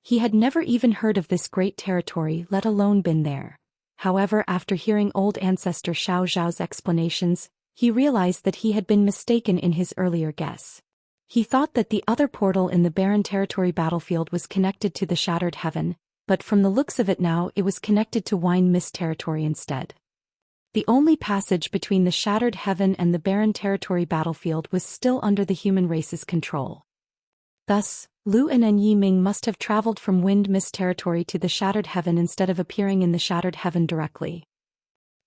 He had never even heard of this great territory, let alone been there. However, after hearing old ancestor Xiao's explanations, he realized that he had been mistaken in his earlier guess. He thought that the other portal in the Barren territory battlefield was connected to the Shattered Heaven, but from the looks of it now it was connected to Wine Mist territory instead. The only passage between the Shattered Heaven and the Barren territory battlefield was still under the human race's control. Thus, Lu and Yiming must have traveled from Wind Mist territory to the Shattered Heaven instead of appearing in the Shattered Heaven directly.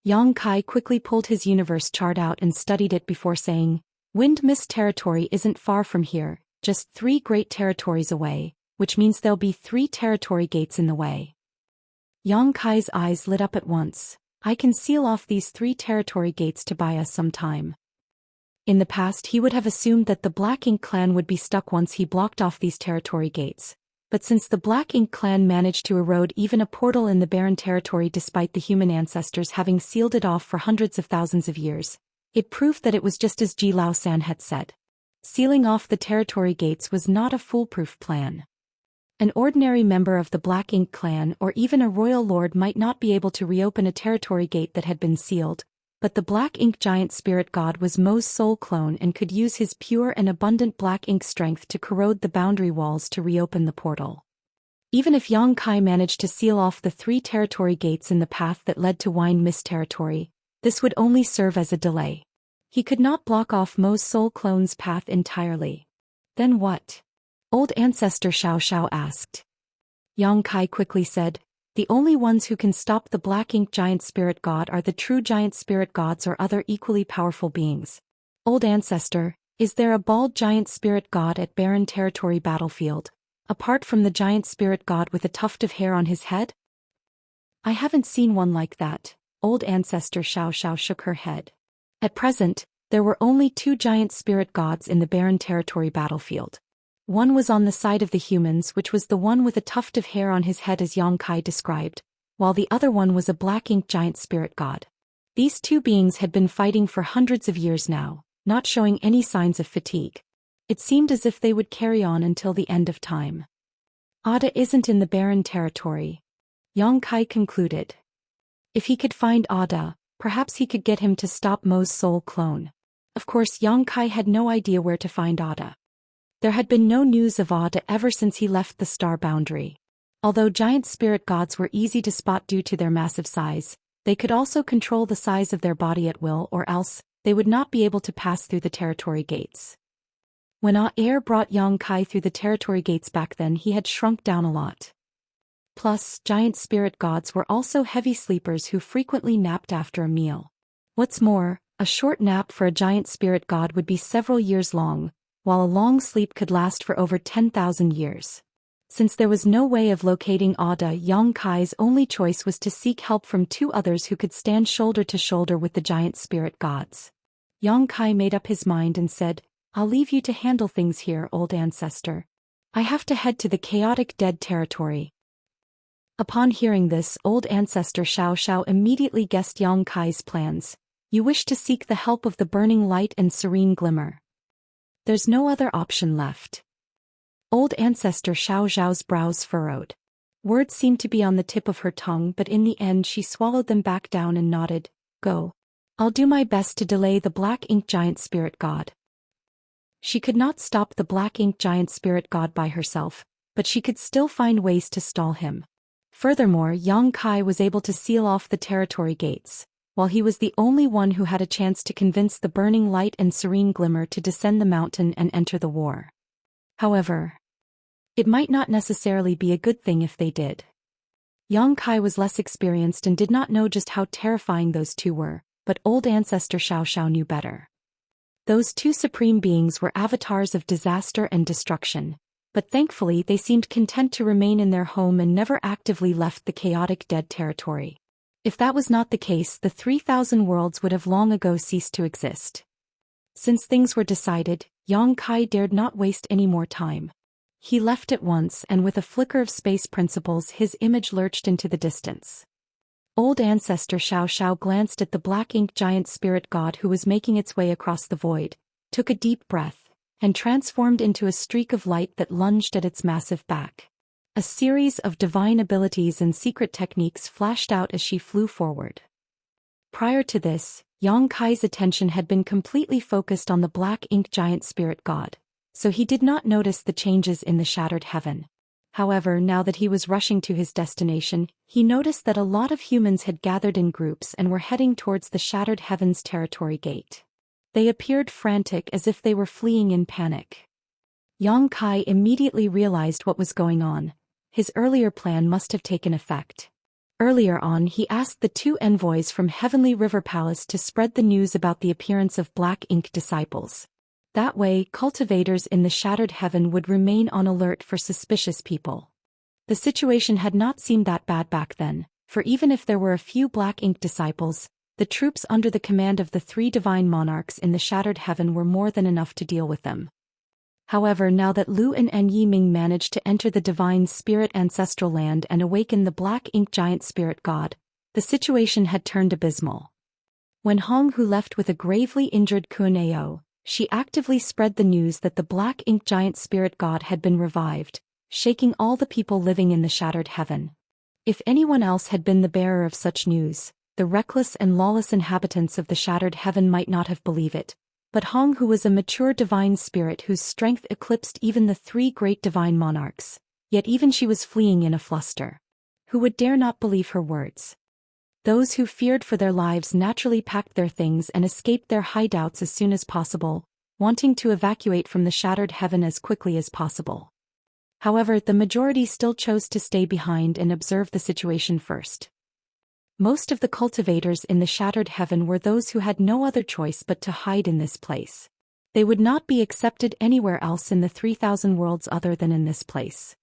Yang Kai quickly pulled his universe chart out and studied it before saying, "Wind Mist territory isn't far from here, just 3 great territories away, which means there'll be 3 territory gates in the way." Yang Kai's eyes lit up at once. "I can seal off these 3 territory gates to buy us some time." In the past he would have assumed that the Black Ink clan would be stuck once he blocked off these territory gates. But since the Black Ink clan managed to erode even a portal in the Barren territory despite the human ancestors having sealed it off for hundreds of thousands of years, it proved that it was just as Ji Lao-san had said. Sealing off the territory gates was not a foolproof plan. An ordinary member of the Black Ink clan or even a royal lord might not be able to reopen a territory gate that had been sealed, but the Black Ink giant spirit god was Mo's soul clone and could use his pure and abundant black ink strength to corrode the boundary walls to reopen the portal. Even if Yang Kai managed to seal off the 3 territory gates in the path that led to Wine Mist territory, this would only serve as a delay. He could not block off Mo's soul clone's path entirely. Then what? Old ancestor Xiao asked. Yang Kai quickly said, "The only ones who can stop the Black Ink giant spirit god are the true giant spirit gods or other equally powerful beings. Old ancestor, is there a bald giant spirit god at Barren territory battlefield, apart from the giant spirit god with a tuft of hair on his head?" "I haven't seen one like that." Old ancestor Xiao shook her head. At present, there were only 2 giant spirit gods in the Barren territory battlefield. One was on the side of the humans, which was the one with a tuft of hair on his head as Yang Kai described, while the other one was a black ink giant spirit god. These two beings had been fighting for hundreds of years now, not showing any signs of fatigue. It seemed as if they would carry on until the end of time. Ada isn't in the barren territory, Yang Kai concluded. If he could find Ada, perhaps he could get him to stop Mo's soul clone. Of course, Yang Kai had no idea where to find Ada. There had been no news of Ada ever since he left the star boundary. Although giant spirit gods were easy to spot due to their massive size, they could also control the size of their body at will, or else they would not be able to pass through the territory gates. When Air brought Yang Kai through the territory gates back then, he had shrunk down a lot. Plus, giant spirit gods were also heavy sleepers who frequently napped after a meal. What's more, a short nap for a giant spirit god would be several years long, while a long sleep could last for over 10,000 years. Since there was no way of locating Ada, Yang Kai's only choice was to seek help from two others who could stand shoulder to shoulder with the giant spirit gods. Yang Kai made up his mind and said, "I'll leave you to handle things here, old ancestor. I have to head to the chaotic dead territory." Upon hearing this, old ancestor Xiao immediately guessed Yang Kai's plans. "You wish to seek the help of the burning light and serene glimmer. There's no other option left." Old ancestor Xiao's brows furrowed. Words seemed to be on the tip of her tongue, but in the end she swallowed them back down and nodded. "Go. I'll do my best to delay the black ink giant spirit god." She could not stop the black ink giant spirit god by herself, but she could still find ways to stall him. Furthermore, Yang Kai was able to seal off the territory gates, while he was the only one who had a chance to convince the burning light and serene glimmer to descend the mountain and enter the war. However, it might not necessarily be a good thing if they did. Yang Kai was less experienced and did not know just how terrifying those two were, but old ancestor Xiao knew better. Those two supreme beings were avatars of disaster and destruction, but thankfully they seemed content to remain in their home and never actively left the chaotic dead territory. If that was not the case, the 3,000 worlds would have long ago ceased to exist. Since things were decided, Yang Kai dared not waste any more time. He left at once, and with a flicker of space principles his image lurched into the distance. Old ancestor Xiao glanced at the black ink giant spirit god who was making its way across the void, took a deep breath, and transformed into a streak of light that lunged at its massive back. A series of divine abilities and secret techniques flashed out as she flew forward. Prior to this, Yang Kai's attention had been completely focused on the black ink giant spirit god, so he did not notice the changes in the shattered heaven. However, now that he was rushing to his destination, he noticed that a lot of humans had gathered in groups and were heading towards the shattered heavens territory gate. They appeared frantic as if they were fleeing in panic. Yang Kai immediately realized what was going on. His earlier plan must have taken effect. Earlier on, he asked the two envoys from Heavenly River Palace to spread the news about the appearance of black ink disciples. That way, cultivators in the shattered heaven would remain on alert for suspicious people. The situation had not seemed that bad back then, for even if there were a few black ink disciples, the troops under the command of the three divine monarchs in the shattered heaven were more than enough to deal with them. However, now that Lu and Yiming managed to enter the divine spirit ancestral land and awaken the black ink giant spirit god, the situation had turned abysmal. When Hong Hu left with a gravely injured Kuneo, she actively spread the news that the black ink giant spirit god had been revived, shaking all the people living in the shattered heaven. If anyone else had been the bearer of such news, the reckless and lawless inhabitants of the shattered heaven might not have believed it. But Hong Hu was a mature divine spirit whose strength eclipsed even the three great divine monarchs, yet even she was fleeing in a fluster. Who would dare not believe her words? Those who feared for their lives naturally packed their things and escaped their hideouts as soon as possible, wanting to evacuate from the shattered heaven as quickly as possible. However, the majority still chose to stay behind and observe the situation first. Most of the cultivators in the shattered heaven were those who had no other choice but to hide in this place. They would not be accepted anywhere else in the 3,000 worlds other than in this place.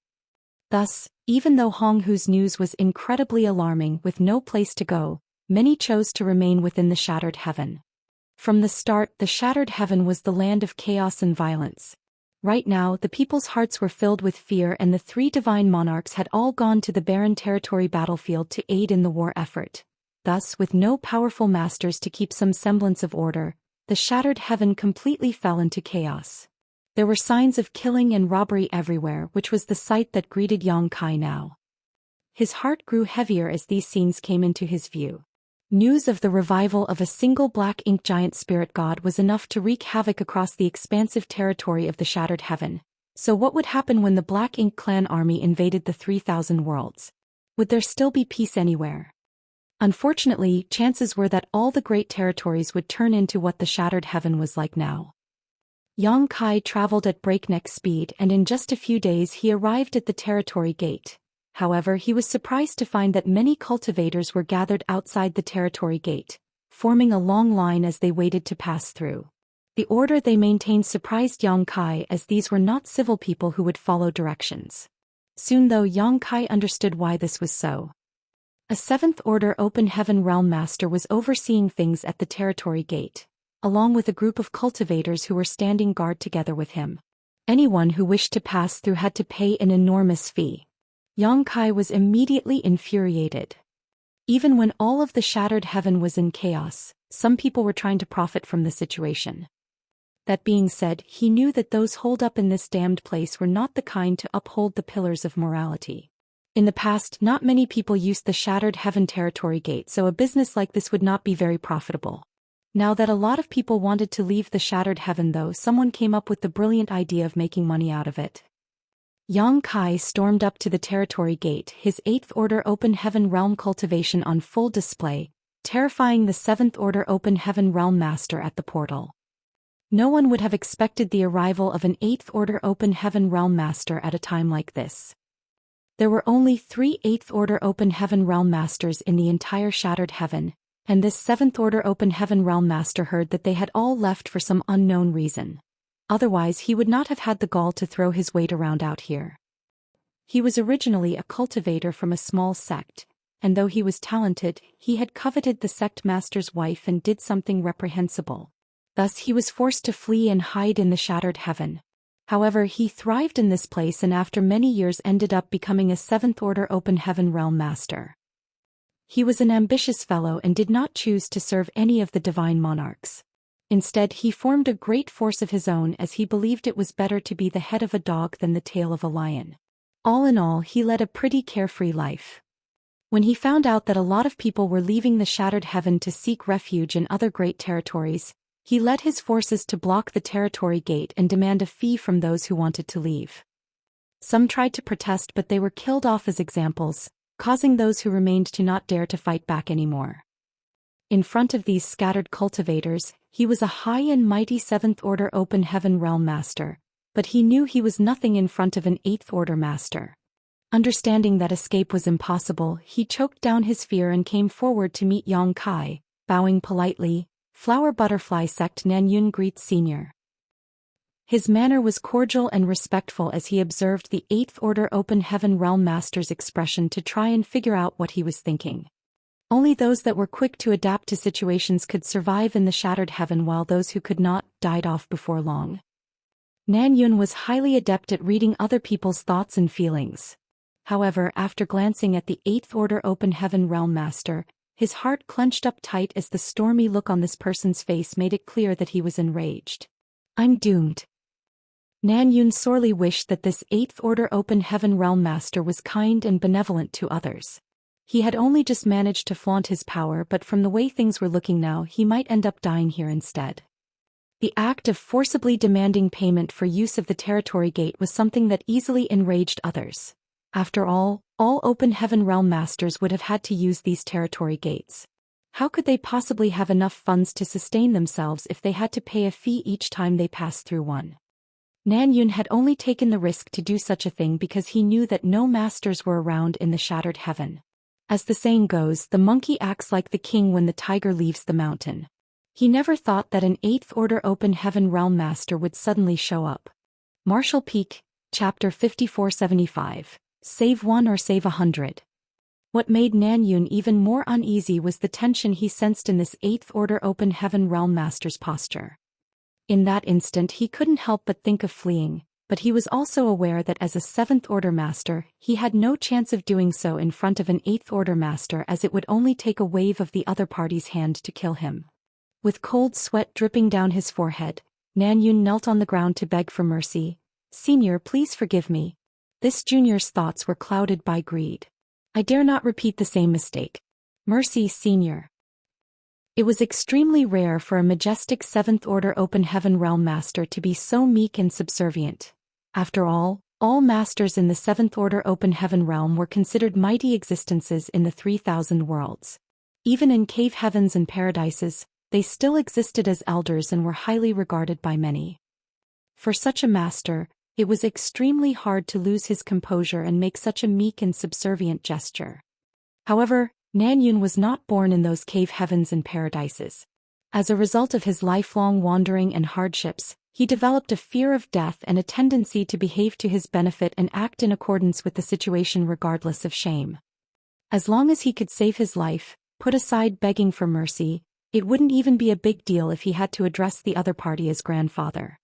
Thus, even though Hong Hu's news was incredibly alarming with no place to go, many chose to remain within the shattered heaven. From the start, the shattered heaven was the land of chaos and violence. Right now, the people's hearts were filled with fear, and the three divine monarchs had all gone to the barren territory battlefield to aid in the war effort. Thus, with no powerful masters to keep some semblance of order, the shattered heaven completely fell into chaos. There were signs of killing and robbery everywhere, which was the sight that greeted Yang Kai now. His heart grew heavier as these scenes came into his view. News of the revival of a single black ink giant spirit god was enough to wreak havoc across the expansive territory of the shattered heaven. So what would happen when the Black Ink clan army invaded the 3,000 worlds? Would there still be peace anywhere? Unfortunately, chances were that all the great territories would turn into what the shattered heaven was like now. Yang Kai traveled at breakneck speed, and in just a few days he arrived at the territory gate. However, he was surprised to find that many cultivators were gathered outside the territory gate, forming a long line as they waited to pass through. The order they maintained surprised Yang Kai, as these were not civil people who would follow directions. Soon though, Yang Kai understood why this was so. A 7th Order Open Heaven Realm Master was overseeing things at the territory gate, along with a group of cultivators who were standing guard together with him. Anyone who wished to pass through had to pay an enormous fee. Yang Kai was immediately infuriated. Even when all of the shattered heaven was in chaos, some people were trying to profit from the situation. That being said, he knew that those holed up in this damned place were not the kind to uphold the pillars of morality. In the past, not many people used the shattered heaven territory gate, so a business like this would not be very profitable. Now that a lot of people wanted to leave the shattered heaven though, someone came up with the brilliant idea of making money out of it. Yang Kai stormed up to the territory gate, his 8th Order Open Heaven Realm cultivation on full display, terrifying the 7th Order Open Heaven Realm Master at the portal. No one would have expected the arrival of an 8th Order Open Heaven Realm Master at a time like this. There were only 3 8th Order Open Heaven Realm Masters in the entire shattered heaven, and this 7th Order Open Heaven Realm Master heard that they had all left for some unknown reason. Otherwise he would not have had the gall to throw his weight around out here. He was originally a cultivator from a small sect, and though he was talented, he had coveted the sect master's wife and did something reprehensible. Thus he was forced to flee and hide in the shattered heaven. However, he thrived in this place and after many years ended up becoming a 7th Order Open Heaven Realm Master. He was an ambitious fellow and did not choose to serve any of the divine monarchs. Instead, he formed a great force of his own, as he believed it was better to be the head of a dog than the tail of a lion. All in all, he led a pretty carefree life. When he found out that a lot of people were leaving the shattered heaven to seek refuge in other great territories, he led his forces to block the territory gate and demand a fee from those who wanted to leave. Some tried to protest, but they were killed off as examples, causing those who remained to not dare to fight back anymore. In front of these scattered cultivators, he was a high and mighty 7th Order Open Heaven Realm Master, but he knew he was nothing in front of an 8th Order Master. Understanding that escape was impossible, he choked down his fear and came forward to meet Yang Kai, bowing politely. Flower Butterfly Sect Nanyun greets Senior. His manner was cordial and respectful as he observed the 8th Order Open Heaven Realm Master's expression to try and figure out what he was thinking. Only those that were quick to adapt to situations could survive in the shattered heaven, while those who could not died off before long. Nanyun was highly adept at reading other people's thoughts and feelings. However, after glancing at the 8th Order Open Heaven Realm Master, his heart clenched up tight as the stormy look on this person's face made it clear that he was enraged. I'm doomed. Nanyun sorely wished that this 8th Order Open Heaven Realm Master was kind and benevolent to others. He had only just managed to flaunt his power, but from the way things were looking now, he might end up dying here instead. The act of forcibly demanding payment for use of the territory gate was something that easily enraged others. After all Open Heaven Realm Masters would have had to use these territory gates. How could they possibly have enough funds to sustain themselves if they had to pay a fee each time they passed through one? Nanyun had only taken the risk to do such a thing because he knew that no masters were around in the shattered heaven. As the saying goes, the monkey acts like the king when the tiger leaves the mountain. He never thought that an 8th Order Open Heaven Realm Master would suddenly show up. Martial Peak, Chapter 5475. Save one or save 100. What made Nanyun even more uneasy was the tension he sensed in this 8th Order Open Heaven Realm Master's posture. In that instant he couldn't help but think of fleeing, but he was also aware that as a 7th Order Master, he had no chance of doing so in front of an 8th Order Master, as it would only take a wave of the other party's hand to kill him. With cold sweat dripping down his forehead, Nanyun knelt on the ground to beg for mercy. "Senior, please forgive me." This junior's thoughts were clouded by greed. "I dare not repeat the same mistake. Mercy, Senior." It was extremely rare for a majestic 7th Order Open Heaven Realm Master to be so meek and subservient. After all masters in the 7th Order Open Heaven Realm were considered mighty existences in the 3,000 worlds. Even in cave heavens and paradises, they still existed as elders and were highly regarded by many. For such a master, it was extremely hard to lose his composure and make such a meek and subservient gesture. However, Nanyun was not born in those cave heavens and paradises. As a result of his lifelong wandering and hardships, he developed a fear of death and a tendency to behave to his benefit and act in accordance with the situation regardless of shame. As long as he could save his life, put aside begging for mercy, it wouldn't even be a big deal if he had to address the other party as grandfather.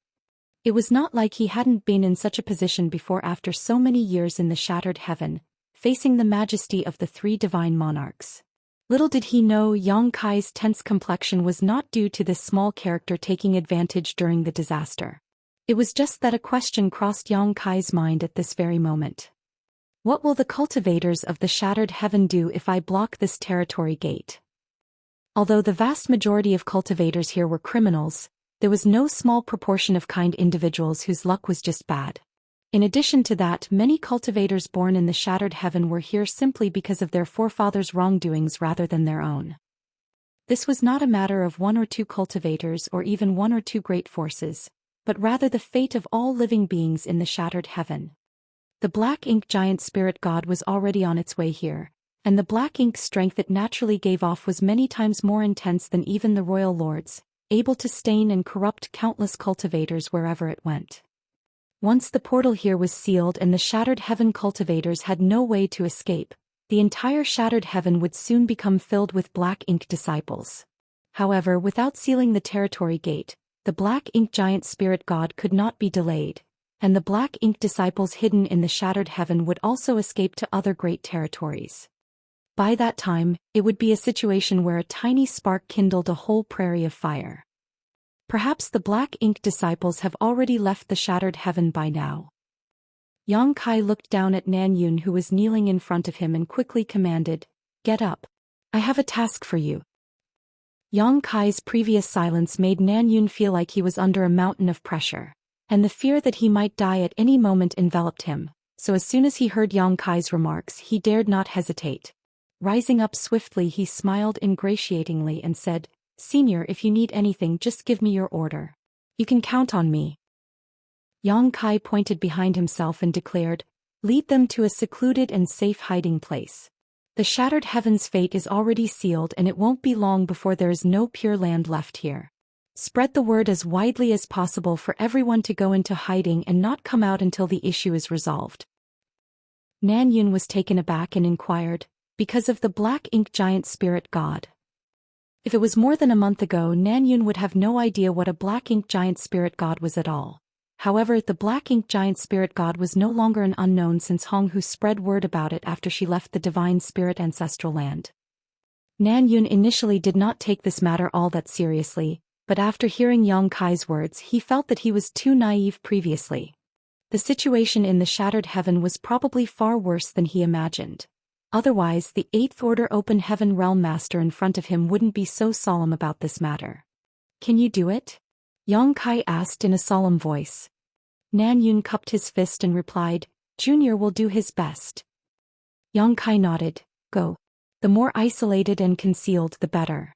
It was not like he hadn't been in such a position before after so many years in the shattered heaven, facing the majesty of the 3 divine monarchs. Little did he know Yang Kai's tense complexion was not due to this small character taking advantage during the disaster. It was just that a question crossed Yang Kai's mind at this very moment. What will the cultivators of the shattered heaven do if I block this territory gate? Although the vast majority of cultivators here were criminals, there was no small proportion of kind individuals whose luck was just bad. In addition to that, many cultivators born in the shattered heaven were here simply because of their forefathers' wrongdoings rather than their own. This was not a matter of 1 or 2 cultivators or even 1 or 2 great forces, but rather the fate of all living beings in the shattered heaven. The black ink giant spirit god was already on its way here, and the black ink strength it naturally gave off was many times more intense than even the royal lords, able to stain and corrupt countless cultivators wherever it went. Once the portal here was sealed and the shattered heaven cultivators had no way to escape, the entire shattered heaven would soon become filled with black ink disciples. However, without sealing the territory gate, the black ink giant spirit god could not be delayed, and the black ink disciples hidden in the shattered heaven would also escape to other great territories. By that time, it would be a situation where a tiny spark kindled a whole prairie of fire. Perhaps the black ink disciples have already left the shattered heaven by now. Yang Kai looked down at Nanyun, who was kneeling in front of him, and quickly commanded, "Get up. I have a task for you." Yang Kai's previous silence made Nanyun feel like he was under a mountain of pressure, and the fear that he might die at any moment enveloped him, so as soon as he heard Yang Kai's remarks he dared not hesitate. Rising up swiftly, he smiled ingratiatingly and said, "Senior, if you need anything, just give me your order. You can count on me." Yang Kai pointed behind himself and declared, "Lead them to a secluded and safe hiding place. The shattered heaven's fate is already sealed, and it won't be long before there is no pure land left here. Spread the word as widely as possible for everyone to go into hiding and not come out until the issue is resolved." Nanyun was taken aback and inquired, "Because of the black ink giant spirit god?" If it was more than a month ago, Nanyun would have no idea what a black ink giant spirit god was at all. However, the black ink giant spirit god was no longer an unknown, since Honghu spread word about it after she left the divine spirit ancestral land. Nanyun initially did not take this matter all that seriously, but after hearing Yang Kai's words he felt that he was too naive previously. The situation in the shattered heaven was probably far worse than he imagined. Otherwise, the 8th Order Open Heaven Realm Master in front of him wouldn't be so solemn about this matter. "Can you do it?" Yang Kai asked in a solemn voice. Nanyun cupped his fist and replied, "Junior will do his best." Yang Kai nodded. "Go. The more isolated and concealed the better."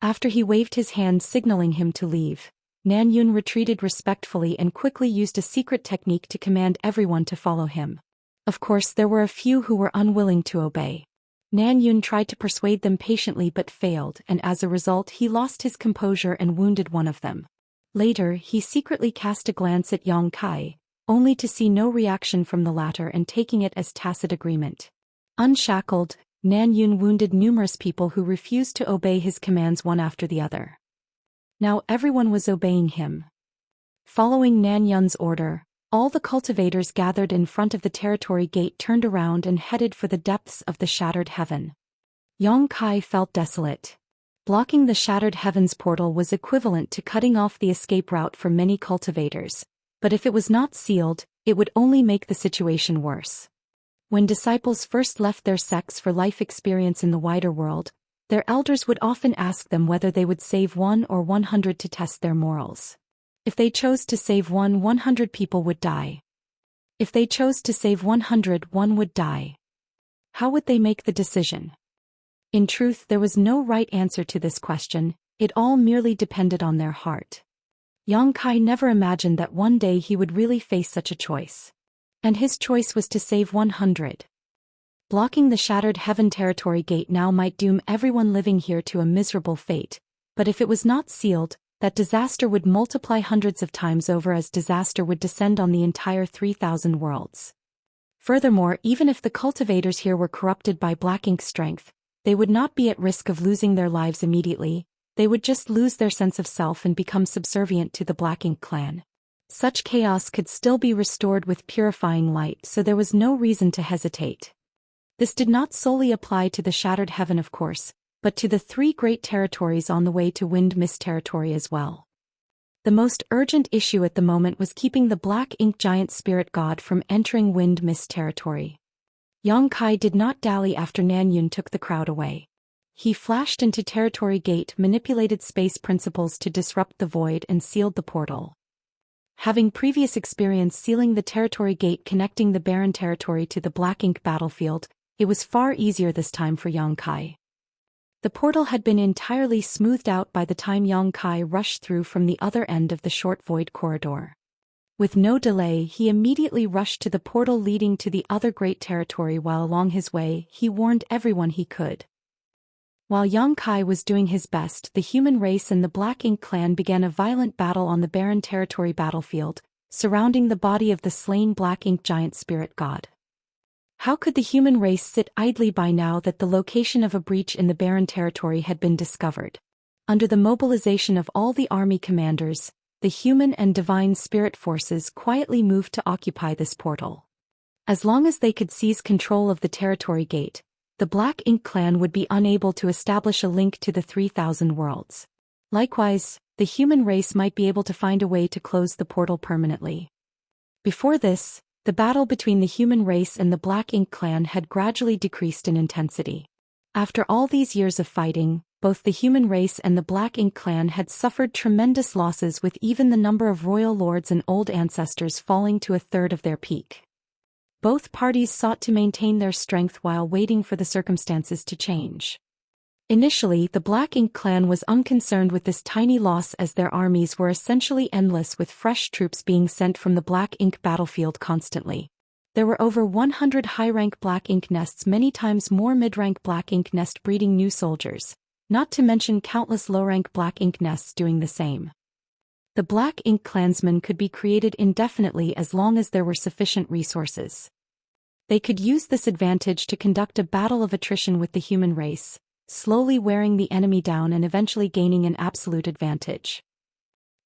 After he waved his hand signaling him to leave, Nanyun retreated respectfully and quickly used a secret technique to command everyone to follow him. Of course, there were a few who were unwilling to obey. Nanyun tried to persuade them patiently but failed, and as a result he lost his composure and wounded one of them. Later, he secretly cast a glance at Yang Kai, only to see no reaction from the latter and taking it as tacit agreement. Unshackled, Nanyun wounded numerous people who refused to obey his commands one after the other. Now everyone was obeying him. Following Nanyun's order, All the cultivators gathered in front of the territory gate turned around and headed for the depths of the shattered heaven. Yang Kai felt desolate. Blocking the shattered heavens portal was equivalent to cutting off the escape route for many cultivators, but if it was not sealed, it would only make the situation worse. When disciples first left their sects for life experience in the wider world, their elders would often ask them whether they would save 1 or 100 to test their morals. If they chose to save 100 people would die. If they chose to save 100, one would die. How would they make the decision? In truth, there was no right answer to this question, it all merely depended on their heart. Yang Kai never imagined that one day he would really face such a choice. And his choice was to save 100. Blocking the shattered heaven territory gate now might doom everyone living here to a miserable fate, but if it was not sealed, that disaster would multiply hundreds of times over as disaster would descend on the entire 3,000 worlds. Furthermore, even if the cultivators here were corrupted by black ink strength, they would not be at risk of losing their lives immediately, they would just lose their sense of self and become subservient to the Black Ink clan. Such chaos could still be restored with purifying light, so there was no reason to hesitate. This did not solely apply to the Shattered Heaven, of course, but to the 3 great territories on the way to Wind Mist territory as well. The most urgent issue at the moment was keeping the Black Ink giant spirit god from entering Wind Mist territory. Yang Kai did not dally after Nanyun took the crowd away. He flashed into Territory Gate, manipulated space principles to disrupt the void and sealed the portal. Having previous experience sealing the Territory Gate connecting the barren territory to the Black Ink battlefield, it was far easier this time for Yang Kai. The portal had been entirely smoothed out by the time Yang Kai rushed through from the other end of the short void corridor. With no delay, he immediately rushed to the portal leading to the other great territory. While along his way, he warned everyone he could. While Yang Kai was doing his best, the human race and the Black Ink clan began a violent battle on the barren territory battlefield, surrounding the body of the slain Black Ink giant spirit god. How could the human race sit idly by now that the location of a breach in the barren territory had been discovered? Under the mobilization of all the army commanders, the human and divine spirit forces quietly moved to occupy this portal. As long as they could seize control of the Territory Gate, the Black Ink clan would be unable to establish a link to the 3,000 worlds. Likewise, the human race might be able to find a way to close the portal permanently. Before this, the battle between the human race and the Black Ink clan had gradually decreased in intensity. After all these years of fighting, both the human race and the Black Ink clan had suffered tremendous losses, with even the number of royal lords and old ancestors falling to a third of their peak. Both parties sought to maintain their strength while waiting for the circumstances to change. Initially, the Black Ink clan was unconcerned with this tiny loss, as their armies were essentially endless, with fresh troops being sent from the Black Ink battlefield constantly. There were over 100 high-rank Black Ink nests, many times more mid-rank Black Ink nest breeding new soldiers, not to mention countless low-rank Black Ink nests doing the same. The Black Ink clansmen could be created indefinitely as long as there were sufficient resources. They could use this advantage to conduct a battle of attrition with the human race, slowly wearing the enemy down and eventually gaining an absolute advantage.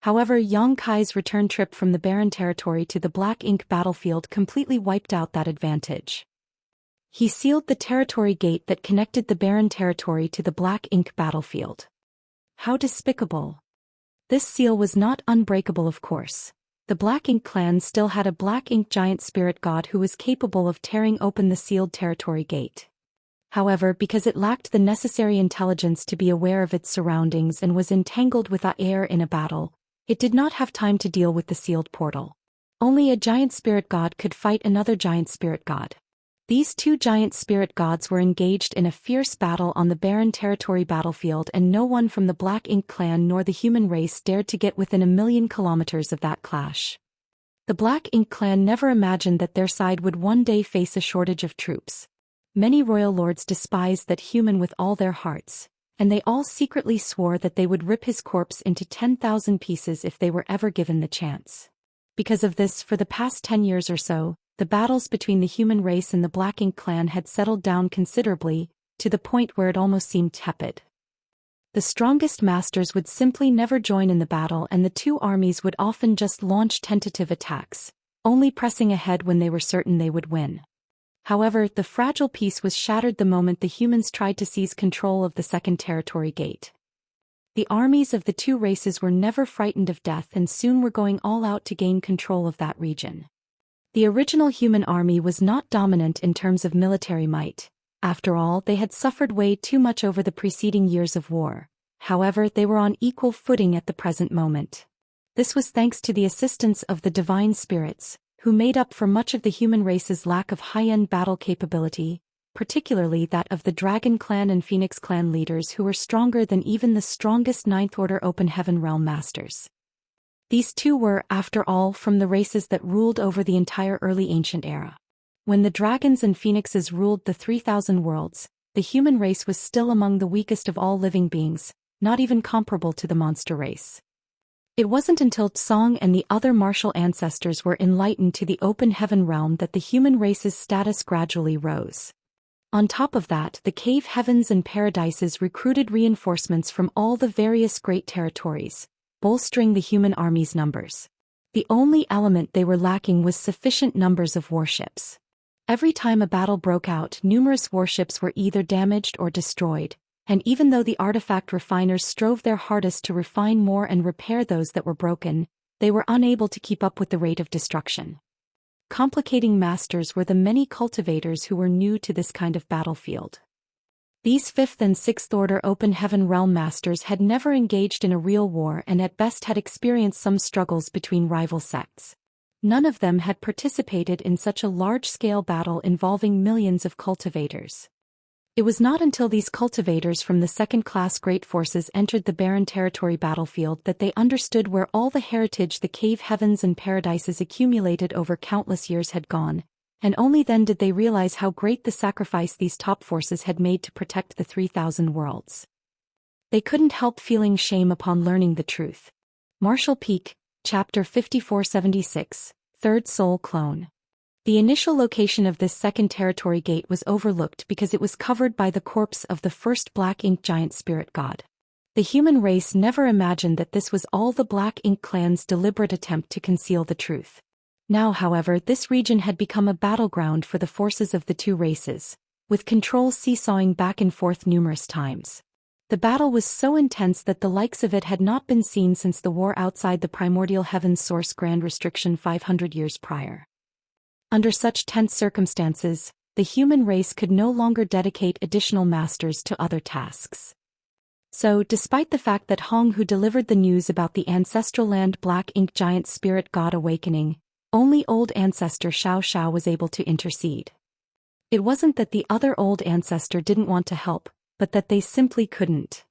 However, Yang Kai's return trip from the barren territory to the Black Ink battlefield completely wiped out that advantage. He sealed the Territory Gate that connected the barren territory to the Black Ink battlefield. How despicable! This seal was not unbreakable, of course. The Black Ink clan still had a Black Ink giant spirit god who was capable of tearing open the sealed Territory Gate. However, because it lacked the necessary intelligence to be aware of its surroundings and was entangled with air in a battle, it did not have time to deal with the sealed portal. Only a giant spirit god could fight another giant spirit god. These 2 giant spirit gods were engaged in a fierce battle on the barren territory battlefield, and no one from the Black Ink clan nor the human race dared to get within 1,000,000 kilometers of that clash. The Black Ink clan never imagined that their side would one day face a shortage of troops. Many royal lords despised that human with all their hearts, and they all secretly swore that they would rip his corpse into 10,000 pieces if they were ever given the chance. Because of this, for the past 10 years or so, the battles between the human race and the Black Ink clan had settled down considerably, to the point where it almost seemed tepid. The strongest masters would simply never join in the battle, and the 2 armies would often just launch tentative attacks, only pressing ahead when they were certain they would win. However, the fragile peace was shattered the moment the humans tried to seize control of the second territory gate. The armies of the two races were never frightened of death and soon were going all out to gain control of that region. The original human army was not dominant in terms of military might. After all, they had suffered way too much over the preceding years of war. However, they were on equal footing at the present moment. This was thanks to the assistance of the divine spirits, who made up for much of the human race's lack of high-end battle capability, particularly that of the Dragon Clan and Phoenix Clan leaders who were stronger than even the strongest Ninth Order Open Heaven Realm Masters. These two were, after all, from the races that ruled over the entire early ancient era. When the dragons and phoenixes ruled the 3,000 worlds, the human race was still among the weakest of all living beings, not even comparable to the monster race. It wasn't until Tsong and the other martial ancestors were enlightened to the open heaven realm that the human race's status gradually rose. On top of that, the cave heavens and paradises recruited reinforcements from all the various great territories, bolstering the human army's numbers. The only element they were lacking was sufficient numbers of warships. Every time a battle broke out, numerous warships were either damaged or destroyed, and even though the artifact refiners strove their hardest to refine more and repair those that were broken, they were unable to keep up with the rate of destruction. Complicating masters were the many cultivators who were new to this kind of battlefield. These 5th and 6th Order Open Heaven Realm Masters had never engaged in a real war and at best had experienced some struggles between rival sects. None of them had participated in such a large-scale battle involving millions of cultivators. It was not until these cultivators from the second-class great forces entered the barren territory battlefield that they understood where all the heritage the cave heavens and paradises accumulated over countless years had gone, and only then did they realize how great the sacrifice these top forces had made to protect the 3,000 worlds. They couldn't help feeling shame upon learning the truth. Martial Peak, Chapter 5476, Third Soul Clone. The initial location of this second territory gate was overlooked because it was covered by the corpse of the first Black Ink giant spirit god. The human race never imagined that this was all the Black Ink clan's deliberate attempt to conceal the truth. Now, however, this region had become a battleground for the forces of the two races, with control seesawing back and forth numerous times. The battle was so intense that the likes of it had not been seen since the war outside the primordial heaven's source Grand Restriction 500 years prior. Under such tense circumstances, the human race could no longer dedicate additional masters to other tasks. So, despite the fact that Hong, who delivered the news about the ancestral land Black Ink giant spirit god awakening, only old ancestor Xianxia was able to intercede. It wasn't that the other old ancestor didn't want to help, but that they simply couldn't.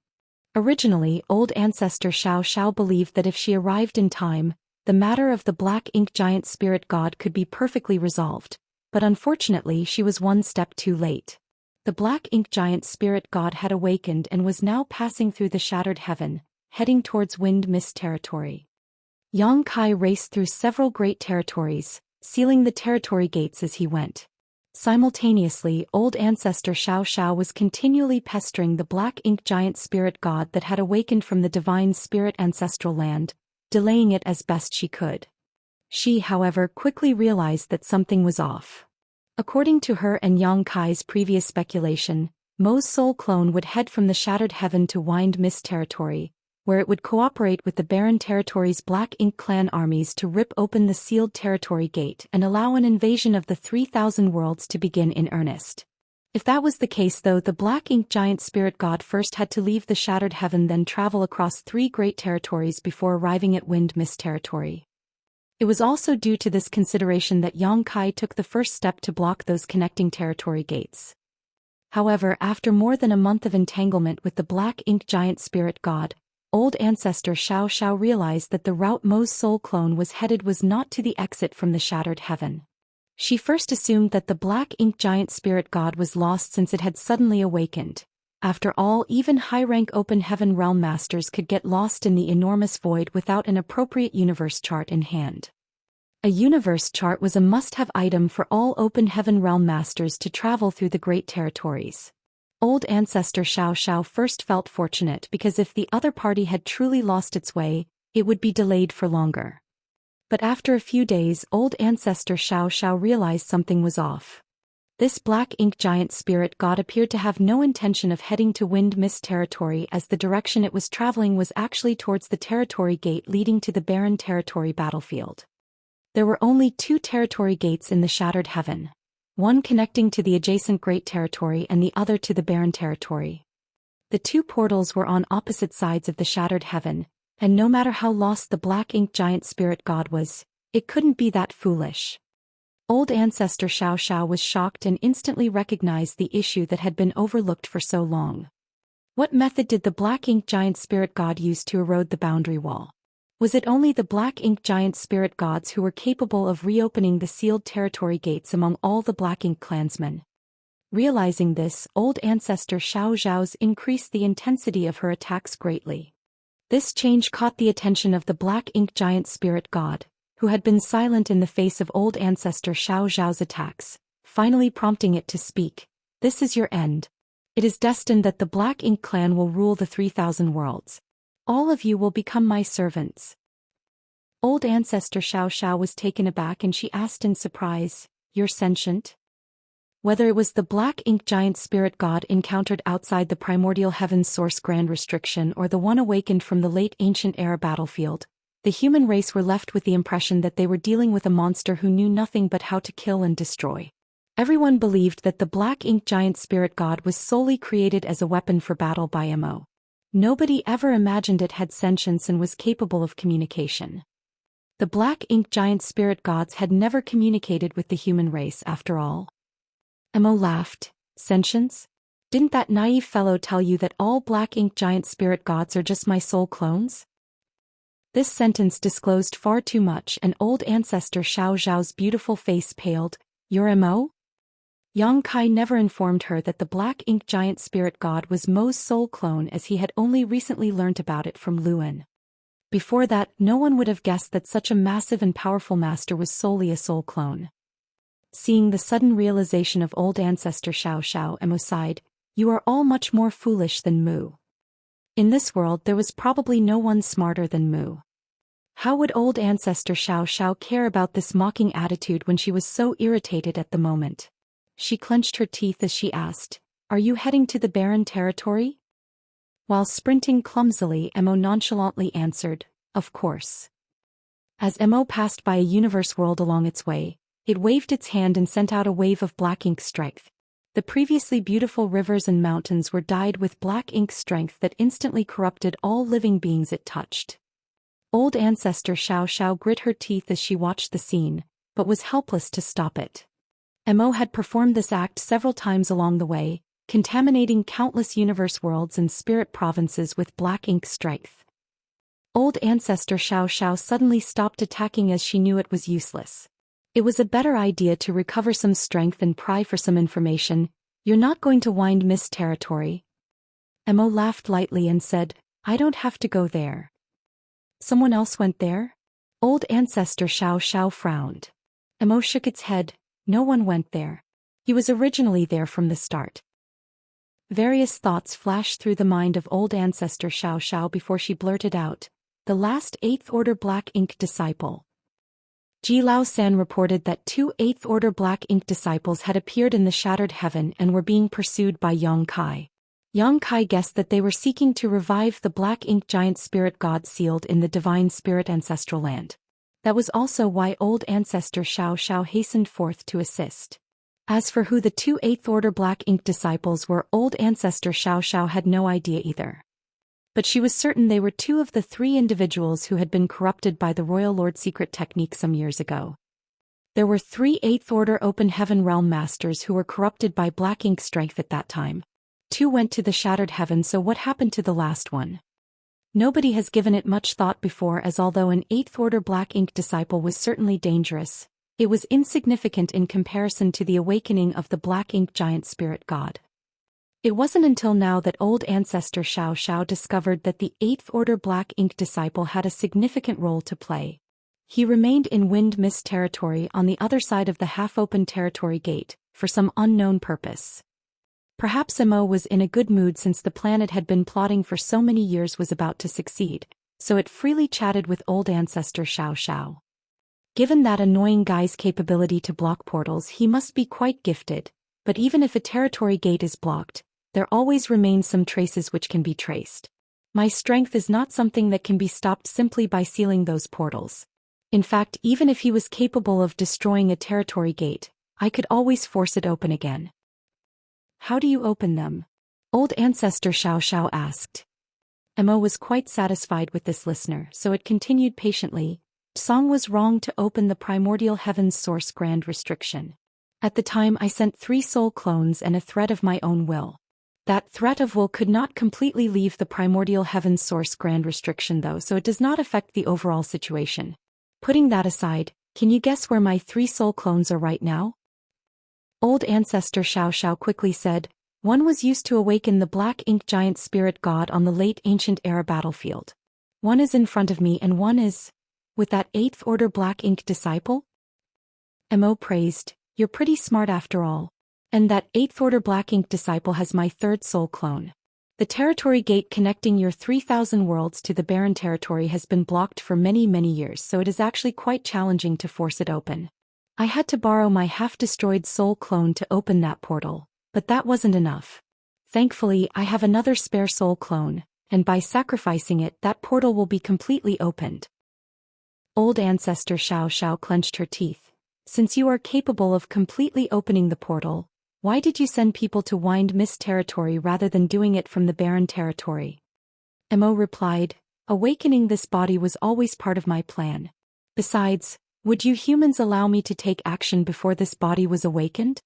Originally, old ancestor Xianxia believed that if she arrived in time, the matter of the Black Ink giant spirit god could be perfectly resolved, but unfortunately she was one step too late. The Black Ink giant spirit god had awakened and was now passing through the shattered heaven, heading towards Wind Mist territory. Yang Kai raced through several great territories, sealing the territory gates as he went. Simultaneously, old ancestor Xianxia was continually pestering the Black Ink giant spirit god that had awakened from the divine spirit ancestral land, delaying it as best she could. She, however, quickly realized that something was off. According to her and Yang Kai's previous speculation, Mo's soul clone would head from the shattered heaven to Wind Mist territory, where it would cooperate with the barren territory's Black Ink clan armies to rip open the sealed territory gate and allow an invasion of the 3,000 worlds to begin in earnest. If that was the case though, the Black Ink giant spirit god first had to leave the shattered heaven, then travel across 3 great territories before arriving at Wind Mist territory. It was also due to this consideration that Yang Kai took the first step to block those connecting territory gates. However, after more than a month of entanglement with the Black Ink giant spirit god, old ancestor Xianxia realized that the route Mo's soul clone was headed was not to the exit from the shattered heaven. She first assumed that the Black Ink giant spirit god was lost since it had suddenly awakened. After all, even high-rank open heaven realm masters could get lost in the enormous void without an appropriate universe chart in hand. A universe chart was a must-have item for all open heaven realm masters to travel through the great territories. Old ancestor Xianxia first felt fortunate because if the other party had truly lost its way, it would be delayed for longer. But after a few days, old ancestor Xiao Xiao realized something was off. This black ink giant spirit god appeared to have no intention of heading to Wind Mist territory, as the direction it was traveling was actually towards the territory gate leading to the barren territory battlefield. There were only 2 territory gates in the Shattered Heaven, one connecting to the adjacent Great Territory and the other to the barren territory. The 2 portals were on opposite sides of the Shattered Heaven, and no matter how lost the black ink giant spirit god was, it couldn't be that foolish. Old ancestor Xiao Xiao was shocked and instantly recognized the issue that had been overlooked for so long. What method did the black ink giant spirit god use to erode the boundary wall? Was it only the black ink giant spirit gods who were capable of reopening the sealed territory gates among all the black ink clansmen? Realizing this, old ancestor Xiao Xiao's increased the intensity of her attacks greatly. This change caught the attention of the black ink giant spirit god, who had been silent in the face of old ancestor Xiao Xiao's attacks, finally prompting it to speak. This is your end. It is destined that the Black Ink clan will rule the 3,000 worlds. All of you will become my servants. Old ancestor Xiao Xiao was taken aback and she asked in surprise, "You're sentient?" Whether it was the Black Ink giant spirit god encountered outside the primordial heaven's source grand restriction or the one awakened from the late ancient era battlefield, the human race were left with the impression that they were dealing with a monster who knew nothing but how to kill and destroy. Everyone believed that the Black Ink giant spirit god was solely created as a weapon for battle by Mo. Nobody ever imagined it had sentience and was capable of communication. The Black Ink giant spirit gods had never communicated with the human race after all. Mo laughed. Sentience? Didn't that naive fellow tell you that all Black Ink giant spirit gods are just my soul clones? This sentence disclosed far too much, and old ancestor Xiao Zhao's beautiful face paled. You're Mo? Yang Kai never informed her that the Black Ink giant spirit god was Mo's soul clone, as he had only recently learnt about it from Luan. Before that, no one would have guessed that such a massive and powerful master was solely a soul clone. Seeing the sudden realization of old ancestor Xiao Xiao, Mo sighed. You are all much more foolish than Mu. In this world there was probably no one smarter than Mu. How would old ancestor Xiao Xiao care about this mocking attitude when she was so irritated at the moment? She clenched her teeth as she asked, "Are you heading to the barren territory?" While sprinting clumsily, Mo nonchalantly answered, "Of course." As Mo passed by a universe world along its way, it waved its hand and sent out a wave of black ink strength. The previously beautiful rivers and mountains were dyed with black ink strength that instantly corrupted all living beings it touched. Old ancestor Xiao Xiao grit her teeth as she watched the scene, but was helpless to stop it. Mo had performed this act several times along the way, contaminating countless universe worlds and spirit provinces with black ink strength. Old ancestor Xiao Xiao suddenly stopped attacking as she knew it was useless. It was a better idea to recover some strength and pry for some information. You're not going to Wind Mist territory? Mo laughed lightly and said, I don't have to go there. Someone else went there? Old ancestor Xiao Xiao frowned. Mo shook its head. No one went there. He was originally there from the start. Various thoughts flashed through the mind of old ancestor Xiao Xiao before she blurted out, the last 8th Order Black Ink disciple. Ji Lao San reported that 2 8th Order Black Ink disciples had appeared in the Shattered Heaven and were being pursued by Yang Kai. Yang Kai guessed that they were seeking to revive the Black Ink giant spirit god sealed in the Divine Spirit Ancestral Land. That was also why old ancestor Xiao Xiao hastened forth to assist. As for who the 2 8th Order Black Ink disciples were, old ancestor Xiao Xiao had no idea either. But she was certain they were 2 of the 3 individuals who had been corrupted by the Royal Lord Secret technique some years ago. There were 3 8th Order Open Heaven Realm Masters who were corrupted by Black Ink strength at that time. 2 went to the Shattered Heaven, so what happened to the last one? Nobody has given it much thought before, as although an 8th Order Black Ink disciple was certainly dangerous, it was insignificant in comparison to the awakening of the Black Ink giant spirit god. It wasn't until now that old ancestor Xiao Xiao discovered that the 8th Order Black Ink disciple had a significant role to play. He remained in Wind Mist territory on the other side of the half-open territory gate, for some unknown purpose. Perhaps Mo was in a good mood since the plan it had been plotting for so many years was about to succeed, so it freely chatted with old ancestor Xiao Xiao. Given that annoying guy's capability to block portals, he must be quite gifted, but even if a territory gate is blocked, there always remain some traces which can be traced. My strength is not something that can be stopped simply by sealing those portals. In fact, even if he was capable of destroying a territory gate, I could always force it open again. How do you open them? Old ancestor Xiao asked. Mo was quite satisfied with this listener, so it continued patiently. Song was wrong to open the primordial heaven's source grand restriction. At the time I sent 3 soul clones and a thread of my own will. That threat of will could not completely leave the primordial heaven's source grand restriction though, so it does not affect the overall situation. Putting that aside, can you guess where my 3 soul clones are right now? Old ancestor Xiao quickly said. One was used to awaken the black ink giant spirit god on the late ancient era battlefield. One is in front of me and one is with that 8th order black ink disciple? Mo praised. You're pretty smart after all. And that 8th order black ink disciple has my 3rd soul clone. The territory gate connecting your 3,000 worlds to the barren territory has been blocked for many years, so it is actually quite challenging to force it open. I had to borrow my half-destroyed soul clone to open that portal, but that wasn't enough. Thankfully, I have another spare soul clone, and by sacrificing it, that portal will be completely opened. Old ancestor Xiao clenched her teeth. Since you are capable of completely opening the portal, why did you send people to Wind Mist territory rather than doing it from the barren territory? Mo replied, awakening this body was always part of my plan. Besides, would you humans allow me to take action before this body was awakened?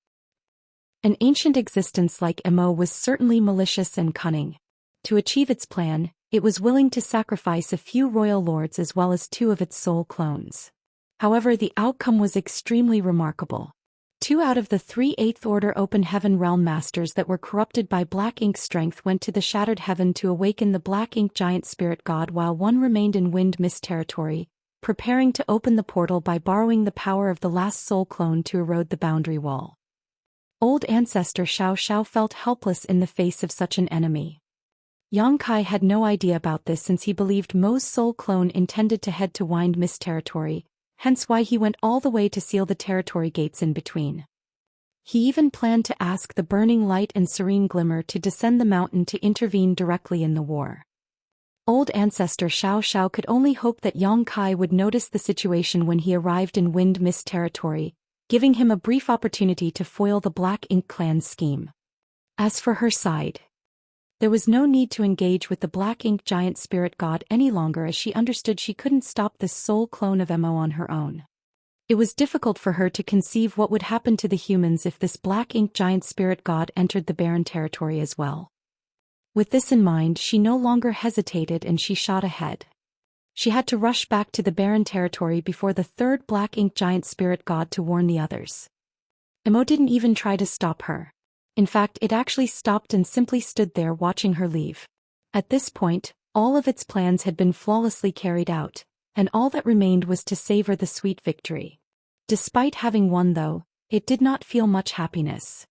An ancient existence like Mo was certainly malicious and cunning. To achieve its plan, it was willing to sacrifice a few royal lords as well as 2 of its soul clones. However, the outcome was extremely remarkable. 2 out of the 3 8th Order Open Heaven Realm Masters that were corrupted by Black Ink strength went to the Shattered Heaven to awaken the Black Ink Giant Spirit God, while 1 remained in Wind Mist territory, preparing to open the portal by borrowing the power of the last soul clone to erode the boundary wall. Old ancestor Xiao felt helpless in the face of such an enemy. Yang Kai had no idea about this since he believed Mo's soul clone intended to head to Wind Mist territory, hence why he went all the way to seal the territory gates in between. He even planned to ask the Burning Light and Serene Glimmer to descend the mountain to intervene directly in the war. Old ancestor Xiao could only hope that Yang Kai would notice the situation when he arrived in Wind Mist territory, giving him a brief opportunity to foil the Black Ink clan's scheme. As for her side, there was no need to engage with the Black Ink Giant Spirit God any longer, as she understood she couldn't stop this soul clone of Mo on her own. It was difficult for her to conceive what would happen to the humans if this Black Ink Giant Spirit God entered the barren territory as well. With this in mind, she no longer hesitated and she shot ahead. She had to rush back to the barren territory before the 3rd Black Ink Giant Spirit God to warn the others. Mo didn't even try to stop her. In fact, it actually stopped and simply stood there watching her leave. At this point, all of its plans had been flawlessly carried out, and all that remained was to savor the sweet victory. Despite having won though, it did not feel much happiness.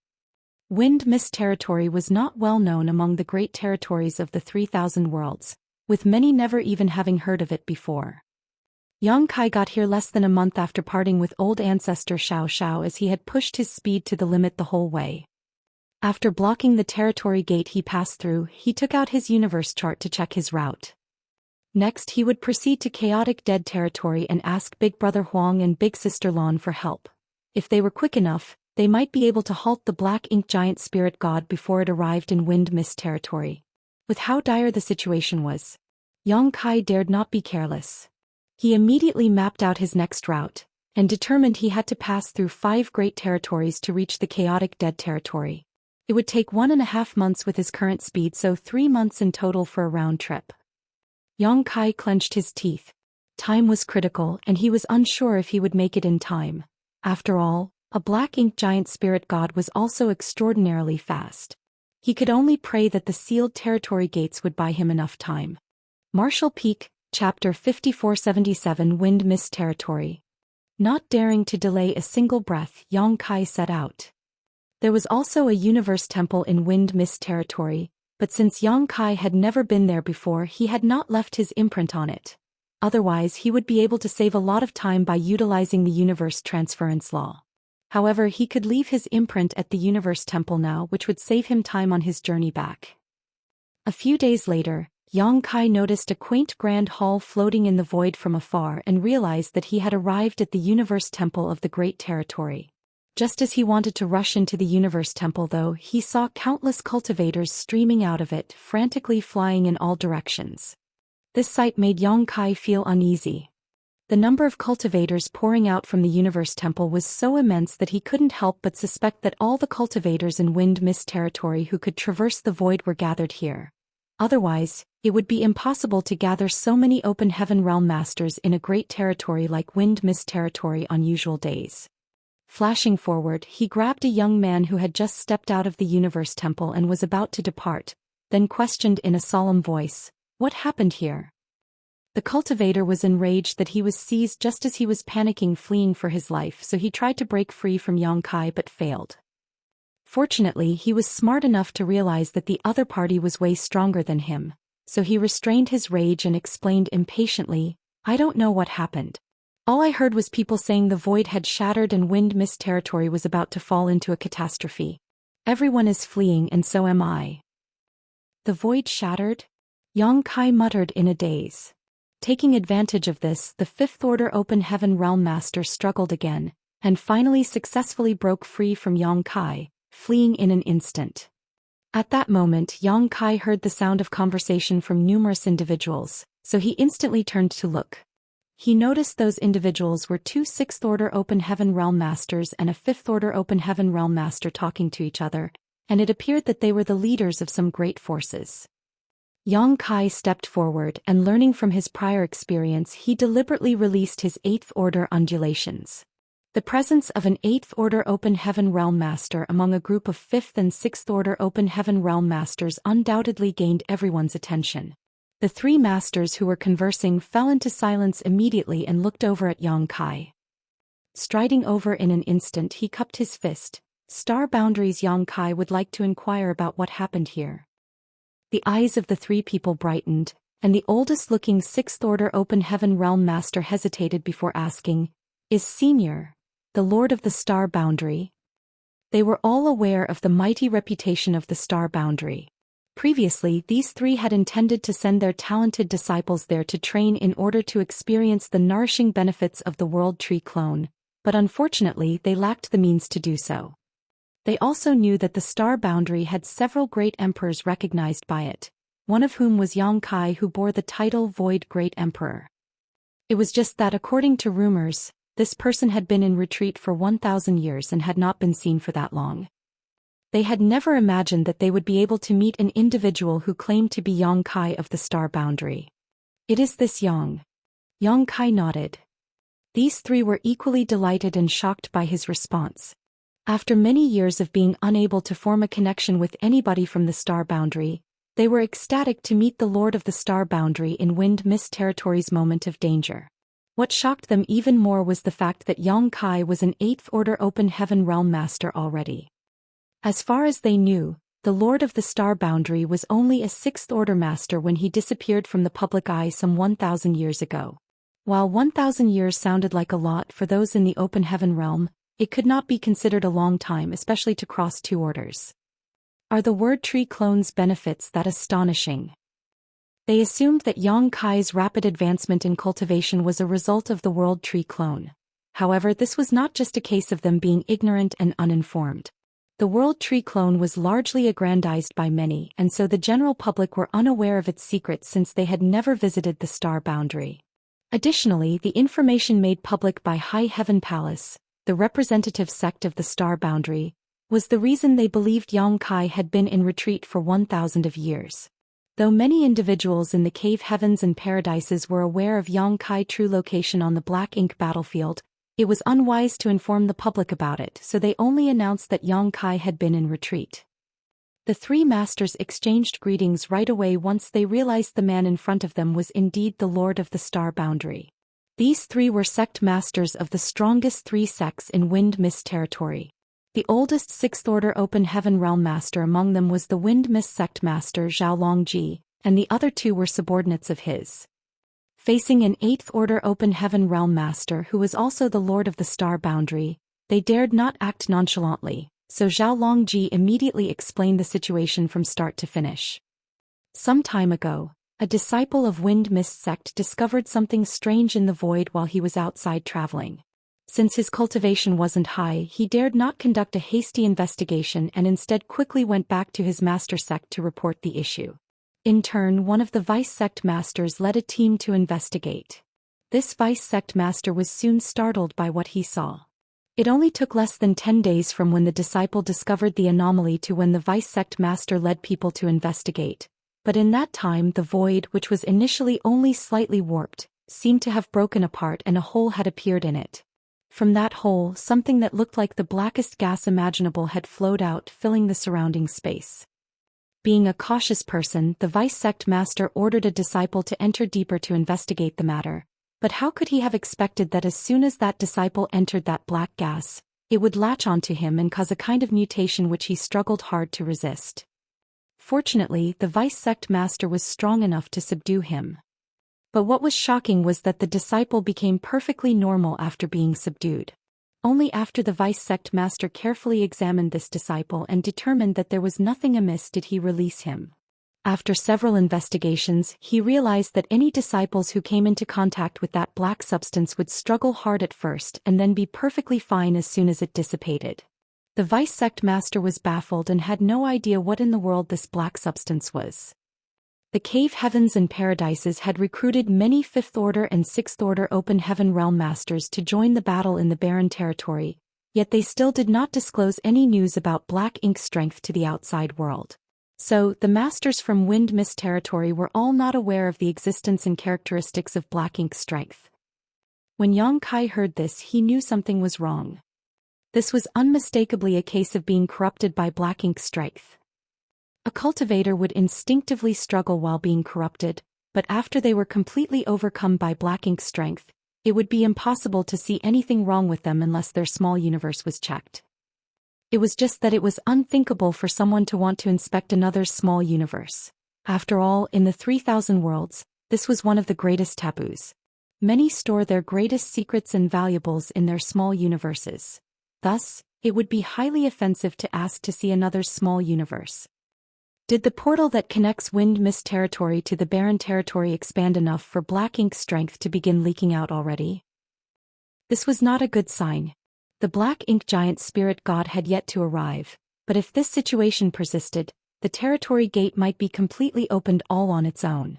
Wind Mist territory was not well known among the great territories of the 3,000 worlds, with many never even having heard of it before. Yang Kai got here less than a month after parting with old ancestor Xiao as he had pushed his speed to the limit the whole way. After blocking the territory gate he passed through, he took out his universe chart to check his route. Next he would proceed to Chaotic Dead territory and ask Big Brother Huang and Big Sister Lan for help. If they were quick enough, they might be able to halt the Black Ink Giant Spirit God before it arrived in Wind Mist territory. With how dire the situation was, Yang Kai dared not be careless. He immediately mapped out his next route, and determined he had to pass through 5 great territories to reach the Chaotic Dead territory. It would take 1.5 months with his current speed, so 3 months in total for a round trip. Yang Kai clenched his teeth. Time was critical and he was unsure if he would make it in time. After all, a Black Ink Giant Spirit God was also extraordinarily fast. He could only pray that the sealed territory gates would buy him enough time. Marshall Peak, Chapter 5477 Wind Mist territory. Not daring to delay a single breath, Yang Kai set out. There was also a universe temple in Wind Mist territory, but since Yang Kai had never been there before, he had not left his imprint on it. Otherwise, he would be able to save a lot of time by utilizing the universe transference law. However, he could leave his imprint at the universe temple now, which would save him time on his journey back. A few days later, Yang Kai noticed a quaint grand hall floating in the void from afar and realized that he had arrived at the universe temple of the Great Territory. Just as he wanted to rush into the universe temple though, he saw countless cultivators streaming out of it, frantically flying in all directions. This sight made Yang Kai feel uneasy. The number of cultivators pouring out from the universe temple was so immense that he couldn't help but suspect that all the cultivators in Wind Mist territory who could traverse the void were gathered here. Otherwise, it would be impossible to gather so many open heaven realm masters in a great territory like Wind Mist territory on usual days. Flashing forward, he grabbed a young man who had just stepped out of the universe temple and was about to depart, then questioned in a solemn voice, "What happened here?" The cultivator was enraged that he was seized just as he was panicking, fleeing for his life, so he tried to break free from Yang Kai but failed. Fortunately, he was smart enough to realize that the other party was way stronger than him, so he restrained his rage and explained impatiently, "I don't know what happened. All I heard was people saying the void had shattered and Wind Mist territory was about to fall into a catastrophe. Everyone is fleeing and so am I." The void shattered? Yang Kai muttered in a daze. Taking advantage of this, the Fifth Order Open Heaven Realm Master struggled again, and finally successfully broke free from Yang Kai, fleeing in an instant. At that moment, Yang Kai heard the sound of conversation from numerous individuals, so he instantly turned to look. He noticed those individuals were two Sixth Order Open Heaven Realm Masters and a Fifth Order Open Heaven Realm Master talking to each other, and it appeared that they were the leaders of some great forces. Yang Kai stepped forward and, learning from his prior experience, he deliberately released his Eighth Order undulations. The presence of an Eighth Order Open Heaven Realm Master among a group of Fifth and Sixth Order Open Heaven Realm Masters undoubtedly gained everyone's attention. The three masters who were conversing fell into silence immediately and looked over at Yang Kai. Striding over in an instant, he cupped his fist. "Star boundaries." Yang Kai would like to inquire about what happened here. The eyes of the three people brightened, and the oldest-looking Sixth Order Open Heaven Realm Master hesitated before asking, "Is Senior, the Lord of the Star Boundary?" They were all aware of the mighty reputation of the Star Boundary. Previously, these three had intended to send their talented disciples there to train in order to experience the nourishing benefits of the World Tree Clone, but unfortunately they lacked the means to do so. They also knew that the Star Boundary had several great emperors recognized by it, one of whom was Yang Kai, who bore the title Void Great Emperor. It was just that, according to rumors, this person had been in retreat for 1,000 years and had not been seen for that long. They had never imagined that they would be able to meet an individual who claimed to be Yang Kai of the Star Boundary. "It is this Yang." Yang Kai nodded. These three were equally delighted and shocked by his response. After many years of being unable to form a connection with anybody from the Star Boundary, they were ecstatic to meet the Lord of the Star Boundary in Wind Mist territory's moment of danger. What shocked them even more was the fact that Yang Kai was an Eighth Order Open Heaven Realm Master already. As far as they knew, the Lord of the Star Boundary was only a Sixth Order Master when he disappeared from the public eye some 1,000 years ago. While 1,000 years sounded like a lot for those in the Open Heaven realm, it could not be considered a long time, especially to cross two orders. Are the Word Tree Clone's benefits that astonishing? They assumed that Yang Kai's rapid advancement in cultivation was a result of the World Tree Clone. However, this was not just a case of them being ignorant and uninformed. The World Tree Clone was largely aggrandized by many, and so the general public were unaware of its secrets since they had never visited the Star Boundary. Additionally, the information made public by High Heaven Palace, the representative sect of the Star Boundary, was the reason they believed Yang Kai had been in retreat for 1,000 of years. Though many individuals in the cave heavens and paradises were aware of Yang Kai's true location on the Black Ink battlefield, it was unwise to inform the public about it, so they only announced that Yang Kai had been in retreat. The three masters exchanged greetings right away once they realized the man in front of them was indeed the Lord of the Star Boundary. These three were sect masters of the strongest three sects in Wind Mist territory. The oldest Sixth Order Open Heaven Realm Master among them was the Wind Mist Sect Master Zhao Longji, and the other two were subordinates of his. Facing an 8th Order Open Heaven Realm Master who was also the Lord of the Star Boundary, they dared not act nonchalantly, so Zhao Longji immediately explained the situation from start to finish. Some time ago, a disciple of Wind Mist sect discovered something strange in the void while he was outside traveling. Since his cultivation wasn't high, he dared not conduct a hasty investigation and instead quickly went back to his master sect to report the issue. In turn, one of the vice sect masters led a team to investigate. This vice sect master was soon startled by what he saw. It only took less than 10 days from when the disciple discovered the anomaly to when the vice sect master led people to investigate. But in that time the void, which was initially only slightly warped, seemed to have broken apart and a hole had appeared in it. From that hole, something that looked like the blackest gas imaginable had flowed out, filling the surrounding space. Being a cautious person, the vice sect master ordered a disciple to enter deeper to investigate the matter. But how could he have expected that as soon as that disciple entered that black gas, it would latch onto him and cause a kind of mutation which he struggled hard to resist? Fortunately, the vice sect master was strong enough to subdue him. But what was shocking was that the disciple became perfectly normal after being subdued. Only after the vice sect master carefully examined this disciple and determined that there was nothing amiss did he release him. After several investigations, he realized that any disciples who came into contact with that black substance would struggle hard at first and then be perfectly fine as soon as it dissipated. The vice sect master was baffled and had no idea what in the world this black substance was. The cave heavens and paradises had recruited many 5th Order and 6th Order Open Heaven Realm Masters to join the battle in the barren territory, yet they still did not disclose any news about black ink strength to the outside world. So, the masters from Wind Mist territory were all not aware of the existence and characteristics of black ink strength. When Yang Kai heard this, he knew something was wrong. This was unmistakably a case of being corrupted by black ink strength. A cultivator would instinctively struggle while being corrupted, but after they were completely overcome by black ink strength, it would be impossible to see anything wrong with them unless their small universe was checked. It was just that it was unthinkable for someone to want to inspect another's small universe. After all, in the 3,000 worlds, this was one of the greatest taboos. Many store their greatest secrets and valuables in their small universes. Thus, it would be highly offensive to ask to see another's small universe. Did the portal that connects Wind Mist territory to the barren territory expand enough for black ink strength to begin leaking out already? This was not a good sign. The black ink giant spirit god had yet to arrive, but if this situation persisted, the territory gate might be completely opened all on its own.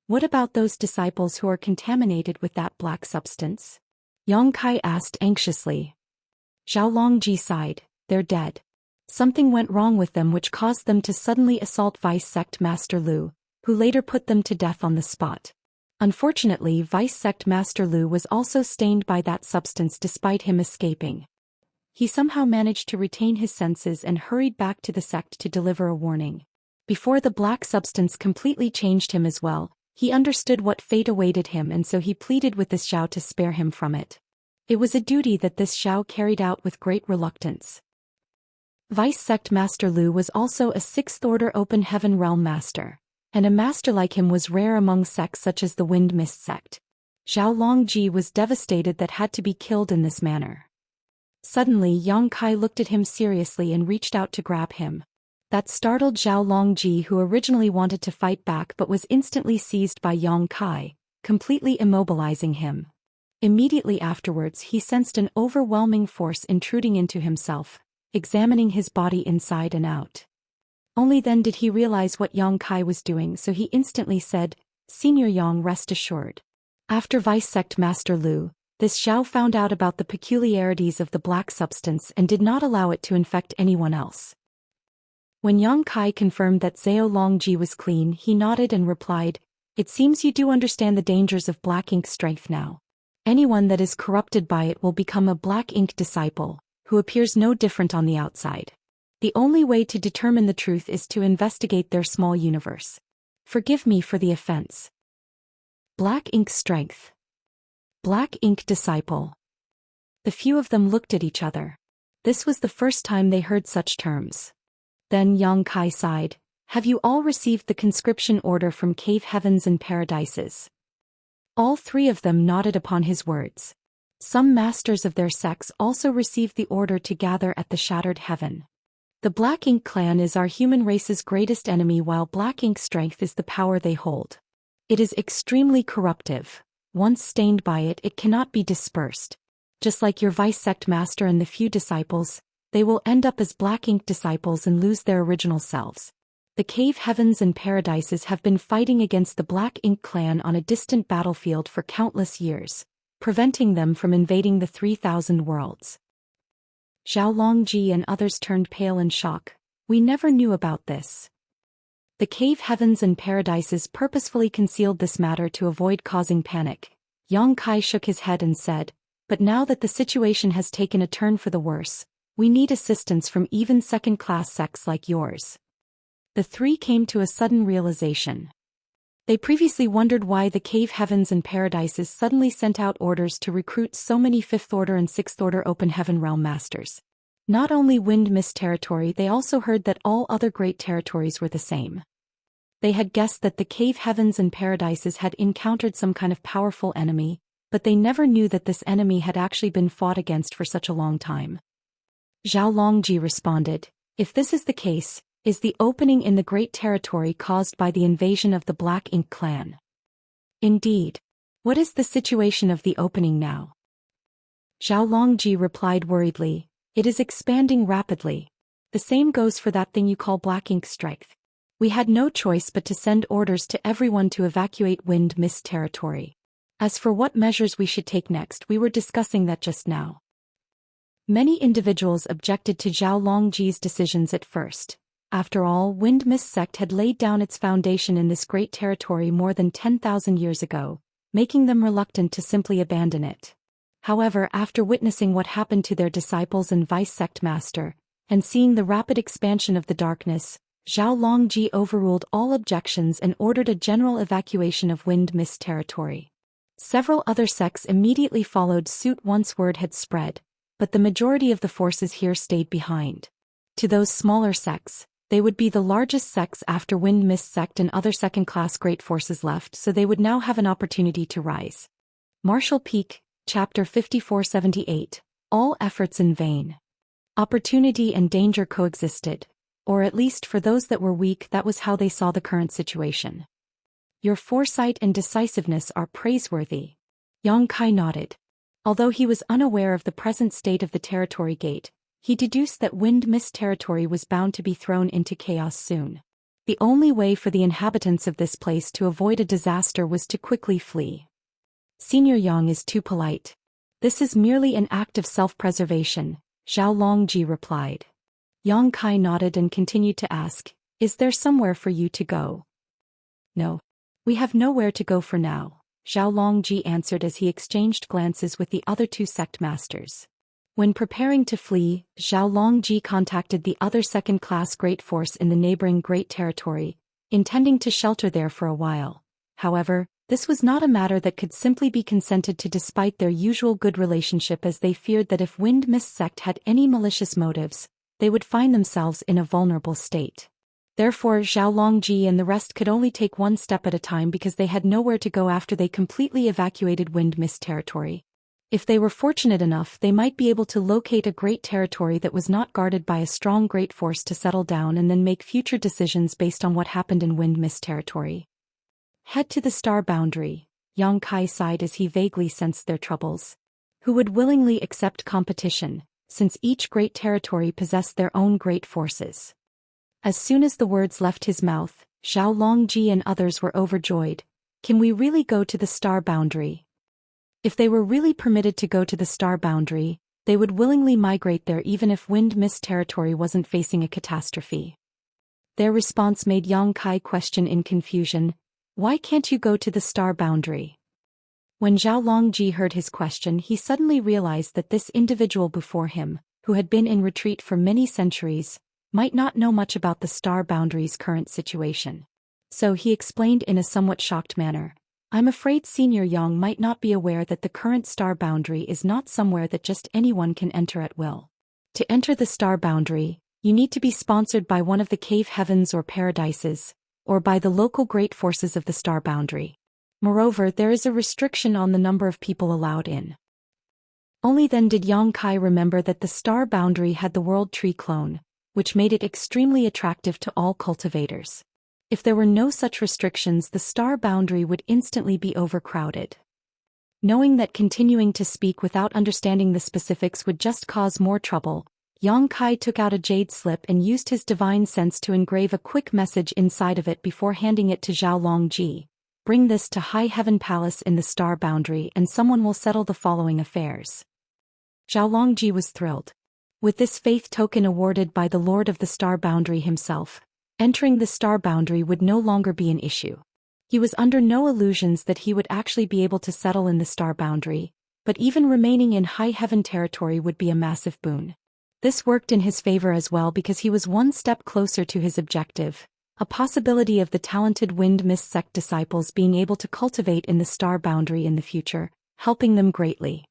What about those disciples who are contaminated with that black substance? Yang Kai asked anxiously. Zhao Longji sighed. They're dead. Something went wrong with them which caused them to suddenly assault Vice Sect Master Lu, who later put them to death on the spot. Unfortunately, Vice Sect Master Lu was also stained by that substance despite him escaping. He somehow managed to retain his senses and hurried back to the sect to deliver a warning. Before the black substance completely changed him as well, he understood what fate awaited him and so he pleaded with this Xiao to spare him from it. It was a duty that this Xiao carried out with great reluctance. Vice Sect Master Lu was also a 6th Order Open Heaven Realm Master, and a master like him was rare among sects such as the Wind Mist sect. Zhao Longji was devastated that had to be killed in this manner. Suddenly Yang Kai looked at him seriously and reached out to grab him. That startled Zhao Longji, who originally wanted to fight back but was instantly seized by Yang Kai, completely immobilizing him. Immediately afterwards he sensed an overwhelming force intruding into himself, examining his body inside and out. Only then did he realize what Yang Kai was doing, so he instantly said, "Senior Yang, rest assured." After Vice Sect Master Lu, this Xiao found out about the peculiarities of the black substance and did not allow it to infect anyone else. When Yang Kai confirmed that Zhao Longji was clean, he nodded and replied, "It seems you do understand the dangers of black ink strength now. Anyone that is corrupted by it will become a black ink disciple, who appears no different on the outside. The only way to determine the truth is to investigate their small universe. Forgive me for the offense." Black ink strength. Black ink disciple. The few of them looked at each other. This was the first time they heard such terms. Then Yang Kai sighed. "Have you all received the conscription order from Cave Heavens and Paradises?" All three of them nodded upon his words. Some masters of their sects also received the order to gather at the Shattered Heaven. The Black Ink clan is our human race's greatest enemy, while Black Ink's strength is the power they hold. It is extremely corruptive. Once stained by it, it cannot be dispersed. Just like your vice sect master and the few disciples, they will end up as Black Ink disciples and lose their original selves. The cave heavens and paradises have been fighting against the Black Ink clan on a distant battlefield for countless years, preventing them from invading the 3,000 worlds. Zhao Longji and others turned pale in shock. We never knew about this. The cave heavens and paradises purposefully concealed this matter to avoid causing panic. Yang Kai shook his head and said, but now that the situation has taken a turn for the worse, we need assistance from even second-class sects like yours. The three came to a sudden realization. They previously wondered why the cave heavens and paradises suddenly sent out orders to recruit so many 5th Order and 6th Order Open Heaven Realm Masters. Not only Wind Mist territory, they also heard that all other great territories were the same. They had guessed that the cave heavens and paradises had encountered some kind of powerful enemy, but they never knew that this enemy had actually been fought against for such a long time. Zhao Longji responded, if this is the case, is the opening in the great territory caused by the invasion of the Black Ink clan? Indeed. What is the situation of the opening now? Zhao Longji replied worriedly, it is expanding rapidly. The same goes for that thing you call Black Ink strength. We had no choice but to send orders to everyone to evacuate Wind Mist territory. As for what measures we should take next, we were discussing that just now. Many individuals objected to Zhao Longji's decisions at first. After all, Wind Mist sect had laid down its foundation in this great territory more than 10,000 years ago, making them reluctant to simply abandon it. However, after witnessing what happened to their disciples and vice sect master, and seeing the rapid expansion of the darkness, Zhao Longji overruled all objections and ordered a general evacuation of Wind Mist territory. Several other sects immediately followed suit once word had spread, but the majority of the forces here stayed behind. To those smaller sects, they would be the largest sects after Wind Mist sect and other second-class great forces left, so they would now have an opportunity to rise. Martial Peak, Chapter 5478. All efforts in vain. Opportunity and danger coexisted, or at least for those that were weak, that was how they saw the current situation. Your foresight and decisiveness are praiseworthy. Yang Kai nodded. Although he was unaware of the present state of the territory gate, he deduced that Wind Mist territory was bound to be thrown into chaos soon. The only way for the inhabitants of this place to avoid a disaster was to quickly flee. Senior Yang is too polite. This is merely an act of self-preservation, Zhao Longji replied. Yang Kai nodded and continued to ask, is there somewhere for you to go? No. We have nowhere to go for now, Zhao Longji answered as he exchanged glances with the other two sect masters. When preparing to flee, Zhao Longji contacted the other second-class great force in the neighboring great territory, intending to shelter there for a while. However, this was not a matter that could simply be consented to despite their usual good relationship, as they feared that if Wind Mist sect had any malicious motives, they would find themselves in a vulnerable state. Therefore, Zhao Longji and the rest could only take one step at a time because they had nowhere to go after they completely evacuated Wind Mist territory. If they were fortunate enough, they might be able to locate a great territory that was not guarded by a strong great force to settle down and then make future decisions based on what happened in Wind Mist territory. Head to the star boundary, Yang Kai sighed as he vaguely sensed their troubles. Who would willingly accept competition, since each great territory possessed their own great forces? As soon as the words left his mouth, Zhao Longji and others were overjoyed. Can we really go to the star boundary? If they were really permitted to go to the star boundary, they would willingly migrate there even if Wind Mist territory wasn't facing a catastrophe. Their response made Yang Kai question in confusion, why can't you go to the star boundary? When Zhao Longji heard his question, he suddenly realized that this individual before him, who had been in retreat for many centuries, might not know much about the star boundary's current situation. So he explained in a somewhat shocked manner, I'm afraid Senior Yang might not be aware that the current star boundary is not somewhere that just anyone can enter at will. To enter the star boundary, you need to be sponsored by one of the cave heavens or paradises, or by the local great forces of the star boundary. Moreover, there is a restriction on the number of people allowed in. Only then did Yang Kai remember that the star boundary had the world tree clone, which made it extremely attractive to all cultivators. If there were no such restrictions, the star boundary would instantly be overcrowded. Knowing that continuing to speak without understanding the specifics would just cause more trouble, Yang Kai took out a jade slip and used his divine sense to engrave a quick message inside of it before handing it to Zhou Longji. Bring this to High Heaven Palace in the star boundary and someone will settle the following affairs. Zhou Longji was thrilled. With this faith token awarded by the Lord of the Star Boundary himself, entering the star boundary would no longer be an issue. He was under no illusions that he would actually be able to settle in the star boundary, but even remaining in High Heaven territory would be a massive boon. This worked in his favor as well because he was one step closer to his objective, a possibility of the talented Wind Mist sect disciples being able to cultivate in the star boundary in the future, helping them greatly.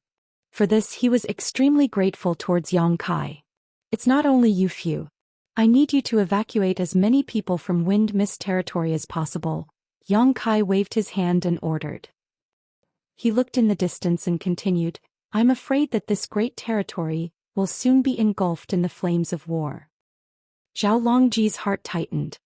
For this he was extremely grateful towards Yang Kai. It's not only you few. I need you to evacuate as many people from Wind Mist territory as possible. Yang Kai waved his hand and ordered. He looked in the distance and continued, I'm afraid that this great territory will soon be engulfed in the flames of war. Zhou Longji's heart tightened.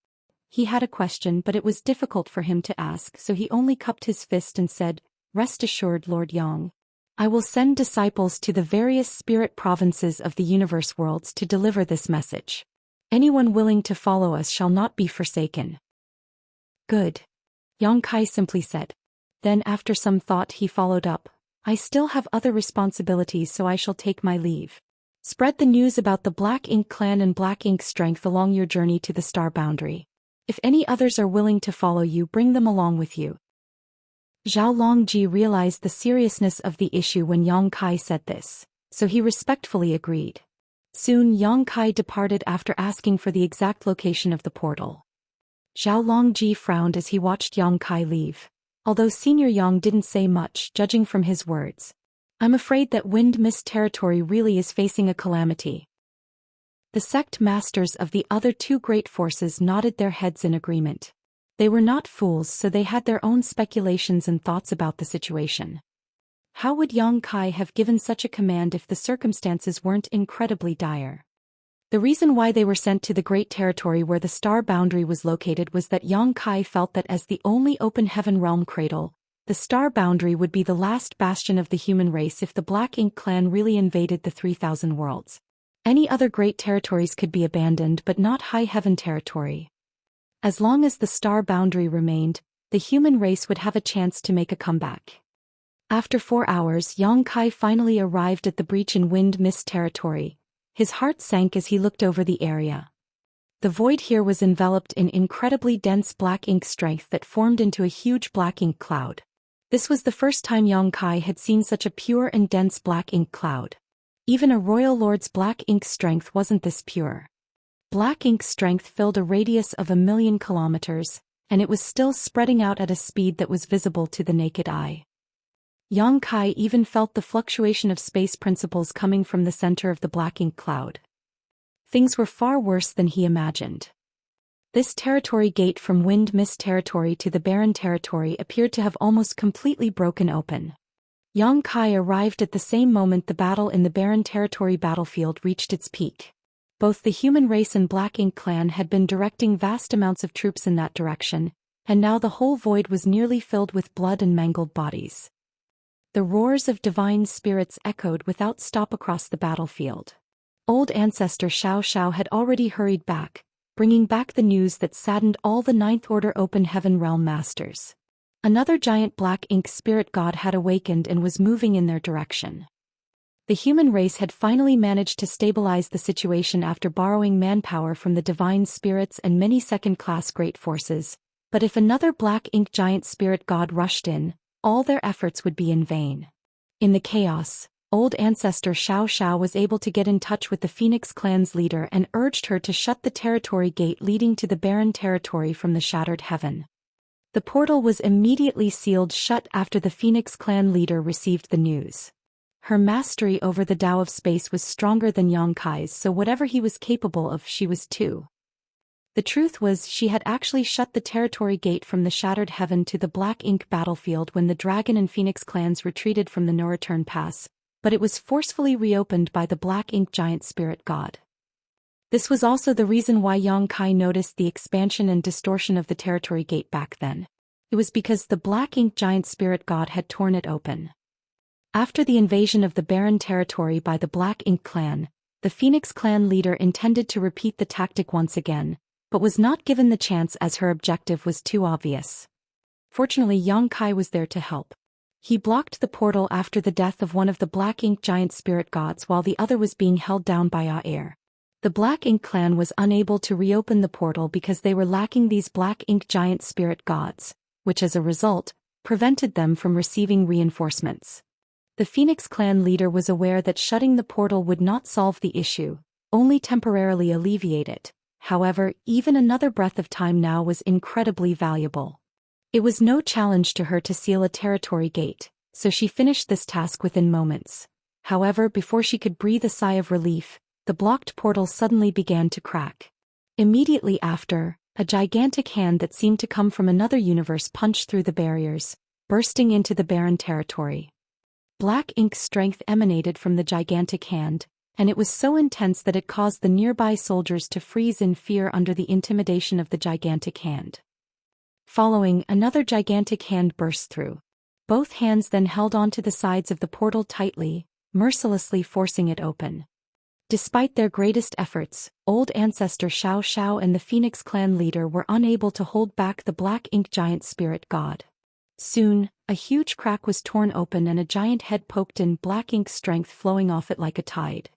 He had a question but it was difficult for him to ask, so he only cupped his fist and said, Rest assured, Lord Yang. I will send disciples to the various spirit provinces of the universe worlds to deliver this message. Anyone willing to follow us shall not be forsaken. Good. Yang Kai simply said. Then after some thought he followed up, I still have other responsibilities so I shall take my leave. Spread the news about the Black Ink clan and Black Ink strength along your journey to the star boundary. If any others are willing to follow you, bring them along with you. Zhou Longji realized the seriousness of the issue when Yang Kai said this, so he respectfully agreed. Soon Yang Kai departed after asking for the exact location of the portal. Zhou Longji frowned as he watched Yang Kai leave. Although Senior Yang didn't say much, judging from his words. I'm afraid that Wind Mist territory really is facing a calamity. The sect masters of the other two great forces nodded their heads in agreement. They were not fools, so they had their own speculations and thoughts about the situation. How would Yang Kai have given such a command if the circumstances weren't incredibly dire? The reason why they were sent to the great territory where the star boundary was located was that Yang Kai felt that as the only open heaven realm cradle, the star boundary would be the last bastion of the human race if the Black Ink clan really invaded the 3,000 worlds. Any other great territories could be abandoned but not High Heaven territory. As long as the star boundary remained, the human race would have a chance to make a comeback. After 4 hours, Yang Kai finally arrived at the breach in Wind Mist territory. His heart sank as he looked over the area. The void here was enveloped in incredibly dense black ink strength that formed into a huge black ink cloud. This was the first time Yang Kai had seen such a pure and dense black ink cloud. Even a royal lord's black ink strength wasn't this pure. Black ink strength filled a radius of 1,000,000 kilometers, and it was still spreading out at a speed that was visible to the naked eye. Yang Kai even felt the fluctuation of space principles coming from the center of the black ink cloud. Things were far worse than he imagined. This territory gate from Wind Mist territory to the barren territory appeared to have almost completely broken open. Yang Kai arrived at the same moment the battle in the barren territory battlefield reached its peak. Both the human race and Black Ink clan had been directing vast amounts of troops in that direction, and now the whole void was nearly filled with blood and mangled bodies. The roars of divine spirits echoed without stop across the battlefield. Old ancestor Xianxia had already hurried back, bringing back the news that saddened all the Ninth Order Open Heaven Realm Masters. Another giant black ink spirit god had awakened and was moving in their direction. The human race had finally managed to stabilize the situation after borrowing manpower from the divine spirits and many second-class great forces, but if another black ink giant spirit god rushed in, all their efforts would be in vain. In the chaos, old ancestor Xianxia was able to get in touch with the Phoenix clan's leader and urged her to shut the territory gate leading to the barren territory from the shattered heaven. The portal was immediately sealed shut after the Phoenix clan leader received the news. Her mastery over the Tao of space was stronger than Yang Kai's, so whatever he was capable of she was too. The truth was she had actually shut the territory gate from the Shattered Heaven to the Black Ink battlefield when the Dragon and Phoenix clans retreated from the no-return pass, but it was forcefully reopened by the Black Ink giant spirit god. This was also the reason why Yang Kai noticed the expansion and distortion of the territory gate back then. It was because the Black Ink giant spirit god had torn it open. After the invasion of the barren territory by the Black Ink clan, the Phoenix clan leader intended to repeat the tactic once again, but was not given the chance as her objective was too obvious. Fortunately, Yang Kai was there to help. He blocked the portal after the death of one of the Black Ink giant spirit gods while the other was being held down by Air. The Black Ink clan was unable to reopen the portal because they were lacking these Black Ink giant spirit gods, which as a result, prevented them from receiving reinforcements. The Phoenix clan leader was aware that shutting the portal would not solve the issue, only temporarily alleviate it. However, even another breath of time now was incredibly valuable. It was no challenge to her to seal a territory gate, so she finished this task within moments. However, before she could breathe a sigh of relief, the blocked portal suddenly began to crack. Immediately after, a gigantic hand that seemed to come from another universe punched through the barriers, bursting into the barren territory. Black Ink's strength emanated from the gigantic hand, and it was so intense that it caused the nearby soldiers to freeze in fear under the intimidation of the gigantic hand. Following, another gigantic hand burst through. Both hands then held onto the sides of the portal tightly, mercilessly forcing it open. Despite their greatest efforts, old ancestor Xianxia and the Phoenix clan leader were unable to hold back the Black Ink giant spirit god. Soon, a huge crack was torn open and a giant head poked in, Black Ink's strength flowing off it like a tide.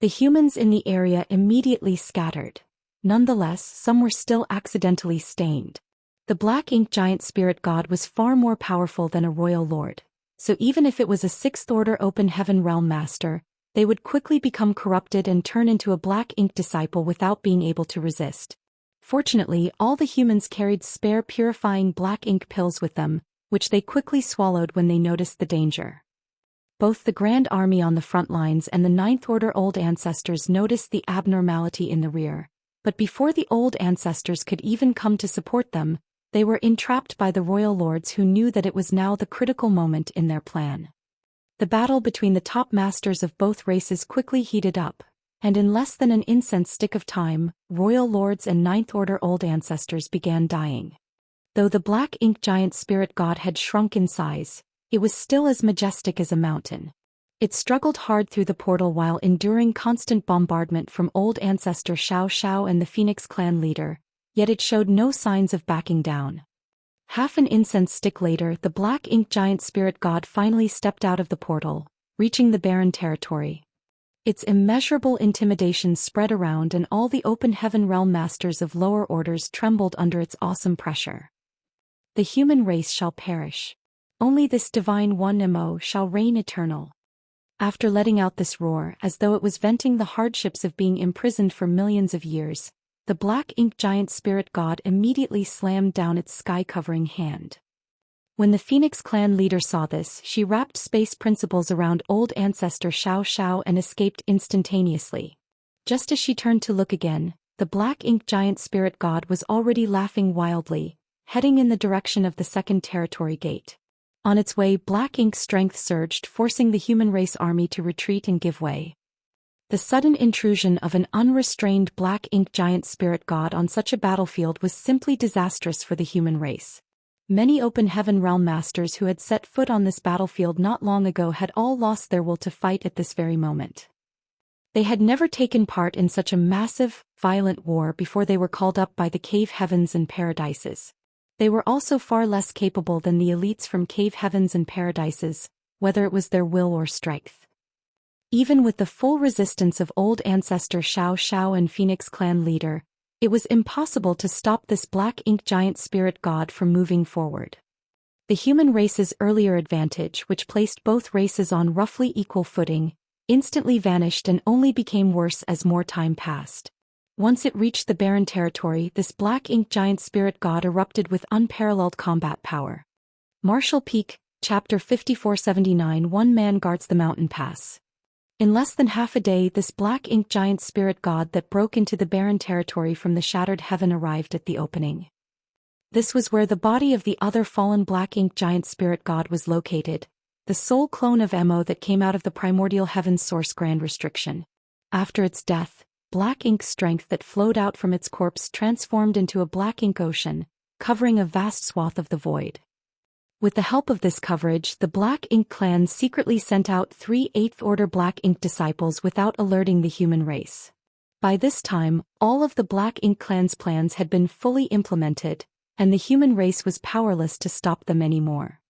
The humans in the area immediately scattered. Nonetheless, some were still accidentally stained. The Black Ink giant spirit god was far more powerful than a royal lord, so even if it was a sixth-order open heaven realm master, they would quickly become corrupted and turn into a Black Ink disciple without being able to resist. Fortunately, all the humans carried spare purifying Black Ink pills with them, which they quickly swallowed when they noticed the danger. Both the Grand Army on the front lines and the Ninth Order old ancestors noticed the abnormality in the rear, but before the old ancestors could even come to support them, they were entrapped by the royal lords who knew that it was now the critical moment in their plan. The battle between the top masters of both races quickly heated up, and in less than an incense stick of time, royal lords and Ninth Order old ancestors began dying. Though the Black Ink giant spirit god had shrunk in size, it was still as majestic as a mountain. It struggled hard through the portal while enduring constant bombardment from old ancestor Xianxia and the Phoenix clan leader, yet it showed no signs of backing down. Half an incense stick later, the Black Ink giant spirit god finally stepped out of the portal, reaching the barren territory. Its immeasurable intimidation spread around and all the open heaven realm masters of lower orders trembled under its awesome pressure. The human race shall perish. Only this divine one Mo shall reign eternal. After letting out this roar as though it was venting the hardships of being imprisoned for millions of years, the Black Ink giant spirit god immediately slammed down its sky-covering hand. When the Phoenix clan leader saw this, she wrapped space principles around old ancestor Xianxia and escaped instantaneously. Just as she turned to look again, the Black Ink giant spirit god was already laughing wildly, heading in the direction of the second territory gate. On its way, Black Ink's strength surged, forcing the human race army to retreat and give way. The sudden intrusion of an unrestrained Black Ink giant spirit god on such a battlefield was simply disastrous for the human race. Many open heaven realm masters who had set foot on this battlefield not long ago had all lost their will to fight at this very moment. They had never taken part in such a massive, violent war before they were called up by the cave heavens and paradises. They were also far less capable than the elites from cave heavens and paradises, whether it was their will or strength. Even with the full resistance of old ancestor Xianxia and Phoenix clan leader, it was impossible to stop this Black Ink giant spirit god from moving forward. The human race's earlier advantage, which placed both races on roughly equal footing, instantly vanished and only became worse as more time passed. Once it reached the barren territory, this Black Ink giant spirit god erupted with unparalleled combat power. Marshall Peak, Chapter 5479. One man guards the mountain pass. In less than half a day, this black ink giant spirit god that broke into the barren territory from the shattered heaven arrived at the opening. This was where the body of the other fallen black ink giant spirit god was located, the sole clone of Emo that came out of the primordial heaven's source grand restriction. After its death, black ink strength that flowed out from its corpse transformed into a black ink ocean, covering a vast swath of the void. With the help of this coverage, the Black Ink clan secretly sent out 3 8th-order Black Ink disciples without alerting the human race. By this time, all of the Black Ink clan's plans had been fully implemented, and the human race was powerless to stop them anymore.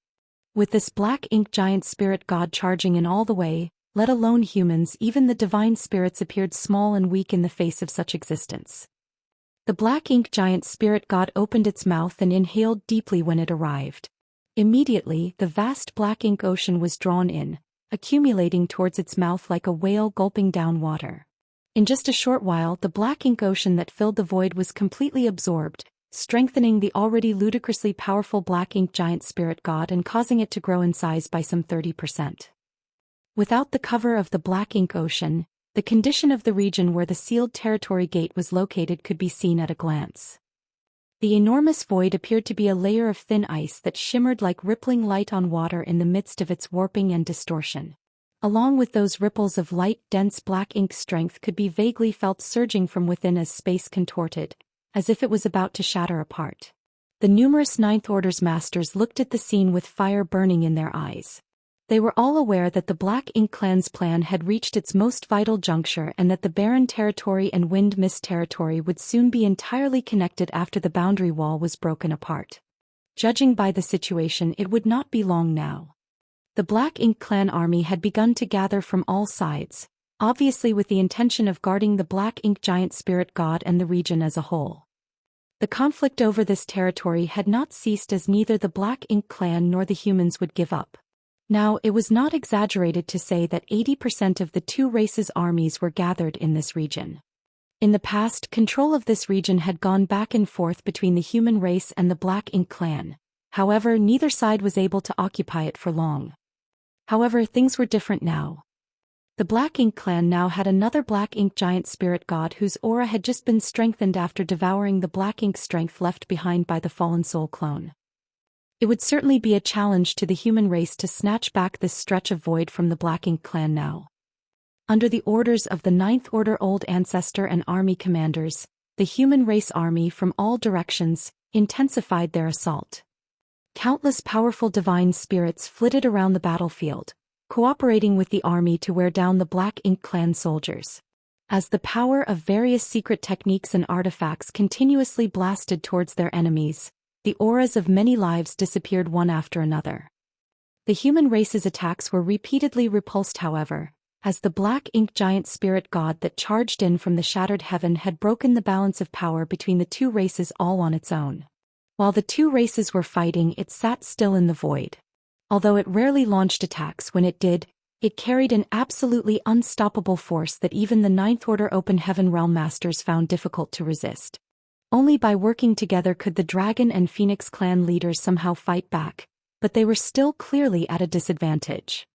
With this Black Ink giant spirit god charging in all the way, let alone humans, even the divine spirits appeared small and weak in the face of such existence. The Black Ink giant spirit god opened its mouth and inhaled deeply when it arrived. Immediately, the vast black ink ocean was drawn in, accumulating towards its mouth like a whale gulping down water. In just a short while, the black ink ocean that filled the void was completely absorbed, strengthening the already ludicrously powerful black ink giant spirit god and causing it to grow in size by some 30%. Without the cover of the black ink ocean, the condition of the region where the sealed territory gate was located could be seen at a glance. The enormous void appeared to be a layer of thin ice that shimmered like rippling light on water in the midst of its warping and distortion. Along with those ripples of light, dense black ink strength could be vaguely felt surging from within as space contorted, as if it was about to shatter apart. The numerous Ninth Order's masters looked at the scene with fire burning in their eyes. They were all aware that the Black Ink clan's plan had reached its most vital juncture and that the barren territory and wind mist territory would soon be entirely connected after the boundary wall was broken apart. Judging by the situation, it would not be long now. The Black Ink clan army had begun to gather from all sides, obviously with the intention of guarding the Black Ink giant spirit god and the region as a whole. The conflict over this territory had not ceased, as neither the Black Ink clan nor the humans would give up. Now, it was not exaggerated to say that 80% of the two races' armies were gathered in this region. In the past, control of this region had gone back and forth between the human race and the Black Ink clan. However, neither side was able to occupy it for long. However, things were different now. The Black Ink clan now had another Black Ink giant spirit god whose aura had just been strengthened after devouring the Black Ink strength left behind by the fallen soul clone. It would certainly be a challenge to the human race to snatch back this stretch of void from the Black Ink clan now. Under the orders of the Ninth Order Old Ancestor and army commanders, the human race army from all directions intensified their assault. Countless powerful divine spirits flitted around the battlefield, cooperating with the army to wear down the Black Ink clan soldiers. As the power of various secret techniques and artifacts continuously blasted towards their enemies, the auras of many lives disappeared one after another. The human race's attacks were repeatedly repulsed, however, as the Black Ink giant spirit god that charged in from the shattered heaven had broken the balance of power between the two races all on its own. While the two races were fighting, it sat still in the void. Although it rarely launched attacks, when it did, it carried an absolutely unstoppable force that even the Ninth Order Open Heaven Realm Masters found difficult to resist. Only by working together could the Dragon and Phoenix clan leaders somehow fight back, but they were still clearly at a disadvantage.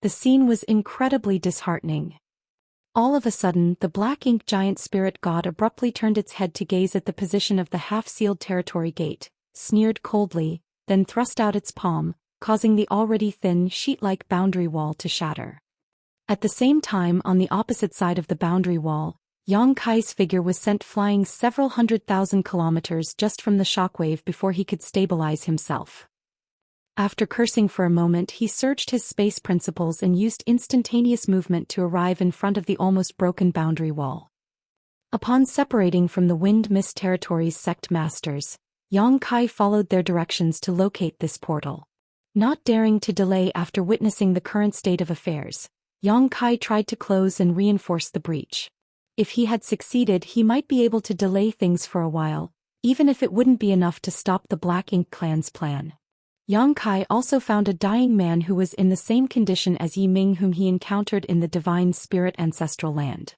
The scene was incredibly disheartening. All of a sudden, the Black Ink giant spirit god abruptly turned its head to gaze at the position of the half-sealed territory gate, sneered coldly, then thrust out its palm, causing the already thin, sheet-like boundary wall to shatter. At the same time, on the opposite side of the boundary wall, Yang Kai's figure was sent flying several 100,000 kilometers just from the shockwave before he could stabilize himself. After cursing for a moment, he surged his space principles and used instantaneous movement to arrive in front of the almost broken boundary wall. Upon separating from the Wind Mist Territory's sect masters, Yang Kai followed their directions to locate this portal. Not daring to delay after witnessing the current state of affairs, Yang Kai tried to close and reinforce the breach. If he had succeeded, he might be able to delay things for a while, even if it wouldn't be enough to stop the Black Ink clan's plan. Yang Kai also found a dying man who was in the same condition as Yi Ming, whom he encountered in the Divine Spirit Ancestral Land.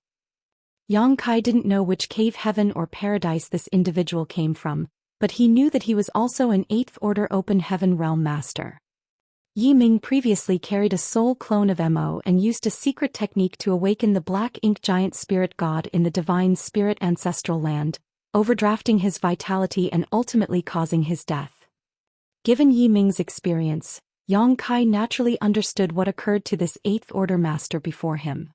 Yang Kai didn't know which cave, heaven or paradise this individual came from, but he knew that he was also an 8th Order Open Heaven Realm Master. Yi Ming previously carried a soul clone of Mo and used a secret technique to awaken the black ink giant spirit god in the divine spirit ancestral land, overdrafting his vitality and ultimately causing his death. Given Yi Ming's experience, Yang Kai naturally understood what occurred to this Eighth Order master before him.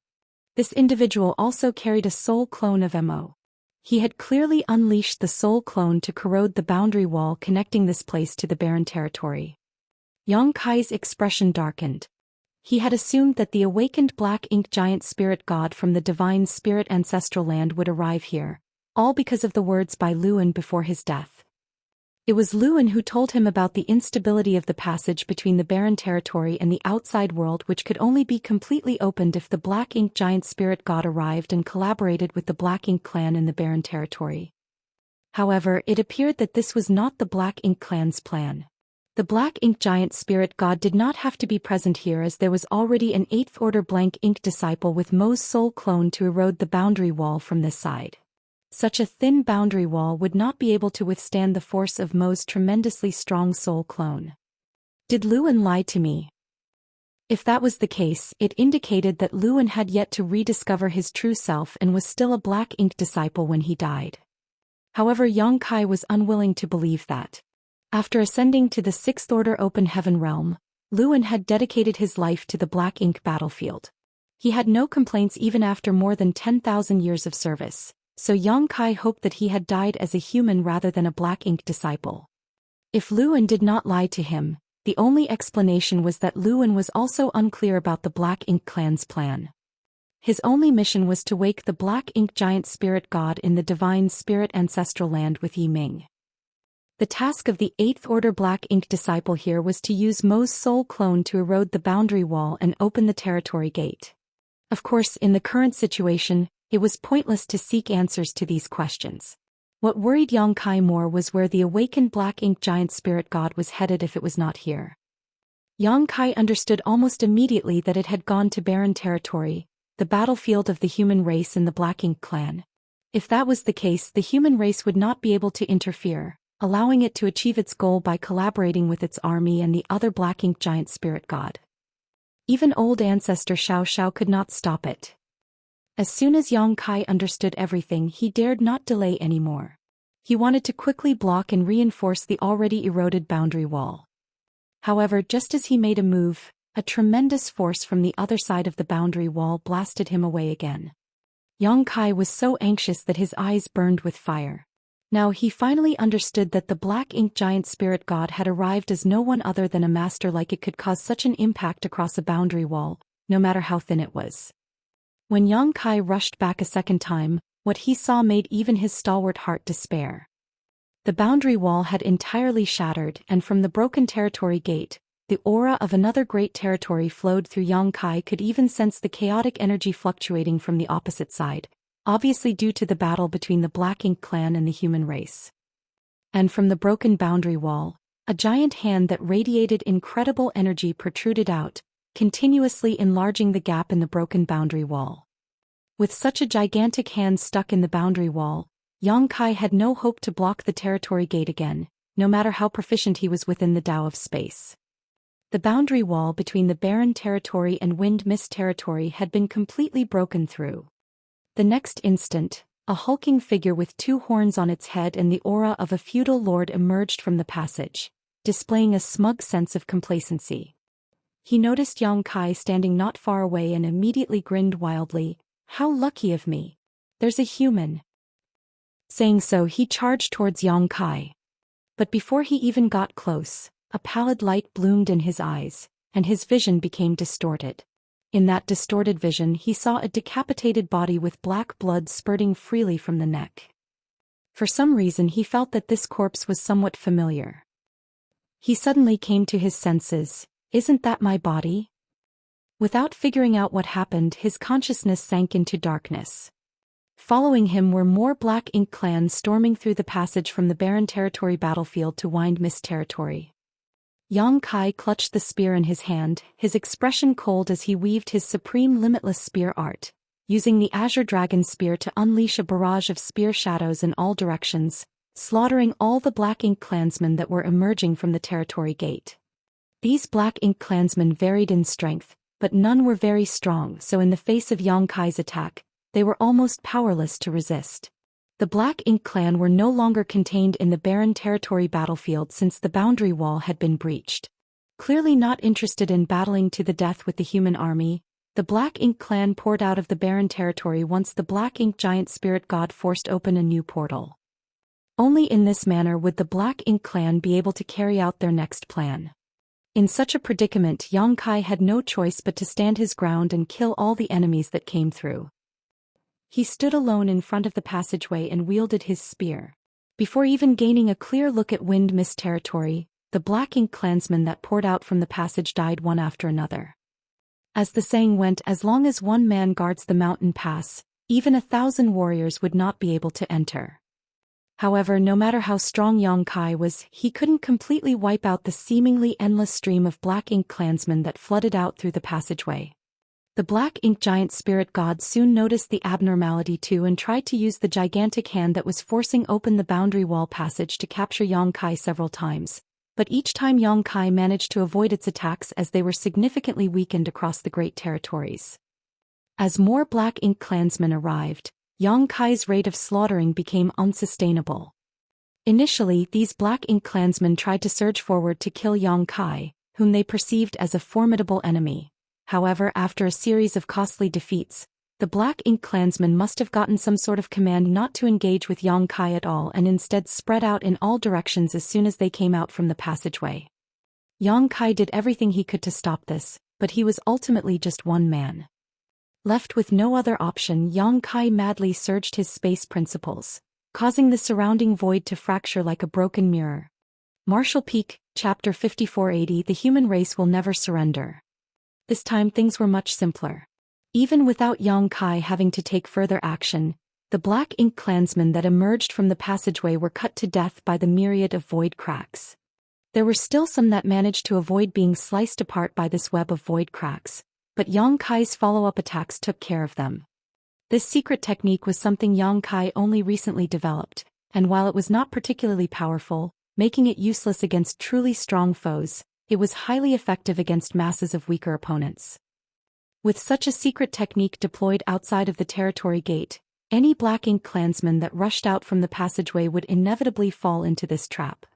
This individual also carried a soul clone of Mo. He had clearly unleashed the soul clone to corrode the boundary wall connecting this place to the barren territory. Yang Kai's expression darkened. He had assumed that the awakened black ink giant spirit god from the divine spirit ancestral land would arrive here, all because of the words by Luan before his death. It was Luan who told him about the instability of the passage between the barren territory and the outside world, which could only be completely opened if the black ink giant spirit god arrived and collaborated with the black ink clan in the barren territory. However, it appeared that this was not the black ink clan's plan. The black ink giant spirit god did not have to be present here, as there was already an Eighth Order blank ink disciple with Mo's soul clone to erode the boundary wall from this side. Such a thin boundary wall would not be able to withstand the force of Mo's tremendously strong soul clone. Did Luan lie to me? If that was the case, it indicated that Luan had yet to rediscover his true self and was still a black ink disciple when he died. However, Yang Kai was unwilling to believe that. After ascending to the Sixth Order Open Heaven realm, Luan had dedicated his life to the black ink battlefield. He had no complaints even after more than 10,000 years of service, so Yang Kai hoped that he had died as a human rather than a black ink disciple. If Luan did not lie to him, the only explanation was that Luan was also unclear about the black ink clan's plan. His only mission was to wake the black ink giant spirit god in the divine spirit ancestral land with Yi Ming. The task of the Eighth Order black ink disciple here was to use Mo's soul clone to erode the boundary wall and open the territory gate. Of course, in the current situation, it was pointless to seek answers to these questions. What worried Yang Kai more was where the awakened black ink giant spirit god was headed if it was not here. Yang Kai understood almost immediately that it had gone to barren territory, the battlefield of the human race and the black ink clan. If that was the case, the human race would not be able to interfere, allowing it to achieve its goal by collaborating with its army and the other black ink giant spirit god. Even old ancestor Xiao could not stop it. As soon as Yang Kai understood everything, he dared not delay anymore. He wanted to quickly block and reinforce the already eroded boundary wall. However, just as he made a move, a tremendous force from the other side of the boundary wall blasted him away again. Yang Kai was so anxious that his eyes burned with fire. Now he finally understood that the black ink giant spirit god had arrived as no one other than a master like it could cause such an impact across a boundary wall, no matter how thin it was. When Yang Kai rushed back a second time, what he saw made even his stalwart heart despair. The boundary wall had entirely shattered, and from the broken territory gate, the aura of another great territory flowed through. Yang Kai could even sense the chaotic energy fluctuating from the opposite side, obviously due to the battle between the black ink clan and the human race. And from the broken boundary wall, a giant hand that radiated incredible energy protruded out, continuously enlarging the gap in the broken boundary wall. With such a gigantic hand stuck in the boundary wall, Yang Kai had no hope to block the territory gate again, no matter how proficient he was within the Tao of space. The boundary wall between the barren territory and wind mist territory had been completely broken through. The next instant, a hulking figure with two horns on its head and the aura of a feudal lord emerged from the passage, displaying a smug sense of complacency. He noticed Yang Kai standing not far away and immediately grinned wildly. "How lucky of me. There's a human." Saying so, he charged towards Yang Kai. But before he even got close, a pallid light bloomed in his eyes, and his vision became distorted. In that distorted vision, he saw a decapitated body with black blood spurting freely from the neck. For some reason, he felt that this corpse was somewhat familiar. He suddenly came to his senses. "Isn't that my body?" Without figuring out what happened, his consciousness sank into darkness. Following him were more black ink clans storming through the passage from the barren territory battlefield to wind mist territory. Yang Kai clutched the spear in his hand, his expression cold as he weaved his supreme limitless spear art, using the Azure Dragon Spear to unleash a barrage of spear shadows in all directions, slaughtering all the black ink clansmen that were emerging from the territory gate. These black ink clansmen varied in strength, but none were very strong, so in the face of Yang Kai's attack, they were almost powerless to resist. The Black Ink clan were no longer contained in the barren territory battlefield since the boundary wall had been breached. Clearly not interested in battling to the death with the human army, the Black Ink clan poured out of the barren territory once the Black Ink giant spirit god forced open a new portal. Only in this manner would the Black Ink clan be able to carry out their next plan. In such a predicament, Yang Kai had no choice but to stand his ground and kill all the enemies that came through. He stood alone in front of the passageway and wielded his spear. Before even gaining a clear look at Wind Mist territory, the Black Ink clansmen that poured out from the passage died one after another. As the saying went, as long as one man guards the mountain pass, even 1,000 warriors would not be able to enter. However, no matter how strong Yang Kai was, he couldn't completely wipe out the seemingly endless stream of Black Ink clansmen that flooded out through the passageway. The Black Ink giant spirit god soon noticed the abnormality too and tried to use the gigantic hand that was forcing open the boundary wall passage to capture Yang Kai several times, but each time Yang Kai managed to avoid its attacks as they were significantly weakened across the great territories. As more Black Ink clansmen arrived, Yang Kai's rate of slaughtering became unsustainable. Initially, these Black Ink clansmen tried to surge forward to kill Yang Kai, whom they perceived as a formidable enemy. However, after a series of costly defeats, the Black Ink clansmen must have gotten some sort of command not to engage with Yang Kai at all and instead spread out in all directions as soon as they came out from the passageway. Yang Kai did everything he could to stop this, but he was ultimately just one man. Left with no other option, Yang Kai madly surged his space principles, causing the surrounding void to fracture like a broken mirror. Martial Peak, Chapter 5480. The human race will never surrender. This time things were much simpler. Even without Yang Kai having to take further action, the Black Ink clansmen that emerged from the passageway were cut to death by the myriad of void cracks. There were still some that managed to avoid being sliced apart by this web of void cracks, but Yang Kai's follow-up attacks took care of them. This secret technique was something Yang Kai only recently developed, and while it was not particularly powerful, making it useless against truly strong foes, it was highly effective against masses of weaker opponents. With such a secret technique deployed outside of the territory gate, any Black Ink clansman that rushed out from the passageway would inevitably fall into this trap.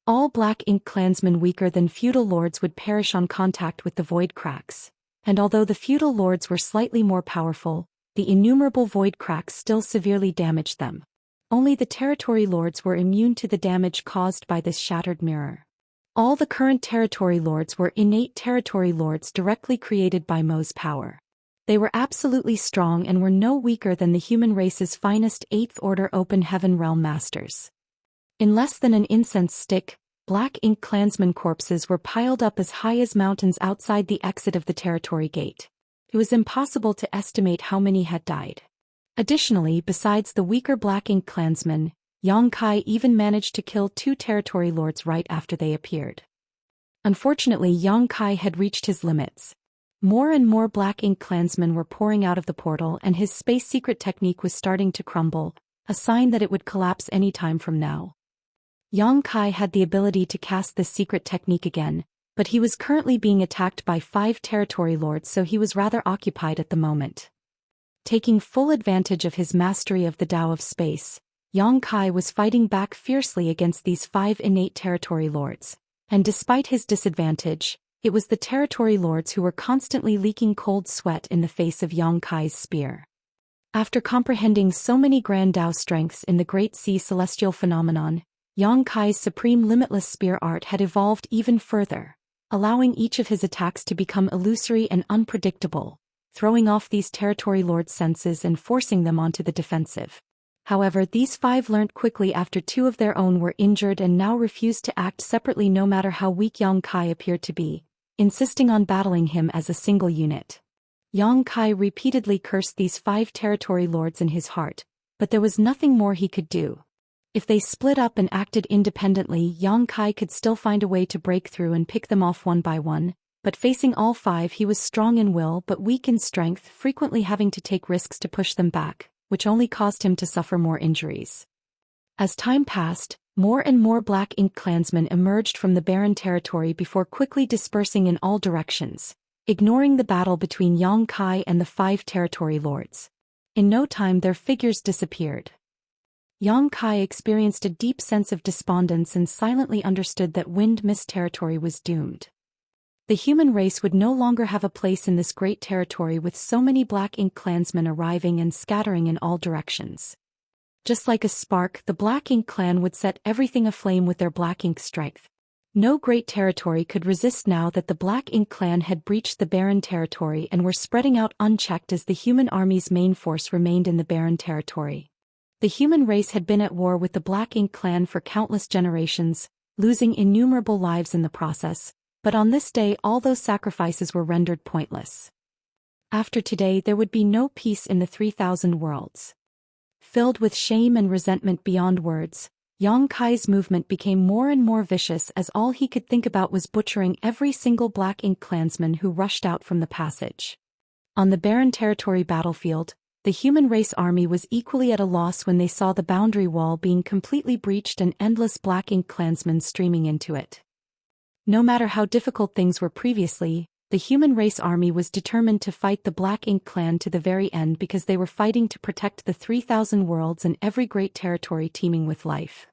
All Black Ink clansmen weaker than feudal lords would perish on contact with the void cracks, and although the feudal lords were slightly more powerful, the innumerable void cracks still severely damaged them. Only the territory lords were immune to the damage caused by this shattered mirror. All the current territory lords were innate territory lords directly created by Mo's power. They were absolutely strong and were no weaker than the human race's finest 8th Order Open Heaven Realm Masters. In less than an incense stick, Black Ink clansmen corpses were piled up as high as mountains outside the exit of the territory gate. It was impossible to estimate how many had died. Additionally, besides the weaker Black Ink clansmen, Yang Kai even managed to kill 2 territory lords right after they appeared. Unfortunately, Yang Kai had reached his limits. More and more Black Ink clansmen were pouring out of the portal and his space secret technique was starting to crumble, a sign that it would collapse any time from now. Yang Kai had the ability to cast this secret technique again, but he was currently being attacked by 5 territory lords, so he was rather occupied at the moment. Taking full advantage of his mastery of the Tao of space, Yang Kai was fighting back fiercely against these 5 innate territory lords, and despite his disadvantage, it was the territory lords who were constantly leaking cold sweat in the face of Yang Kai's spear. After comprehending so many grand Tao strengths in the Great Sea celestial phenomenon, Yang Kai's supreme limitless spear art had evolved even further, allowing each of his attacks to become illusory and unpredictable, throwing off these territory lords' senses and forcing them onto the defensive. However, these 5 learnt quickly after 2 of their own were injured and now refused to act separately no matter how weak Yang Kai appeared to be, insisting on battling him as a single unit. Yang Kai repeatedly cursed these 5 territory lords in his heart, but there was nothing more he could do. If they split up and acted independently, Yang Kai could still find a way to break through and pick them off one by one, but facing all 5 he was strong in will but weak in strength, frequently having to take risks to push them back, which only caused him to suffer more injuries. As time passed, More and more black ink clansmen emerged from the barren territory before quickly dispersing in all directions, ignoring the battle between Yang Kai and the 5 territory lords. In no time their figures disappeared. Yang Kai experienced a deep sense of despondence and silently understood that Wind Mist territory was doomed. The human race would no longer have a place in this great territory with so many black ink clansmen arriving and scattering in all directions. Just like a spark, the Black Ink clan would set everything aflame with their black ink strength. No great territory could resist now that the Black Ink clan had breached the barren territory and were spreading out unchecked as the human army's main force remained in the barren territory. The human race had been at war with the Black Ink clan for countless generations, losing innumerable lives in the process, but on this day all those sacrifices were rendered pointless. After today there would be no peace in the 3,000 worlds. Filled with shame and resentment beyond words, Yang Kai's movement became more and more vicious as all he could think about was butchering every single Black Ink clansman who rushed out from the passage. On the barren territory battlefield, the human race army was equally at a loss when they saw the boundary wall being completely breached and endless Black Ink clansmen streaming into it. No matter how difficult things were previously, the human race army was determined to fight the Black Ink clan to the very end because they were fighting to protect the 3,000 worlds and every great territory teeming with life.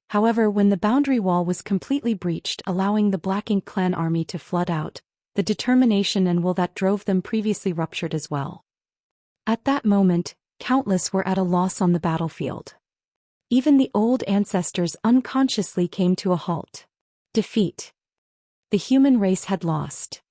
However, when the boundary wall was completely breached, allowing the Black Ink clan army to flood out, the determination and will that drove them previously ruptured as well. At that moment, countless were at a loss on the battlefield. Even the old ancestors unconsciously came to a halt. Defeat. The human race had lost.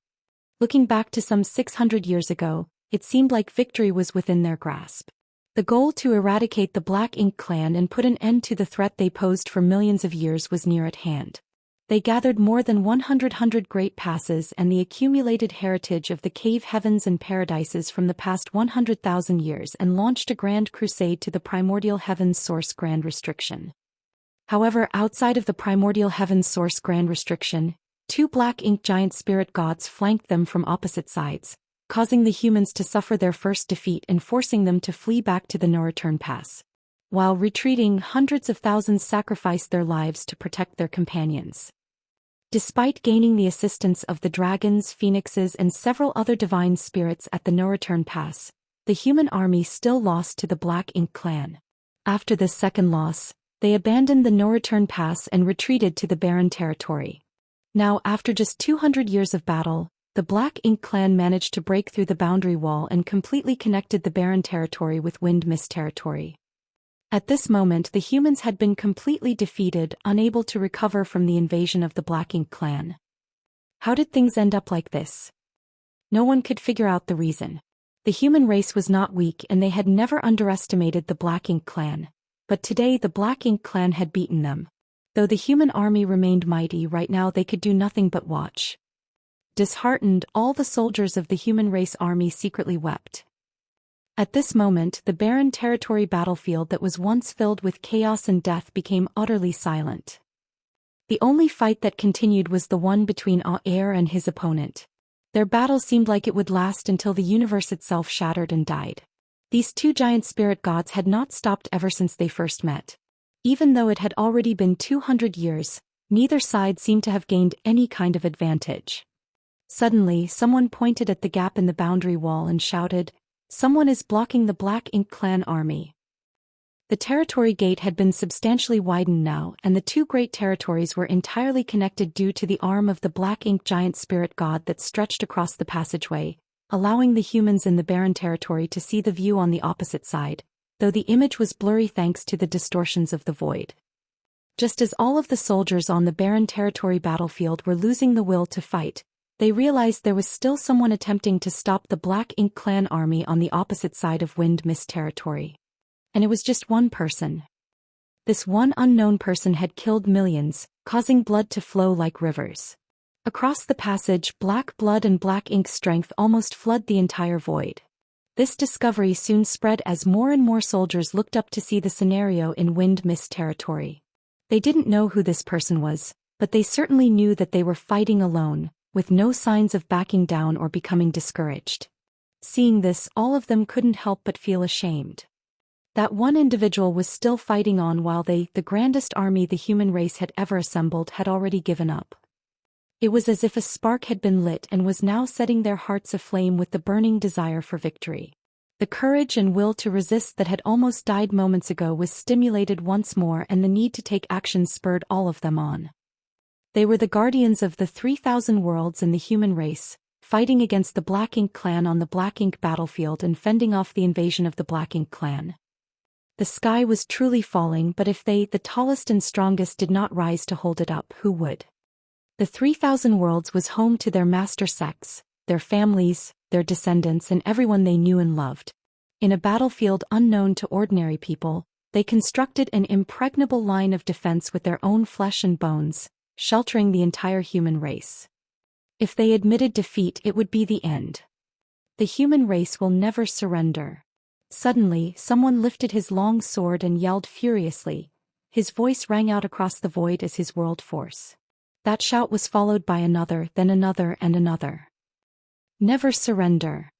Looking back to some 600 years ago, it seemed like victory was within their grasp. The goal to eradicate the Black Ink clan and put an end to the threat they posed for millions of years was near at hand. They gathered more than 100 great passes and the accumulated heritage of the cave heavens and paradises from the past 100,000 years and launched a grand crusade to the primordial heavens source grand restriction. However, outside of the primordial heavens source grand restriction, 2 Black Ink giant spirit gods flanked them from opposite sides, causing the humans to suffer their first defeat and forcing them to flee back to the no-return pass. While retreating, hundreds of thousands sacrificed their lives to protect their companions. Despite gaining the assistance of the dragons, phoenixes and several other divine spirits at the no-return pass, the human army still lost to the Black Ink clan. After this second loss, they abandoned the no-return pass and retreated to the barren territory. Now, after just 200 years of battle, the Black Ink clan managed to break through the boundary wall and completely connected the barren territory with Wind Mist territory. At this moment the humans had been completely defeated, unable to recover from the invasion of the Black Ink clan. How did things end up like this? No one could figure out the reason. The human race was not weak and they had never underestimated the Black Ink clan. But today the Black Ink clan had beaten them. Though the human army remained mighty, right now they could do nothing but watch. Disheartened, all the soldiers of the human race army secretly wept. At this moment, the barren territory battlefield that was once filled with chaos and death became utterly silent. The only fight that continued was the one between Air and his opponent. Their battle seemed like it would last until the universe itself shattered and died. These 2 giant spirit gods had not stopped ever since they first met. Even though it had already been 200 years, neither side seemed to have gained any kind of advantage. Suddenly, someone pointed at the gap in the boundary wall and shouted, "Someone is blocking the Black Ink clan army." The territory gate had been substantially widened now, and the 2 great territories were entirely connected due to the arm of the Black Ink giant spirit god that stretched across the passageway, allowing the humans in the barren territory to see the view on the opposite side, though the image was blurry thanks to the distortions of the void. Just as all of the soldiers on the barren territory battlefield were losing the will to fight, they realized there was still someone attempting to stop the Black Ink clan army on the opposite side of Wind Mist territory. And it was just one person. This one unknown person had killed millions, causing blood to flow like rivers. Across the passage, black blood and Black Ink strength almost flood the entire void. This discovery soon spread as more and more soldiers looked up to see the scenario in Wind Mist territory. They didn't know who this person was, but they certainly knew that they were fighting alone, with no signs of backing down or becoming discouraged. Seeing this, all of them couldn't help but feel ashamed. That one individual was still fighting on while they, the grandest army the human race had ever assembled, had already given up. It was as if a spark had been lit and was now setting their hearts aflame with the burning desire for victory. The courage and will to resist that had almost died moments ago was stimulated once more, and the need to take action spurred all of them on. They were the guardians of the 3,000 worlds and the human race, fighting against the Black Ink clan on the Black Ink battlefield and fending off the invasion of the Black Ink clan. The sky was truly falling, but if they, the tallest and strongest, did not rise to hold it up, who would? The 3,000 worlds was home to their master sects, their families, their descendants, and everyone they knew and loved. In a battlefield unknown to ordinary people, they constructed an impregnable line of defense with their own flesh and bones, sheltering the entire human race. If they admitted defeat, it would be the end. The human race will never surrender. Suddenly, someone lifted his long sword and yelled furiously. His voice rang out across the void as his world force. That shout was followed by another, then another and another. Never surrender.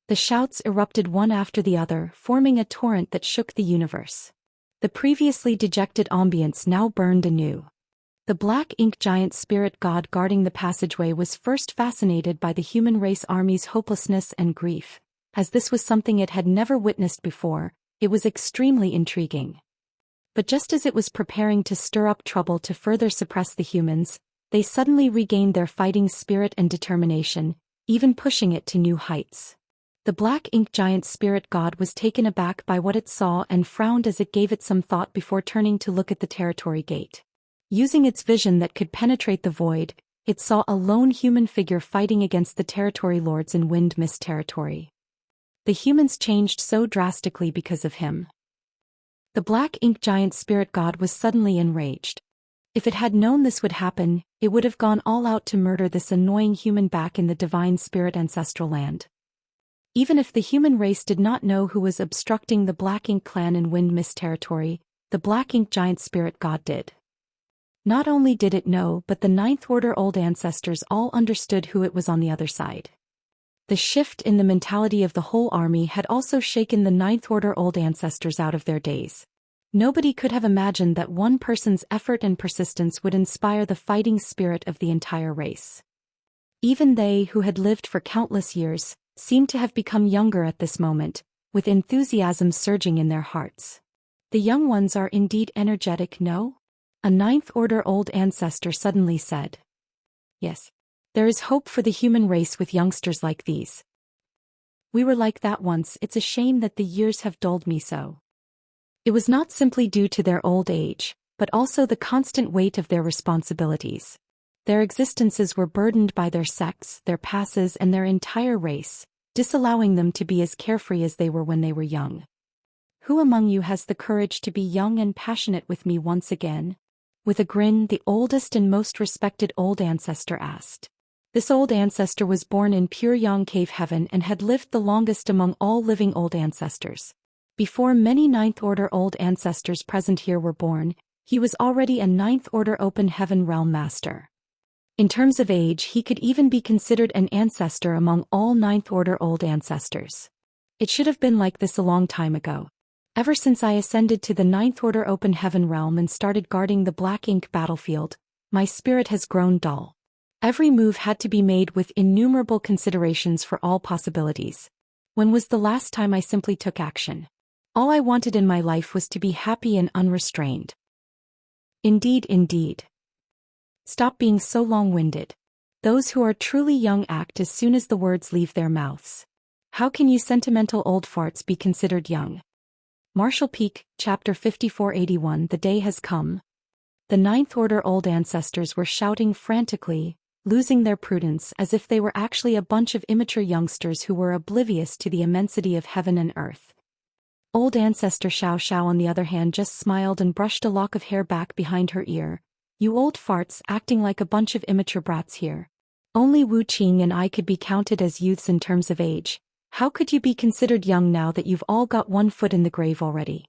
The shouts erupted one after the other, forming a torrent that shook the universe. The previously dejected ambience now burned anew. The Black Ink giant spirit god guarding the passageway was first fascinated by the human race army's hopelessness and grief. As this was something it had never witnessed before, it was extremely intriguing. But just as it was preparing to stir up trouble to further suppress the humans, they suddenly regained their fighting spirit and determination, even pushing it to new heights. The Black Ink giant spirit god was taken aback by what it saw and frowned as it gave it some thought before turning to look at the territory gate. Using its vision that could penetrate the void, it saw a lone human figure fighting against the territory lords in Wind Mist territory. The humans changed so drastically because of him. The Black Ink giant spirit god was suddenly enraged. If it had known this would happen, it would have gone all out to murder this annoying human back in the divine spirit ancestral land. Even if the human race did not know who was obstructing the Black Ink clan in Wind Mist territory, the Black Ink giant spirit god did. Not only did it know, but the Ninth Order old ancestors all understood who it was on the other side. The shift in the mentality of the whole army had also shaken the Ninth Order old ancestors out of their daze. Nobody could have imagined that one person's effort and persistence would inspire the fighting spirit of the entire race. Even they, who had lived for countless years, seemed to have become younger at this moment, with enthusiasm surging in their hearts. The young ones are indeed energetic, no? A Ninth Order old ancestor suddenly said. Yes. There is hope for the human race with youngsters like these. We were like that once. It's a shame that the years have dulled me so. It was not simply due to their old age, but also the constant weight of their responsibilities. Their existences were burdened by their sex, their passes, and their entire race, disallowing them to be as carefree as they were when they were young. Who among you has the courage to be young and passionate with me once again? With a grin, the oldest and most respected old ancestor asked. This old ancestor was born in pure Yang Cave heaven and had lived the longest among all living old ancestors. Before many Ninth Order old ancestors present here were born, he was already a Ninth Order open heaven realm master. In terms of age, he could even be considered an ancestor among all Ninth Order old ancestors. It should have been like this a long time ago. Ever since I ascended to the Ninth Order open heaven realm and started guarding the Black Ink battlefield, my spirit has grown dull. Every move had to be made with innumerable considerations for all possibilities. When was the last time I simply took action? All I wanted in my life was to be happy and unrestrained. Indeed, indeed. Stop being so long-winded. Those who are truly young act as soon as the words leave their mouths. How can you sentimental old farts be considered young? Marshall Peak, Chapter 5481. The day has come. The Ninth Order old ancestors were shouting frantically, losing their prudence as if they were actually a bunch of immature youngsters who were oblivious to the immensity of heaven and earth. Old ancestor Xiao, on the other hand, just smiled and brushed a lock of hair back behind her ear. You old farts acting like a bunch of immature brats here. Only Wu Qing and I could be counted as youths in terms of age. How could you be considered young now that you've all got one foot in the grave already?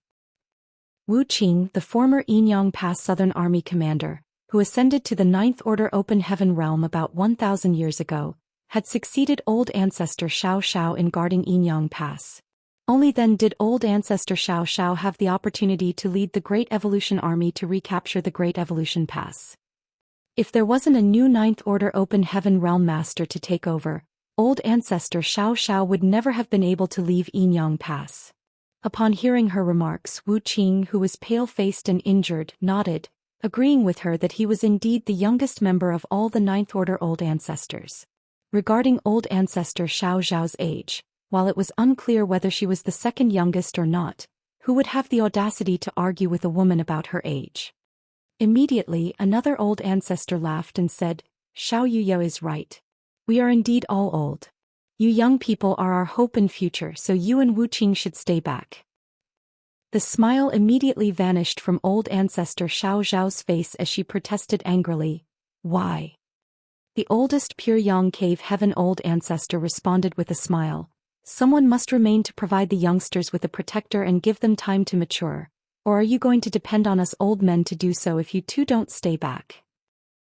Wu Qing, the former Yinyang Pass Southern Army commander, who ascended to the Ninth Order open heaven realm about 1,000 years ago, had succeeded old ancestor Xiao in guarding Yinyang Pass. Only then did old ancestor Xiao have the opportunity to lead the Great Evolution Army to recapture the Great Evolution Pass. If there wasn't a new Ninth Order Open Heaven Realm Master to take over, old ancestor Xiao would never have been able to leave Yinyang Pass. Upon hearing her remarks, Wu Qing, who was pale-faced and injured, nodded, agreeing with her that he was indeed the youngest member of all the Ninth Order old ancestors. Regarding old ancestor Xiao's age, while it was unclear whether she was the second youngest or not, who would have the audacity to argue with a woman about her age? Immediately, another old ancestor laughed and said, Xiao Yuyo is right. We are indeed all old. You young people are our hope and future, so you and Wu Qing should stay back. The smile immediately vanished from old ancestor Xiao's face as she protested angrily. Why? The oldest Pure Yang Cave Heaven old ancestor responded with a smile. Someone must remain to provide the youngsters with a protector and give them time to mature. Or are you going to depend on us old men to do so if you two don't stay back?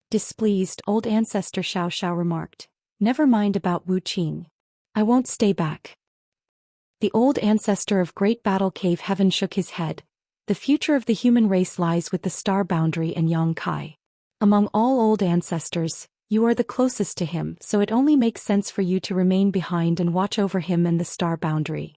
Displeased, old ancestor Xiao remarked. Never mind about Wu Qing. I won't stay back. The old ancestor of Great Battle Cave Heaven shook his head. The future of the human race lies with the star boundary and Yang Kai. Among all old ancestors, you are the closest to him, so it only makes sense for you to remain behind and watch over him and the star boundary.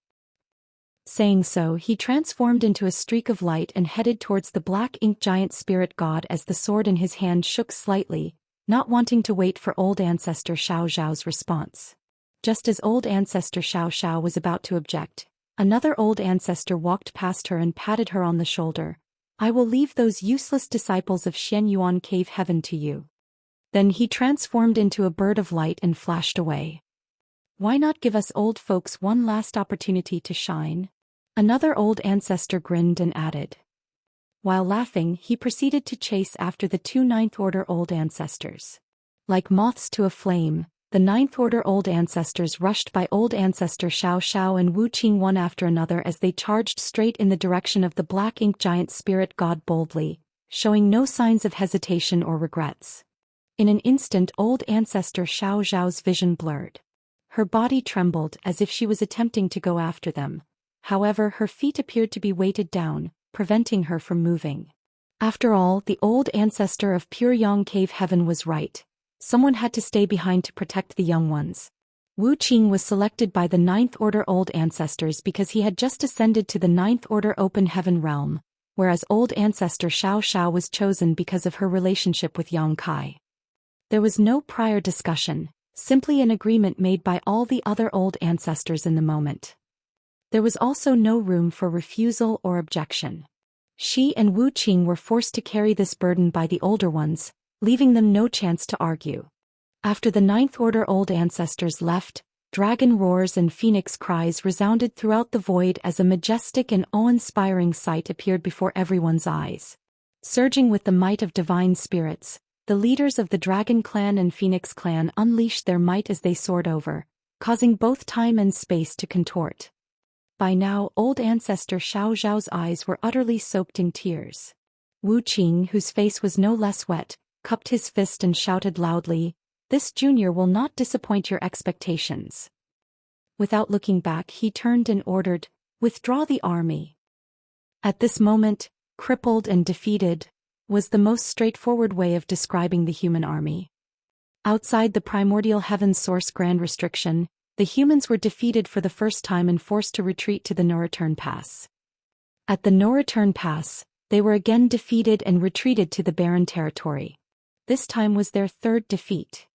Saying so, he transformed into a streak of light and headed towards the black ink giant spirit god as the sword in his hand shook slightly, not wanting to wait for old ancestor Xiao's response. Just as old ancestor Xiao was about to object, another old ancestor walked past her and patted her on the shoulder. I will leave those useless disciples of Xianyuan Cave Heaven to you. Then he transformed into a bird of light and flashed away. Why not give us old folks one last opportunity to shine? Another old ancestor grinned and added. While laughing, he proceeded to chase after the two Ninth Order old ancestors. Like moths to a flame, the Ninth Order old ancestors rushed by old ancestor Xiao and Wu Qing one after another as they charged straight in the direction of the black ink giant spirit god boldly, showing no signs of hesitation or regrets. In an instant, old ancestor Xiao's vision blurred. Her body trembled as if she was attempting to go after them. However, her feet appeared to be weighted down, preventing her from moving. After all, the old ancestor of Pure Yang Cave Heaven was right. Someone had to stay behind to protect the young ones. Wu Qing was selected by the Ninth Order old ancestors because he had just ascended to the Ninth Order Open Heaven realm, whereas old ancestor Xiao was chosen because of her relationship with Yang Kai. There was no prior discussion, simply an agreement made by all the other old ancestors in the moment. There was also no room for refusal or objection. She and Wu Qing were forced to carry this burden by the older ones, leaving them no chance to argue. After the Ninth Order old ancestors left, dragon roars and phoenix cries resounded throughout the void as a majestic and awe-inspiring sight appeared before everyone's eyes. Surging with the might of divine spirits, the leaders of the Dragon Clan and Phoenix Clan unleashed their might as they soared over, causing both time and space to contort. By now, old ancestor Xiao's eyes were utterly soaked in tears. Wu Qing, whose face was no less wet, cupped his fist and shouted loudly, "This junior will not disappoint your expectations." Without looking back, he turned and ordered, "Withdraw the army." At this moment, crippled and defeated, was the most straightforward way of describing the human army. Outside the primordial heaven's source grand restriction, the humans were defeated for the first time and forced to retreat to the no-return pass. At the no-return pass, they were again defeated and retreated to the barren territory. This time was their third defeat.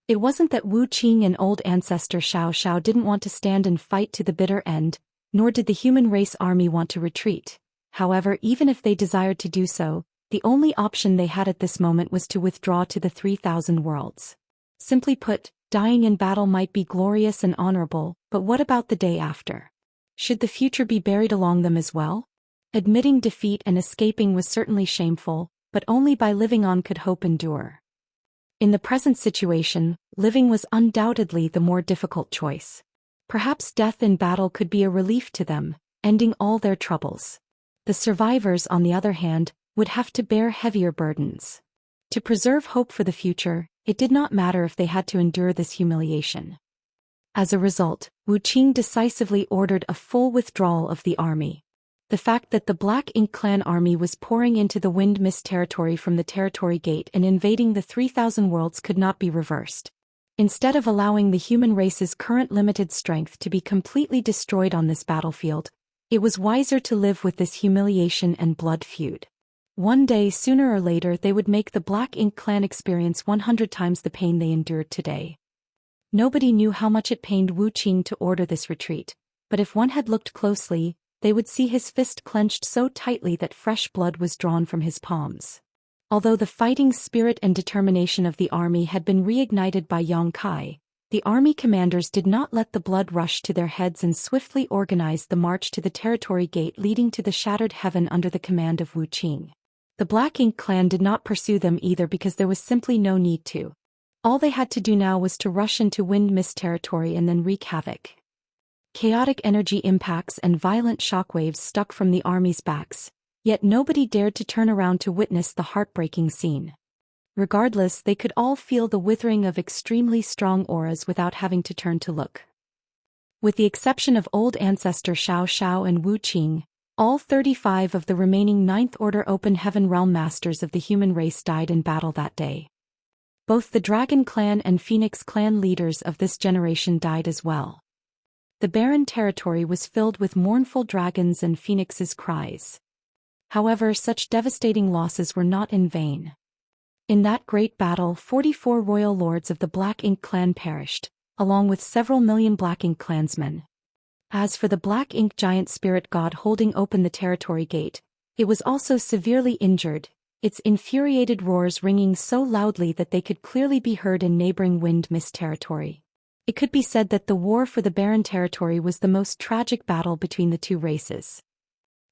It wasn't that Wu Qing and old ancestor Xiao didn't want to stand and fight to the bitter end, nor did the human race army want to retreat. However, even if they desired to do so, the only option they had at this moment was to withdraw to the 3,000 worlds. Simply put, dying in battle might be glorious and honorable, but what about the day after? Should the future be buried along them as well? Admitting defeat and escaping was certainly shameful, but only by living on could hope endure. In the present situation, living was undoubtedly the more difficult choice. Perhaps death in battle could be a relief to them, ending all their troubles. The survivors, on the other hand, would have to bear heavier burdens. To preserve hope for the future, it did not matter if they had to endure this humiliation. As a result, Wuqing decisively ordered a full withdrawal of the army. The fact that the Black Ink clan army was pouring into the Wind Mist territory from the Territory Gate and invading the 3,000 worlds could not be reversed. Instead of allowing the human race's current limited strength to be completely destroyed on this battlefield, it was wiser to live with this humiliation and blood feud. One day, sooner or later, they would make the Black Ink clan experience 100 times the pain they endured today. Nobody knew how much it pained Wuqing to order this retreat, but if one had looked closely, they would see his fist clenched so tightly that fresh blood was drawn from his palms. Although the fighting spirit and determination of the army had been reignited by Yang Kai, the army commanders did not let the blood rush to their heads and swiftly organized the march to the Territory Gate leading to the Shattered Heaven under the command of Wuqing. The Black Ink clan did not pursue them either because there was simply no need to. All they had to do now was to rush into Wind Mist territory and then wreak havoc. Chaotic energy impacts and violent shockwaves stuck from the army's backs, yet nobody dared to turn around to witness the heartbreaking scene. Regardless, they could all feel the withering of extremely strong auras without having to turn to look. With the exception of old ancestor Xianxia and Wuqing, all 35 of the remaining Ninth Order Open Heaven Realm Masters of the human race died in battle that day. Both the Dragon Clan and Phoenix Clan leaders of this generation died as well. The barren territory was filled with mournful dragons and phoenixes' cries. However, such devastating losses were not in vain. In that great battle, 44 royal lords of the Black Ink clan perished, along with several million Black Ink clansmen. As for the Black Ink giant spirit god holding open the Territory Gate, it was also severely injured, its infuriated roars ringing so loudly that they could clearly be heard in neighboring Wind Mist territory. It could be said that the war for the barren territory was the most tragic battle between the two races.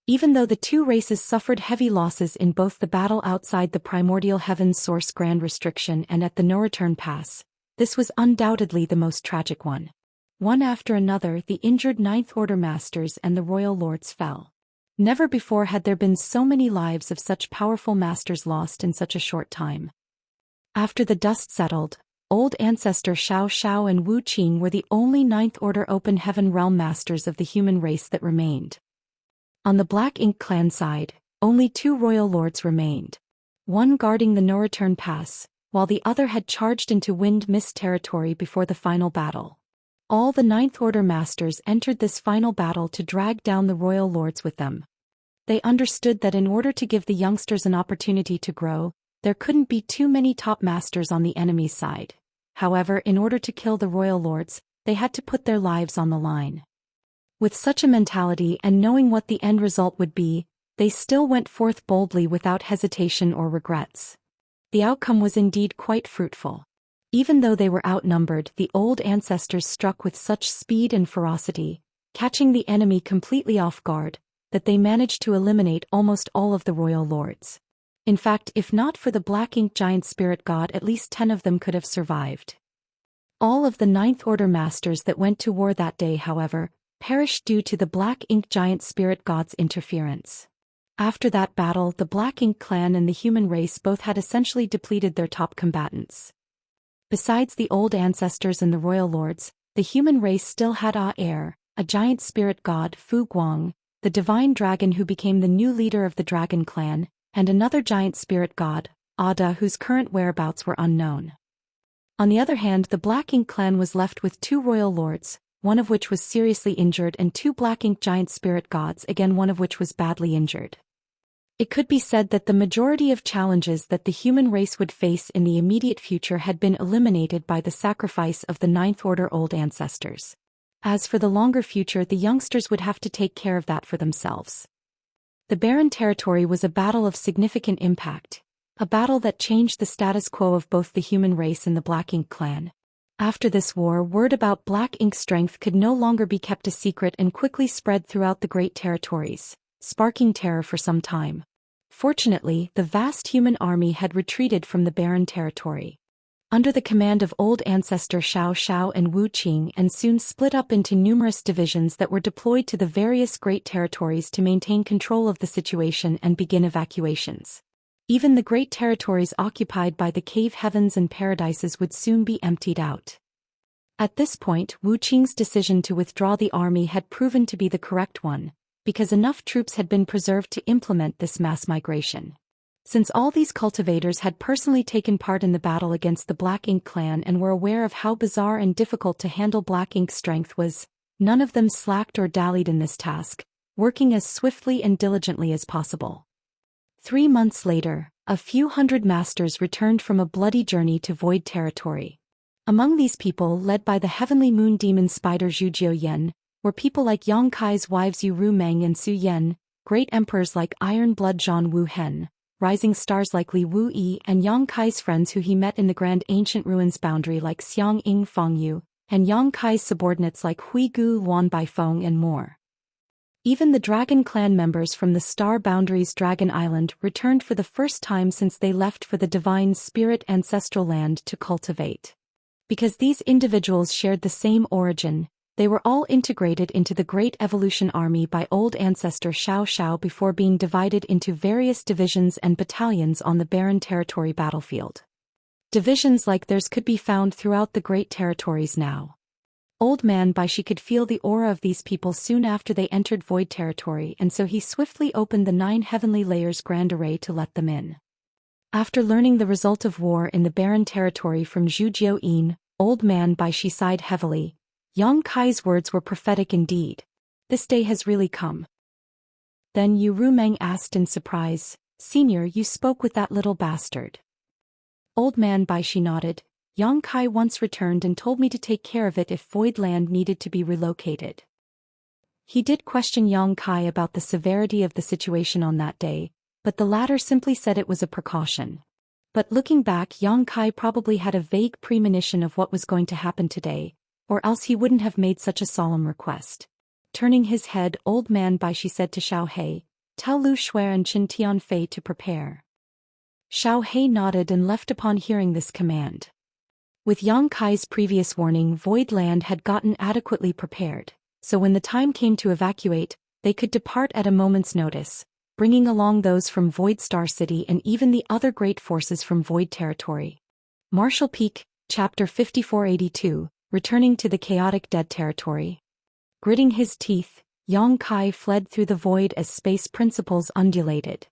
Even though the two races suffered heavy losses in both the battle outside the Primordial Heaven's Source Grand Restriction and at the No Return Pass, this was undoubtedly the most tragic one. One after another, the injured Ninth Order Masters and the Royal Lords fell. Never before had there been so many lives of such powerful masters lost in such a short time. After the dust settled, old ancestor Xianxia and Wuqing were the only Ninth Order Open Heaven Realm Masters of the human race that remained. On the Black Ink clan side, only 2 royal lords remained. One guarding the No Return Pass, while the other had charged into Wind Mist territory before the final battle. All the Ninth Order Masters entered this final battle to drag down the royal lords with them. They understood that in order to give the youngsters an opportunity to grow, there couldn't be too many top masters on the enemy's side. However, in order to kill the royal lords, they had to put their lives on the line. With such a mentality and knowing what the end result would be, they still went forth boldly without hesitation or regrets. The outcome was indeed quite fruitful. Even though they were outnumbered, the old ancestors struck with such speed and ferocity, catching the enemy completely off guard, that they managed to eliminate almost all of the royal lords. In fact, if not for the Black Ink giant spirit god, at least 10 of them could have survived. All of the Ninth Order Masters that went to war that day, however, perished due to the Black Ink giant spirit god's interference. After that battle, the Black Ink clan and the human race both had essentially depleted their top combatants. Besides the old ancestors and the royal lords, the human race still had Air, a giant spirit god, Fu Guang, the divine dragon who became the new leader of the Dragon Clan, and another giant spirit god, Ada, whose current whereabouts were unknown. On the other hand, the Black Ink clan was left with 2 royal lords, one of which was seriously injured, and 2 Black Ink giant spirit gods, again one of which was badly injured. It could be said that the majority of challenges that the human race would face in the immediate future had been eliminated by the sacrifice of the Ninth Order old ancestors. As for the longer future, the youngsters would have to take care of that for themselves. The Barren Territory was a battle of significant impact, a battle that changed the status quo of both the human race and the Black Ink clan. After this war, word about Black Ink's strength could no longer be kept a secret and quickly spread throughout the Great Territories, sparking terror for some time. Fortunately, the vast human army had retreated from the Barren Territory. Under the command of old ancestor Xianxia and Wuqing, and soon split up into numerous divisions that were deployed to the various great territories to maintain control of the situation and begin evacuations. Even the great territories occupied by the cave heavens and paradises would soon be emptied out. At this point, Wu Qing's decision to withdraw the army had proven to be the correct one, because enough troops had been preserved to implement this mass migration. Since all these cultivators had personally taken part in the battle against the Black Ink clan and were aware of how bizarre and difficult to handle Black Ink's strength was, none of them slacked or dallied in this task, working as swiftly and diligently as possible. 3 months later, a few hundred masters returned from a bloody journey to Void territory. Among these people, led by the heavenly moon demon spider Zhou Xian, were people like Yang Kai's wives Yu Rumeng and Su Yan, great emperors like Iron Blood Zhan Wu Hen, rising stars like Li Wu Yi, and Yang Kai's friends who he met in the Grand Ancient Ruins boundary like Xiang Ying Feng Yu, and Yang Kai's subordinates like Hui Gu Luan Baifeng and more. Even the Dragon Clan members from the Star Boundaries Dragon Island returned for the first time since they left for the Divine Spirit Ancestral Land to cultivate. Because these individuals shared the same origin, they were all integrated into the Great Evolution Army by old ancestor Xiao before being divided into various divisions and battalions on the barren territory battlefield. Divisions like theirs could be found throughout the Great Territories now. Old Man Baishi could feel the aura of these people soon after they entered Void territory, and so he swiftly opened the 9 heavenly layers grand array to let them in. After learning the result of war in the barren territory from Zhu Jiuyin, Old Man Baishi sighed heavily. Yang Kai's words were prophetic indeed. This day has really come. Then Yu Rumeng asked in surprise, "Senior, you spoke with that little bastard?" Old Man Baishi nodded. Yang Kai once returned and told me to take care of it if Void Land needed to be relocated. He did question Yang Kai about the severity of the situation on that day, but the latter simply said it was a precaution. But looking back, Yang Kai probably had a vague premonition of what was going to happen today, or else he wouldn't have made such a solemn request. Turning his head, Old Man Baishi said to Xiao He, "Tell Lu Shuai and Qin Tianfei to prepare." Xiao He nodded and left upon hearing this command. With Yang Kai's previous warning, Void Land had gotten adequately prepared, so when the time came to evacuate, they could depart at a moment's notice, bringing along those from Void Star City and even the other great forces from Void territory. Martial Peak, Chapter 5482. Returning to the chaotic dead territory. Gritting his teeth, Yang Kai fled through the void as space principles undulated.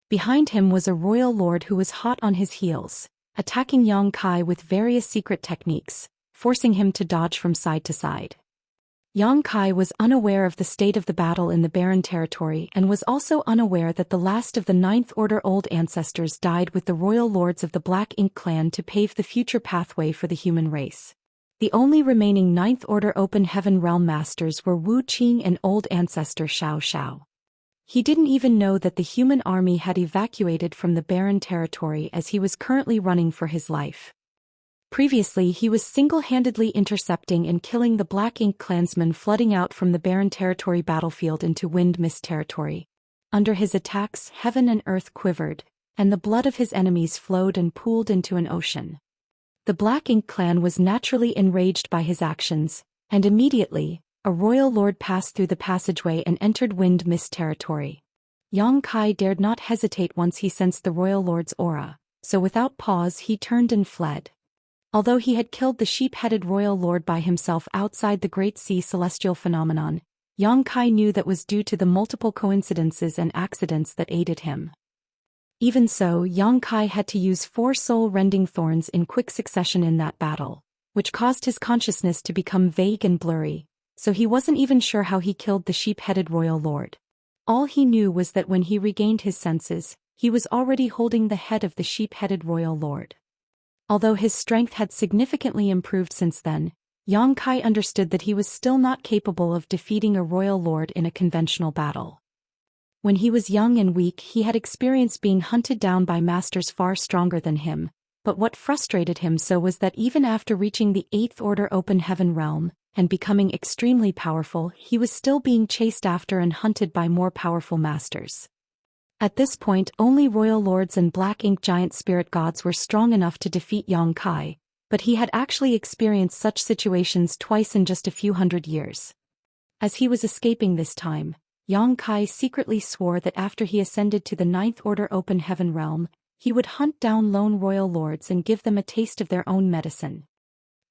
Behind him was a royal lord who was hot on his heels, attacking Yang Kai with various secret techniques, forcing him to dodge from side to side. Yang Kai was unaware of the state of the battle in the barren territory and was also unaware that the last of the 9th Order old ancestors died with the royal lords of the Black Ink clan to pave the future pathway for the human race. The only remaining 9th Order Open Heaven Realm Masters were Wu Qing and old ancestor Xiao. He didn't even know that the human army had evacuated from the barren territory as he was currently running for his life. Previously, he was single-handedly intercepting and killing the Black Ink clansmen flooding out from the barren territory battlefield into Wind Mist territory. Under his attacks, heaven and earth quivered, and the blood of his enemies flowed and pooled into an ocean. The Black Ink clan was naturally enraged by his actions, and immediately, a royal lord passed through the passageway and entered Wind Mist territory. Yang Kai dared not hesitate once he sensed the royal lord's aura, so without pause he turned and fled. Although he had killed the sheep-headed royal lord by himself outside the Great Sea celestial phenomenon, Yang Kai knew that was due to the multiple coincidences and accidents that aided him. Even so, Yang Kai had to use 4 soul-rending thorns in quick succession in that battle, which caused his consciousness to become vague and blurry, so he wasn't even sure how he killed the sheep-headed royal lord. All he knew was that when he regained his senses, he was already holding the head of the sheep-headed royal lord. Although his strength had significantly improved since then, Yang Kai understood that he was still not capable of defeating a royal lord in a conventional battle. When he was young and weak, he had experienced being hunted down by masters far stronger than him, but what frustrated him so was that even after reaching the 8th Order Open Heaven realm, and becoming extremely powerful, he was still being chased after and hunted by more powerful masters. At this point, only royal lords and Black Ink giant spirit gods were strong enough to defeat Yang Kai, but he had actually experienced such situations twice in just a few hundred years. As he was escaping this time, Yang Kai secretly swore that after he ascended to the 9th Order Open Heaven realm, he would hunt down lone royal lords and give them a taste of their own medicine.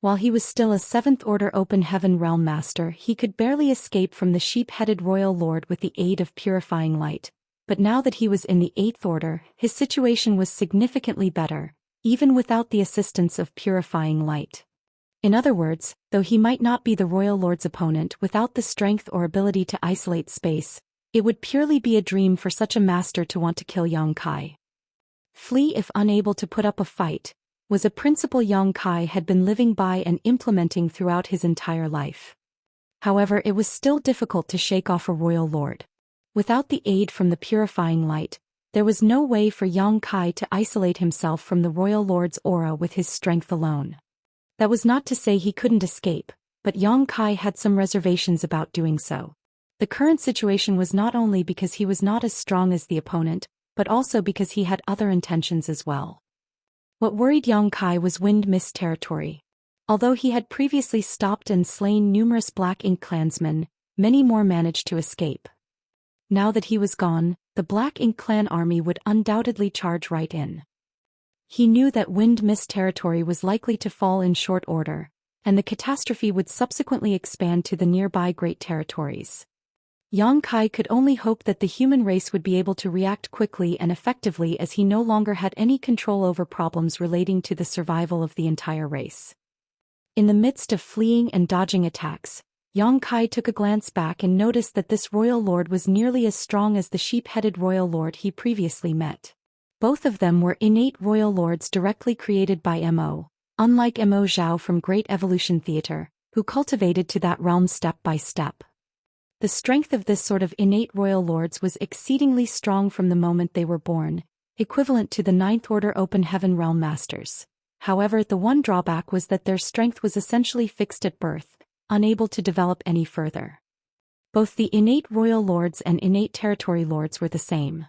While he was still a 7th Order Open Heaven Realm Master, he could barely escape from the sheep-headed Royal Lord with the aid of purifying light. But now that he was in the 8th Order, his situation was significantly better, even without the assistance of purifying light. In other words, though he might not be the Royal Lord's opponent without the strength or ability to isolate space, it would purely be a dream for such a master to want to kill Yang Kai. Flee if unable to put up a fight, was a principle Yang Kai had been living by and implementing throughout his entire life. However, it was still difficult to shake off a Royal Lord. Without the aid from the purifying light, there was no way for Yang Kai to isolate himself from the Royal Lord's aura with his strength alone. That was not to say he couldn't escape, but Yang Kai had some reservations about doing so. The current situation was not only because he was not as strong as the opponent, but also because he had other intentions as well. What worried Yang Kai was Wind Mist territory. Although he had previously stopped and slain numerous Black Ink clansmen, many more managed to escape. Now that he was gone, the Black Ink clan army would undoubtedly charge right in. He knew that Wind Mist territory was likely to fall in short order, and the catastrophe would subsequently expand to the nearby Great Territories. Yang Kai could only hope that the human race would be able to react quickly and effectively, as he no longer had any control over problems relating to the survival of the entire race. In the midst of fleeing and dodging attacks, Yang Kai took a glance back and noticed that this Royal Lord was nearly as strong as the sheep-headed Royal Lord he previously met. Both of them were innate Royal Lords directly created by Mo, unlike Mo Zhao from Great Evolution Theater, who cultivated to that realm step by step. The strength of this sort of innate Royal Lords was exceedingly strong from the moment they were born, equivalent to the 9th Order Open Heaven Realm Masters. However, the one drawback was that their strength was essentially fixed at birth, unable to develop any further. Both the innate Royal Lords and innate Territory Lords were the same.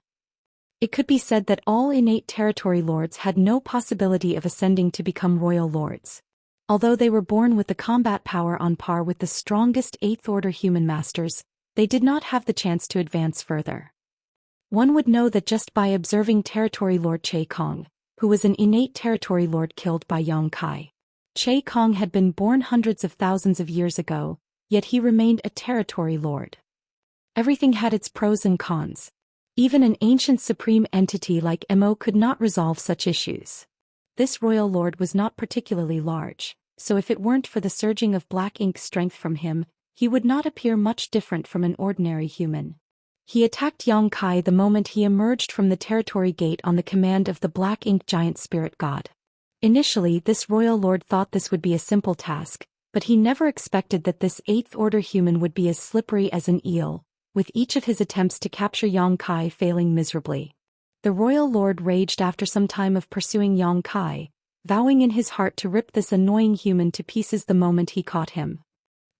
It could be said that all innate Territory Lords had no possibility of ascending to become Royal Lords. Although they were born with the combat power on par with the strongest 8th Order human masters, they did not have the chance to advance further. One would know that just by observing Territory Lord Che Kong, who was an innate Territory Lord killed by Yang Kai. Che Kong had been born hundreds of thousands of years ago, yet he remained a Territory Lord. Everything had its pros and cons. Even an ancient supreme entity like Mo could not resolve such issues. This Royal Lord was not particularly large, so if it weren't for the surging of Black Ink strength from him, he would not appear much different from an ordinary human. He attacked Yang Kai the moment he emerged from the territory gate on the command of the Black Ink giant spirit god. Initially, this Royal Lord thought this would be a simple task, but he never expected that this 8th Order human would be as slippery as an eel, with each of his attempts to capture Yang Kai failing miserably. The Royal Lord raged after some time of pursuing Yang Kai, vowing in his heart to rip this annoying human to pieces the moment he caught him.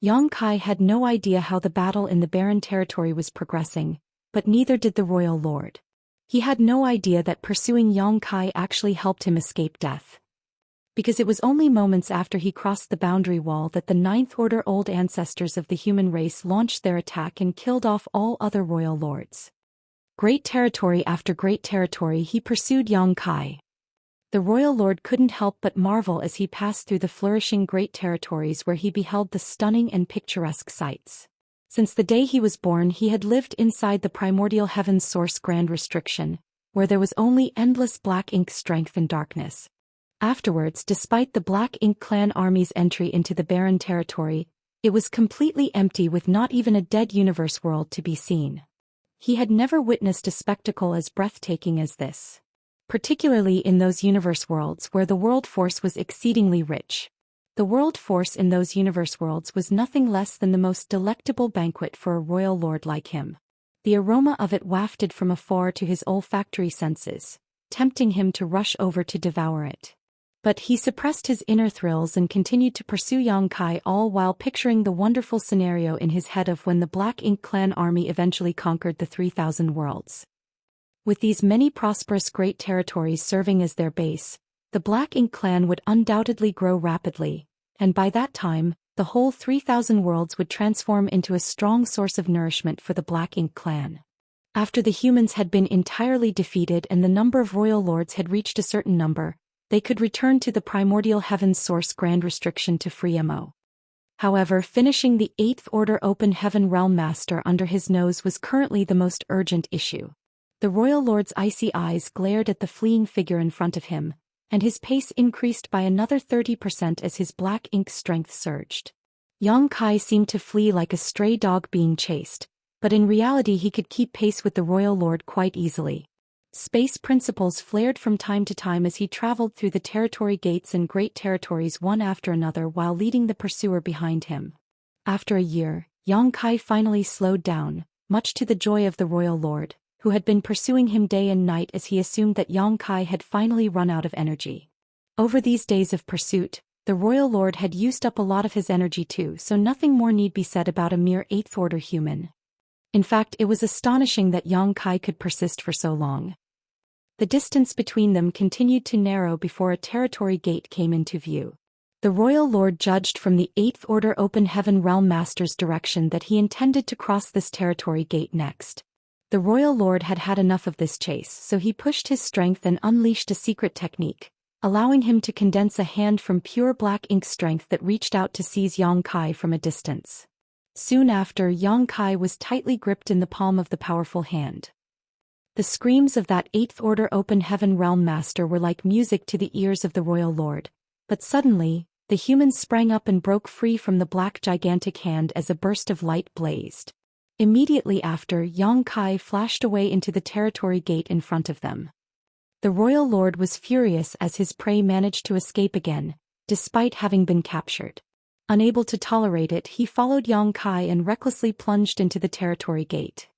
Yang Kai had no idea how the battle in the barren territory was progressing, but neither did the Royal Lord. He had no idea that pursuing Yang Kai actually helped him escape death. Because it was only moments after he crossed the boundary wall that the 9th Order old ancestors of the human race launched their attack and killed off all other Royal Lords. Great territory after great territory he pursued Yang Kai. The Royal Lord couldn't help but marvel as he passed through the flourishing great territories where he beheld the stunning and picturesque sights. Since the day he was born he had lived inside the primordial heaven's source grand restriction, where there was only endless Black Ink strength and darkness. Afterwards, despite the Black Ink clan army's entry into the barren territory, it was completely empty with not even a dead universe world to be seen. He had never witnessed a spectacle as breathtaking as this. Particularly in those universe worlds where the world force was exceedingly rich. The world force in those universe worlds was nothing less than the most delectable banquet for a Royal Lord like him. The aroma of it wafted from afar to his olfactory senses, tempting him to rush over to devour it. But he suppressed his inner thrills and continued to pursue Yang Kai, all while picturing the wonderful scenario in his head of when the Black Ink clan army eventually conquered the 3,000 worlds. With these many prosperous great territories serving as their base, the Black Ink clan would undoubtedly grow rapidly, and by that time, the whole 3,000 worlds would transform into a strong source of nourishment for the Black Ink clan. After the humans had been entirely defeated and the number of Royal Lords had reached a certain number, they could return to the primordial heaven's source grand restriction to free MO. However, finishing the 8th Order Open Heaven Realm Master under his nose was currently the most urgent issue. The Royal Lord's icy eyes glared at the fleeing figure in front of him, and his pace increased by another 30% as his black ink strength surged. Yang Kai seemed to flee like a stray dog being chased, but in reality he could keep pace with the Royal Lord quite easily. Space principles flared from time to time as he traveled through the territory gates and great territories one after another while leading the pursuer behind him. After a year, Yang Kai finally slowed down, much to the joy of the Royal Lord, who had been pursuing him day and night as he assumed that Yang Kai had finally run out of energy. Over these days of pursuit, the Royal Lord had used up a lot of his energy too, so nothing more need be said about a mere 8th Order human. In fact, it was astonishing that Yang Kai could persist for so long. The distance between them continued to narrow before a territory gate came into view. The Royal Lord judged from the 8th Order Open Heaven Realm Master's direction that he intended to cross this territory gate next. The Royal Lord had had enough of this chase, so he pushed his strength and unleashed a secret technique, allowing him to condense a hand from pure black ink strength that reached out to seize Yang Kai from a distance. Soon after, Yang Kai was tightly gripped in the palm of the powerful hand. The screams of that 8th Order Open Heaven Realm Master were like music to the ears of the Royal Lord, but suddenly, the human sprang up and broke free from the black gigantic hand as a burst of light blazed. Immediately after, Yang Kai flashed away into the territory gate in front of them. The Royal Lord was furious as his prey managed to escape again, despite having been captured. Unable to tolerate it, he followed Yang Kai and recklessly plunged into the territory gate.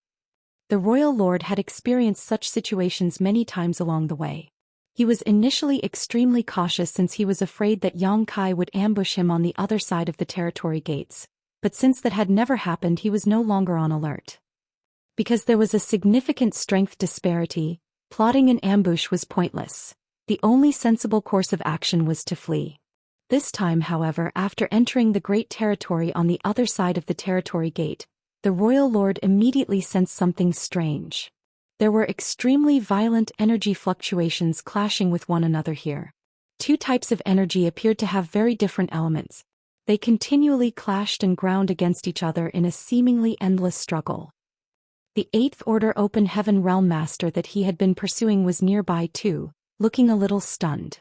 The Royal Lord had experienced such situations many times along the way. He was initially extremely cautious since he was afraid that Yang Kai would ambush him on the other side of the territory gates, but since that had never happened he was no longer on alert. Because there was a significant strength disparity, plotting an ambush was pointless. The only sensible course of action was to flee. This time, however, after entering the great territory on the other side of the territory gate, the Royal Lord immediately sensed something strange. There were extremely violent energy fluctuations clashing with one another here. Two types of energy appeared to have very different elements. They continually clashed and ground against each other in a seemingly endless struggle. The 8th Order Open Heaven Realm Master that he had been pursuing was nearby too, looking a little stunned.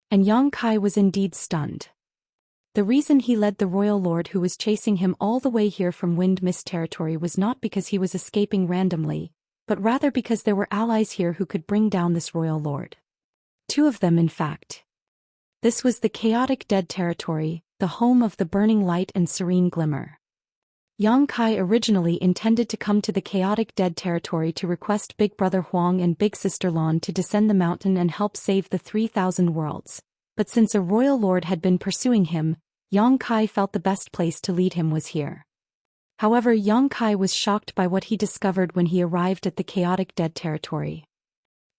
And Yang Kai was indeed stunned. The reason he led the Royal Lord who was chasing him all the way here from Wind Mist territory was not because he was escaping randomly, but rather because there were allies here who could bring down this Royal Lord. Two of them, in fact. This was the chaotic dead territory, the home of the burning light and serene glimmer. Yang Kai originally intended to come to the chaotic dead territory to request Big Brother Huang and Big Sister Lan to descend the mountain and help save the 3,000 worlds, but since a Royal Lord had been pursuing him, Yang Kai felt the best place to lead him was here. However, Yang Kai was shocked by what he discovered when he arrived at the chaotic dead territory.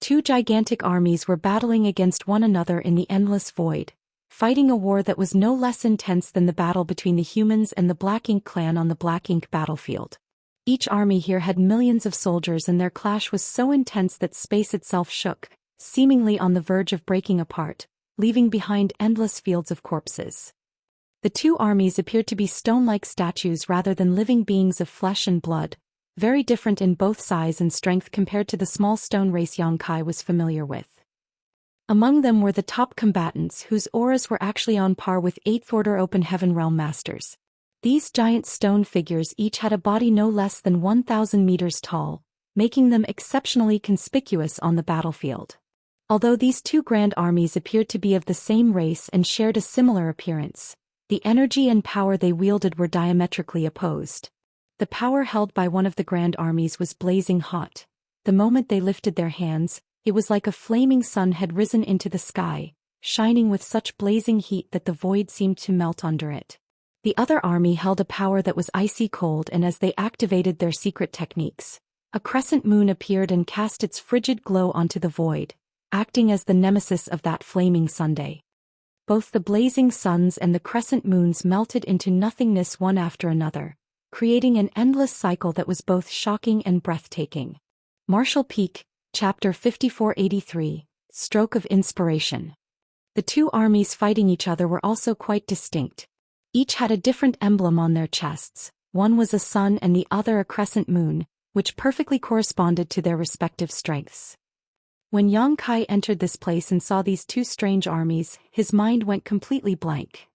Two gigantic armies were battling against one another in the endless void, fighting a war that was no less intense than the battle between the humans and the Black Ink clan on the Black Ink battlefield. Each army here had millions of soldiers and their clash was so intense that space itself shook, seemingly on the verge of breaking apart, leaving behind endless fields of corpses. The two armies appeared to be stone-like statues rather than living beings of flesh and blood, very different in both size and strength compared to the small stone race Yang Kai was familiar with. Among them were the top combatants whose auras were actually on par with 8th Order Open Heaven Realm Masters. These giant stone figures each had a body no less than 1,000 meters tall, making them exceptionally conspicuous on the battlefield. Although these two grand armies appeared to be of the same race and shared a similar appearance, the energy and power they wielded were diametrically opposed. The power held by one of the grand armies was blazing hot. The moment they lifted their hands, it was like a flaming sun had risen into the sky, shining with such blazing heat that the void seemed to melt under it. The other army held a power that was icy cold, and as they activated their secret techniques, a crescent moon appeared and cast its frigid glow onto the void, acting as the nemesis of that flaming Sunday. Both the blazing suns and the crescent moons melted into nothingness one after another, creating an endless cycle that was both shocking and breathtaking. Martial Peak, Chapter 5483, Stroke of Inspiration. The two armies fighting each other were also quite distinct. Each had a different emblem on their chests. One was a sun and the other a crescent moon, which perfectly corresponded to their respective strengths. When Yang Kai entered this place and saw these two strange armies, his mind went completely blank.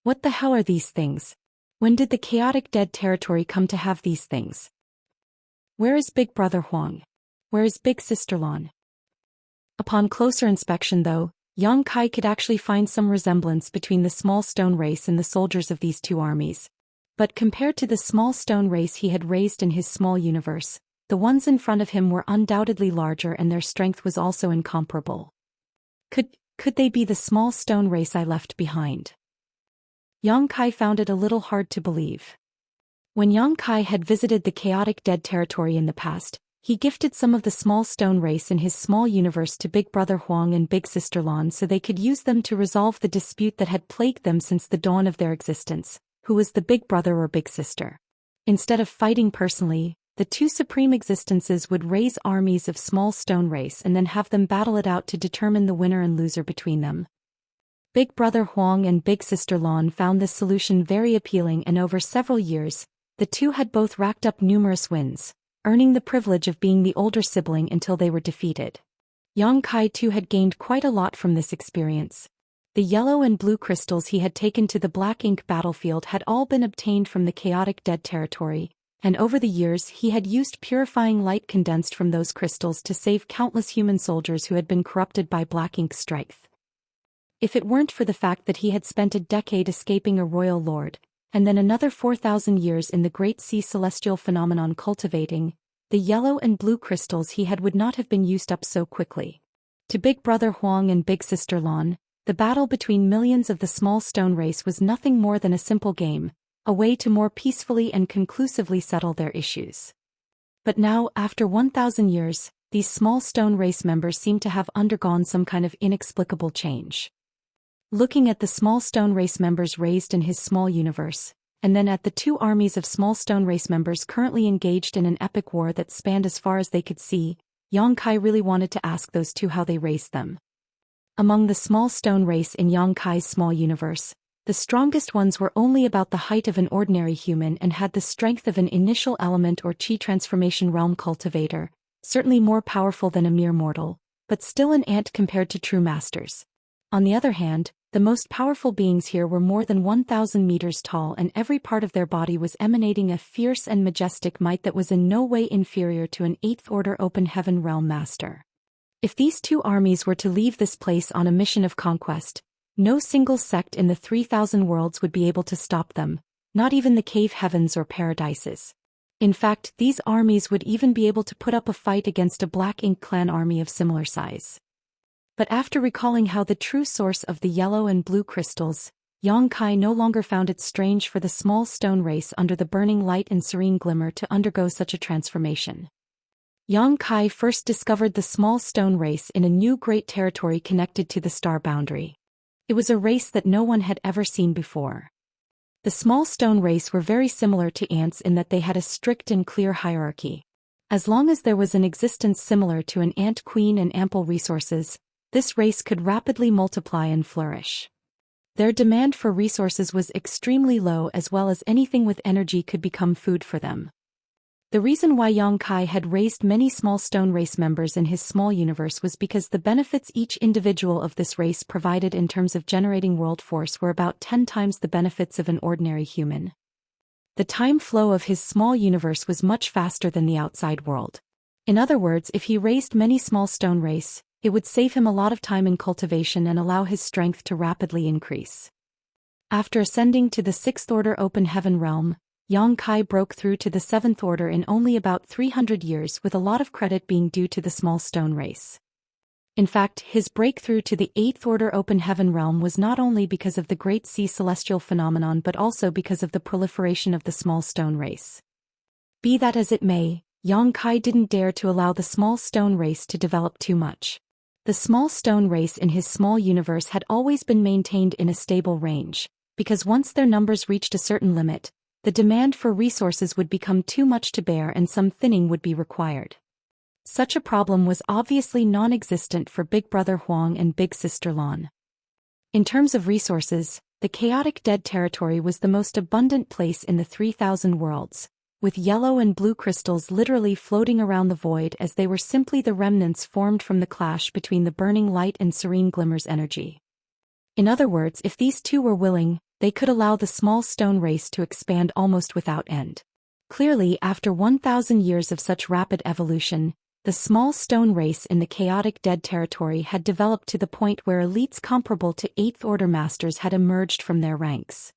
What the hell are these things? When did the chaotic dead territory come to have these things? Where is Big Brother Huang? Where is Big Sister Lan? Upon closer inspection though, Yang Kai could actually find some resemblance between the small stone race and the soldiers of these two armies. But compared to the small stone race he had raised in his small universe, the ones in front of him were undoubtedly larger and their strength was also incomparable. Could they be the small stone race I left behind? Yang Kai found it a little hard to believe. When Yang Kai had visited the chaotic dead territory in the past, he gifted some of the small stone race in his small universe to Big Brother Huang and Big Sister Lan so they could use them to resolve the dispute that had plagued them since the dawn of their existence, who was the big brother or big sister. Instead of fighting personally, the two supreme existences would raise armies of small stone race and then have them battle it out to determine the winner and loser between them. Big Brother Huang and Big Sister Lan found this solution very appealing, and over several years, the two had both racked up numerous wins, earning the privilege of being the older sibling until they were defeated. Yang Kai too had gained quite a lot from this experience. The yellow and blue crystals he had taken to the Black Ink battlefield had all been obtained from the chaotic dead territory, and over the years he had used purifying light condensed from those crystals to save countless human soldiers who had been corrupted by Black Ink's strength. If it weren't for the fact that he had spent a decade escaping a royal lord, and then another 4,000 years in the Great Sea celestial phenomenon cultivating, the yellow and blue crystals he had would not have been used up so quickly. To Big Brother Huang and Big Sister Lan, the battle between millions of the small stone race was nothing more than a simple game, a way to more peacefully and conclusively settle their issues. But now, after 1,000 years, these small stone race members seemed to have undergone some kind of inexplicable change. Looking at the small stone race members raised in his small universe, and then at the two armies of small stone race members currently engaged in an epic war that spanned as far as they could see, Yang Kai really wanted to ask those two how they raised them. Among the small stone race in Yang Kai's small universe, the strongest ones were only about the height of an ordinary human and had the strength of an initial element or chi transformation realm cultivator, certainly more powerful than a mere mortal, but still an ant compared to true masters. On the other hand, the most powerful beings here were more than 1,000 meters tall, and every part of their body was emanating a fierce and majestic might that was in no way inferior to an 8th order open heaven realm master. If these two armies were to leave this place on a mission of conquest, no single sect in the 3,000 worlds would be able to stop them, not even the cave heavens or paradises. In fact, these armies would even be able to put up a fight against a Black Ink clan army of similar size. But after recalling how the true source of the yellow and blue crystals, Yang Kai no longer found it strange for the small stone race under the burning light and serene glimmer to undergo such a transformation. Yang Kai first discovered the small stone race in a new great territory connected to the star boundary. It was a race that no one had ever seen before. The small stone race were very similar to ants in that they had a strict and clear hierarchy. As long as there was an existence similar to an ant queen and ample resources, this race could rapidly multiply and flourish. Their demand for resources was extremely low, as well as anything with energy could become food for them. The reason why Yang Kai had raised many small stone race members in his small universe was because the benefits each individual of this race provided in terms of generating world force were about 10 times the benefits of an ordinary human. The time flow of his small universe was much faster than the outside world. In other words, if he raised many small stone race, it would save him a lot of time in cultivation and allow his strength to rapidly increase. After ascending to the 6th order open heaven realm, Yang Kai broke through to the 7th order in only about 300 years, with a lot of credit being due to the small stone race. In fact, his breakthrough to the 8th order open heaven realm was not only because of the Great Sea celestial phenomenon but also because of the proliferation of the small stone race. Be that as it may, Yang Kai didn't dare to allow the small stone race to develop too much. The small stone race in his small universe had always been maintained in a stable range, because once their numbers reached a certain limit, the demand for resources would become too much to bear and some thinning would be required. Such a problem was obviously non-existent for Big Brother Huang and Big Sister Lan. In terms of resources, the chaotic dead territory was the most abundant place in the 3,000 worlds, with yellow and blue crystals literally floating around the void as they were simply the remnants formed from the clash between the burning light and serene glimmer's energy. In other words, if these two were willing, they could allow the small stone race to expand almost without end. Clearly, after 1,000 years of such rapid evolution, the small stone race in the chaotic dead territory had developed to the point where elites comparable to 8th Order masters had emerged from their ranks.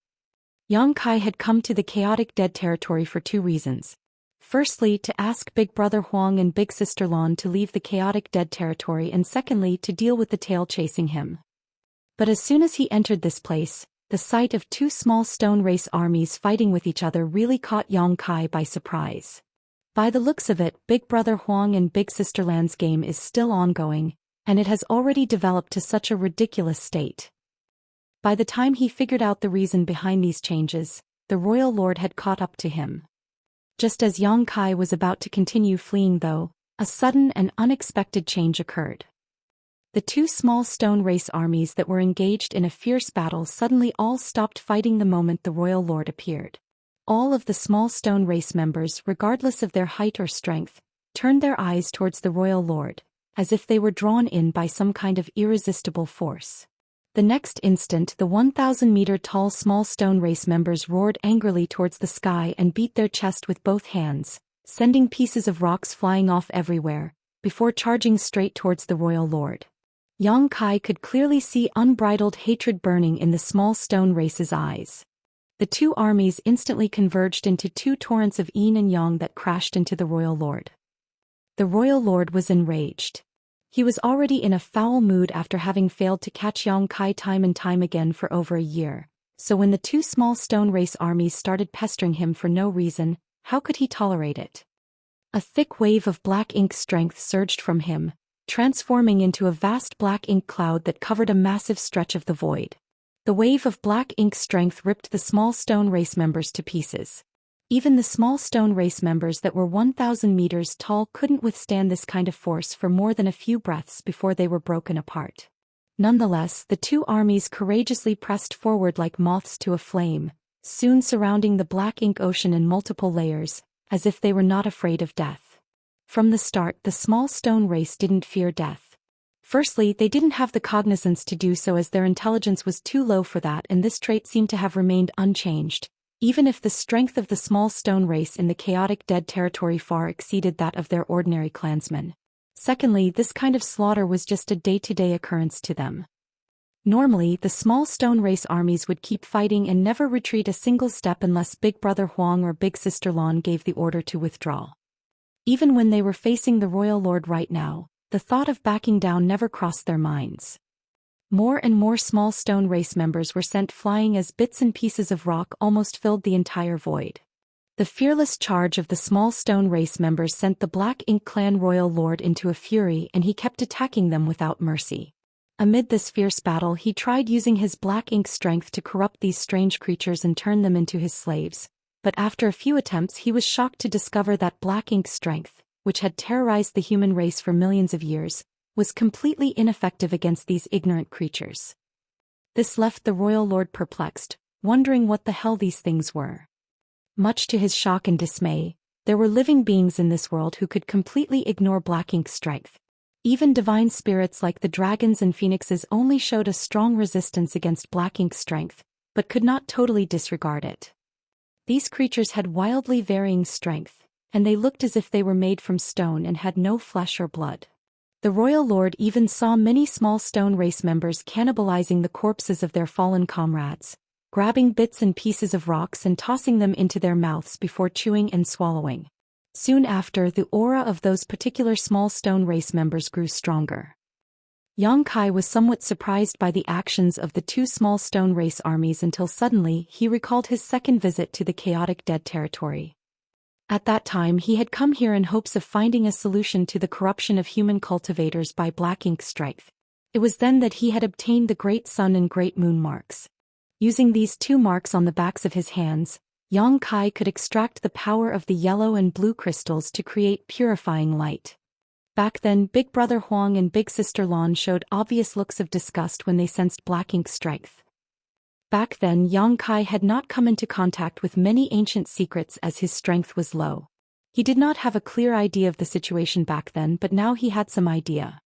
Yang Kai had come to the chaotic dead territory for two reasons. Firstly, to ask Big Brother Huang and Big Sister Lan to leave the chaotic dead territory, and secondly, to deal with the tail chasing him. But as soon as he entered this place, the sight of two small stone race armies fighting with each other really caught Yang Kai by surprise. By the looks of it, Big Brother Huang and Big Sister Lan's game is still ongoing, and it has already developed to such a ridiculous state. By the time he figured out the reason behind these changes, the Royal Lord had caught up to him. Just as Yang Kai was about to continue fleeing though, a sudden and unexpected change occurred. The two small stone race armies that were engaged in a fierce battle suddenly all stopped fighting the moment the Royal Lord appeared. All of the small stone race members, regardless of their height or strength, turned their eyes towards the Royal Lord, as if they were drawn in by some kind of irresistible force. The next instant, the 1,000-meter-tall small stone race members roared angrily towards the sky and beat their chest with both hands, sending pieces of rocks flying off everywhere, before charging straight towards the Royal Lord. Yang Kai could clearly see unbridled hatred burning in the small stone race's eyes. The two armies instantly converged into two torrents of yin and yang that crashed into the Royal Lord. The Royal Lord was enraged. He was already in a foul mood after having failed to catch Yang Kai time and time again for over a year, so when the two small stone race armies started pestering him for no reason, how could he tolerate it? A thick wave of black ink strength surged from him, transforming into a vast black ink cloud that covered a massive stretch of the void. The wave of black ink strength ripped the small stone race members to pieces. Even the small stone race members that were 1,000 meters tall couldn't withstand this kind of force for more than a few breaths before they were broken apart. Nonetheless, the two armies courageously pressed forward like moths to a flame, soon surrounding the black ink ocean in multiple layers, as if they were not afraid of death. From the start, the small stone race didn't fear death. Firstly, they didn't have the cognizance to do so as their intelligence was too low for that, and this trait seemed to have remained unchanged, even if the strength of the small stone race in the chaotic dead territory far exceeded that of their ordinary clansmen. Secondly, this kind of slaughter was just a day-to-day occurrence to them. Normally, the small stone race armies would keep fighting and never retreat a single step unless Big Brother Huang or Big Sister Lan gave the order to withdraw. Even when they were facing the Royal Lord right now, the thought of backing down never crossed their minds. More and more small stone race members were sent flying as bits and pieces of rock almost filled the entire void. The fearless charge of the small stone race members sent the Black Ink Clan Royal Lord into a fury, and he kept attacking them without mercy. Amid this fierce battle, he tried using his black ink strength to corrupt these strange creatures and turn them into his slaves, but after a few attempts he was shocked to discover that black ink strength, which had terrorized the human race for millions of years, was completely ineffective against these ignorant creatures. This left the Royal Lord perplexed, wondering what the hell these things were. Much to his shock and dismay, there were living beings in this world who could completely ignore black ink strength. Even divine spirits like the dragons and phoenixes only showed a strong resistance against black ink strength, but could not totally disregard it. These creatures had wildly varying strength, and they looked as if they were made from stone and had no flesh or blood. The Royal Lord even saw many small stone race members cannibalizing the corpses of their fallen comrades, grabbing bits and pieces of rocks and tossing them into their mouths before chewing and swallowing. Soon after, the aura of those particular small stone race members grew stronger. Yang Kai was somewhat surprised by the actions of the two small stone race armies until suddenly he recalled his second visit to the chaotic dead territory. At that time he had come here in hopes of finding a solution to the corruption of human cultivators by black ink strength. It was then that he had obtained the Great Sun and Great Moon marks. Using these two marks on the backs of his hands, Yang Kai could extract the power of the yellow and blue crystals to create purifying light. Back then, Big Brother Huang and Big Sister Lan showed obvious looks of disgust when they sensed Black Ink's strength. Back then, Yang Kai had not come into contact with many ancient secrets as his strength was low. He did not have a clear idea of the situation back then, but now he had some idea.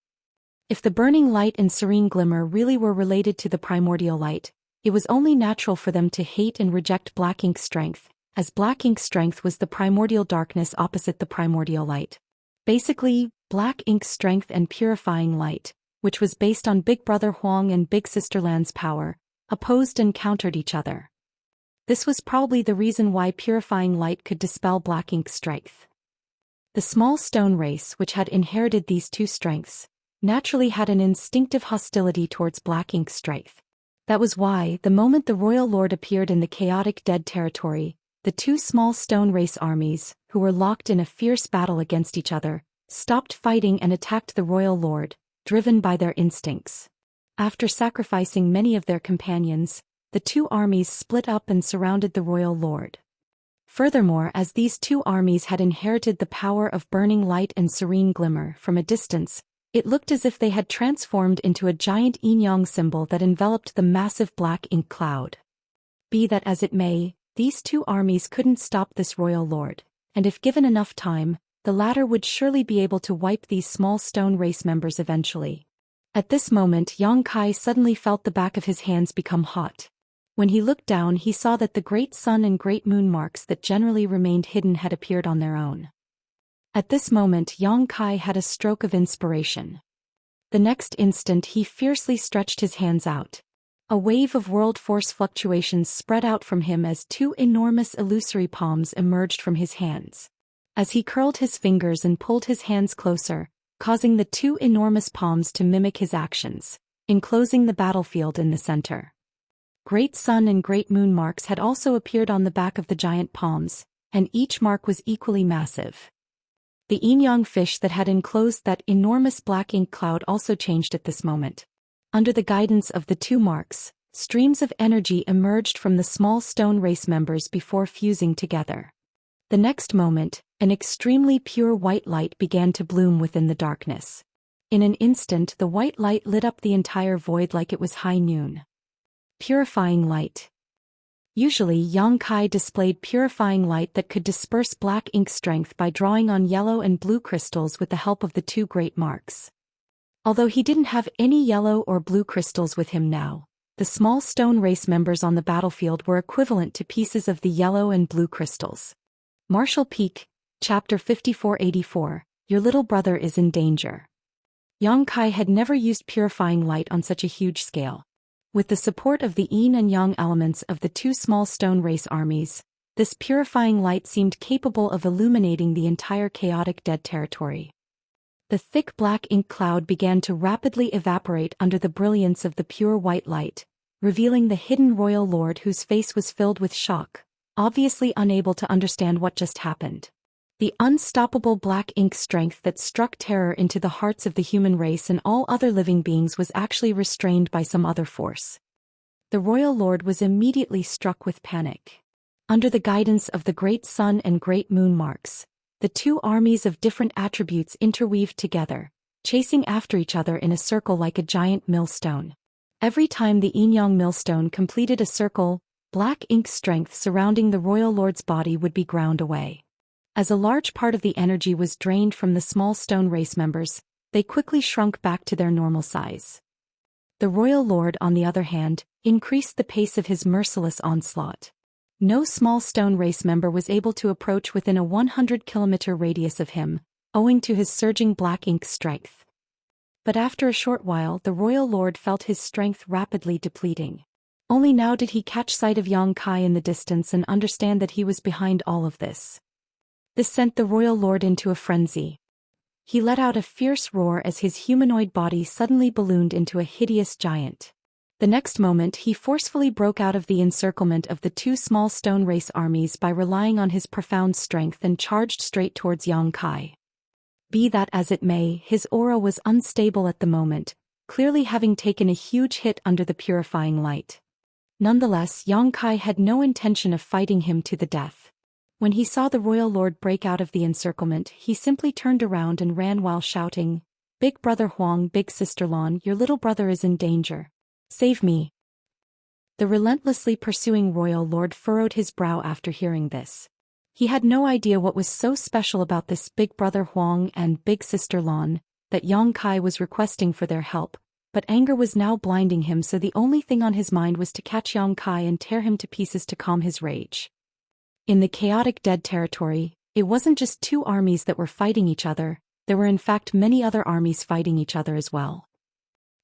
If the burning light and serene glimmer really were related to the primordial light, it was only natural for them to hate and reject Black Ink's strength, as Black Ink's strength was the primordial darkness opposite the primordial light. Basically, Black Ink's strength and purifying light, which was based on Big Brother Huang and Big Sister Lan's power, opposed and countered each other. This was probably the reason why purifying light could dispel Black Ink's strength. The small stone race, which had inherited these two strengths, naturally had an instinctive hostility towards Black Ink's strength. That was why, the moment the Royal Lord appeared in the chaotic dead territory, the two small stone race armies, who were locked in a fierce battle against each other, stopped fighting and attacked the Royal Lord, driven by their instincts. After sacrificing many of their companions, the two armies split up and surrounded the Royal Lord. Furthermore, as these two armies had inherited the power of burning light and serene glimmer from a distance, it looked as if they had transformed into a giant yin-yang symbol that enveloped the massive Black Ink cloud. Be that as it may, these two armies couldn't stop this Royal Lord, and if given enough time, the latter would surely be able to wipe these small stone race members eventually. At this moment, Yang Kai suddenly felt the back of his hands become hot. When he looked down, he saw that the great sun and great moon marks that generally remained hidden had appeared on their own. At this moment, Yang Kai had a stroke of inspiration. The next instant, he fiercely stretched his hands out. A wave of world force fluctuations spread out from him as two enormous illusory palms emerged from his hands. As he curled his fingers and pulled his hands closer, causing the two enormous palms to mimic his actions, enclosing the battlefield in the center. Great sun and great moon marks had also appeared on the back of the giant palms, and each mark was equally massive. The yin-yang fish that had enclosed that enormous Black Ink cloud also changed at this moment. Under the guidance of the two marks, streams of energy emerged from the small stone race members before fusing together. The next moment, an extremely pure white light began to bloom within the darkness. In an instant, the white light lit up the entire void like it was high noon. Purifying light. Usually, Yang Kai displayed purifying light that could disperse Black Ink strength by drawing on yellow and blue crystals with the help of the two great marks. Although he didn't have any yellow or blue crystals with him now, the small stone race members on the battlefield were equivalent to pieces of the yellow and blue crystals. Martial Peak, Chapter 5484, Your Little Brother is in Danger. Yang Kai had never used purifying light on such a huge scale. With the support of the yin and yang elements of the two small stone race armies, this purifying light seemed capable of illuminating the entire chaotic dead territory. The thick Black Ink cloud began to rapidly evaporate under the brilliance of the pure white light, revealing the hidden Royal Lord whose face was filled with shock, obviously unable to understand what just happened. The unstoppable Black Ink strength that struck terror into the hearts of the human race and all other living beings was actually restrained by some other force. The Royal Lord was immediately struck with panic. Under the guidance of the great sun and great moon marks, the two armies of different attributes interweaved together, chasing after each other in a circle like a giant millstone. Every time the yin-yang millstone completed a circle, Black Ink strength surrounding the Royal Lord's body would be ground away. As a large part of the energy was drained from the small stone race members, they quickly shrunk back to their normal size. The Royal Lord, on the other hand, increased the pace of his merciless onslaught. No small stone race member was able to approach within a 100-kilometer radius of him, owing to his surging Black Ink strength. But after a short while, the Royal Lord felt his strength rapidly depleting. Only now did he catch sight of Yang Kai in the distance and understand that he was behind all of this. This sent the Royal Lord into a frenzy. He let out a fierce roar as his humanoid body suddenly ballooned into a hideous giant. The next moment, he forcefully broke out of the encirclement of the two small stone race armies by relying on his profound strength and charged straight towards Yang Kai. Be that as it may, his aura was unstable at the moment, clearly having taken a huge hit under the purifying light. Nonetheless, Yang Kai had no intention of fighting him to the death. When he saw the royal lord break out of the encirclement, he simply turned around and ran while shouting, "Big brother Huang, big sister Lan, your little brother is in danger. Save me." The relentlessly pursuing royal lord furrowed his brow after hearing this. He had no idea what was so special about this big brother Huang and big sister Lan, that Yang Kai was requesting for their help, but anger was now blinding him, so the only thing on his mind was to catch Yang Kai and tear him to pieces to calm his rage. In the chaotic dead territory, it wasn't just two armies that were fighting each other, there were in fact many other armies fighting each other as well.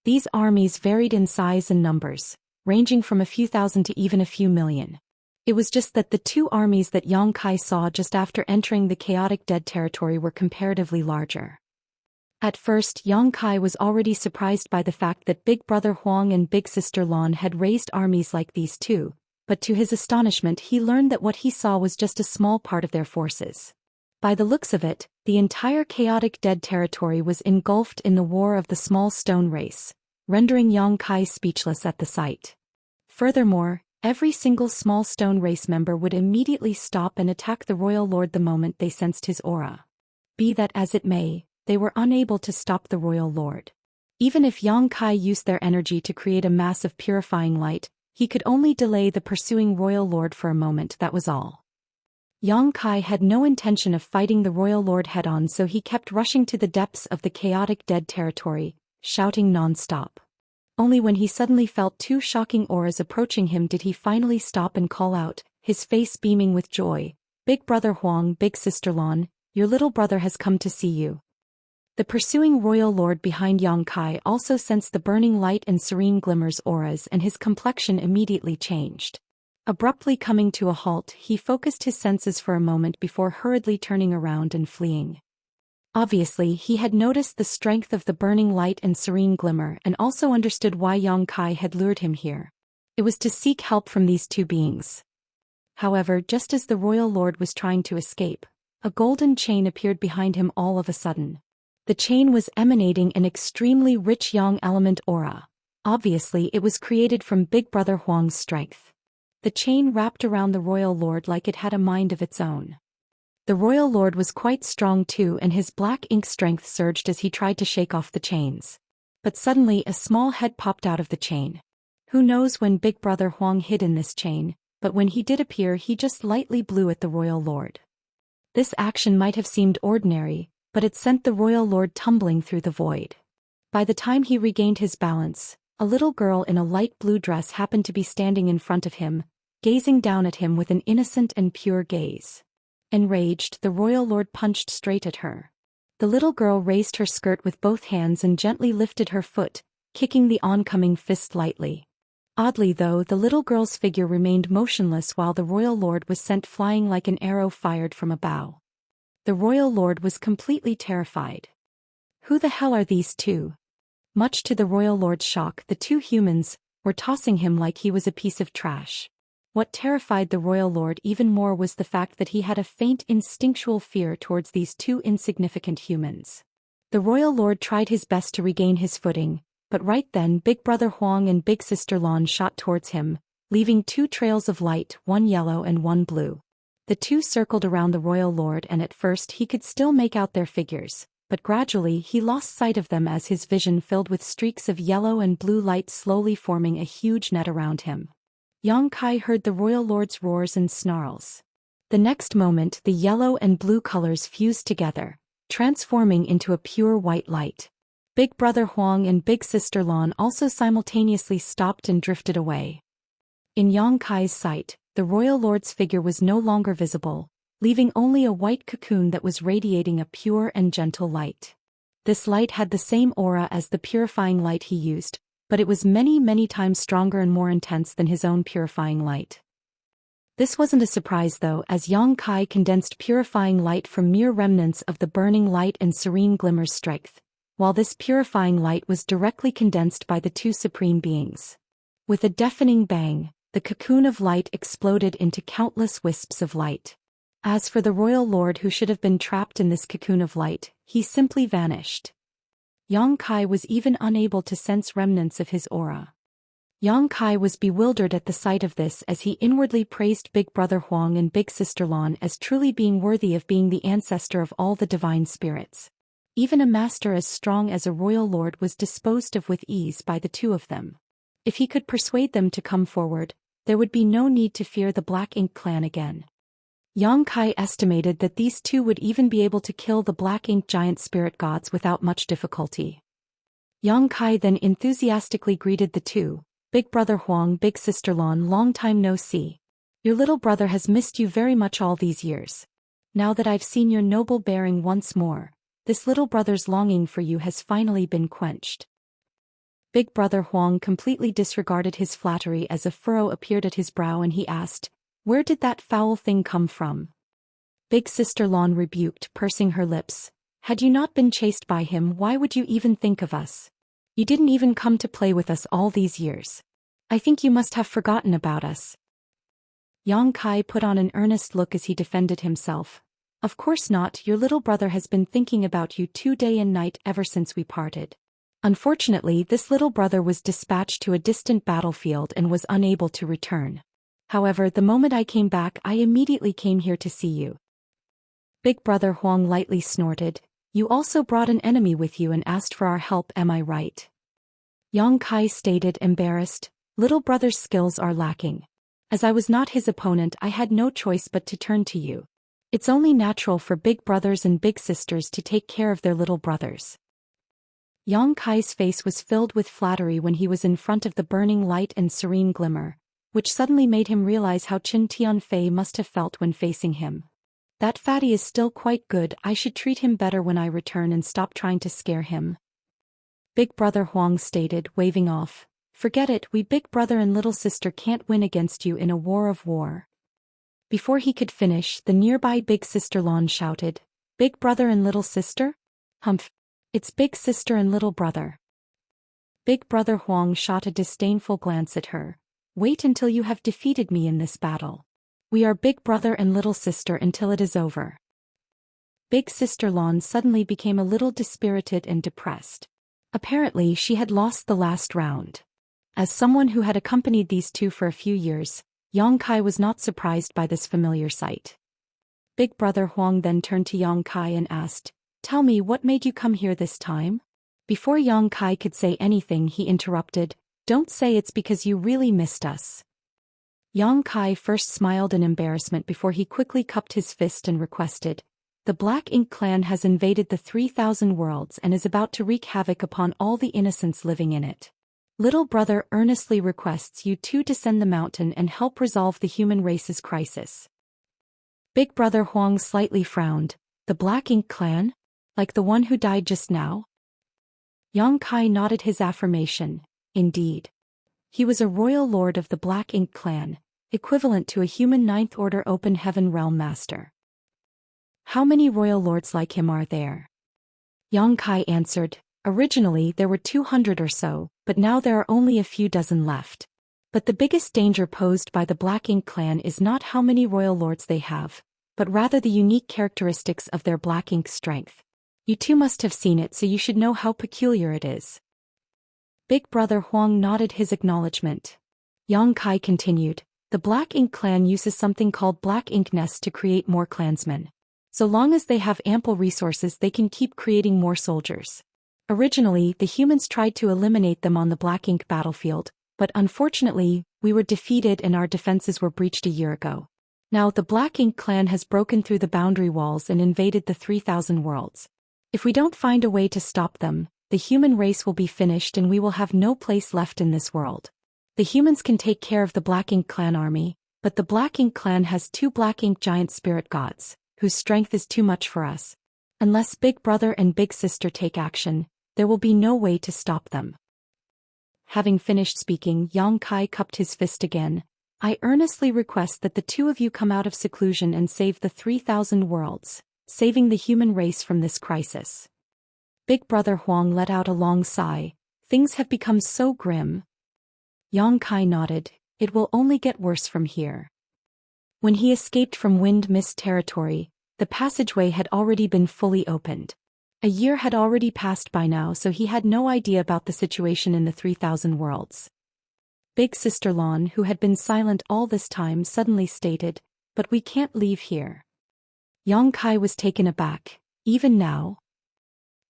These armies varied in size and numbers, ranging from a few thousand to even a few million. It was just that the two armies that Yang Kai saw just after entering the chaotic dead territory were comparatively larger. At first, Yang Kai was already surprised by the fact that big brother Huang and big sister Lan had raised armies like these too, but to his astonishment he learned that what he saw was just a small part of their forces. By the looks of it, the entire chaotic dead territory was engulfed in the war of the small stone race, rendering Yang Kai speechless at the sight. Furthermore, every single small stone race member would immediately stop and attack the royal lord the moment they sensed his aura. Be that as it may, they were unable to stop the royal lord. Even if Yang Kai used their energy to create a mass of purifying light, he could only delay the pursuing royal lord for a moment, that was all. Yang Kai had no intention of fighting the royal lord head-on, so he kept rushing to the depths of the chaotic dead territory, shouting non-stop. Only when he suddenly felt two shocking auras approaching him did he finally stop and call out, his face beaming with joy, "Big brother Huang, big sister Lan, your little brother has come to see you." The pursuing royal lord behind Yang Kai also sensed the burning light and serene glimmers auras, and his complexion immediately changed. Abruptly coming to a halt, he focused his senses for a moment before hurriedly turning around and fleeing. Obviously, he had noticed the strength of the burning light and serene glimmer and also understood why Yang Kai had lured him here. It was to seek help from these two beings. However, just as the royal lord was trying to escape, a golden chain appeared behind him all of a sudden. The chain was emanating an extremely rich yang element aura. Obviously, it was created from Big Brother Huang's strength. The chain wrapped around the royal lord like it had a mind of its own. The royal lord was quite strong too, and his black ink strength surged as he tried to shake off the chains. But suddenly a small head popped out of the chain. Who knows when Big Brother Huang hid in this chain, but when he did appear he just lightly blew at the royal lord. This action might have seemed ordinary, but it sent the royal lord tumbling through the void. By the time he regained his balance, a little girl in a light blue dress happened to be standing in front of him, gazing down at him with an innocent and pure gaze. Enraged, the royal lord punched straight at her. The little girl raised her skirt with both hands and gently lifted her foot, kicking the oncoming fist lightly. Oddly though, the little girl's figure remained motionless while the royal lord was sent flying like an arrow fired from a bow. The royal lord was completely terrified. Who the hell are these two? Much to the royal lord's shock, the two humans were tossing him like he was a piece of trash. What terrified the royal lord even more was the fact that he had a faint instinctual fear towards these two insignificant humans. The royal lord tried his best to regain his footing, but right then Big Brother Huang and Big Sister Lan shot towards him, leaving two trails of light, one yellow and one blue. The two circled around the royal lord, and at first he could still make out their figures, but gradually he lost sight of them as his vision filled with streaks of yellow and blue light slowly forming a huge net around him. Yang Kai heard the royal lord's roars and snarls. The next moment the yellow and blue colors fused together, transforming into a pure white light. Big Brother Huang and Big Sister Lan also simultaneously stopped and drifted away. In Yang Kai's sight, the royal lord's figure was no longer visible, leaving only a white cocoon that was radiating a pure and gentle light. This light had the same aura as the purifying light he used, but it was many times stronger and more intense than his own purifying light. This wasn't a surprise though, as Yang Kai condensed purifying light from mere remnants of the burning light and serene glimmer's strength, while this purifying light was directly condensed by the two supreme beings. With a deafening bang, the cocoon of light exploded into countless wisps of light. As for the royal lord who should have been trapped in this cocoon of light, he simply vanished. Yang Kai was even unable to sense remnants of his aura. Yang Kai was bewildered at the sight of this as he inwardly praised Big Brother Huang and Big Sister Lan as truly being worthy of being the ancestor of all the divine spirits. Even a master as strong as a royal lord was disposed of with ease by the two of them. If he could persuade them to come forward, there would be no need to fear the Black Ink clan again. Yang Kai estimated that these two would even be able to kill the Black Ink giant spirit gods without much difficulty. Yang Kai then enthusiastically greeted the two. Big Brother Huang, Big Sister Lan, long time no see. Your little brother has missed you very much all these years. Now that I've seen your noble bearing once more, this little brother's longing for you has finally been quenched. Big Brother Huang completely disregarded his flattery as a furrow appeared at his brow and he asked, "Where did that foul thing come from?" Big Sister Lan rebuked, pursing her lips. "Had you not been chased by him, why would you even think of us? You didn't even come to play with us all these years. I think you must have forgotten about us." Yang Kai put on an earnest look as he defended himself. "Of course not, your little brother has been thinking about you day and night ever since we parted. Unfortunately, this little brother was dispatched to a distant battlefield and was unable to return. However, the moment I came back, I immediately came here to see you." Big Brother Huang lightly snorted. "You also brought an enemy with you and asked for our help, am I right?" Yang Kai stated, embarrassed. "Little brother's skills are lacking. As I was not his opponent, I had no choice but to turn to you. It's only natural for big brothers and big sisters to take care of their little brothers." Yang Kai's face was filled with flattery when he was in front of the burning light and serene glimmer, which suddenly made him realize how Qin Tianfei must have felt when facing him. "That fatty is still quite good, I should treat him better when I return and stop trying to scare him." Big Brother Huang stated, waving off. "Forget it, we big brother and little sister can't win against you in a war of war." Before he could finish, the nearby Big Sister Lan shouted, "Big brother and little sister? Humph. It's big sister and little brother." Big Brother Huang shot a disdainful glance at her. "Wait until you have defeated me in this battle. We are big brother and little sister until it is over." Big Sister Lan suddenly became a little dispirited and depressed. Apparently, she had lost the last round. As someone who had accompanied these two for a few years, Yang Kai was not surprised by this familiar sight. Big Brother Huang then turned to Yang Kai and asked, "Tell me, what made you come here this time?" Before Yang Kai could say anything, he interrupted, "Don't say it's because you really missed us." Yang Kai first smiled in embarrassment before he quickly cupped his fist and requested, "The Black Ink clan has invaded the 3,000 worlds and is about to wreak havoc upon all the innocents living in it. Little brother earnestly requests you to descend the mountain and help resolve the human race's crisis." Big Brother Huang slightly frowned. "The Black Ink clan? Like the one who died just now?" Yang Kai nodded his affirmation. Indeed. He was a royal lord of the Black Ink clan, equivalent to a human Ninth Order Open Heaven Realm Master. "How many royal lords like him are there?" Yang Kai answered, "Originally there were 200 or so, but now there are only a few dozen left. But the biggest danger posed by the Black Ink clan is not how many royal lords they have, but rather the unique characteristics of their Black Ink strength. You too must have seen it, so you should know how peculiar it is." Big Brother Huang nodded his acknowledgement. Yang Kai continued, "The Black Ink clan uses something called Black Ink nests to create more clansmen. So long as they have ample resources, they can keep creating more soldiers. Originally, the humans tried to eliminate them on the Black Ink battlefield, but unfortunately, we were defeated and our defenses were breached a year ago. Now the Black Ink clan has broken through the boundary walls and invaded the 3,000 worlds. If we don't find a way to stop them, the human race will be finished and we will have no place left in this world. The humans can take care of the Black Ink clan army, but the Black Ink clan has 2 Black Ink giant spirit gods, whose strength is too much for us. Unless Big Brother and Big Sister take action, there will be no way to stop them." Having finished speaking, Yang Kai cupped his fist again. "I earnestly request that the two of you come out of seclusion and save the 3,000 worlds, saving the human race from this crisis." Big Brother Huang let out a long sigh. "Things have become so grim." Yang Kai nodded. "It will only get worse from here." When he escaped from Wind Mist territory, the passageway had already been fully opened. A year had already passed by now, so he had no idea about the situation in the 3,000 worlds. Big Sister Lon, who had been silent all this time, suddenly stated, "But we can't leave here." Yang Kai was taken aback. "Even now?"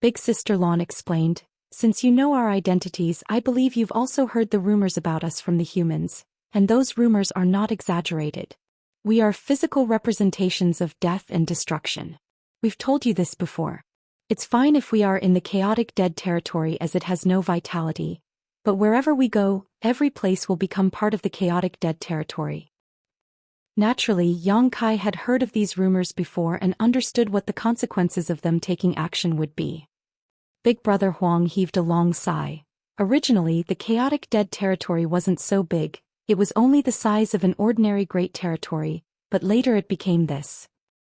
Big Sister Lon explained, "Since you know our identities, I believe you've also heard the rumors about us from the humans, and those rumors are not exaggerated. We are physical representations of death and destruction. We've told you this before. It's fine if we are in the chaotic dead territory as it has no vitality, but wherever we go, every place will become part of the chaotic dead territory." Naturally, Yang Kai had heard of these rumors before and understood what the consequences of them taking action would be. Big Brother Huang heaved a long sigh. Originally, the chaotic dead territory wasn't so big, it was only the size of an ordinary great territory, but later it became this.